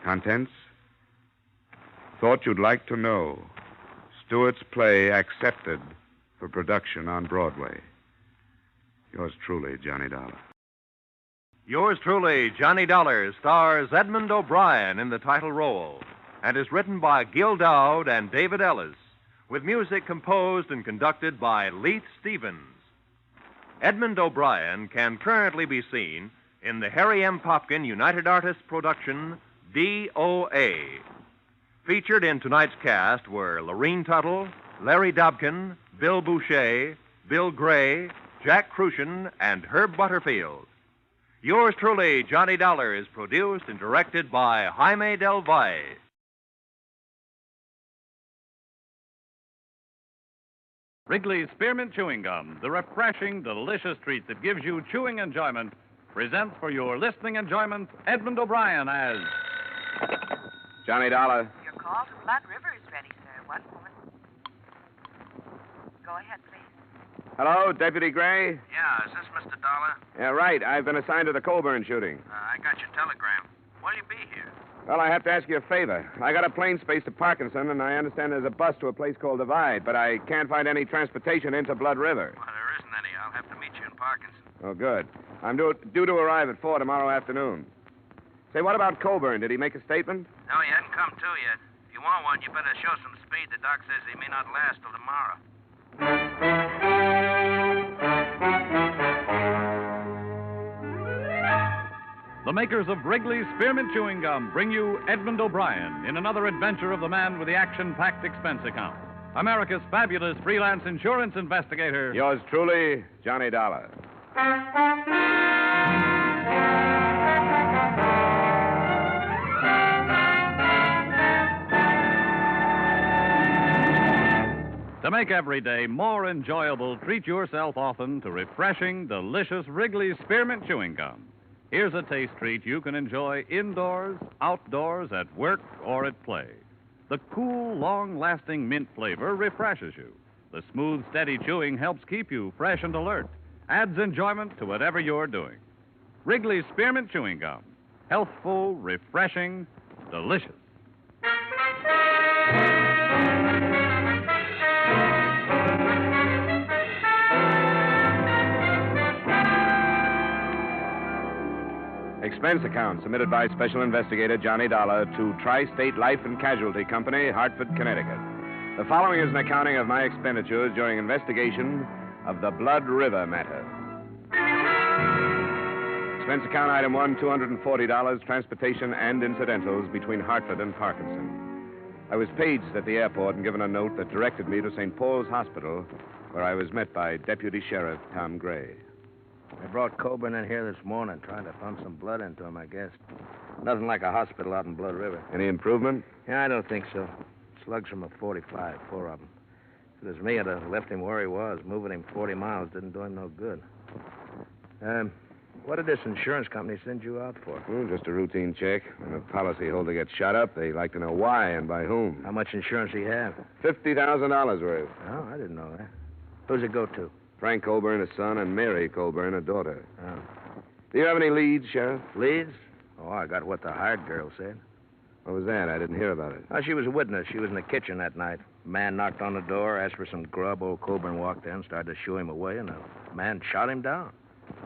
Contents? Thought you'd like to know. Stuart's play accepted for production on Broadway. Yours truly, Johnny Dollar.
Yours truly, Johnny Dollar, stars Edmond O'Brien in the title role and is written by Gil Dowd and David Ellis, with music composed and conducted by Leith Stevens. Edmond O'Brien can currently be seen in the Harry M. Popkin United Artists production, DOA. Featured in tonight's cast were Lorene Tuttle, Larry Dobkin, Bill Boucher, Bill Gray, Jack Crucian, and Herb Butterfield. Yours truly, Johnny Dollar, is produced and directed by Jaime Del Valle.
Wrigley's Spearmint Chewing Gum, the refreshing, delicious treat that gives you chewing enjoyment, presents for your listening enjoyment Edmond O'Brien as
Johnny Dollar.
Your call to Blood River is ready, sir. 1 moment. Go ahead, please.
Hello, Deputy Gray?
Yeah, is this Mr. Dollar?
Yeah, right. I've been assigned to the Colburn shooting.
I got your telegram. When'll you be here?
Well, I have to ask you a favor. I got a plane space to Parkinson, and I understand there's a bus to a place called Divide, but I can't find any transportation into Blood River.
Well, there isn't any. I'll have to meet you in Parkinson.
Oh, good. I'm due to arrive at 4 tomorrow afternoon. Say, what about Colburn? Did he make a statement?
No, he hadn't come to yet. If you want one, you better show some speed. The doc says he may not last till tomorrow.
The makers of Wrigley's Spearmint Chewing Gum bring you Edmond O'Brien in another adventure of the man with the action-packed expense account. America's fabulous freelance insurance investigator.
Yours truly, Johnny Dollar.
To make every day more enjoyable, treat yourself often to refreshing, delicious Wrigley's Spearmint Chewing Gum. Here's a taste treat you can enjoy indoors, outdoors, at work, or at play. The cool, long-lasting mint flavor refreshes you. The smooth, steady chewing helps keep you fresh and alert, adds enjoyment to whatever you're doing. Wrigley's Spearmint Chewing Gum. Healthful, refreshing, delicious.
Expense account submitted by Special Investigator Johnny Dollar to Tri-State Life and Casualty Company, Hartford, Connecticut. The following is an accounting of my expenditures during investigation of the Blood River matter. Expense account item 1, $240, transportation and incidentals between Hartford and Parkinson. I was paged at the airport and given a note that directed me to St. Paul's Hospital, where I was met by Deputy Sheriff Tom Gray.
They brought Coburn in here this morning, trying to pump some blood into him, I guess. Nothing like a hospital out in Blood River.
Any improvement?
Yeah, I don't think so. Slugs from a 45, 4 of them. If it was me, I'd have left him where he was. Moving him 40 miles didn't do him no good. What did this insurance company send you out for?
Just a routine check. When a policyholder gets shot up, they like to know why and by whom.
How much insurance do you have?
$50,000 worth.
Oh, I didn't know that. Who's it go to?
Frank Colburn, a son, and Mary Colburn, a daughter.
Oh.
Do you have any leads, Sheriff?
Leads? Oh, I got what the hired girl said.
What was that? I didn't hear about it.
Oh, she was a witness. She was in the kitchen that night. A man knocked on the door, asked for some grub. Old Colburn walked in, started to shoo him away, and the man shot him down.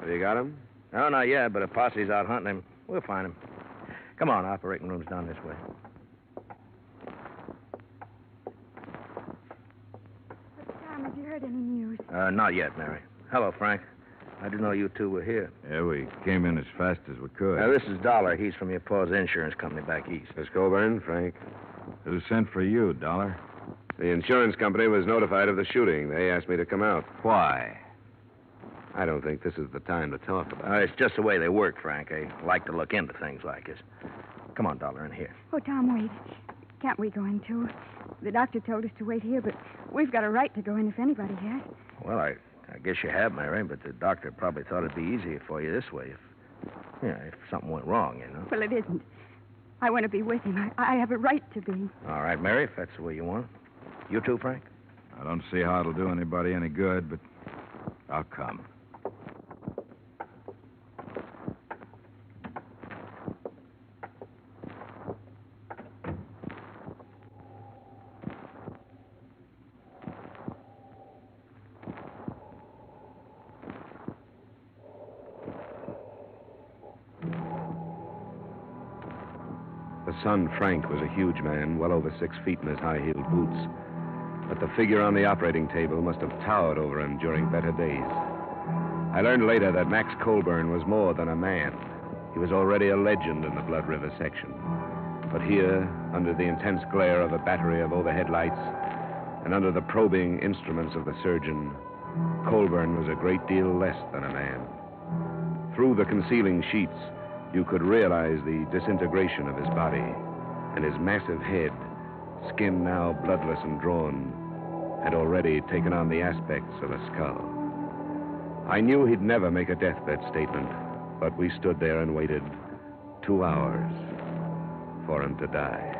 Have you got him?
No, not yet, but a posse's out hunting him. We'll find him. Come on, operating room's down this way.
Tom, have you heard any news?
Not yet, Mary. Hello, Frank. I didn't know you two were here.
Yeah, we came in as fast as we could.
This is Dollar. He's from your pa's insurance company back east.
Miss Colburn, Frank.
Who sent for you, Dollar?
The insurance company was notified of the shooting. They asked me to come out.
Why?
I don't think this is the time to talk about it.
It's just the way they work, Frank. They like to look into things like this. Come on, Dollar, in here.
Oh, Tom, wait. Can't we go in, too? The doctor told us to wait here, but we've got a right to go in if anybody has.
Well, I guess you have, Mary, but the doctor probably thought it'd be easier for you this way if something went wrong, you know.
Well, it isn't. I want to be with him. I have a right to be.
All right, Mary, if that's the way you want. You too, Frank?
I don't see how it'll do anybody any good, but I'll come.
The son, Frank, was a huge man, well over 6 feet in his high-heeled boots. But the figure on the operating table must have towered over him during better days. I learned later that Max Colburn was more than a man. He was already a legend in the Blood River section. But here, under the intense glare of a battery of overhead lights, and under the probing instruments of the surgeon, Colburn was a great deal less than a man. Through the concealing sheets, you could realize the disintegration of his body, and his massive head, skin now bloodless and drawn, had already taken on the aspects of a skull. I knew he'd never make a deathbed statement, but we stood there and waited 2 hours for him to die.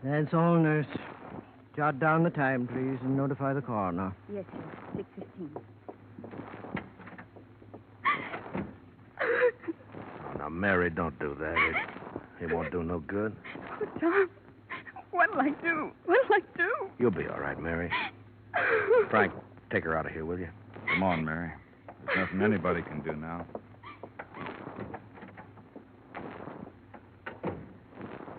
That's all, nurse. Jot down the time, please, and notify the coroner.
Yes, sir. 6:15.
Oh, now, Mary, don't do that. It won't do no good.
Oh, Tom, what'll I do? What'll I do?
You'll be all right, Mary. Frank, take her out of here, will you?
Come on, Mary. There's nothing anybody can do now.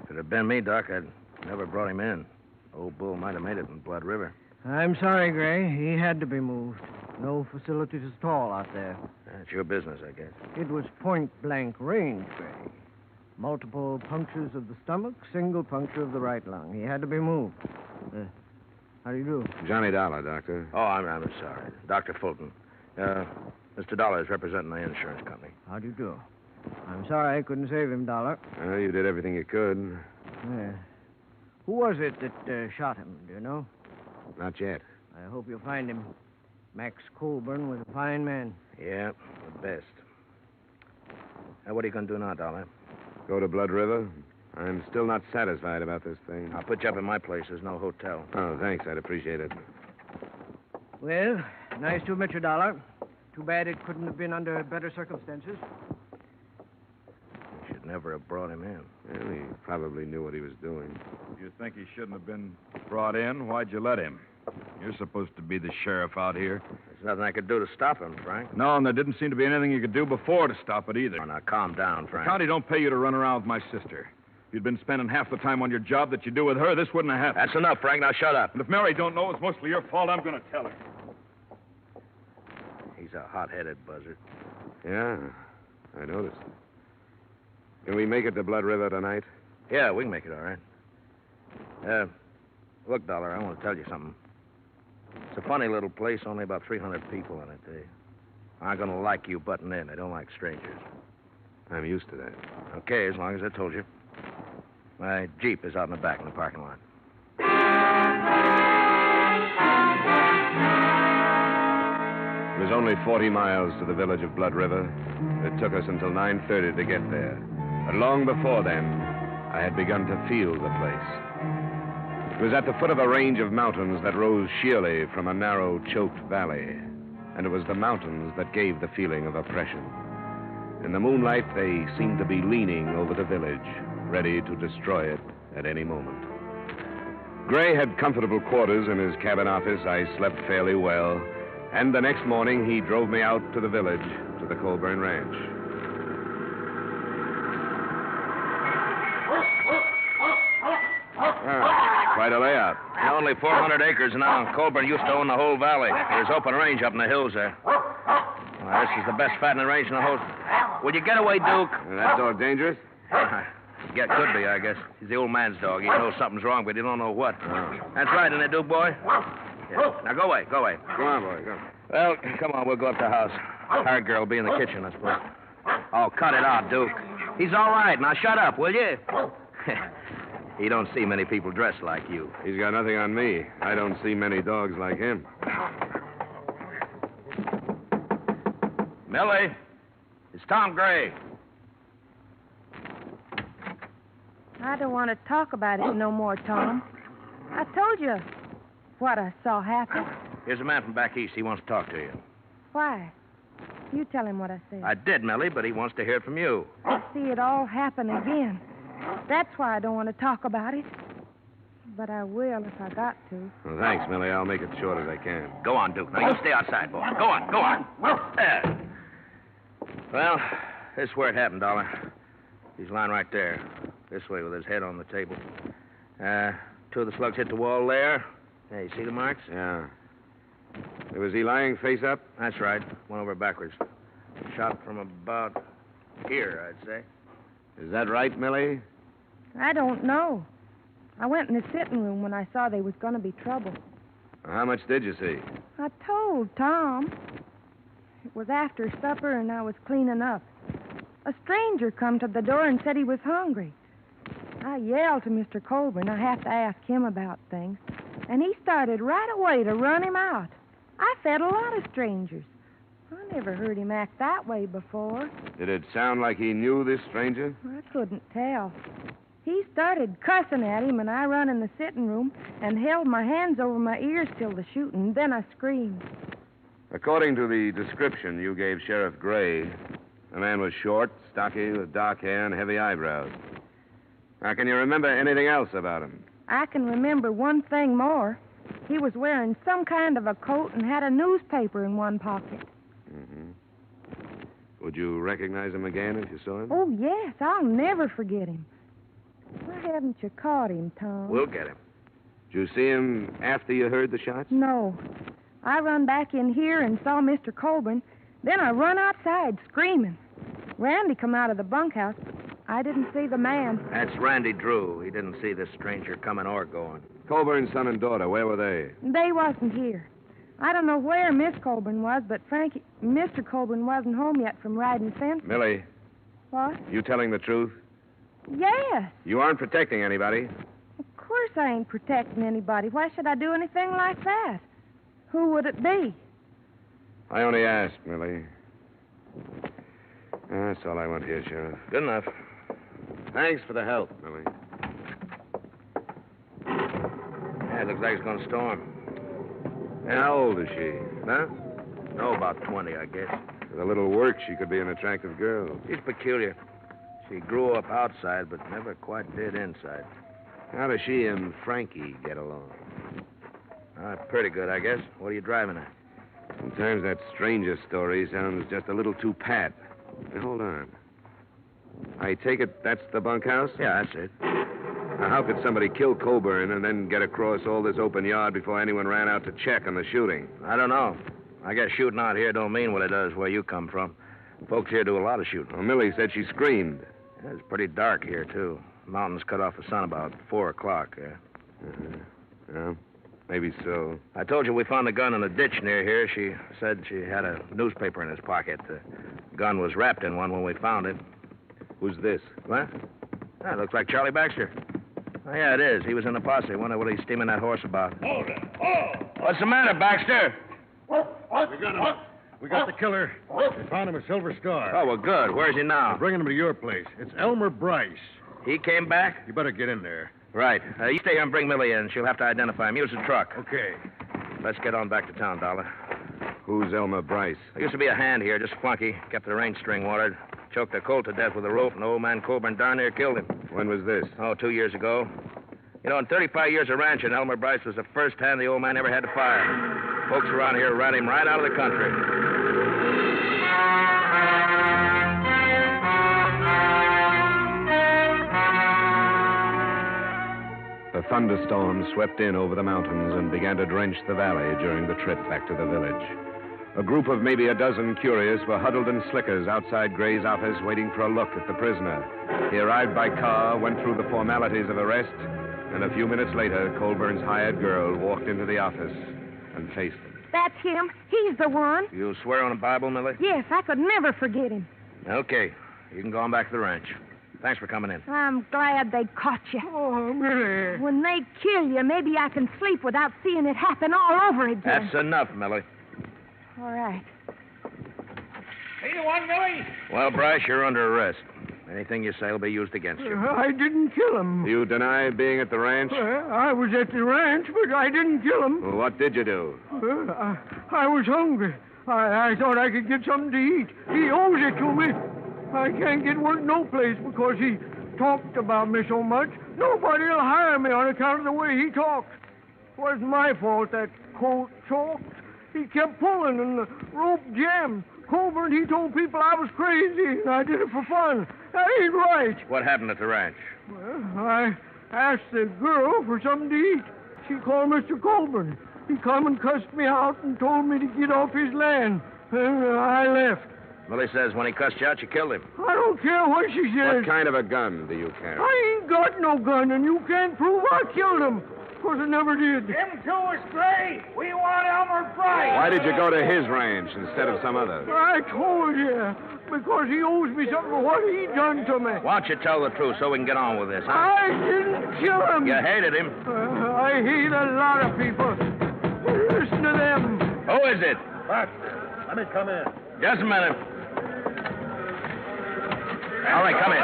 If it had been me, Doc, I'd never brought him in. Old Bull might have made it in Blood River.
I'm sorry, Gray. He had to be moved. No facilities at all out there.
It's your business, I guess.
It was point-blank range, Gray. Multiple punctures of the stomach, single puncture of the right lung. He had to be moved. How do you do?
Johnny Dollar, Doctor.
Oh, I'm sorry. Dr. Fulton. Mr. Dollar is representing the insurance company.
How do you do? I'm sorry I couldn't save him, Dollar.
Well, you did everything you could.
Yeah. Who was it that shot him, do you know?
Not yet.
I hope you'll find him. Max Colburn was a fine man.
Yeah, the best. Now, what are you going to do now, Dollar?
Go to Blood River? I'm still not satisfied about this thing.
I'll put you up in my place. There's no hotel.
Oh, thanks. I'd appreciate it.
Well, nice to have met you, Dollar. Too bad it couldn't have been under better circumstances.
You should never have brought him in.
Well, he probably knew what he was doing.
If you think he shouldn't have been brought in, why'd you let him? You're supposed to be the sheriff out here.
There's nothing I could do to stop him, Frank.
No, and there didn't seem to be anything you could do before to stop it either.
Oh, now, calm down, Frank.
The county don't pay you to run around with my sister. If you'd been spending half the time on your job that you do with her, this wouldn't have happened.
That's enough, Frank. Now, shut up.
And if Mary don't know it's mostly your fault, I'm going to tell her.
He's a hot-headed buzzard.
Yeah, I noticed. Can we make it to Blood River tonight?
Yeah, we can make it all right. Look, Dollar, I want to tell you something. It's a funny little place, only about 300 people in it. They aren't going to like you butting in. They don't like strangers.
I'm used to that.
Okay, as long as I told you. My Jeep is out in the back in the parking lot.
It was only 40 miles to the village of Blood River. It took us until 9:30 to get there. But long before then, I had begun to feel the place. It was at the foot of a range of mountains that rose sheerly from a narrow, choked valley. And it was the mountains that gave the feeling of oppression. In the moonlight, they seemed to be leaning over the village, ready to destroy it at any moment. Gray had comfortable quarters in his cabin office. I slept fairly well. And the next morning, he drove me out to the village, to the Colburn Ranch. Quite a layout.
Yeah, only 400 acres now. Colburn used to own the whole valley. There's open range up in the hills there. Well, this is the best fattening range in the whole... Will you get away, Duke?
Is that dog dangerous?
Yeah, could be, I guess. He's the old man's dog. He knows something's wrong, but he don't know what. That's right, isn't it, Duke, boy? Yeah. Now, go away, go away.
Go on, boy, go.
Well, come on, we'll go up to the house. Hired girl will be in the kitchen, I suppose. Oh, cut it out, Duke. He's all right. Now, shut up, will you? He don't see many people dressed like you.
He's got nothing on me. I don't see many dogs like him.
Millie, it's Tom Gray.
I don't want to talk about it no more, Tom. I told you what I saw happen.
Here's a man from back east. He wants to talk to you.
Why? You tell him what I said.
I did, Millie, but he wants to hear it from you.
I see it all happen again. That's why I don't want to talk about it. But I will if I got to.
Well, thanks, Millie. I'll make it short as I can.
Go on, Duke. Now, you stay outside, boy. Go on, go on. There. Well, this is where it happened, Dollar. He's lying right there. This way with his head on the table. Two of the slugs hit the wall there. Hey, you see the marks?
Yeah. Was he lying face up?
That's right. Went over backwards. Shot from about here, I'd say.
Is that right, Millie?
I don't know. I went in the sitting room when I saw there was going to be trouble.
How much did you see?
I told Tom. It was after supper and I was cleaning up. A stranger come to the door and said he was hungry. I yelled to Mr. Colburn. I have to ask him about things. And he started right away to run him out. I fed a lot of strangers. I never heard him act that way before.
Did it sound like he knew this stranger?
I couldn't tell. He started cussing at him, and I run in the sitting room and held my hands over my ears till the shooting. Then I screamed.
According to the description you gave Sheriff Gray, the man was short, stocky, with dark hair and heavy eyebrows. Now, can you remember anything else about him?
I can remember one thing more. He was wearing some kind of a coat and had a newspaper in one pocket.
Mm-hmm. Would you recognize him again if you saw him?
Oh, yes. I'll never forget him. Why haven't you caught him, Tom?
We'll get him.
Did you see him after you heard the shots?
No. I run back in here and saw Mr. Colburn. Then I run outside screaming. Randy come out of the bunkhouse, but I didn't see the man.
That's Randy Drew. He didn't see this stranger coming or going.
Colburn's son and daughter, where were they?
They wasn't here. I don't know where Miss Colburn was, but Frankie, Mr. Colburn wasn't home yet from riding fence.
Millie.
What?
You telling the truth?
Yes.
You aren't protecting anybody.
Of course I ain't protecting anybody. Why should I do anything like that? Who would it be?
I only asked, Millie. That's all I want here, Sheriff.
Good enough.
Thanks for the help, Millie.
Yeah, it looks like it's going to storm.
How old is she?
Huh? No, about 20, I guess.
With a little work, she could be an attractive girl.
She's peculiar. She grew up outside, but never quite did inside.
How does she and Frankie get along?
Pretty good, I guess. What are you driving at?
Sometimes that stranger story sounds just a little too pat. Now, hold on. I take it that's the bunkhouse?
Yeah, that's it.
Now, how could somebody kill Coburn and then get across all this open yard before anyone ran out to check on the shooting?
I don't know. I guess shooting out here don't mean what it does where you come from. Folks here do a lot of shooting.
Well, Millie said she screamed.
Yeah, it's pretty dark here, too. Mountains cut off the sun about 4 o'clock.
Well, maybe so.
I told you we found a gun in a ditch near here. She said she had a newspaper in his pocket. The gun was wrapped in one when we found it.
Who's this?
What? That looks like Charlie Baxter. Oh, yeah, it is. He was in the posse. Wonder what he's steaming that horse about.
Hold it. Oh!
What's the matter, Baxter?
We got him. We got the killer. We found him a Silver Star.
Oh, well, good. Where's he now?
We're bringing him to your place. It's Elmer Bryce.
He came back?
You better get in there.
Right. You stay here and bring Millie in. She'll have to identify him. Use the truck.
Okay.
Let's get on back to town, Dollar.
Who's Elmer Bryce?
There used to be a hand here, just flunky. Kept the range string watered. Choked a colt to death with a rope, and old man Coburn darn near killed him.
When was this?
Oh, 2 years ago. You know, in 35 years of ranching, Elmer Bryce was the first hand the old man ever had to fire. Folks around here ran him right out of the country.
The thunderstorm swept in over the mountains and began to drench the valley during the trip back to the village. A group of maybe a dozen curious were huddled in slickers outside Gray's office waiting for a look at the prisoner. He arrived by car, went through the formalities of arrest, and a few minutes later, Colburn's hired girl walked into the office and faced him.
That's him. He's the one.
You swear on the Bible, Millie?
Yes, I could never forget him.
Okay. You can go on back to the ranch. Thanks for coming in.
I'm glad they caught you.
Oh, Millie.
When they kill you, maybe I can sleep without seeing it happen all over again.
That's enough, Millie.
All right.
Hey, the one, Millie?
Well, Bryce, you're under arrest. Anything you say will be used against you.
I didn't kill him.
You deny being at the ranch?
I was at the ranch, but I didn't kill him.
Well, what did you do?
I was hungry. I thought I could get something to eat. He owes it to me. I can't get work no place because he talked about me so much. Nobody will hire me on account of the way he talked. It wasn't my fault that colt choked. He kept pulling and the rope jammed. Coburn, he told people I was crazy and I did it for fun. That ain't right.
What happened at the ranch?
Well, I asked the girl for something to eat. She called Mr. Coburn. He come and cussed me out and told me to get off his land. I left.
Millie says when he cussed you out, you killed him.
I don't care what she says.
What kind of a gun do you carry?
I ain't got no gun, and you can't prove I killed him. Of course, I never did.
Him too is Gray. We want Elmer Bryce.
Why did you go to his ranch instead of some other?
I told you. Because he owes me something for what he done to me.
Why don't you tell the truth so we can get on with this, huh?
I didn't kill him.
You hated him.
I hate a lot of people. Listen to them.
Who is it?
What? Let me come in.
Just a minute. All right, come in.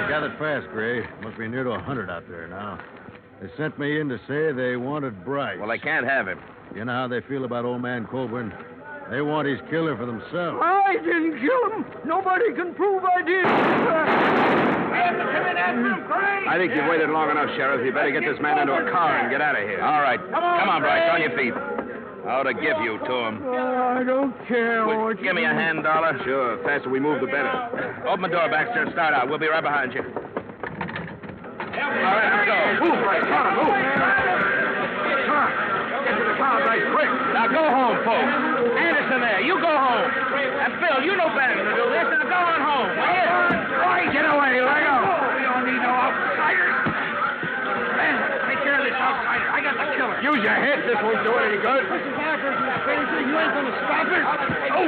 Gathered fast, Gray. Must be near to 100 out there now. They sent me in to say they wanted Bryce.
Well, they can't have him.
You know how they feel about old man Coburn? They want his killer for themselves.
I didn't kill him. Nobody can prove I did.
I think you've waited long enough, Sheriff. You better get this man into a car and get out of here.
All right. Come on, Bryce. On your feet. I ought to give you to him.
I don't care what
Give me a hand, Dollar.
Sure. The faster we move, the better.
Open the door, Baxter. Start out. We'll be right behind you. All right, let's go.
Move, Bryce. Come on, move. Come on. Get to the car, Bryce, quick.
Now go home, folks. Anderson there, you go home. And Phil, you know better than to do this. Now go on home, will you?
Right, get away, Lego. We don't need no outsiders. Ben, take care of this outsider. I got the killer.
Use your head. This won't do it any good.
This is Akers, you crazy. You ain't gonna stop it. Oh!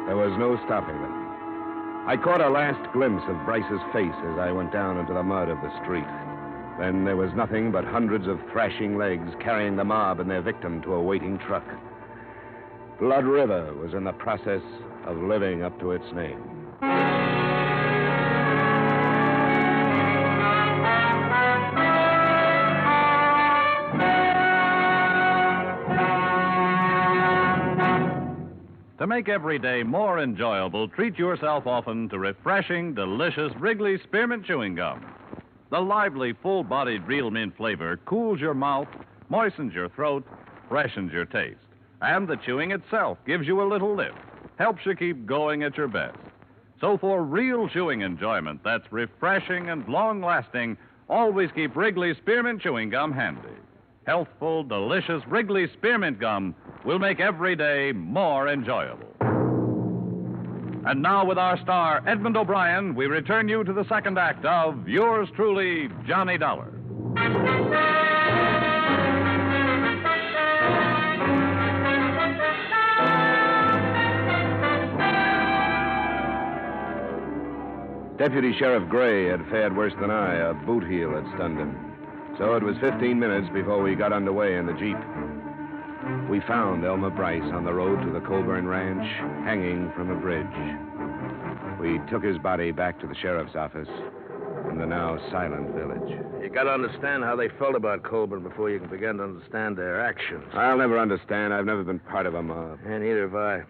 There was no stopping them. I caught a last glimpse of Bryce's face as I went down into the mud of the street. Then there was nothing but hundreds of thrashing legs carrying the mob and their victim to a waiting truck. Blood River was in the process of living up to its name.
To make every day more enjoyable, treat yourself often to refreshing, delicious Wrigley Spearmint Chewing Gum. The lively, full-bodied real mint flavor cools your mouth, moistens your throat, freshens your taste. And the chewing itself gives you a little lift, helps you keep going at your best. So for real chewing enjoyment that's refreshing and long-lasting, always keep Wrigley Spearmint Chewing Gum handy. Healthful, delicious Wrigley Spearmint Gum will make every day more enjoyable. And now, with our star, Edmond O'Brien, we return you to the second act of yours truly, Johnny Dollar.
Deputy Sheriff Gray had fared worse than I. A boot heel had stunned him. So it was 15 minutes before we got underway in the Jeep. We found Elmer Bryce on the road to the Colburn Ranch, hanging from a bridge. We took his body back to the sheriff's office in the now silent village.
You got to understand how they felt about Colburn before you can begin to understand their actions.
I'll never understand. I've never been part of a mob.
And neither have I.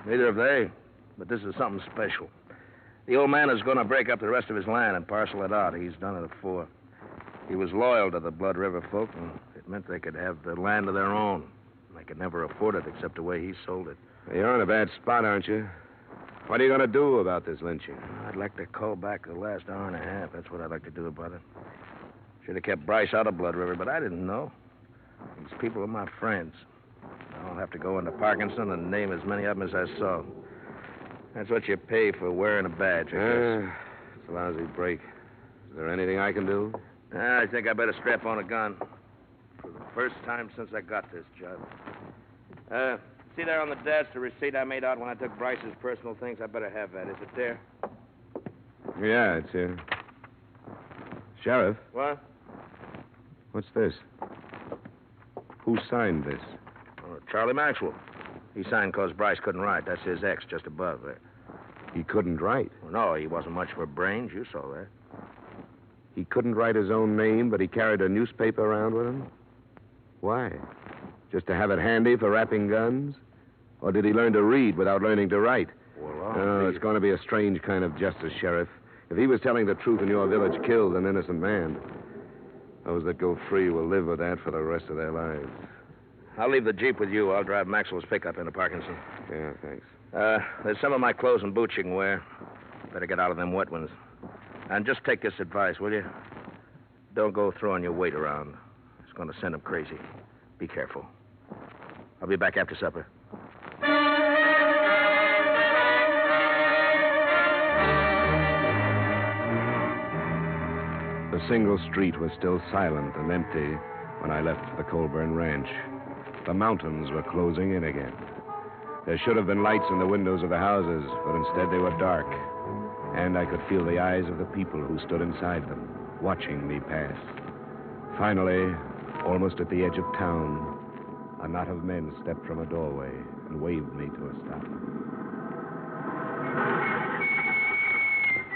Neither have they. But this is something special. The old man is going to break up the rest of his land and parcel it out. He's done it before. He was loyal to the Blood River folk, and it meant they could have the land of their own. They could never afford it except the way he sold it.
You're in a bad spot, aren't you? What are you going to do about this lynching?
I'd like to call back the last hour and a half. That's what I'd like to do about it. Should have kept Bryce out of Blood River, but I didn't know. These people are my friends. I'll have to go into Parkinson and name as many of them as I saw. That's what you pay for wearing a badge, I guess.
It's a lousy break. Is there anything I can do?
I think I better strap on a gun. For the first time since I got this job. See there on the desk the receipt I made out when I took Bryce's personal things? I better have that. Is it there?
Yeah, it's here. Sheriff?
What?
What's this? Who signed this?
Oh, Charlie Maxwell. He signed because Bryce couldn't write. That's his X just above there.
He couldn't write?
Well, no, he wasn't much for brains. You saw that.
He couldn't write his own name, but he carried a newspaper around with him? Why? Just to have it handy for wrapping guns? Or did he learn to read without learning to write?
Well,
it's going to be a strange kind of justice, Sheriff. If he was telling the truth and your village killed an innocent man, those that go free will live with that for the rest of their lives.
I'll leave the Jeep with you. I'll drive Maxwell's pickup into Parkinson.
Yeah, thanks.
There's some of my clothes and boots you can wear. Better get out of them wet ones. And just take this advice, will you? Don't go throwing your weight around. It's going to send them crazy. Be careful. I'll be back after supper.
The single street was still silent and empty when I left for the Colburn Ranch. The mountains were closing in again. There should have been lights in the windows of the houses, but instead they were dark. And I could feel the eyes of the people who stood inside them, watching me pass. Finally, almost at the edge of town, a knot of men stepped from a doorway and waved me to a stop.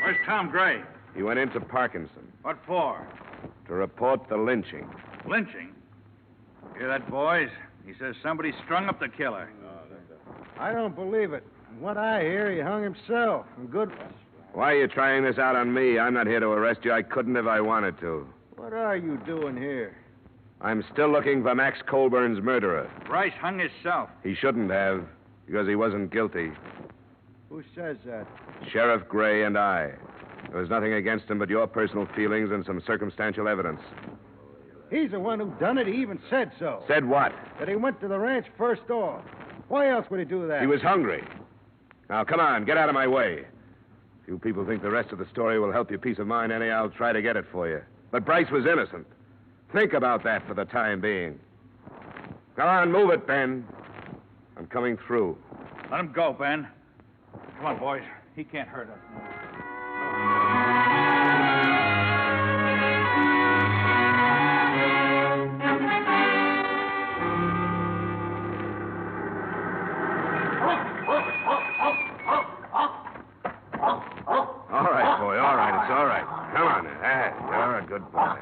Where's Tom Gray?
He went into Parkinson.
What for?
To report the lynching.
Lynching? Hear that, boys? He says somebody strung up the killer.
I don't believe it. From what I hear, he hung himself. And good.
Why are you trying this out on me? I'm not here to arrest you. I couldn't if I wanted to.
What are you doing here?
I'm still looking for Max Colburn's murderer.
Bryce hung himself.
He shouldn't have, because he wasn't guilty.
Who says that?
Sheriff Gray and I. There was nothing against him but your personal feelings and some circumstantial evidence.
He's the one who done it. He even said so.
Said what?
That he went to the ranch first off. Why else would he do that?
He was hungry. Now, come on, get out of my way. If you people think the rest of the story will help your peace of mind any, I'll try to get it for you. But Bryce was innocent. Think about that for the time being. Come on, move it, Ben. I'm coming through.
Let him go, Ben. Come on, boys. He can't hurt us.
All right, boy, all right. It's all right. Come on now. You're a good boy.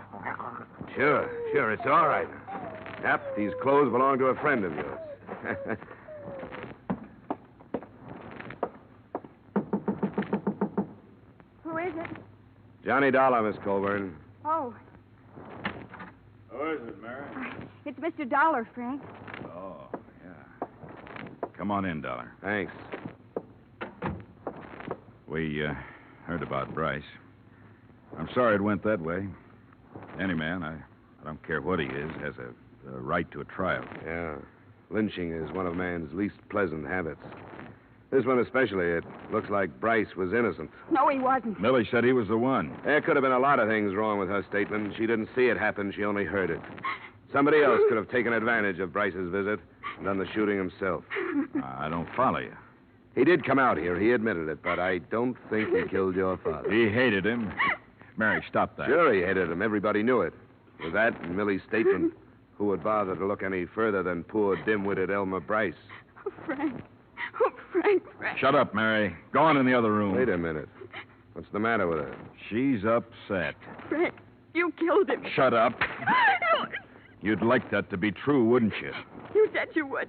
Sure, it's all right. Yep, these clothes belong to a friend of yours.
Who is it?
Johnny Dollar, Miss Colburn.
Oh,
Who is it, Mary?
it's Mr. Dollar, Frank.
Oh, yeah. Come on in, Dollar.
Thanks.
We heard about Bryce. I'm sorry it went that way. Any man, I don't care what he is, has a right to a trial.
Yeah. Lynching is one of man's least pleasant habits. This one especially, it looks like Bryce was innocent.
No, he wasn't.
Millie said he was the one.
There could have been a lot of things wrong with her statement. She didn't see it happen. She only heard it. Somebody else could have taken advantage of Bryce's visit and done the shooting himself.
I don't follow you.
He did come out here. He admitted it, but I don't think he killed your father.
He hated him. Mary, stop that.
Sure, he hated him. Everybody knew it. With that and Millie's statement, who would bother to look any further than poor, dim-witted Elmer Bryce?
Oh, Frank. Oh, Frank.
Shut up, Mary. Go on in the other room.
Wait a minute. What's the matter with her?
She's upset.
Frank, you killed him.
Shut up. You'd like that to be true, wouldn't you?
You said you would.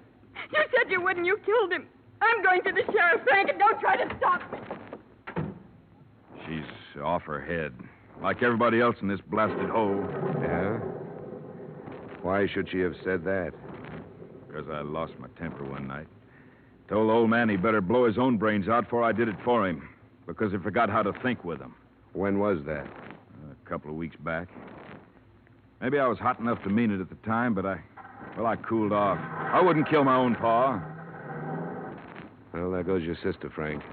You said you would, and you killed him. I'm going to the sheriff, Frank, and don't try to stop me.
She's off her head. Like everybody else in this blasted hole.
Yeah? Why should she have said that?
Because I lost my temper one night. Told the old man he better blow his own brains out before I did it for him. Because he forgot how to think with them.
When was that?
A couple of weeks back. Maybe I was hot enough to mean it at the time, but I cooled off. I wouldn't kill my own pa.
Well, there goes your sister, Frank.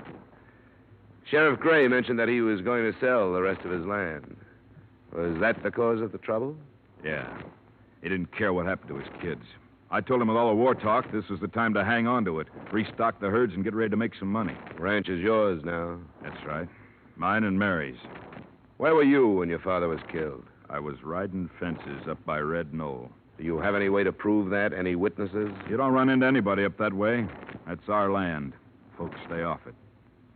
Sheriff Gray mentioned that he was going to sell the rest of his land. Was that the cause of the trouble?
Yeah. He didn't care what happened to his kids. I told him with all the war talk, this was the time to hang on to it, restock the herds, and get ready to make some money.
Ranch is yours now.
That's right. Mine and Mary's.
Where were you when your father was killed?
I was riding fences up by Red Knoll.
Do you have any way to prove that? Any witnesses?
You don't run into anybody up that way. That's our land. Folks stay off it.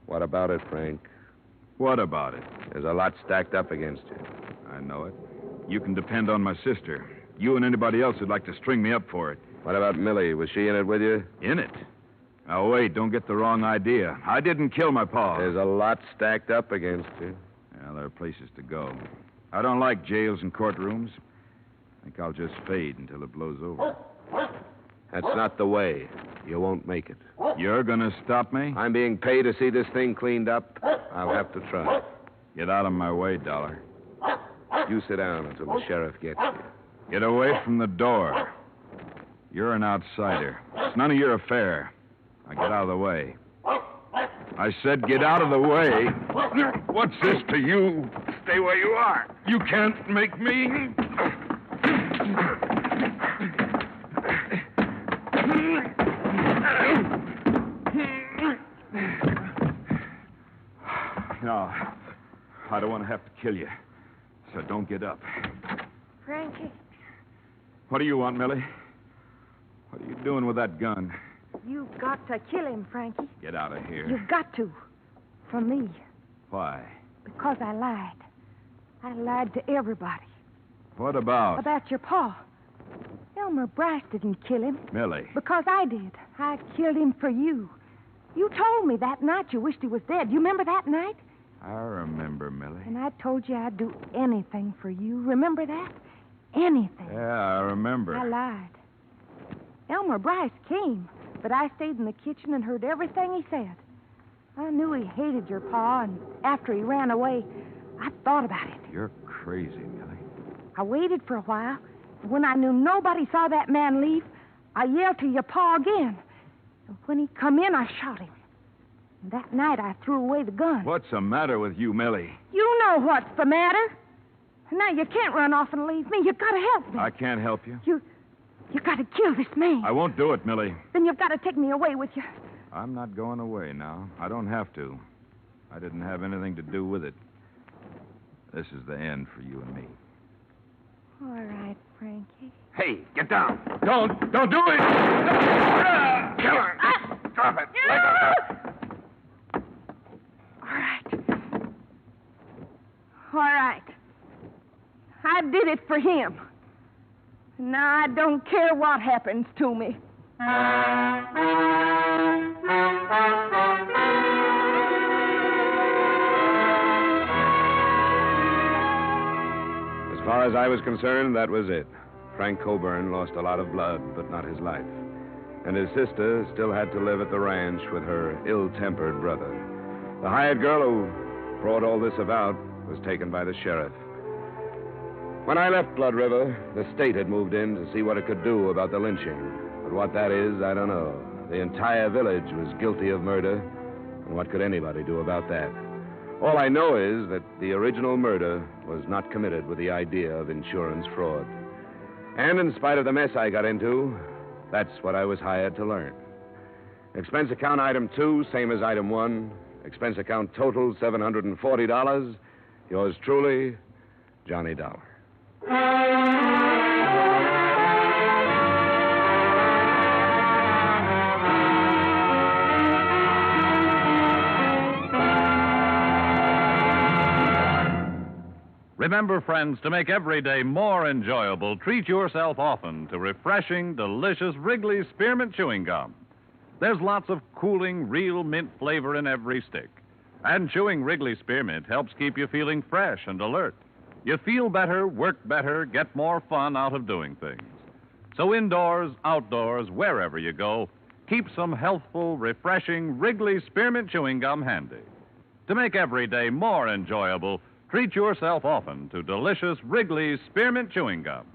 What about it, Frank?
What about it?
There's a lot stacked up against you.
I know it. You can depend on my sister. You and anybody else who'd like to string me up for it.
What about Millie? Was she in it with you?
In it? Now, wait, don't get the wrong idea. I didn't kill my pa.
There's a lot stacked up against you.
Well, there are places to go. I don't like jails and courtrooms. I think I'll just fade until it blows over.
That's not the way. You won't make it.
You're going to stop me?
I'm being paid to see this thing cleaned up. I'll have to try.
Get out of my way, Dollar.
You sit down until the sheriff gets you.
Get away from the door. You're an outsider. It's none of your affair. Now get out of the way. I said get out of the way. What's this to you? Stay where you are. You can't make me. No, I don't want to have to kill you. So don't get up.
Frankie.
What do you want, Millie? What are you doing with that gun?
You've got to kill him, Frankie.
Get out of here.
You've got to. For me.
Why?
Because I lied. I lied to everybody.
What about?
About your pa. Elmer Bryce didn't kill him.
Millie.
Because I did. I killed him for you. You told me that night you wished he was dead. You remember that night?
I remember, Millie.
And I told you I'd do anything for you. Remember that? Anything.
Yeah, I remember.
I lied. Elmer Bryce came, but I stayed in the kitchen and heard everything he said. I knew he hated your pa, and after he ran away, I thought about it.
You're crazy, Millie.
I waited for a while, and when I knew nobody saw that man leave, I yelled to your pa again. And when he come in, I shot him. And that night, I threw away the gun.
What's the matter with you, Millie?
You know what's the matter. Now, you can't run off and leave me. You've got to help me.
I can't help you.
You've got to kill this man.
I won't do it, Millie.
Then you've got to take me away with you.
I'm not going away now. I don't have to. I didn't have anything to do with it. This is the end for you and me.
All right, Frankie.
Hey, get down.
Don't do it!
Kill her. Drop it. Let go.
All right. All right. I did it for him. Now I don't care what happens to me.
far as I was concerned, that was it. Frank Coburn lost a lot of blood, but not his life. And his sister still had to live at the ranch with her ill-tempered brother. The hired girl who brought all this about was taken by the sheriff. When I left Blood River, the state had moved in to see what it could do about the lynching. But what that is, I don't know. The entire village was guilty of murder, and what could anybody do about that? All I know is that the original murder was not committed with the idea of insurance fraud. And in spite of the mess I got into, that's what I was hired to learn. Expense account item 2, same as item 1. Expense account total, $740. Yours truly, Johnny Dollar.
Remember, friends, to make every day more enjoyable, treat yourself often to refreshing, delicious Wrigley's Spearmint Chewing Gum. There's lots of cooling, real mint flavor in every stick. And chewing Wrigley Spearmint helps keep you feeling fresh and alert. You feel better, work better, get more fun out of doing things. So indoors, outdoors, wherever you go, keep some healthful, refreshing Wrigley Spearmint Chewing Gum handy. To make every day more enjoyable, treat yourself often to delicious Wrigley's Spearmint Chewing Gum.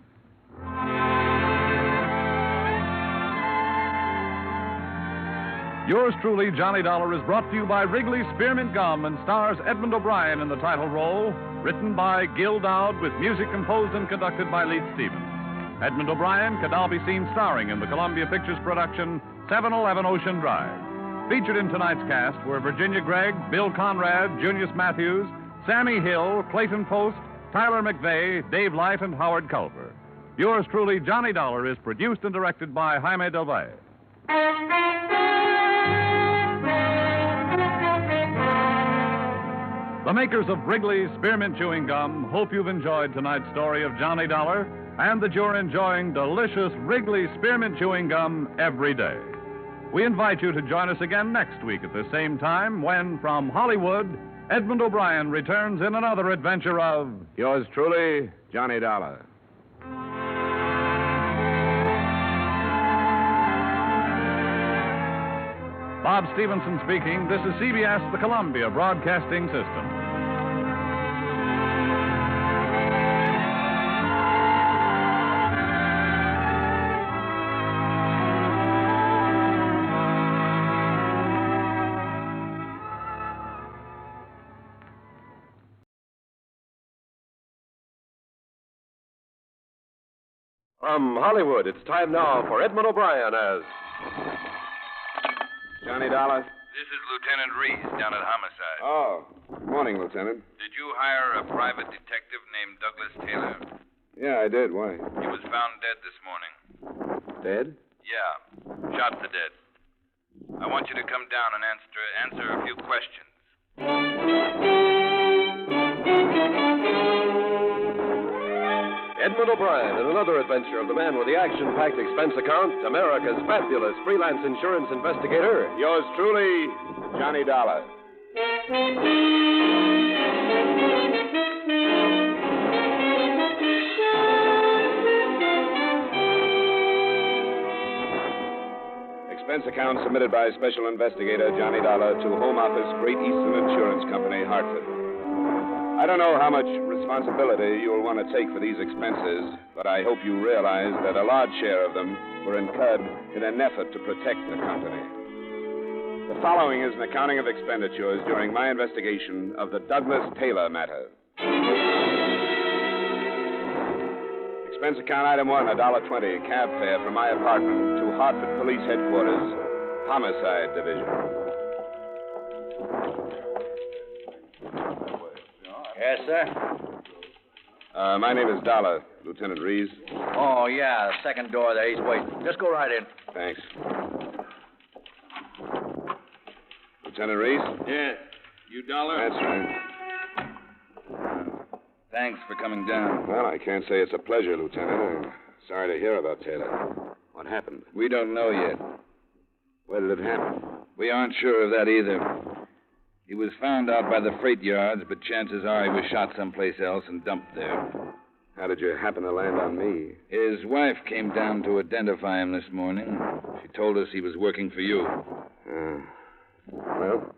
Yours truly, Johnny Dollar, is brought to you by Wrigley's Spearmint Gum and stars Edmond O'Brien in the title role, written by Gil Dowd with music composed and conducted by Leith Stevens. Edmond O'Brien can now be seen starring in the Columbia Pictures production 711 Ocean Drive. Featured in tonight's cast were Virginia Gregg, Bill Conrad, Junius Matthews, Sammy Hill, Clayton Post, Tyler McVeigh, Dave Light, and Howard Culver. Yours truly, Johnny Dollar, is produced and directed by Jaime Del Valle. The makers of Wrigley's Spearmint Chewing Gum hope you've enjoyed tonight's story of Johnny Dollar and that you're enjoying delicious Wrigley's Spearmint Chewing Gum every day. We invite you to join us again next week at the same time when, from Hollywood, Edmond O'Brien returns in another adventure of...
Yours truly, Johnny Dollar.
Bob Stevenson speaking. This is CBS, the Columbia Broadcasting System.
From Hollywood, it's time now for Edmond O'Brien as...
Johnny Dollar?
This is Lieutenant Reese down at Homicide.
Oh, good morning, Lieutenant.
Did you hire a private detective named Douglas Taylor?
Yeah, I did. Why?
He was found dead this morning.
Dead?
Yeah, shot to dead. I want you to come down and answer a few questions.
Edmond O'Brien in another adventure of the man with the action-packed expense account, America's fabulous freelance insurance investigator.
Yours truly, Johnny Dollar. Expense account submitted by Special Investigator Johnny Dollar to Home Office, Great Eastern Insurance Company, Hartford. I don't know how much responsibility you'll want to take for these expenses, but I hope you realize that a large share of them were incurred in an effort to protect the company. The following is an accounting of expenditures during my investigation of the Douglas Taylor matter. Expense account item 1, $1.20, cab fare from my apartment to Hartford Police Headquarters, Homicide Division.
Yes, sir?
My name is Dollar, Lieutenant Reese.
Oh, yeah, second door there. He's waiting. Just go right in.
Thanks. Lieutenant Reese?
Yeah. You Dollar?
That's right.
Thanks for coming down.
Well, I can't say it's a pleasure, Lieutenant. I'm sorry to hear about Taylor. What happened?
We don't know yet.
Where did it happen?
We aren't sure of that either. He was found out by the freight yards, but chances are he was shot someplace else and dumped there.
How did you happen to land on me?
His wife came down to identify him this morning. She told us he was working for you.
Well,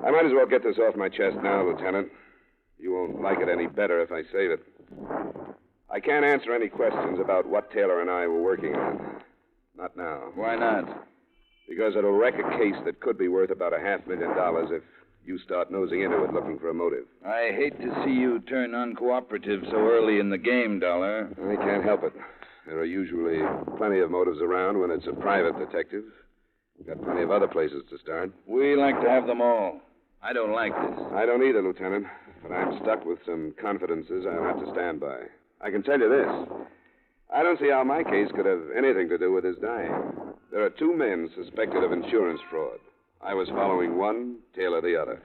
I might as well get this off my chest now, Lieutenant. You won't like it any better if I save it. I can't answer any questions about what Taylor and I were working on. Not now.
Why not?
Because it'll wreck a case that could be worth about $500,000 if you start nosing into it looking for a motive.
I hate to see you turn uncooperative so early in the game, Dollar.
I can't help it. There are usually plenty of motives around when it's a private detective. Got plenty of other places to start.
We like to have them all. I don't like this.
I don't either, Lieutenant. But I'm stuck with some confidences I'll have to stand by. I can tell you this. I don't see how my case could have anything to do with his dying. There are 2 men suspected of insurance fraud. I was following one, Taylor the other.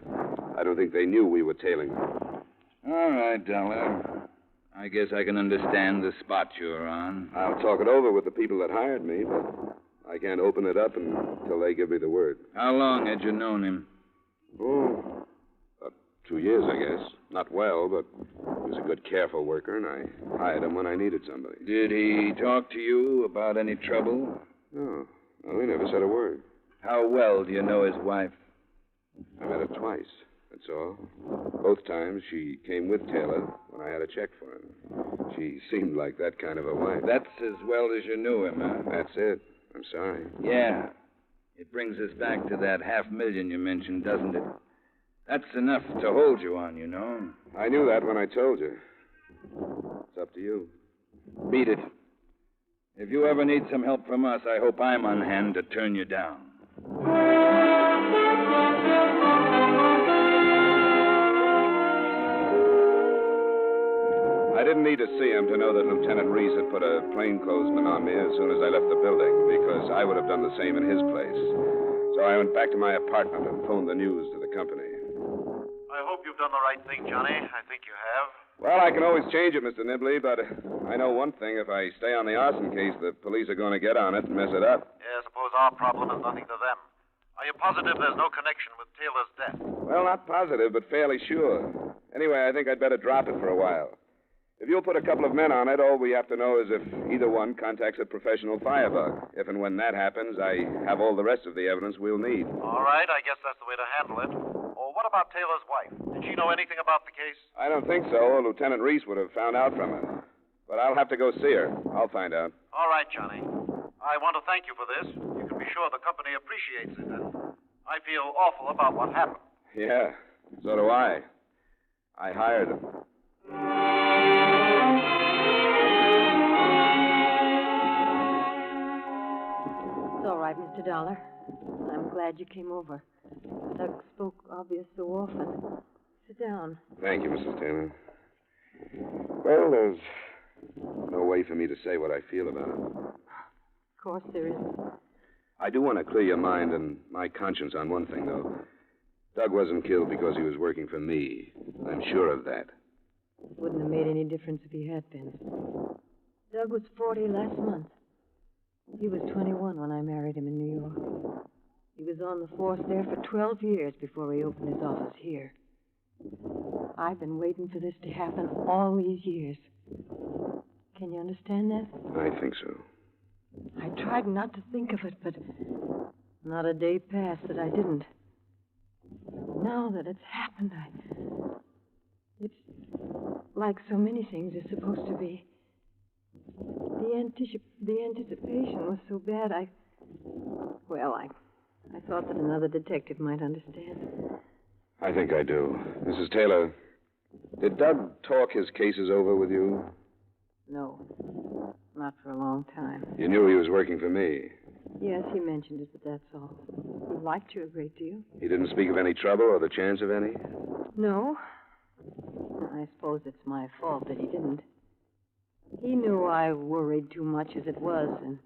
I don't think they knew we were tailing them.
All right, Dollar. I guess I can understand the spot you're on.
I'll talk it over with the people that hired me, but I can't open it up until they give me the word.
How long had you known him?
Oh, about 2 years, I guess. Not well, but he was a good, careful worker, and I hired him when I needed somebody.
Did he talk to you about any trouble?
No, he never said a word.
How well do you know his wife?
I met her twice, that's all. Both times she came with Taylor when I had a check for him. She seemed like that kind of a wife.
That's as well as you knew him, huh?
That's it. I'm sorry.
Yeah. It brings us back to that $500,000 you mentioned, doesn't it? That's enough to hold you on, you know.
I knew that when I told you. It's up to you.
Beat it. If you ever need some help from us, I hope I'm on hand to turn you down.
I didn't need to see him to know that Lieutenant Reese had put a plainclothesman on me as soon as I left the building, because I would have done the same in his place. So I went back to my apartment and phoned the news to the company.
I hope you've done the right thing, Johnny. I think you have.
Well, I can always change it, Mr. Nibley, but I know one thing. If I stay on the arson case, the police are going to get on it and mess it up.
Yeah, I suppose our problem is nothing to them. Are you positive there's no connection with Taylor's death?
Well, not positive, but fairly sure. Anyway, I think I'd better drop it for a while. If you'll put a couple of men on it, all we have to know is if either one contacts a professional firebug. If and when that happens, I have all the rest of the evidence we'll need.
All right, I guess that's the way to handle it. Oh, what about Taylor's wife? Did she know anything about the case?
I don't think so. Lieutenant Reese would have found out from her. But I'll have to go see her. I'll find out.
All right, Johnny. I want to thank you for this. You can be sure the company appreciates it, and I feel awful about what happened.
Yeah, so do I. I hired him.
It's all right, Mr. Dollar. I'm glad you came over. Doug spoke obvious so often. Sit down.
Thank you, Mrs. Taylor. Well, there's no way for me to say what I feel about it.
Of course there isn't.
I do want to clear your mind and my conscience on one thing, though. Doug wasn't killed because he was working for me. I'm sure of that.
Wouldn't have made any difference if he had been. Doug was 40 last month. He was 21 when I married him in New York. He was on the force there for 12 years before he opened his office here. I've been waiting for this to happen all these years. Can you understand that?
I think so.
I tried not to think of it, but not a day passed that I didn't. Now that it's happened, it's like so many things are supposed to be. The anticipation was so bad, I thought that another detective might understand.
I think I do. Mrs. Taylor, did Doug talk his cases over with you?
No, not for a long time.
You knew he was working for me.
Yes, he mentioned it, but that's all. He liked you a great deal.
He didn't speak of any trouble or the chance of any?
No. I suppose it's my fault that he didn't. He knew I worried too much as it was, and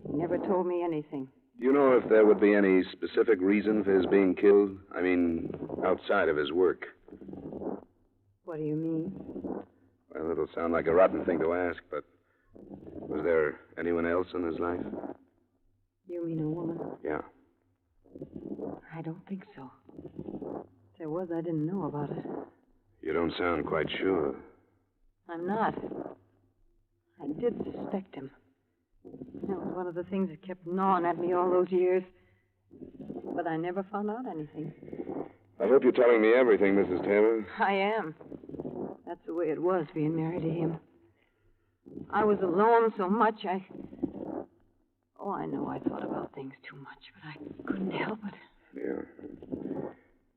he never told me anything.
Do you know if there would be any specific reason for his being killed? I mean, outside of his work.
What do you mean?
Well, it'll sound like a rotten thing to ask, but was there anyone else in his life?
You mean a woman?
Yeah.
I don't think so. If there was, I didn't know about it.
You don't sound quite sure.
I'm not. I did suspect him. That was one of the things that kept gnawing at me all those years. But I never found out anything.
I hope you're telling me everything, Mrs. Taylor.
I am. That's the way it was, being married to him. I was alone so much, Oh, I know I thought about things too much, but I couldn't help it.
Yeah.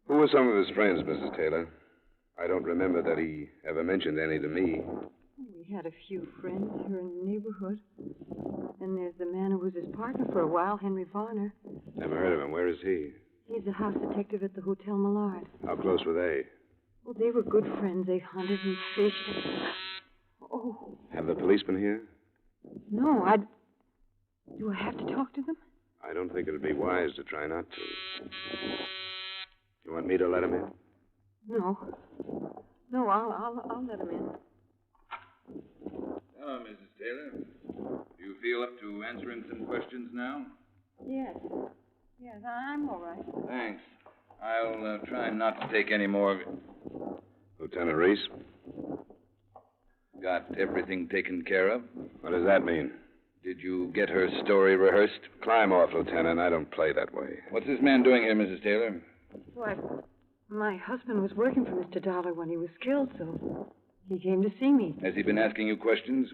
Who were some of his friends, Mrs. Taylor? I don't remember that he ever mentioned any to me.
We had a few friends here in the neighborhood. Then there's the man who was his partner for a while, Henry Varner.
Never heard of him. Where is he?
He's a house detective at the Hotel Millard.
How close were they?
Well, they were good friends. They hunted and fished. Oh.
Have the police been here?
No, Do I have to talk to them?
I don't think it'd be wise to try not to. You want me to let him in?
No. No, I'll let him in.
Hello, Mrs. Taylor. Do you feel up to answering some questions now?
Yes. Yes, I'm all right.
Thanks. I'll try not to take any more of it.
Lieutenant Reese?
Got everything taken care of?
What does that mean?
Did you get her story rehearsed?
Climb off, Lieutenant. I don't play that way.
What's this man doing here, Mrs. Taylor?
Why, my husband was working for Mr. Dollar when he was killed, so he came to see me.
Has he been asking you questions?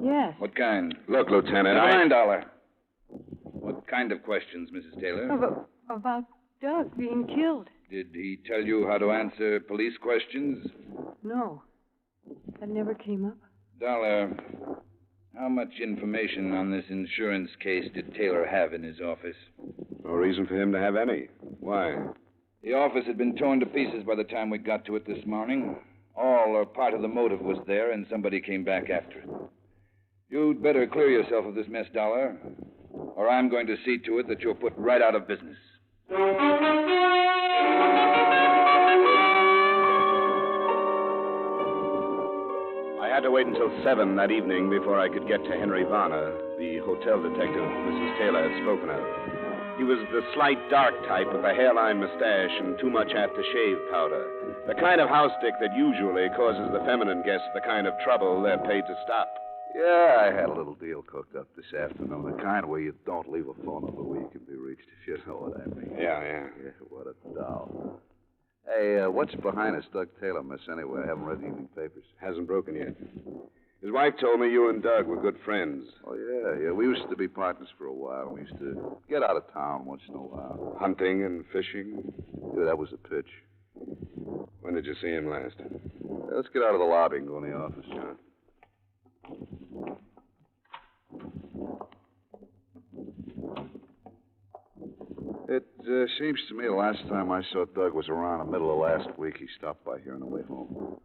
Yes.
What kind?
Look, Lieutenant,
Never mind, Dollar. What kind of questions, Mrs. Taylor?
About Doug being killed.
Did he tell you how to answer police questions?
No. That never came up.
Dollar, how much information on this insurance case did Taylor have in his office?
No reason for him to have any. Why?
The office had been torn to pieces by the time we got to it this morning. All or part of the motive was there, and somebody came back after it. You'd better clear yourself of this mess, Dollar, or I'm going to see to it that you're put right out of business.
I had to wait until 7 that evening before I could get to Henry Varner, the hotel detective Mrs. Taylor had spoken of. He was the slight, dark type with a hairline mustache and too much aftershave powder. The kind of house dick that usually causes the feminine guests the kind of trouble they're paid to stop.
Yeah, I had a little deal cooked up this afternoon, the kind where you don't leave a phone number where you can be reached, if you know what I mean.
Yeah.
What a doll. Hey, what's behind this Doug Taylor mess anyway? I haven't read the evening papers.
Hasn't broken yet. His wife told me you and Doug were good friends.
Oh, yeah. We used to be partners for a while. We used to get out of town once in a while.
Hunting and fishing?
Yeah, that was the pitch.
When did you see him last?
Let's get out of the lobby and go in the office.
Sure.
It seems to me the last time I saw Doug was around the middle of last week. He stopped by here on the way home.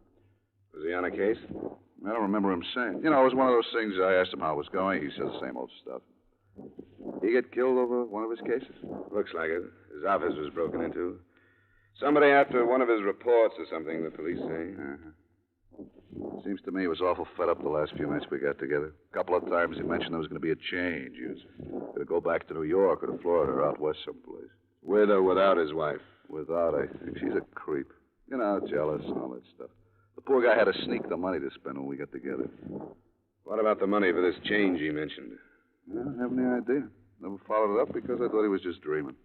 Was he on a case?
I don't remember him saying. You know, it was one of those things I asked him how it was going. He said the same old stuff. He get killed over one of his cases?
Looks like it. His office was broken into. Somebody after one of his reports or something, the police say.
Seems to me he was awful fed up the last few nights we got together. A couple of times he mentioned there was going to be a change. He was going to go back to New York or to Florida or out west someplace.
With or without his wife?
Without, I think. She's a creep. You know, jealous and all that stuff. The poor guy had to sneak the money to spend when we got together.
What about the money for this change he mentioned?
I don't have any idea. Never followed it up because I thought he was just dreaming.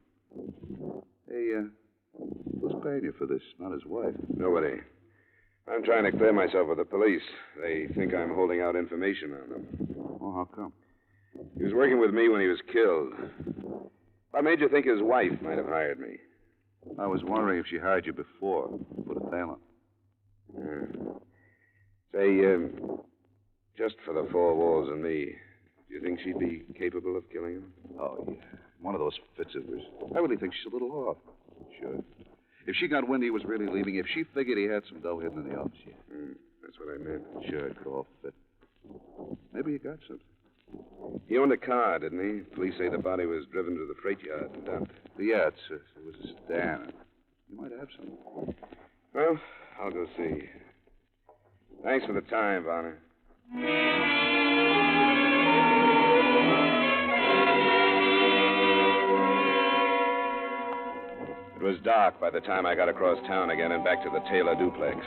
Hey, who's paying you for this? Not his wife.
Nobody. I'm trying to clear myself with the police. They think I'm holding out information on them.
Oh, how come?
He was working with me when he was killed. What made you think his wife might have hired me?
I was wondering if she hired you before. Put a tail on.
Say, just for the four walls and me, do you think she'd be capable of killing him?
Oh, yeah. One of those fits of hers. I really think she's a little off. Sure. If she got wind he was really leaving, if she figured he had some dough hidden in the office, yeah.
That's what I meant.
Sure, it could all fit. Maybe he got something.
He owned a car, didn't he? Police say the body was driven to the freight yard and dumped.
Yeah, it was a sedan. You might have some.
Well, I'll go see. Thanks for the time, Varner. It was dark by the time I got across town again and back to the Taylor duplex.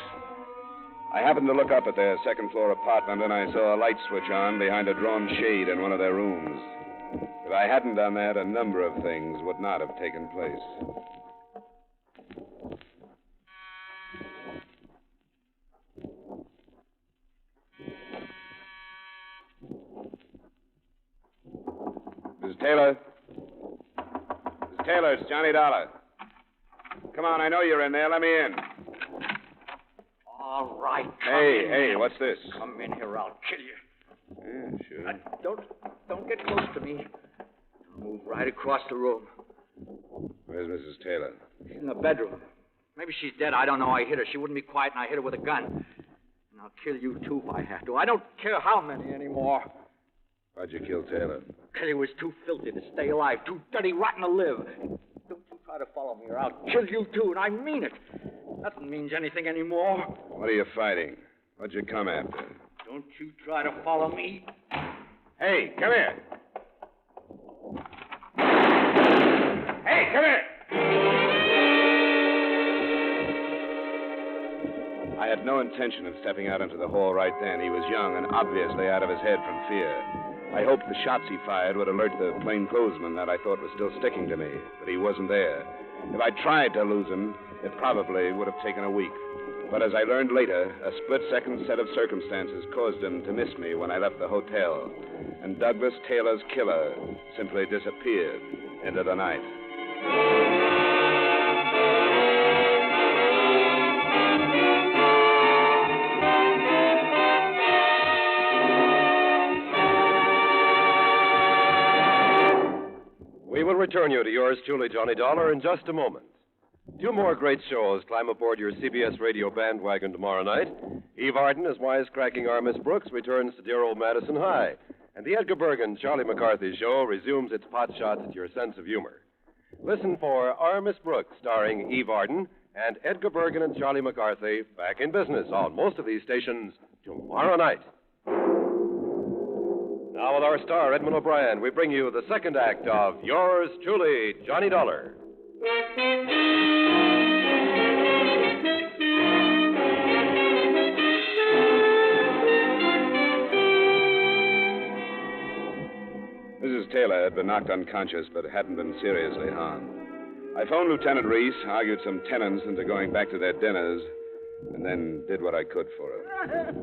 I happened to look up at their second-floor apartment, and I saw a light switch on behind a drawn shade in one of their rooms. If I hadn't done that, a number of things would not have taken place. Mrs. Taylor? Mrs. Taylor, it's Johnny Dollar. Come on, I know you're in there. Let me in.
All right.
Hey, what's this?
Come in here, I'll kill you.
Yeah, sure.
Don't get close to me. I'll move right across the room.
Where's Mrs. Taylor?
She's in the bedroom. Maybe she's dead. I don't know. I hit her. She wouldn't be quiet, and I hit her with a gun. And I'll kill you, too, if I have to. I don't care how many anymore.
Why'd you kill Taylor?
Because he was too filthy to stay alive, too dirty, rotten to live. Don't you try to follow me, or I'll kill you, too, and I mean it. Nothing means anything anymore.
What are you fighting? What'd you come after?
Don't you try to follow me.
Hey, come here. Hey, come here. I had no intention of stepping out into the hall right then. He was young and obviously out of his head from fear. I hoped the shots he fired would alert the plainclothesman that I thought was still sticking to me, but he wasn't there. If I tried to lose him, it probably would have taken a week. But as I learned later, a split-second set of circumstances caused him to miss me when I left the hotel. And Douglas Taylor's killer simply disappeared into the night.
We will return you to yours truly, Johnny Dollar, in just a moment. 2 more great shows climb aboard your CBS radio bandwagon tomorrow night. Eve Arden as wisecracking our Miss Brooks returns to dear old Madison High. And the Edgar Bergen, Charlie McCarthy show resumes its pot shots at your sense of humor. Listen for Our Miss Brooks, starring Eve Arden, and Edgar Bergen and Charlie McCarthy back in business on most of these stations tomorrow night. Now, with our star, Edmond O'Brien, we bring you the second act of Yours Truly, Johnny Dollar.
Mrs. Taylor had been knocked unconscious, but hadn't been seriously harmed. I phoned Lieutenant Reese, argued some tenants into going back to their dinners, and then did what I could for her.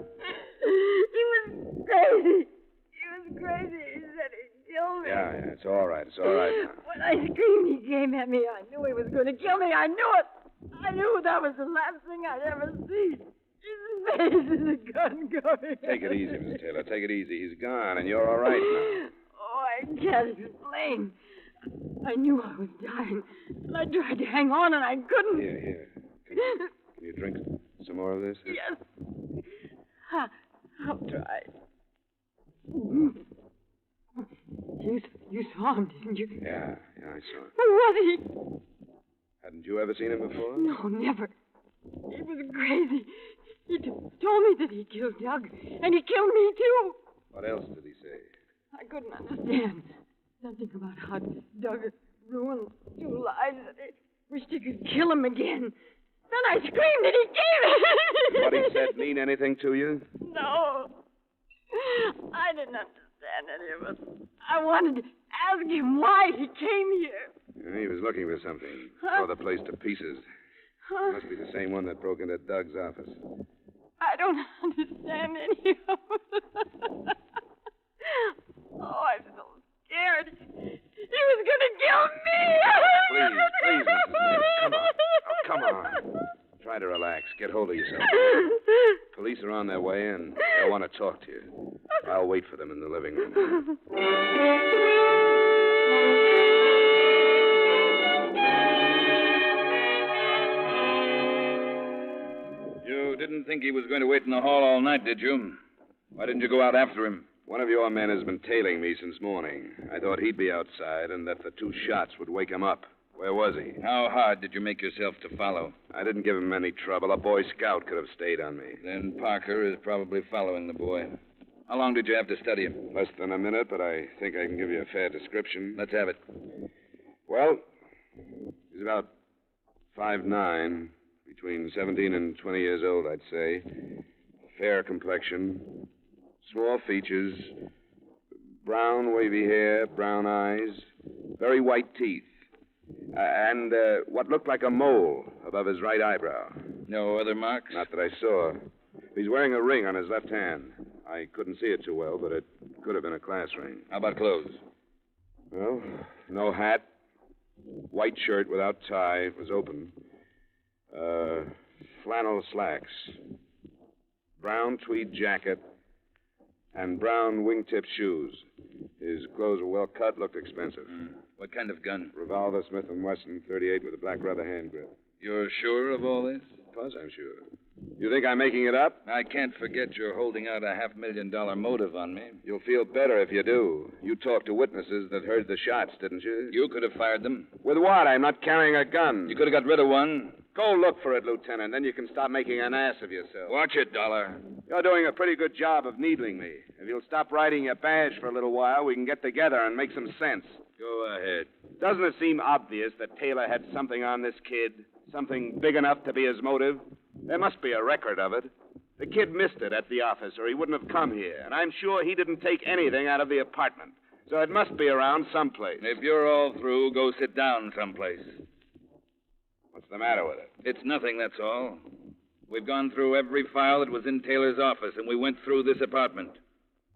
He was crazy. He said he'd kill me.
Yeah, it's all right. It's all right now.
When I screamed, he came at me. I knew he was going to kill me. I knew it. I knew that was the last thing I'd ever see. His face is a gun going.
Take it easy, Miss Taylor. Take it easy. He's gone, and you're all right now.
Oh, I can't explain. I knew I was dying, and I tried to hang on, and I couldn't.
Here. Can you drink some more of this?
Yes. I'll try. You saw him, didn't you?
Yeah, I saw him.
Who was he?
Hadn't you ever seen him before?
No, never. He was crazy. He told me that he killed Doug, and he killed me, too.
What else did he say?
I couldn't understand. Something about how Doug had ruined 2 lives, and I wished he could kill him again. Then I screamed, and he gave it.
What he said mean anything to you?
No. I didn't understand any of it. I wanted to ask him why he came here.
Yeah, he was looking for something. Tore the place to pieces. Must be the same one that broke into Doug's office.
I don't understand any of it. Oh, I'm so scared. He was going to kill me.
Please, Mrs. Smith. Come on. Try to relax. Get hold of yourself. Police are on their way, and they'll want to talk to you. I'll wait for them in the living room.
You didn't think he was going to wait in the hall all night, did you? Why didn't you go out after him?
One of your men has been tailing me since morning. I thought he'd be outside and that the 2 shots would wake him up. Where was he?
How hard did you make yourself to follow?
I didn't give him any trouble. A Boy Scout could have stayed on me.
Then Parker is probably following the boy. How long did you have to study him?
Less than a minute, but I think I can give you a fair description.
Let's have it.
Well, he's about 5'9", between 17 and 20 years old, I'd say. fair complexion, small features, brown wavy hair, brown eyes, very white teeth, and what looked like a mole above his right eyebrow.
No other marks?
Not that I saw. He's wearing a ring on his left hand. I couldn't see it too well, but it could have been a class ring.
How about clothes?
Well, no hat, white shirt without tie. It was open. Flannel slacks, brown tweed jacket, and brown wingtip shoes. His clothes were well cut, looked expensive.
What kind of gun?
Revolver, Smith & Wesson, .38 with a black rubber hand grip.
You're sure of all this?
Of course I'm sure. You think I'm making it up?
I can't forget you're holding out a $500,000 motive on me.
You'll feel better if you do. You talked to witnesses that heard the shots, didn't you?
You could have fired them.
With what? I'm not carrying a gun.
You could have got rid of one.
Go look for it, Lieutenant. Then you can stop making an ass of yourself.
Watch it, Dollar.
You're doing a pretty good job of needling me. If you'll stop riding your badge for a little while, we can get together and make some sense.
Go ahead.
Doesn't it seem obvious that Taylor had something on this kid? Something big enough to be his motive? There must be a record of it. The kid missed it at the office, or he wouldn't have come here. And I'm sure he didn't take anything out of the apartment. So it must be around someplace.
If you're all through, go sit down someplace.
What's the matter with it?
It's nothing, that's all. We've gone through every file that was in Taylor's office, and we went through this apartment.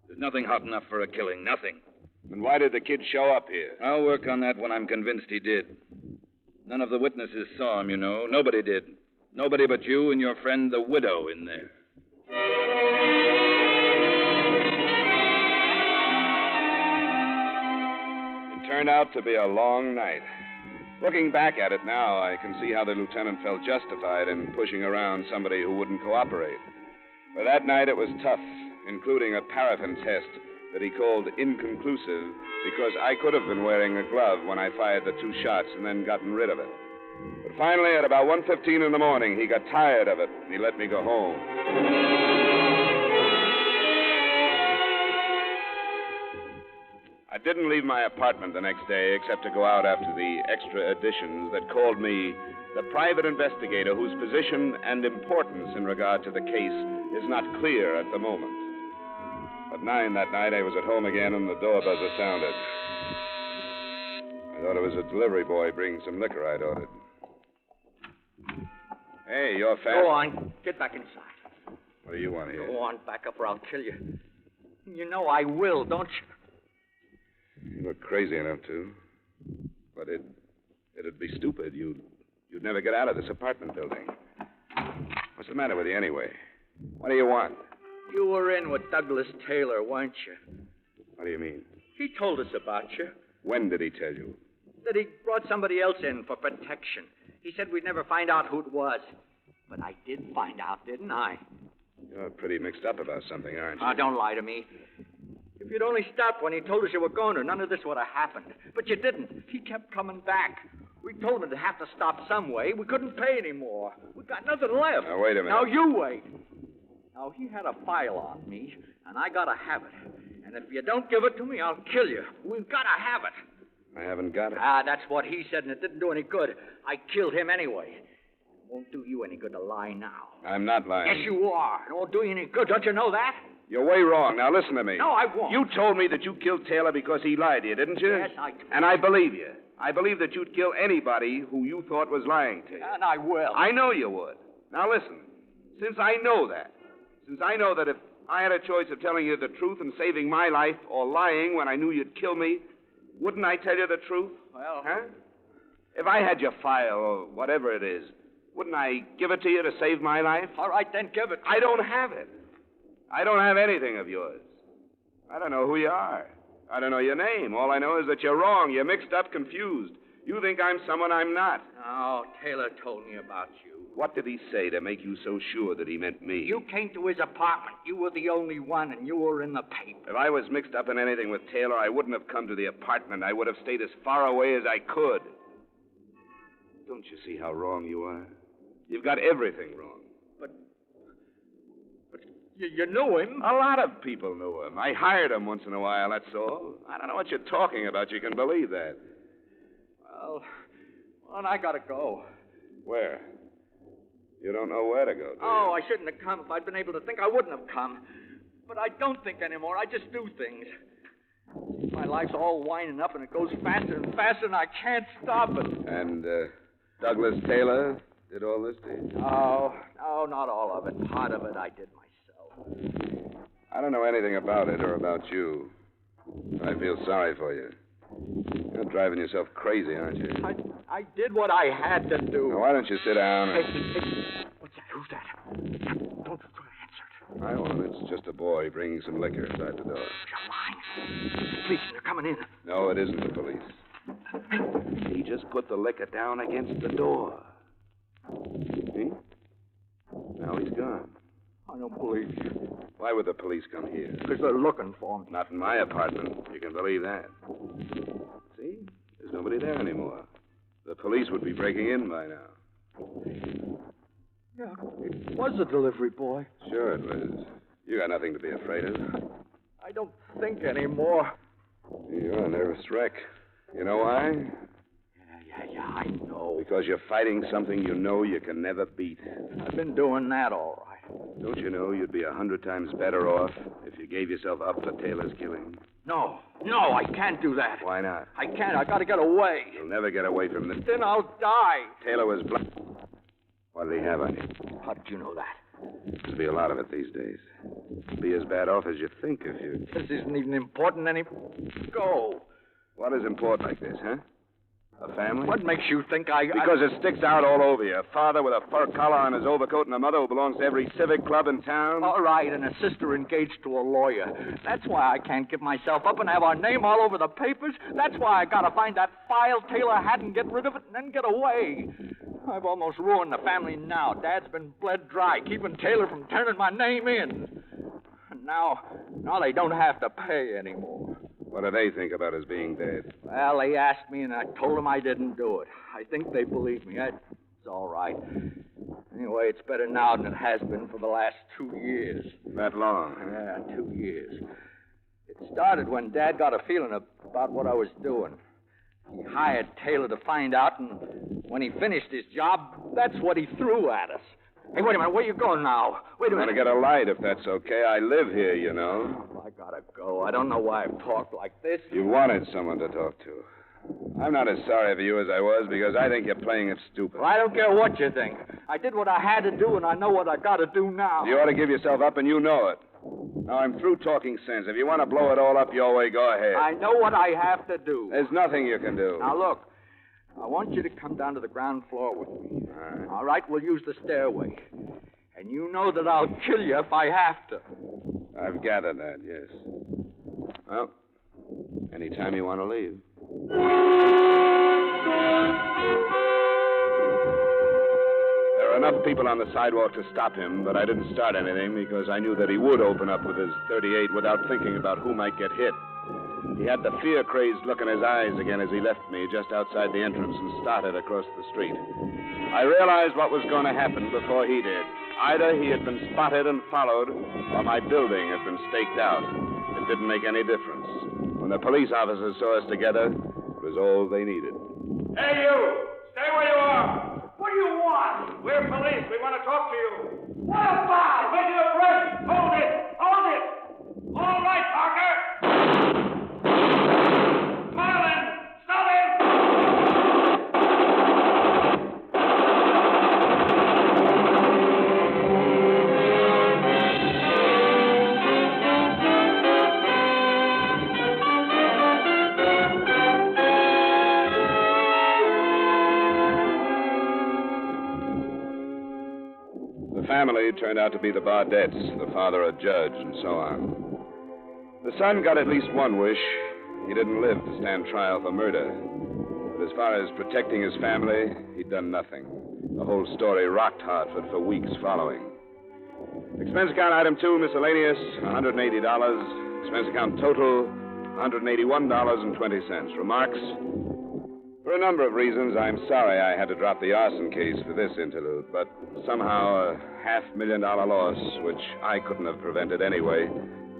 There's nothing hot enough for a killing, nothing.
Then why did the kid show up here?
I'll work on that when I'm convinced he did. None of the witnesses saw him, you know. Nobody did. Nobody but you and your friend, the widow, in there.
It turned out to be a long night. Looking back at it now, I can see how the lieutenant felt justified in pushing around somebody who wouldn't cooperate. But that night it was tough, including a paraffin test that he called inconclusive because I could have been wearing a glove when I fired the 2 shots and then gotten rid of it. But finally, at about 1:15 in the morning, he got tired of it and he let me go home. I didn't leave my apartment the next day except to go out after the extra editions that called me the private investigator whose position and importance in regard to the case is not clear at the moment. At 9 that night, I was at home again and the door buzzer sounded. I thought it was a delivery boy bringing some liquor I'd ordered. Hey, you're fast.
Go on. Get back inside.
What do you want here?
Go on, back up or I'll kill you. You know I will, don't you?
You look crazy enough to. But it'd be stupid. You'd never get out of this apartment building. What's the matter with you anyway? What do you want?
You were in with Douglas Taylor, weren't you?
What do you mean?
He told us about you.
When did he tell you?
That he brought somebody else in for protection. He said we'd never find out who it was. But I did find out, didn't I?
You're pretty mixed up about something, aren't you?
Oh, don't lie to me. If you'd only stopped when he told us you were going to, none of this would have happened. But you didn't. He kept coming back. We told him to have to stop some way. We couldn't pay anymore. We got nothing left.
Now, wait a minute.
Now, you wait. Now, he had a file on me, and I gotta have it. And if you don't give it to me, I'll kill you. We've gotta have it.
I haven't got it.
Ah, that's what he said, and it didn't do any good. I killed him anyway. It won't do you any good to lie now.
I'm not lying.
Yes, you are. It won't do you any good. Don't you know that?
You're way wrong. Now, listen to me.
No, I won't.
You told me that you killed Taylor because he lied to you, didn't you?
Yes, I did.
And I believe you. I believe that you'd kill anybody who you thought was lying to you.
And I will.
I know you would. Now, listen. Since I know that if I had a choice of telling you the truth and saving my life or lying when I knew you'd kill me, wouldn't I tell you the truth?
Well...
Huh? If I had your file or whatever it is, wouldn't I give it to you to save my life?
All right, then give it.
I don't have it. I don't have anything of yours. I don't know who you are. I don't know your name. All I know is that you're wrong. You're mixed up, confused. You think I'm someone I'm not.
Oh, Taylor told me about you.
What did he say to make you so sure that he meant me?
You came to his apartment. You were the only one, and you were in the paper.
If I was mixed up in anything with Taylor, I wouldn't have come to the apartment. I would have stayed as far away as I could. Don't you see how wrong you are? You've got everything wrong.
But you knew him.
A lot of people knew him. I hired him once in a while, that's all. I don't know what you're talking about. You can believe that.
Well, I gotta go.
Where? You don't know where to go, do you?
Oh, I shouldn't have come. If I'd been able to think, I wouldn't have come. But I don't think anymore. I just do things. My life's all winding up, and it goes faster and faster, and I can't stop it.
And, Douglas Taylor did all this to you?
No, not all of it. Part of it I did myself.
I don't know anything about it or about you. I feel sorry for you. You're driving yourself crazy, aren't you?
I did what I had to do.
Now, why don't you sit down and...
Hey, what's that? Who's that? Don't try to answer it.
I won't. It's just a boy bringing some liquor inside the door.
You're lying. The police, they're coming in.
No, it isn't the police. He just put the liquor down against the door. See? Now he's gone.
I don't believe you.
Why would the police come here?
Because they're looking for me.
Not in my apartment. You can believe that. See? There's nobody there anymore. The police would be breaking in by now.
Yeah, it was a delivery boy.
Sure it was. You got nothing to be afraid of.
I don't think anymore.
You're a nervous wreck. You know why?
Yeah, I know.
Because you're fighting something you know you can never beat.
I've been doing that all right.
Don't you know you'd be 100 times better off if you gave yourself up to Taylor's killing?
No, I can't do that.
Why not?
I can't. I gotta get away.
You'll never get away from this.
Then I'll die.
Taylor was black. What did he have on you?
How did you know that?
There'll be a lot of it these days. You'll be as bad off as you think if you...
This isn't even important Go.
What is important like this, huh? A family?
What makes you think
Because it sticks out all over you. A father with a fur collar on his overcoat and a mother who belongs to every civic club in town.
All right, and a sister engaged to a lawyer. That's why I can't give myself up and have our name all over the papers. That's why I gotta find that file Taylor had and get rid of it and then get away. I've almost ruined the family now. Dad's been bled dry, keeping Taylor from turning my name in. And now they don't have to pay anymore.
What do they think about his being dead?
Well, they asked me, and I told them I didn't do it. I think they believe me. It's all right. Anyway, it's better now than it has been for the last 2 years.
That long?
Yeah, 2 years. It started when Dad got a feeling about what I was doing. He hired Taylor to find out, and when he finished his job, that's what he threw at us. Hey, wait a minute. Where you going now? Wait a minute.
I'm going to get a light, if that's okay. I live here, you know.
I gotta go. I don't know why I've talked like this.
You wanted someone to talk to. I'm not as sorry for you as I was, because I think you're playing it stupid.
Well, I don't care what you think. I did what I had to do, and I know what I gotta do now.
You ought to give yourself up, and you know it. Now, I'm through talking sense. If you want to blow it all up your way, go ahead.
I know what I have to do.
There's nothing you can do.
Now, look. I want you to come down to the ground floor with me. All right, we'll use the stairway. And you know that I'll kill you if I have to.
I've gathered that, yes. Well, anytime you want to leave. There were enough people on the sidewalk to stop him, but I didn't start anything because I knew that he would open up with his .38 without thinking about who might get hit. He had the fear-crazed look in his eyes again as he left me just outside the entrance and started across the street. I realized what was going to happen before he did. Either he had been spotted and followed, or my building had been staked out. It didn't make any difference. When the police officers saw us together, it was all they needed.
Hey, you! Stay where you are! What do you want? We're police. We want to talk to you. What about? When you're ready. Hold it! Hold it! All right, Parker! Marlin! Stop him!
The family turned out to be the Bardettes, the father a judge, and so on. The son got at least one wish. He didn't live to stand trial for murder. But as far as protecting his family, he'd done nothing. The whole story rocked Hartford for weeks following. Expense account item 2, miscellaneous, $180. Expense account total, $181.20. Remarks? For a number of reasons, I'm sorry I had to drop the arson case for this interlude, but somehow a $500,000 loss, which I couldn't have prevented anyway,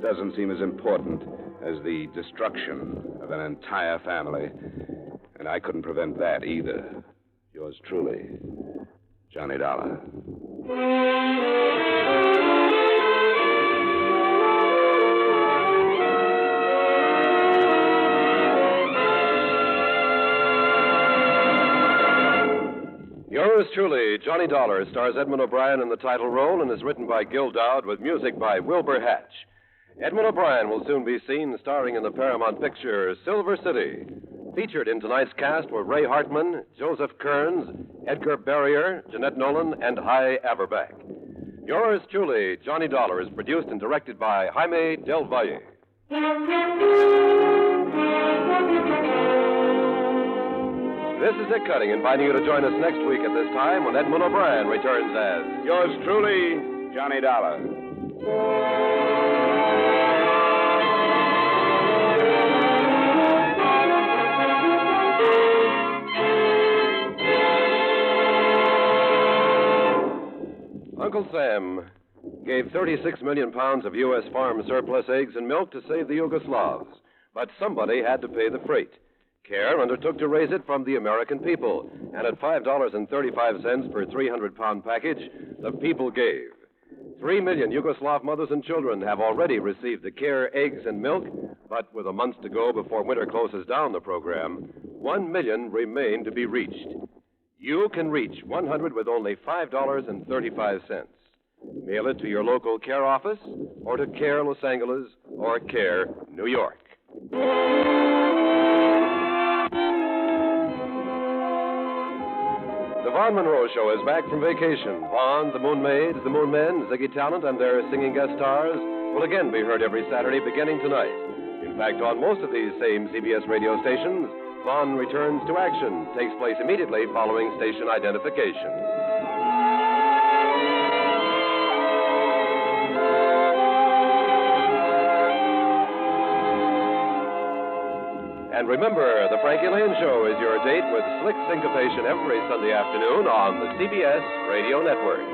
doesn't seem as important as the destruction of an entire family. And I couldn't prevent that either. Yours truly, Johnny Dollar.
Yours truly, Johnny Dollar, stars Edmond O'Brien in the title role and is written by Gil Dowd with music by Wilbur Hatch. Edmond O'Brien will soon be seen starring in the Paramount picture Silver City. Featured in tonight's cast were Ray Hartman, Joseph Kearns, Edgar Barrier, Jeanette Nolan, and Hy Averback. Yours truly, Johnny Dollar, is produced and directed by Jaime Del Valle. This is Dick Cutting, inviting you to join us next week at this time when Edmond O'Brien returns as
Yours truly, Johnny Dollar.
Uncle Sam gave 36 million pounds of U.S. farm surplus eggs and milk to save the Yugoslavs, but somebody had to pay the freight. CARE undertook to raise it from the American people, and at $5.35 per 300-pound package, the people gave. 3 million Yugoslav mothers and children have already received the CARE eggs and milk, but with a month to go before winter closes down the program, 1 million remain to be reached. You can reach 100 with only $5.35. Mail it to your local CARE office, or to CARE Los Angeles, or CARE New York. The Vaughn Monroe Show is back from vacation. Vaughn, the Moon Maids, the Moon Men, Ziggy Talent, and their singing guest stars will again be heard every Saturday beginning tonight. In fact, on most of these same CBS radio stations, Vaughn returns to action, takes place immediately following station identification. And remember, the Frankie Lane Show is your date with slick syncopation every Sunday afternoon on the CBS Radio Network.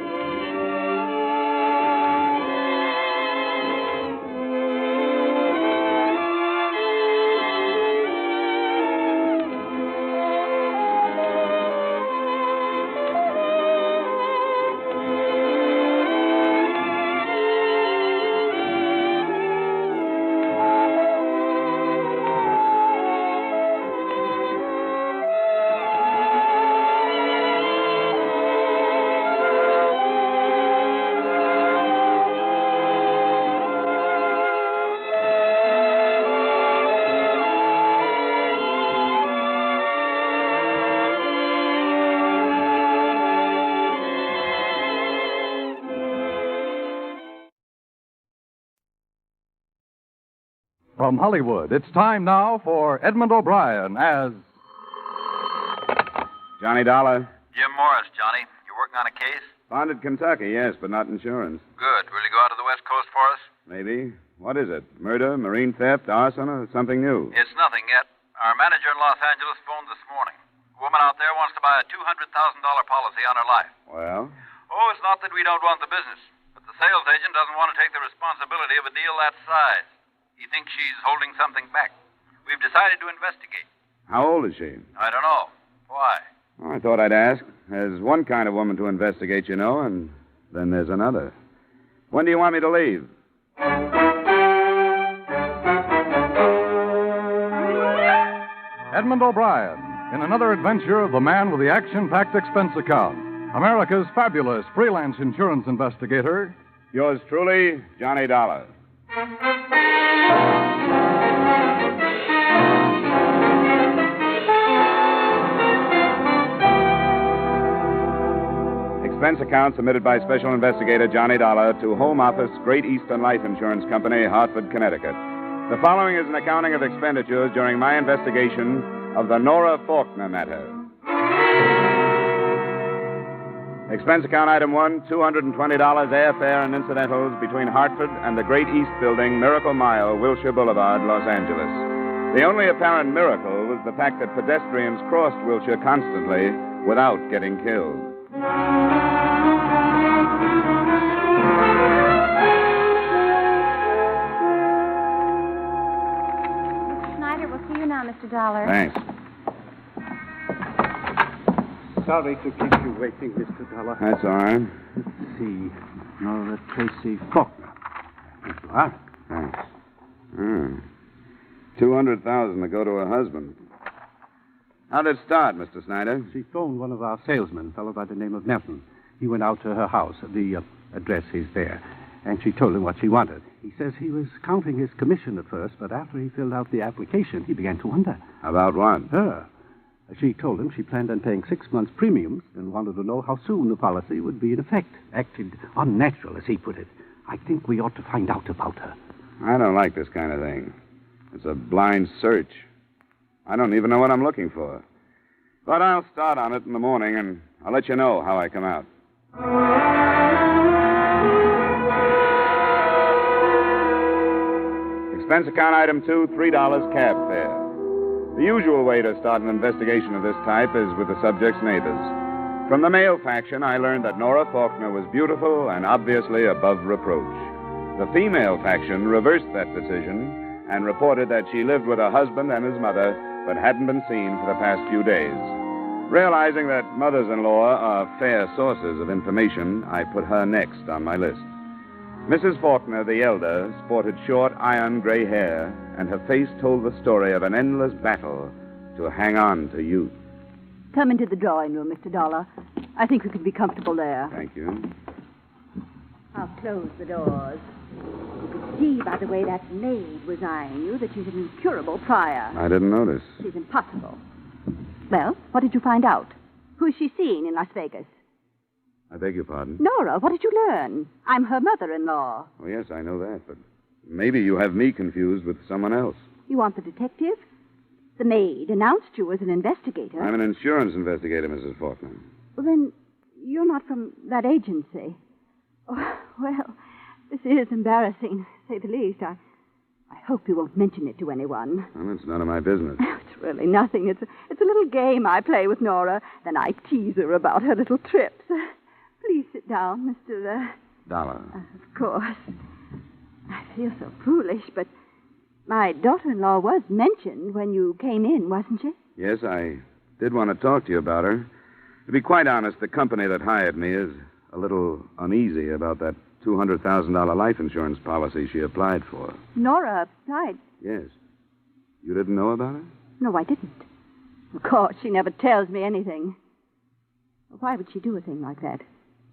From Hollywood, it's time now for Edmond O'Brien as
Johnny Dollar.
Jim Morris, Johnny. You working on a case?
Founded Kentucky, yes, but not insurance.
Good. Will you go out to the West Coast for us?
Maybe. What is it? Murder, marine theft, arson, or something new?
It's nothing yet. Our manager in Los Angeles phoned this morning. A woman out there wants to buy a $200,000 policy on her life.
Well?
Oh, it's not that we don't want the business, but the sales agent doesn't want to take the responsibility of a deal that size. He thinks she's holding something back. We've decided to investigate.
How old is she?
I don't know. Why?
Well, I thought I'd ask. There's one kind of woman to investigate, you know, and then there's another. When do you want me to leave?
Edmond O'Brien in another adventure of the man with the action-packed expense account, America's fabulous freelance insurance investigator.
Yours truly, Johnny Dollar. Expense account submitted by Special Investigator Johnny Dollar to Home Office, Great Eastern Life Insurance Company, Hartford, Connecticut. The following is an accounting of expenditures during my investigation of the Nora Faulkner matter. Expense account item 1, $220 airfare and incidentals between Hartford and the Great East Building, Miracle Mile, Wilshire Boulevard, Los Angeles. The only apparent miracle was the fact that pedestrians crossed Wilshire constantly without getting killed.
Mr. Schneider, we'll see you now, Mr. Dollar.
Thanks.
Sorry to keep you waiting, Mr. Dollar.
That's all right.
Let's see. Nora Tracy Faulkner. Here you are.
Thanks. 200,000 to go to her husband. How'd it start, Mr. Snyder?
She phoned one of our salesmen, a fellow by the name of Nelson. He went out to her house. The address is there. And she told him what she wanted. He says he was counting his commission at first, but after he filled out the application, he began to wonder.
About what?
Her. She told him she planned on paying 6 months' premiums and wanted to know how soon the policy would be in effect. Acted unnatural, as he put it. I think we ought to find out about her.
I don't like this kind of thing. It's a blind search. I don't even know what I'm looking for. But I'll start on it in the morning, and I'll let you know how I come out. Expense account item 2, $3 cab fare. The usual way to start an investigation of this type is with the subject's neighbors. From the male faction, I learned that Nora Faulkner was beautiful and obviously above reproach. The female faction reversed that decision and reported that she lived with her husband and his mother, but hadn't been seen for the past few days. Realizing that mothers-in-law are fair sources of information, I put her next on my list. Mrs. Faulkner, the elder, sported short, iron gray hair, and her face told the story of an endless battle to hang on to youth.
Come into the drawing room, Mr. Dollar. I think we could be comfortable there.
Thank you.
I'll close the doors. You could see by the way that maid was eyeing you that she's an incurable prior.
I didn't notice.
She's impossible. Well, what did you find out? Who's she seen in Las Vegas?
I beg your pardon?
Nora, what did you learn? I'm her mother-in-law.
Oh, yes, I know that, but maybe you have me confused with someone else.
You want the detective? The maid announced you as an investigator.
I'm an insurance investigator, Mrs. Faulkner.
Well, then, you're not from that agency. Oh, well, this is embarrassing, to say the least. I hope you won't mention it to anyone.
Well, it's none of my business.
It's really nothing. It's a little game I play with Nora. Then I tease her about her little trips. Please sit down, Mr.
Dollar.
Of course. I feel so foolish, but my daughter-in-law was mentioned when you came in, wasn't she?
Yes, I did want to talk to you about her. To be quite honest, the company that hired me is a little uneasy about that $200,000 life insurance policy she applied for.
Nora applied?
Yes. You didn't know about her?
No, I didn't. Of course, she never tells me anything. Why would she do a thing like that?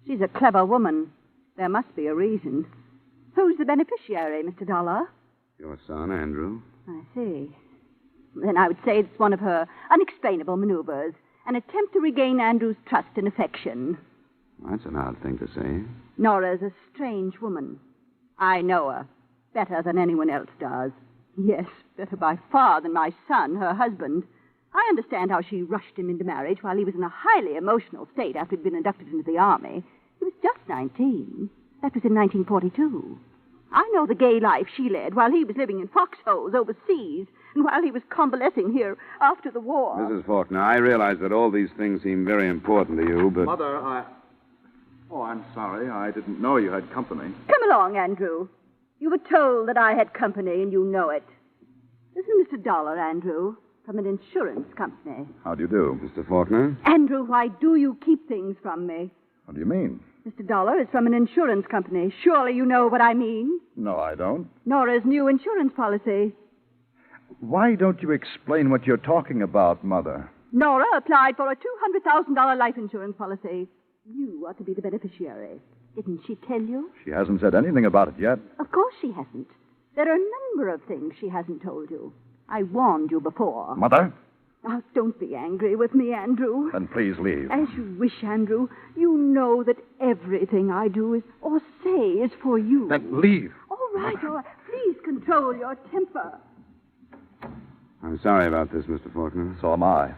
She's a clever woman. There must be a reason. Who's the beneficiary, Mr. Dollar?
Your son, Andrew.
I see. Then I would say it's one of her unexplainable maneuvers, an attempt to regain Andrew's trust and affection.
That's an odd thing to say.
Nora's a strange woman. I know her better than anyone else does. Yes, better by far than my son, her husband. I understand how she rushed him into marriage while he was in a highly emotional state after he'd been inducted into the army. He was just 19. That was in 1942. I know the gay life she led while he was living in foxholes overseas and while he was convalescing here after the war.
Mrs. Faulkner, I realize that all these things seem very important to you, but...
Mother, Oh, I'm sorry. I didn't know you had company.
Come along, Andrew. You were told that I had company, and you know it. This is Mr. Dollar, Andrew, from an insurance company.
How do you do, Mr. Faulkner?
Andrew, why do you keep things from me?
What do you mean?
Mr. Dollar is from an insurance company. Surely you know what I mean.
No, I don't.
Nora's new insurance policy.
Why don't you explain what you're talking about, Mother?
Nora applied for a $200,000 life insurance policy. You are to be the beneficiary. Didn't she tell you?
She hasn't said anything about it yet.
Of course she hasn't. There are a number of things she hasn't told you. I warned you before.
Mother?
Now, don't be angry with me, Andrew.
Then please leave.
As you wish, Andrew. You know that everything I do is or say is for you.
Then leave.
All right, all right. Please control your temper.
I'm sorry about this, Mr. Faulkner.
So am I.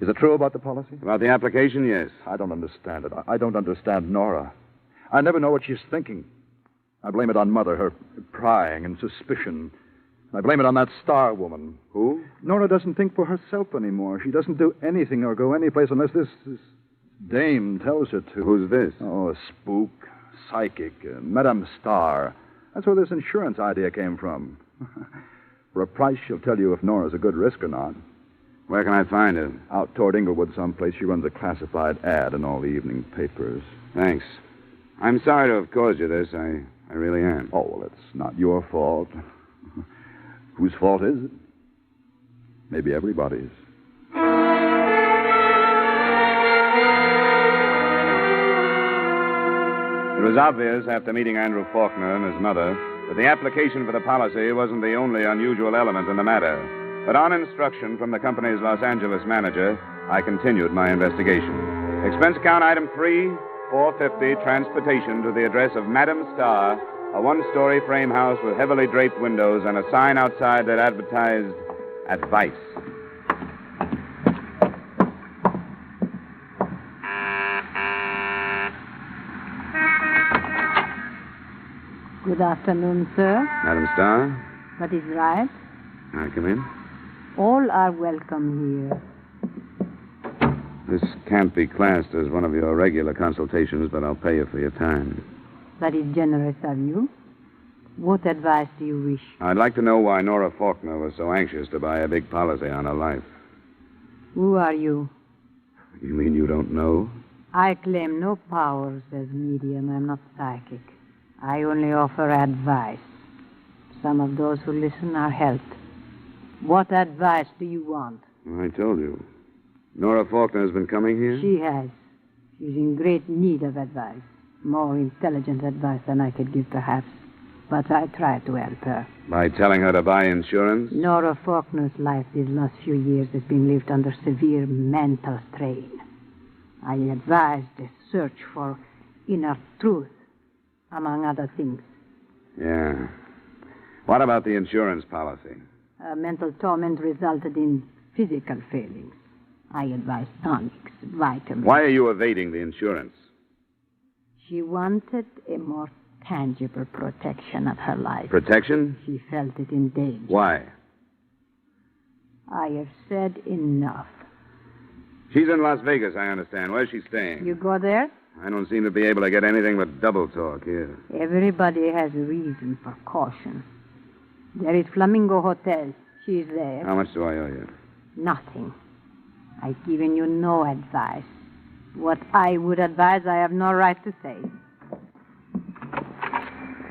Is it true about the policy?
About the application, yes.
I don't understand it. I don't understand Nora. I never know what she's thinking. I blame it on Mother, her prying and suspicion. I blame it on that star woman.
Who?
Nora doesn't think for herself anymore. She doesn't do anything or go anyplace unless this dame tells her to.
Who's this?
Oh, a spook, psychic, Madame Star. That's where this insurance idea came from. For a price, she'll tell you if Nora's a good risk or not.
Where can I find her?
Out toward Inglewood someplace. She runs a classified ad in all the evening papers.
Thanks. I'm sorry to have caused you this. I really am.
Oh, well, it's not your fault. Whose fault is it? Maybe everybody's.
It was obvious after meeting Andrew Faulkner and his mother that the application for the policy wasn't the only unusual element in the matter. But on instruction from the company's Los Angeles manager, I continued my investigation. Expense account item 3, $450, transportation to the address of Madam Starr, a one-story frame house with heavily draped windows and a sign outside that advertised advice.
Good afternoon, sir.
Madam Starr,
That is right.
I come in.
All are welcome here.
This can't be classed as one of your regular consultations, but I'll pay you for your time.
That is generous of you. What advice do you wish?
I'd like to know why Nora Faulkner was so anxious to buy a big policy on her life.
Who are you?
You mean you don't know?
I claim no powers as medium. I'm not psychic. I only offer advice. Some of those who listen are helped. What advice do you want?
I told you. Nora Faulkner has been coming here?
She has. She's in great need of advice. More intelligent advice than I could give, perhaps. But I try to help her.
By telling her to buy insurance?
Nora Faulkner's life these last few years has been lived under severe mental strain. I advised a search for inner truth, among other things.
Yeah. What about the insurance policy?
Her mental torment resulted in physical failings. I advised tonics, vitamins.
Why are you evading the insurance?
She wanted a more tangible protection of her life.
Protection?
She felt it in danger.
Why?
I have said enough.
She's in Las Vegas, I understand. Where's she staying?
You go there?
I don't seem to be able to get anything but double talk here.
Everybody has a reason for caution. There is Flamingo Hotel. She's there.
How much do I owe you?
Nothing. I've given you no advice. What I would advise, I have no right to say.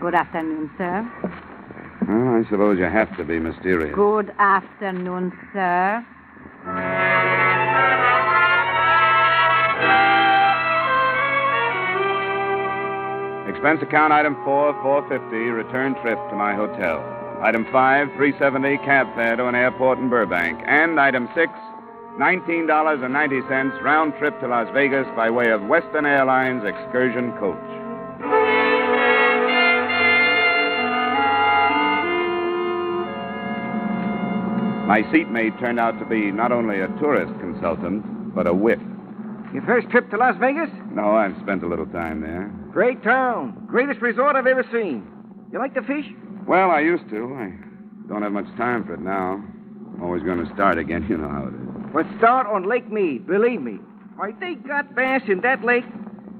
Good afternoon, sir.
Well, I suppose you have to be mysterious.
Good afternoon, sir.
Expense account item 4, $450, return trip to my hotel. Item 5, $370, cab fare to an airport in Burbank. And item 6, $19.90, round trip to Las Vegas by way of Western Airlines excursion coach. My seatmate turned out to be not only a tourist consultant, but a wit.
Your first trip to Las Vegas?
No, I've spent a little time there.
Great town. Greatest resort I've ever seen. You like to fish?
Well, I used to. I don't have much time for it now. I'm always going to start again. You know how it is.
Well, start on Lake Mead, believe me. Why, they got bass in that lake.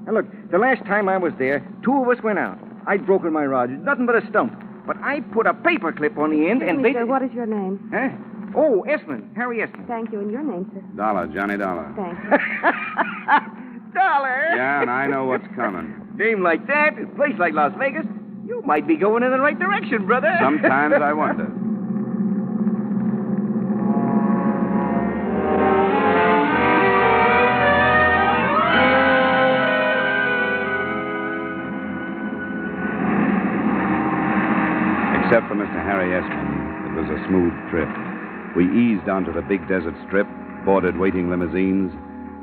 Now, look, the last time I was there, 2 of us went out. I'd broken my rod. Nothing but a stump. But I put a paper clip on the end and
Excuse me, sir, what is your name?
Huh? Oh, Esmond. Harry Esmond.
Thank you. And your name, sir?
Dollar, Johnny Dollar.
Thanks.
Dollar?
Yeah, and I know what's coming.
Name like that, a place like Las Vegas, you might be going in the right direction, brother.
Sometimes I wonder. Except for Mr. Harry Esmond, it was a smooth trip. We eased onto the big desert strip, boarded waiting limousines,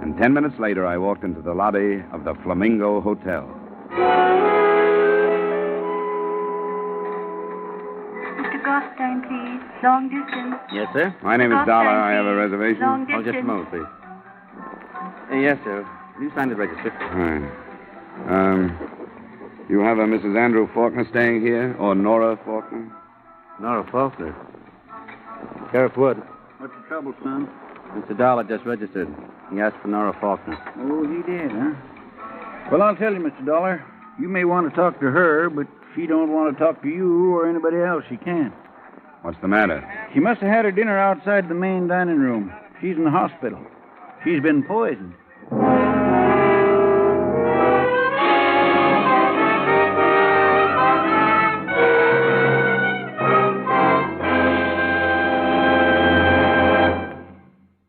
and 10 minutes later I walked into the lobby of the Flamingo Hotel.
Mr. Gostein, please. Long distance.
Yes, sir?
My name is
Gostein,
Dollar. I have a
please.
reservation.
Long
Oh, just a
distance.
moment, please. Yes, sir. You signed the register.
Right. You have a Mrs. Andrew Faulkner staying here, or Nora Faulkner?
Nora Faulkner. Sheriff Wood.
What's the trouble, son?
Mr. Dollar just registered. He asked for Nora Faulkner.
Oh, he did, huh? Well, I'll tell you, Mr. Dollar. You may want to talk to her, but if she don't want to talk to you or anybody else, she can't.
What's the matter?
She must have had her dinner outside the main dining room. She's in the hospital. She's been poisoned.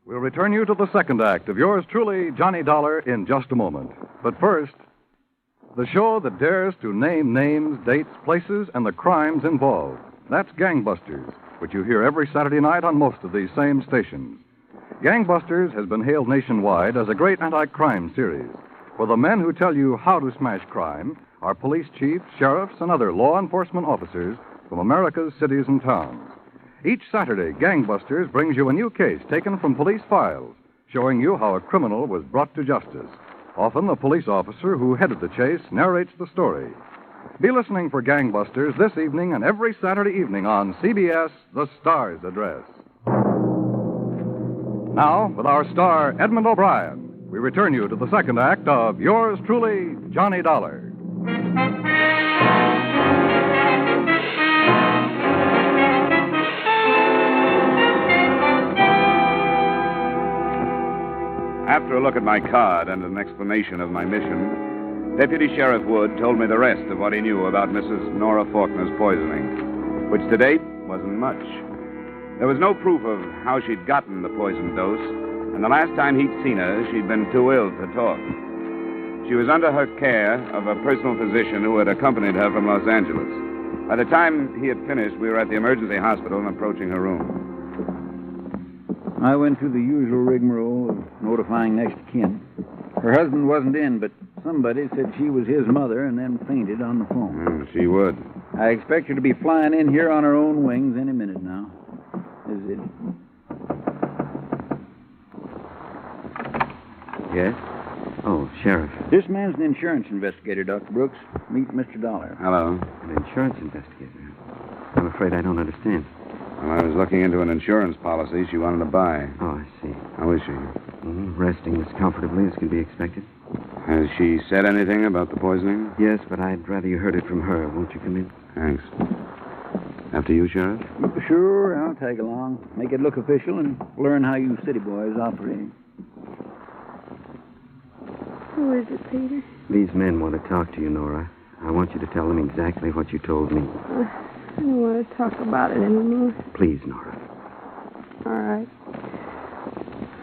We'll return you to the second act of yours truly, Johnny Dollar, in just a moment. But first, the show that dares to name names, dates, places, and the crimes involved. That's Gangbusters, which you hear every Saturday night on most of these same stations. Gangbusters has been hailed nationwide as a great anti-crime series, where the men who tell you how to smash crime are police chiefs, sheriffs, and other law enforcement officers from America's cities and towns. Each Saturday, Gangbusters brings you a new case taken from police files, showing you how a criminal was brought to justice. Often, the police officer who headed the chase narrates the story. Be listening for Gangbusters this evening and every Saturday evening on CBS, The Star's Address. Now, with our star, Edmond O'Brien, we return you to the second act of yours truly, Johnny Dollar.
After a look at my card and an explanation of my mission, Deputy Sheriff Wood told me the rest of what he knew about Mrs. Nora Faulkner's poisoning, which to date wasn't much. There was no proof of how she'd gotten the poison dose, and the last time he'd seen her, she'd been too ill to talk. She was under her care of a personal physician who had accompanied her from Los Angeles. By the time he had finished, we were at the emergency hospital and approaching her room.
I went through the usual rigmarole of notifying next of kin. Her husband wasn't in, but somebody said she was his mother and then fainted on the phone.
She would.
I expect her to be flying in here on her own wings any minute now. Is it?
Yes? Oh, Sheriff.
This man's an insurance investigator, Dr. Brooks. Meet Mr. Dollar.
Hello.
An insurance investigator? I'm afraid I don't understand.
Well, I was looking into an insurance policy she wanted to buy.
Oh, I see.
How is she?
Resting as comfortably as can be expected.
Has she said anything about the poisoning?
Yes, but I'd rather you heard it from her. Won't you come in?
Thanks. After you, Sheriff?
Sure, I'll tag along. Make it look official and learn how you city boys operate.
Who is it, Peter?
These men want to talk to you, Nora. I want you to tell them exactly what you told me.
I don't want to talk about it anymore.
Please, Nora.
All right.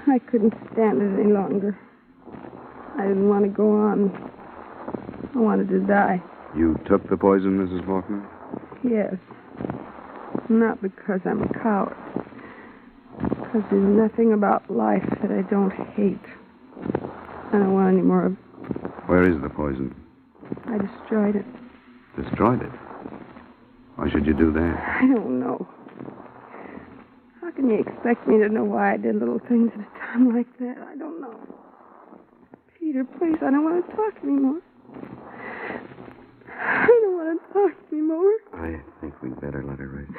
I couldn't stand it any longer. I didn't want to go on. I wanted to die.
You took the poison, Mrs. Faulkner?
Yes. Not because I'm a coward. Because there's nothing about life that I don't hate. I don't want any more of it.
Where is the poison?
I destroyed it.
Destroyed it? Why should you do that?
I don't know. How can you expect me to know why I did little things at a time like that? I don't know. Peter, please, I don't want to talk anymore. I don't want to talk anymore.
I think we'd better let her rest.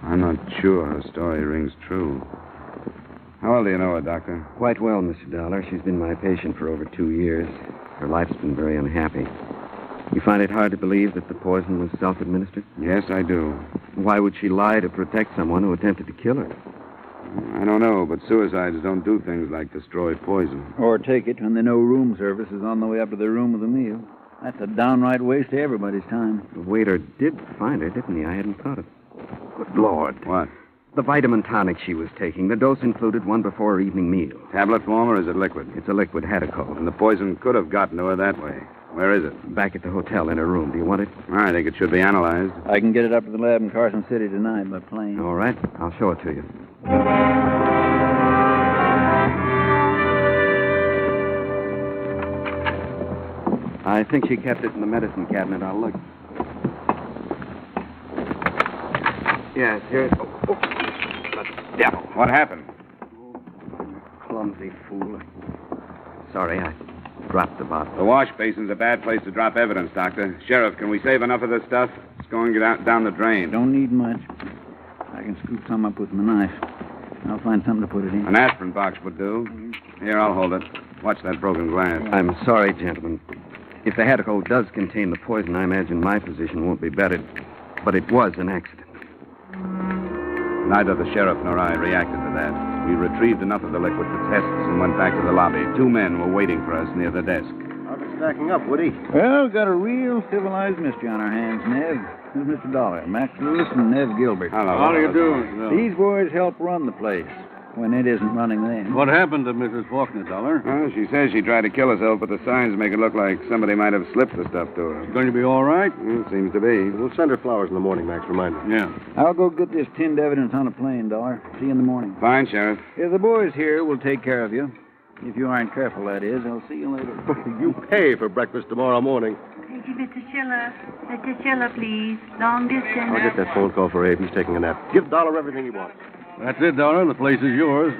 I'm not sure her story rings true. How well do you know her, Doctor?
Quite well, Mr. Dollar. She's been my patient for over 2 years. Her life's been very unhappy. You find it hard to believe that the poison was self-administered?
Yes, I do.
Why would she lie to protect someone who attempted to kill her?
I don't know, but suicides don't do things like destroy poison.
Or take it when they know room service is on the way up to their room with a meal. That's a downright waste of everybody's time.
The waiter did find her, didn't he? I hadn't thought of it. Good Lord.
What?
The vitamin tonic she was taking. The dose included one before her evening meal.
Tablet form, or is it liquid?
It's a liquid Hadacol.
And the poison could have gotten to her that way. Where is it?
Back at the hotel in her room. Do you want it?
I think it should be analyzed.
I can get it up to the lab in Carson City tonight by plane.
All right. I'll show it to you. I think she kept it in the medicine cabinet. I'll look. Yes, here's... Oh, the devil.
What happened?
Clumsy fool. Sorry, I dropped the bottle.
The wash basin's a bad place to drop evidence, Doctor. Sheriff, can we save enough of this stuff? It's going down the drain.
Don't need much. I can scoop some up with my knife. I'll find something to put it in.
An aspirin box would do. Here, I'll hold it. Watch that broken glass.
I'm sorry, gentlemen. If the Hadacol does contain the poison, I imagine my position won't be bettered. But it was an accident.
Neither the sheriff nor I reacted to that. We retrieved enough of the liquid for tests and went back to the lobby. 2 men were waiting for us near the desk.
How's it stacking up, Woody? Well, got a real civilized mystery on our hands, Nev. This is Mr. Dollar, Max Lewis, and Nev Gilbert.
Hello.
How do you do?
Well.
These boys help run the place when it isn't running them.
What happened to Mrs. Faulkner, Dollar?
Well, she says she tried to kill herself, but the signs make it look like somebody might have slipped the stuff to her.
Going to be all right?
Seems to be.
We'll send her flowers in the morning, Max. Remind her.
Yeah.
I'll go get this tinned evidence on a plane, Dollar. See you in the morning.
Fine, Sheriff.
If the boys here will take care of you. If you aren't careful, that is. I'll see you later.
You pay for breakfast tomorrow morning.
Thank you, Mr. Schiller. Mr. Schiller, please. Long distance.
I'll get that phone call for Abe. He's taking a nap. Give Dollar everything he wants.
That's it, Dollar. The place is yours.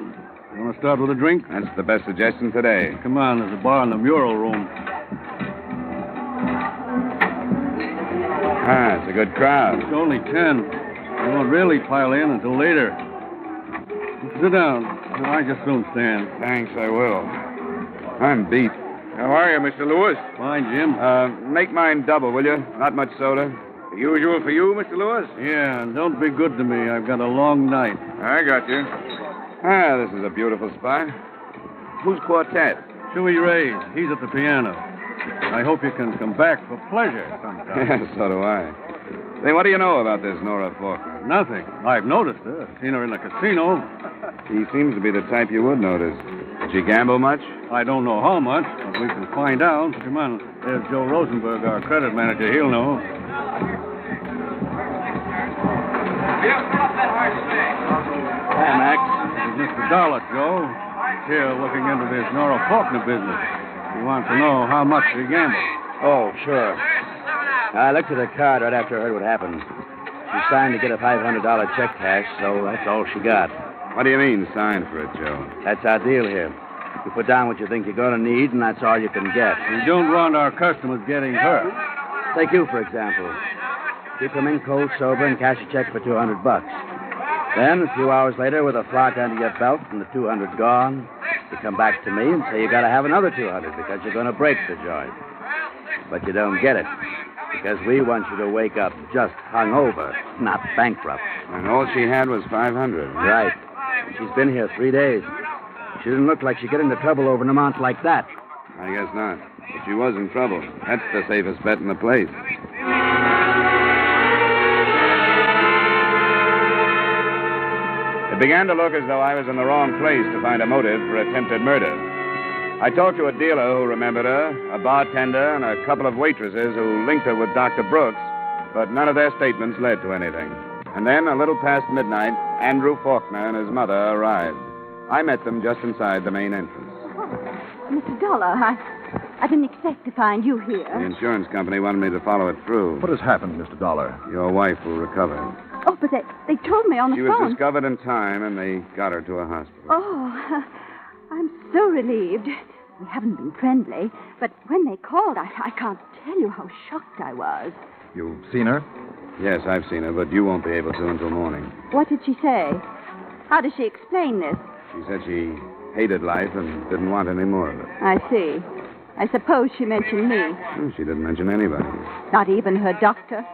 You want to start with a drink?
That's the best suggestion today.
Come on, there's a bar in the mural room.
Ah, it's a good crowd.
It's only 10. They won't really pile in until later. Sit down. No, I just don't stand.
Thanks, I will. I'm beat. How are you, Mr. Lewis?
Fine, Jim.
Make mine double, will you? Not much soda.
The usual for you, Mr. Lewis?
Yeah, and don't be good to me. I've got a long night.
I got you. Ah, this is a beautiful spot. Who's quartet?
Chewy Ray's. He's at the piano. I hope you can come back for pleasure sometime.
Yeah, so do I. Say, what do you know about this Nora Faulkner?
Nothing. I've noticed her. Seen her in the casino.
She seems to be the type you would notice. Did she gamble much?
I don't know how much, but we can find out. Come on. There's Joe Rosenberg, our credit manager. He'll know.
Hi, Max.
This is Mr. Dollar, Joe. He's here looking into this Nora Faulkner business. He wants to know how much she gambled.
Oh, sure. I looked at her card right after I heard what happened. She signed to get a $500 check cashed, so that's all she got.
What do you mean, sign for it, Joe?
That's our deal here. You put down what you think you're going to need, and that's all you can get.
We don't want our customers getting hurt.
Take you, for example. Keep them in cold, sober, and cash a check for $200. Then, a few hours later, with a flock under your belt and the $200 gone, you come back to me and say you got to have another $200 because you're going to break the joint. But you don't get it because we want you to wake up just hungover, not bankrupt.
And all she had was $500.
Right. She's been here 3 days. She didn't look like she'd get into trouble over an amount like that.
I guess not. But she was in trouble. That's the safest bet in the place. It began to look as though I was in the wrong place to find a motive for attempted murder. I talked to a dealer who remembered her, a bartender, and a couple of waitresses who linked her with Dr. Brooks, but none of their statements led to anything. And then, a little past midnight, Andrew Faulkner and his mother arrived. I met them just inside the main entrance.
Mr. Dollar, I didn't expect to find you here.
The insurance company wanted me to follow it through.
What has happened, Mr. Dollar?
Your wife will recover.
Oh, but they told me on the
She
phone.
was discovered in time, and they got her to a hospital.
Oh, I'm so relieved. We haven't been friendly, but when they called, I can't tell you how shocked I was.
You've seen her?
Yes, I've seen her, but you won't be able to until morning.
What did she say? How does she explain this?
She said she hated life and didn't want any more of it.
I see. I suppose she mentioned me.
Well, she didn't mention anybody.
Not even her doctor?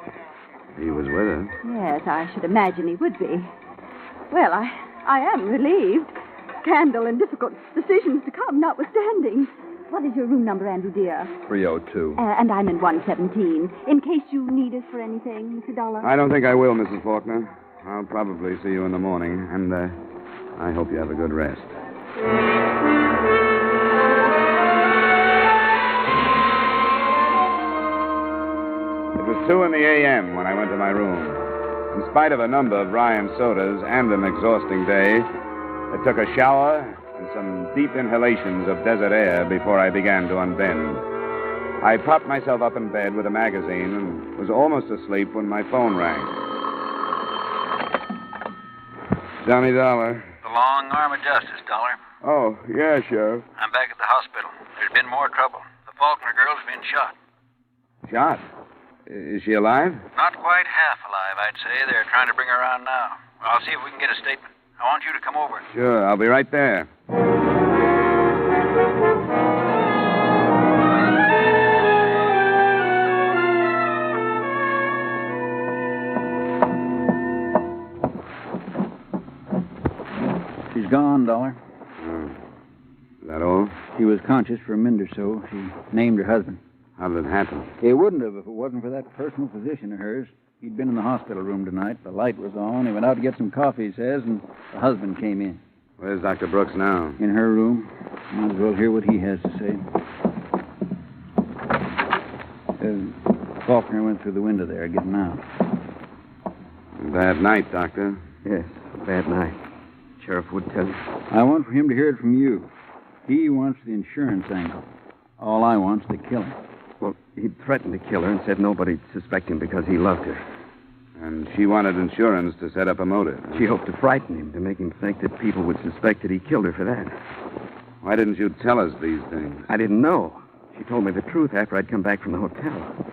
He was with her.
Yes, I should imagine he would be. Well, I am relieved. Scandal and difficult decisions to come notwithstanding. What is your room number, Andrew, dear?
302.
And I'm in 117. In case you need us for anything, Mr. Dollar.
I don't think I will, Mrs. Faulkner. I'll probably see you in the morning, and I hope you have a good rest. It was 2 a.m. when I went to my room. In spite of a number of Ryan sodas and an exhausting day, I took a shower and some deep inhalations of desert air before I began to unbend. I propped myself up in bed with a magazine and was almost asleep when my phone rang. Johnny Dollar.
The long arm of justice, Dollar.
Oh, yeah, Sheriff.
I'm back at the hospital. There's been more trouble. The Faulkner girl's been shot.
Shot? Is she alive?
Not quite half alive, I'd say. They're trying to bring her around now. I'll see if we can get a statement. I want you to come over.
Sure, I'll be right there.
She's gone, Dollar.
Is that all?
She was conscious for a minute or so. She named her husband.
How did it happen?
It wouldn't have if it wasn't for that personal physician of hers. He'd been in the hospital room tonight. The light was on. He went out to get some coffee, he says, and the husband came in.
Where's Dr. Brooks now?
In her room. Might as well hear what he has to say. Faulkner went through the window there, getting out.
Bad night, Doctor.
Yes, bad night. Sheriff would tell you.
I want for him to hear it from you. He wants the insurance angle. All I want's to kill him.
Well, he'd threatened to kill her and said nobody'd suspect him because he loved her.
And she wanted insurance to set up a motive.
She hoped to frighten him, to make him think that people would suspect that he killed her for that.
Why didn't you tell us these things?
I didn't know. She told me the truth after I'd come back from the hotel.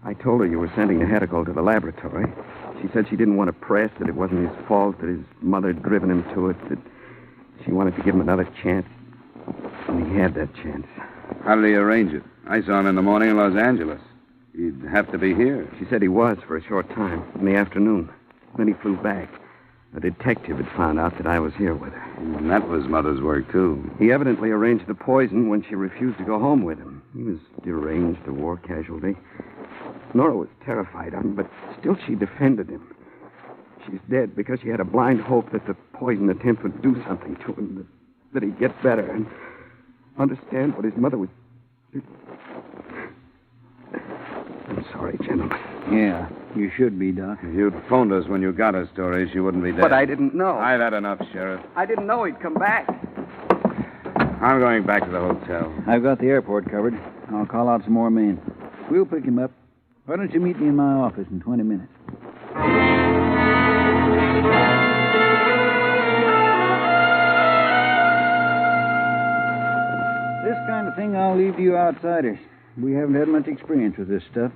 I told her you were sending the Hedical to the laboratory. She said she didn't want to press, that it wasn't his fault, that his mother had driven him to it, that she wanted to give him another chance. And he had that chance.
How did he arrange it? I saw him in the morning in Los Angeles. He'd have to be here.
She said he was for a short time, in the afternoon. Then he flew back. A detective had found out that I was here with her.
And that was Mother's work, too.
He evidently arranged the poison when she refused to go home with him. He was deranged, a war casualty. Nora was terrified of him, but still she defended him. She's dead because she had a blind hope that the poison attempt would do something to him, that he'd get better and understand what his mother was... I'm sorry, gentlemen.
Yeah, you should be, Doc.
If you'd phoned us when you got her story, she wouldn't be dead.
But I didn't know.
I've had enough, Sheriff.
I didn't know he'd come back.
I'm going back to the hotel.
I've got the airport covered. I'll call out some more men. We'll pick him up. Why don't you meet me in my office in 20 minutes? This kind of thing I'll leave to you outsiders. We haven't had much experience with this stuff.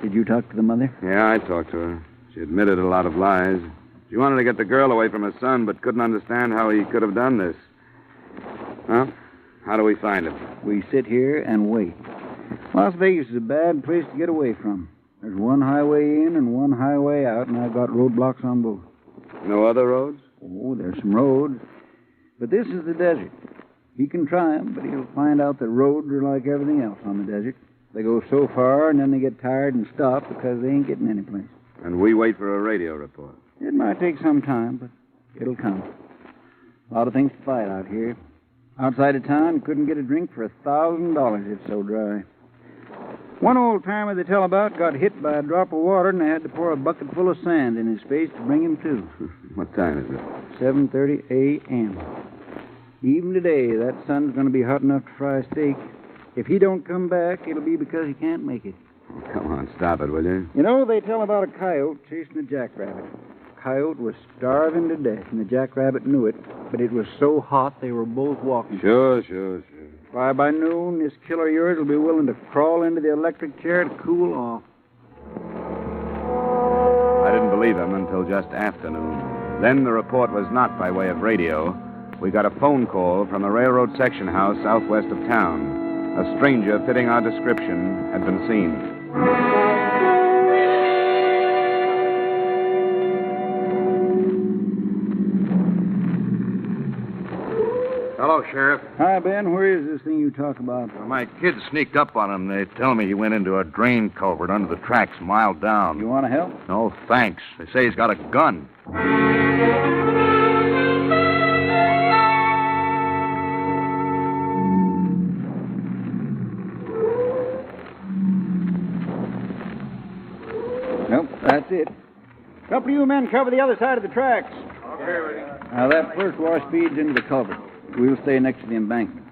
Did you talk to the mother?
Yeah, I talked to her. She admitted a lot of lies. She wanted to get the girl away from her son, but couldn't understand how he could have done this. Well, how do we find him?
We sit here and wait. Las Vegas is a bad place to get away from. There's one highway in and one highway out, and I've got roadblocks on both.
No other roads?
Oh, there's some roads. But this is the desert. He can try 'em, but he'll find out that roads are like everything else on the desert. They go so far, and then they get tired and stop because they ain't getting any place.
And we wait for a radio report.
It might take some time, but it'll come. A lot of things to fight out here. Outside of town, you couldn't get a drink for $1,000. It's so dry. One old-timer they tell about got hit by a drop of water, and they had to pour a bucket full of sand in his face to bring him to.
What time is it?
7:30 a.m. Even today, that sun's going to be hot enough to fry a steak. If he don't come back, it'll be because he can't make it.
Oh, come on, stop it, will you?
You know, they tell about a coyote chasing a jackrabbit. Coyote was starving to death, and the jackrabbit knew it, but it was so hot they were both walking.
Sure.
Why, by noon, this killer of yours will be willing to crawl into the electric chair to cool off.
I didn't believe him until just afternoon. Then the report was not by way of radio. We got a phone call from a railroad section house southwest of town. A stranger fitting our description had been seen.
Hello, Sheriff.
Hi, Ben. Where is this thing you talk about?
Well, my kids sneaked up on him. They tell me he went into a drain culvert under the tracks a mile down.
You want to help?
No, thanks. They say he's got a gun.
Nope, that's it. A couple of you men cover the other side of the tracks.
Okay, ready.
Now, that first wash feeds into the culvert. We'll stay next to the embankment.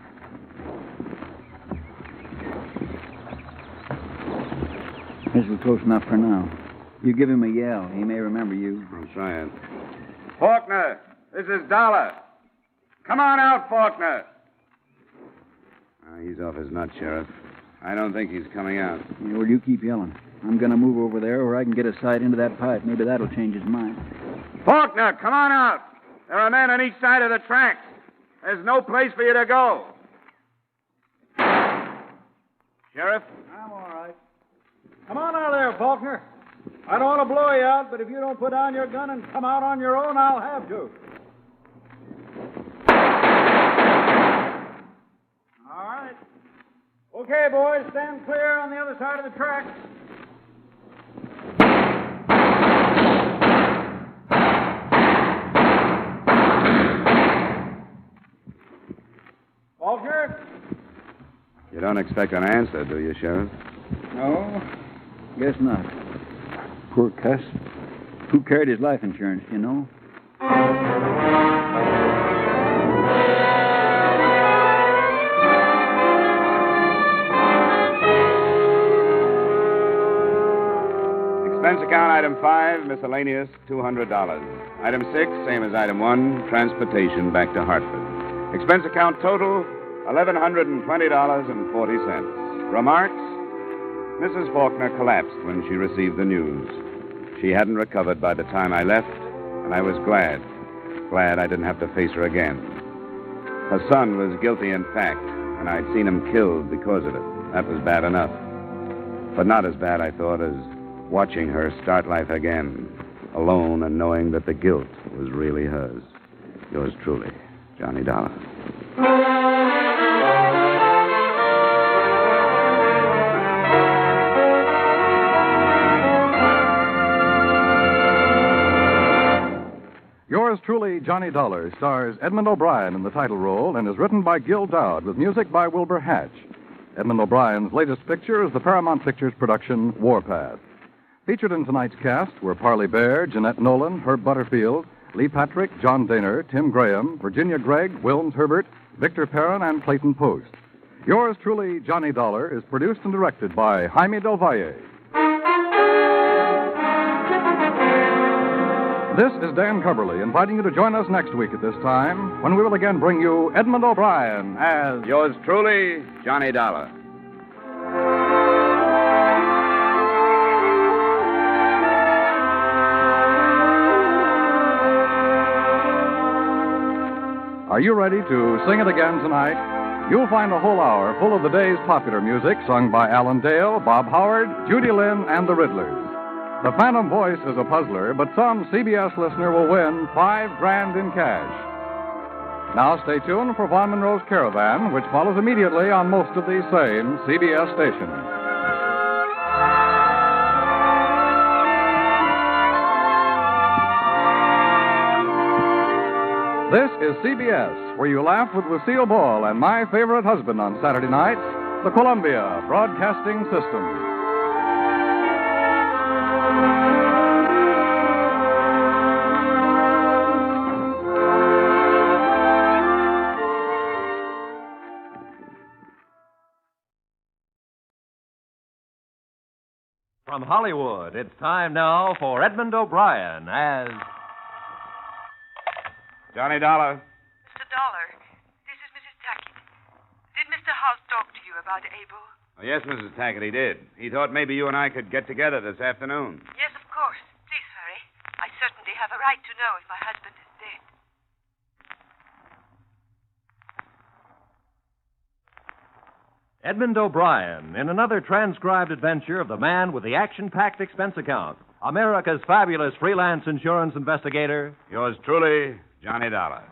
This is close enough for now. You give him a yell. He may remember you.
I'll try it. Faulkner, this is Dollar. Come on out, Faulkner. He's off his nut, Sheriff. I don't think he's coming out.
Yeah, well, you keep yelling. I'm going to move over there where I can get a sight into that pipe. Maybe that'll change his mind.
Faulkner, come on out. There are men on each side of the tracks. There's no place for you to go. Sheriff?
I'm all right. Come on out of there, Faulkner. I don't want to blow you out, but if you don't put down your gun and come out on your own, I'll have to.
All right. Okay, boys, stand clear on the other side of the tracks. Walter?
You don't expect an answer, do you, Sheriff?
No, guess not. Poor cuss. Who carried his life insurance, you know?
Expense account item 5, miscellaneous, $200. Item 6, same as item 1, transportation back to Hartford. Expense account total, $1,120.40. Remarks? Mrs. Faulkner collapsed when she received the news. She hadn't recovered by the time I left, and I was glad I didn't have to face her again. Her son was guilty in fact, and I'd seen him killed because of it. That was bad enough. But not as bad, I thought, as watching her start life again, alone and knowing that the guilt was really hers. Yours truly, Johnny Dollar.
Yours truly, Johnny Dollar, stars Edmond O'Brien in the title role and is written by Gil Dowd with music by Wilbur Hatch. Edmond O'Brien's latest picture is the Paramount Pictures production Warpath. Featured in tonight's cast were Parley Bear, Jeanette Nolan, Herb Butterfield, Lee Patrick, John Daner, Tim Graham, Virginia Gregg, Wilms Herbert, Victor Perrin, and Clayton Post. Yours truly, Johnny Dollar, is produced and directed by Jaime Del Valle. This is Dan Coverly inviting you to join us next week at this time when we will again bring you Edmond O'Brien as...
Yours truly, Johnny Dollar.
Are you ready to sing it again tonight? You'll find a whole hour full of the day's popular music sung by Alan Dale, Bob Howard, Judy Lynn, and the Riddlers. The Phantom Voice is a puzzler, but some CBS listener will win $5,000 in cash. Now stay tuned for Von Monroe's Caravan, which follows immediately on most of these same CBS stations. This is CBS, where you laugh with Lucille Ball and my favorite husband on Saturday nights, the Columbia Broadcasting System.
From Hollywood, it's time now for Edmond O'Brien as...
Johnny Dollar.
Mr. Dollar, this is Mrs. Tackett. Did Mr. House talk to you about Abel?
Oh, yes, Mrs. Tackett, he did. He thought maybe you and I could get together this afternoon.
Yes, of course. Please hurry. I certainly have a right to know if my husband is dead.
Edmond O'Brien in another transcribed adventure of the man with the action-packed expense account, America's fabulous freelance insurance investigator.
Yours truly, Johnny Dollar.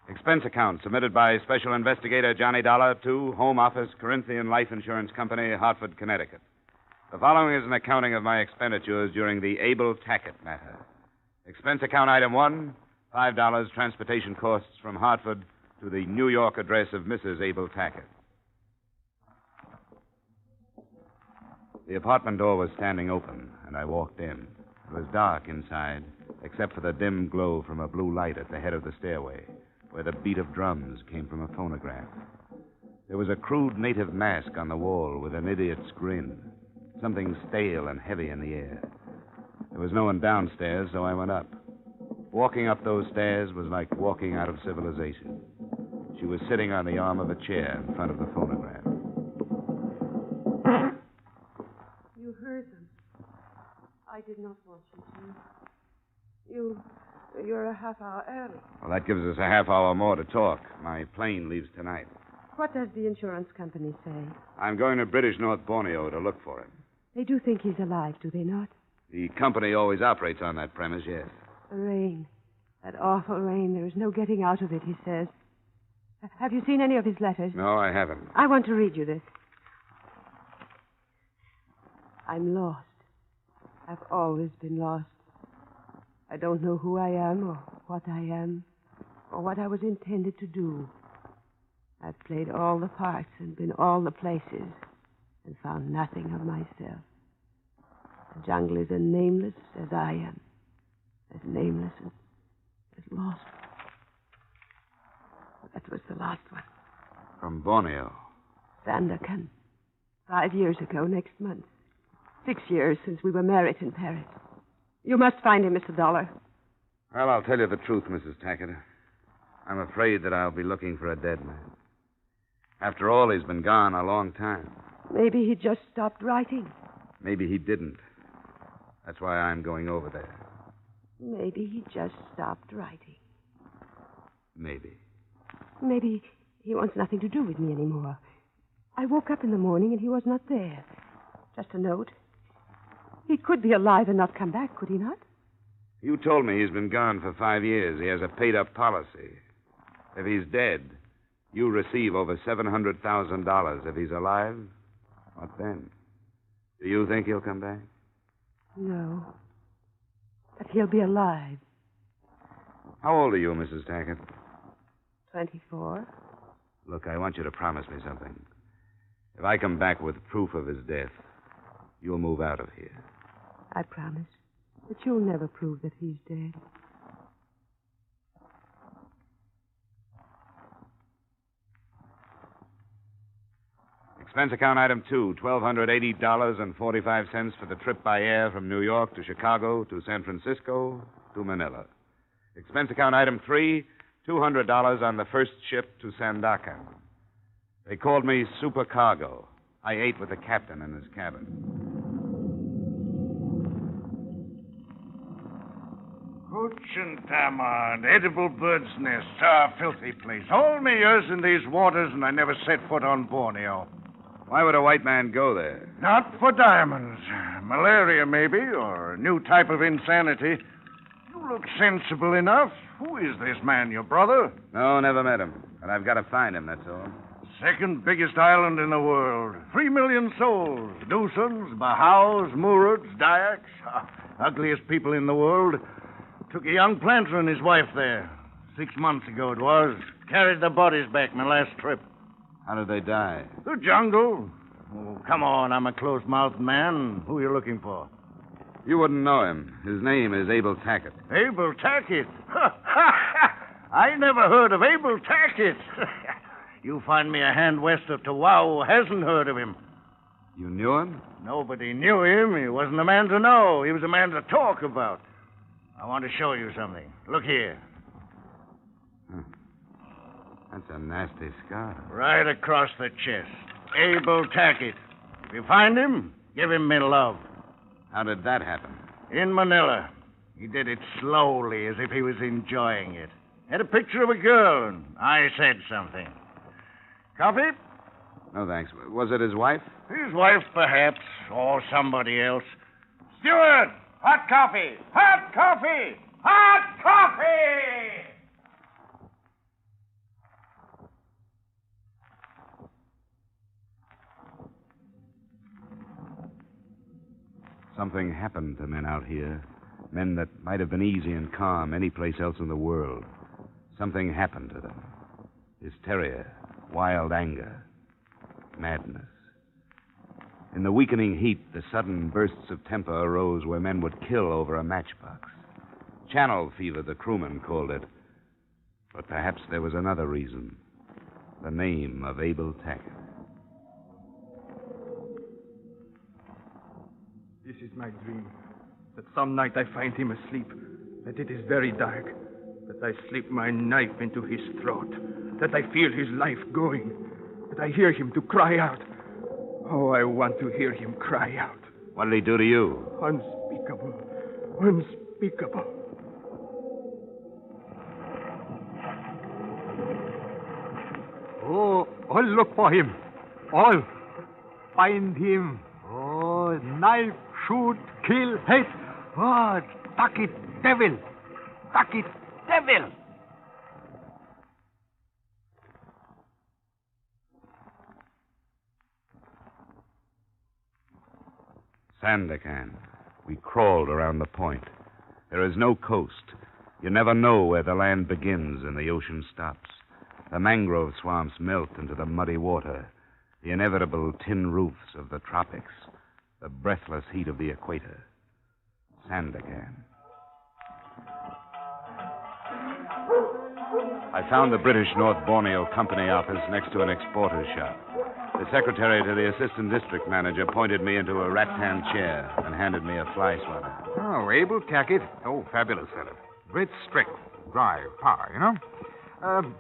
Expense account submitted by Special Investigator Johnny Dollar to Home Office, Corinthian Life Insurance Company, Hartford, Connecticut. The following is an accounting of my expenditures during the Abel Tackett matter. Expense account item 1, $5 transportation costs from Hartford to the New York address of Mrs. Abel Tackett. The apartment door was standing open, and I walked in. It was dark inside, except for the dim glow from a blue light at the head of the stairway, where the beat of drums came from a phonograph. There was a crude native mask on the wall with an idiot's grin. Something stale and heavy in the air. There was no one downstairs, so I went up. Walking up those stairs was like walking out of civilization. She was sitting on the arm of a chair in front of the phonograph.
You heard them. I did not want you to. You're a half hour early.
Well, that gives us a half hour more to talk. My plane leaves tonight.
What does the insurance company say?
I'm going to British North Borneo to look for him.
They do think he's alive, do they not?
The company always operates on that premise, yes.
The rain. That awful rain. There is no getting out of it, he says. Have you seen any of his letters?
No, I haven't.
I want to read you this. I'm lost. I've always been lost. I don't know who I am or what I am or what I was intended to do. I've played all the parts and been all the places and found nothing of myself. The jungle is as nameless as I am, as nameless as lost. That was the last one.
From Borneo.
Sandakan. 5 years ago, next month. 6 years since we were married in Paris. You must find him, Mr. Dollar.
Well, I'll tell you the truth, Mrs. Tackett. I'm afraid that I'll be looking for a dead man. After all, he's been gone a long time.
Maybe he just stopped writing.
Maybe he didn't. That's why I'm going over there.
Maybe he just stopped writing.
Maybe.
Maybe he wants nothing to do with me anymore. I woke up in the morning and he was not there. Just a note. He could be alive and not come back, could he not?
You told me he's been gone for 5 years. He has a paid-up policy. If he's dead, you receive over $700,000. If he's alive, what then? Do you think he'll come back?
No. But he'll be alive.
How old are you, Mrs. Tackett?
24.
Look, I want you to promise me something. If I come back with proof of his death, you'll move out of here.
I promise. But you'll never prove that he's dead.
Expense account item 2, $1,280.45 for the trip by air from New York to Chicago to San Francisco to Manila. Expense account item 3, $200 on the first ship to Sandakan. They called me supercargo. I ate with the captain in his cabin.
Hooch and tamarind, edible bird's nests, a filthy place. All my years in these waters, and I never set foot on Borneo.
Why would a white man go there?
Not for diamonds. Malaria, maybe, or a new type of insanity. You look sensible enough. Who is this man, your brother?
No, never met him. But I've got to find him, that's all.
Second biggest island in the world. 3 million souls. Dusans, Bahaus, Murids, Dayaks. Ugliest people in the world. Took a young planter and his wife there. 6 months ago it was. Carried the bodies back my last trip.
How did they die?
The jungle. Oh, come on, I'm a close-mouthed man. Who are you looking for?
You wouldn't know him. His name is Abel Tackett.
Abel Tackett? I never heard of Abel Tackett. You find me a hand west of Tawau who hasn't heard of him.
You knew him?
Nobody knew him. He wasn't a man to know. He was a man to talk about. I want to show you something. Look here.
That's a nasty scar.
Right across the chest. Abel Tackett. If you find him, give him me love.
How did that happen?
In Manila. He did it slowly, as if he was enjoying it. Had a picture of a girl, and I said something. Coffee?
No, thanks. Was it his wife?
His wife, perhaps, or somebody else. Stuart! Hot coffee! Hot coffee! Hot coffee!
Something happened to men out here. Men that might have been easy and calm any place else in the world. Something happened to them. Hysteria, wild anger, madness. In the weakening heat, the sudden bursts of temper arose where men would kill over a matchbox. Channel fever, the crewmen called it. But perhaps there was another reason. The name of Abel Tackett.
This is my dream. That some night I find him asleep. That it is very dark. That I slip my knife into his throat. That I feel his life going. That I hear him to cry out. Oh, I want to hear him cry out.
What did he do to you?
Unspeakable. Unspeakable.
Oh, I'll look for him. I'll find him. Oh,
knife, shoot, kill, hate. Oh, tuck it, devil. Tuck it, devil.
Sandakan. We crawled around the point. There is no coast. You never know where the land begins and the ocean stops. The mangrove swamps melt into the muddy water, the inevitable tin roofs of the tropics, the breathless heat of the equator. Sandakan. I found the British North Borneo Company office next to an exporter's shop. The secretary to the assistant district manager pointed me into a rattan chair and handed me a fly swatter.
Oh, able Tackett. Oh, fabulous fellow. Great strength, drive, power, you know.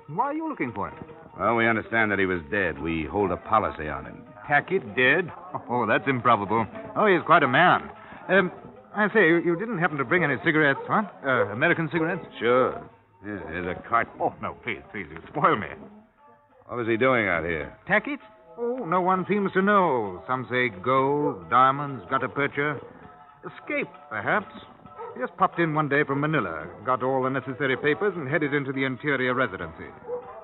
Why are you looking for him?
Well, we understand that he was dead. We hold a policy on him.
Tackett dead? Oh, that's improbable. Oh, he's quite a man. I say, you didn't happen to bring any cigarettes, huh? American cigarettes?
Sure. Here, here's a carton.
Oh, no, please, you spoil me.
What was he doing out here?
Tackett? Oh, no one seems to know. Some say gold, diamonds, gutta percha. Escape, perhaps. He just popped in one day from Manila, got all the necessary papers, and headed into the interior residency.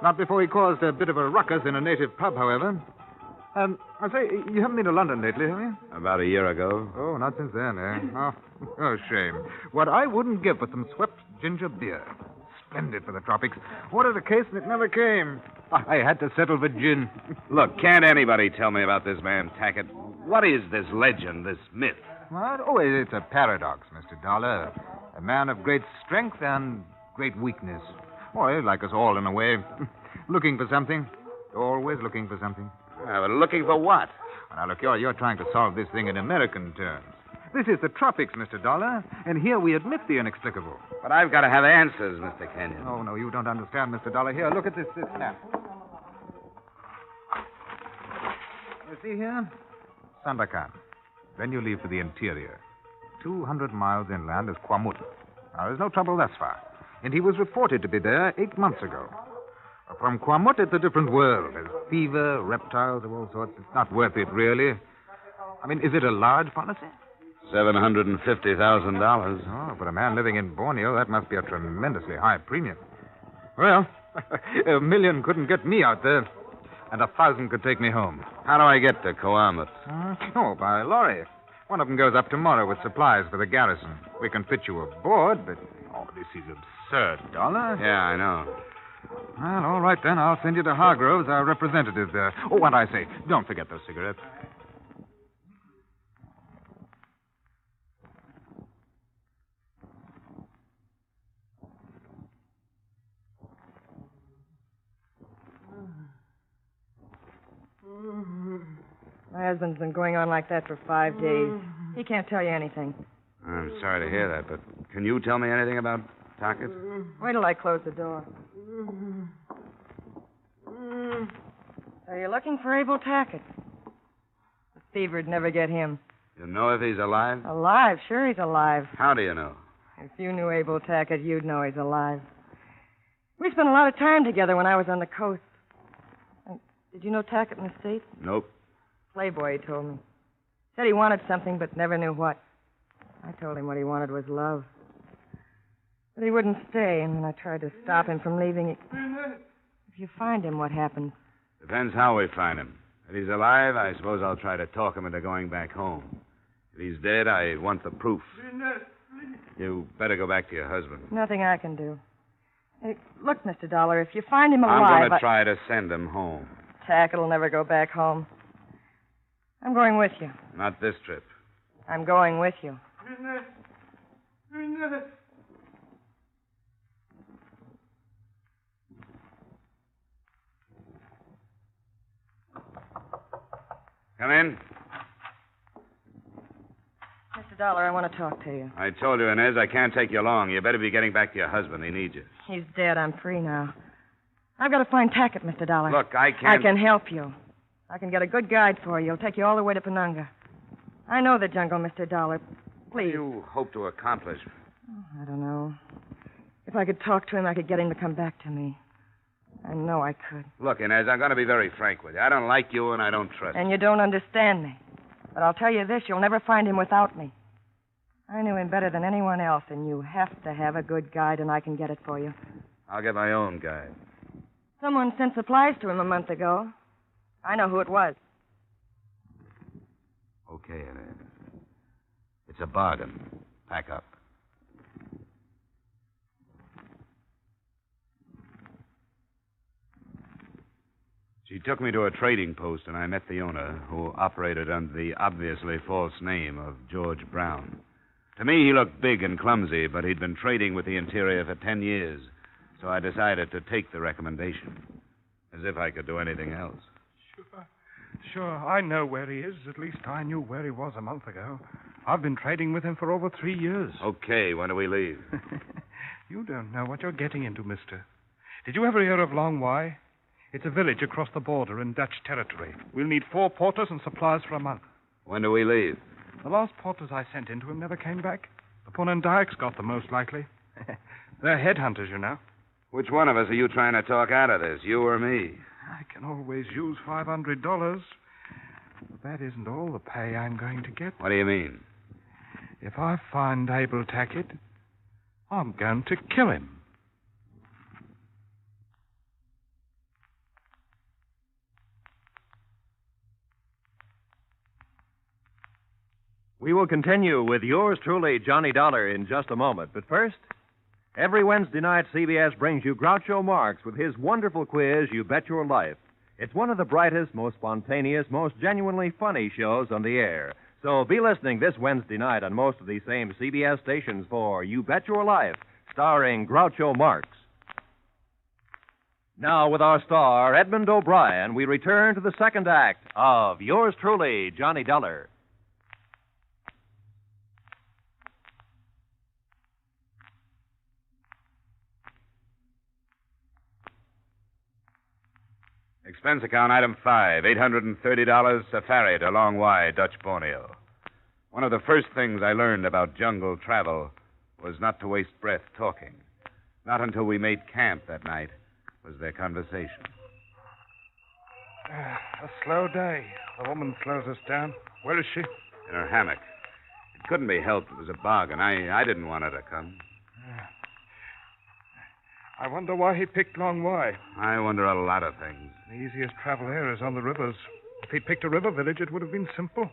Not before he caused a bit of a ruckus in a native pub, however. I say, you haven't been to London lately, have you?
About a year ago.
Oh, not since then, eh? Oh, shame. What I wouldn't give for some swept ginger beer. Splendid for the tropics. Ordered a case and it never came. I had to settle for gin.
Look, can't anybody tell me about this man, Tackett? What is this legend, this myth?
What? Oh, it's a paradox, Mr. Dollar. A man of great strength and great weakness. Oh, like us all in a way. Looking for something. Always looking for something.
But looking for what?
Now, look, you're trying to solve this thing in American terms. This is the tropics, Mr. Dollar, and here we admit the inexplicable.
But I've got to have answers, Mr. Kenyon.
Oh, no, you don't understand, Mr. Dollar. Here, look at this map. You see here? Sandakan. Then you leave for the interior. 200 miles inland is Kwamut. Now, there's no trouble thus far. And he was reported to be there 8 months ago. From Kwamut, it's a different world. There's fever, reptiles of all sorts. It's not worth it, really. I mean, is it a large policy?
$750,000.
Oh, for a man living in Borneo, that must be a tremendously high premium. Well, $1 million couldn't get me out there, and 1,000 could take me home.
How do I get to Coamat?
Oh, by lorry. One of them goes up tomorrow with supplies for the garrison. We can fit you aboard, but... Oh, this is absurd, Dollar.
Yeah, I know.
Well, all right, then. I'll send you to Hargroves, our representative there. Oh, what I say, don't forget those cigarettes.
My husband's been going on like that for 5 days. He can't tell you anything.
I'm sorry to hear that, but can you tell me anything about Tackett?
Wait till I close the door. So you're looking for Abel Tackett. The fever'd never get him.
You know if he's alive?
Alive? Sure he's alive.
How do you know?
If you knew Abel Tackett, you'd know he's alive. We spent a lot of time together when I was on the coast. Did you know Tackett in the States?
Nope.
Playboy, he told me. Said he wanted something, but never knew what. I told him what he wanted was love. But he wouldn't stay, and when I tried to stop him from leaving, If you find him, what happens?
Depends how we find him. If he's alive, I suppose I'll try to talk him into going back home. If he's dead, I want the proof. You better go back to your husband.
Nothing I can do. Hey, look, Mr. Dollar, if you find him alive...
I'm going to try to send him home.
Tackett'll never go back home. I'm going with you.
Not this trip.
I'm going with you.
Come in.
Mr. Dollar, I want to talk to you.
I told you, Inez, I can't take you long. You better be getting back to your husband. He needs you.
He's dead. I'm free now. I've got to find Tackett, Mr. Dollar.
Look, I can't...
I can help you. I can get a good guide for you. He'll take you all the way to Penunga. I know the jungle, Mr. Dollar. Please.
What do you hope to accomplish?
Oh, I don't know. If I could talk to him, I could get him to come back to me. I know I could.
Look, Inez, I'm going to be very frank with you. I don't like you and I don't trust you.
And you don't understand me. But I'll tell you this, you'll never find him without me. I knew him better than anyone else, and you have to have a good guide, and I can get it for you.
I'll get my own guide.
Someone sent supplies to him a month ago. I know who it was.
Okay, it is. It's a bargain. Pack up. She took me to a trading post, and I met the owner, who operated under the obviously false name of George Brown. To me, he looked big and clumsy, but he'd been trading with the interior for 10 years, so I decided to take the recommendation, as if I could do anything else.
Sure, I know where he is. At least I knew where he was a month ago. I've been trading with him for over 3 years.
Okay, when do we leave?
You don't know what you're getting into, mister. Did you ever hear of Long Y? It's a village across the border in Dutch territory. We'll need 4 porters and supplies for a month.
When do we leave?
The last porters I sent into him never came back. The Pun and Dykes got them, most likely. They're headhunters, you know.
Which one of us are you trying to talk out of this, you or me?
I can always use $500. But that isn't all the pay I'm going to get.
What do you mean?
If I find Abel Tackett, I'm going to kill him.
We will continue with yours truly, Johnny Dollar, in just a moment. But first, every Wednesday night, CBS brings you Groucho Marx with his wonderful quiz, You Bet Your Life. It's one of the brightest, most spontaneous, most genuinely funny shows on the air. So be listening this Wednesday night on most of these same CBS stations for You Bet Your Life, starring Groucho Marx. Now, with our star, Edmond O'Brien, we return to the second act of yours truly, Johnny Dollar.
Expense account item 5, $830, safari to Long Y, Dutch Borneo. One of the first things I learned about jungle travel was not to waste breath talking. Not until we made camp that night was there conversation.
A slow day. The woman slows us down. Where is she?
In her hammock. It couldn't be helped. It was a bargain. I didn't want her to come.
I wonder why he picked Long Y.
I wonder a lot of things.
The easiest travel here is on the rivers. If he'd picked a river village, it would have been simple.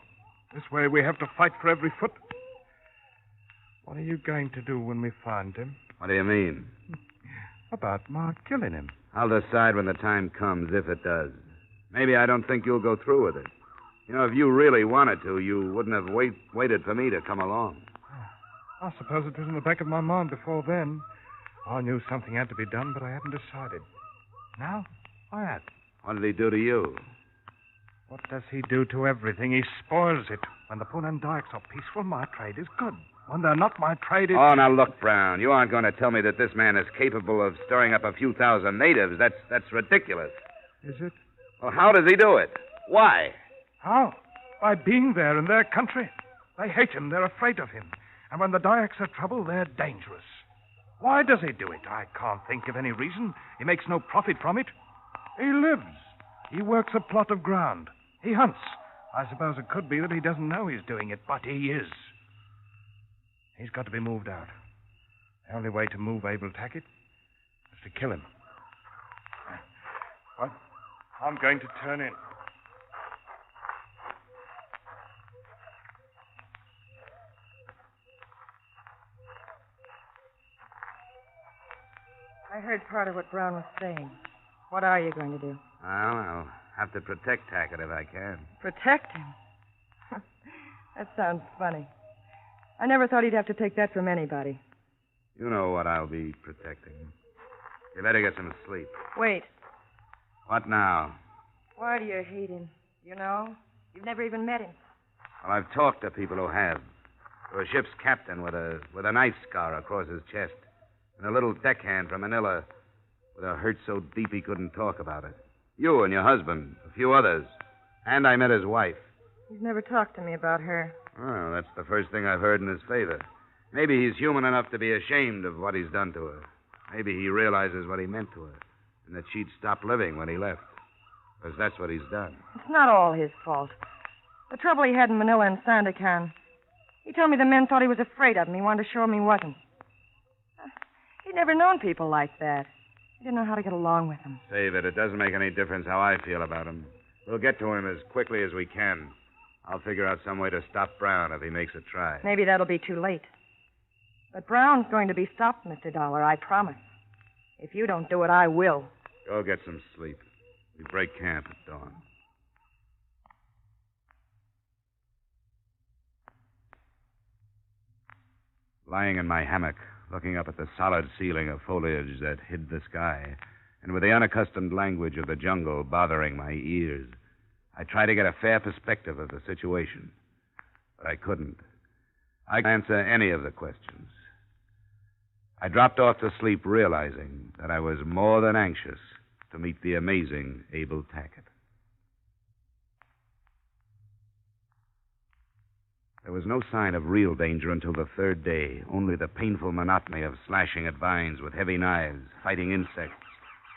This way we have to fight for every foot. What are you going to do when we find him?
What do you mean?
About my killing him.
I'll decide when the time comes, if it does. Maybe I don't think you'll go through with it. You know, if you really wanted to, you wouldn't have waited for me to come along.
I suppose it was in the back of my mind before then. I knew something had to be done, but I hadn't decided. Now, I had.
What did he do to you?
What does he do to everything? He spoils it. When the Pun and Dykes are peaceful, my trade is good. When they're not, my trade is...
Oh, now look, Brown. You aren't going to tell me that this man is capable of stirring up a few thousand natives. That's ridiculous.
Is it?
Well, how does he do it? Why?
How? By being there in their country. They hate him. They're afraid of him. And when the Dykes are trouble, they're dangerous. Why does he do it? I can't think of any reason. He makes no profit from it. He lives. He works a plot of ground. He hunts. I suppose it could be that he doesn't know he's doing it, but he is. He's got to be moved out. The only way to move Abel Tackett is to kill him. What? I'm going to turn in.
I heard part of what Brown was saying. What are you going to do?
Well, I'll have to protect Tackett if I can.
Protect him? That sounds funny. I never thought he'd have to take that from anybody.
You know what I'll be protecting. You better get some sleep.
Wait.
What now?
Why do you hate him? You know? You've never even met him.
Well, I've talked to people who have. To a ship's captain with a knife scar across his chest. And a little deckhand from Manila with a hurt so deep he couldn't talk about it. You and your husband, a few others. And I met his wife.
He's never talked to me about her.
Well, that's the first thing I've heard in his favor. Maybe he's human enough to be ashamed of what he's done to her. Maybe he realizes what he meant to her, and that she'd stop living when he left. Because that's what he's done.
It's not all his fault. The trouble he had in Manila and Sandakan. He told me the men thought he was afraid of him. He wanted to show him he wasn't. He'd never known people like that. He didn't know how to get along with them.
Save it. It doesn't make any difference how I feel about him. We'll get to him as quickly as we can. I'll figure out some way to stop Brown if he makes a try.
Maybe that'll be too late. But Brown's going to be stopped, Mr. Dollar, I promise. If you don't do it, I will.
Go get some sleep. We break camp at dawn. Lying in my hammock, looking up at the solid ceiling of foliage that hid the sky, and with the unaccustomed language of the jungle bothering my ears, I tried to get a fair perspective of the situation. But I couldn't. I couldn't answer any of the questions. I dropped off to sleep realizing that I was more than anxious to meet the amazing Abel Tackett. There was no sign of real danger until the third day, only the painful monotony of slashing at vines with heavy knives, fighting insects,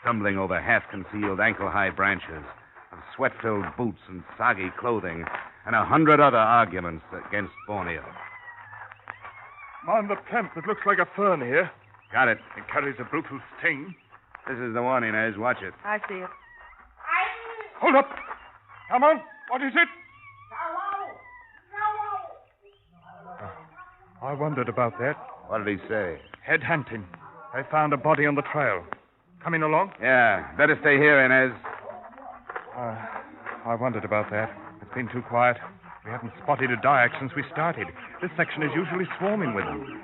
stumbling over half-concealed ankle-high branches, of sweat-filled boots and soggy clothing, and 100 other arguments against Borneo.
Mind the plant that looks like a fern here.
Got it.
It carries a brutal sting.
This is the one, Inez. Watch it.
I see it.
Hold up. Come on. What is it? I wondered about that.
What did he say?
Head hunting. They found a body on the trail. Coming along?
Yeah. Better stay here, Inez.
I wondered about that. It's been too quiet. We haven't spotted a Dayak since we started. This section is usually swarming with them.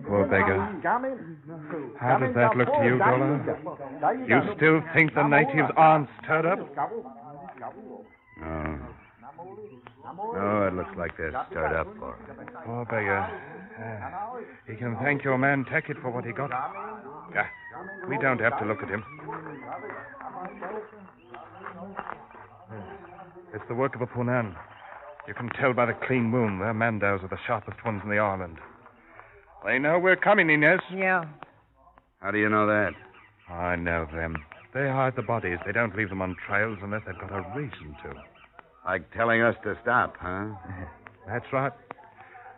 Poor beggar. How does that look to you, Dollar? You still think the natives aren't stirred up?
No. No, it looks like they're stirred up for it.
Poor beggar. He can thank your man Tackett for what he got. Yeah, we don't have to look at him. It's the work of a Punan. You can tell by the clean moon. Their mandows are the sharpest ones in the island. They know we're coming, Inez.
Yeah.
How do you know that?
I know them. They hide the bodies. They don't leave them on trails unless they've got a reason to.
Like telling us to stop, huh?
That's right.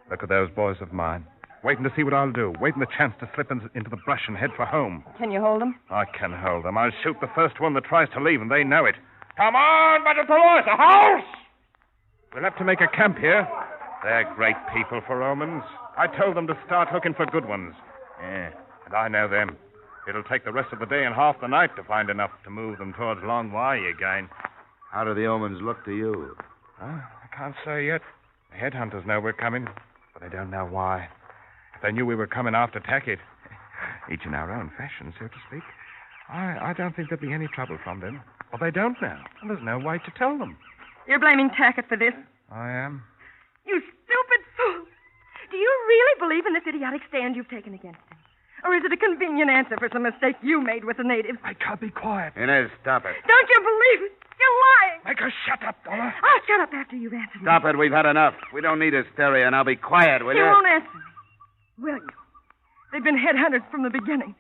Look at those boys of mine. Waiting to see what I'll do. Waiting the chance to slip into the brush and head for home.
Can you hold them?
I can hold them. I'll shoot the first one that tries to leave, and they know it. Come on, but Tolhurst, a house! We'll have to make a camp here. They're great people for omens. I told them to start looking for good ones. Yeah, and I know them. It'll take the rest of the day and half the night to find enough to move them towards Long Y again.
How do the omens look to you?
I can't say yet. The headhunters know we're coming, but they don't know why. If they knew we were coming after Tackett, each in our own fashion, so to speak, I don't think there'd be any trouble from them. Well, they don't know, and there's no way to tell them.
You're blaming Tackett for this?
I am.
You stupid fool! Do you really believe in this idiotic stand you've taken against him? Or is it a convenient answer for some mistake you made with the natives?
I can't be quiet.
Inez, stop it.
Don't you believe it? You're lying.
Make her shut up, Dollar.
I'll shut up after you've answered me.
Stop it. We've had enough. We don't need hysteria. Now be quiet, will you?
You won't answer me, will you? They've been headhunters from the beginning.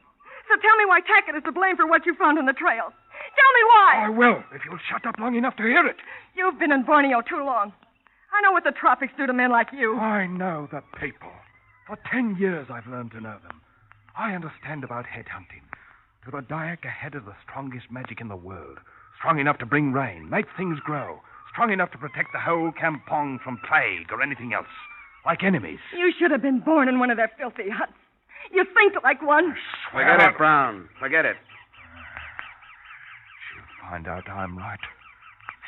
So tell me why Tackett is to blame for what you found on the trail. Tell me why.
I will, if you'll shut up long enough to hear it.
You've been in Borneo too long. I know what the tropics do to men like you.
I know the people. For 10 years I've learned to know them. I understand about headhunting. To the Dayak, a head is the strongest magic in the world. Strong enough to bring rain, make things grow. Strong enough to protect the whole kampong from plague or anything else. Like enemies.
You should have been born in one of their filthy huts. You think like one.
Forget it, Brown. Forget it.
She'll find out I'm right.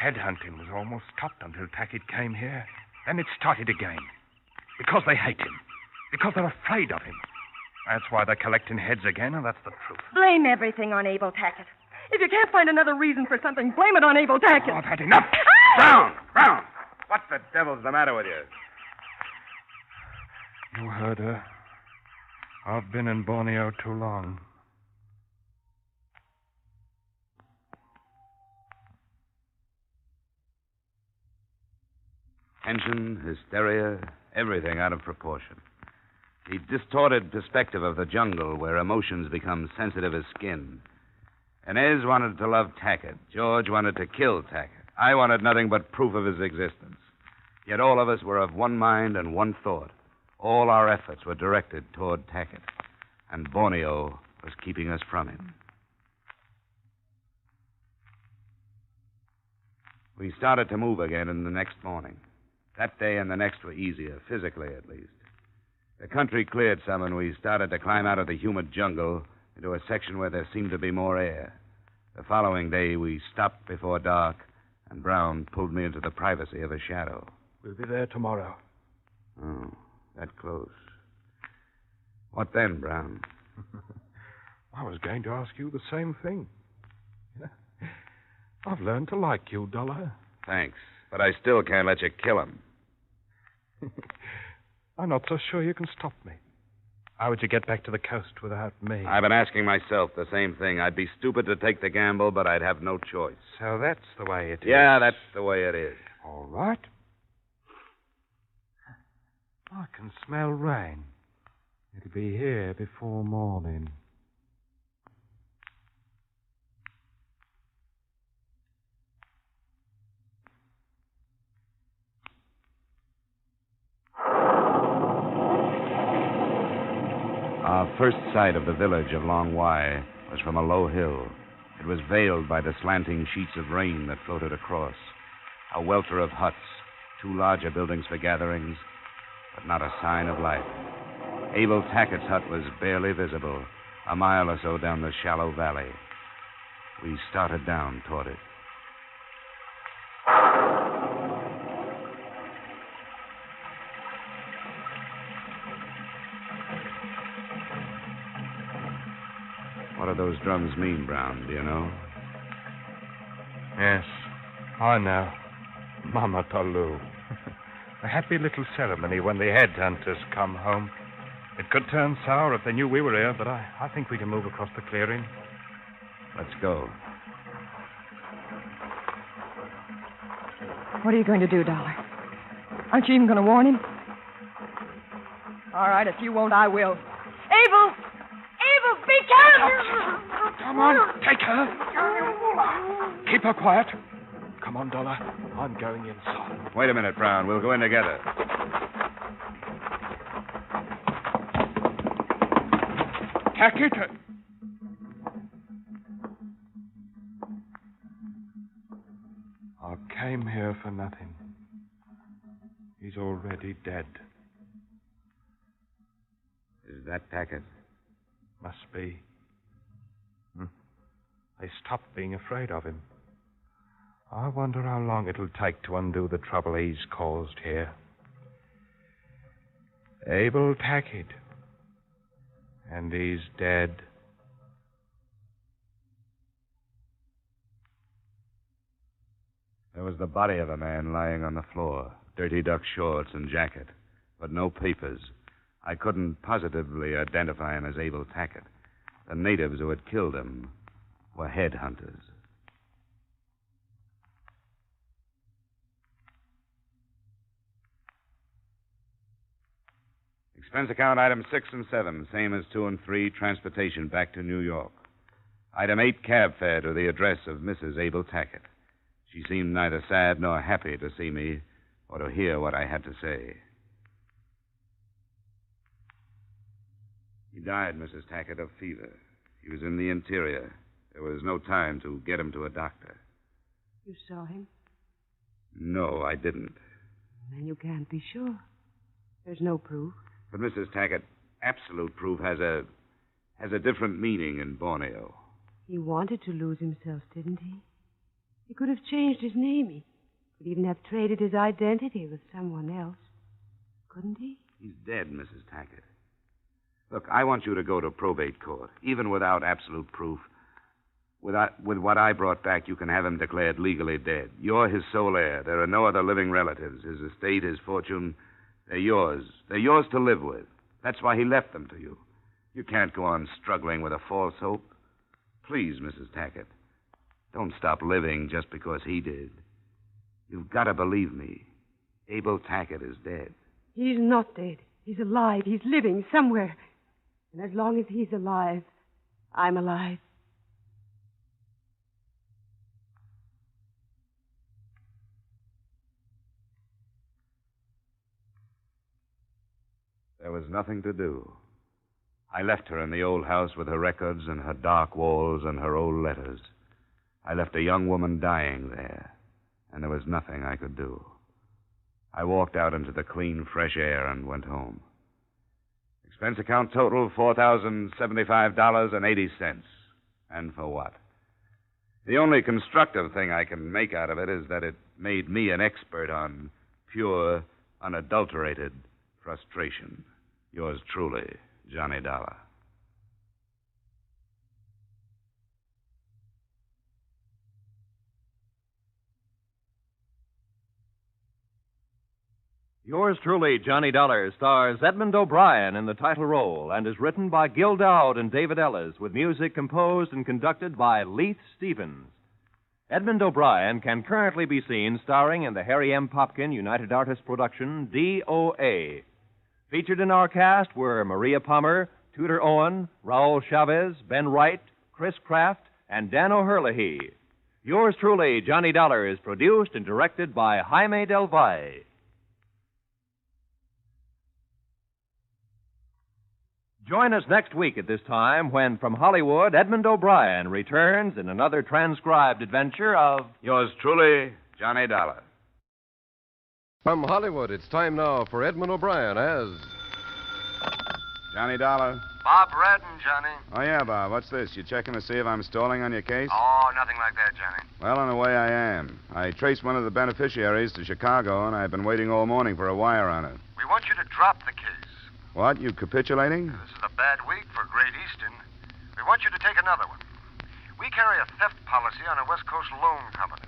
Headhunting was almost stopped until Tackett came here. Then it started again. Because they hate him. Because they're afraid of him. That's why they're collecting heads again, and that's the truth.
Blame everything on Abel Tackett. If you can't find another reason for something, blame it on Abel Tackett.
Oh, I've had enough.
Brown! What the devil's the matter with you?
You heard her. I've been in Borneo too long.
Tension, hysteria, everything out of proportion. The distorted perspective of the jungle where emotions become sensitive as skin. Inez wanted to love Tackett. George wanted to kill Tackett. I wanted nothing but proof of his existence. Yet all of us were of one mind and one thought. All our efforts were directed toward Tackett. And Borneo was keeping us from him. We started to move again in the next morning. That day and the next were easier, physically at least. The country cleared some, and we started to climb out of the humid jungle into a section where there seemed to be more air. The following day, we stopped before dark, and Brown pulled me into the privacy of a shadow.
We'll be there tomorrow.
Oh, that close. What then, Brown?
I was going to ask you the same thing. I've learned to like you, Dollar.
Thanks, but I still can't let you kill him.
I'm not so sure you can stop me. How would you get back to the coast without me?
I've been asking myself the same thing. I'd be stupid to take the gamble, but I'd have no choice.
So that's the way it is.
Yeah, that's the way it is.
All right. I can smell rain. It'll be here before morning.
Our first sight of the village of Long Y was from a low hill. It was veiled by the slanting sheets of rain that floated across. A welter of huts, two larger buildings for gatherings, but not a sign of life. Abel Tackett's hut was barely visible, a mile or so down the shallow valley. We started down toward it. What do those drums mean, Brown? Do you know?
Yes, I know. Mama Tolu. A happy little ceremony when the headhunters come home. It could turn sour if they knew we were here, but I think we can move across the clearing.
Let's go.
What are you going to do, Dollar? Aren't you even going to warn him? All right, if you won't, I will. Abel! Abel, be careful!
Come on, take her. Keep her quiet. Come on, Dollar. I'm going inside.
Wait a minute, Brown. We'll go in together.
Tackett. I came here for nothing. He's already dead.
Is that Tackett?
Must be. They stopped being afraid of him. I wonder how long it'll take to undo the trouble he's caused here. Abel Tackett. And he's dead.
There was the body of a man lying on the floor, dirty duck shorts and jacket, but no papers. I couldn't positively identify him as Abel Tackett. The natives who had killed him were headhunters. Expense account items 6 and 7, same as 2 and 3, transportation back to New York. Item 8, cab fare to the address of Mrs. Abel Tackett. She seemed neither sad nor happy to see me or to hear what I had to say. He died, Mrs. Tackett, of fever. He was in the interior. There was no time to get him to a doctor.
You saw him?
No, I didn't.
Then you can't be sure. There's no proof.
But, Mrs. Tackett, absolute proof has a different meaning in Borneo.
He wanted to lose himself, didn't he? He could have changed his name. He could even have traded his identity with someone else. Couldn't he?
He's dead, Mrs. Tackett. Look, I want you to go to probate court, even without absolute proof. With what I brought back, you can have him declared legally dead. You're his sole heir. There are no other living relatives. His estate, his fortune, they're yours. They're yours to live with. That's why he left them to you. You can't go on struggling with a false hope. Please, Mrs. Tackett, don't stop living just because he did. You've got to believe me. Abel Tackett is dead.
He's not dead. He's alive. He's living somewhere. And as long as he's alive, I'm alive.
There was nothing to do. I left her in the old house with her records and her dark walls and her old letters. I left a young woman dying there, and there was nothing I could do. I walked out into the clean, fresh air and went home. Expense account total, $4,075.80. And for what? The only constructive thing I can make out of it is that it made me an expert on pure, unadulterated frustration. Yours truly, Johnny Dollar.
Yours truly, Johnny Dollar, stars Edmond O'Brien in the title role and is written by Gil Dowd and David Ellis with music composed and conducted by Leith Stevens. Edmond O'Brien can currently be seen starring in the Harry M. Popkin United Artists production, DOA. Featured in our cast were Maria Palmer, Tudor Owen, Raul Chavez, Ben Wright, Chris Kraft, and Dan O'Herlihy. Yours truly, Johnny Dollar, is produced and directed by Jaime Del Valle. Join us next week at this time when, from Hollywood, Edmond O'Brien returns in another transcribed adventure of...
Yours truly, Johnny Dollar.
From Hollywood, it's time now for Edmond O'Brien as...
Johnny Dollar.
Bob Redden, Johnny.
Oh, yeah, Bob. What's this? You checking to see if I'm stalling on your case?
Oh, nothing like that, Johnny.
Well, in a way, I am. I traced one of the beneficiaries to Chicago, and I've been waiting all morning for a wire on it.
We want you to drop the case.
What? You capitulating?
This is a bad week for Great Eastern. We want you to take another one. We carry a theft policy on a West Coast loan company.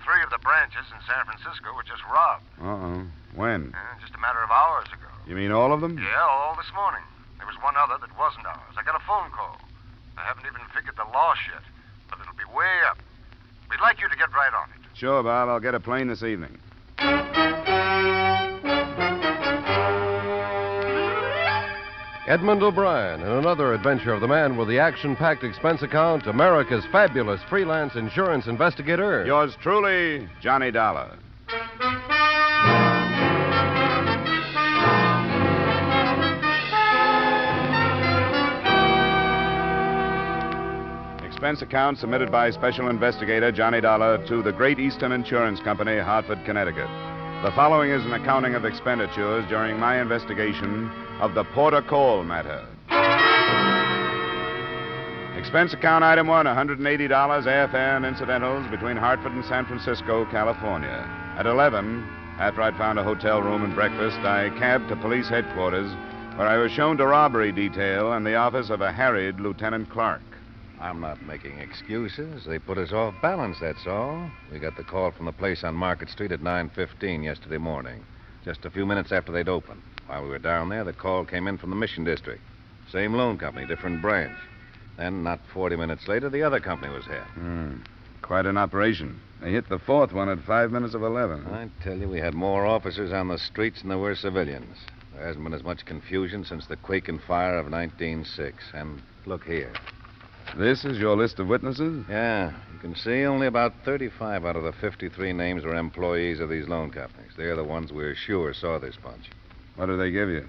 3 of the branches in San Francisco were just robbed.
Uh-oh. When?
Just a matter of hours ago.
You mean all of them?
Yeah, all this morning. There was one other that wasn't ours. I got a phone call. I haven't even figured the loss yet, but it'll be way up. We'd like you to get right on it.
Sure, Bob. I'll get a plane this evening.
Edmond O'Brien in another adventure of the man with the action-packed expense account, America's fabulous freelance insurance investigator.
Yours truly, Johnny Dollar. Expense account submitted by Special Investigator Johnny Dollar to the Great Eastern Insurance Company, Hartford, Connecticut. The following is an accounting of expenditures during my investigation of the Porter Cole matter. Expense account item 1, $180 airfare and incidentals between Hartford and San Francisco, California. At 11, after I'd found a hotel room and breakfast, I cabbed to police headquarters, where I was shown to robbery detail and the office of a harried Lieutenant Clark.
I'm not making excuses. They put us off balance, that's all. We got the call from the place on Market Street at 9:15 yesterday morning, just a few minutes after they'd opened. While we were down there, the call came in from the Mission District. Same loan company, different branch. Then, not 40 minutes later, the other company was hit.
Quite an operation. They hit the fourth one at 5 minutes of 11.
I tell you, we had more officers on the streets than there were civilians. There hasn't been as much confusion since the quake and fire of 1906. And look here.
This is your list of witnesses?
Yeah. You can see only about 35 out of the 53 names are employees of these loan companies. They're the ones we're sure saw this bunch.
What do they give you?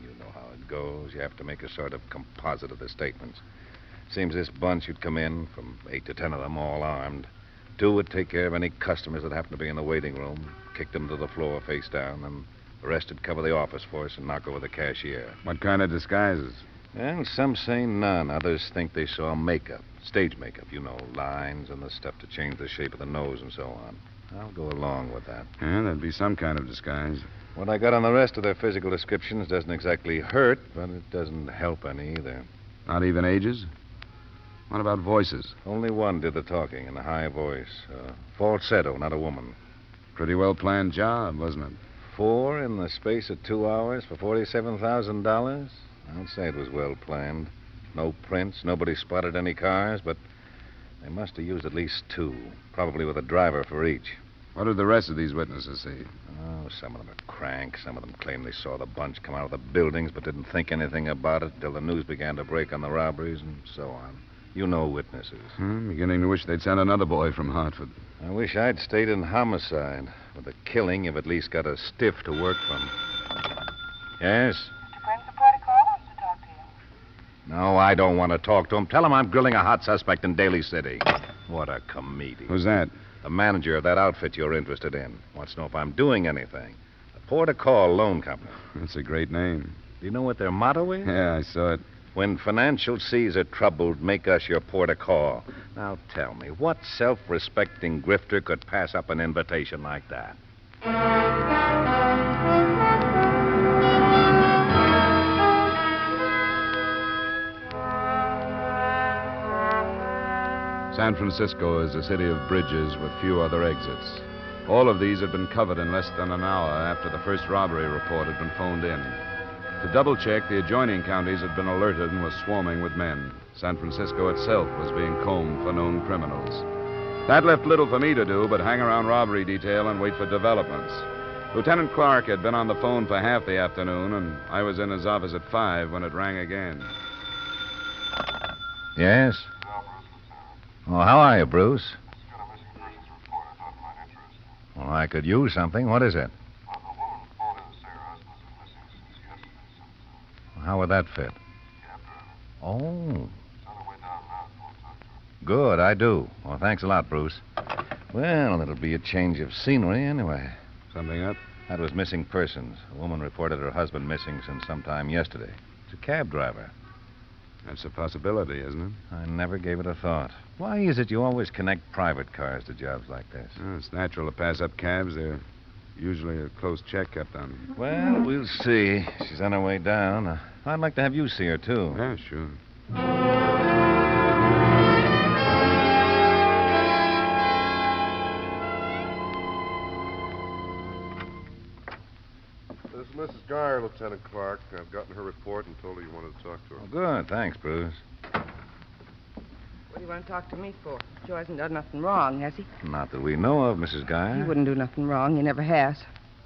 You know how it goes. You have to make a sort of composite of the statements. Seems this bunch would come in, from 8 to 10 of them, all armed. 2 would take care of any customers that happened to be in the waiting room, kick them to the floor face down, and the rest would cover the office force and knock over the cashier.
What kind of disguises?
Well, some say none. Others think they saw makeup, stage makeup, you know, lines and the stuff to change the shape of the nose and so on. I'll go along with that.
Yeah, that'd be some kind of disguise.
What I got on the rest of their physical descriptions doesn't exactly hurt, but it doesn't help any either.
Not even ages? What about voices?
Only one did the talking in a high voice. Falsetto, not a woman.
Pretty well-planned job, wasn't it?
4 in the space of 2 hours for $47,000? I'd say it was well planned. No prints, nobody spotted any cars, but they must have used at least 2, probably with a driver for each.
What did the rest of these witnesses see?
Oh, some of them are cranks. Some of them claim they saw the bunch come out of the buildings but didn't think anything about it until the news began to break on the robberies and so on. You know witnesses.
I'm beginning to wish they'd sent another boy from Hartford.
I wish I'd stayed in homicide. With a killing, you've at least got a stiff to work from. Yes? No, I don't want to talk to him. Tell him I'm grilling a hot suspect in Daly City. What a comedian.
Who's that?
The manager of that outfit you're interested in. Wants to know if I'm doing anything. The Port of Call Loan Company.
That's a great name.
Do you know what their motto is?
Yeah, I saw it.
When financial seas are troubled, make us your port of call. Now tell me, what self-respecting grifter could pass up an invitation like that?
San Francisco is a city of bridges with few other exits. All of these had been covered in less than an hour after the first robbery report had been phoned in. To double-check, the adjoining counties had been alerted and were swarming with men. San Francisco itself was being combed for known criminals. That left little for me to do but hang around robbery detail and wait for developments. Lieutenant Clark had been on the phone for half the afternoon, and I was in his office at 5 when it rang again.
Yes? Oh, how are you, Bruce? Well, I could use something. What is it? How would that fit? Oh. Good, I do. Well, thanks a lot, Bruce. Well, it'll be a change of scenery anyway.
Something up?
That was missing persons. A woman reported her husband missing since sometime yesterday. It's a cab driver.
That's a possibility, isn't it?
I never gave it a thought. Why is it you always connect private cars to jobs like this?
Well, it's natural to pass up cabs. They're usually a close check kept on them.
Well, we'll see. She's on her way down. I'd like to have you see her, too.
Yeah, sure.
This is Mrs. Geyer, Lieutenant Clark. I've gotten her report and told her you wanted to talk to her.
Oh, good. Thanks, Bruce.
What do you want to talk to me for? Joe hasn't done nothing wrong, has he?
Not that we know of, Mrs. Geyer.
He wouldn't do nothing wrong. He never has.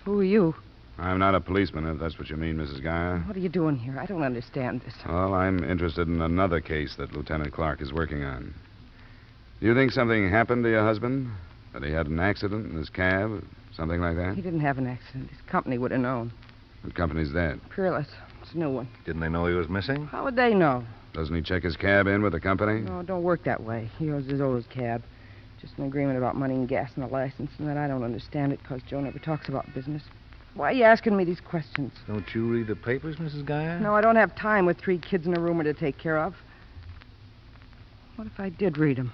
Who are you?
I'm not a policeman, if that's what you mean, Mrs. Geyer.
What are you doing here? I don't understand this.
Well, I'm interested in another case that Lieutenant Clark is working on. Do you think something happened to your husband? That he had an accident in his cab? Something like that?
He didn't have an accident. His company would have known.
What company's that?
Peerless. It's a new one.
Didn't they know he was missing?
How would they know?
Doesn't he check his cab in with the company?
No, it don't work that way. He owes his old cab. Just an agreement about money and gas and a license, and that I don't understand it because Joe never talks about business. Why are you asking me these questions?
Don't you read the papers, Mrs. Geyer?
No, I don't have time with 3 kids and a roomer to take care of. What if I did read them?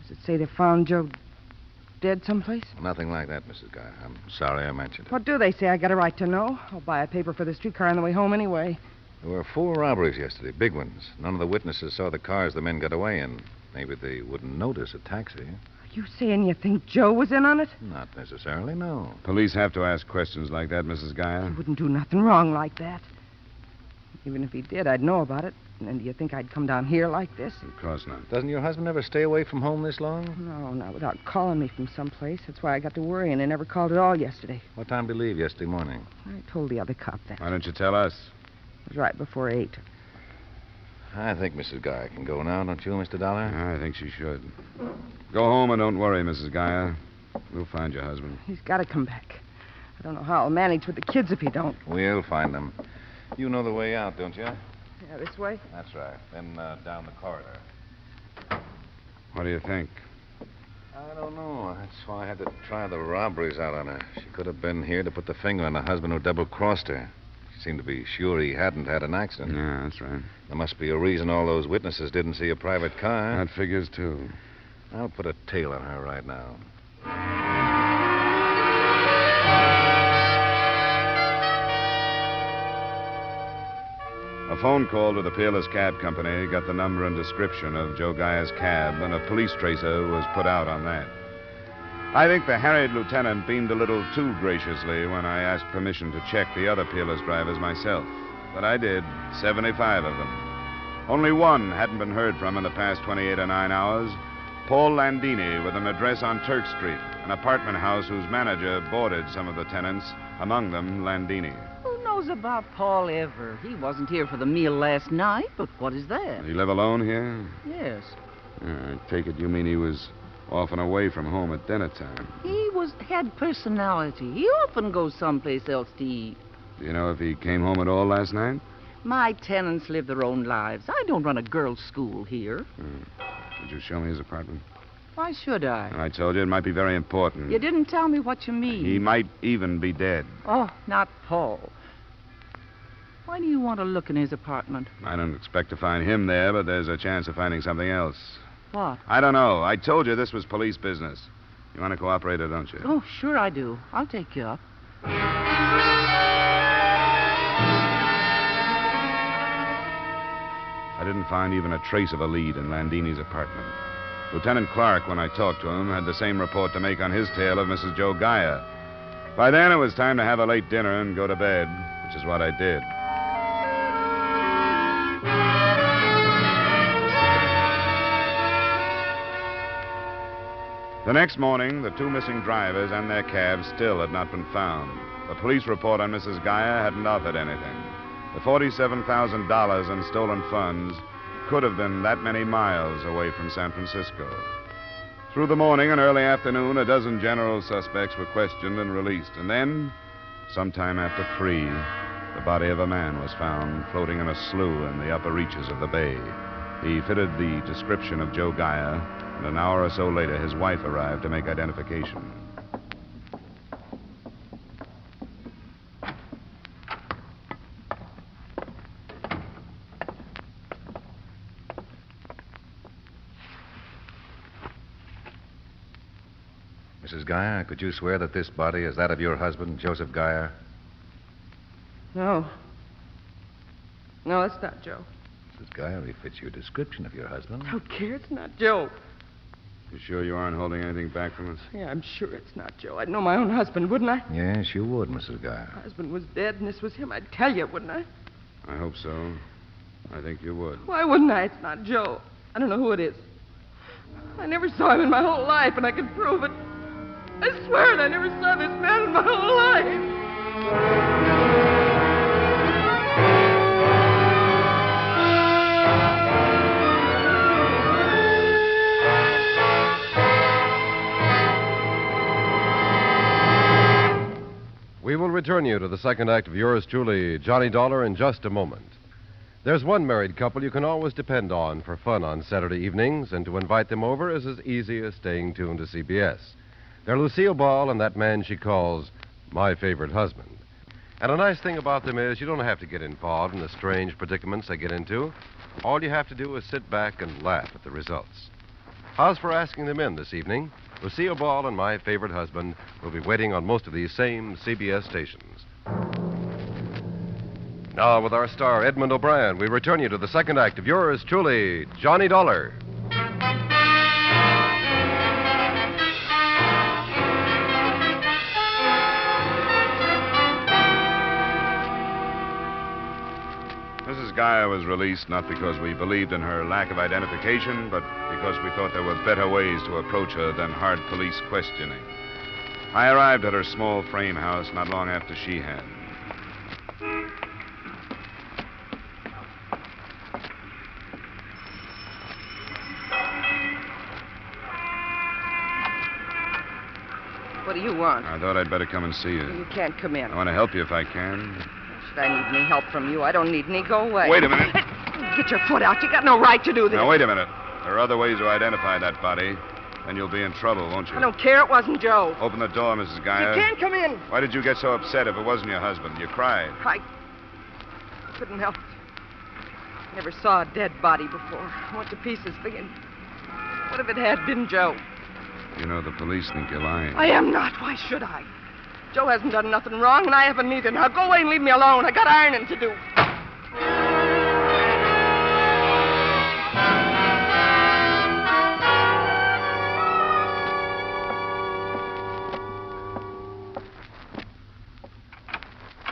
Does it say they found Joe dead someplace?
Nothing like that, Mrs. Geyer. I'm sorry I mentioned it.
What do they say? I got a right to know. I'll buy a paper for the streetcar on the way home anyway.
There were 4 robberies yesterday, big ones. None of the witnesses saw the cars the men got away in. Maybe they wouldn't notice a taxi.
Are you saying you think Joe was in on it?
Not necessarily, no.
Police have to ask questions like that, Mrs. Geyer.
He wouldn't do nothing wrong like that. Even if he did, I'd know about it. And then do you think I'd come down here like this?
Of course not.
Doesn't your husband ever stay away from home this long?
No, not without calling me from someplace. That's why I got to worrying and never called at all yesterday.
What time did he leave yesterday morning?
I told the other cop that.
Why don't you tell us?
It was right before 8.
I think Mrs. Geyer can go now, don't you, Mr. Dollar?
I think she should. Go home and don't worry, Mrs. Geyer. We'll find your husband.
He's got to come back. I don't know how I'll manage with the kids if he don't.
We'll find them. You know the way out, don't you?
Yeah, this way?
That's right. Then down the corridor.
What do you think?
I don't know. That's why I had to try the robberies out on her. She could have been here to put the finger on the husband who double-crossed her. She seemed to be sure he hadn't had an accident.
Yeah, that's right.
There must be a reason all those witnesses didn't see a private car.
That figures, too.
I'll put a tail on her right now.
A phone call to the Peerless Cab Company got the number and description of Joe Geyer's cab, and a police tracer was put out on that. I think the harried lieutenant beamed a little too graciously when I asked permission to check the other Peerless drivers myself. But I did, 75 of them. Only one hadn't been heard from in the past 28 or 9 hours. Paul Landini, with an address on Turk Street, an apartment house whose manager boarded some of the tenants, among them Landini.
Who knows about Paul ever? He wasn't here for the meal last night, but what is that?
Does he live alone here?
Yes.
I take it you mean he was off and away from home at dinner time.
He had personality. He often goes someplace else to eat.
Do you know if he came home at all last night?
My tenants live their own lives. I don't run a girls' school here.
Did you show me his apartment?
Why should I?
And I told you it might be very important.
You didn't tell me what you mean.
He might even be dead.
Oh, not Paul. Why do you want to look in his apartment?
I don't expect to find him there, but there's a chance of finding something else.
What?
I don't know. I told you this was police business. You want to cooperate or don't you?
Oh, sure I do. I'll take you up.
I didn't find even a trace of a lead in Landini's apartment. Lieutenant Clark, when I talked to him, had the same report to make on his tale of Mrs. Joe Gaia. By then, it was time to have a late dinner and go to bed, which is what I did. The next morning, the two missing drivers and their cabs still had not been found. The police report on Mrs. Gaia hadn't offered anything. The $47,000 in stolen funds could have been that many miles away from San Francisco. Through the morning and early afternoon, a dozen general suspects were questioned and released. And then, sometime after 3, the body of a man was found floating in a slough in the upper reaches of the bay. He fitted the description of Joe Gaia, and an hour or so later, his wife arrived to make identification.
Mrs. Gaia, could you swear that this body is that of your husband, Joseph Gaia?
No. No, it's not Joe.
Mrs. Gaia, he fits your description of your husband.
I don't care. It's not Joe.
You sure you aren't holding anything back from us?
Yeah, I'm sure it's not Joe. I'd know my own husband, wouldn't I?
Yes, you would, Mrs. Gaia.
My husband was dead, and this was him. I'd tell you, wouldn't I?
I hope so. I think you would.
Why wouldn't I? It's not Joe. I don't know who it is. I never saw him in my whole life, and I can prove it. I swear it, I never saw this man in my whole life.
We will return you to the second act of yours truly, Johnny Dollar, in just a moment. There's one married couple you can always depend on for fun on Saturday evenings, and to invite them over is as easy as staying tuned to CBS. They're Lucille Ball and that man she calls my favorite husband. And a nice thing about them is you don't have to get involved in the strange predicaments they get into. All you have to do is sit back and laugh at the results. How's for asking them in this evening? Lucille Ball and my favorite husband will be waiting on most of these same CBS stations. Now, with our star, Edmond O'Brien, we return you to the second act of yours truly, Johnny Dollar.
Mrs. Gaia was released not because we believed in her lack of identification, but because we thought there were better ways to approach her than hard police questioning. I arrived at her small frame house not long after she had.
What do you want?
I thought I'd better come and see you.
You can't come in.
I want to help you if I can.
Should I need any help from you? I don't need any. Go away.
Wait a minute.
Get your foot out. You got no right to do this.
Now, wait a minute. There are other ways to identify that body. Then you'll be in trouble, won't you?
I don't care. It wasn't Joe.
Open the door, Mrs. Gaia.
You can't come in.
Why did you get so upset if it wasn't your husband? You cried.
I couldn't help it. I never saw a dead body before. I went to pieces thinking, what if it had been Joe?
You know, the police think you're lying.
I am not. Why should I? Joe hasn't done nothing wrong, and I haven't either. Now go away and leave me alone. I got ironing to do.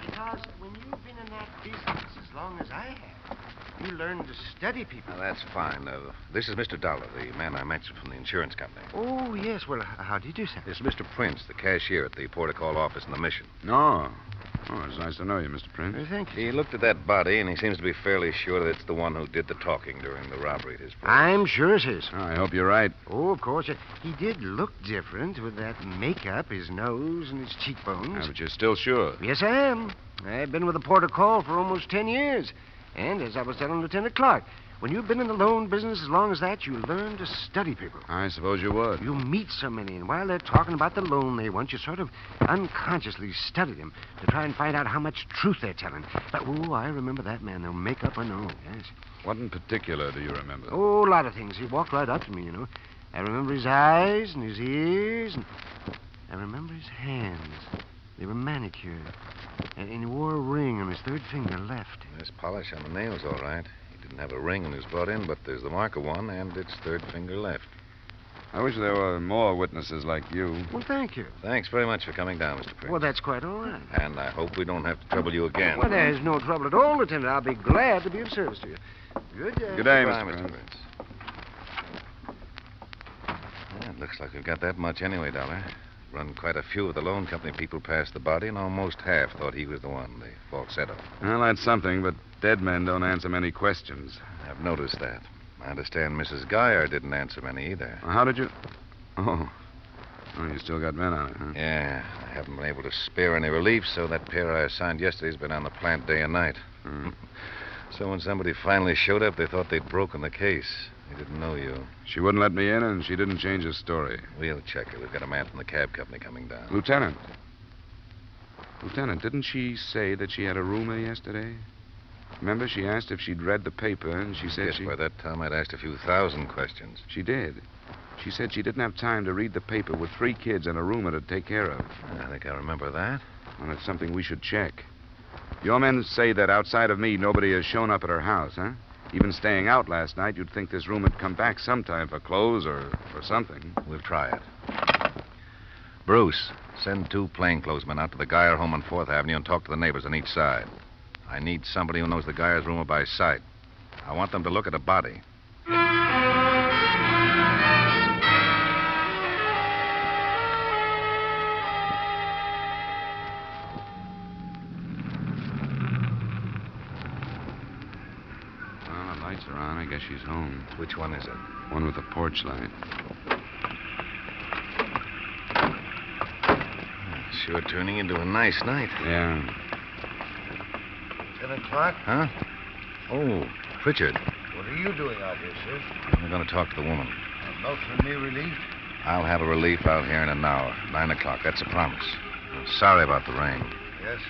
Because when you've been in that business as long as I have, you learn to study people.
Now, that's fine. This is Mr. Dollar, the man I mentioned from the insurance company.
Oh, yes. Well, how do you do, sir?
This is Mr. Prince, the cashier at the protocol office in the Mission.
No. Oh, it's nice to know you, Mr. Prince.
Thank you.
He looked at that body, and he seems to be fairly sure that it's the one who did the talking during the robbery at his place.
I'm sure it is.
Oh, I hope you're right.
Oh, of course. He did look different with that makeup, his nose, and his cheekbones.
But you're still sure?
Yes, I am. I've been with the port of call for almost 10 years. And as I was telling Lieutenant Clark, when you've been in the loan business as long as that, you learn to study people.
I suppose you would.
You meet so many, and while they're talking about the loan they want, you sort of unconsciously study them to try and find out how much truth they're telling. But, I remember that man, though, makeup or no, yes.
What in particular do you remember?
Oh, a lot of things. He walked right up to me, you know. I remember his eyes and his ears, and I remember his hands. They were manicured. And he wore a ring on his third finger left.
There's polish on the nails, all right. He didn't have a ring when he was brought in, but there's the mark of one, and it's third finger left.
I wish there were more witnesses like you.
Well, thank you.
Thanks very much for coming down, Mr. Prince.
Well, that's quite all right.
And I hope we don't have to trouble you again.
Well, there's no trouble at all, Lieutenant. I'll be glad to be of service to you. Good day.
Good day,
Goodbye,
Mr.
Prince. Well, it looks like we've got that much anyway, Dollar. Run quite a few of the loan company people past the body, and almost half thought he was the one, the falsetto.
Well, that's something, but dead men don't answer many questions.
I've noticed that. I understand Mrs. Geyer didn't answer many either.
Well, how did you... Oh, you still got men on it, huh?
Yeah, I haven't been able to spare any relief, so that pair I assigned yesterday's been on the plant day and night. So when somebody finally showed up, they thought they'd broken the case. They didn't know you.
She wouldn't let me in, and she didn't change her story.
We'll check her. We've got a man from the cab company coming down.
Lieutenant, didn't she say that she had a roomer yesterday? Remember, she asked if she'd read the paper, and she said
By that time, I'd asked a few thousand questions.
She did. She said she didn't have time to read the paper with 3 kids and a roomer to take care of.
I think I remember that.
Well, that's something we should check. Your men say that outside of me, nobody has shown up at her house, huh? Even staying out last night, you'd think this room had come back sometime for clothes or for something.
We'll try it. Bruce, send 2 plainclothesmen out to the Geyer home on 4th Avenue and talk to the neighbors on each side. I need somebody who knows the Geyer's roomer by sight. I want them to look at a body.
I guess she's home.
Which one is it?
One with the porch light.
Sure turning into a nice night.
Yeah.
Lieutenant Clark?
Huh? Oh, Pritchard.
What are you doing out here, sir?
I'm going to talk to the woman.
A note from me relief?
I'll have a relief out here in an hour. 9 o'clock. That's a promise. I'm sorry about the rain.
Yes.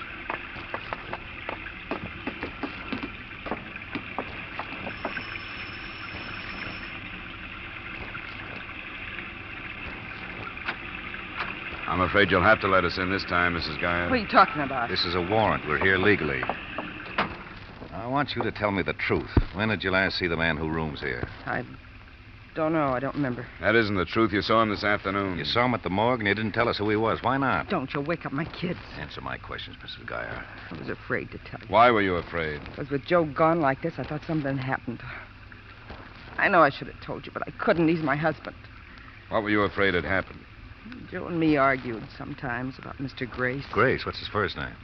I'm afraid you'll have to let us in this time, Mrs. Geyer.
What are you talking about?
This is a warrant. We're here legally. I want you to tell me the truth. When did you last see the man who rooms here?
I don't know. I don't remember.
That isn't the truth. You saw him this afternoon.
You saw him at the morgue and you didn't tell us who he was. Why not?
Don't you wake up my kids.
Answer my questions, Mrs. Geyer.
I was afraid to tell you.
Why were you afraid?
Because with Joe gone like this, I thought something had happened. I know I should have told you, but I couldn't. He's my husband.
What were you afraid had happened?
Joe and me argued sometimes about Mr. Grace.
Grace? What's his first name?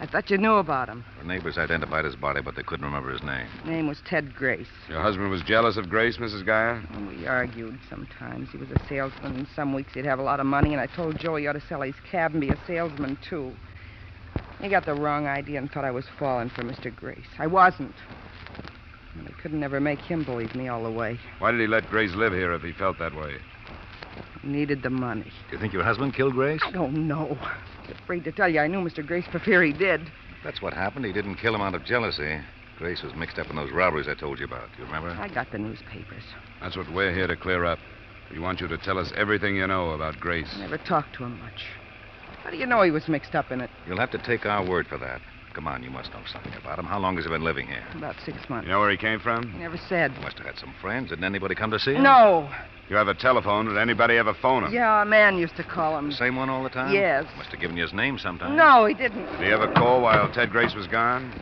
I thought you knew about him.
The neighbors identified his body, but they couldn't remember his name.
His name was Ted Grace.
Your husband was jealous of Grace, Mrs. Geyer?
We argued sometimes. He was a salesman, and some weeks he'd have a lot of money, and I told Joe he ought to sell his cab and be a salesman, too. He got the wrong idea and thought I was falling for Mr. Grace. I wasn't. And I couldn't ever make him believe me all the way.
Why did he let Grace live here if he felt that way?
He needed the money.
Do you think your husband killed Grace?
I don't know. I'm afraid to tell you. I knew Mr. Grace for fear he did.
That's what happened. He didn't kill him out of jealousy. Grace was mixed up in those robberies I told you about. Do you remember?
I got the newspapers.
That's what we're here to clear up. We want you to tell us everything you know about Grace.
I never talked to him much. How do you know he was mixed up in it?
You'll have to take our word for that. Come on, you must know something about him. How long has he been living here?
About 6 months.
You know where he came from?
He never said.
He must have had some friends. Didn't anybody come to see him?
No.
You have a telephone. Did anybody ever phone him?
Yeah, a man used to call him.
The same one all the time?
Yes.
Must have given you his name sometime.
No, he didn't.
Did he ever call while Ted Grace was gone?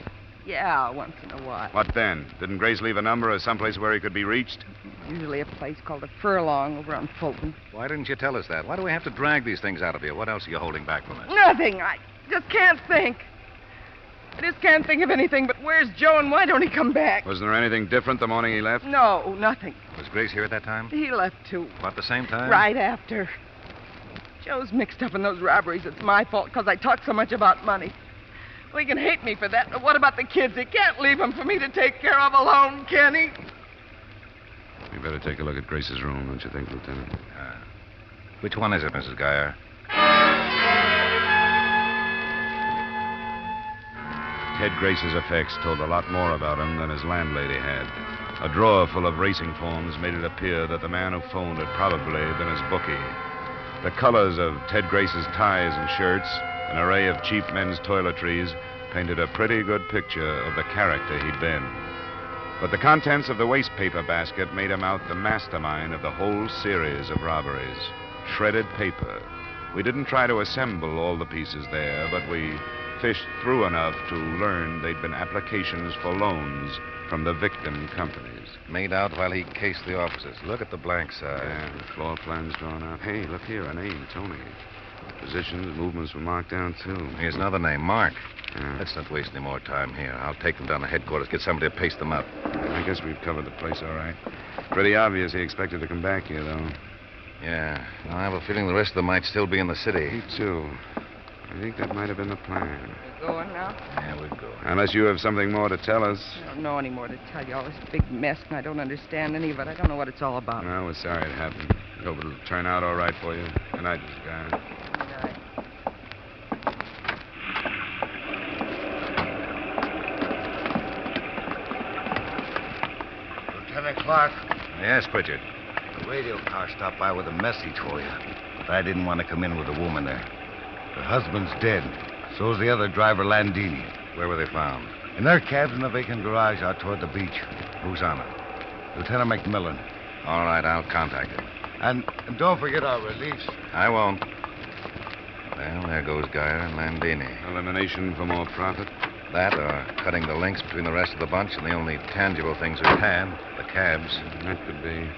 Yeah, once in a while.
What then? Didn't Grace leave a number or someplace where he could be reached?
Usually a place called a Furlong over on Fulton.
Why didn't you tell us that? Why do we have to drag these things out of you? What else are you holding back from us?
Nothing. I just can't think. I just can't think of anything but where's Joe and why don't he come back?
Wasn't there anything different the morning he left?
No, nothing.
Was Grace here at that time?
He left, too.
About the same time?
Right after. Joe's mixed up in those robberies. It's my fault because I talk so much about money. Well, he can hate me for that, but what about the kids? He can't leave them for me to take care of alone, can he?
You better take a look at Grace's room, don't you think, Lieutenant?
Which one is it, Mrs. Geyer?
Ted Grace's effects told a lot more about him than his landlady had. A drawer full of racing forms made it appear that the man who phoned had probably been his bookie. The colors of Ted Grace's ties and shirts, an array of cheap men's toiletries, painted a pretty good picture of the character he'd been. But the contents of the waste paper basket made him out the mastermind of the whole series of robberies. Shredded paper. We didn't try to assemble all the pieces there, but we fished through enough to learn they'd been applications for loans from the victim companies.
Made out while he cased the offices. Look at the blank side.
Yeah, the floor plans drawn out. Hey, look here, a name, Tony. Positions, movements were marked down, too.
Here's another name, Mark.
Yeah.
Let's not waste any more time here. I'll take them down to headquarters, get somebody to paste them up.
I guess we've covered the place all right. Pretty obvious he expected to come back here, though.
Yeah. I have a feeling the rest of them might still be in the city.
Me, too. I think that might have been the plan.
Going now?
Yeah, we'll go.
Unless you have something more to tell us.
I don't know any more to tell you. All this big mess, and I don't understand any of it. I don't know what it's all about.
No, we're sorry it happened. Hope it'll turn out all right for you. Good night, Miss Guy.
Lieutenant Clark.
Yes, Pritchard.
The radio car stopped by with a message for you. But I didn't want to come in with a woman there. Her husband's dead. So's the other driver, Landini.
Where were they found?
In their cabs in the vacant garage out toward the beach.
Who's on it?
Lieutenant McMillan.
All right, I'll contact him.
And don't forget our release.
I won't. Well, there goes Geyer and Landini.
Elimination for more profit?
That or cutting the links between the rest of the bunch and the only tangible things we've had, the cabs.
That could be.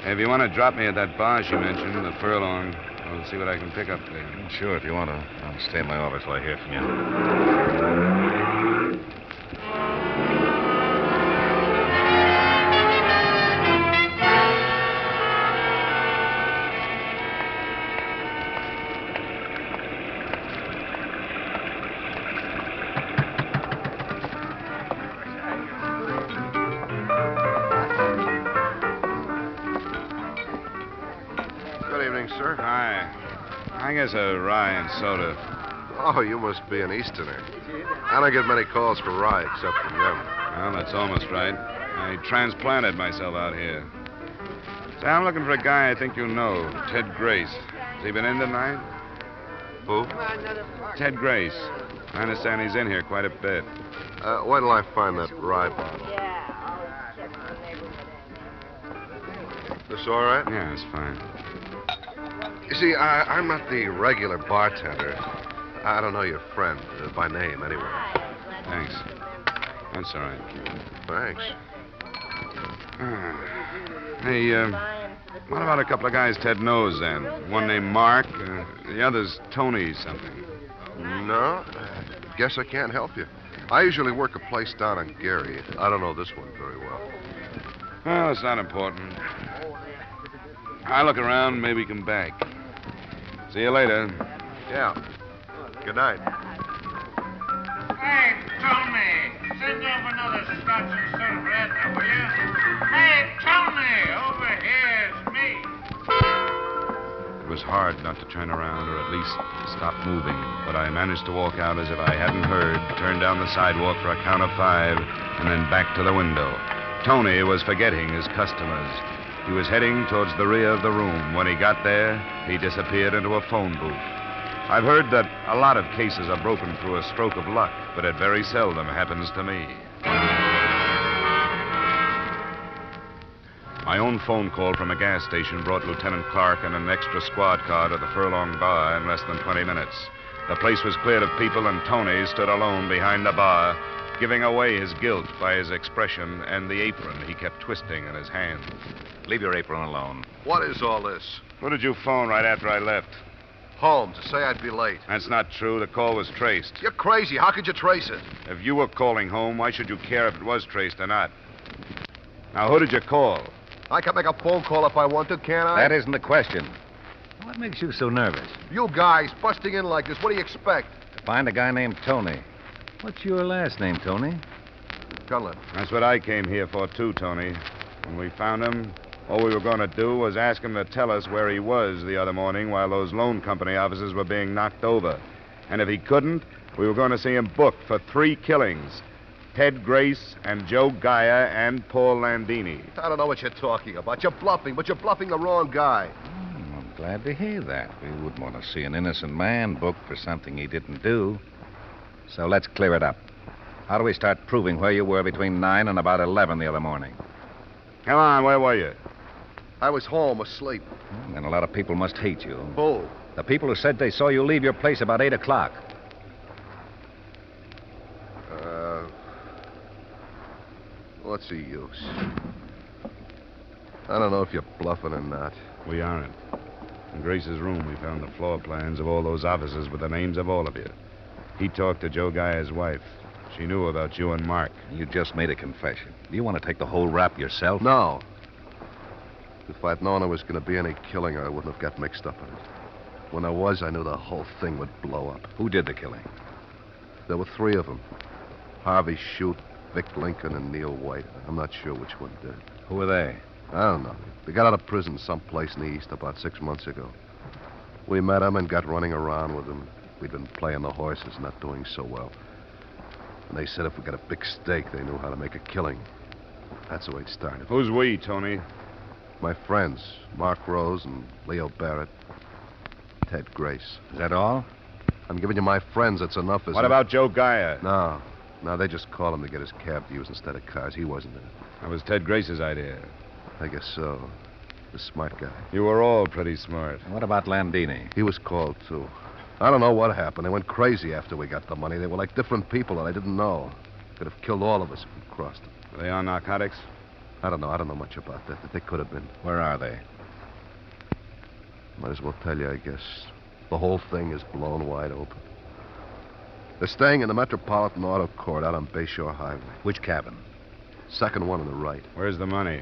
Hey, if you want to drop me at that bar she mentioned, the Furlong, I'll see what I can pick up there.
Sure, if you want to. I'll stay in my office till I hear from you.
Sir?
Hi. I guess a rye and soda.
Oh, you must be an Easterner. I don't get many calls for rye except from them.
Well, that's almost right. I transplanted myself out here. Say, I'm looking for a guy I think you know, Ted Grace. Has he been in tonight?
Who?
Ted Grace. I understand he's in here quite a bit.
Wait till I find that rye bottle. This all right?
Yeah, it's fine.
You see, I'm not the regular bartender. I don't know your friend, by name, anyway.
Thanks. That's all right.
Thanks.
Hey, what about a couple of guys Ted knows, then? One named Mark, the other's Tony something.
No, I guess I can't help you. I usually work a place down on Gary. I don't know this one very well.
Well, it's not important. I'll look around, maybe come back. See you later.
Yeah. Good night.
Hey, Tony, send over another scotch and soda for Edna, will you? Hey, Tony, over here's me.
It was hard not to turn around or at least stop moving, but I managed to walk out as if I hadn't heard, turn down the sidewalk for a count of 5, and then back to the window. Tony was forgetting his customers. He was heading towards the rear of the room. When he got there, he disappeared into a phone booth. I've heard that a lot of cases are broken through a stroke of luck, but it very seldom happens to me. My own phone call from a gas station brought Lieutenant Clark and an extra squad car to the Furlong Bar in less than 20 minutes. The place was cleared of people, and Tony stood alone behind the bar, giving away his guilt by his expression and the apron he kept twisting in his hand.
Leave your apron alone.
What is all this?
Who did you phone right after I left?
Home, to say I'd be late.
That's not true. The call was traced.
You're crazy. How could you trace it?
If you were calling home, why should you care if it was traced or not? Now, who did you call?
I can make a phone call if I want to, can't I?
That isn't the question. What makes you so nervous?
You guys busting in like this, what do you expect?
To find a guy named Tony. What's your last name, Tony?
Cullen.
That's what I came here for, too, Tony. When we found him, all we were going to do was ask him to tell us where he was the other morning while those loan company officers were being knocked over. And if he couldn't, we were going to see him booked for 3 killings. Ted Grace and Joe Gaia and Paul Landini.
I don't know what you're talking about. You're bluffing, but you're bluffing the wrong guy.
I'm glad to hear that. We wouldn't want to see an innocent man booked for something he didn't do. So let's clear it up. How do we start proving where you were between 9 and about 11 the other morning?
Come on, where were you?
I was home asleep.
Then a lot of people must hate you.
Who?
The people who said they saw you leave your place about 8 o'clock.
What's the use? I don't know if you're bluffing or not.
We aren't. In Grace's room, we found the floor plans of all those officers with the names of all of you. He talked to Joe Gaia's wife. She knew about you and Mark.
You just made a confession. Do you want to take the whole rap yourself?
No. If I'd known there was going to be any killing, I wouldn't have got mixed up in it. When there was, I knew the whole thing would blow up.
Who did the killing?
There were 3 of them. Harvey Shute, Vic Lincoln, and Neil White. I'm not sure which one did.
Who were they?
I don't know. They got out of prison someplace in the east about 6 months ago. We met them and got running around with them. We'd been playing the horses, not doing so well. And they said if we got a big stake, they knew how to make a killing. That's the way it started.
Who's we, Tony?
My friends, Mark Rose and Leo Barrett. Ted Grace.
Is that all?
I'm giving you my friends. That's enough, isn't it?
What about Joe Gaia?
No, they just called him to get his cab to use instead of cars. He wasn't in it.
That was Ted Grace's idea.
I guess so. The smart guy.
You were all pretty smart.
What about Landini?
He was called, too. I don't know what happened. They went crazy after we got the money. They were like different people that I didn't know. Could have killed all of us if we crossed them.
Were they on narcotics?
I don't know. I don't know much about that. They could have been.
Where are they?
Might as well tell you, I guess. The whole thing is blown wide open. They're staying in the Metropolitan Auto Court out on Bayshore Highway.
Which cabin?
Second one on the right.
Where's the money?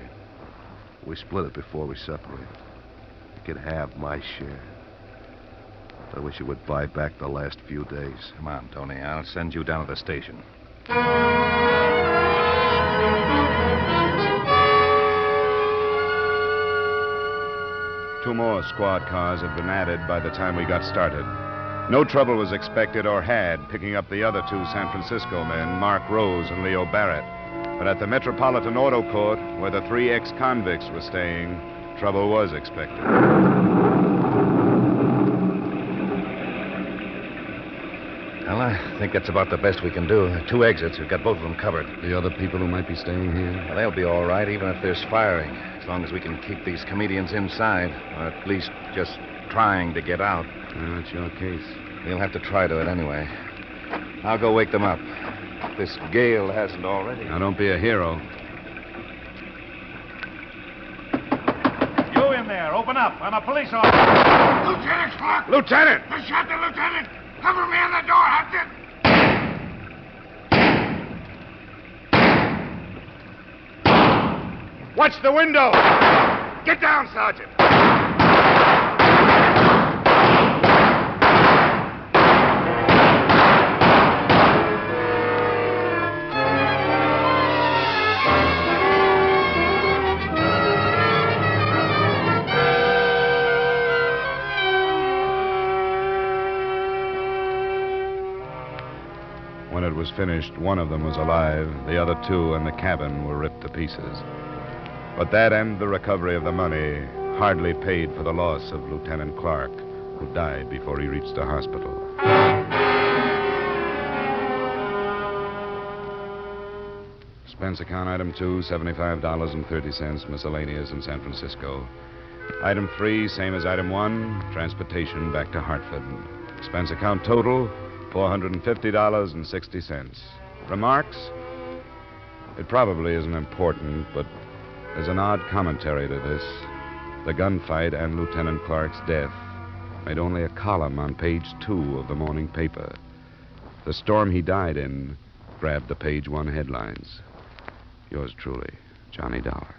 We split it before we separated. You could have my share. I wish you would buy back the last few days.
Come on, Tony. I'll send you down to the station.
2 more squad cars had been added by the time we got started. No trouble was expected or had picking up the other 2 San Francisco men, Mark Rose and Leo Barrett. But at the Metropolitan Auto Court, where the 3 ex-convicts were staying, trouble was expected.
Well, I think that's about the best we can do. 2 exits. We've got both of them covered.
The other people who might be staying here?
Well, they'll be all right, even if there's firing, as long as we can keep these comedians inside, or at least just trying to get out.
Well, that's your case.
We'll have to try to it anyway. I'll go wake them up. If this gale hasn't already.
Now, don't be a hero.
You in there. Open up. I'm a police officer.
Lieutenant Clark!
Lieutenant!
I shot the lieutenant! Cover me on the door, Hudson!
Watch the window! Get down, Sergeant! When it was finished, one of them was alive. The other 2 in the cabin were ripped to pieces. But that and the recovery of the money hardly paid for the loss of Lieutenant Clark, who died before he reached the hospital. Expense account item 2, $75.30, miscellaneous in San Francisco. Item 3, same as item 1, transportation back to Hartford. Expense account total, $450.60. Remarks? It probably isn't important, but there's an odd commentary to this. The gunfight and Lieutenant Clark's death made only a column on page 2 of the morning paper. The storm he died in grabbed the page 1 headlines. Yours truly, Johnny Dollar.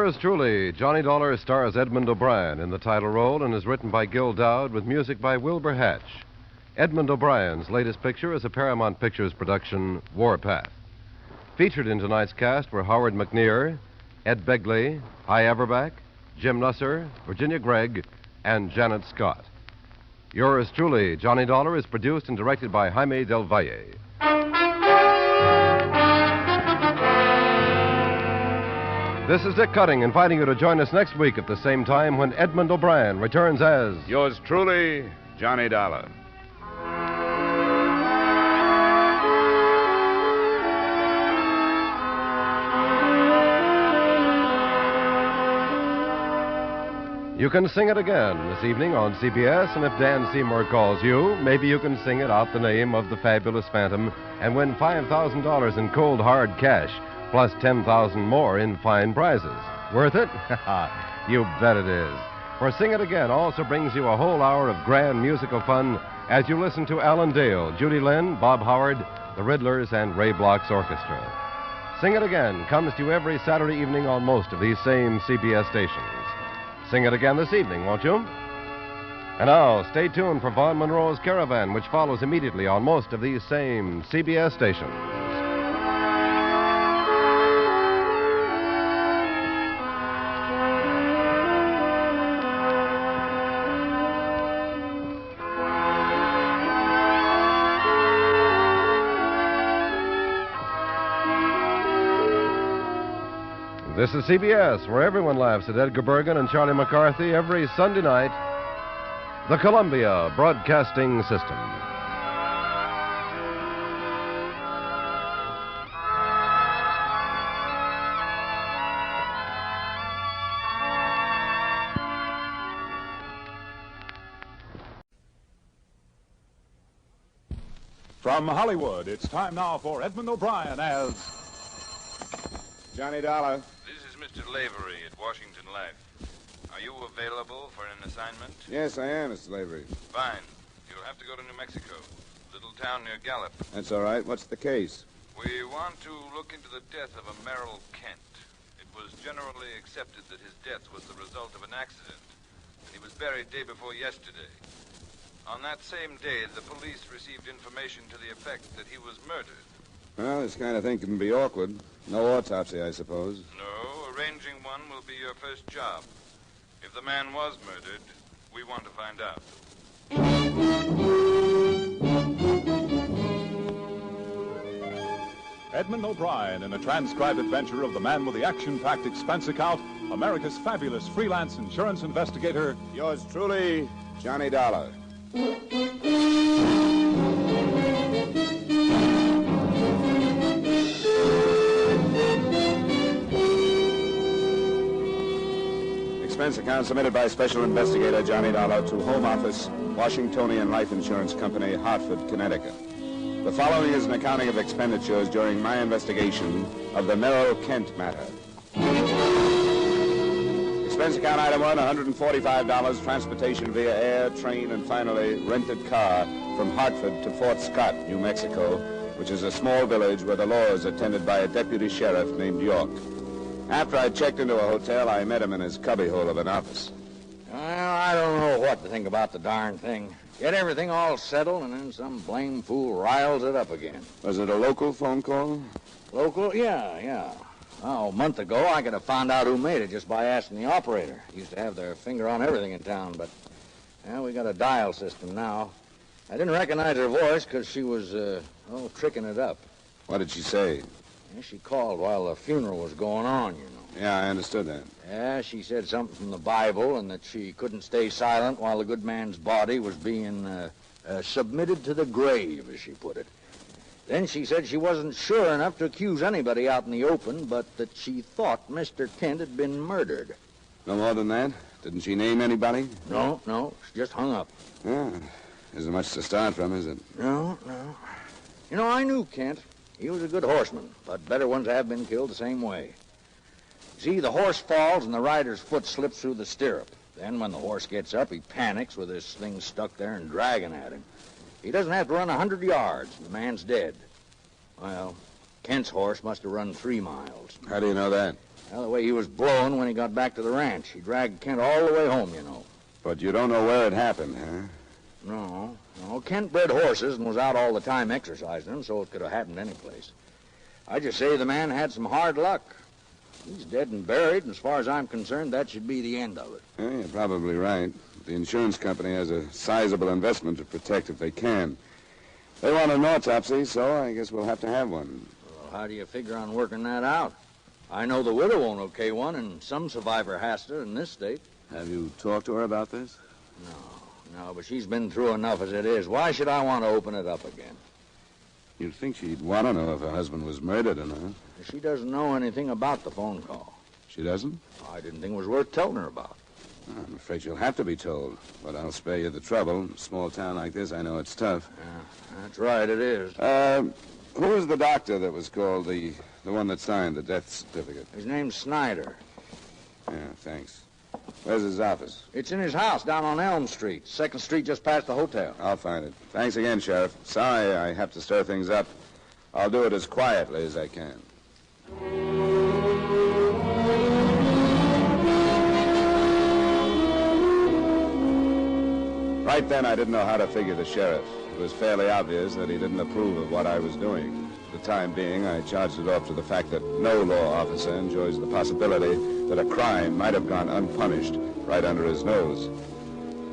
Yours truly, Johnny Dollar, stars Edmond O'Brien in the title role and is written by Gil Dowd with music by Wilbur Hatch. Edmond O'Brien's latest picture is a Paramount Pictures production, Warpath. Featured in tonight's cast were Howard McNear, Ed Begley, Hy Averback, Jim Nusser, Virginia Gregg, and Janet Scott. Yours truly, Johnny Dollar, is produced and directed by Jaime Del Valle. This is Dick Cutting, inviting you to join us next week at the same time when Edmond O'Brien returns as...
Yours truly, Johnny Dollar.
You can sing it again this evening on CBS, and if Dan Seymour calls you, maybe you can sing it out the name of the fabulous Phantom and win $5,000 in cold, hard cash, plus $10,000 more in fine prizes. Worth it? You bet it is. For Sing It Again also brings you a whole hour of grand musical fun as you listen to Alan Dale, Judy Lynn, Bob Howard, the Riddlers, and Ray Bloch's orchestra. Sing It Again comes to you every Saturday evening on most of these same CBS stations. Sing it again this evening, won't you? And now, stay tuned for Vaughn Monroe's Caravan, which follows immediately on most of these same CBS stations. This is CBS, where everyone laughs at Edgar Bergen and Charlie McCarthy every Sunday night. The Columbia Broadcasting System.
From Hollywood, it's time now for Edmond O'Brien as...
Johnny Dollar.
This is Mr. Lavery at Washington Life. Are you available for an assignment?
Yes, I am, Mr. Lavery.
Fine. You'll have to go to New Mexico, little town near Gallup.
That's all right. What's the case?
We want to look into the death of a Merrill Kent. It was generally accepted that his death was the result of an accident, and he was buried day before yesterday. On that same day, the police received information to the effect that he was murdered.
Well, this kind of thing can be awkward. No autopsy, I suppose.
No, arranging one will be your first job. If the man was murdered, we want to find out.
Edmond O'Brien in a transcribed adventure of the man with the action-packed expense account, America's fabulous freelance insurance investigator.
Yours truly, Johnny Dollar. Expense account submitted by Special Investigator Johnny Dollar to Home Office, Washingtonian Life Insurance Company, Hartford, Connecticut. The following is an accounting of expenditures during my investigation of the Merrill Kent matter. Expense account item 1, $145, transportation via air, train, and finally rented car from Hartford to Fort Scott, New Mexico, which is a small village where the law is attended by a deputy sheriff named York. After I checked into a hotel, I met him in his cubbyhole of an office.
Well, I don't know what to think about the darn thing. Get everything all settled, and then some blame fool riles it up again.
Was it a local phone call?
Local? Yeah. Oh, a month ago, I could have found out who made it just by asking the operator. Used to have their finger on everything in town, but, we got a dial system now. I didn't recognize her voice because she was, tricking it up.
What did she say?
She called while the funeral was going on, you know.
Yeah, I understood that.
Yeah, she said something from the Bible and that she couldn't stay silent while the good man's body was being submitted to the grave, as she put it. Then she said she wasn't sure enough to accuse anybody out in the open, but that she thought Mr. Kent had been murdered.
No more than that? Didn't she name anybody?
No, she just hung up.
Yeah, isn't much to start from, is it?
No. You know, I knew Kent. He was a good horseman, but better ones have been killed the same way. See, the horse falls and the rider's foot slips through the stirrup. Then when the horse gets up, he panics with his thing stuck there and dragging at him. He doesn't have to run 100 yards, and the man's dead. Well, Kent's horse must have run 3 miles.
How do you know that?
Well, the way he was blowing when he got back to the ranch. He dragged Kent all the way home, you know.
But you don't know where it happened, huh?
No. Kent bred horses and was out all the time exercising them, so it could have happened any place. I just say the man had some hard luck. He's dead and buried, and as far as I'm concerned, that should be the end of it.
Yeah, you're probably right. The insurance company has a sizable investment to protect if they can. They want an autopsy, so I guess we'll have to have one.
Well, how do you figure on working that out? I know the widow won't okay one, and some survivor has to in this state.
Have you talked to her about this?
No, but she's been through enough as it is. Why should I want to open it up again?
You'd think she'd want to know if her husband was murdered or not.
She doesn't know anything about the phone call.
She doesn't?
I didn't think it was worth telling her about.
I'm afraid you'll have to be told, but I'll spare you the trouble. Small town like this, I know it's tough.
Yeah, that's right, it is.
Who was the doctor that was called, the one that signed the death certificate?
His name's Snyder.
Yeah, thanks. Where's his office?
It's in his house down on Elm Street. 2nd Street just past the hotel.
I'll find it. Thanks again, Sheriff. Sorry I have to stir things up. I'll do it as quietly as I can. Right then, I didn't know how to figure the sheriff. It was fairly obvious that he didn't approve of what I was doing. For the time being, I charged it off to the fact that no law officer enjoys the possibility that a crime might have gone unpunished right under his nose.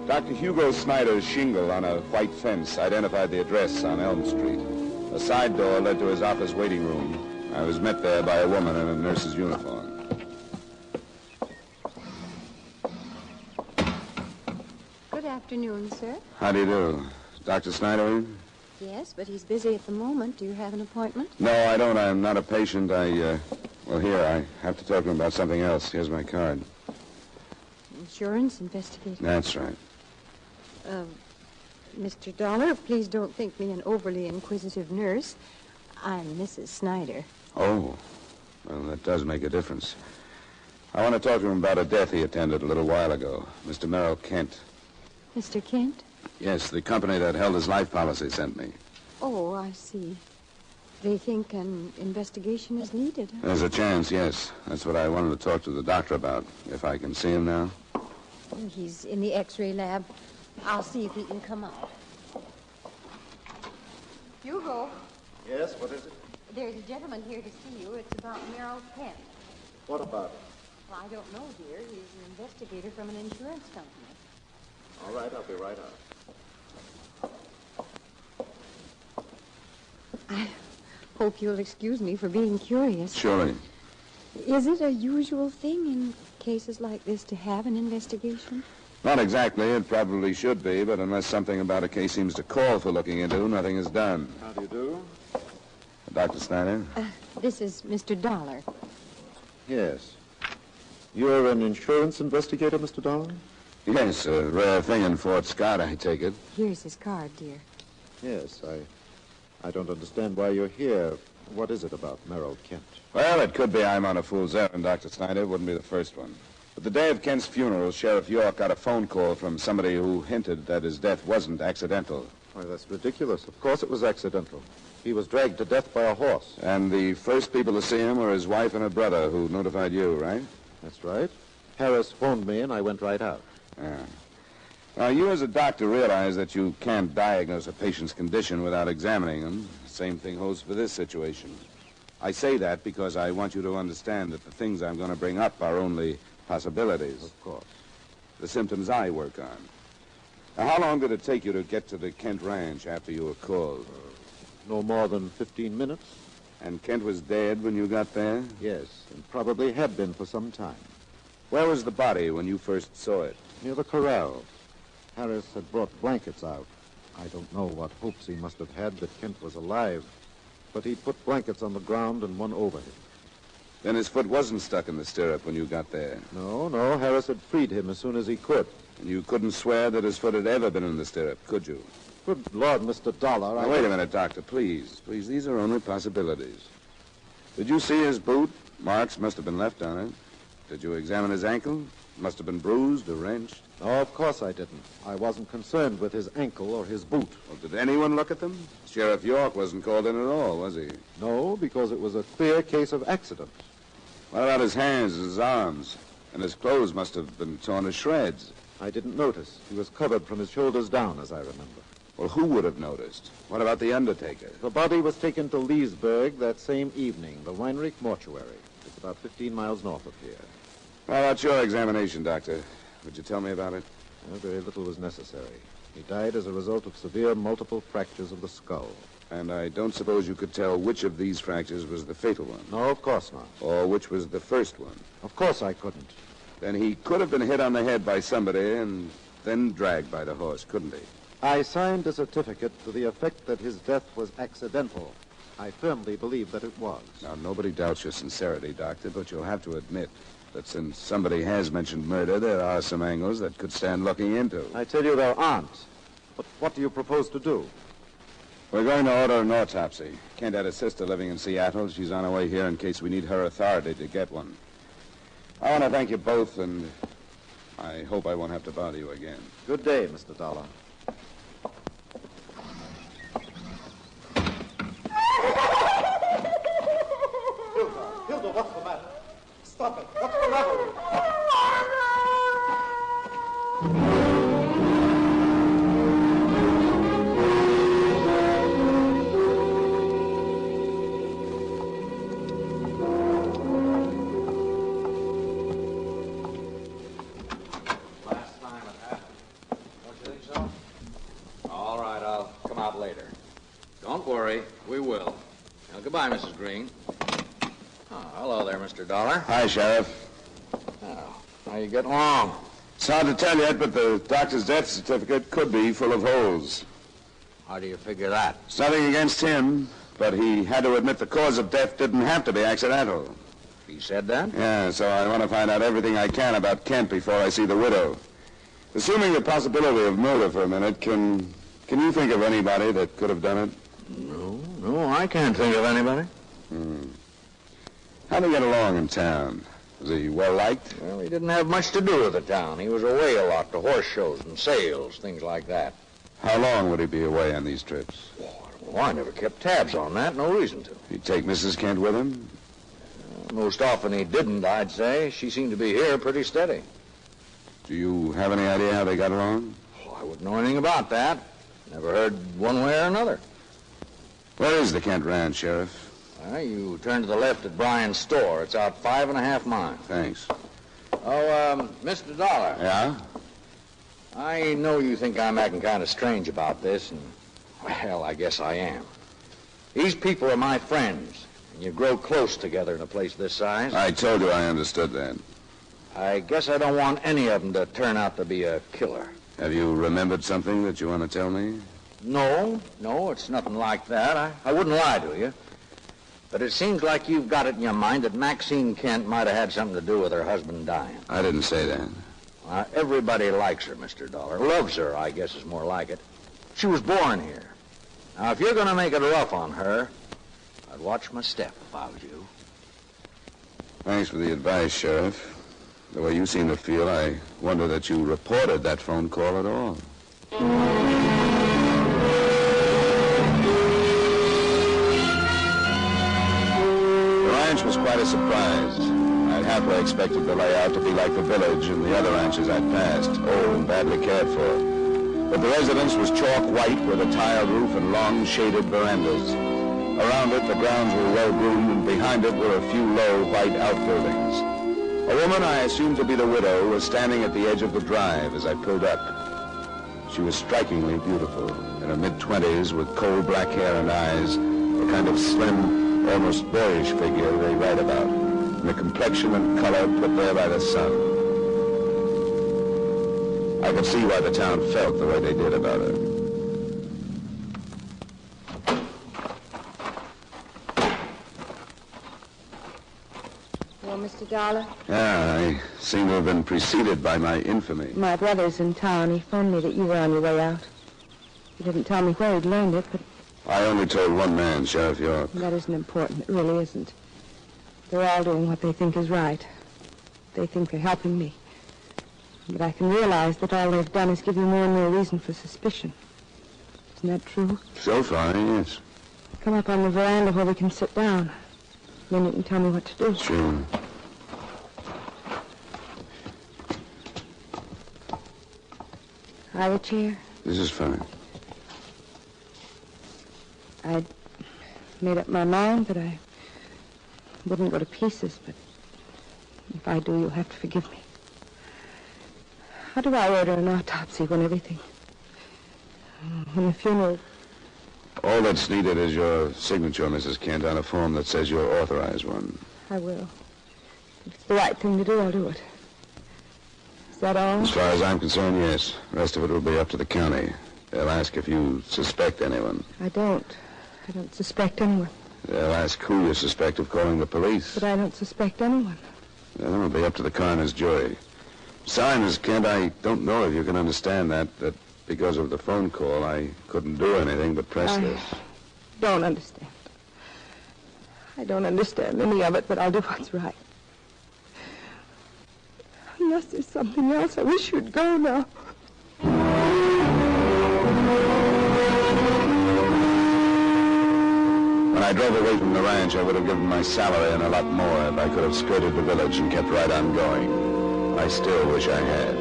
Dr. Hugo Snyder's shingle on a white fence identified the address on Elm Street. A side door led to his office waiting room. I was met there by a woman in a nurse's uniform.
Good afternoon, sir.
How do you do? Dr. Snyder in?
Yes, but he's busy at the moment. Do you have an appointment?
No, I don't. I'm not a patient. Well, here, I have to talk to him about something else. Here's my card.
Insurance investigator.
That's right.
Mr. Dollar, please don't think me an overly inquisitive nurse. I'm Mrs. Snyder.
Oh, well, that does make a difference. I want to talk to him about a death he attended a little while ago. Mr. Merrill Kent.
Mr. Kent?
Yes, the company that held his life policy sent me.
Oh, I see. They think an investigation is needed.
There's a chance, yes. That's what I wanted to talk to the doctor about. If I can see him now.
He's in the X-ray lab. I'll see if he can come out. Hugo.
Yes, what is it?
There's a gentleman here to see you. It's about Merrill Kent.
What about it?
Well, I don't know, dear. He's an investigator from an insurance company.
All right, I'll be right out.
I hope you'll excuse me for being curious.
Surely.
Is it a usual thing in cases like this to have an investigation?
Not exactly. It probably should be, but unless something about a case seems to call for looking into, nothing is done.
How do you do?
Dr. Snyder?
This is Mr. Dollar.
Yes. You're an insurance investigator, Mr. Dollar?
Yes, a rare thing in Fort Scott, I take it.
Here's his card, dear.
Yes, I don't understand why you're here. What is it about Merrill Kent?
Well, it could be I'm on a fool's errand, Dr. Snyder. It wouldn't be the first one. But the day of Kent's funeral, Sheriff York got a phone call from somebody who hinted that his death wasn't accidental.
Why, that's ridiculous. Of course it was accidental. He was dragged to death by a horse.
And the first people to see him were his wife and her brother, who notified you, right?
That's right. Harris phoned me, and I went right out.
Yeah. Now, you as a doctor realize that you can't diagnose a patient's condition without examining them. Same thing holds for this situation. I say that because I want you to understand that the things I'm going to bring up are only possibilities.
Of course.
The symptoms I work on. Now, how long did it take you to get to the Kent Ranch after you were called?
No more than 15 minutes.
And Kent was dead when you got there?
Yes, and probably had been for some time.
Where was the body when you first saw it?
Near the corral. Harris had brought blankets out. I don't know what hopes he must have had that Kent was alive, but he put blankets on the ground and one over him.
Then his foot wasn't stuck in the stirrup when you got there?
No, Harris had freed him as soon as he could.
And you couldn't swear that his foot had ever been in the stirrup, could you?
Good Lord, Mr. Dollar,
Now, wait a minute, Doctor, please. Please, these are only possibilities. Did you see his boot? Marks must have been left on it. Did you examine his ankle? It must have been bruised or wrenched.
No, of course I didn't. I wasn't concerned with his ankle or his boot.
Well, did anyone look at them? Sheriff York wasn't called in at all, was he?
No, because it was a clear case of accident.
What about his hands and his arms? And his clothes must have been torn to shreds.
I didn't notice. He was covered from his shoulders down, as I remember.
Well, who would have noticed? What about the undertaker?
The body was taken to Leesburg that same evening, the Weinrich Mortuary. It's about 15 miles north of here.
How about your examination, Doctor? Would you tell me about it?
Well, very little was necessary. He died as a result of severe multiple fractures of the skull.
And I don't suppose you could tell which of these fractures was the fatal one?
No, of course not.
Or which was the first one?
Of course I couldn't.
Then he could have been hit on the head by somebody and then dragged by the horse, couldn't he?
I signed a certificate to the effect that his death was accidental. I firmly believe that it was.
Now, nobody doubts your sincerity, Doctor, but you'll have to admit that since somebody has mentioned murder, there are some angles that could stand looking into.
I tell you there aren't. But what do you propose to do?
We're going to order an autopsy. Kent had a sister living in Seattle. She's on her way here in case we need her authority to get one. I want to thank you both, and I hope I won't have to bother you again.
Good day, Mr. Dollar. Hilda, what's the matter? Stop it. What's the matter with you?
Don't worry, we will. Now, goodbye, Mrs. Green. Oh, hello there, Mr. Dollar.
Hi, Sheriff.
Oh, how you getting along?
It's hard to tell yet, but the doctor's death certificate could be full of holes.
How do you figure that?
It's nothing against him, but he had to admit the cause of death didn't have to be accidental.
He said that?
Yeah, so I want to find out everything I can about Kent before I see the widow. Assuming the possibility of murder for a minute, can you think of anybody that could have done it?
No, I can't think of anybody.
How'd he get along in town? Was he well-liked?
Well, he didn't have much to do with the town. He was away a lot to horse shows and sales, things like that.
How long would he be away on these trips?
Oh, I never kept tabs on that. No reason to.
He'd take Mrs. Kent with him?
Most often he didn't, I'd say. She seemed to be here pretty steady.
Do you have any idea how they got along?
Oh, I wouldn't know anything about that. Never heard one way or another.
Where is the Kent Ranch, Sheriff?
You turn to the left at Bryan's store. It's out 5.5 miles.
Thanks.
Oh, Mr. Dollar.
Yeah?
I know you think I'm acting kind of strange about this, and, well, I guess I am. These people are my friends, and you grow close together in a place this size.
I told you I understood that.
I guess I don't want any of them to turn out to be a killer.
Have you remembered something that you want to tell me?
No, it's nothing like that. I wouldn't lie to you. But it seems like you've got it in your mind that Maxine Kent might have had something to do with her husband dying.
I didn't say that.
Everybody likes her, Mr. Dollar. Loves her, I guess is more like it. She was born here. Now, if you're going to make it rough on her, I'd watch my step if I was you.
Thanks for the advice, Sheriff. The way you seem to feel, I wonder that you reported that phone call at all. The ranch was quite a surprise. I'd halfway expected the layout to be like the village and the other ranches I'd passed, old and badly cared for. But the residence was chalk white with a tiled roof and long shaded verandas. Around it, the grounds were well-groomed, and behind it were a few low white outbuildings. A woman I assumed to be the widow was standing at the edge of the drive as I pulled up. She was strikingly beautiful, in her mid-20s with coal black hair and eyes, the kind of slim, almost boyish figure they write about, and the complexion and color put there by the sun. I could see why the town felt the way they did about her.
Well, Mr. Dollar?
Yeah, I seem to have been preceded by my infamy.
My brother's in town. He phoned me that you were on your way out. He didn't tell me where he'd learned it, but...
I only told one man, Sheriff York.
That isn't important. It really isn't. They're all doing what they think is right. They think they're helping me. But I can realize that all they've done is give you more and more reason for suspicion. Isn't that true?
So far, yes.
Come up on the veranda where we can sit down. Then you can tell me what to do.
Sure.
Have a chair?
This is fine.
I'd made up my mind that I wouldn't go to pieces, but if I do, you'll have to forgive me. How do I order an autopsy when everything... when the funeral...
All that's needed is your signature, Mrs. Kent, on a form that says you're authorized one.
I will. If it's the right thing to do, I'll do it. Is that all?
As far as I'm concerned, yes. The rest of it will be up to the county. They'll ask if you suspect anyone.
I don't. I don't suspect anyone.
They'll ask who you suspect of calling the police.
But I don't suspect anyone.
Then it'll be up to the coroner's jury. Sorry, Miss Kent, I don't know if you can understand that because of the phone call, I couldn't do anything but press this.
Don't understand. I don't understand any of it, but I'll do what's right. Unless there's something else, I wish you'd go now.
When I drove away from the ranch, I would have given my salary and a lot more if I could have skirted the village and kept right on going. I still wish I had.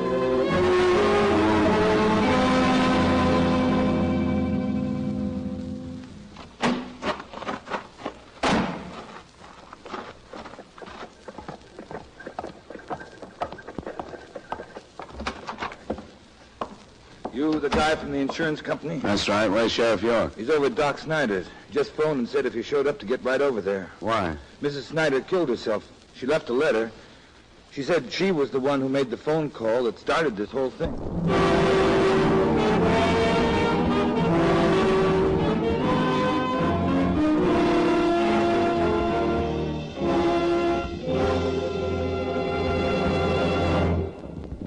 You the guy from the insurance company?
That's right. Where's Sheriff York?
He's over at Doc Snyder's. Just phoned and said if you showed up to get right over there.
Why?
Mrs. Snyder killed herself. She left a letter. She said she was the one who made the phone call that started this whole thing.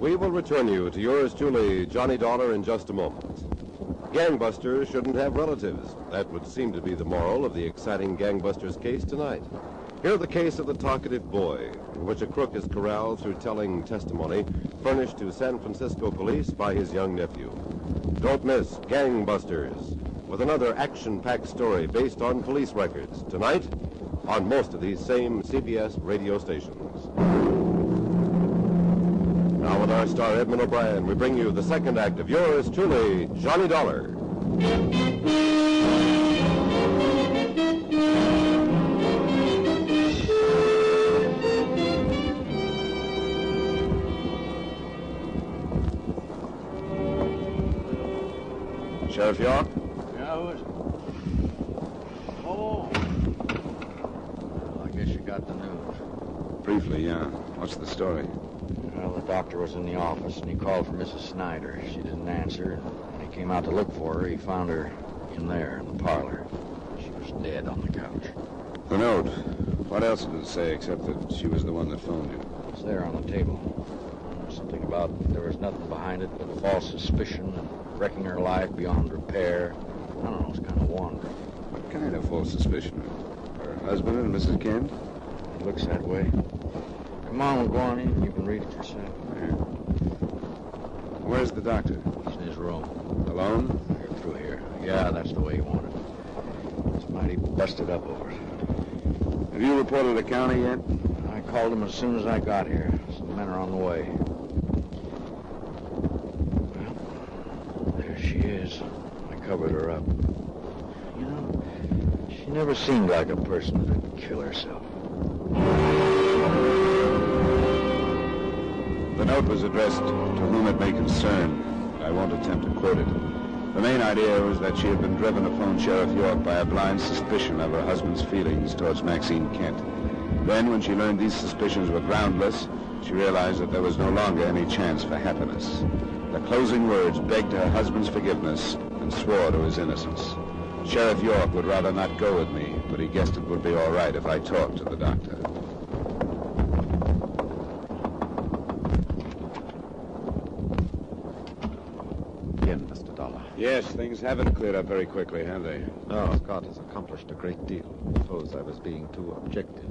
We will return you to yours truly, Johnny Dollar, in just a moment. Gangbusters shouldn't have relatives. That would seem to be the moral of the exciting Gangbusters case tonight. Hear the case of the talkative boy, in which a crook is corralled through telling testimony furnished to San Francisco police by his young nephew. Don't miss Gangbusters, with another action-packed story based on police records, tonight on most of these same CBS radio stations. Now with our star Edmond O'Brien, we bring you the second act of yours truly, Johnny Dollar.
Sheriff York?
Yeah, who is it? Oh. Well, I guess you got the news.
Briefly, yeah. What's the story?
Well, the doctor was in the office, and he called for Mrs. Snyder. She didn't answer, and when he came out to look for her, he found her in there, in the parlor. She was dead on the couch.
The note. What else did it say except that she was the one that phoned you?
It's there on the table. Something about there was nothing behind it but false suspicion and wrecking her life beyond repair. I don't know, it's kind of wandering.
What kind of false suspicion? Her husband and Mrs. Kent?
It looks that way. Come on, we'll go on in. You can read it yourself.
Yeah. Where's the doctor?
He's in his room.
Alone?
You're through here. Yeah, that's the way he wanted it. It's mighty busted up over it.
Have you reported the county yet?
I called him as soon as I got here. Some men are on the way. Well, there she is. I covered her up. You know, she never seemed like a person that'd kill herself.
The note was addressed to whom it may concern. I won't attempt to quote it. The main idea was that she had been driven to phone Sheriff York by a blind suspicion of her husband's feelings towards Maxine Kent. Then, when she learned these suspicions were groundless, she realized that there was no longer any chance for happiness. The closing words begged her husband's forgiveness and swore to his innocence. Sheriff York would rather not go with me, but he guessed it would be all right if I talked to the doctor. Yes, things haven't cleared up very quickly, have they?
No, Scott has accomplished a great deal. Suppose I was being too objective.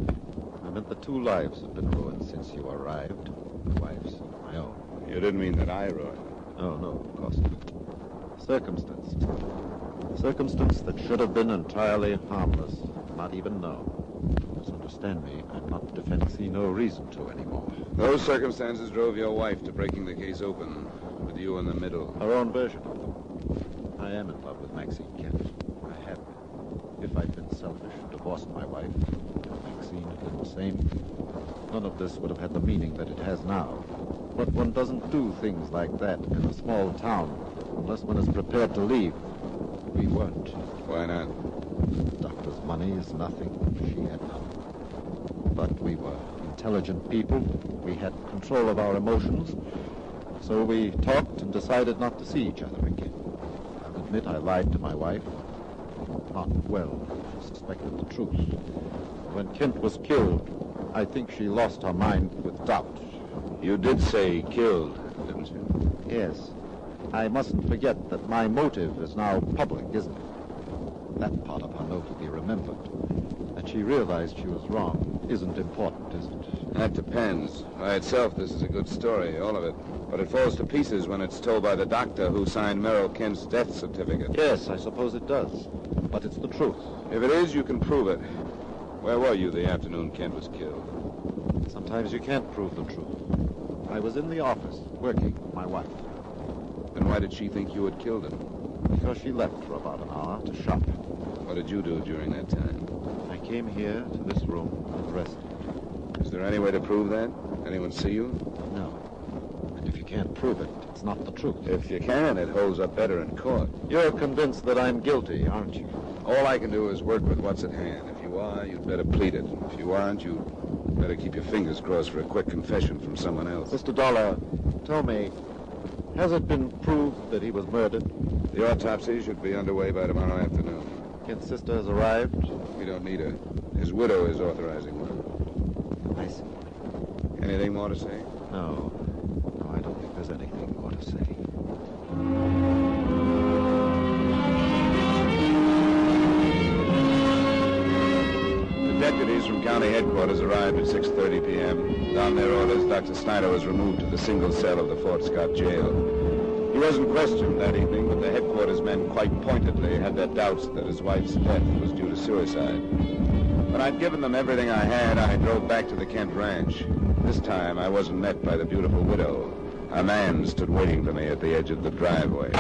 I meant the 2 lives have been ruined since you arrived. Wives of my own.
You didn't mean that I ruined them.
Oh, no, of course not. Circumstance. Circumstance that should have been entirely harmless. Not even known. Misunderstand me. I'm not defense. See no reason to anymore.
Those circumstances drove your wife to breaking the case open. With you in the middle?
Our own version of them. I am in love with Maxine Kent. I have been. If I'd been selfish and divorced my wife, if Maxine had been the same, none of this would have had the meaning that it has now. But one doesn't do things like that in a small town unless one is prepared to leave. We weren't.
Why not?
The doctor's money is nothing. She had none. But we were intelligent people. We had control of our emotions. So we talked and decided not to see each other again. I'll admit I lied to my wife. Not well. She suspected the truth. When Kent was killed, I think she lost her mind with doubt.
You did say killed, didn't you?
Yes. I mustn't forget that my motive is now public, isn't it? That part of her note will be remembered. That she realized she was wrong isn't important, is it?
That depends. By itself, this is a good story, all of it. But it falls to pieces when it's told by the doctor who signed Merrill Kent's death certificate.
Yes, I suppose it does. But it's the truth.
If it is, you can prove it. Where were you the afternoon Kent was killed?
Sometimes you can't prove the truth. I was in the office, working with my wife.
Then why did she think you had killed him?
Because she left for about an hour to shop.
What did you do during that time?
I came here to this room and rested.
Is there any way to prove that? Anyone see you?
No. And if you can't prove it, it's not the truth.
If you can, it holds up better in court.
You're convinced that I'm guilty, aren't you?
All I can do is work with what's at hand. If you are, you'd better plead it. If you aren't, you'd better keep your fingers crossed for a quick confession from someone else.
Mr. Dollar, tell me, has it been proved that he was murdered?
The autopsy should be underway by tomorrow afternoon.
Kent's sister has arrived?
We don't need her. His widow is authorizing one.
I see.
Anything more to say?
No. No, I don't think there's anything more to say.
The deputies from county headquarters arrived at 6:30 p.m. On their orders, Dr. Snyder was removed to the single cell of the Fort Scott jail. He wasn't questioned that evening, but the headquarters men quite pointedly had their doubts that his wife's death was due to suicide. When I'd given them everything I had, I drove back to the Kent ranch. This time, I wasn't met by the beautiful widow. A man stood waiting for me at the edge of the driveway.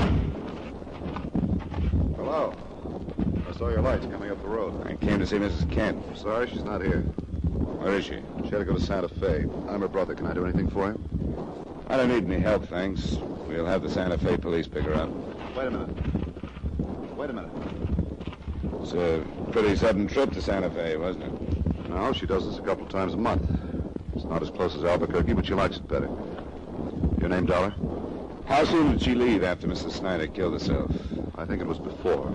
Hello. I saw your lights coming up the road.
I came to see Mrs. Kent.
Sorry, she's not here.
Where is she?
She had to go to Santa Fe. I'm her brother. Can I do anything for you?
I don't need any help, thanks. We'll have the Santa Fe police pick her up.
Wait a minute. Wait a minute.
It's a pretty sudden trip to Santa Fe, wasn't it?
No, she does this a couple times a month. It's not as close as Albuquerque, but she likes it better. Your name, Dollar?
How soon did she leave after Mrs. Snyder killed herself?
I think it was before.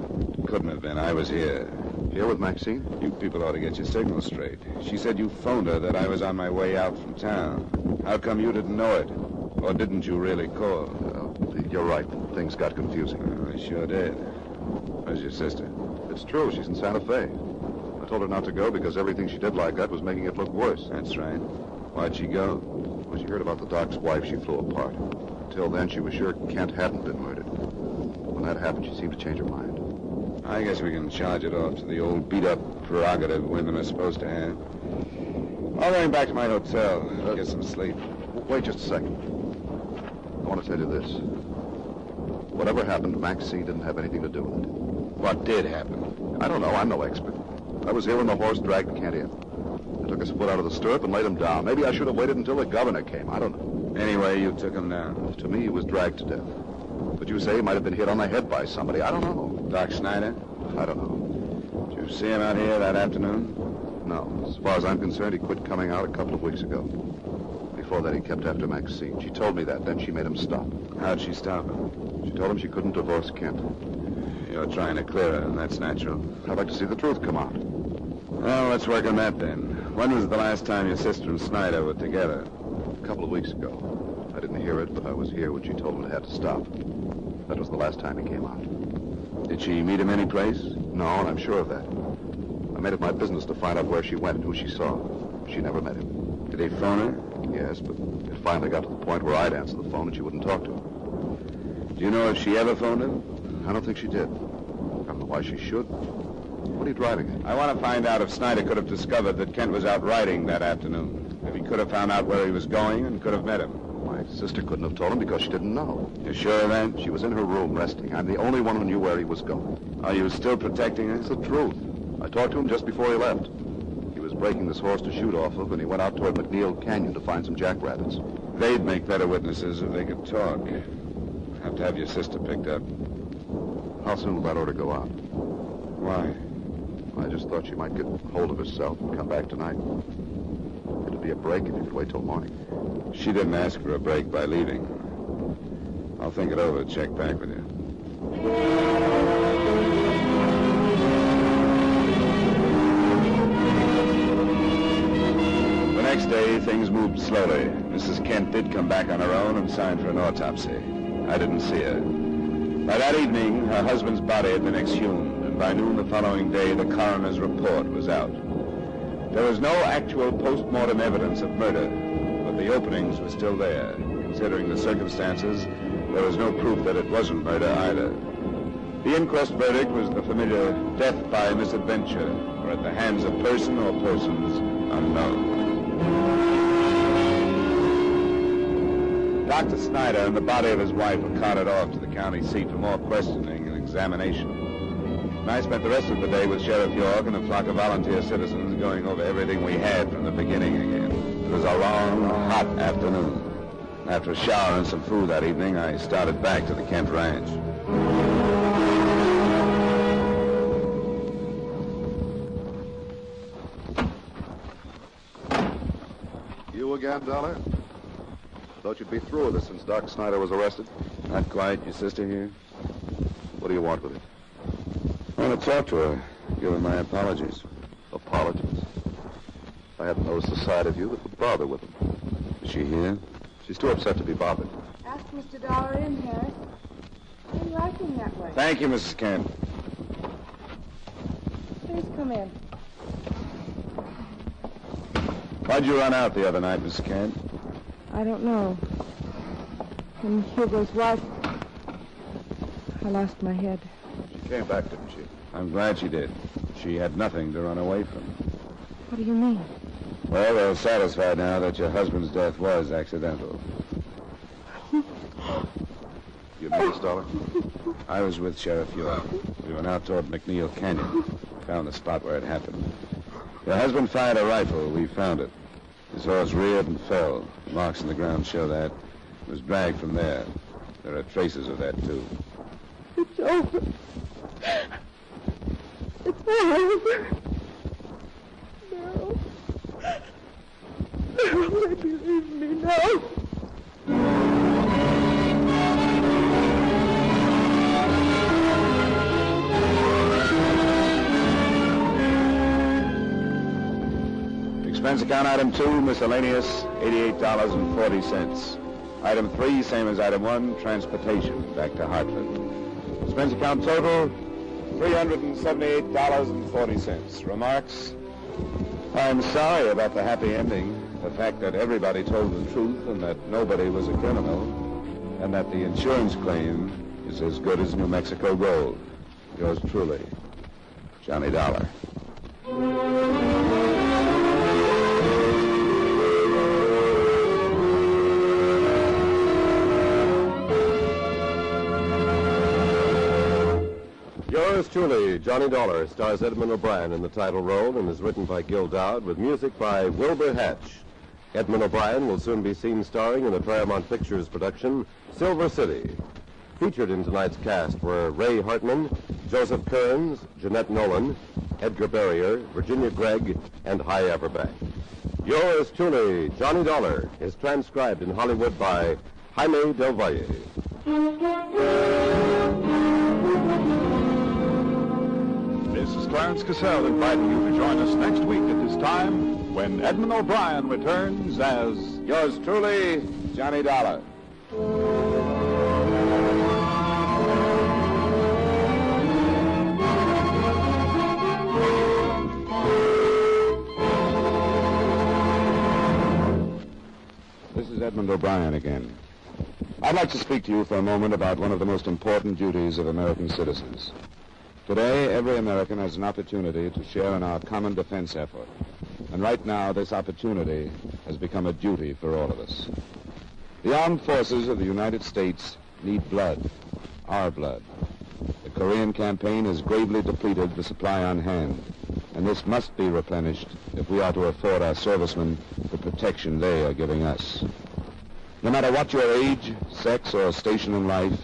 Couldn't have been. I was here.
Here with Maxine?
You people ought to get your signal straight. She said you phoned her that I was on my way out from town. How come you didn't know it? Or didn't you really call?
You're right. Things got confusing.
I sure did. Where's your sister?
It's true. She's in Santa Fe. I told her not to go because everything she did like that was making it look worse.
That's right. Why'd she go?
When she heard about the doc's wife, she flew apart. Until then, she was sure Kent hadn't been murdered. When that happened, she seemed to change her mind.
I guess we can charge it off to the old beat-up prerogative women are supposed to have. I'll going back to my hotel. Get some sleep.
Wait just a second. I want to tell you this. Whatever happened, Maxine didn't have anything to do with it.
What did happen?
I don't know. I'm no expert. I was here when the horse dragged Kent in. I took his foot out of the stirrup and laid him down. Maybe I should have waited until the governor came. I don't know.
Anyway, you took him down.
To me, he was dragged to death. But you say he might have been hit on the head by somebody. I don't know.
Doc Snyder?
I don't know.
Did you see him out here that afternoon?
No. As far as I'm concerned, he quit coming out a couple of weeks ago. Before that, he kept after Maxine. She told me that. Then she made him stop.
How'd she stop him?
She told him she couldn't divorce Kent.
You're trying to clear her, and that's natural.
I'd like to see the truth come out.
Well, let's work on that then. When was the last time your sister and Snyder were together?
A couple of weeks ago. I didn't hear it, but I was here when she told him it had to stop. That was the last time he came out.
Did she meet him any place?
No, and I'm sure of that. I made it my business to find out where she went and who she saw. She never met him.
Did he phone her?
Yes, but it finally got to the point where I'd answer the phone and she wouldn't talk to him.
Do you know if she ever phoned him?
I don't think she did. I don't know why she should. What are you driving at?
I want to find out if Snyder could have discovered that Kent was out riding that afternoon. If he could have found out where he was going and could have met him.
My My sister couldn't have told him because she didn't know.
You sure of that?
She was in her room resting. I'm the only one who knew where he was going.
Are you still protecting her?
It's the truth. I talked to him just before he left. He was breaking this horse to shoot off of, and he went out toward McNeil Canyon to find some jackrabbits.
They'd make better witnesses if they could talk. Have to have your sister picked up.
How soon will that order go out?
Why?
I just thought she might get hold of herself and come back tonight. It'd be a break if you could wait till morning.
She didn't ask for a break by leaving. I'll think it over, check back with you. The next day, things moved slowly. Mrs. Kent did come back on her own and signed for an autopsy. I didn't see her. By that evening, her husband's body had been exhumed, and by noon the following day, the coroner's report was out. There was no actual post-mortem evidence of murder, but the openings were still there. Considering the circumstances, there was no proof that it wasn't murder either. The inquest verdict was the familiar death by misadventure, or at the hands of person or persons unknown. Dr. Snyder and the body of his wife were carted off to the county seat for more questioning and examination. And I spent the rest of the day with Sheriff York and a flock of volunteer citizens going over everything we had from the beginning again. It was a long, hot afternoon. After a shower and some food that evening, I started back to the Kent Ranch.
You again, Dollar? Thought you'd be through with this since Doc Snyder was arrested.
Not quite. Your sister here?
What do you want with her?
I want to talk to her. Give her my apologies.
Apologies? I hadn't noticed the side of you that would bother with them.
Is she here?
She's too upset to be bothered.
Ask Mr. Dollar in, Harris. Why are you acting that way?
Thank you, Mrs. Kent.
Please come in.
Why'd you run out the other night, Mrs. Kent?
I don't know. When Hugo's wife... I lost my head.
She came back, didn't she?
I'm glad she did. She had nothing to run away from.
What do you mean?
Well, we're satisfied now that your husband's death was accidental.
You know this, Dollar?
I was with Sheriff York. We went out toward McNeil Canyon. Found the spot where it happened. Your husband fired a rifle. We found it. His horse reared and fell. Marks in the ground show that. It was dragged from there. There are traces of that, too.
It's over. It's over. No. No, they believe me now.
Expense account item 2, miscellaneous, $88.40. Item 3, same as item 1, transportation back to Hartford. Expense account total, $378.40. Remarks? I'm sorry about the happy ending. The fact that everybody told the truth and that nobody was a criminal, and that the insurance claim is as good as New Mexico gold. Yours truly, Johnny Dollar.
Yours truly, Johnny Dollar, stars Edmond O'Brien in the title role and is written by Gil Dowd with music by Wilbur Hatch. Edmond O'Brien will soon be seen starring in the Paramount Pictures production, Silver City. Featured in tonight's cast were Ray Hartman, Joseph Kearns, Jeanette Nolan, Edgar Barrier, Virginia Gregg, and Hy Averback. Yours truly, Johnny Dollar, is transcribed in Hollywood by Jaime Del Valle.
This is Clarence Cassell inviting you to join us next week at this time when Edmond O'Brien returns as...
Yours truly, Johnny Dollar. This is Edmond O'Brien again. I'd like to speak to you for a moment about one of the most important duties of American citizens. Today, every American has an opportunity to share in our common defense effort. And right now, this opportunity has become a duty for all of us. The armed forces of the United States need blood, our blood. The Korean campaign has gravely depleted the supply on hand, and this must be replenished if we are to afford our servicemen the protection they are giving us. No matter what your age, sex, or station in life,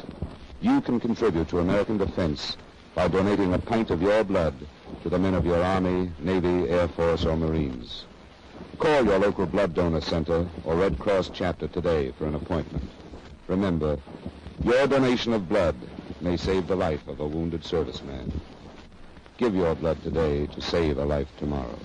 you can contribute to American defense by donating a pint of your blood to the men of your Army, Navy, Air Force, or Marines. Call your local blood donor center or Red Cross chapter today for an appointment. Remember, your donation of blood may save the life of a wounded serviceman. Give your blood today to save a life tomorrow.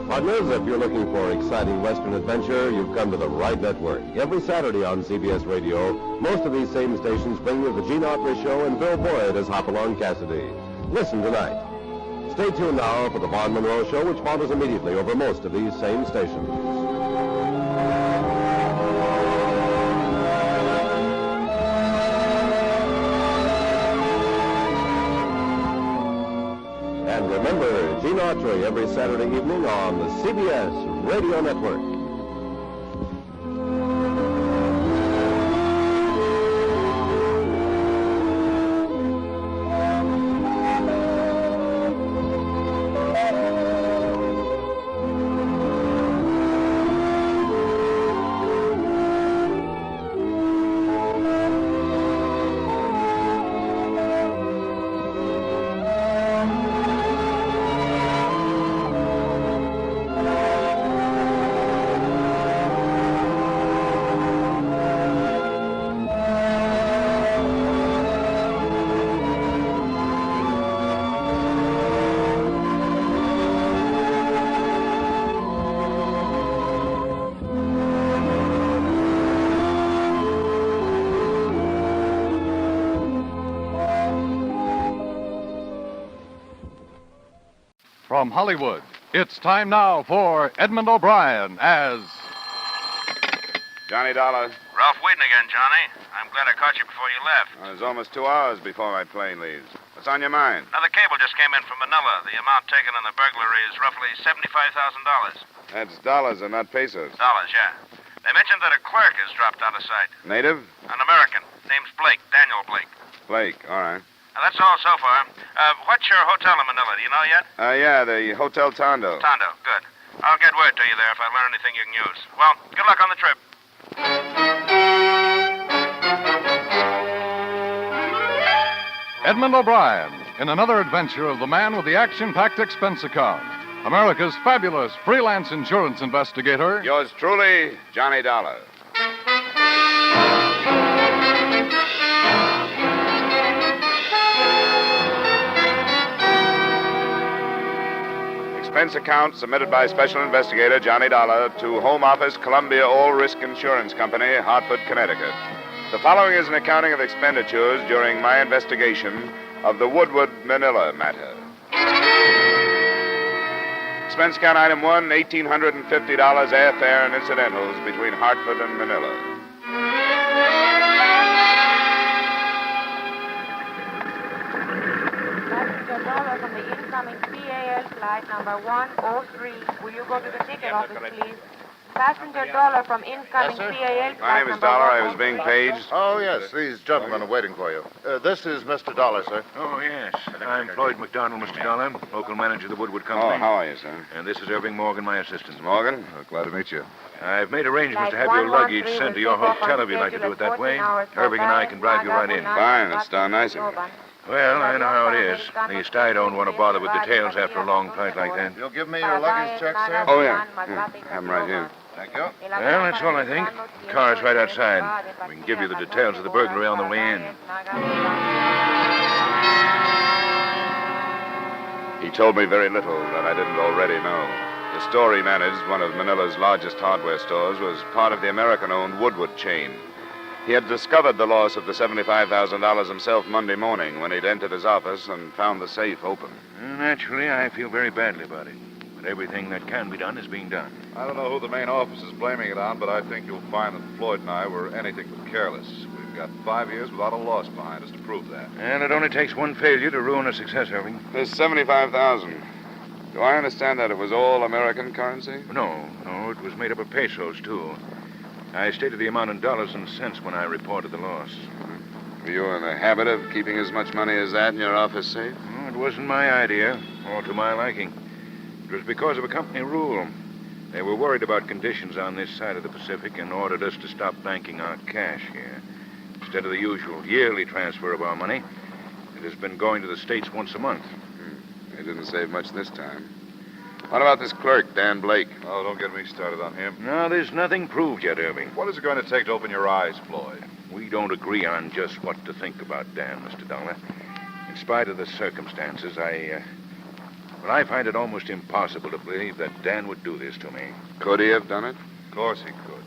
Partners, if you're looking for exciting Western adventure, you've come to the right network. Every Saturday on CBS Radio, most of these same stations bring you the Gene Autry Show and Bill Boyd as Hopalong Cassidy. Listen tonight. Stay tuned now for the Vaughn Monroe Show, which follows immediately over most of these same stations. And remember, Gene Autry every Saturday evening on the CBS Radio Network.
From Hollywood, it's time now for Edmond O'Brien as...
Johnny Dollar.
Ralph waiting again, Johnny. I'm glad I caught you before you left.
Well, it's almost 2 hours before my plane leaves. What's on your mind?
Another cable just came in from Manila. The amount taken in the burglary is roughly $75,000.
That's dollars and not pesos.
Dollars, yeah. They mentioned that a clerk has dropped out of sight.
Native?
An American. Name's Blake. Daniel Blake.
Blake, all right.
Now, that's all so far. What's your hotel in Manila? Do you know yet?
Yeah, the Hotel Tondo.
Tondo, good. I'll get word to you there if I learn anything you can use. Well, good luck on the trip.
Edmond O'Brien in another adventure of the man with the action-packed expense account. America's fabulous freelance insurance investigator.
Yours truly, Johnny Dollar. Expense account submitted by Special Investigator Johnny Dollar to Home Office, Columbia All Risk Insurance Company, Hartford, Connecticut. The following is an accounting of expenditures during my investigation of the Woodward, Manila matter. Expense account item 1, $1,850 airfare and incidentals between Hartford and Manila.
$1 from the incoming PAL flight number 103. Will you go to the ticket office, please? Passenger dollar from incoming PAL flight
My name is
number
Dollar. I
103.
was being paged.
Oh, yes. These gentlemen are waiting for you. This is Mr. Dollar, sir.
Oh, yes. I'm Floyd McDonald, Mr. Dollar, local manager of the Woodward Company.
Oh, how are you, sir?
And this is Irving Morgan, my assistant.
Morgan? Glad to meet you.
I've made arrangements to have your luggage sent to your hotel if you'd like to do it that way. Irving and I can drive you right in.
Fine. That's darn nice of you.
Well, I know how it is. At least I don't want to bother with details after a long flight like that.
You'll give me your luggage check, sir?
Oh, yeah. Have them right here.
Thank you.
Well, that's all I think. The car's right outside. We can give you the details of the burglary on the way in.
He told me very little that I didn't already know. The store he managed, one of Manila's largest hardware stores, was part of the American-owned Woodward chain. He had discovered the loss of the $75,000 himself Monday morning when he'd entered his office and found the safe open.
Naturally, I feel very badly about it. But everything that can be done is being done.
I don't know who the main office is blaming it on, but I think you'll find that Floyd and I were anything but careless. We've
got 5 years without a loss behind us to prove that.
And it only takes one failure to ruin a success, Irving.
There's $75,000. Do I understand that it was all American currency?
No, it was made up of pesos, too. I stated the amount in dollars and cents when I reported the loss.
Were you in the habit of keeping as much money as that in your office safe?
It wasn't my idea, or to my liking. It was because of a company rule. They were worried about conditions on this side of the Pacific and ordered us to stop banking our cash here. Instead of the usual yearly transfer of our money, it has been going to the States once a month.
They didn't save much this time. What about this clerk, Dan Blake?
Oh, don't get me started on him.
No, there's nothing proved yet, Irving.
What is it going to take to open your eyes, Floyd?
We don't agree on just what to think about Dan, Mr. Dollar. In spite of the circumstances, I find it almost impossible to believe that Dan would do this to me.
Could he have done it?
Of course he could.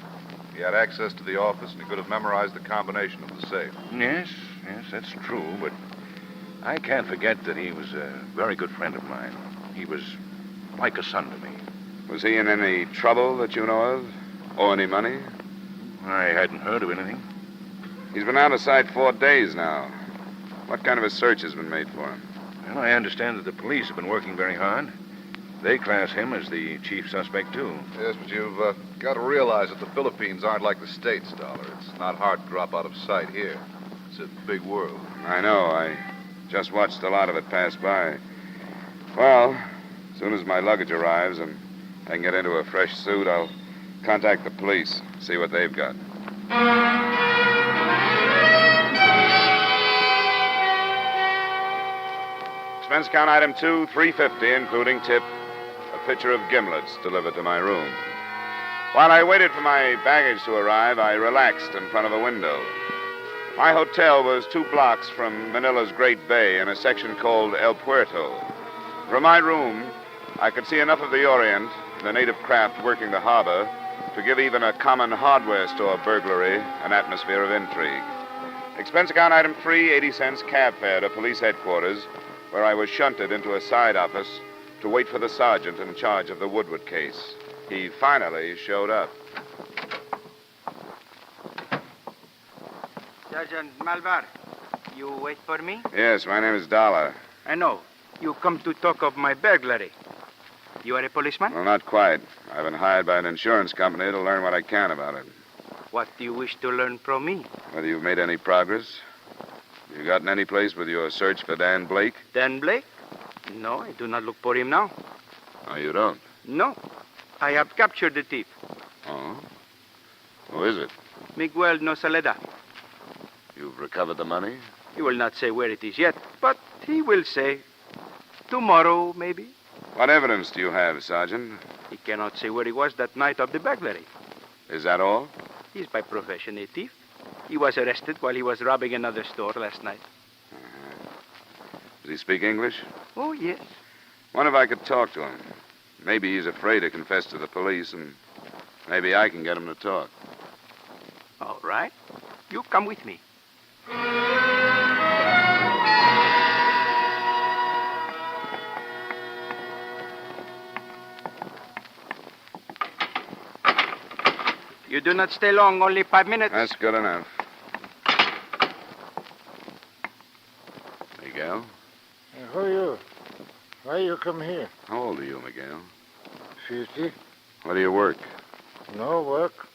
He had access to the office, and he could have memorized the combination of the safe.
Yes, that's true, but I can't forget that he was a very good friend of mine. He was like a son to me.
Was he in any trouble that you know of? Owe any money?
I hadn't heard of anything.
He's been out of sight 4 days now. What kind of a search has been made for him?
Well, I understand that the police have been working very hard. They class him as the chief suspect, too.
Yes, but you've got to realize that the Philippines aren't like the States, Dollar. It's not hard to drop out of sight here. It's a big world.
I know. I just watched a lot of it pass by. Well, as soon as my luggage arrives and I can get into a fresh suit, I'll contact the police, see what they've got. Expense account item 2, $350, including tip. A pitcher of gimlets delivered to my room. While I waited for my baggage to arrive, I relaxed in front of a window. My hotel was 2 blocks from Manila's Great Bay in a section called El Puerto. From my room, I could see enough of the Orient, the native craft working the harbor, to give even a common hardware store burglary an atmosphere of intrigue. Expense account item 3, 80 cents cab fare to police headquarters, where I was shunted into a side office to wait for the sergeant in charge of the Woodward case. He finally showed up.
Sergeant Malvar, you wait for me?
Yes, my name is Dollar.
I know. You come to talk of my burglary. You are a policeman?
Well, not quite. I've been hired by an insurance company to learn what I can about it.
What do you wish to learn from me?
Whether you've made any progress. You gotten any place with your search for Dan Blake?
Dan Blake? No, I do not look for him now.
Oh, you don't?
No. I have captured the thief.
Oh? Who is it?
Miguel Nosaleda.
You've recovered the money?
He will not say where it is yet, but he will say. Tomorrow, maybe.
What evidence do you have, Sergeant?
He cannot say where he was that night of the burglary.
Is that all?
He's by profession a thief. He was arrested while he was robbing another store last night.
Does he speak English?
Oh, yes.
Wonder if I could talk to him. Maybe he's afraid to confess to the police, and maybe I can get him to talk.
All right. You come with me. You do not stay long, only 5 minutes.
That's good enough. Miguel?
Hey, who are you? Why you come here?
How old are you, Miguel?
50.
Where do you work?
No work.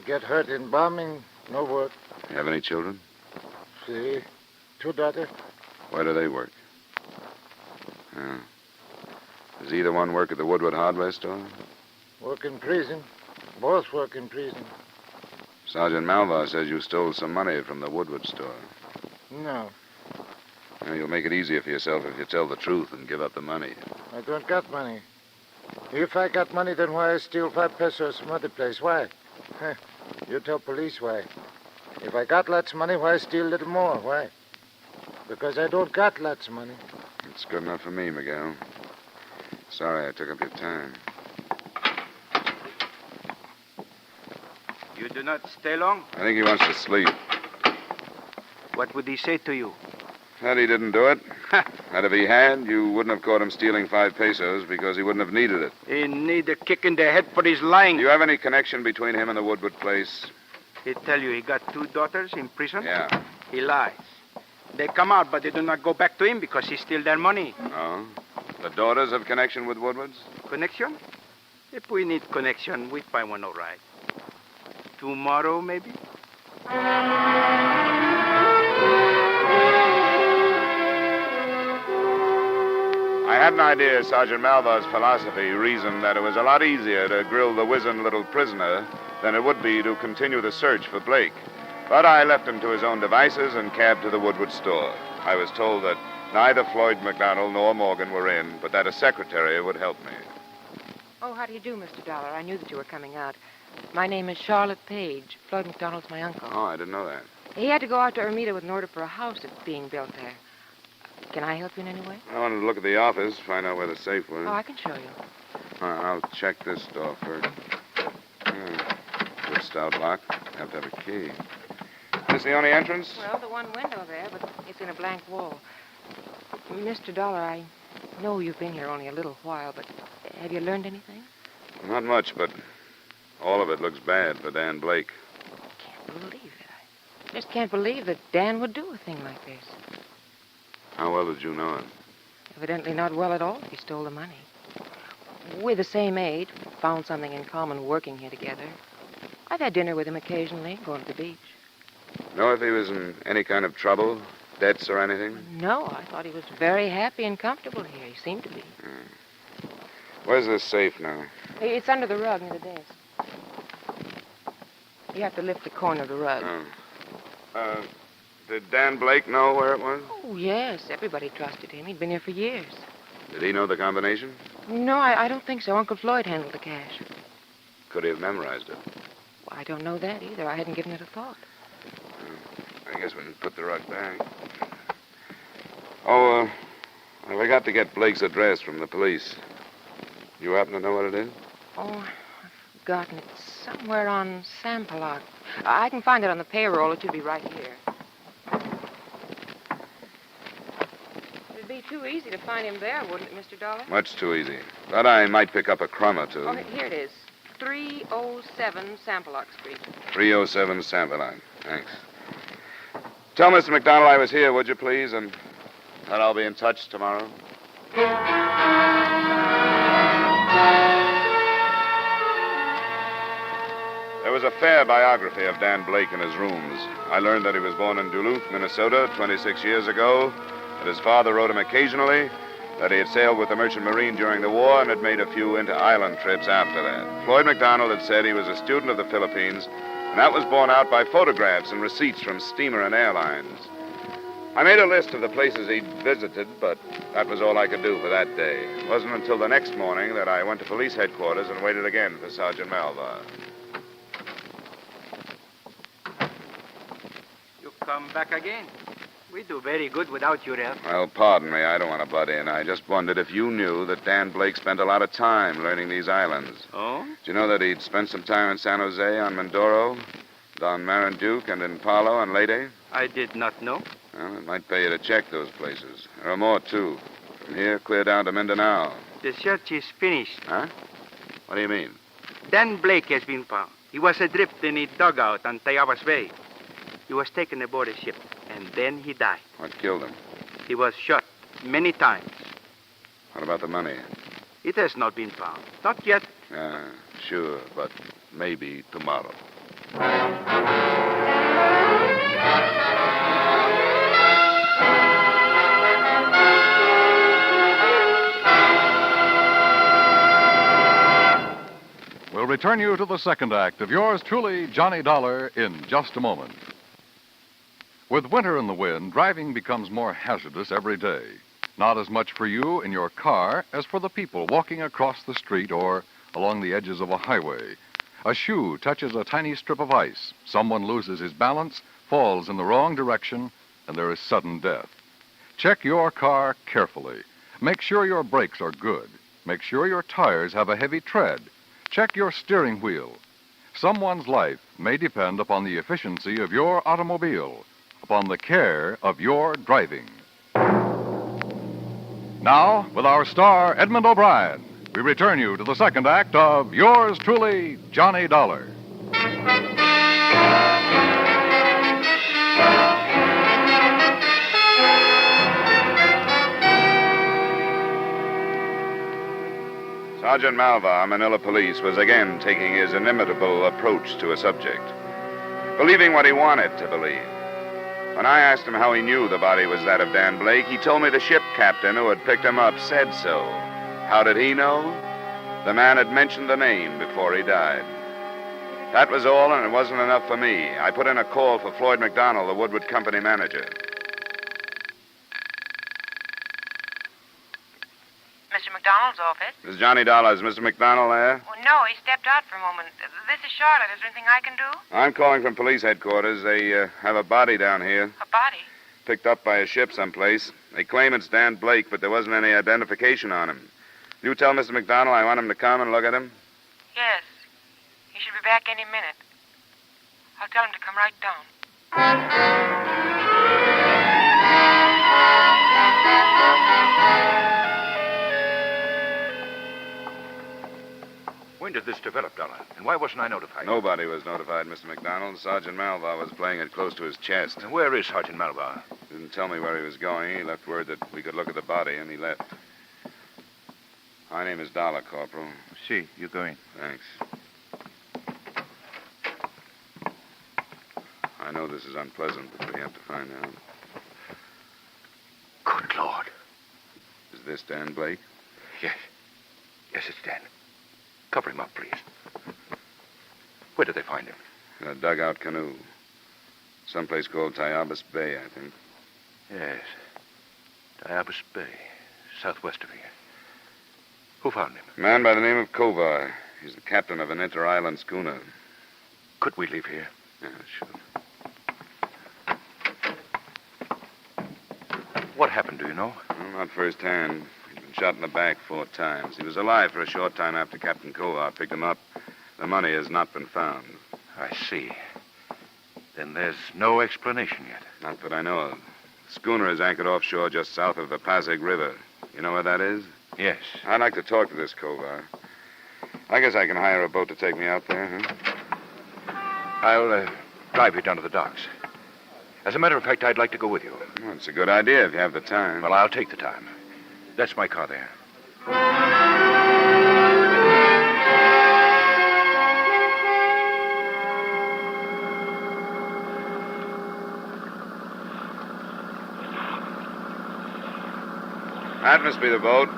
Get hurt in bombing, no work.
You have any children?
See, 2 daughters.
Where do they work? Oh. Does either one work at the Woodward hardware store?
Work in prison. Both work in prison.
Sergeant Malvar says you stole some money from the Woodward store.
No,
Well, you'll make it easier for yourself if you tell the truth and give up the money.
I don't got money. If I got money, then why I steal 5 pesos from other place? Why? You tell police why. If I got lots of money, why I steal a little more? Why? Because I don't got lots of money.
It's good enough for me, Miguel. Sorry I took up your time.
You do not stay long?
I think he wants to sleep.
What would he say to you?
That he didn't do it. That if he had, you wouldn't have caught him stealing 5 pesos because he wouldn't have needed it.
He need a kick in the head for his lying.
Do you have any connection between him and the Woodward place?
He tell you he got 2 daughters in prison?
Yeah.
He lies. They come out, but they do not go back to him because he steal their money.
Oh? The daughters have connection with Woodward's?
Connection? If we need connection, we find one all right. Tomorrow, maybe?
I had an idea Sergeant Malvar's philosophy reasoned that it was a lot easier to grill the wizened little prisoner than it would be to continue the search for Blake. But I left him to his own devices and cabbed to the Woodward store. I was told that neither Floyd McDonald nor Morgan were in, but that a secretary would help me.
Oh, how do you do, Mr. Dollar? I knew that you were coming out. My name is Charlotte Page. Floyd McDonald's my uncle.
Oh, I didn't know that.
He had to go out to Ermita with an order for a house that's being built there. Can I help you in any way?
I wanted to look at the office, find out where the safe was.
Oh, I can show you.
I'll check this door first. Good stout lock. Have to have a key. This the only entrance?
Well, the one window there, but it's in a blank wall. Mr. Dollar, I know you've been here only a little while, but have you learned anything?
Not much, but all of it looks bad for Dan Blake.
Can't believe it. I just can't believe that Dan would do a thing like this.
How well did you know him?
Evidently not well at all if he stole the money. We're the same age, found something in common working here together. I've had dinner with him occasionally, going to the beach.
Know if he was in any kind of trouble, debts or anything?
No, I thought he was very happy and comfortable here. He seemed to be.
Where's this safe now?
It's under the rug near the desk. You have to lift the corner of the rug.
Did Dan Blake know where it was?
Oh, yes. Everybody trusted him. He'd been here for years.
Did he know the combination?
No, I don't think so. Uncle Floyd handled the cash.
Could he have memorized it?
Well, I don't know that either. I hadn't given it a thought.
I guess we can put the rug back. Oh, I forgot to get Blake's address from the police. You happen to know what it is?
Oh, I've forgotten. It's somewhere on Sampaloc. I can find it on the payroll. It should be right here. It'd be too easy to find him there, wouldn't it, Mr. Dollar?
Much too easy. Thought I might pick up a crumb or two.
Oh, here it is. 307 Sampaloc Street.
307 Sampaloc. Thanks. Tell Mr. McDonald I was here, would you, please? And that I'll be in touch tomorrow. There was a fair biography of Dan Blake in his rooms. I learned that he was born in Duluth, Minnesota, 26 years ago, that his father wrote him occasionally, that he had sailed with the Merchant Marine during the war and had made a few inter-island trips after that. Floyd McDonald had said he was a student of the Philippines, and that was borne out by photographs and receipts from steamer and airlines. I made a list of the places he'd visited, but that was all I could do for that day. It wasn't until the next morning that I went to police headquarters and waited again for Sergeant Malvar.
You come back again. We do very good without you, Earl.
Well, pardon me, I don't want to butt in. I just wondered if you knew that Dan Blake spent a lot of time learning these islands.
Oh?
Did you know that he'd spent some time in San Jose, on Mindoro, on Marinduque, and in Palo and Leyte?
I did not know.
Well, it might pay you to check those places. There are more, too. From here, clear down to Mindanao.
The search is finished.
Huh? What do you mean?
Dan Blake has been found. He was adrift in a dugout on Tayabas Bay. He was taken aboard a ship, and then he died.
What killed him?
He was shot many times.
What about the money?
It has not been found. Not yet.
Sure, but maybe tomorrow.
We'll return you to the second act of yours truly, Johnny Dollar, in just a moment. With winter in the wind, driving becomes more hazardous every day. Not as much for you in your car as for the people walking across the street or along the edges of a highway. A shoe touches a tiny strip of ice. Someone loses his balance, falls in the wrong direction, and there is sudden death. Check your car carefully. Make sure your brakes are good. Make sure your tires have a heavy tread. Check your steering wheel. Someone's life may depend upon the efficiency of your automobile, upon the care of your driving. Now, with our star, Edmond O'Brien, we return you to the second act of yours truly, Johnny Dollar.
Sergeant Malvar, Manila Police, was again taking his inimitable approach to a subject, believing what he wanted to believe. When I asked him how he knew the body was that of Dan Blake, he told me the ship captain who had picked him up said so. How did he know? The man had mentioned the name before he died. That was all, and it wasn't enough for me. I put in a call for Floyd McDonald, the Woodward Company manager.
Mr. McDonald's office?
This is Johnny Dollars. Mr. McDonald there?
Oh, no, he stepped out for a moment. This is Charlotte. Is there anything I can do?
I'm calling from police headquarters. They have a body down here.
A body?
Picked up by a ship someplace. They claim it's Dan Blake, but there wasn't any identification on him. You tell Mr. McDonald I want him to come and look at him?
Yes. He should be back any minute. I'll tell him to come right down.
When did this develop, Dollar? And why wasn't I notified?
Nobody was notified, Mr. McDonald. Sergeant Malvar was playing it close to his chest.
And where is Sergeant Malvar?
Didn't tell me where he was going. He left word that we could look at the body, and he left. My name is Dollar, Corporal.
See, you go in.
Thanks. I know this is unpleasant, but we have to find out.
Good Lord.
Is this Dan Blake?
Yes. Yes, it's Dan. Cover him up, please. Where did they find him?
In a dugout canoe. Someplace called Tayabas Bay, I think.
Yes. Tayabas Bay, southwest of here. Who found him?
A man by the name of Kovar. He's the captain of an inter-island schooner.
Could we leave here?
Yeah, sure.
What happened, do you know?
Well, not firsthand. He'd been shot in the back 4 times. He was alive for a short time after Captain Kovar picked him up. The money has not been found.
I see. Then there's no explanation yet.
Not that I know of. The schooner is anchored offshore just south of the Pasig River. You know where that is?
Yes.
I'd like to talk to this Kovar. I guess I can hire a boat to take me out there, huh?
I'll drive you down to the docks. As a matter of fact, I'd like to go with you.
Well, it's a good idea if you have the time.
Well, I'll take the time. That's my car there.
That must be the boat.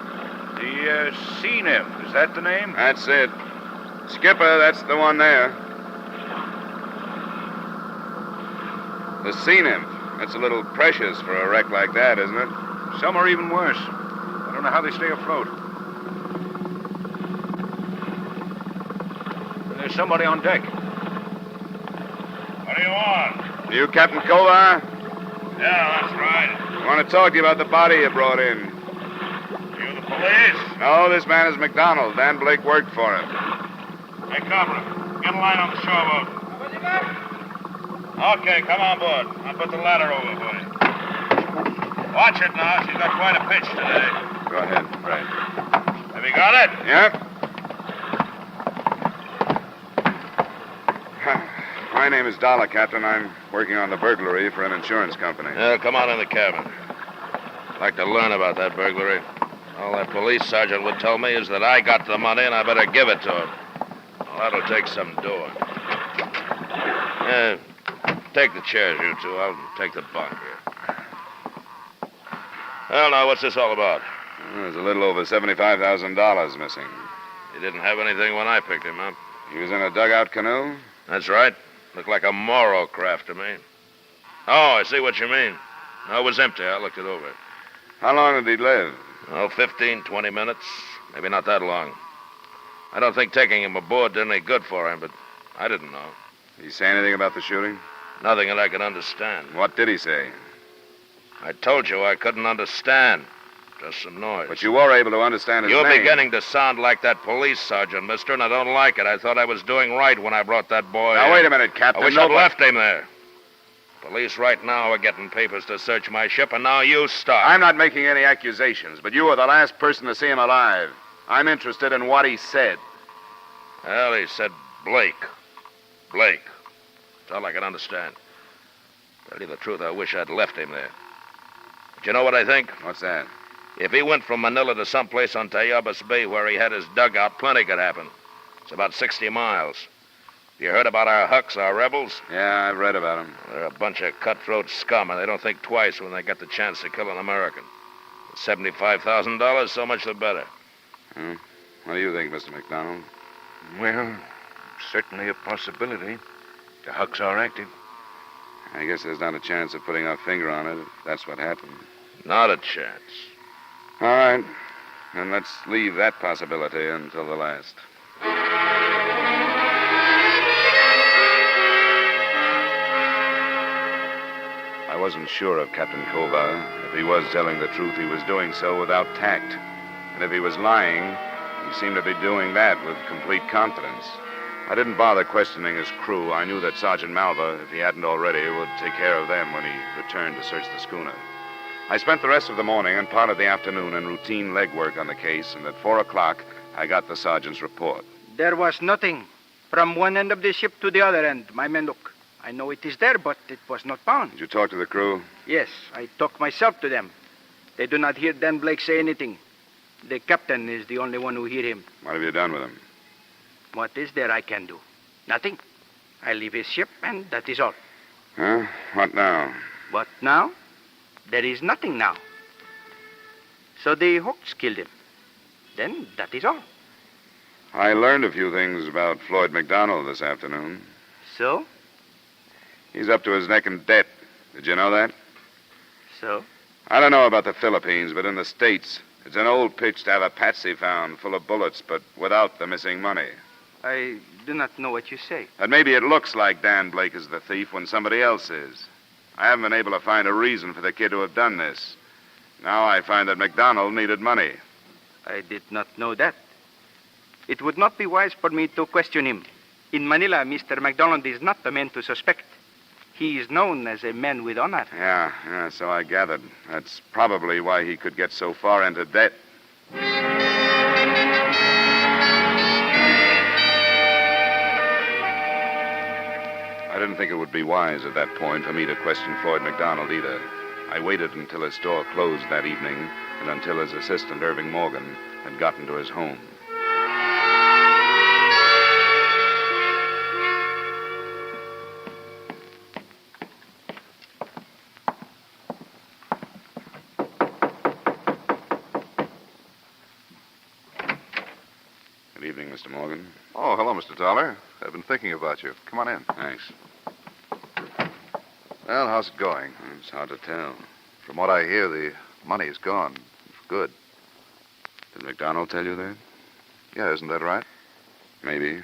The Sea Nymph, is that the name?
That's it. Skipper, that's the one there. The Sea Nymph. That's a little precious for a wreck like that, isn't it?
Some are even worse. I don't know how they stay afloat. There's somebody on deck.
What do you want?
You Captain Kovar?
Yeah, that's right.
I want to talk to you about the body you brought in.
You the police?
No, this man is McDonald. Dan Blake worked for him.
Hey, Cobra, get a line on the shore boat. Okay, come on board. I'll put the ladder over for you. Watch it now. She's got quite a pitch today.
Go ahead.
Right. Have you got it?
Yep. My name is Dollar, Captain. I'm working on the burglary for an insurance company.
Yeah, come on in the cabin. I'd like to learn about that burglary. All that police sergeant would tell me is that I got the money and I better give it to him. Well, that'll take some doing. Yeah, take the chairs, you two. I'll take the bunk here. Well, now, what's this all about?
There's a little over $75,000 missing.
He didn't have anything when I picked him up.
He was in a dugout canoe?
That's right. Looked like a Moro craft to me. Oh, I see what you mean. No, it was empty. I looked it over.
How long did he live?
Oh, 15, 20 minutes. Maybe not that long. I don't think taking him aboard did any good for him, but I didn't know.
Did he say anything about the shooting?
Nothing that I could understand.
What did he say?
I told you I couldn't understand. Just some noise.
But you were able to understand his
You're
name.
beginning to sound like that police sergeant, mister, and I don't like it. I thought I was doing right when I brought that boy
Now,
in.
wait a minute, Captain.
I wish I'd left him there. Police right now are getting papers to search my ship, and now you stop.
I'm not making any accusations, but you were the last person to see him alive. I'm interested in what he said.
Well, he said Blake. Blake. That's all I can understand. Tell you the truth, I wish I'd left him there. But you know what I think?
What's that?
If he went from Manila to someplace on Tayabas Bay where he had his dugout, plenty could happen. It's about 60 miles. You heard about our Hucks, our rebels?
Yeah, I've read about them.
They're a bunch of cutthroat scum, and they don't think twice when they get the chance to kill an American. $75,000, so much the better.
What do you think, Mr. McDonald?
Well, certainly a possibility. The Hucks are active.
I guess there's not a chance of putting our finger on it if that's what happened.
Not a chance.
All right. Then let's leave that possibility until the last. I wasn't sure of Captain Kova. If he was telling the truth, he was doing so without tact. And if he was lying, he seemed to be doing that with complete confidence. I didn't bother questioning his crew. I knew that Sergeant Malva, if he hadn't already, would take care of them when he returned to search the schooner. I spent the rest of the morning and part of the afternoon in routine legwork on the case, and at 4 o'clock, I got the sergeant's report.
There was nothing. From one end of the ship to the other end, my men look. I know it is there, but it was not found.
Did you talk to the crew?
Yes, I talked myself to them. They do not hear Dan Blake say anything. The captain is the only one who hear him.
What have you done with him?
What is there I can do? Nothing. I leave his ship, and that is all.
Huh? What now?
What now? There is nothing now. So the Hawks killed him. Then that is all.
I learned a few things about Floyd McDonald this afternoon.
So?
He's up to his neck in debt. Did you know that?
So?
I don't know about the Philippines, but in the States, it's an old pitch to have a patsy found full of bullets, but without the missing money.
I do not know what you say.
And maybe it looks like Dan Blake is the thief when somebody else is. I haven't been able to find a reason for the kid to have done this. Now I find that McDonald needed money.
I did not know that. It would not be wise for me to question him. In Manila, Mr. McDonald is not the man to suspect. He is known as a man with honor.
Yeah, so I gathered. That's probably why he could get so far into debt. I didn't think it would be wise at that point for me to question Floyd McDonald either. I waited until his store closed that evening and until his assistant, Irving Morgan, had gotten to his home. Good evening, Mr. Morgan.
Oh, hello, Mr. Dollar. I've been thinking about you. Come on in.
Thanks.
Well, how's it going?
It's hard to tell.
From what I hear, the money is gone. For good.
Did McDonald tell you that?
Yeah, isn't that right?
Maybe.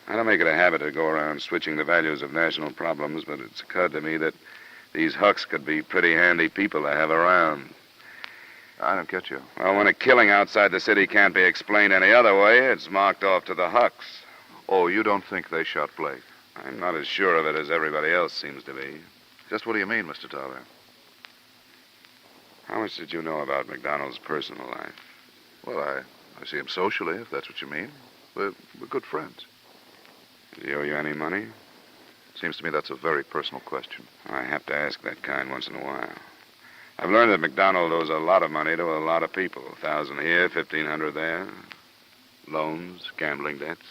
I don't make it a habit to go around switching the values of national problems, but it's occurred to me that these Hucks could be pretty handy people to have around.
I don't get you.
Well, when a killing outside the city can't be explained any other way, it's marked off to the Hucks.
Oh, you don't think they shot Blake?
I'm not as sure of it as everybody else seems to be.
Just what do you mean, Mr. Dollar?
How much did you know about McDonald's personal life?
Well, I see him socially, if that's what you mean. We're good friends.
Does he owe you any money?
Seems to me that's a very personal question.
I have to ask that kind once in a while. I've learned that McDonald owes a lot of money to a lot of people. 1,000 here, 1,500 there. Loans, gambling debts.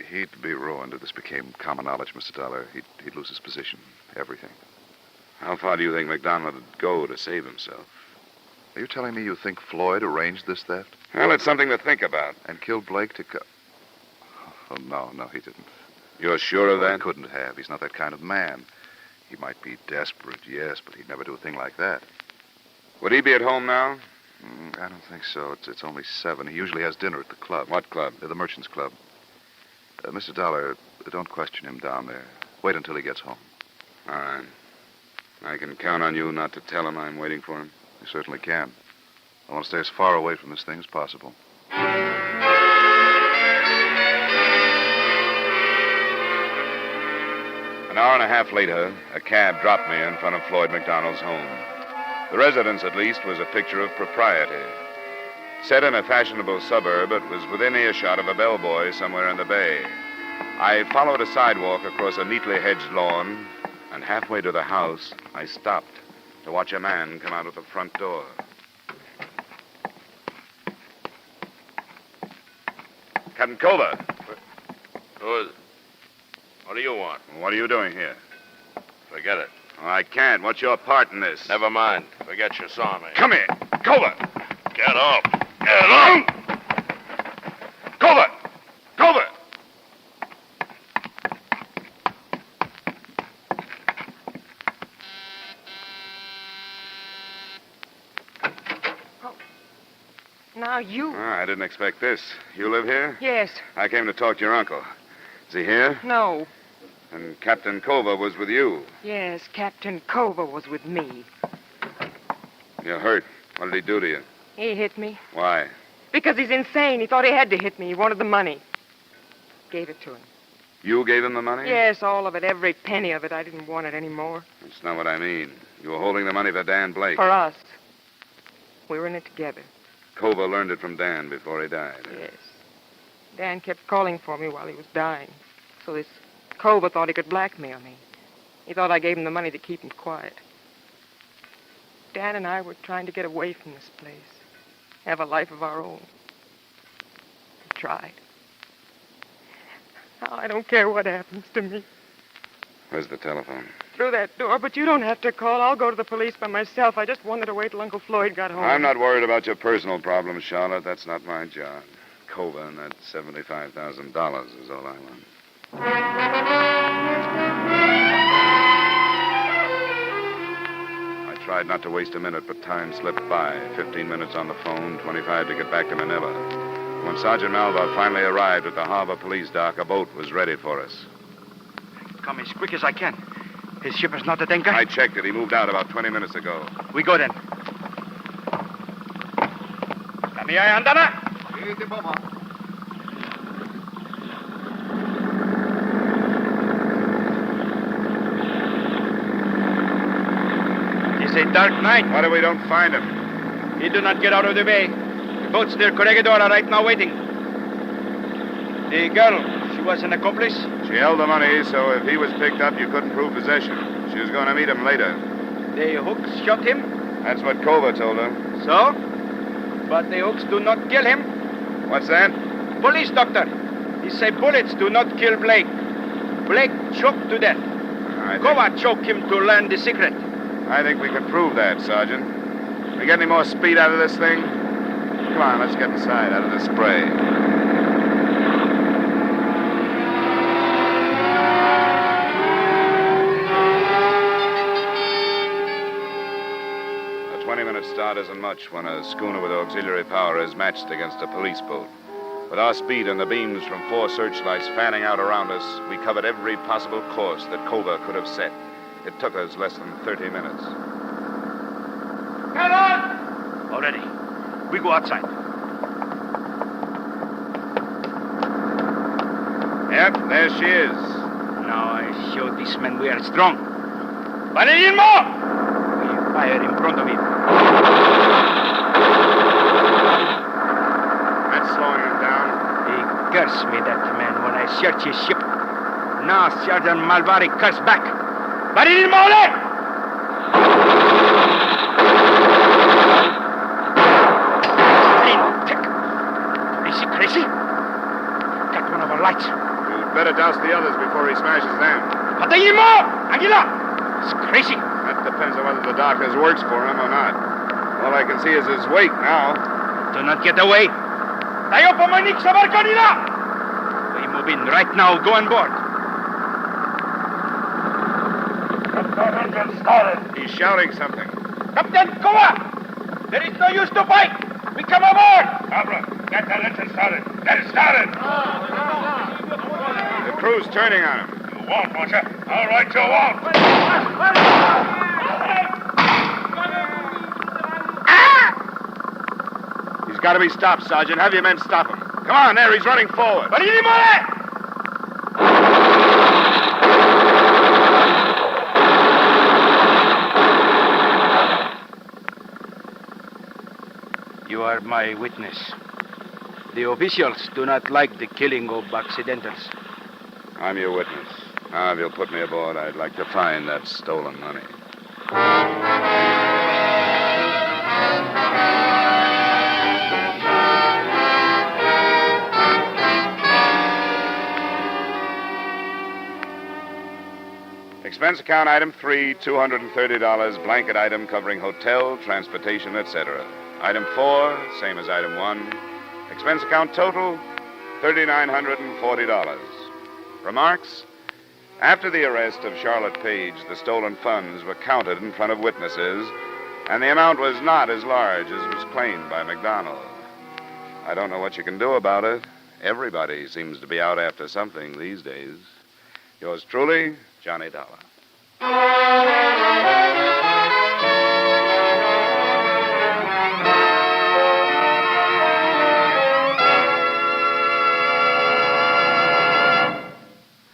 He'd be ruined if this became common knowledge, Mr. Dollar. He'd lose his position, everything.
How far do you think McDonald would go to save himself?
Are you telling me you think Floyd arranged this theft?
Well, it's something to think about.
And killed Blake to Oh, no, he didn't.
You're sure of that?
He couldn't have. He's not that kind of man. He might be desperate, yes, but he'd never do a thing like that.
Would he be at home now?
I don't think so. It's only 7. He usually has dinner at the club.
What club?
The Merchants Club. Mr. Dollar, don't question him down there. Wait until he gets home.
All right. I can count on you not to tell him I'm waiting for him?
You certainly can. I want to stay as far away from this thing as possible.
An hour and a half later, a cab dropped me in front of Floyd McDonald's home. The residence, at least, was a picture of propriety. Set in a fashionable suburb, it was within earshot of a bellboy somewhere in the bay. I followed a sidewalk across a neatly hedged lawn, and halfway to the house, I stopped. to watch a man come out of the front door. Captain Culver.
Who is it? What do you want?
What are you doing here?
Forget it.
Oh, I can't. What's your part in this?
Never mind. Forget you saw me.
Come here. Culver.
Get off. Get off.
Culver. Culver.
Now you.
I didn't expect this. You live here?
Yes.
I came to talk to your uncle. Is he here?
No.
And Captain Culver was with you.
Yes, Captain Culver was with me.
You're hurt. What did he do to you?
He hit me.
Why?
Because he's insane. He thought he had to hit me. He wanted the money. Gave it to him.
You gave him the money?
Yes, all of it. Every penny of it. I didn't want it anymore.
That's not what I mean. You were holding the money for Dan Blake.
For us. We were in it together.
Culver learned it from Dan before he died.
Yes. Dan kept calling for me while he was dying. So this Culver thought he could blackmail me. He thought I gave him the money to keep him quiet. Dan and I were trying to get away from this place. Have a life of our own. We tried. Now I don't care what happens to me.
Where's the telephone?
Through that door, but you don't have to call. I'll go to the police by myself. I just wanted to wait till Uncle Floyd got home.
I'm not worried about your personal problems, Charlotte. That's not my job. Culver and that $75,000 is all I want. I tried not to waste a minute, but time slipped by. 15 minutes on the phone, 25 to get back to Manila. When Sergeant Malva finally arrived at the harbor police dock, a boat was ready for us.
Come as quick as I can. His ship is not at anchor?
I checked it. He moved out about 20 minutes ago.
We go then. Kami ay handa na. It is a dark night.
What if we don't find him?
He do not get out of the bay. The boats near Corregidor are right now waiting. The girl, she was an accomplice?
She held the money, so if he was picked up, you couldn't prove possession. She was going to meet him later.
The hooks shot him?
That's what Culver told her.
So? But the hooks do not kill him.
What's that?
Police doctor. He say bullets do not kill Blake. Blake choked to death. Kova choked him to learn the secret.
I think we can prove that, Sergeant. We get any more speed out of this thing? Come on, let's get inside out of the spray. A 20-minute start isn't much when a schooner with auxiliary power is matched against a police boat. With our speed and the beams from 4 searchlights fanning out around us, we covered every possible course that Culver could have set. It took us less than 30 minutes.
Get on! Already. We go outside.
Yep, there she is.
Now I show this man we are strong. But in more! We fire in front of him.
That's slowing him down.
He cursed me, that man, when I searched his ship. Now Sergeant Malvari cursed back. But in more! Crazy? Got one of our lights.
You'd better douse the others before he smashes them.
Patayimo! Anguila! It's crazy.
That depends on whether the darkness works for him or not. All I can see is his wake now.
Do not get away. Tayo pamanik sa barko nila! We move in right now. Go on board.
That engine started.
He's shouting something.
Captain, come on! There is no use to fight. We come aboard.
Abra, get that engine started. Get it started.
The crew's turning on him.
You won't, won't you? All right, you won't.
He's got to be stopped, Sergeant. Have your men stop him. Come on, there. He's running forward.
You are my witness. The officials do not like the killing of accidentals.
I'm your witness. Now, if you'll put me aboard, I'd like to find that stolen money. Expense account item 3, $230, blanket item covering hotel, transportation, etc. Item 4, same as item 1. Expense account total, $3,940. Remarks? After the arrest of Charlotte Page, the stolen funds were counted in front of witnesses, and the amount was not as large as was claimed by McDonald. I don't know what you can do about it. Everybody seems to be out after something these days. Yours truly, Johnny Dollar.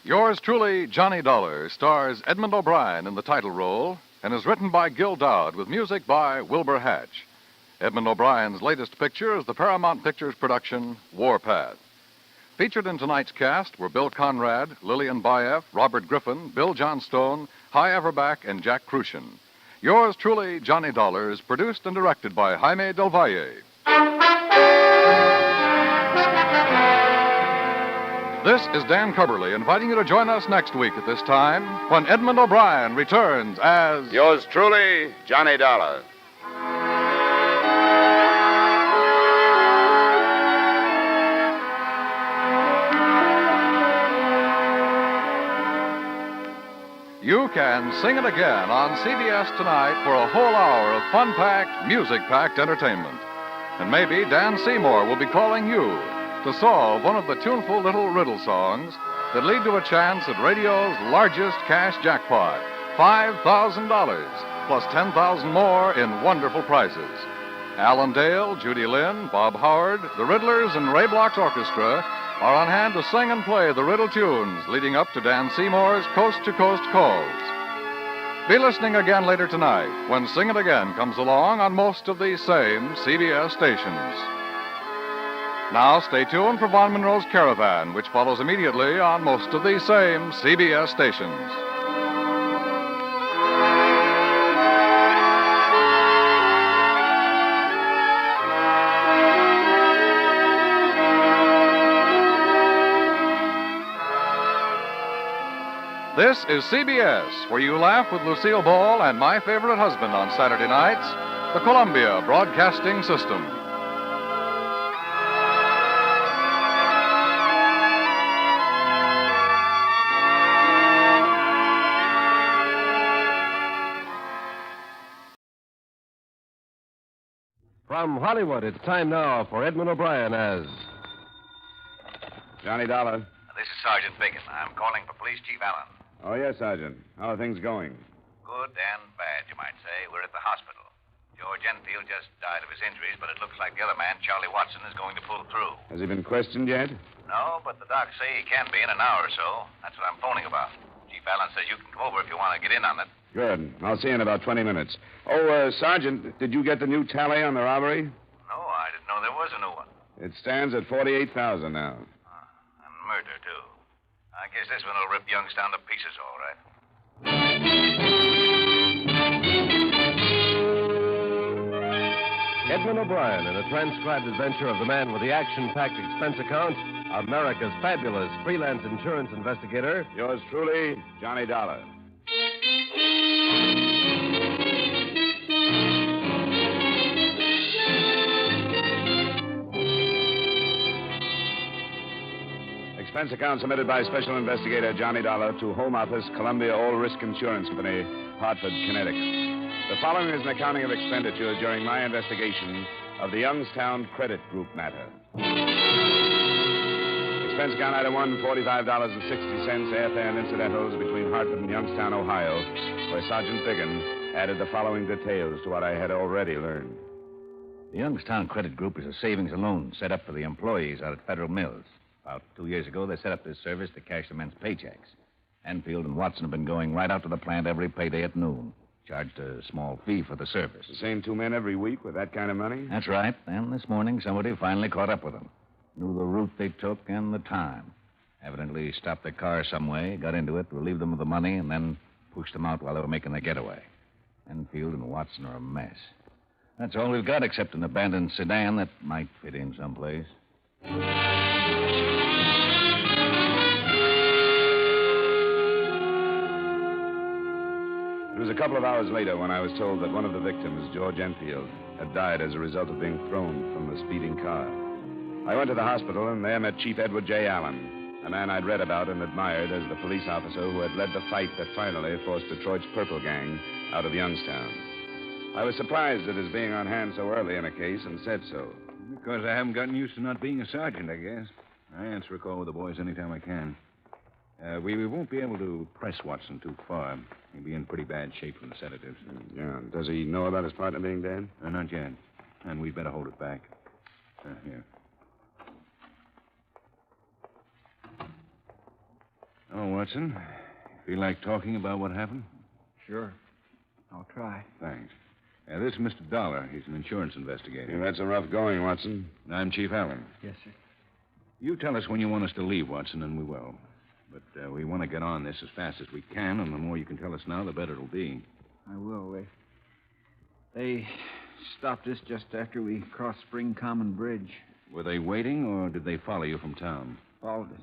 Yours truly, Johnny Dollar, stars Edmond O'Brien in the title role and is written by Gil Doud with music by Wilbur Hatch. Edmond O'Brien's latest picture is the Paramount Pictures production, Warpath. Featured in tonight's cast were Bill Conrad, Lillian Baeff, Robert Griffin, Bill Johnstone, Hy Averback, and Jack Crucian. Yours truly, Johnny Dollar, is produced and directed by Jaime Del Valle. This is Dan Cubberly inviting you to join us next week at this time when Edmond O'Brien returns as...
Yours truly, Johnny Dollar.
You can sing it again on CBS tonight for a whole hour of fun-packed, music-packed entertainment. And maybe Dan Seymour will be calling you to solve one of the tuneful little riddle songs that lead to a chance at radio's largest cash jackpot, $5,000, plus $10,000 more in wonderful prizes. Alan Dale, Judy Lynn, Bob Howard, the Riddlers, and Ray Bloch's orchestra are on hand to sing and play the riddle tunes leading up to Dan Seymour's coast-to-coast calls. Be listening again later tonight when Sing It Again comes along on most of these same CBS stations. Now stay tuned for Von Monroe's Caravan, which follows immediately on most of these same CBS stations. This is CBS, where you laugh with Lucille Ball and My Favorite Husband on Saturday nights, the Columbia Broadcasting System.
From Hollywood, it's time now for Edmond O'Brien as...
Johnny Dollar.
This is Sergeant Bacon. I'm calling for Police Chief Allen.
Oh, yes, Sergeant. How are things going?
Good and bad, you might say. We're at the hospital. George Enfield just died of his injuries, but it looks like the other man, Charlie Watson, is going to pull through.
Has he been questioned yet?
No, but the docs say he can be in an hour or so. That's what I'm phoning about. Chief Allen says you can come over if you want to get in on it.
Good. I'll see you in about 20 minutes. Oh, Sergeant, did you get the new tally on the robbery?
No, I didn't know there was a new one.
It stands at 48,000 now.
And murder, too. I guess this one will rip Youngstown to pieces, all right.
Edmond O'Brien in a transcribed adventure of the man with the action-packed expense account, America's fabulous freelance insurance investigator.
Yours truly, Johnny Dollar. Expense account submitted by Special Investigator Johnny Dollar to Home Office, Columbia All Risk Insurance Company, Hartford, Connecticut. The following is an accounting of expenditures during my investigation of the Youngstown Credit Group matter. Expense account item 1, $45.60, airfare and incidentals between Hartford and Youngstown, Ohio, where Sergeant Biggin added the following details to what I had already learned.
The Youngstown Credit Group is a savings and loan set up for the employees out at Federal Mills. About 2 years ago, they set up this service to cash the men's paychecks. Enfield and Watson have been going right out to the plant every payday at noon. Charged a small fee for the service.
The same two men every week with that kind of money?
That's right. And this morning, somebody finally caught up with them. Knew the route they took and the time. Evidently stopped their car some way, got into it, relieved them of the money, and then pushed them out while they were making their getaway. Enfield and Watson are a mess. That's all we've got except an abandoned sedan that might fit in someplace.
It was a couple of hours later when I was told that one of the victims, George Enfield, had died as a result of being thrown from the speeding car. I went to the hospital and there met Chief Edward J. Allen, a man I'd read about and admired as the police officer who had led the fight that finally forced Detroit's Purple Gang out of Youngstown. I was surprised at his being on hand so early in a case and said so.
Because I haven't gotten used to not being a sergeant, I guess. I answer a call with the boys anytime I can. We won't be able to press Watson too far. He'll be in pretty bad shape from the sedatives.
Yeah. Does he know about his partner being dead?
Not yet. And we'd better hold it back. Here. Oh, Watson. Feel like talking about what happened?
Sure. I'll try.
Thanks. This is Mr. Dollar. He's an insurance investigator.
You've had some rough going, Watson.
I'm Chief Allen.
Yes, sir.
You tell us when you want us to leave, Watson, and we will. But we want to get on this as fast as we can, and the more you can tell us now, the better it'll be.
I will. They stopped us just after we crossed Spring Common Bridge.
Were they waiting, or did they follow you from town?
Followed us.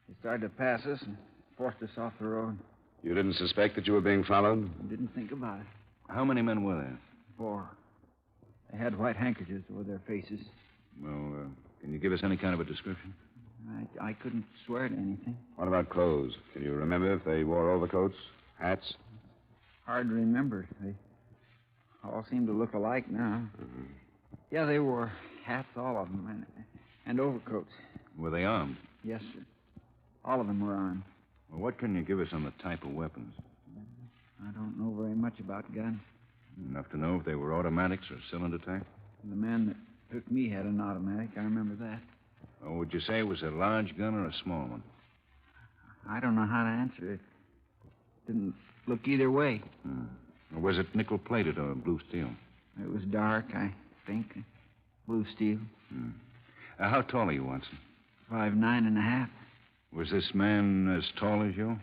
They started to pass us and forced us off the road.
You didn't suspect that you were being followed?
I didn't think about it.
How many men were there?
4. They had white handkerchiefs over their faces.
Well, can you give us any kind of a description?
I couldn't swear to anything.
What about clothes? Can you remember if they wore overcoats, hats?
Hard to remember. They all seem to look alike now.
Mm-hmm.
Yeah, they wore hats, all of them, and overcoats.
Were they armed?
Yes, sir. All of them were armed.
Well, what can you give us on the type of weapons?
I don't know very much about guns.
Enough to know if they were automatics or cylinder type?
The man that took me had an automatic. I remember that.
Oh, would you say it was a large gun or a small one?
I don't know how to answer it. Didn't look either way.
Or was it nickel-plated or blue steel?
It was dark, I think. Blue steel.
How tall are you, Watson?
5'9.5".
Was this man as tall as you?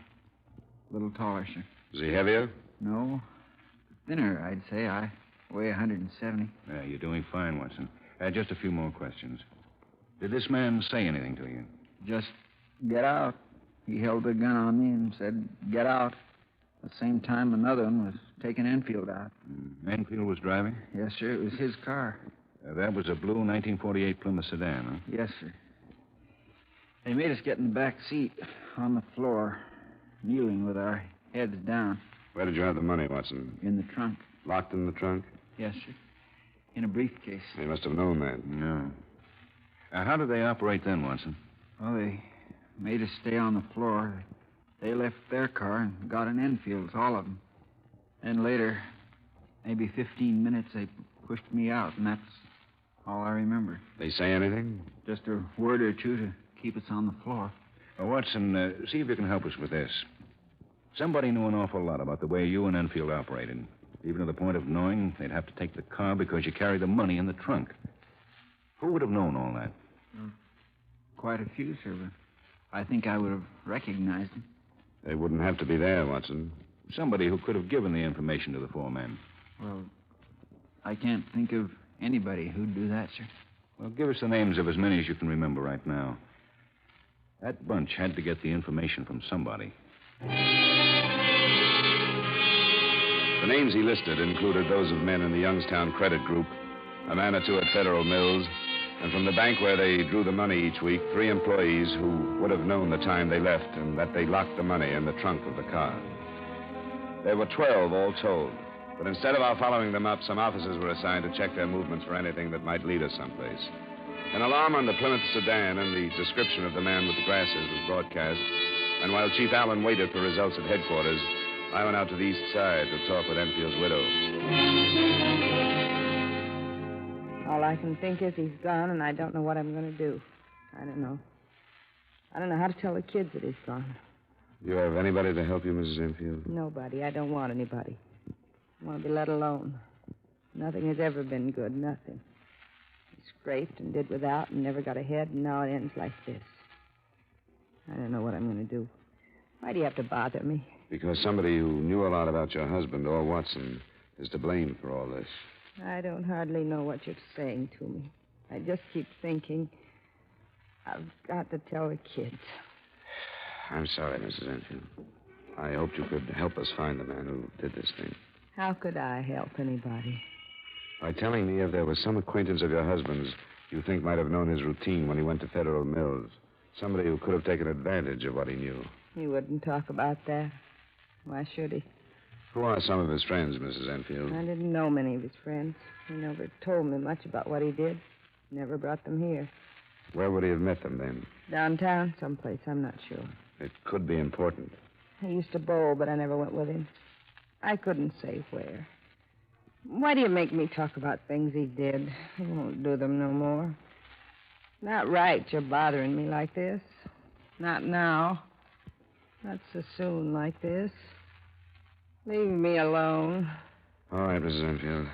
A little taller, sir.
Was he heavier?
No. Thinner, I'd say. I weigh 170.
Yeah, you're doing fine, Watson. Just a few more questions. Did this man say anything to you?
Just get out. He held the gun on me and said, get out. At the same time, another one was taking Enfield out.
Enfield was driving?
Yes, sir. It was his car.
That was a blue 1948 Plymouth sedan, huh?
Yes, sir. They made us get in the back seat on the floor, kneeling with our heads down.
Where did you have the money, Watson?
In the trunk.
Locked in the trunk?
Yes, sir. In a briefcase.
They must have known that.
No. How did they operate then, Watson?
Well, they made us stay on the floor. They left their car and got in Enfield's, all of them. Then later, maybe 15 minutes, they pushed me out, and that's all I remember.
They say anything?
Just a word or two to keep us on the floor.
Watson, see if you can help us with this. Somebody knew an awful lot about the way you and Enfield operated, even to the point of knowing they'd have to take the car because you carried the money in the trunk. Who would have known all that?
Quite a few, sir, but I think I would have recognized him.
They wouldn't have to be there, Watson.
Somebody who could have given the information to the 4 men.
Well, I can't think of anybody who'd do that, sir.
Well, give us the names of as many as you can remember right now. That bunch had to get the information from somebody.
The names he listed included those of men in the Youngstown Credit Group, a man or two at Federal Mills, and from the bank where they drew the money each week, 3 employees who would have known the time they left and that they locked the money in the trunk of the car. There were 12 all told, but instead of our following them up, some officers were assigned to check their movements for anything that might lead us someplace. An alarm on the Plymouth sedan and the description of the man with the glasses was broadcast, and while Chief Allen waited for results at headquarters, I went out to the east side to talk with Enfield's widow.
All I can think is he's gone, and I don't know what I'm going to do. I don't know. I don't know how to tell the kids that he's gone.
Do you have anybody to help you, Mrs. Enfield?
Nobody. I don't want anybody. I want to be let alone. Nothing has ever been good. Nothing. He scraped and did without and never got ahead, and now it ends like this. I don't know what I'm going to do. Why do you have to bother me?
Because somebody who knew a lot about your husband, or Watson, is to blame for all this.
I don't hardly know what you're saying to me. I just keep thinking, I've got to tell the kids.
I'm sorry, Mrs. Enfield. I hoped you could help us find the man who did this thing.
How could I help anybody?
By telling me if there was some acquaintance of your husband's you think might have known his routine when he went to Federal Mills. Somebody who could have taken advantage of what he knew.
He wouldn't talk about that. Why should he?
Who are some of his friends, Mrs. Enfield?
I didn't know many of his friends. He never told me much about what he did. Never brought them here.
Where would he have met them then?
Downtown, someplace, I'm not sure.
It could be important.
He used to bowl, but I never went with him. I couldn't say where. Why do you make me talk about things he did? He won't do them no more. Not right you're bothering me like this. Not now. Not so soon like this. Leave me alone.
All right, Mrs. Enfield.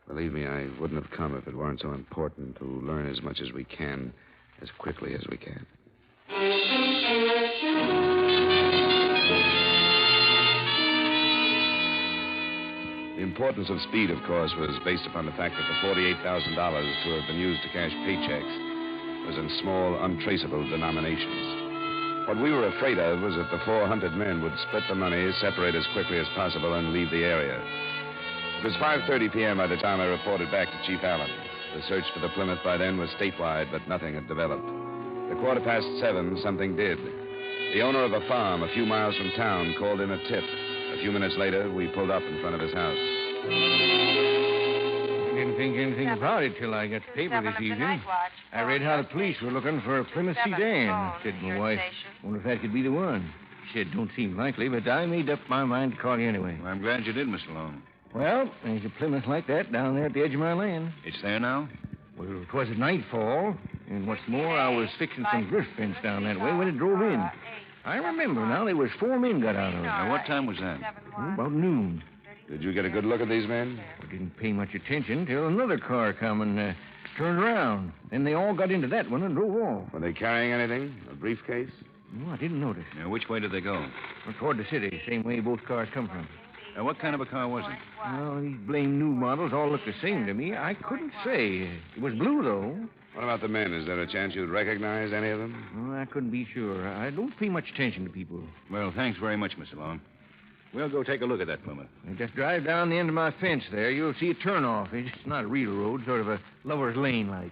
Believe me, I wouldn't have come if it weren't so important to learn as much as we can, as quickly as we can. The importance of speed, of course, was based upon the fact that the $48,000 to have been used to cash paychecks was in small, untraceable denominations. What we were afraid of was that the 400 men would split the money, separate as quickly as possible, and leave the area. It was 5:30 p.m. by the time I reported back to Chief Allen. The search for the Plymouth by then was statewide, but nothing had developed. At 7:15, something did. The owner of a farm a few miles from town called in a tip. A few minutes later, we pulled up in front of his house.
I didn't think anything about it till I got the paper this evening. I read how the police were looking for a Plymouth sedan. I said to my wife, wonder if that could be the one. She said, don't seem likely, but I made up my mind to call you anyway.
Well, I'm glad you did, Mr. Long.
Well, there's a Plymouth like that down there at the edge of my land.
It's there now?
Well, it was at nightfall, and what's more, I was fixing some drift fence down that way when it drove in. I remember now, there was 4 men got out of it.
Now, what time was that?
About noon.
Did you get a good look at these men?
I didn't pay much attention till another car come and turned around. Then they all got into that one and drove off.
Were they carrying anything? A briefcase?
No, I didn't notice.
Now, which way did they go?
Well, toward the city, same way both cars come from.
Now, what kind of a car was it?
Well, these blame new models all look the same to me. I couldn't say. It was blue, though.
What about the men? Is there a chance you'd recognize any of them?
Oh, I couldn't be sure. I don't pay much attention to people.
Well, thanks very much, Mr. Long. We'll go take a look at that Plymouth.
Just drive down the end of my fence there. You'll see a turnoff. It's not a real road, sort of a lover's lane like.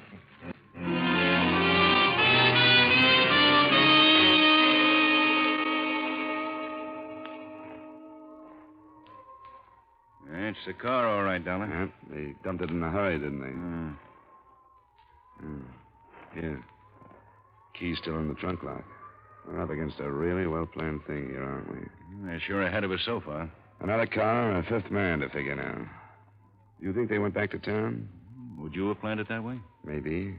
It's the car, all right, Dollar.
Yeah, they dumped it in a hurry, didn't they? Yeah. Key's still in the trunk lock. We're up against a really well-planned thing here, aren't we?
They're sure ahead of us so far.
Another car and a 5th man to figure now. You think they went back to town?
Would you have planned it that way?
Maybe.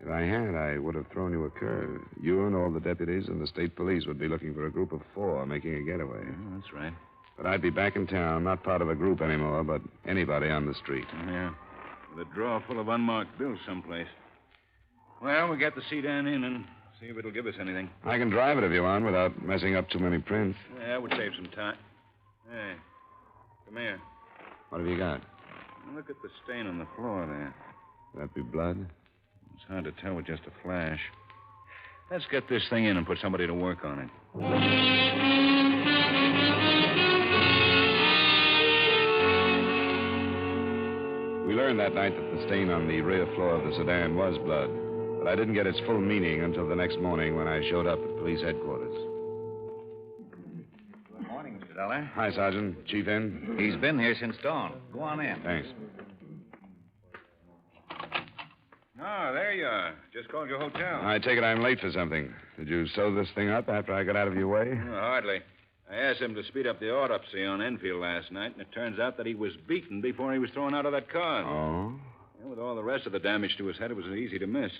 If I had, I would have thrown you a curve. You and all the deputies and the state police would be looking for a group of 4 making a getaway.
Yeah, that's right.
But I'd be back in town, not part of a group anymore, but anybody on the street.
Yeah. With a drawer full of unmarked bills someplace. Well, we'll get the sedan in and see if it'll give us anything.
I can drive it if you want without messing up too many prints.
Yeah, that would save some time. Hey, come here.
What have you got?
Look at the stain on the floor there.
Could that be blood?
It's hard to tell with just a flash. Let's get this thing in and put somebody to work on it.
We learned that night that the stain on the rear floor of the sedan was blood, but I didn't get its full meaning until the next morning when I showed up at police headquarters.
Good morning, Mr. Dollar.
Hi, Sergeant. Chief in?
He's been here since dawn. Go on in.
Thanks.
Oh, there you are. Just called your hotel.
I take it I'm late for something. Did you sew this thing up after I got out of your way?
Oh, hardly. I asked him to speed up the autopsy on Enfield last night, and it turns out that he was beaten before he was thrown out of that car.
Oh?
And with all the rest of the damage to his head, it was easy to miss.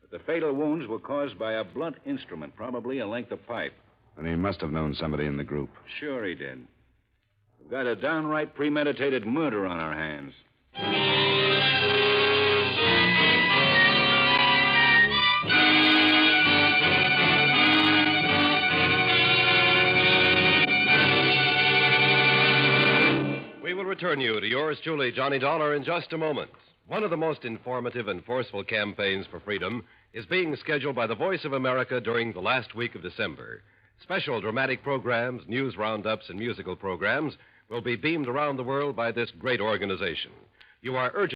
But the fatal wounds were caused by a blunt instrument, probably a length of pipe.
And he must have known somebody in the group.
Sure he did. We've got a downright premeditated murder on our hands.
We will return you to yours truly, Johnny Dollar, in just a moment. One of the most informative and forceful campaigns for freedom is being scheduled by the Voice of America during the last week of December. Special dramatic programs, news roundups, and musical programs will be beamed around the world by this great organization. You are urgent